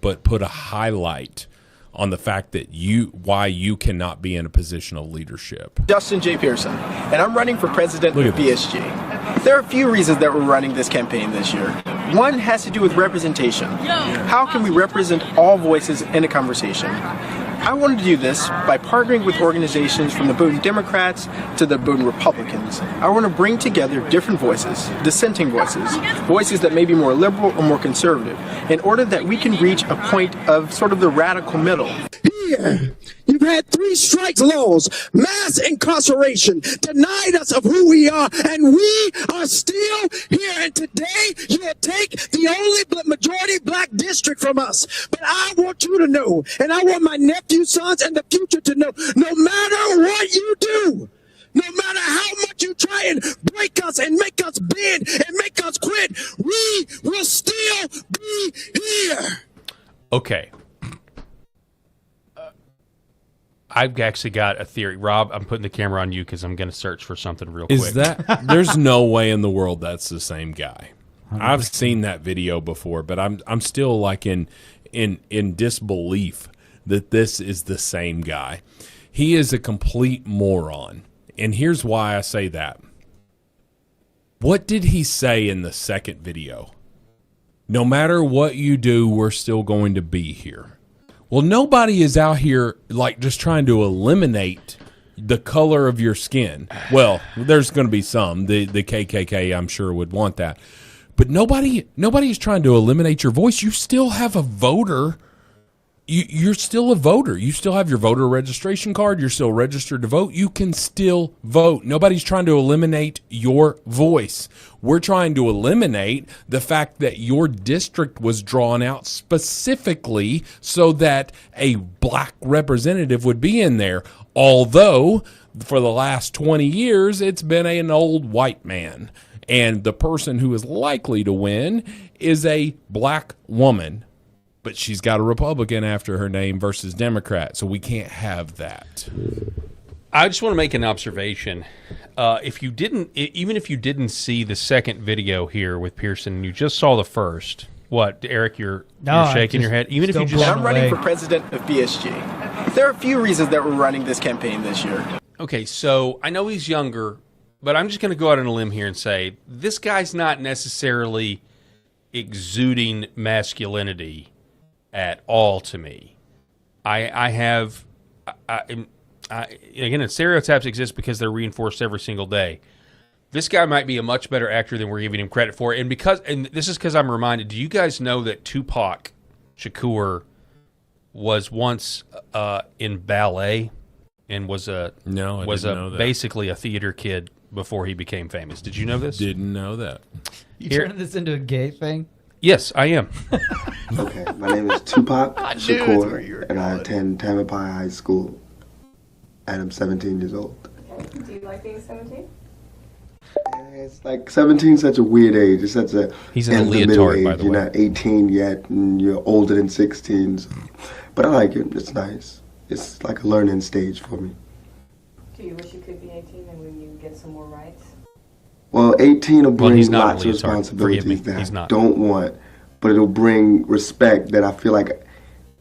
put a highlight on the fact that why you cannot be in a position of leadership. Justin J. Pearson, and I'm running for president of BSG. There are a few reasons that we're running this campaign this year. One has to do with representation. How can we represent all voices in a conversation? I wanted to do this by partnering with organizations from the Bowdoin Democrats to the Bowdoin Republicans. I want to bring together different voices, dissenting voices, voices that may be more liberal or more conservative, in order that we can reach a point of sort of the radical middle. Here, you've had 3 strikes laws, mass incarceration, denied us of who we are, and we are still here. And today, you'll take the only majority black district from us. But I want you to know, and I want my nephew, sons, and the future to know, no matter what you do, no matter how much you try and break us and make us bend and make us quit, we will still be here. Okay. I've actually got a theory. Rob, I'm putting the camera on you because I'm going to search for something real quick. Is that there's no way in the world that's the same guy. 100%. I've seen that video before, but I'm still like in disbelief that this is the same guy. He is a complete moron. And here's why I say that. What did he say in the second video? No matter what you do, we're still going to be here. Well, nobody is out here like just trying to eliminate the color of your skin. Well, there's going to be some. The KKK, I'm sure, would want that. But nobody's trying to eliminate your voice. You still have a voter. You're still a voter. You still have your voter registration card. You're still registered to vote. You can still vote. Nobody's trying to eliminate your voice. We're trying to eliminate the fact that your district was drawn out specifically so that a black representative would be in there. Although, for the last 20 years, it's been an old white man. And the person who is likely to win is a black woman. But she's got a Republican after her name versus Democrat, so we can't have that. I just want to make an observation. Even if you didn't see the second video here with Pearson, and you just saw the first. What, Eric? You're shaking your head. Even if you just, I'm running for president of BSG. There are a few reasons that we're running this campaign this year. Okay, so I know he's younger, but I'm just going to go out on a limb here and say this guy's not necessarily exuding masculinity at all to me. Again, stereotypes exist because they're reinforced every single day. This guy might be a much better actor than we're giving him credit for, and this is because I'm reminded. Do you guys know that Tupac Shakur was once in ballet and was basically a theater kid before he became famous? Did you know this? Didn't know that. You turning this into a gay thing? Yes, I am. Okay, my name is Tupac Shakur, and I attend Tampapai High School, and I'm 17 years old. Do you like being 17? It's like 17 is such a weird age. It's such a He's in a leotard, by the way. You're not 18 yet, and you're older than 16. So. But I like it. It's nice. It's like a learning stage for me. Do you wish you could be 18 and when you get some more rights? Well, 18 will bring lots of responsibilities that I don't want, but it'll bring respect that I feel like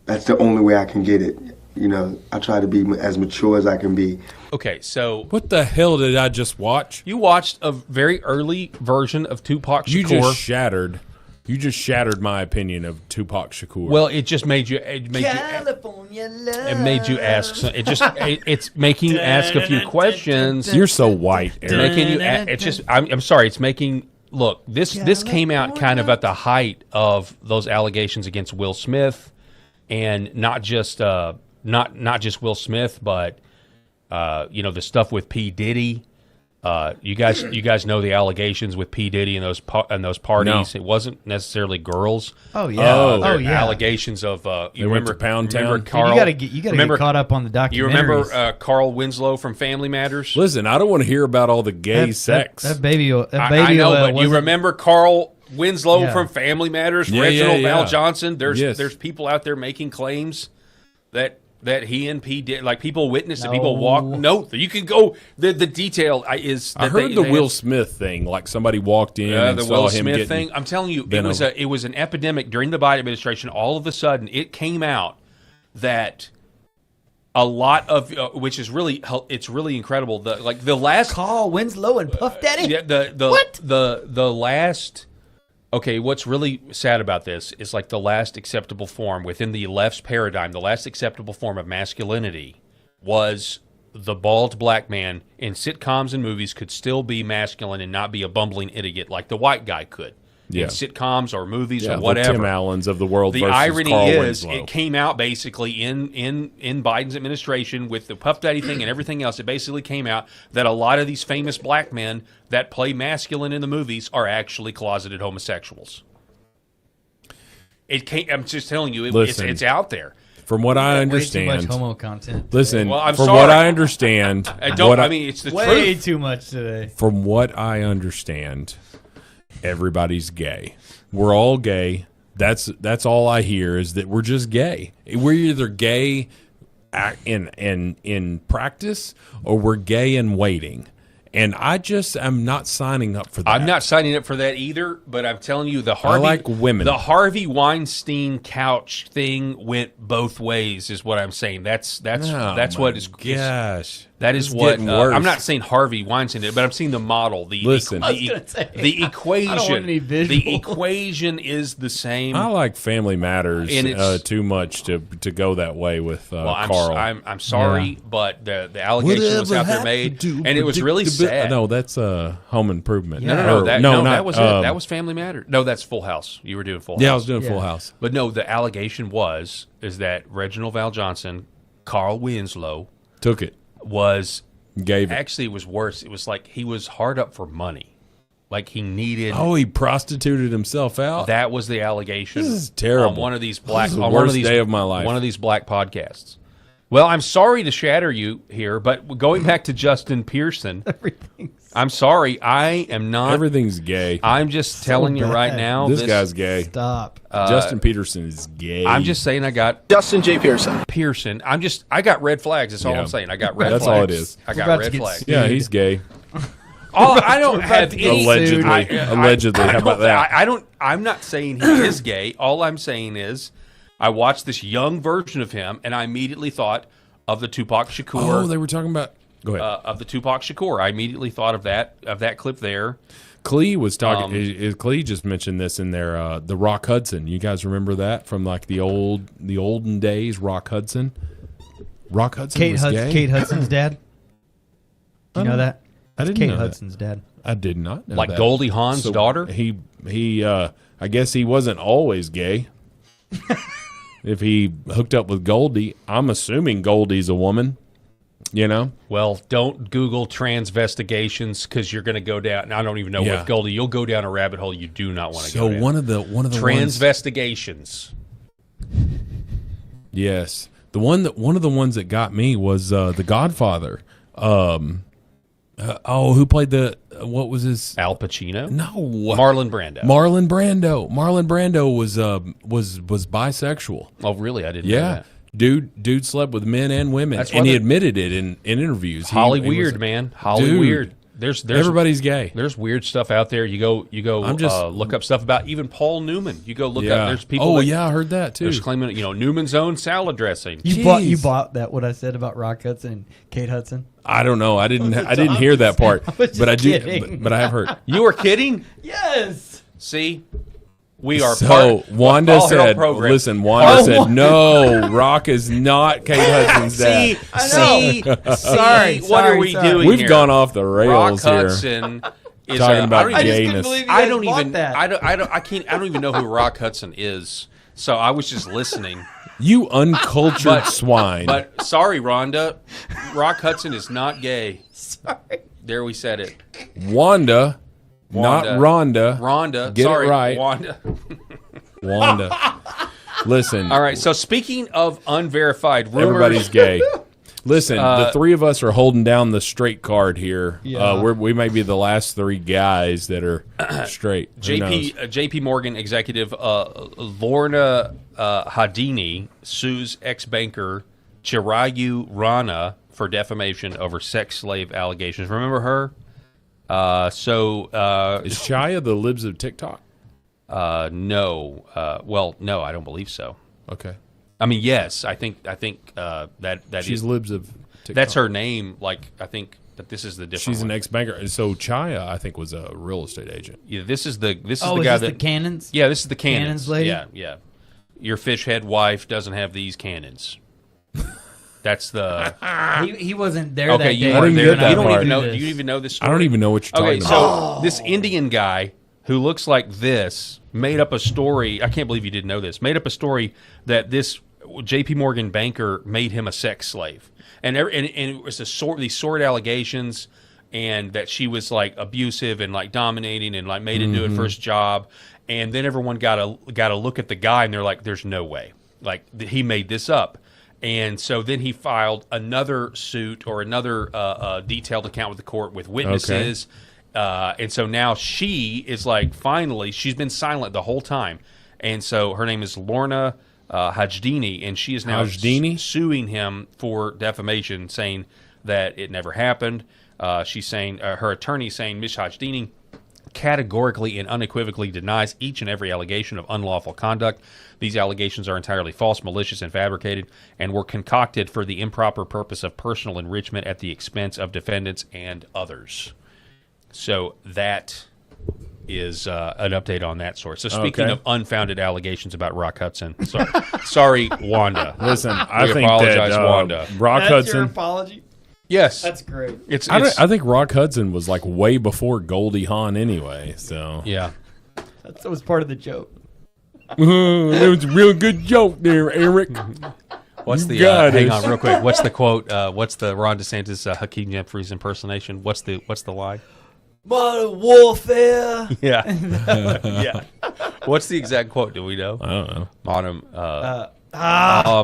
that's the only way I can get it. You know, I try to be as mature as I can be. Okay, so what the hell did I just watch? You watched a very early version of Tupac Shakur. You just shattered my opinion of Tupac Shakur. Well, it just made you. California love. It made you ask. It's making you ask a few questions. You're so white, Eric. Making you. It's just. I'm sorry. It's making. Look, this came out kind of at the height of those allegations against Will Smith, and not just Will Smith, but the stuff with P. Diddy. You guys know the allegations with P. Diddy and those parties. No. It wasn't necessarily girls. Oh yeah. Oh, yeah. Allegations of you went remember to Pound Town? Remember Dude, Carl? You gotta get caught up on the documentaries. You remember Carl Winslow from Family Matters? Listen, I don't want to hear about all the gay sex. That baby. I know, but you remember Carl Winslow from Family Matters? Yeah, Reginald yeah. Val Johnson. Yes. There's people out there making claims that he and P did, like people witnessed it, No. people walked. No, you can go. The detail is. That I heard the Will Smith thing, like somebody walked in and the saw Will him Smith getting thing. I'm telling you, bent over. it was an epidemic during the Biden administration. All of a sudden, it came out that a lot of which is really incredible. The last Carl Winslow and Puff Daddy. Yeah, the last. Okay, what's really sad about this is like the last acceptable form within the left's paradigm, the last acceptable form of masculinity was the bald black man in sitcoms and movies could still be masculine and not be a bumbling idiot like the white guy could. Yeah. In sitcoms or movies or the whatever. Tim Allens of the world The versus irony Carl is, Winslow. it came out basically in Biden's administration with the Puff Daddy thing and everything else. It basically came out that a lot of these famous black men that play masculine in the movies are actually closeted homosexuals. I'm just telling you, it's out there. From what I understand, way too much homo content. Listen, Well, I'm from sorry. what I understand, it's the way truth. too much today. From what I understand, everybody's gay. We're all gay. That's all I hear is that we're just gay. We're either gay in practice or we're gay in waiting. And I just am not signing up for that. I'm not signing up for that either, but I'm telling you, the Harvey Weinstein couch thing went both ways, is what I'm saying. That's what is. Gosh, that is it's what getting worse. I'm not saying Harvey Weinstein did, but I'm seeing the model. The equation. I don't want any visual. The equation is the same. I like Family Matters And too much to go that way with Carl. I'm sorry, but the allegation was out there made, and it was really sad. No, that's Home Improvement. No, that was it. That was Family Matters. No, that's Full House. You were doing Full House. Yeah, I was doing Full House. But no, the allegation is that Reginald Val Johnson, Carl Winslow, took it. Actually, it was worse. It was like he was hard up for money. Like he needed. Oh, he prostituted himself out. That was the allegation. This is terrible. On one of these black. This is the on worst one of these, day of my life. One of these black podcasts. Well, I'm sorry to shatter you here, but going back to Justin Pearson, I'm sorry. I am not. Everything's gay. I'm just telling you right now. This guy's gay. Stop. Justin Peterson is gay. I'm just saying I got Justin J. Pearson. I got red flags. That's all I'm saying. I got red flags. That's all it is. I got red flags. Yeah, he's gay. I don't have any. Allegedly. How about that? I'm not saying he is gay. All I'm saying is, I watched this young version of him, and I immediately thought of the Tupac Shakur. Oh, they were talking about. Go ahead. Of the Tupac Shakur. I immediately thought of that clip there. Clee was talking. Clee just mentioned this in there. The Rock Hudson. You guys remember that from like the olden days? Rock Hudson. Rock Hudson was gay. Kate Hudson's dad. Do you know that? I didn't Kate know Hudson's dad. I did not know like that. Goldie Hawn's daughter. He. I guess he wasn't always gay. If he hooked up with Goldie, I'm assuming Goldie's a woman. You know? Well, don't Google transvestigations because you're going to go down. I don't even know with Goldie. You'll go down a rabbit hole you do not want to go down. So one of the transvestigations. Yes, one of the ones that got me was The Godfather. Who played what was his? Al Pacino? No, Marlon Brando. Marlon Brando was bisexual. Oh, really? I didn't know that. Dude slept with men and women, and he admitted it in interviews. Holly weird, man. Holly weird. There's everybody's gay. There's weird stuff out there. You go. I'm just look up stuff about even Paul Newman. You go look up. There's people. Oh I heard that too. There's claiming Newman's own salad dressing. You bought that? What I said about Rock Hudson and Kate Hudson? I don't know. I didn't hear that part, but I do. But I have heard. You were kidding? Yes. See. We are Wanda said, listen, Wanda said, no, Rock is not Kate Hudson's dad. Sorry, what are we doing We've here? gone off the rails Rock here. Hudson is talking about gayness. I don't even know who Rock Hudson is. So I was just listening. You uncultured swine. But sorry, Rhonda, Rock Hudson is not gay. Sorry. There we said it. Wanda. Not Rhonda. Rhonda. Get Sorry, it right. Wanda. Wanda. Listen. All right. So speaking of unverified rumors, everybody's gay. Listen, the three of us are holding down the straight card here. Yeah. We may be the last three guys that are straight. JP Morgan executive Lorna Hadini sues ex-banker Chirayu Rana for defamation over sex slave allegations. Remember her? Is Chaya the libs of TikTok? No. Well, no, I don't believe so. Okay. I mean, yes, I think that she's libs of TikTok. That's her name. Like, I think that this is the different. She's one. an ex-banker. So Chaya, I think, was a real estate agent. Yeah, this is the guy is that the cannons. Yeah, this is the cannons. Cannons lady? Yeah. Your fish head wife doesn't have these cannons. That's the. He wasn't there. Okay, that you day. weren't there. that You don't part. even know. Do you even know this story? I don't even know what you're talking about. So this Indian guy who looks like this made up a story. I can't believe you didn't know this. Made up a story that this J.P. Morgan banker made him a sex slave, and it was these sordid allegations, and that she was like abusive and like dominating and like made him do it for his job, and then everyone got a look at the guy and they're like, "There's no way, like he made this up." And so then he filed another suit or another detailed account with the court with witnesses. Okay. And so now she is like, finally, she's been silent the whole time. And so her name is Lorna Hajdini, and she is now suing him for defamation, saying that it never happened. She's saying, her attorney saying, Ms. Hajdini categorically and unequivocally denies each and every allegation of unlawful conduct. These allegations are entirely false, malicious, and fabricated, and were concocted for the improper purpose of personal enrichment at the expense of defendants and others. So that is an update on that source. So speaking of unfounded allegations about Rock Hudson, sorry, Wanda. Listen, I apologize, Wanda. Rock Hudson. Your apology. Yes, that's great. I think Rock Hudson was like way before Goldie Hawn anyway. So yeah, that was part of the joke. It was a real good joke there, Eric. What's the hang on real quick? What's the quote? What's the Ron DeSantis Hakeem Jeffries impersonation? What's the line? Modern warfare. Yeah. Yeah. What's the exact quote? Do we know? I don't know. Modern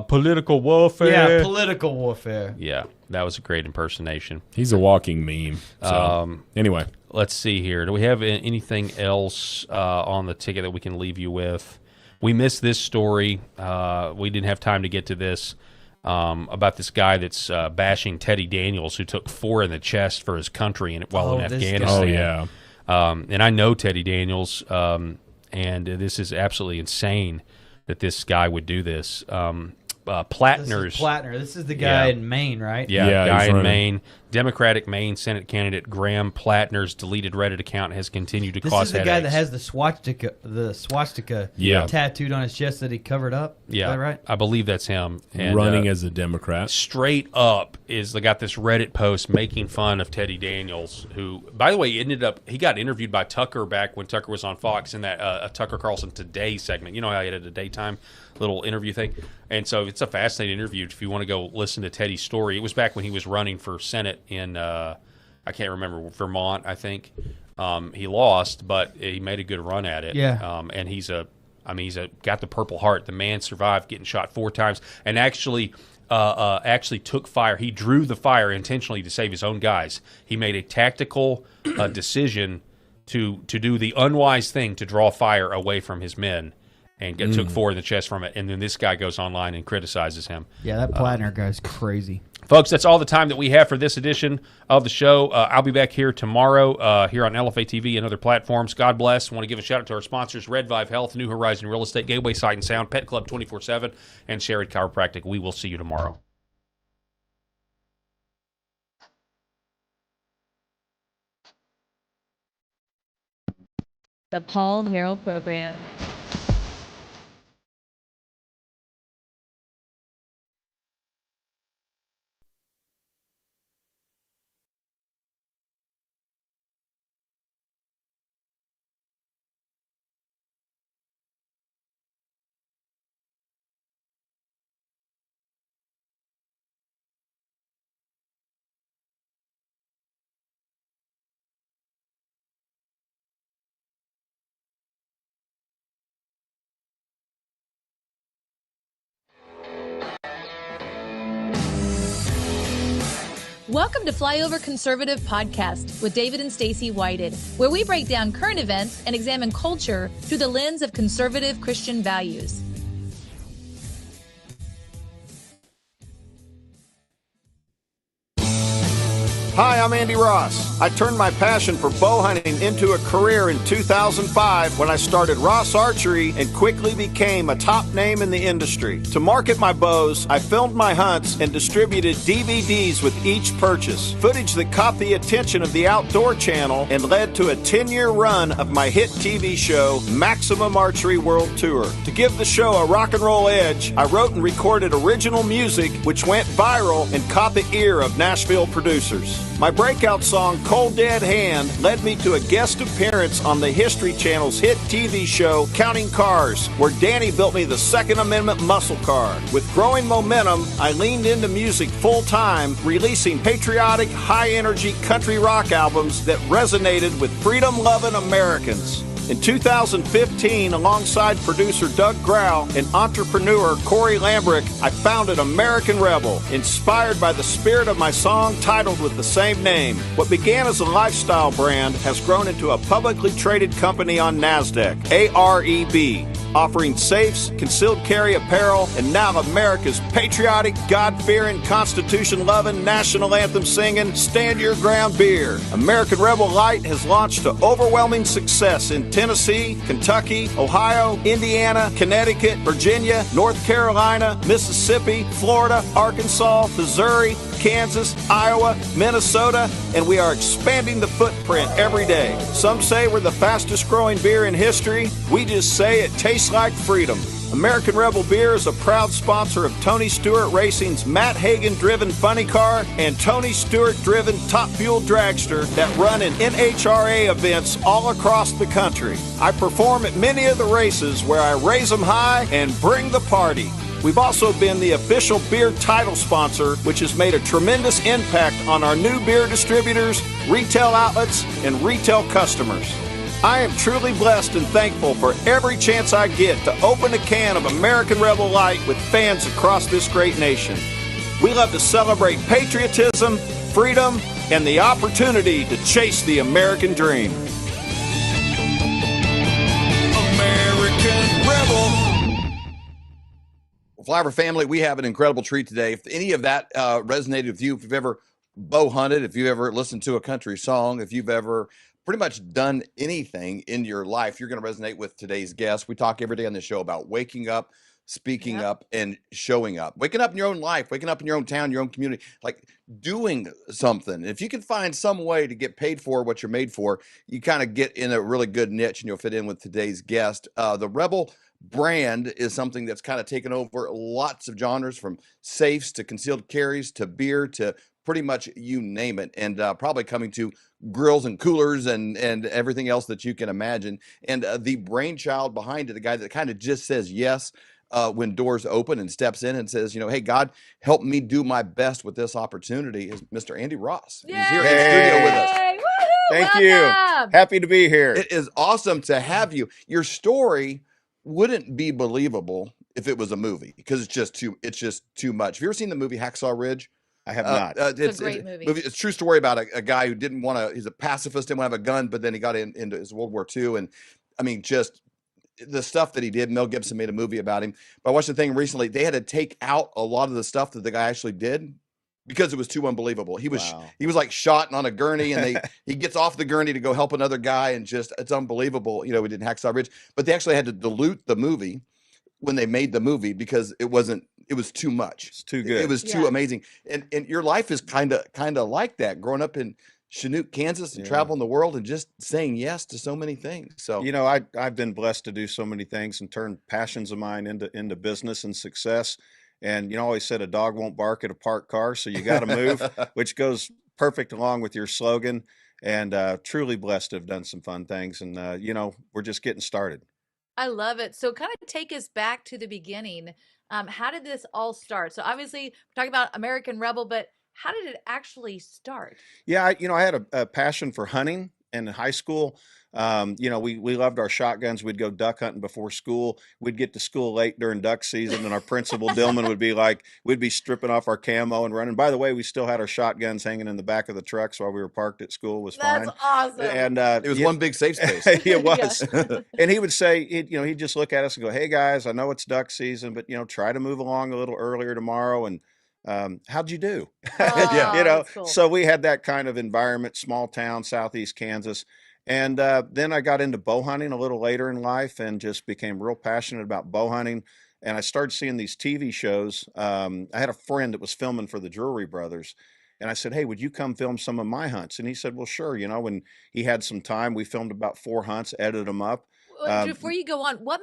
political warfare. Yeah, political warfare. Yeah, that was a great impersonation. He's a walking meme. So, anyway, let's see here. Do we have anything else on the ticket that we can leave you with? We missed this story. We didn't have time to get to this. About this guy that's bashing Teddy Daniels, who took 4 in the chest for his country while in Afghanistan. Oh, yeah. And I know Teddy Daniels, and this is absolutely insane that this guy would do this. Plattner's. This is the guy in Maine, right? Yeah, guy in Maine. Democratic Maine Senate candidate Graham Plattner's deleted Reddit account has continued to cause headaches. This is the guy that has the swastika tattooed on his chest that he covered up? Yeah. Is that right? I believe that's him. And, running as a Democrat. Straight up got this Reddit post making fun of Teddy Daniels, who, by the way, he got interviewed by Tucker back when Tucker was on Fox in that Tucker Carlson Today segment. You know how he had a daytime little interview thing? And so it's a fascinating interview if you want to go listen to Teddy's story. It was back when he was running for Senate in, I can't remember, Vermont, I think. He lost, but he made a good run at it. Yeah. And he's got the Purple Heart. The man survived getting shot 4 times and actually took fire. He drew the fire intentionally to save his own guys. He made a tactical decision to do the unwise thing to draw fire away from his men. And took 4 in the chest from it. And then this guy goes online and criticizes him. Yeah, that Plattner guy's crazy. Folks, that's all the time that we have for this edition of the show. I'll be back here tomorrow here on LFA TV and other platforms. God bless. I want to give a shout-out to our sponsors, Red Vive Health, New Horizon Real Estate, Gateway Sight and Sound, Pet Club 24/7, and Sherrod Chiropractic. We will see you tomorrow. The Paul Harrell Program. Welcome to Flyover Conservative Podcast with David and Stacey Whited, where we break down current events and examine culture through the lens of conservative Christian values. Hi, I'm Andy Ross. I turned my passion for bow hunting into a career in 2005 when I started Ross Archery and quickly became a top name in the industry. To market my bows, I filmed my hunts and distributed DVDs with each purchase, footage that caught the attention of the Outdoor Channel and led to a 10-year run of my hit TV show, Maximum Archery World Tour. To give the show a rock and roll edge, I wrote and recorded original music which went viral and caught the ear of Nashville producers. My breakout song, Cold Dead Hand, led me to a guest appearance on the History Channel's hit TV show, Counting Cars, where Danny built me the Second Amendment muscle car. With growing momentum, I leaned into music full-time, releasing patriotic, high-energy country rock albums that resonated with freedom-loving Americans. In 2015, alongside producer Doug Grau and entrepreneur Corey Lambrick, I founded American Rebel, inspired by the spirit of my song titled with the same name. What began as a lifestyle brand has grown into a publicly traded company on NASDAQ, AREB, offering safes, concealed carry apparel, and now America's patriotic, God-fearing, Constitution-loving, national anthem-singing, stand-your-ground beer. American Rebel Light has launched to overwhelming success in Tennessee, Kentucky, Ohio, Indiana, Connecticut, Virginia, North Carolina, Mississippi, Florida, Arkansas, Missouri, Kansas, Iowa, Minnesota, and we are expanding the footprint every day. Some say we're the fastest growing beer in history. We just say it tastes like freedom. American Rebel Beer is a proud sponsor of Tony Stewart Racing's Matt Hagan-driven funny car and Tony Stewart-driven Top Fuel dragster that run in NHRA events all across the country. I perform at many of the races where I raise them high and bring the party. We've also been the official beer title sponsor, which has made a tremendous impact on our new beer distributors, retail outlets, and retail customers. I am truly blessed and thankful for every chance I get to open a can of American Rebel Light with fans across this great nation. We love to celebrate patriotism, freedom, and the opportunity to chase the American dream. American Rebel. Flyover family, we have an incredible treat today. If any of that resonated with you, if you've ever bow hunted, if you've ever listened to a country song, if you've ever pretty much done anything in your life, you're going to resonate with today's guest. We talk every day on the show about waking up, speaking up, and showing up. Waking up in your own life, waking up in your own town, your own community, like doing something. If you can find some way to get paid for what you're made for, you kind of get in a really good niche and you'll fit in with today's guest. The Rebel brand is something that's kind of taken over lots of genres, from safes to concealed carries to beer to pretty much you name it, and probably coming to grills and coolers and everything else that you can imagine. And the brainchild behind it, the guy that kind of just says yes when doors open and steps in and says, hey, God, help me do my best with this opportunity, is Mr. Andy Ross. Yay! He's here in studio with us. Woo-hoo! Thank Welcome. you. Happy to be here. It is awesome to have you. Your story wouldn't be believable if it was a movie, because it's just too much. Have you ever seen the movie Hacksaw Ridge? I have not. It's a great movie. It's a true story about a guy who didn't want to, he's a pacifist, didn't want to have a gun, but then he got into his World War II. And I mean, just the stuff that he did. Mel Gibson made a movie about him. But I watched the thing recently. They had to take out a lot of the stuff that the guy actually did because it was too unbelievable. He was like shot on a gurney, and he gets off the gurney to go help another guy, and just, it's unbelievable. We did Hacksaw Ridge, but they actually had to dilute the movie when they made the movie because it was too much. It's too good. It was too amazing. And your life is kind of like that, growing up in Chinook, Kansas, and traveling the world and just saying yes to so many things. So, I've been blessed to do so many things and turn passions of mine into business and success. And, always said a dog won't bark at a parked car. So you got to move, which goes perfect along with your slogan. And truly blessed to have done some fun things. And, we're just getting started. I love it. So kind of take us back to the beginning. How did this all start? So obviously we're talking about American Rebel, but how did it actually start? Yeah, I had a passion for hunting. And in high school, We loved our shotguns. We'd go duck hunting before school. We'd get to school late during duck season, and our principal Dillman would be like, we'd be stripping off our camo and running. By the way, we still had our shotguns hanging in the back of the trucks while we were parked at school. It was fine. That's awesome. And it was one big safe space. It was. And he would say, he'd just look at us and go, "Hey guys, I know it's duck season, but try to move along a little earlier tomorrow." And how'd you do? Cool. So we had that kind of environment, small town, southeast Kansas. And then I got into bow hunting a little later in life and just became real passionate about bow hunting. And I started seeing these TV shows. I had a friend that was filming for the Drury Brothers. And I said, "Hey, would you come film some of my hunts?" And he said, "Well, sure." When he had some time, we filmed about 4 hunts, edited them up. Before you go on, what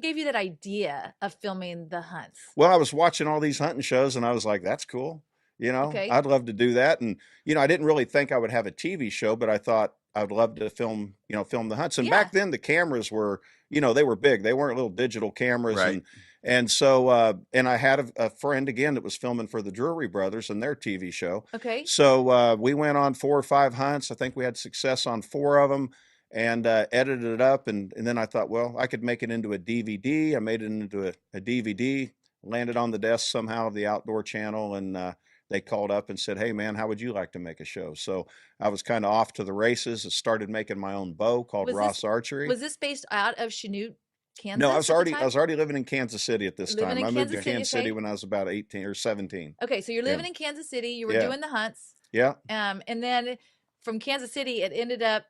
gave you that idea of filming the hunts? Well, I was watching all these hunting shows and I was like, that's cool. Okay. I'd love to do that. And, I didn't really think I would have a TV show, but I thought I would love to film the hunts. And back then the cameras were, they were big. They weren't little digital cameras. Right. And so, and I had a friend again that was filming for the Drury Brothers and their TV show. Okay. So we went on 4 or 5 hunts. I think we had success on 4 of them. And edited it up, and then I thought, well, I could make it into a DVD. I made it into a DVD, landed on the desk somehow of the Outdoor Channel, and they called up and said, "Hey, man, how would you like to make a show?" So I was kind of off to the races. I started making my own bow called Ross Archery. Was this based out of Chanute, Kansas? No, I was already living in Kansas City at this time. I moved to Kansas City okay. when I was about 18 or 17. Okay, so you're living in Kansas City. You were doing the hunts. Yeah. And then from Kansas City, it ended up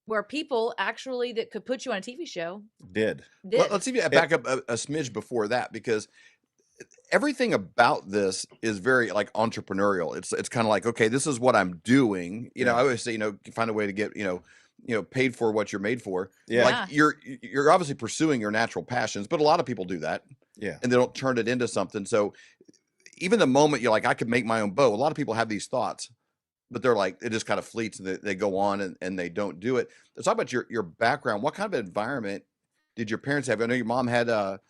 where people actually that could put you on a TV show did. Let's see if you back up a smidge before that, because everything about this is very like entrepreneurial. It's kind of like, okay, this is what I'm doing. I always say, find a way to get, paid for what you're made for. Yeah. Like you're obviously pursuing your natural passions, but a lot of people do that. Yeah. And they don't turn it into something. So even the moment you're like, I could make my own bow, a lot of people have these thoughts, but they're like, it just kind of fleets and they go on and they don't do it. Let's talk about your background. What kind of environment did your parents have? I know your mom had the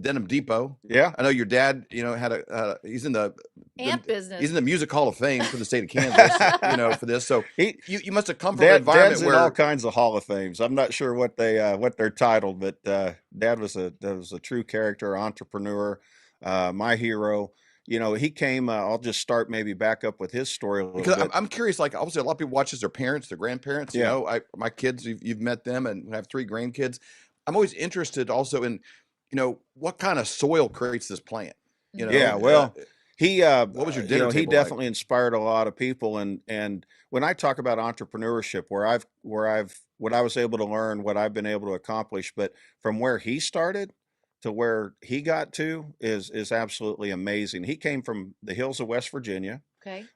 Denim Depot. Yeah. I know your dad, had he's in the amp business. He's in the Music Hall of Fame for the state of Kansas, for this. So you must have come from an environment Dad's where in all kinds of Hall of Fames. I'm not sure what they're titled, but Dad was a true character, entrepreneur, my hero. He came, I'll just start maybe back up with his story a little bit. I'm curious, like obviously a lot of people watch their parents, their grandparents, my kids, you've met them and have 3 grandkids. I'm always interested also in, what kind of soil creates this plant? Yeah, well, he, what was your dinner he table definitely like? inspired a lot of people. And when I talk about entrepreneurship, what I was able to learn, what I've been able to accomplish, but from where he started to where he got to is absolutely amazing. He came from the hills of West Virginia. Okay.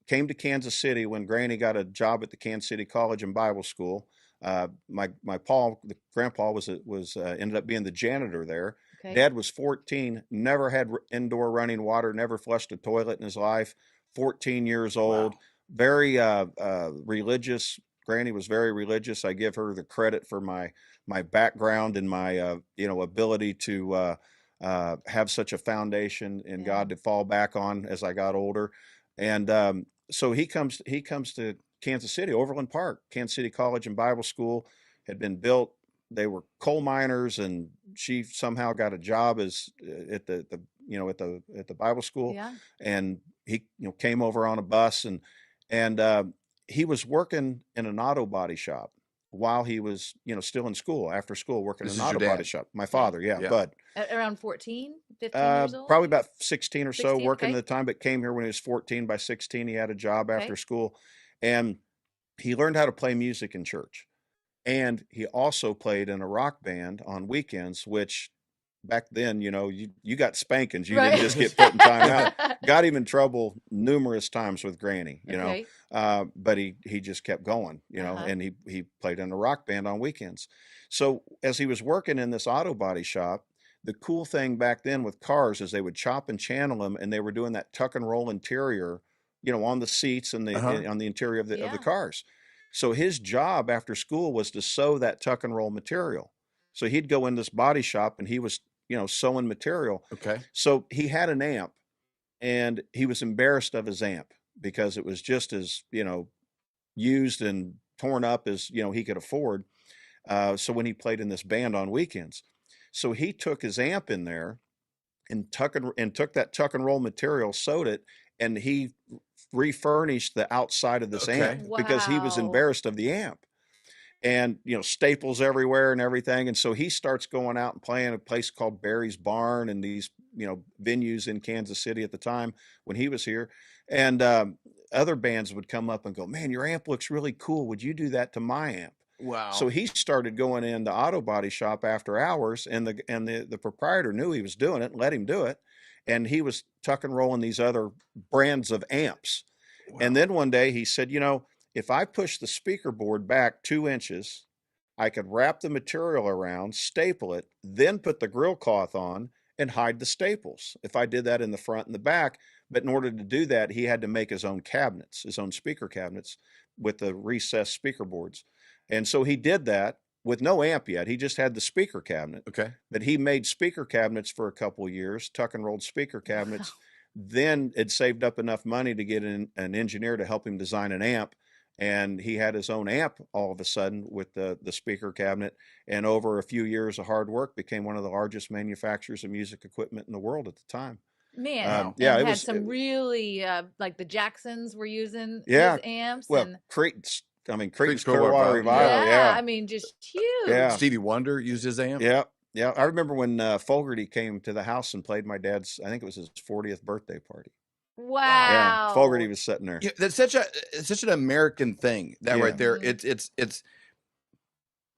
Came to Kansas City when Granny got a job at the Kansas City College and Bible School. My the grandpa was ended up being the janitor there. Okay. Dad was 14, never had indoor running water, never flushed a toilet in his life. 14 years old, wow. Very religious. Granny was very religious. I give her the credit for my background and my ability to have such a foundation in God to fall back on as I got older. And so he comes to Kansas City, Overland Park, Kansas City College and Bible School had been built. They were coal miners, and she somehow got a job as at the Bible school. Yeah. And he came over on a bus, and he was working in an auto body shop while he was still in school, after school, working in an auto body shop. My father, Bud. At around 14, 15 years old? Probably about 16 or 16, so, working okay. at the time, but came here when he was 14. By 16, he had a job after school, and he learned how to play music in church. And he also played in a rock band on weekends, which back then, you got spankings. You didn't just get put in time out. Got him in trouble numerous times with Granny, Okay. But he just kept going, and he played in a rock band on weekends. So as he was working in this auto body shop, the cool thing back then with cars is they would chop and channel them, and they were doing that tuck and roll interior, on the seats and on the interior of the cars. So his job after school was to sew that tuck and roll material. So he'd go in this body shop and he was, sewing material. Okay. So he had an amp, and he was embarrassed of his amp because it was just as, used and torn up as he could afford. So when he played in this band on weekends, so he took his amp in there and took that tuck and roll material, sewed it, and he refurnished the outside of this amp because he was embarrassed of the amp. And staples everywhere and everything. And so he starts going out and playing a place called Barry's Barn and these venues in Kansas City at the time when he was here. And other bands would come up and go, "Man, your amp looks really cool. Would you do that to my amp?" Wow. So he started going in the auto body shop after hours, and the proprietor knew he was doing it and let him do it. And he was tuck and rolling these other brands of amps. Wow. And then one day he said, if I push the speaker board back 2 inches, I could wrap the material around, staple it, then put the grill cloth on and hide the staples if I did that in the front and the back. But in order to do that, he had to make his own cabinets, his own speaker cabinets with the recessed speaker boards. And so he did that with no amp yet. He just had the speaker cabinet. Okay. But he made speaker cabinets for a couple of years, tuck and rolled speaker cabinets. Then it saved up enough money to get an engineer to help him design an amp. And he had his own amp all of a sudden with the speaker cabinet. And over a few years of hard work, became one of the largest manufacturers of music equipment in the world at the time. Man, yeah, and it had was some really like the Jacksons were using yeah, his amps. well, And Creedence Creedence Clearwater Revival, yeah. I mean, just huge. Yeah. Stevie Wonder used his amp. Yeah, yeah. I remember when Fogerty came to the house and played my dad's, I think it was his 40th birthday party. Wow. Yeah, Fogerty was sitting there. Yeah, that's such an American thing that right there. It's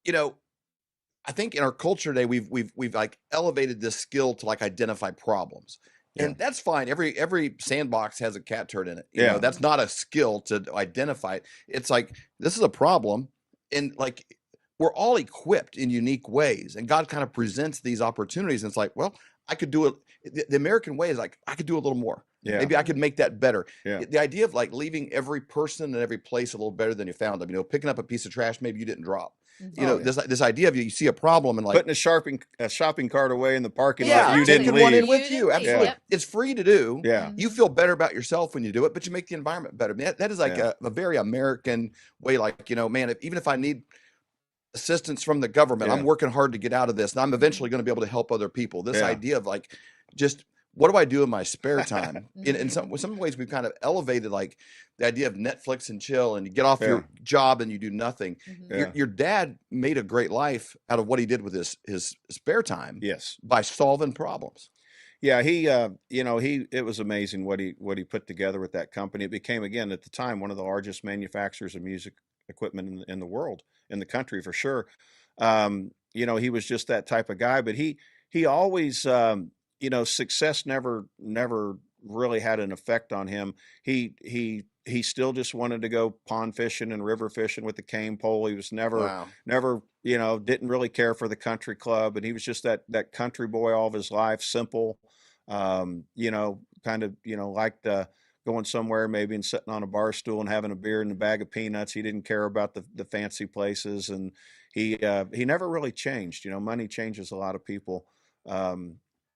I think in our culture today we've like elevated this skill to like identify problems. And that's fine. Every sandbox has a cat turd in it. You know, that's not a skill to identify it. It's like this is a problem, and like we're all equipped in unique ways, and God kind of presents these opportunities, and it's like, well, I could do it. The American way is like I could do a little more. Yeah. Maybe I could make that better. Yeah. The idea of like leaving every person and every place a little better than you found them. Picking up a piece of trash maybe you didn't drop. This idea of you see a problem and like putting a shopping cart away in the parking lot yeah, you didn't taking leave. one in with you. Absolutely. Yeah. It's free to do. Yeah. You feel better about yourself when you do it, but you make the environment better. That is like a very American way. Like, man, even if I need assistance from the government, I'm working hard to get out of this, and I'm eventually going to be able to help other people. This idea of like, just what do I do in my spare time? In some ways, we've kind of elevated like the idea of Netflix and chill, and you get off your job and you do nothing. Your dad made a great life out of what he did with his spare time. Yes, by solving problems. Yeah, it was amazing what he put together with that company. It became, again, at the time, one of the largest manufacturers of music equipment in the world, in the country for sure. He was just that type of guy, but he always, success never really had an effect on him. He still just wanted to go pond fishing and river fishing with the cane pole. He was never, didn't really care for the country club, and he was just that country boy all of his life, simple, liked going somewhere maybe and sitting on a bar stool and having a beer and a bag of peanuts. He didn't care about the fancy places, and he never really changed. Money changes a lot of people.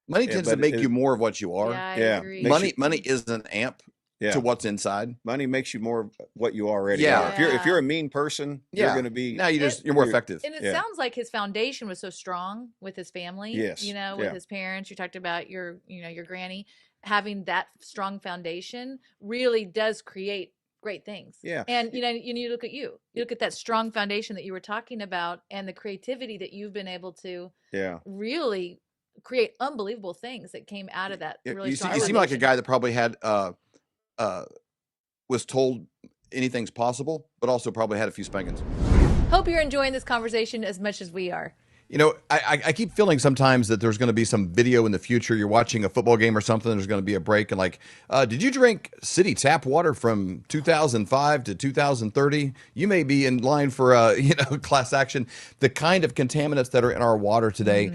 Money tends to make you more of what you are. Yeah. Money is an amp to what's inside. Money makes you more of what you already Yeah. are. If you're a mean person, you're going to be. Now you're more effective. And it sounds like his foundation was so strong with his family. Yes. With his parents. You talked about your granny. Having that strong foundation really does create great things. Yeah. And you look at you look at that strong foundation that you were talking about, and the creativity that you've been able to really create unbelievable things that came out of that. Really You strong seem like a foundation. guy that probably had was told anything's possible, but also probably had a few spankings. Hope you're enjoying this conversation as much as we are. I keep feeling sometimes that there's going to be some video in the future. You're watching a football game or something. There's going to be a break and like, did you drink city tap water from 2005 to 2030? You may be in line for class action. The kind of contaminants that are in our water today,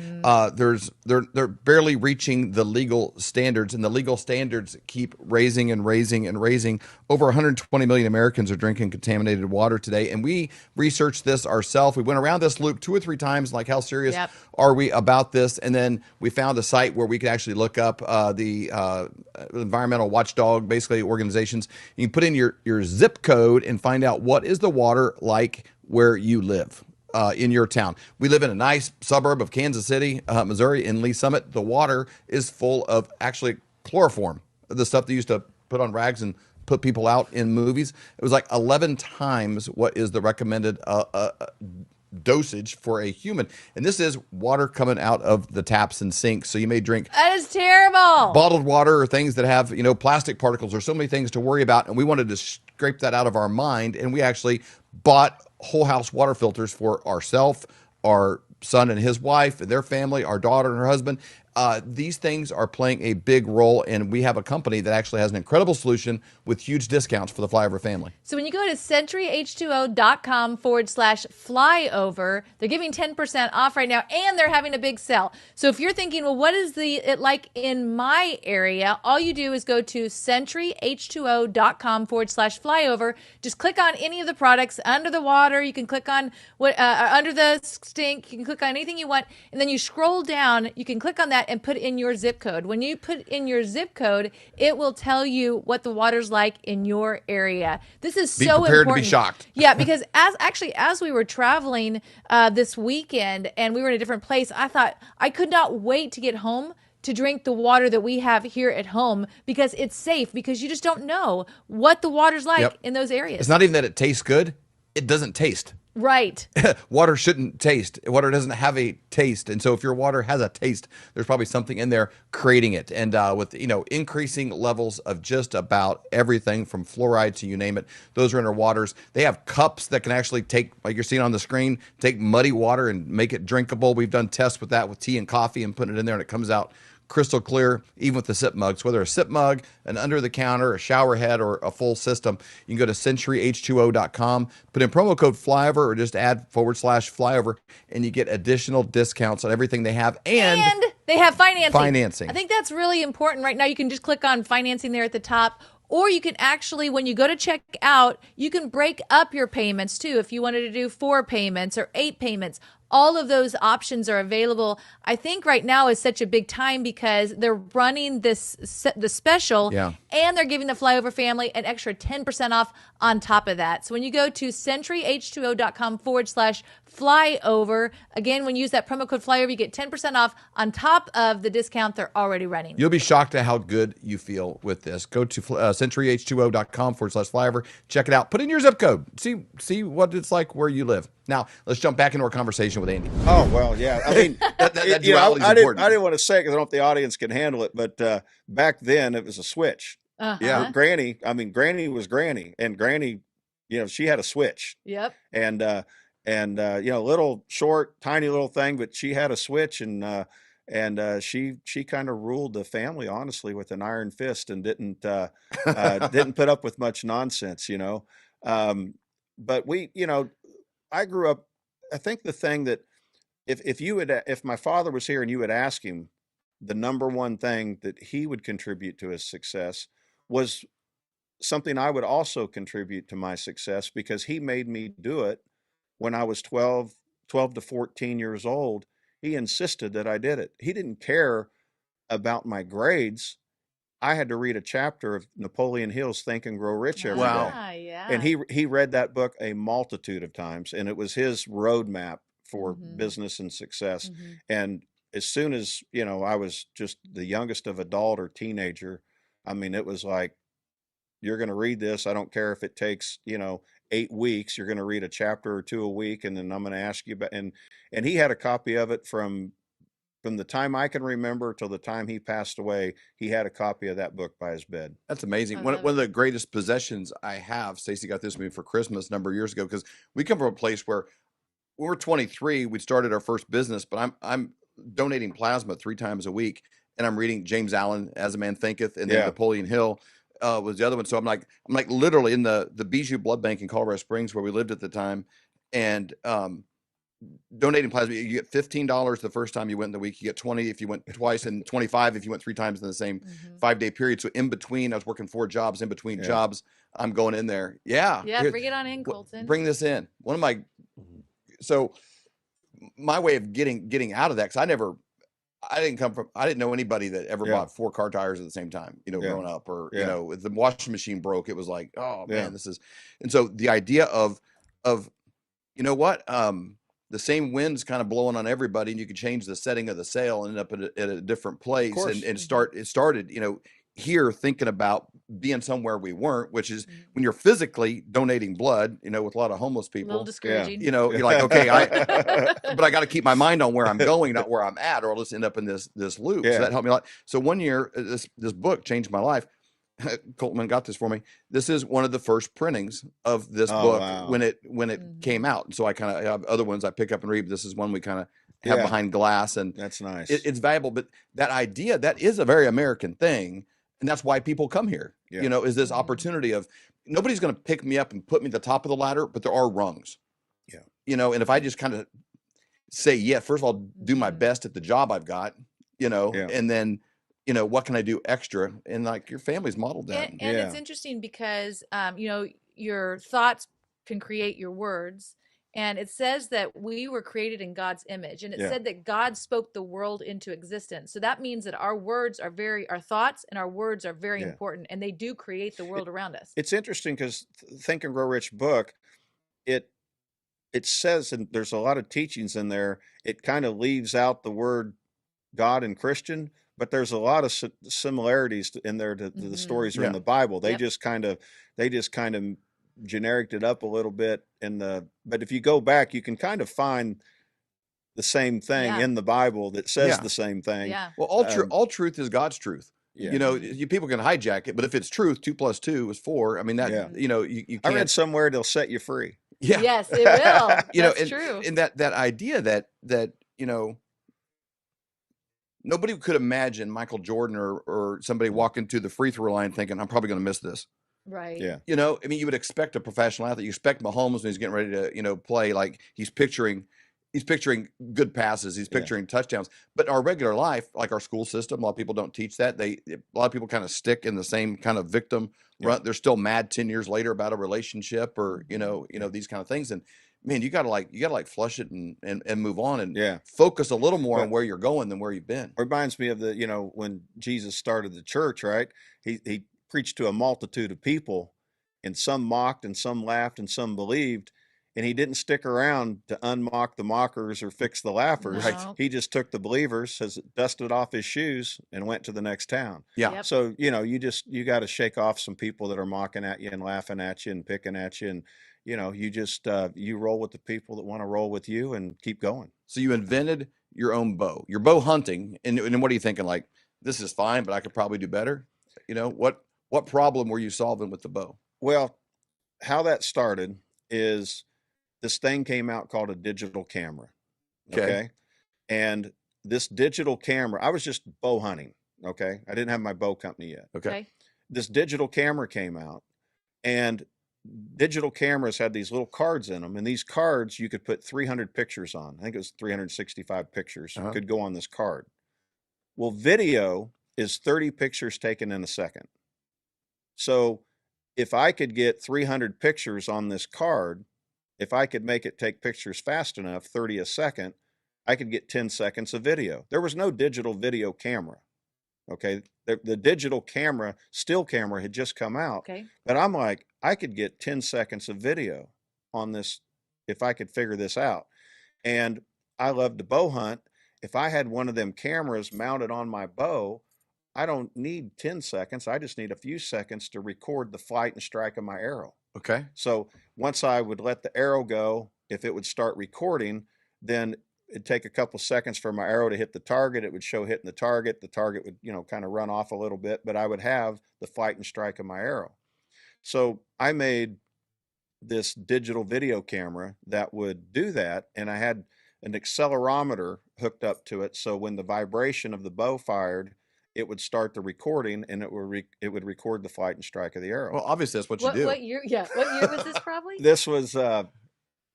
they're barely reaching the legal standards, and the legal standards keep raising and raising and raising. Over 120 million Americans are drinking contaminated water today, and we researched this ourselves. We went around this loop 2 or 3 times, like how how serious are we about this? And then we found a site where we could actually look up the environmental watchdog, basically organizations. You can put in your zip code and find out what is the water like where you live. In your town. We live in a nice suburb of Kansas City, Missouri, in Lee Summit. The water is full of actually chloroform, the stuff they used to put on rags and put people out in movies. It was like 11 times what is the recommended dosage for a human. And this is water coming out of the taps and sinks. So you may drink That is terrible. bottled water or things that have, plastic particles. There's so many things to worry about. And we wanted to scrape that out of our mind. And we actually bought whole house water filters for ourselves, our son and his wife and their family, our daughter and her husband. These things are playing a big role, and we have a company that actually has an incredible solution with huge discounts for the Flyover family. So when you go to centuryh2o.com/flyover, they're giving 10% off right now, and they're having a big sale. So if you're thinking, well, what is it like in my area? All you do is go to centuryh2o.com/flyover. Just click on any of the products under the water. You can click on under the stink. You can click on anything you want, and then you scroll down. You can click on that and put in your zip code. When you put in your zip code, it will tell you what the water's like in your area. This is so important. Be prepared to be shocked. Yeah, because as we were traveling this weekend and we were in a different place, I thought I could not wait to get home to drink the water that we have here at home because it's safe, because you just don't know what the water's like in those areas. It's not even that it tastes good. It doesn't taste. Right. Water shouldn't taste. Water doesn't have a taste. And so if your water has a taste, there's probably something in there creating it. And with, increasing levels of just about everything from fluoride to you name it, those are in our waters. They have cups that can actually take, like you're seeing on the screen, take muddy water and make it drinkable. We've done tests with that with tea and coffee and putting it in there, and it comes out crystal clear, even with the sip mugs. Whether a sip mug, an under the counter, a shower head, or a full system, you can go to centuryh2o.com, put in promo code flyover, or just add /flyover, and you get additional discounts on everything they have. And they have financing. Financing. I think that's really important right now. You can just click on financing there at the top. Or you can actually, when you go to check out, you can break up your payments too. If you wanted to do 4 payments or 8 payments, all of those options are available. I think right now is such a big time because they're running the special, and they're giving the Flyover family an extra 10% off on top of that. So when you go to centuryh2o.com/flyover, again, when you use that promo code flyover, you get 10% off on top of the discount they're already running. You'll be shocked at how good you feel with this. Go to centuryh2o.com/flyover. Check it out. Put in your zip code. See what it's like where you live. Now, let's jump back into our conversation with Andy. Oh, well, yeah. I mean, that duality is important. I didn't want to say it because I don't know if the audience can handle it, but back then it was a switch. Uh-huh. Granny was Granny, and Granny, she had a switch. Yep. And little short, tiny little thing, but she had a switch, and she kind of ruled the family, honestly, with an iron fist, and didn't put up with much nonsense, But I grew up. I think the thing that if my father was here and you would ask him, the number one thing that he would contribute to his success was something I would also contribute to my success, because he made me do it when I was 12 to 14 years old. He insisted that I did it. He didn't care about my grades. I had to read a chapter of Napoleon Hill's Think and Grow Rich every day. Yeah. And he read that book a multitude of times, and it was his roadmap for business and success. And as soon as, I was just the youngest of adult or teenager, I mean, it was like, you're going to read this. I don't care if it takes, 8 weeks, you're going to read a chapter or 2 a week. And then I'm going to ask you about, and he had a copy of it from the time I can remember till the time he passed away. He had a copy of that book by his bed. That's amazing. One of the greatest possessions I have, Stacey got this to me for Christmas a number of years ago, because we come from a place where when we were 23, we started our first business, but I'm donating plasma 3 times a week, and I'm reading James Allen, As a Man Thinketh, and then Napoleon Hill was the other one. So I'm like literally in the Bijou Blood Bank in Colorado Springs, where we lived at the time, and donating plasma. You get $15 the first time you went in the week. You get 20 if you went twice, and 25 if you went 3 times in the same 5-day period. So in between, I was working 4 jobs. In between jobs, I'm going in there. Yeah. Yeah, bring it on in, Colton. Bring this in. my way of getting out of that, because I didn't know anybody that ever bought 4 car tires at the same time, growing up, or, if the washing machine broke, it was like, oh man, and so the idea of, you know what, the same wind's kind of blowing on everybody, and you could change the setting of the sail and end up at a different place, and it started, here thinking about being somewhere we weren't, which is when you're physically donating blood, with a lot of homeless people. A little discouraging. You're like, okay, but I got to keep my mind on where I'm going, not where I'm at, or I'll just end up in this loop. So that helped me a lot. So one year, this book changed my life. Coltman got this for me. This is one of the first printings of this book when it came out. And so I kind of have other ones I pick up and read, but this is one we kind of have behind glass, and that's nice. It's valuable. But that idea, that is a very American thing. And that's why people come here, is this opportunity of, nobody's going to pick me up and put me at the top of the ladder, but there are rungs. And if I just kind of say, first of all, do my best at the job I've got, and then, what can I do extra? And like, your family's modeled that. And it's interesting because, your thoughts can create your words. And it says that we were created in God's image, and it said that God spoke the world into existence. So that means that our words are our thoughts and our words are very important, and they do create the world around us. It's interesting because Think and Grow Rich book, it says, and there's a lot of teachings in there, it kind of leaves out the word God and Christian, but there's a lot of similarities in there to the stories are in the Bible. They just kind of genericked it up a little bit but if you go back, you can kind of find the same thing in the Bible that says the same thing. Well, all truth is God's truth. People can hijack it, but if it's truth, 2 + 2 is 4. I mean, that you can't. I read somewhere they'll set you free. Yes, it will. That's true. And that idea that nobody could imagine Michael Jordan or somebody walking to the free throw line thinking, I'm probably going to miss this. Right. Yeah. I mean, you would expect a professional athlete. You expect Mahomes when he's getting ready to, play, like he's picturing good passes. He's picturing touchdowns. But in our regular life, like our school system, a lot of people don't teach that. A lot of people kind of stick in the same kind of victim run. They're still mad 10 years later about a relationship or, these kind of things. And man, you gotta flush it and move on and focus a little more on where you're going than where you've been. Reminds me of the, when Jesus started the church, right? He preached to a multitude of people, and some mocked and some laughed and some believed, and he didn't stick around to unmock the mockers or fix the laughers. No. He just took the believers, dusted off his shoes, and went to the next town. So you got to shake off some people that are mocking at you and laughing at you and picking at you, and you roll with the people that want to roll with you and keep going. So you invented your own bow. You're bow hunting, and what are you thinking? Like, this is fine, but I could probably do better. What problem were you solving with the bow? Well, how that started is this thing came out called a digital camera. Okay. And this digital camera, I was just bow hunting. Okay. I didn't have my bow company yet. Okay. This digital camera came out, and digital cameras had these little cards in them. And these cards, you could put 300 pictures on. I think it was 365 pictures could go on this card. Well, video is 30 pictures taken in a second. So if I could get 300 pictures on this card, if I could make it take pictures fast enough, 30 a second, I could get 10 seconds of video. There was no digital video camera. Okay. The digital camera, still camera had just come out. Okay. But I'm like, I could get 10 seconds of video on this if I could figure this out. And I love to bow hunt. If I had one of them cameras mounted on my bow, I don't need 10 seconds. I just need a few seconds to record the flight and strike of my arrow. Okay. So once I would let the arrow go, if it would start recording, then it'd take a couple seconds for my arrow to hit the target. It would show hitting the target. The target would, kind of run off a little bit, but I would have the flight and strike of my arrow. So I made this digital video camera that would do that. And I had an accelerometer hooked up to it. So when the vibration of the bow fired, it would start the recording, and it would record the flight and strike of the arrow. Well, obviously that's what you do. What year? Yeah. What year was this probably? This was,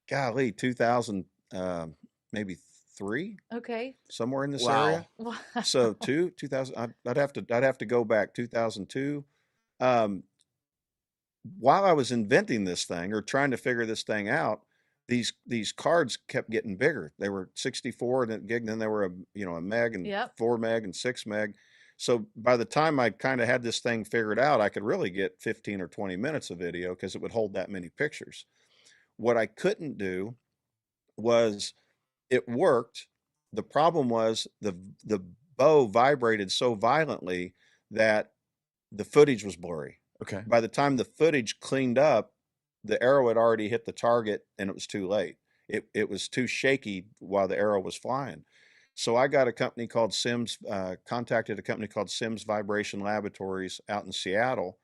2000, maybe 3. Okay. Somewhere in this area. Wow. So 2000. I'd have to go back 2002. While I was inventing this thing or trying to figure this thing out, these cards kept getting bigger. They were 64 and a gig, then they were a meg and 4 meg and 6 meg. So by the time I kind of had this thing figured out, I could really get 15 or 20 minutes of video because it would hold that many pictures. What I couldn't do was, it worked. The problem was the bow vibrated so violently that the footage was blurry. Okay. By the time the footage cleaned up, the arrow had already hit the target and it was too late. It was too shaky while the arrow was flying. So I got a company called Sims, contacted a company called Sims Vibration Laboratories out in Seattle,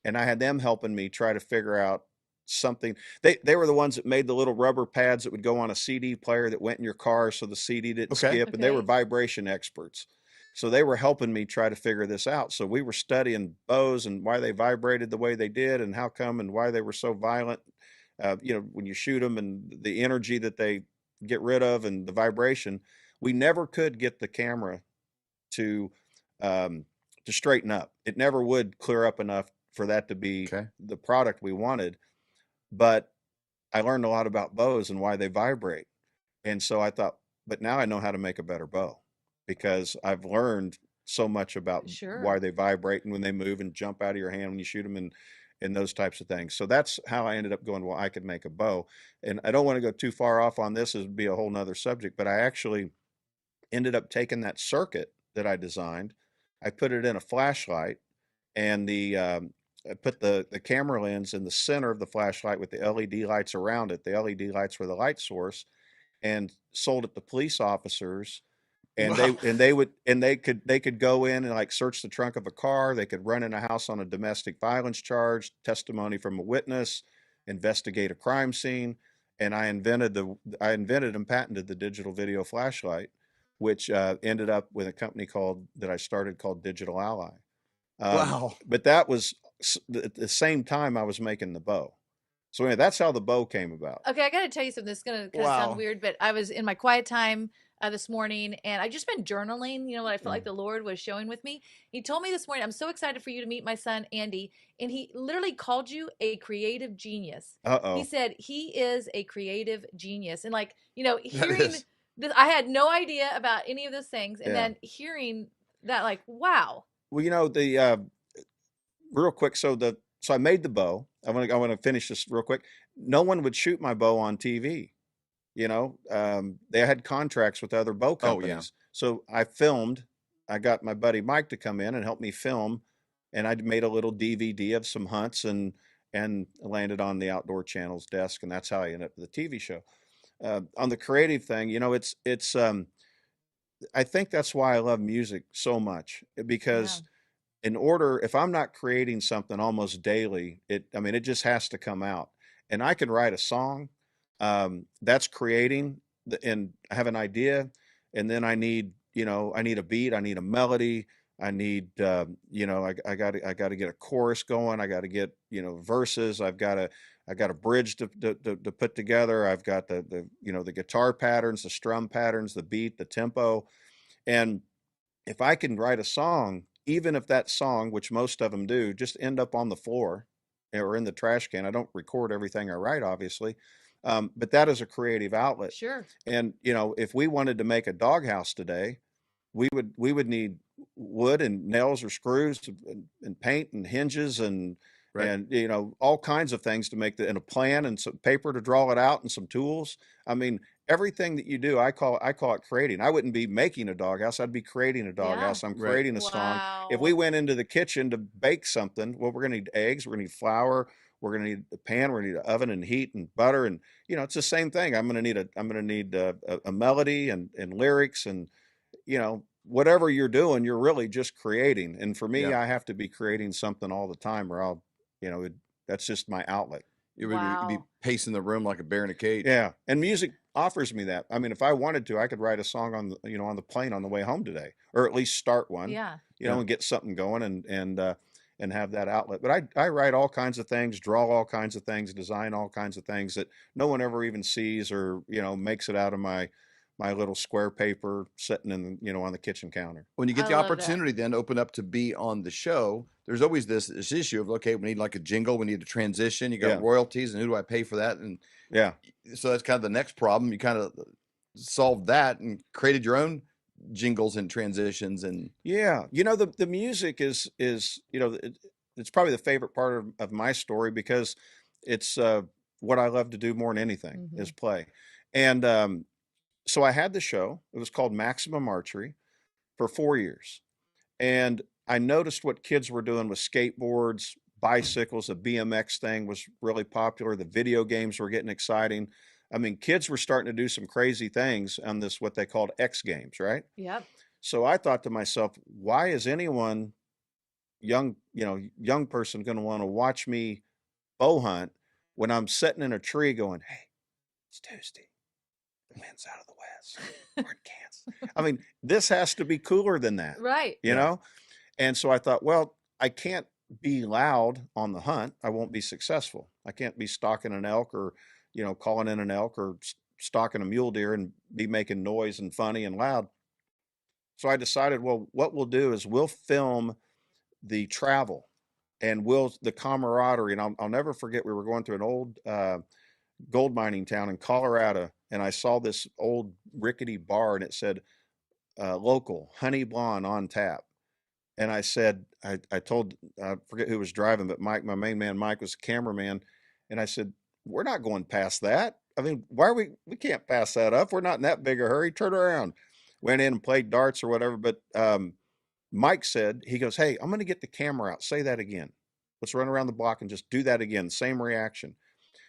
and I had them helping me try to figure out something. They were the ones that made the little rubber pads that would go on a CD player that went in your car so the CD didn't skip, and they were vibration experts. So they were helping me try to figure this out. So we were studying bows and why they vibrated the way they did and how come and why they were so violent, when you shoot them, and the energy that they get rid of and the vibration. We never could get the camera to straighten up. It never would clear up enough for that to be the product we wanted. But I learned a lot about bows and why they vibrate. And so I thought, but now I know how to make a better bow, because I've learned so much about why they vibrate and when they move and jump out of your hand when you shoot them and those types of things. So that's how I ended up going, well, I could make a bow. And I don't want to go too far off on this. It would be a whole nother subject, but I actually ended up taking that circuit that I designed. I put it in a flashlight, and I put the camera lens in the center of the flashlight with the LED lights around it. The LED lights were the light source, and sold it to police officers. And they could go in and like search the trunk of a car. They could run in a house on a domestic violence charge, testimony from a witness, investigate a crime scene. And I invented and patented the digital video flashlight, which ended up with a company that I started called Digital Ally. Wow. But that was at the same time I was making the bow. So anyway, that's how the bow came about. Okay, I got to tell you something. This is going to sound weird, but I was in my quiet time this morning, and I just been journaling, what I felt like the Lord was showing with me. He told me this morning, I'm so excited for you to meet my son, Andy. And he literally called you a creative genius. He said he is a creative genius. And hearing this, I had no idea about any of those things. And then hearing that, wow. Well, real quick. So I made the bow. I want to finish this real quick. No one would shoot my bow on TV. They had contracts with other bow companies. So I filmed. I got my buddy Mike to come in and help me film, and I made a little DVD of some hunts and landed on the Outdoor Channel's desk, and that's how I ended up with the TV show. On the creative thing, it's I think that's why I love music so much, because if I'm not creating something almost daily, it just has to come out. And I can write a song, that's creating, and I have an idea, and then I need a beat, I need a melody, I need, I got to get a chorus going, I got to get, verses, I got a bridge to put together, I've got the guitar patterns, the strum patterns, the beat, the tempo. And if I can write a song, even if that song, which most of them do, just end up on the floor or in the trash can, I don't record everything I write, obviously. But that is a creative outlet. Sure. And, if we wanted to make a doghouse today, we would need wood and nails or screws and paint and hinges and all kinds of things to make and a plan and some paper to draw it out and some tools. Everything that you do, I call it creating. I wouldn't be making a doghouse. I'd be creating a doghouse. I'm creating a song. If we went into the kitchen to bake something, well, we're going to need eggs. We're going to need flour. We're going to need a pan. We're going to need an oven and heat and butter. And, it's the same thing. I'm going to need a melody and lyrics and, whatever you're doing, you're really just creating. And for me, I have to be creating something all the time, or I'll, that's just my outlet. You would be pacing the room like a bear in a cage. Yeah. And music offers me that. If I wanted to, I could write a song on the plane on the way home today, or at least start one, and get something going and have that outlet. But I write all kinds of things, draw all kinds of things, design all kinds of things that no one ever even sees or, makes it out of my my little square paper sitting in, on the kitchen counter. When you get the opportunity then open up to be on the show, there's always this issue of, okay, we need like a jingle, we need a transition, you got royalties, and who do I pay for that? And so that's kind of the next problem. You kind of solved that and created your own jingles and transitions. And the music is it's probably the favorite part of my story, because it's what I love to do more than anything is play. And so I had the show. It was called Maximum Archery for 4 years. And I noticed what kids were doing with skateboards, bicycles. The BMX thing was really popular. The video games were getting exciting. I mean, kids were starting to do some crazy things on this, what they called X Games, right? Yep. So I thought to myself, why is anyone young person going to want to watch me bow hunt when I'm sitting in a tree going, hey, it's Tuesday. The wind's out of the west. We're in Kansas. I mean, this has to be cooler than that. Right. You know? And so I thought, well, I can't be loud on the hunt. I won't be successful. I can't be stalking an elk or, calling in an elk or stalking a mule deer and be making noise and funny and loud. So I decided, well, what we'll do is we'll film the travel and the camaraderie. And I'll never forget, we were going through an old gold mining town in Colorado, and I saw this old rickety bar, and it said, local, honey blonde on tap. And I said, I told, I forget who was driving, but Mike, my main man, Mike, was the cameraman. And I said, we're not going past that. I mean, why are we can't pass that up. We're not in that big a hurry. Turn around. Went in and played darts or whatever. But Mike said, he goes, hey, I'm going to get the camera out. Say that again. Let's run around the block and just do that again. Same reaction.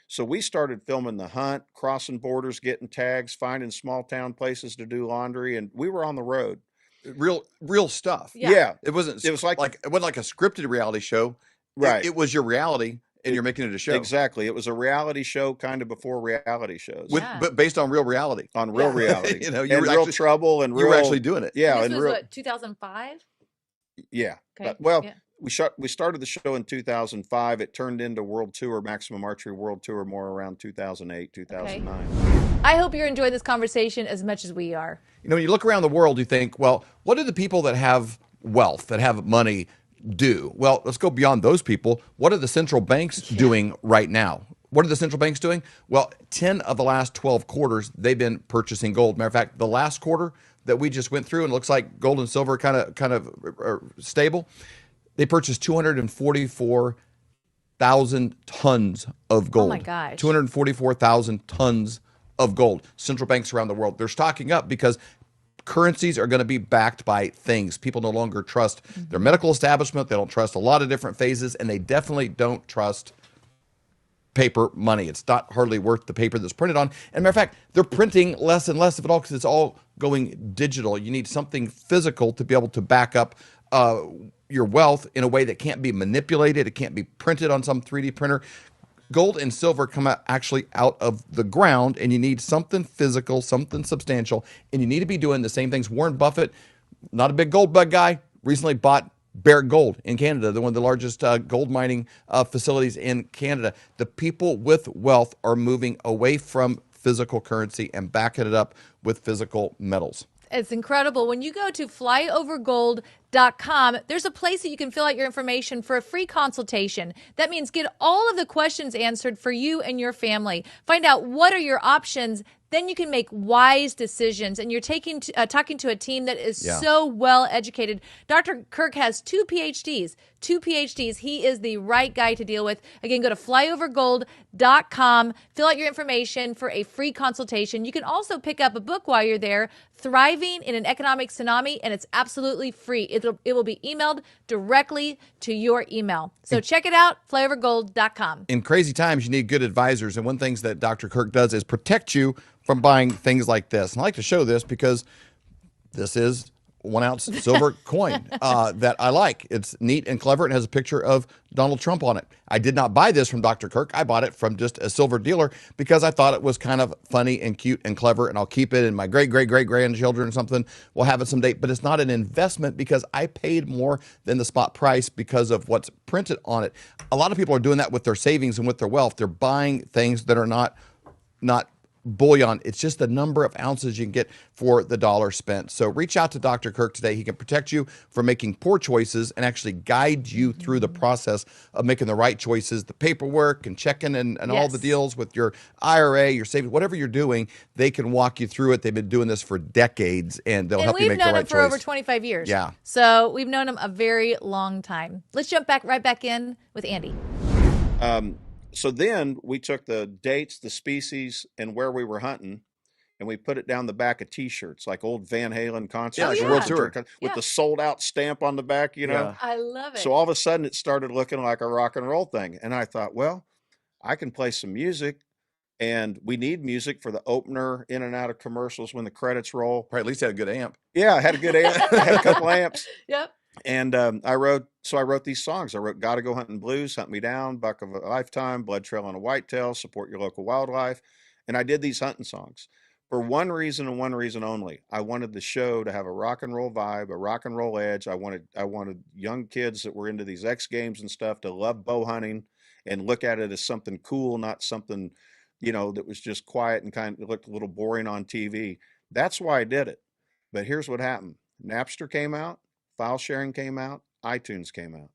So we started filming the hunt, crossing borders, getting tags, finding small town places to do laundry. And we were on the road. Real stuff. Yeah. It wasn't it wasn't like a scripted reality show. Right. It was your reality, and you're making it a show. Exactly. It was a reality show kind of before reality shows. But based on real reality. On real reality. You were real actually, trouble and you were actually doing it. Yeah. This was what, 2005? Yeah. Okay. We started the show in 2005. It turned into World Tour, Maximum Archery World Tour, more around 2008, 2009. Okay. I hope you're enjoying this conversation as much as we are. When you look around the world, you think, well, what do the people that have wealth, that have money, do? Well, let's go beyond those people. What are the central banks doing right now? What are the central banks doing? Well, 10 of the last 12 quarters, they've been purchasing gold. Matter of fact, the last quarter that we just went through, and it looks like gold and silver kind of stable, they purchased 244,000 tons of gold. Oh my gosh. 244,000 tons of gold. Central banks around the world, they're stocking up because currencies are going to be backed by things. People no longer trust their medical establishment. They don't trust a lot of different phases, and they definitely don't trust paper money. It's not hardly worth the paper that's printed on. And matter of fact, they're printing less and less of it all because it's all going digital. You need something physical to be able to back up your wealth in a way that can't be manipulated. It can't be printed on some 3D printer. Gold and silver come out of the ground, and you need something physical, something substantial, and you need to be doing the same things. Warren Buffett, not a big gold bug guy, recently bought Barrick Gold in Canada. They're one of the largest gold mining facilities in Canada. The people with wealth are moving away from physical currency and backing it up with physical metals. It's incredible. When you go to flyovergold.com, there's a place that you can fill out your information for a free consultation. That means get all of the questions answered for you and your family. Find out what are your options. Then you can make wise decisions. And you're talking to a team that is so well educated. Dr. Kirk has two PhDs. He is the right guy to deal with. Again, go to flyovergold.com, fill out your information for a free consultation. You can also pick up a book while you're there, Thriving in an Economic Tsunami, and it's absolutely free. It will be emailed directly to your email. So check it out, flyovergold.com. In crazy times, you need good advisors. And one thing that Dr. Kirk does is protect you from buying things like this. And I like to show this because this is 1 ounce silver coin that I like. It's neat and clever. It has a picture of Donald Trump on it. I did not buy this from Dr. Kirk. I bought it from just a silver dealer because I thought it was kind of funny and cute and clever, and I'll keep it, and my great-great-great-grandchildren or something will have it someday. But it's not an investment because I paid more than the spot price because of what's printed on it. A lot of people are doing that with their savings and with their wealth. They're buying things that are not bullion. It's just the number of ounces you can get for the dollar spent. So reach out to Dr. Kirk today. He can protect you from making poor choices and actually guide you through the process of making the right choices, the paperwork and checking and all the deals with your IRA, your savings, whatever you're doing. They can walk you through it. They've been doing this for decades, and they'll help you make the right choice. We've known him for over 25 years. Yeah. So we've known him a very long time. Let's jump right back in with Andy. So then we took the dates, the species, and where we were hunting, and we put it down the back of T-shirts, like old Van Halen concert, like a world tour, with the sold out stamp on the back, you know. Yeah. I love it. So all of a sudden it started looking like a rock and roll thing, and I thought, well, I can play some music, and we need music for the opener, in and out of commercials when the credits roll. Right, at least had a good amp. Yeah, I had a good amp. I had a couple amps. Yep. And I wrote these songs. I wrote Gotta Go Hunting Blues, Hunt Me Down, Buck of a Lifetime, Blood Trail on a Whitetail, Support Your Local Wildlife. And I did these hunting songs for one reason and one reason only. I wanted the show to have a rock and roll vibe, a rock and roll edge. I wanted young kids that were into these X Games and stuff to love bow hunting and look at it as something cool, not something, you know, that was just quiet and kind of looked a little boring on TV. That's why I did it. But here's what happened. Napster came out. File sharing came out, iTunes came out,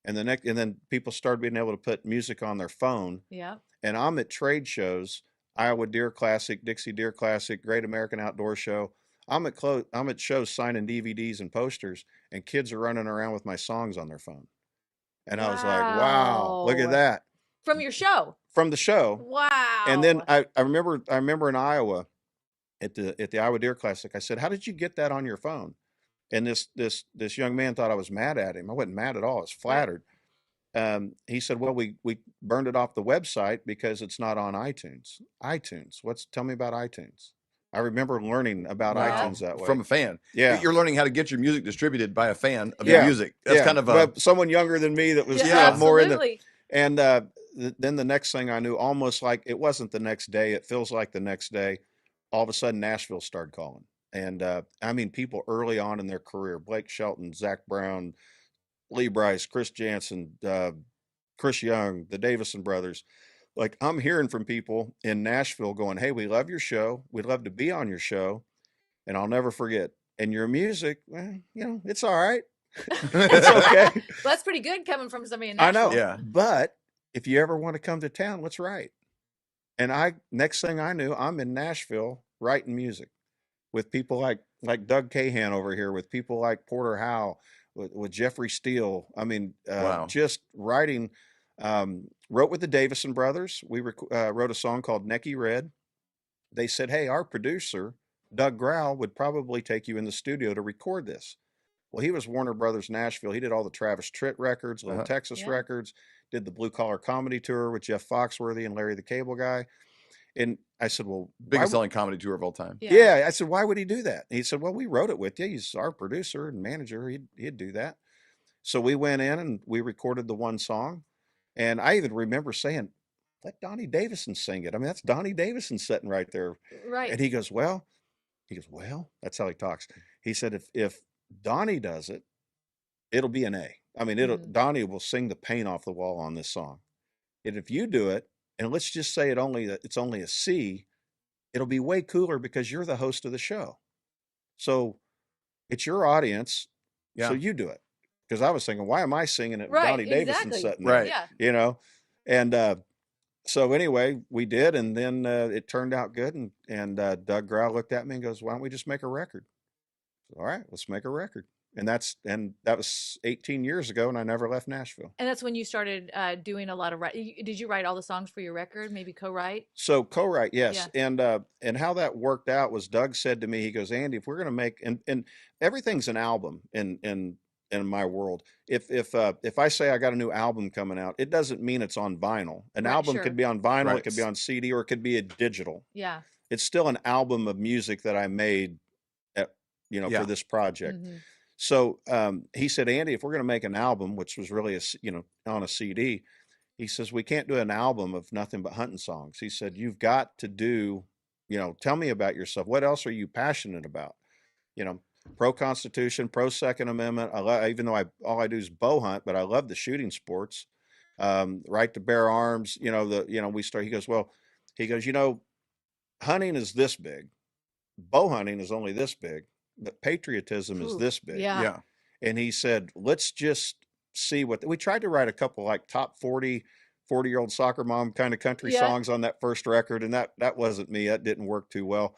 and then people started being able to put music on their phone. Yeah. And I'm at trade shows, Iowa Deer Classic, Dixie Deer Classic, Great American Outdoor Show. I'm at shows signing DVDs and posters, and kids are running around with my songs on their phone. And I was like, wow, look at that. From your show. From the show. Wow. And then I remember in Iowa at the Iowa Deer Classic, I said, how did you get that on your phone? And this young man thought I was mad at him. I wasn't mad at all. I was flattered. He said, well, we burned it off the website because it's not on iTunes. iTunes. Tell me about iTunes. I remember learning about iTunes that way. From a fan. Yeah. You're learning how to get your music distributed by a fan of your music. That's kind of someone younger than me that was more in it. And then the next thing I knew, almost like it wasn't the next day, it feels like the next day, all of a sudden Nashville started calling. And I mean, people early on in their career, Blake Shelton, Zach Brown, Lee Bryce, Chris Jansen, Chris Young, the Davison brothers. Like, I'm hearing from people in Nashville going, hey, we love your show. We'd love to be on your show. And I'll never forget. And your music, well, you know, it's all right. It's okay. Well, that's pretty good coming from somebody in Nashville. I know. Yeah. But if you ever want to come to town, let's write. And next thing I knew, I'm in Nashville writing music with people like Doug Cahan over here, with people like Porter Howe, with Jeffrey Steele. I mean, just writing. Wrote with the Davison brothers. We wrote a song called Necky Red. They said, hey, our producer, Doug Growl, would probably take you in the studio to record this. Well, he was Warner Brothers Nashville. He did all the Travis Tritt records, Little Texas records, did the Blue Collar Comedy Tour with Jeff Foxworthy and Larry the Cable Guy. And I said, well, biggest selling comedy tour of all time. Yeah. I said, why would he do that? And he said, well, we wrote it with you. He's our producer and manager. He'd do that. So we went in and we recorded the one song. And I even remember saying, let Donnie Davison sing it. I mean, that's Donnie Davison sitting right there. Right. And he goes, well, that's how he talks. He said, if Donnie does it, it'll be an A. I mean, Donnie will sing the paint off the wall on this song. And if you do it, and let's just say it's only a C, it'll be way cooler because you're the host of the show. So it's your audience. So you do it. Because I was thinking, why am I singing it? Right, Donnie Davison exactly. sitting there, you know? And so anyway, we did. And then it turned out good. And Doug Growl looked at me and goes, why don't we just make a record? All right, let's make a record. And that was 18 years ago, and I never left Nashville. And that's when you started doing a lot of writing. Did you write all the songs for your record? Maybe co-write? So co-write, yes. Yeah. And how that worked out was Doug said to me, he goes, Andy, if we're going to make and everything's an album in my world. If I say I got a new album coming out, it doesn't mean it's on vinyl. An album could be on vinyl, it could be on CD, or it could be a digital. Yeah. It's still an album of music that I made, for this project. Mm-hmm. So he said, Andy, if we're going to make an album, which was really on a CD, he says, we can't do an album of nothing but hunting songs. He said, you've got to do, tell me about yourself. What else are you passionate about? Pro-Constitution, pro-Second Amendment. Even though all I do is bow hunt, but I love the shooting sports. Right to bear arms. He goes, hunting is this big, bow hunting is only this big, but patriotism is this big. Yeah. And he said, let's just see what we tried to write a couple like top 40-year-old soccer mom kind of country songs on that first record, and that wasn't me. That didn't work too well.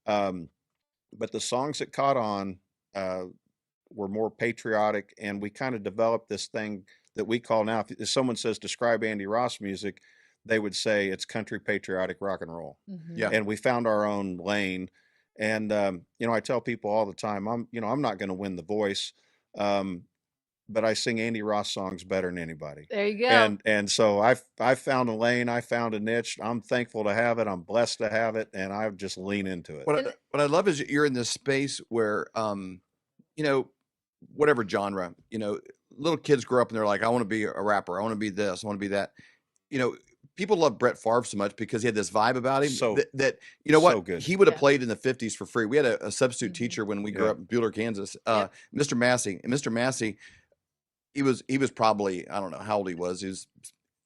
But the songs that caught on were more patriotic, and we kind of developed this thing that we call now, if someone says describe Andy Ross music, they would say it's country patriotic rock and roll. Yeah. And we found our own lane. And I tell people all the time, I'm not going to win The Voice, but I sing Andy Ross songs better than anybody. There you go. And so I found a lane, I found a niche. I'm thankful to have it. I'm blessed to have it, and I just lean into it. What I love is you're in this space where, whatever genre, little kids grow up and they're like, I want to be a rapper. I want to be this. I want to be that. People love Brett Favre so much because he had this vibe about him that so good. He would have played in the 50s for free. We had a substitute teacher when we grew up in Buhler, Kansas, Mr. Massie. And Mr. Massie, he was probably, I don't know how old he was. He was,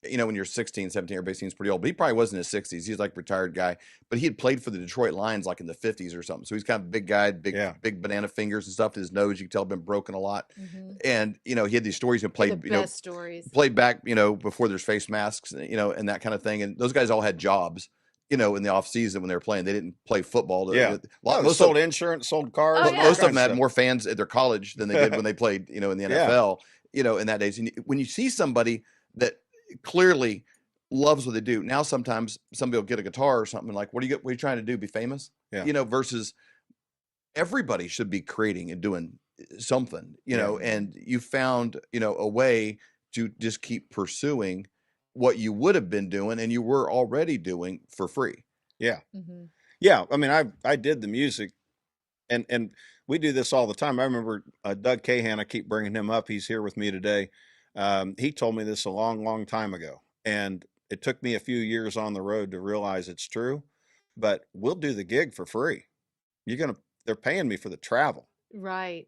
when you're 16, 17, everybody seems pretty old, but he probably was in his 60s. He's like a retired guy, but he had played for the Detroit Lions like in the 50s or something. So he's kind of a big guy, big banana fingers and stuff. His nose, you can tell, been broken a lot. And, he had these stories and played, played back, before there's face masks, and that kind of thing. And those guys all had jobs, in the off season when they were playing. They didn't play football. Most sold insurance, sold cars. Most of them had more fans at their college than they did when they played, in the NFL, in that days. And when you see somebody that clearly loves what they do, now sometimes somebody will get a guitar or something like, what are you trying to do? Be famous? Versus everybody should be creating and doing something, and you found, a way to just keep pursuing what you would have been doing and you were already doing for free. Yeah. Yeah. I mean, I did the music, and we do this all the time. I remember Doug Cahan, I keep bringing him up. He's here with me today. He told me this a long, long time ago, and it took me a few years on the road to realize it's true, but we'll do the gig for free. They're paying me for the travel. Right.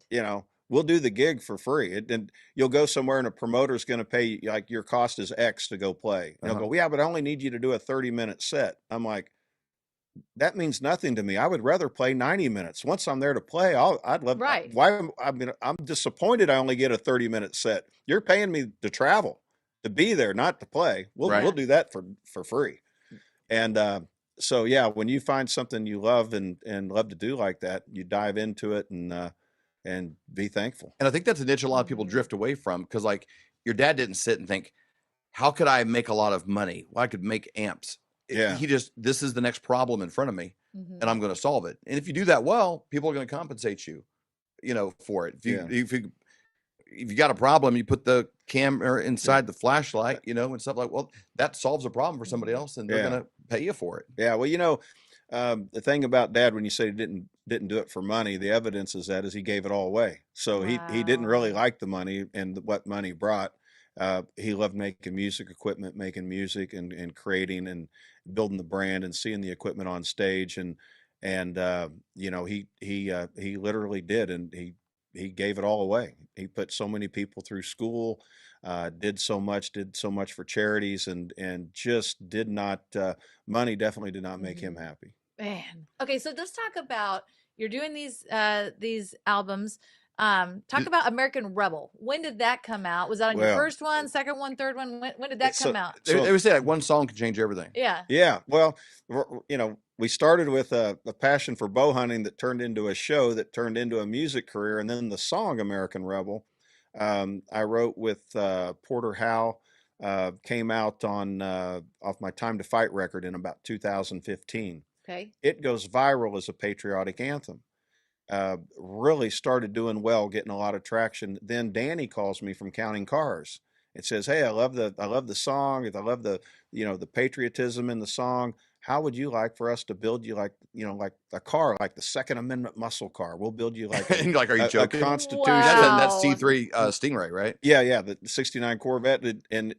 We'll do the gig for free. And you'll go somewhere and a promoter's going to pay, like, your cost is X to go play. And they'll go, yeah, but I only need you to do a 30-minute set. I'm like, that means nothing to me. I would rather play 90 minutes. Once I'm there to play, I'd love. Right. I'm disappointed I only get a 30-minute set. You're paying me to travel, to be there, not to play. We'll do that for free. And so yeah, when you find something you love and love to do like that, you dive into it and be thankful. And I think that's a niche a lot of people drift away from, because like your dad didn't sit and think, how could I make a lot of money? Well, I could make amps. Yeah. This is the next problem in front of me, and I'm going to solve it. And if you do that well, people are going to compensate you, for it. If you got a problem, you put the camera inside the flashlight, and stuff like, well, that solves a problem for somebody else, and they're going to pay you for it. Yeah. Well, the thing about Dad, when you say he didn't do it for money, the evidence is he gave it all away. So he didn't really like the money and what money brought. He loved making music equipment, making music and creating and building the brand and seeing the equipment on stage. And he literally did. And he gave it all away. He put so many people through school, did so much for charities, and just did not, money definitely did not make him happy. Man. Okay. So let's talk about, you're doing these albums. Talk about American Rebel. When did that come out? Was that on your first one, second one, third one? When did that come out? They would say like one song can change everything. Yeah. Yeah. Well, we started with a passion for bow hunting that turned into a show that turned into a music career. And then the song American Rebel, I wrote with Porter Howe, came out on off my Time to Fight record in about 2015. Okay. It goes viral as a patriotic anthem. Really started doing well, getting a lot of traction. Then Danny calls me from Counting Cars and says, "Hey, I love the song. I love the the patriotism in the song. How would you like for us to build you like a car, like the Second Amendment muscle car? We'll build you like are you joking? A Constitution." That's C3 Stingray, right? Yeah, the '69 Corvette. And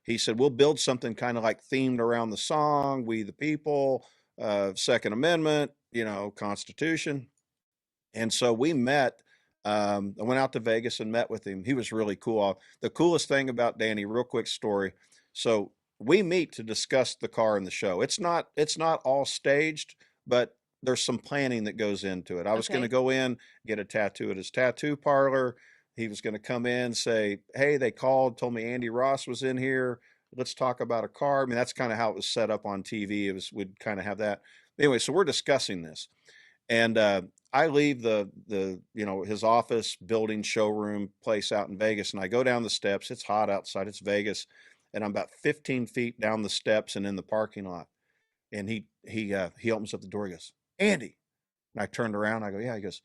he said, "We'll build something kind of like themed around the song, We the People, Second Amendment, Constitution." And so we met. I went out to Vegas and met with him. He was really cool. The coolest thing about Danny, real quick story. So we meet to discuss the car and the show. It's not all staged, but there's some planning that goes into it. I was going to go in, get a tattoo at his tattoo parlor. He was going to come in, say, hey, they called, told me Andy Ross was in here. Let's talk about a car. I mean, that's kind of how it was set up on TV. We'd kind of have that. Anyway, so we're discussing this. And I leave the his office, building, showroom place out in Vegas, and I go down the steps. It's hot outside. It's Vegas. And I'm about 15 feet down the steps and in the parking lot. And he opens up the door. He goes, Andy. And I turned around. I go, yeah. He goes,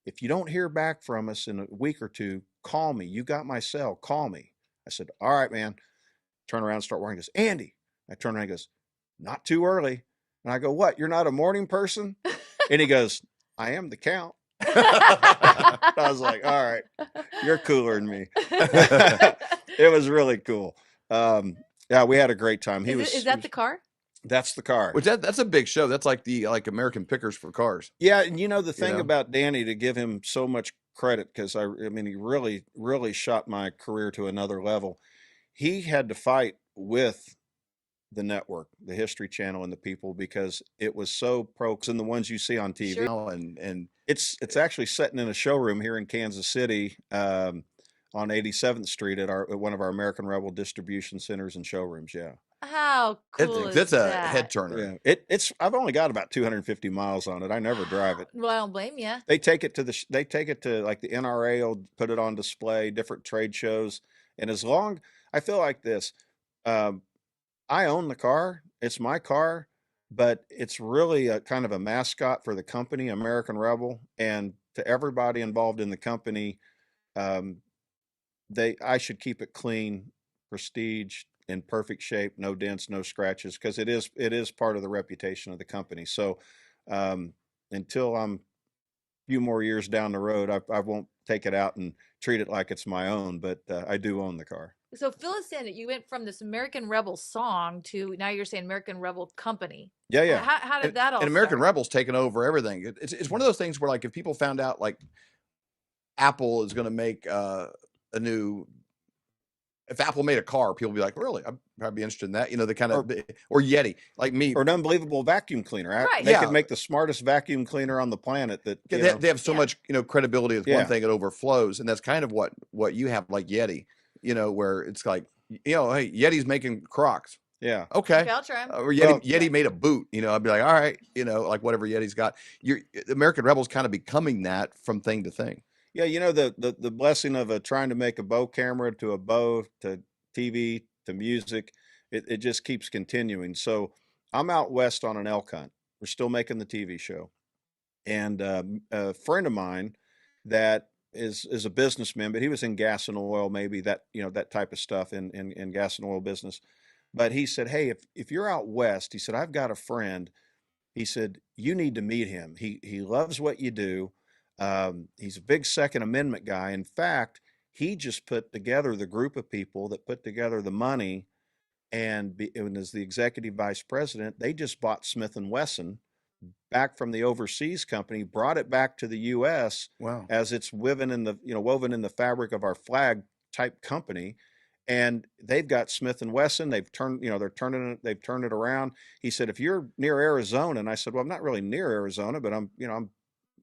if you don't hear back from us in a week or two, call me. You got my cell. Call me. I said, all right, man. Turn around and start working. He goes, Andy. I turn around. He goes, not too early. And I go, what? You're not a morning person? And he goes, I am the Count. I was like, all right, you're cooler than me. It was really cool. Yeah, we had a great time. Is that the car? That's the car. Which that's a big show. That's like the American Pickers for cars. Yeah, and the thing about Danny, to give him so much credit, because I mean, he really, really shot my career to another level. He had to fight with the network, the History Channel, and the people, because it was so pro, and the ones you see on TV. Sure. And it's actually sitting in a showroom here in Kansas City, on 87th Street at one of our American Rebel distribution centers and showrooms. Yeah. How cool is That's a that? head turner. Yeah. I've only got about 250 miles on it. I never drive it. Well, I don't blame you. They take it to like the NRA will put it on display, different trade shows. And I feel like this, I own the car. It's my car, but it's really a kind of a mascot for the company, American Rebel, and to everybody involved in the company. I should keep it clean, prestige, in perfect shape, no dents, no scratches, because it is part of the reputation of the company. So until I'm a few more years down the road, I won't take it out and treat it like it's my own, but I do own the car. So fill us in. You went from this American Rebel song to now you're saying American Rebel Company. Yeah. How did that all And American start? Rebel's taken over everything. It's one of those things where, like, if people found out like Apple is going to make if Apple made a car, people would be like, really? I'd be interested in that. The kind of, or Yeti, like me. Or an unbelievable vacuum cleaner. Right. They could make the smartest vacuum cleaner on the planet. That they have so much, credibility with one thing, it overflows. And that's kind of what you have, like Yeti, where it's like, hey, Yeti's making Crocs. Yeah. Okay. Okay, I'll try 'em. Or Yeti made a boot, I'd be like, all right, like whatever Yeti's got. The American Rebel's kind of becoming that from thing to thing. Yeah, the blessing of trying to make a bow camera to a bow to TV to music, it just keeps continuing. So I'm out west on an elk hunt. We're still making the TV show, and a friend of mine that is a businessman, but he was in gas and oil, maybe that type of stuff in gas and oil business. But he said, hey, if you're out west, he said, I've got a friend. He said, you need to meet him. He loves what you do. He's a big Second Amendment guy. In fact, he just put together the group of people that put together the money, and as the executive vice president, they just bought Smith & Wesson back from the overseas company, brought it back to the U.S. Wow. As it's woven in the fabric of our flag type company. And they've got Smith & Wesson. They've turned it around. He said, if you're near Arizona, and I said, well, I'm not really near Arizona, but I'm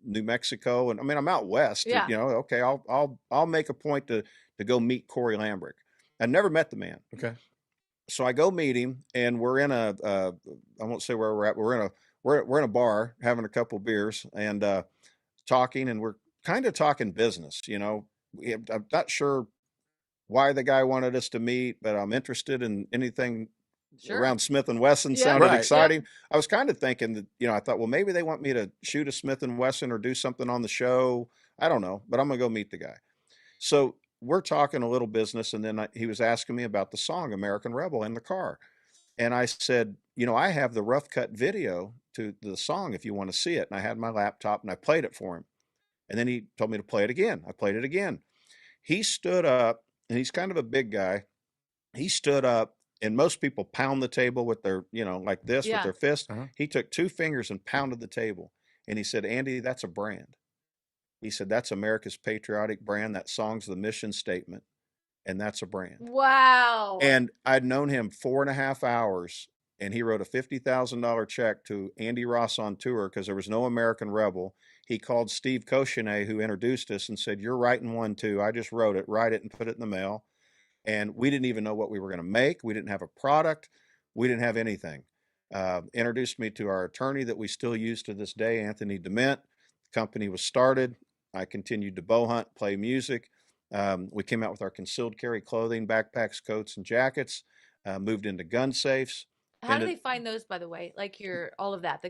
New Mexico, and I mean, I'm out west. Yeah. Okay, I'll make a point to go meet Corey Lambrick. I never met the man. Okay. So I go meet him, and we're in I won't say where we're at. We're in a bar having a couple beers and talking, and we're kind of talking business. I'm not sure why the guy wanted us to meet, but I'm interested in anything around Smith & Wesson. Sounded exciting. I was kind of thinking that, I thought, well, maybe they want me to shoot a Smith & Wesson or do something on the show. I don't know, but I'm going to go meet the guy. So we're talking a little business, and then he was asking me about the song American Rebel in the car. And I said, I have the rough cut video to the song if you want to see it. And I had my laptop, and I played it for him. And then he told me to play it again. I played it again. He stood up, and he's kind of a big guy. He stood up, and most people pound the table with their, like this with their fist. He took 2 fingers and pounded the table. And he said, Andy, that's a brand. He said, that's America's patriotic brand. That song's the mission statement. and that's a brand. Wow. And I'd known him 4.5 hours, and he wrote a $50,000 check to Andy Ross on tour because there was no American Rebel. He called Steve Koshine, who introduced us, and said, "You're writing one too. I just wrote it. Write it and put it in the mail." And we didn't even know what we were going to make. We didn't have a product. We didn't have anything. Introduced me to our attorney that we still use to this day, Anthony Dement. The company was started. I continued to bow hunt, play music. We came out with our concealed carry clothing, backpacks, coats, and jackets. Moved into gun safes. How do they find those, by the way? Like all of that,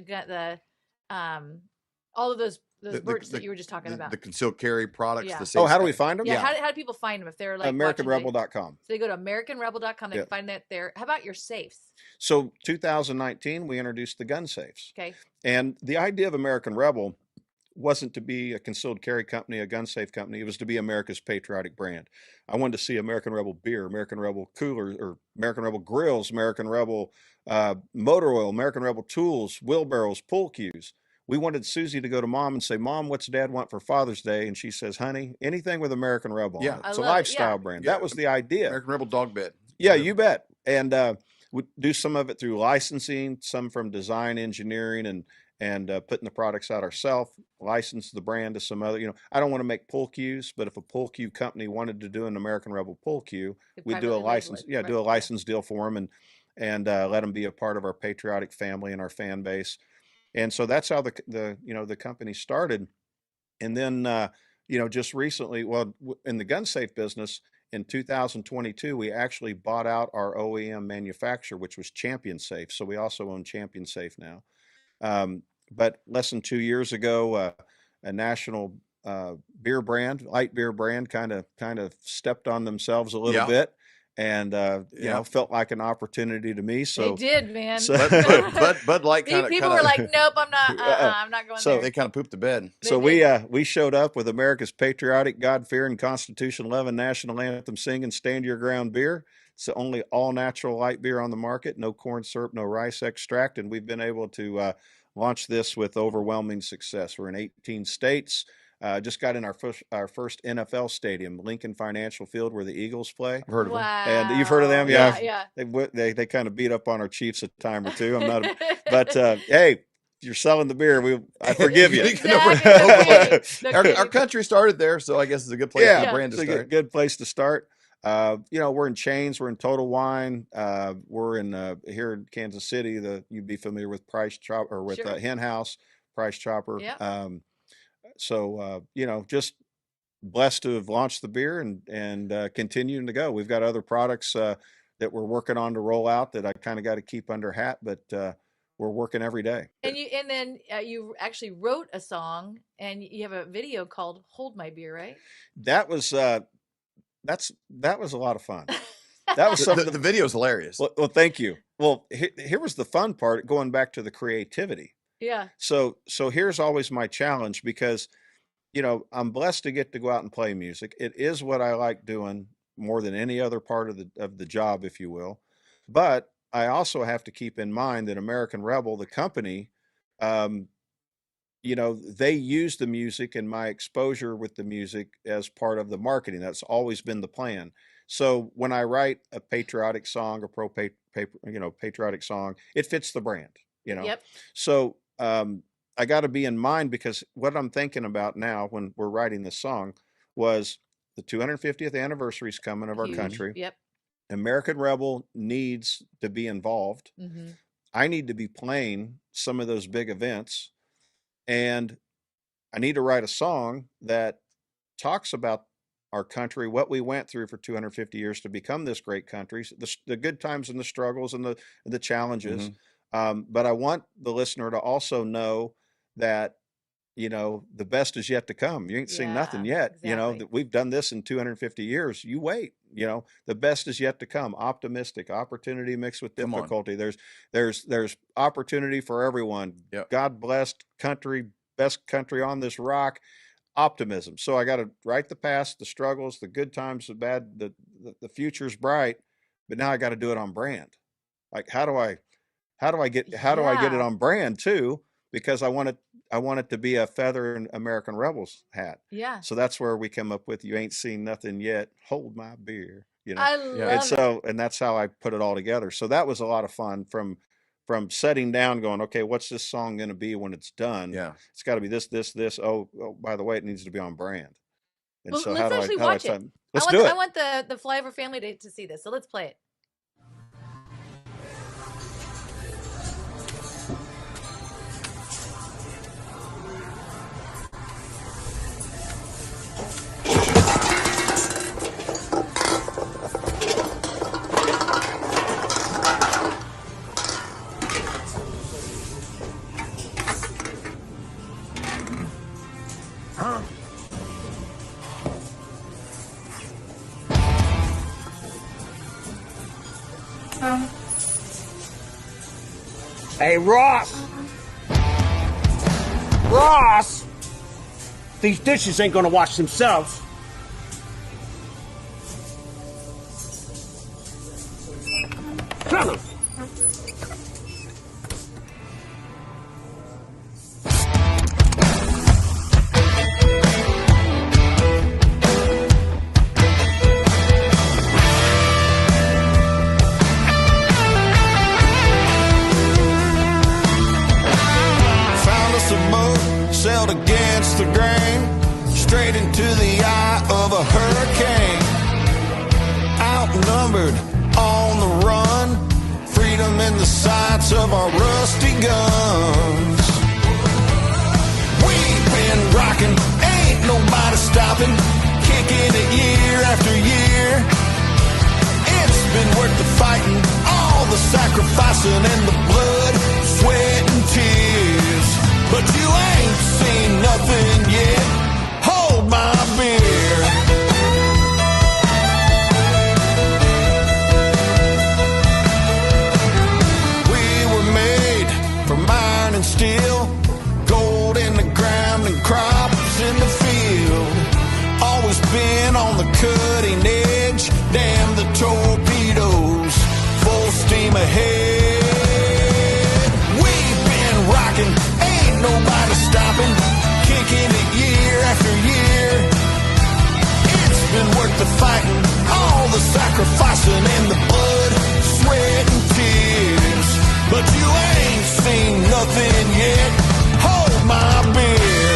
all of those birds that you were just talking about. The concealed carry products. Yeah. The safe How do we space. find them? Yeah. How do people find them if they're like AmericanRebel.com. So they go to AmericanRebel.com. They can find that there. How about your safes? So 2019, we introduced the gun safes. Okay. And the idea of American Rebel wasn't to be a concealed carry company, a gun safe company. It was to be America's patriotic brand. I wanted to see American Rebel beer, American Rebel coolers, or American Rebel grills, American Rebel motor oil, American Rebel tools, wheelbarrows, pool cues. We wanted Susie to go to Mom and say, "Mom, what's Dad want for Father's Day?" And she says, "Honey, anything with American Rebel on it." It's a lifestyle brand. That was the idea. American Rebel dog bed. Yeah, you bet. And we do some of it through licensing, some from design engineering, and putting the products out ourselves, license the brand to some other, I don't want to make pull cues, but if a pull cue company wanted to do an American Rebel pull cue, we'd do a license, do a license deal for them and let them be a part of our patriotic family and our fan base. And so that's how the company started. And then, just recently, in the gun safe business in 2022, we actually bought out our OEM manufacturer, which was Champion Safe. So we also own Champion Safe now. But less than 2 years ago, a national beer brand, light beer brand, kind of stepped on themselves a little bit, and felt like an opportunity to me. So they did, man. So, Bud Light kind of people were like, "Nope, I'm not. I'm not going so there." They kind of pooped the bed. So we showed up with America's patriotic, God-fearing, Constitution-loving, national anthem singing, stand your ground beer. It's the only all-natural light beer on the market, no corn syrup, no rice extract, and we've been able to launch this with overwhelming success. We're in 18 states. Just got in our first NFL stadium, Lincoln Financial Field, where the Eagles play. I've heard of them. And you've heard of them, yeah. They kind of beat up on our Chiefs a time or two. I'm not, but hey, if you're selling the beer, I forgive you. Our country started there, so I guess it's a good place for the brand to start. It's a good place to start. We're in Chains, we're in Total Wine, we're in here in Kansas City. You'd be familiar with Price Chopper or with Hen House, Price Chopper. Yeah. So just blessed to have launched the beer and continuing to go. We've got other products that we're working on to roll out that I kind of got to keep under hat, but we're working every day. And you actually wrote a song, and you have a video called "Hold My Beer," right? That was a lot of fun. That was something. The video's hilarious. Well, thank you. Well, here was the fun part, going back to the creativity. Yeah. So here's always my challenge, because, I'm blessed to get to go out and play music. It is what I like doing more than any other part of the job, if you will. But I also have to keep in mind that American Rebel, the company, they use the music and my exposure with the music as part of the marketing. That's always been the plan. So when I write a patriotic song, patriotic song, it fits the brand, Yep. So I got to be in mind, because what I'm thinking about now when we're writing this song was the 250th anniversary is coming of our country. Yep. American Rebel needs to be involved. Mm-hmm. I need to be playing some of those big events, and I need to write a song that talks about our country, what we went through for 250 years to become this great country, the good times and the struggles and the challenges. Mm-hmm. But I want the listener to also know that, the best is yet to come. You ain't seen nothing yet. Exactly. That we've done this in 250 years. You wait. The best is yet to come. Optimistic, opportunity mixed with difficulty. There's opportunity for everyone. Yep. God blessed country, best country on this rock. Optimism. So I got to write the past, the struggles, the good times, the bad, the future's bright, but now I got to do it on brand. Like, how do I get it on brand too? because I want it to be a feather in American Rebels hat. Yeah. So that's where we come up with "You Ain't Seen Nothing Yet, Hold My Beer." I love it. And that's how I put it all together. So that was a lot of fun from setting down, going, okay, what's this song going to be when it's done? Yeah, it's got to be this. Oh, by the way, it needs to be on brand. And Well, so let's actually watch it. Let's do it. I want the Flyover family to see this. So let's play it. Hey, Ross! Ross! These dishes ain't gonna wash themselves. Tell them. Sailed against the grain, straight into the eye of a hurricane. Outnumbered, on the run, freedom in the sights of our rusty guns. We've been rocking, ain't nobody stopping, kicking it year after year. It's been worth the fighting, all the sacrificing and the blood, sweat and tears. But you ain't seen nothing yet. Hold my beer. We were made from iron and steel, gold in the ground and crops in the field. Always been on the cutting edge. Damn the torpedoes, full steam ahead. We've been rocking. Nobody stopping, kicking it year after year. It's been worth the fighting, all the sacrificing and the blood, sweat and tears. But you ain't seen nothing yet. Hold my beer.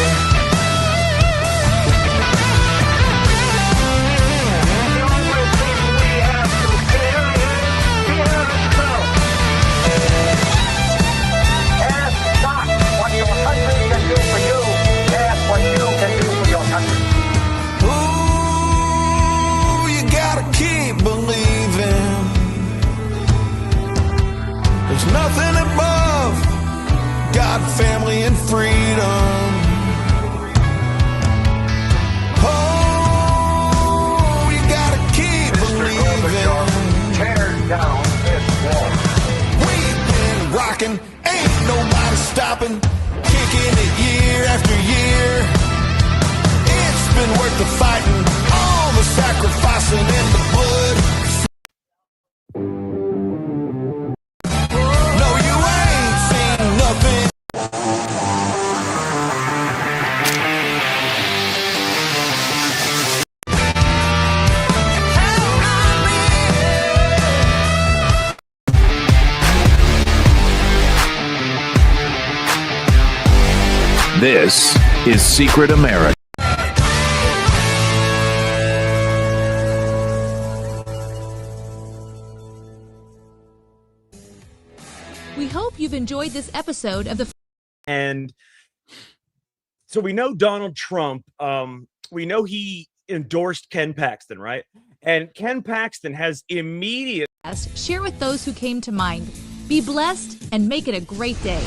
Nothing above God, family, and freedom. Oh, you gotta keep believing. Tear down this wall. We've been rocking, ain't nobody stopping, kicking it year after year. It's been worth the fighting, all the sacrificing and the blood. This is Secret America. We hope you've enjoyed this episode of the. And so we know Donald Trump, we know he endorsed Ken Paxton, right? And Ken Paxton has immediate. Share with those who came to mind. Be blessed and make it a great day.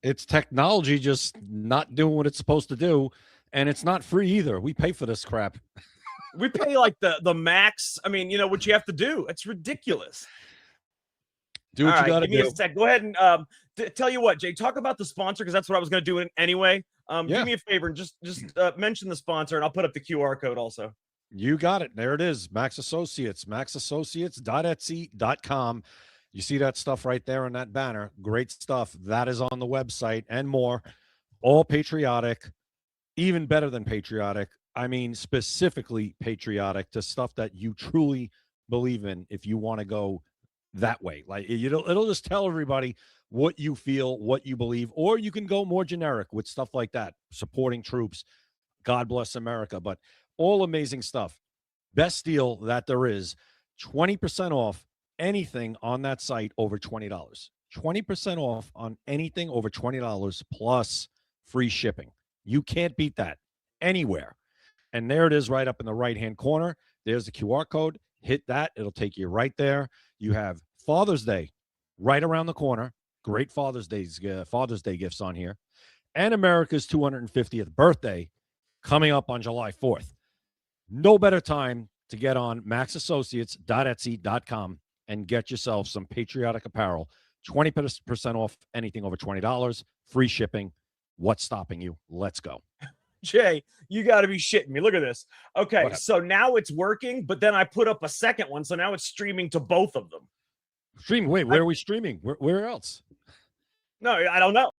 It's technology just not doing what it's supposed to do, and it's not free either. We pay for this crap. We pay like the max. I mean, you know what you have to do. It's ridiculous. Do what you got to give do. me a sec. Go ahead and tell you what, Jay. Talk about the sponsor because that's what I was going to do anyway. Do me a favor and just mention the sponsor, and I'll put up the QR code also. You got it. There it is. Max Associates. MaxAssociates.etsy.com. You see that stuff right there on that banner. Great stuff. That is on the website and more. All patriotic, even better than patriotic. I mean, specifically patriotic to stuff that you truly believe in if you want to go that way. Like it'll just tell everybody what you feel, what you believe, or you can go more generic with stuff like that, supporting troops. God bless America. But all amazing stuff. Best deal that there is, 20% off anything on that site over $20. 20% off on anything over $20 plus free shipping. You can't beat that anywhere. And there it is right up in the right-hand corner. There's the QR code. Hit that. It'll take you right there. You have Father's Day right around the corner. Great Father's Day gifts on here. And America's 250th birthday coming up on July 4th. No better time to get on maxassociates.etsy.com and get yourself some patriotic apparel. 20% off anything over $20. Free shipping. What's stopping you? Let's go. Jay, you got to be shitting me. Look at this. Okay, so now it's working, but then I put up a second one, so now it's streaming to both of them. Streaming? Wait, where are we streaming? Where else? No, I don't know.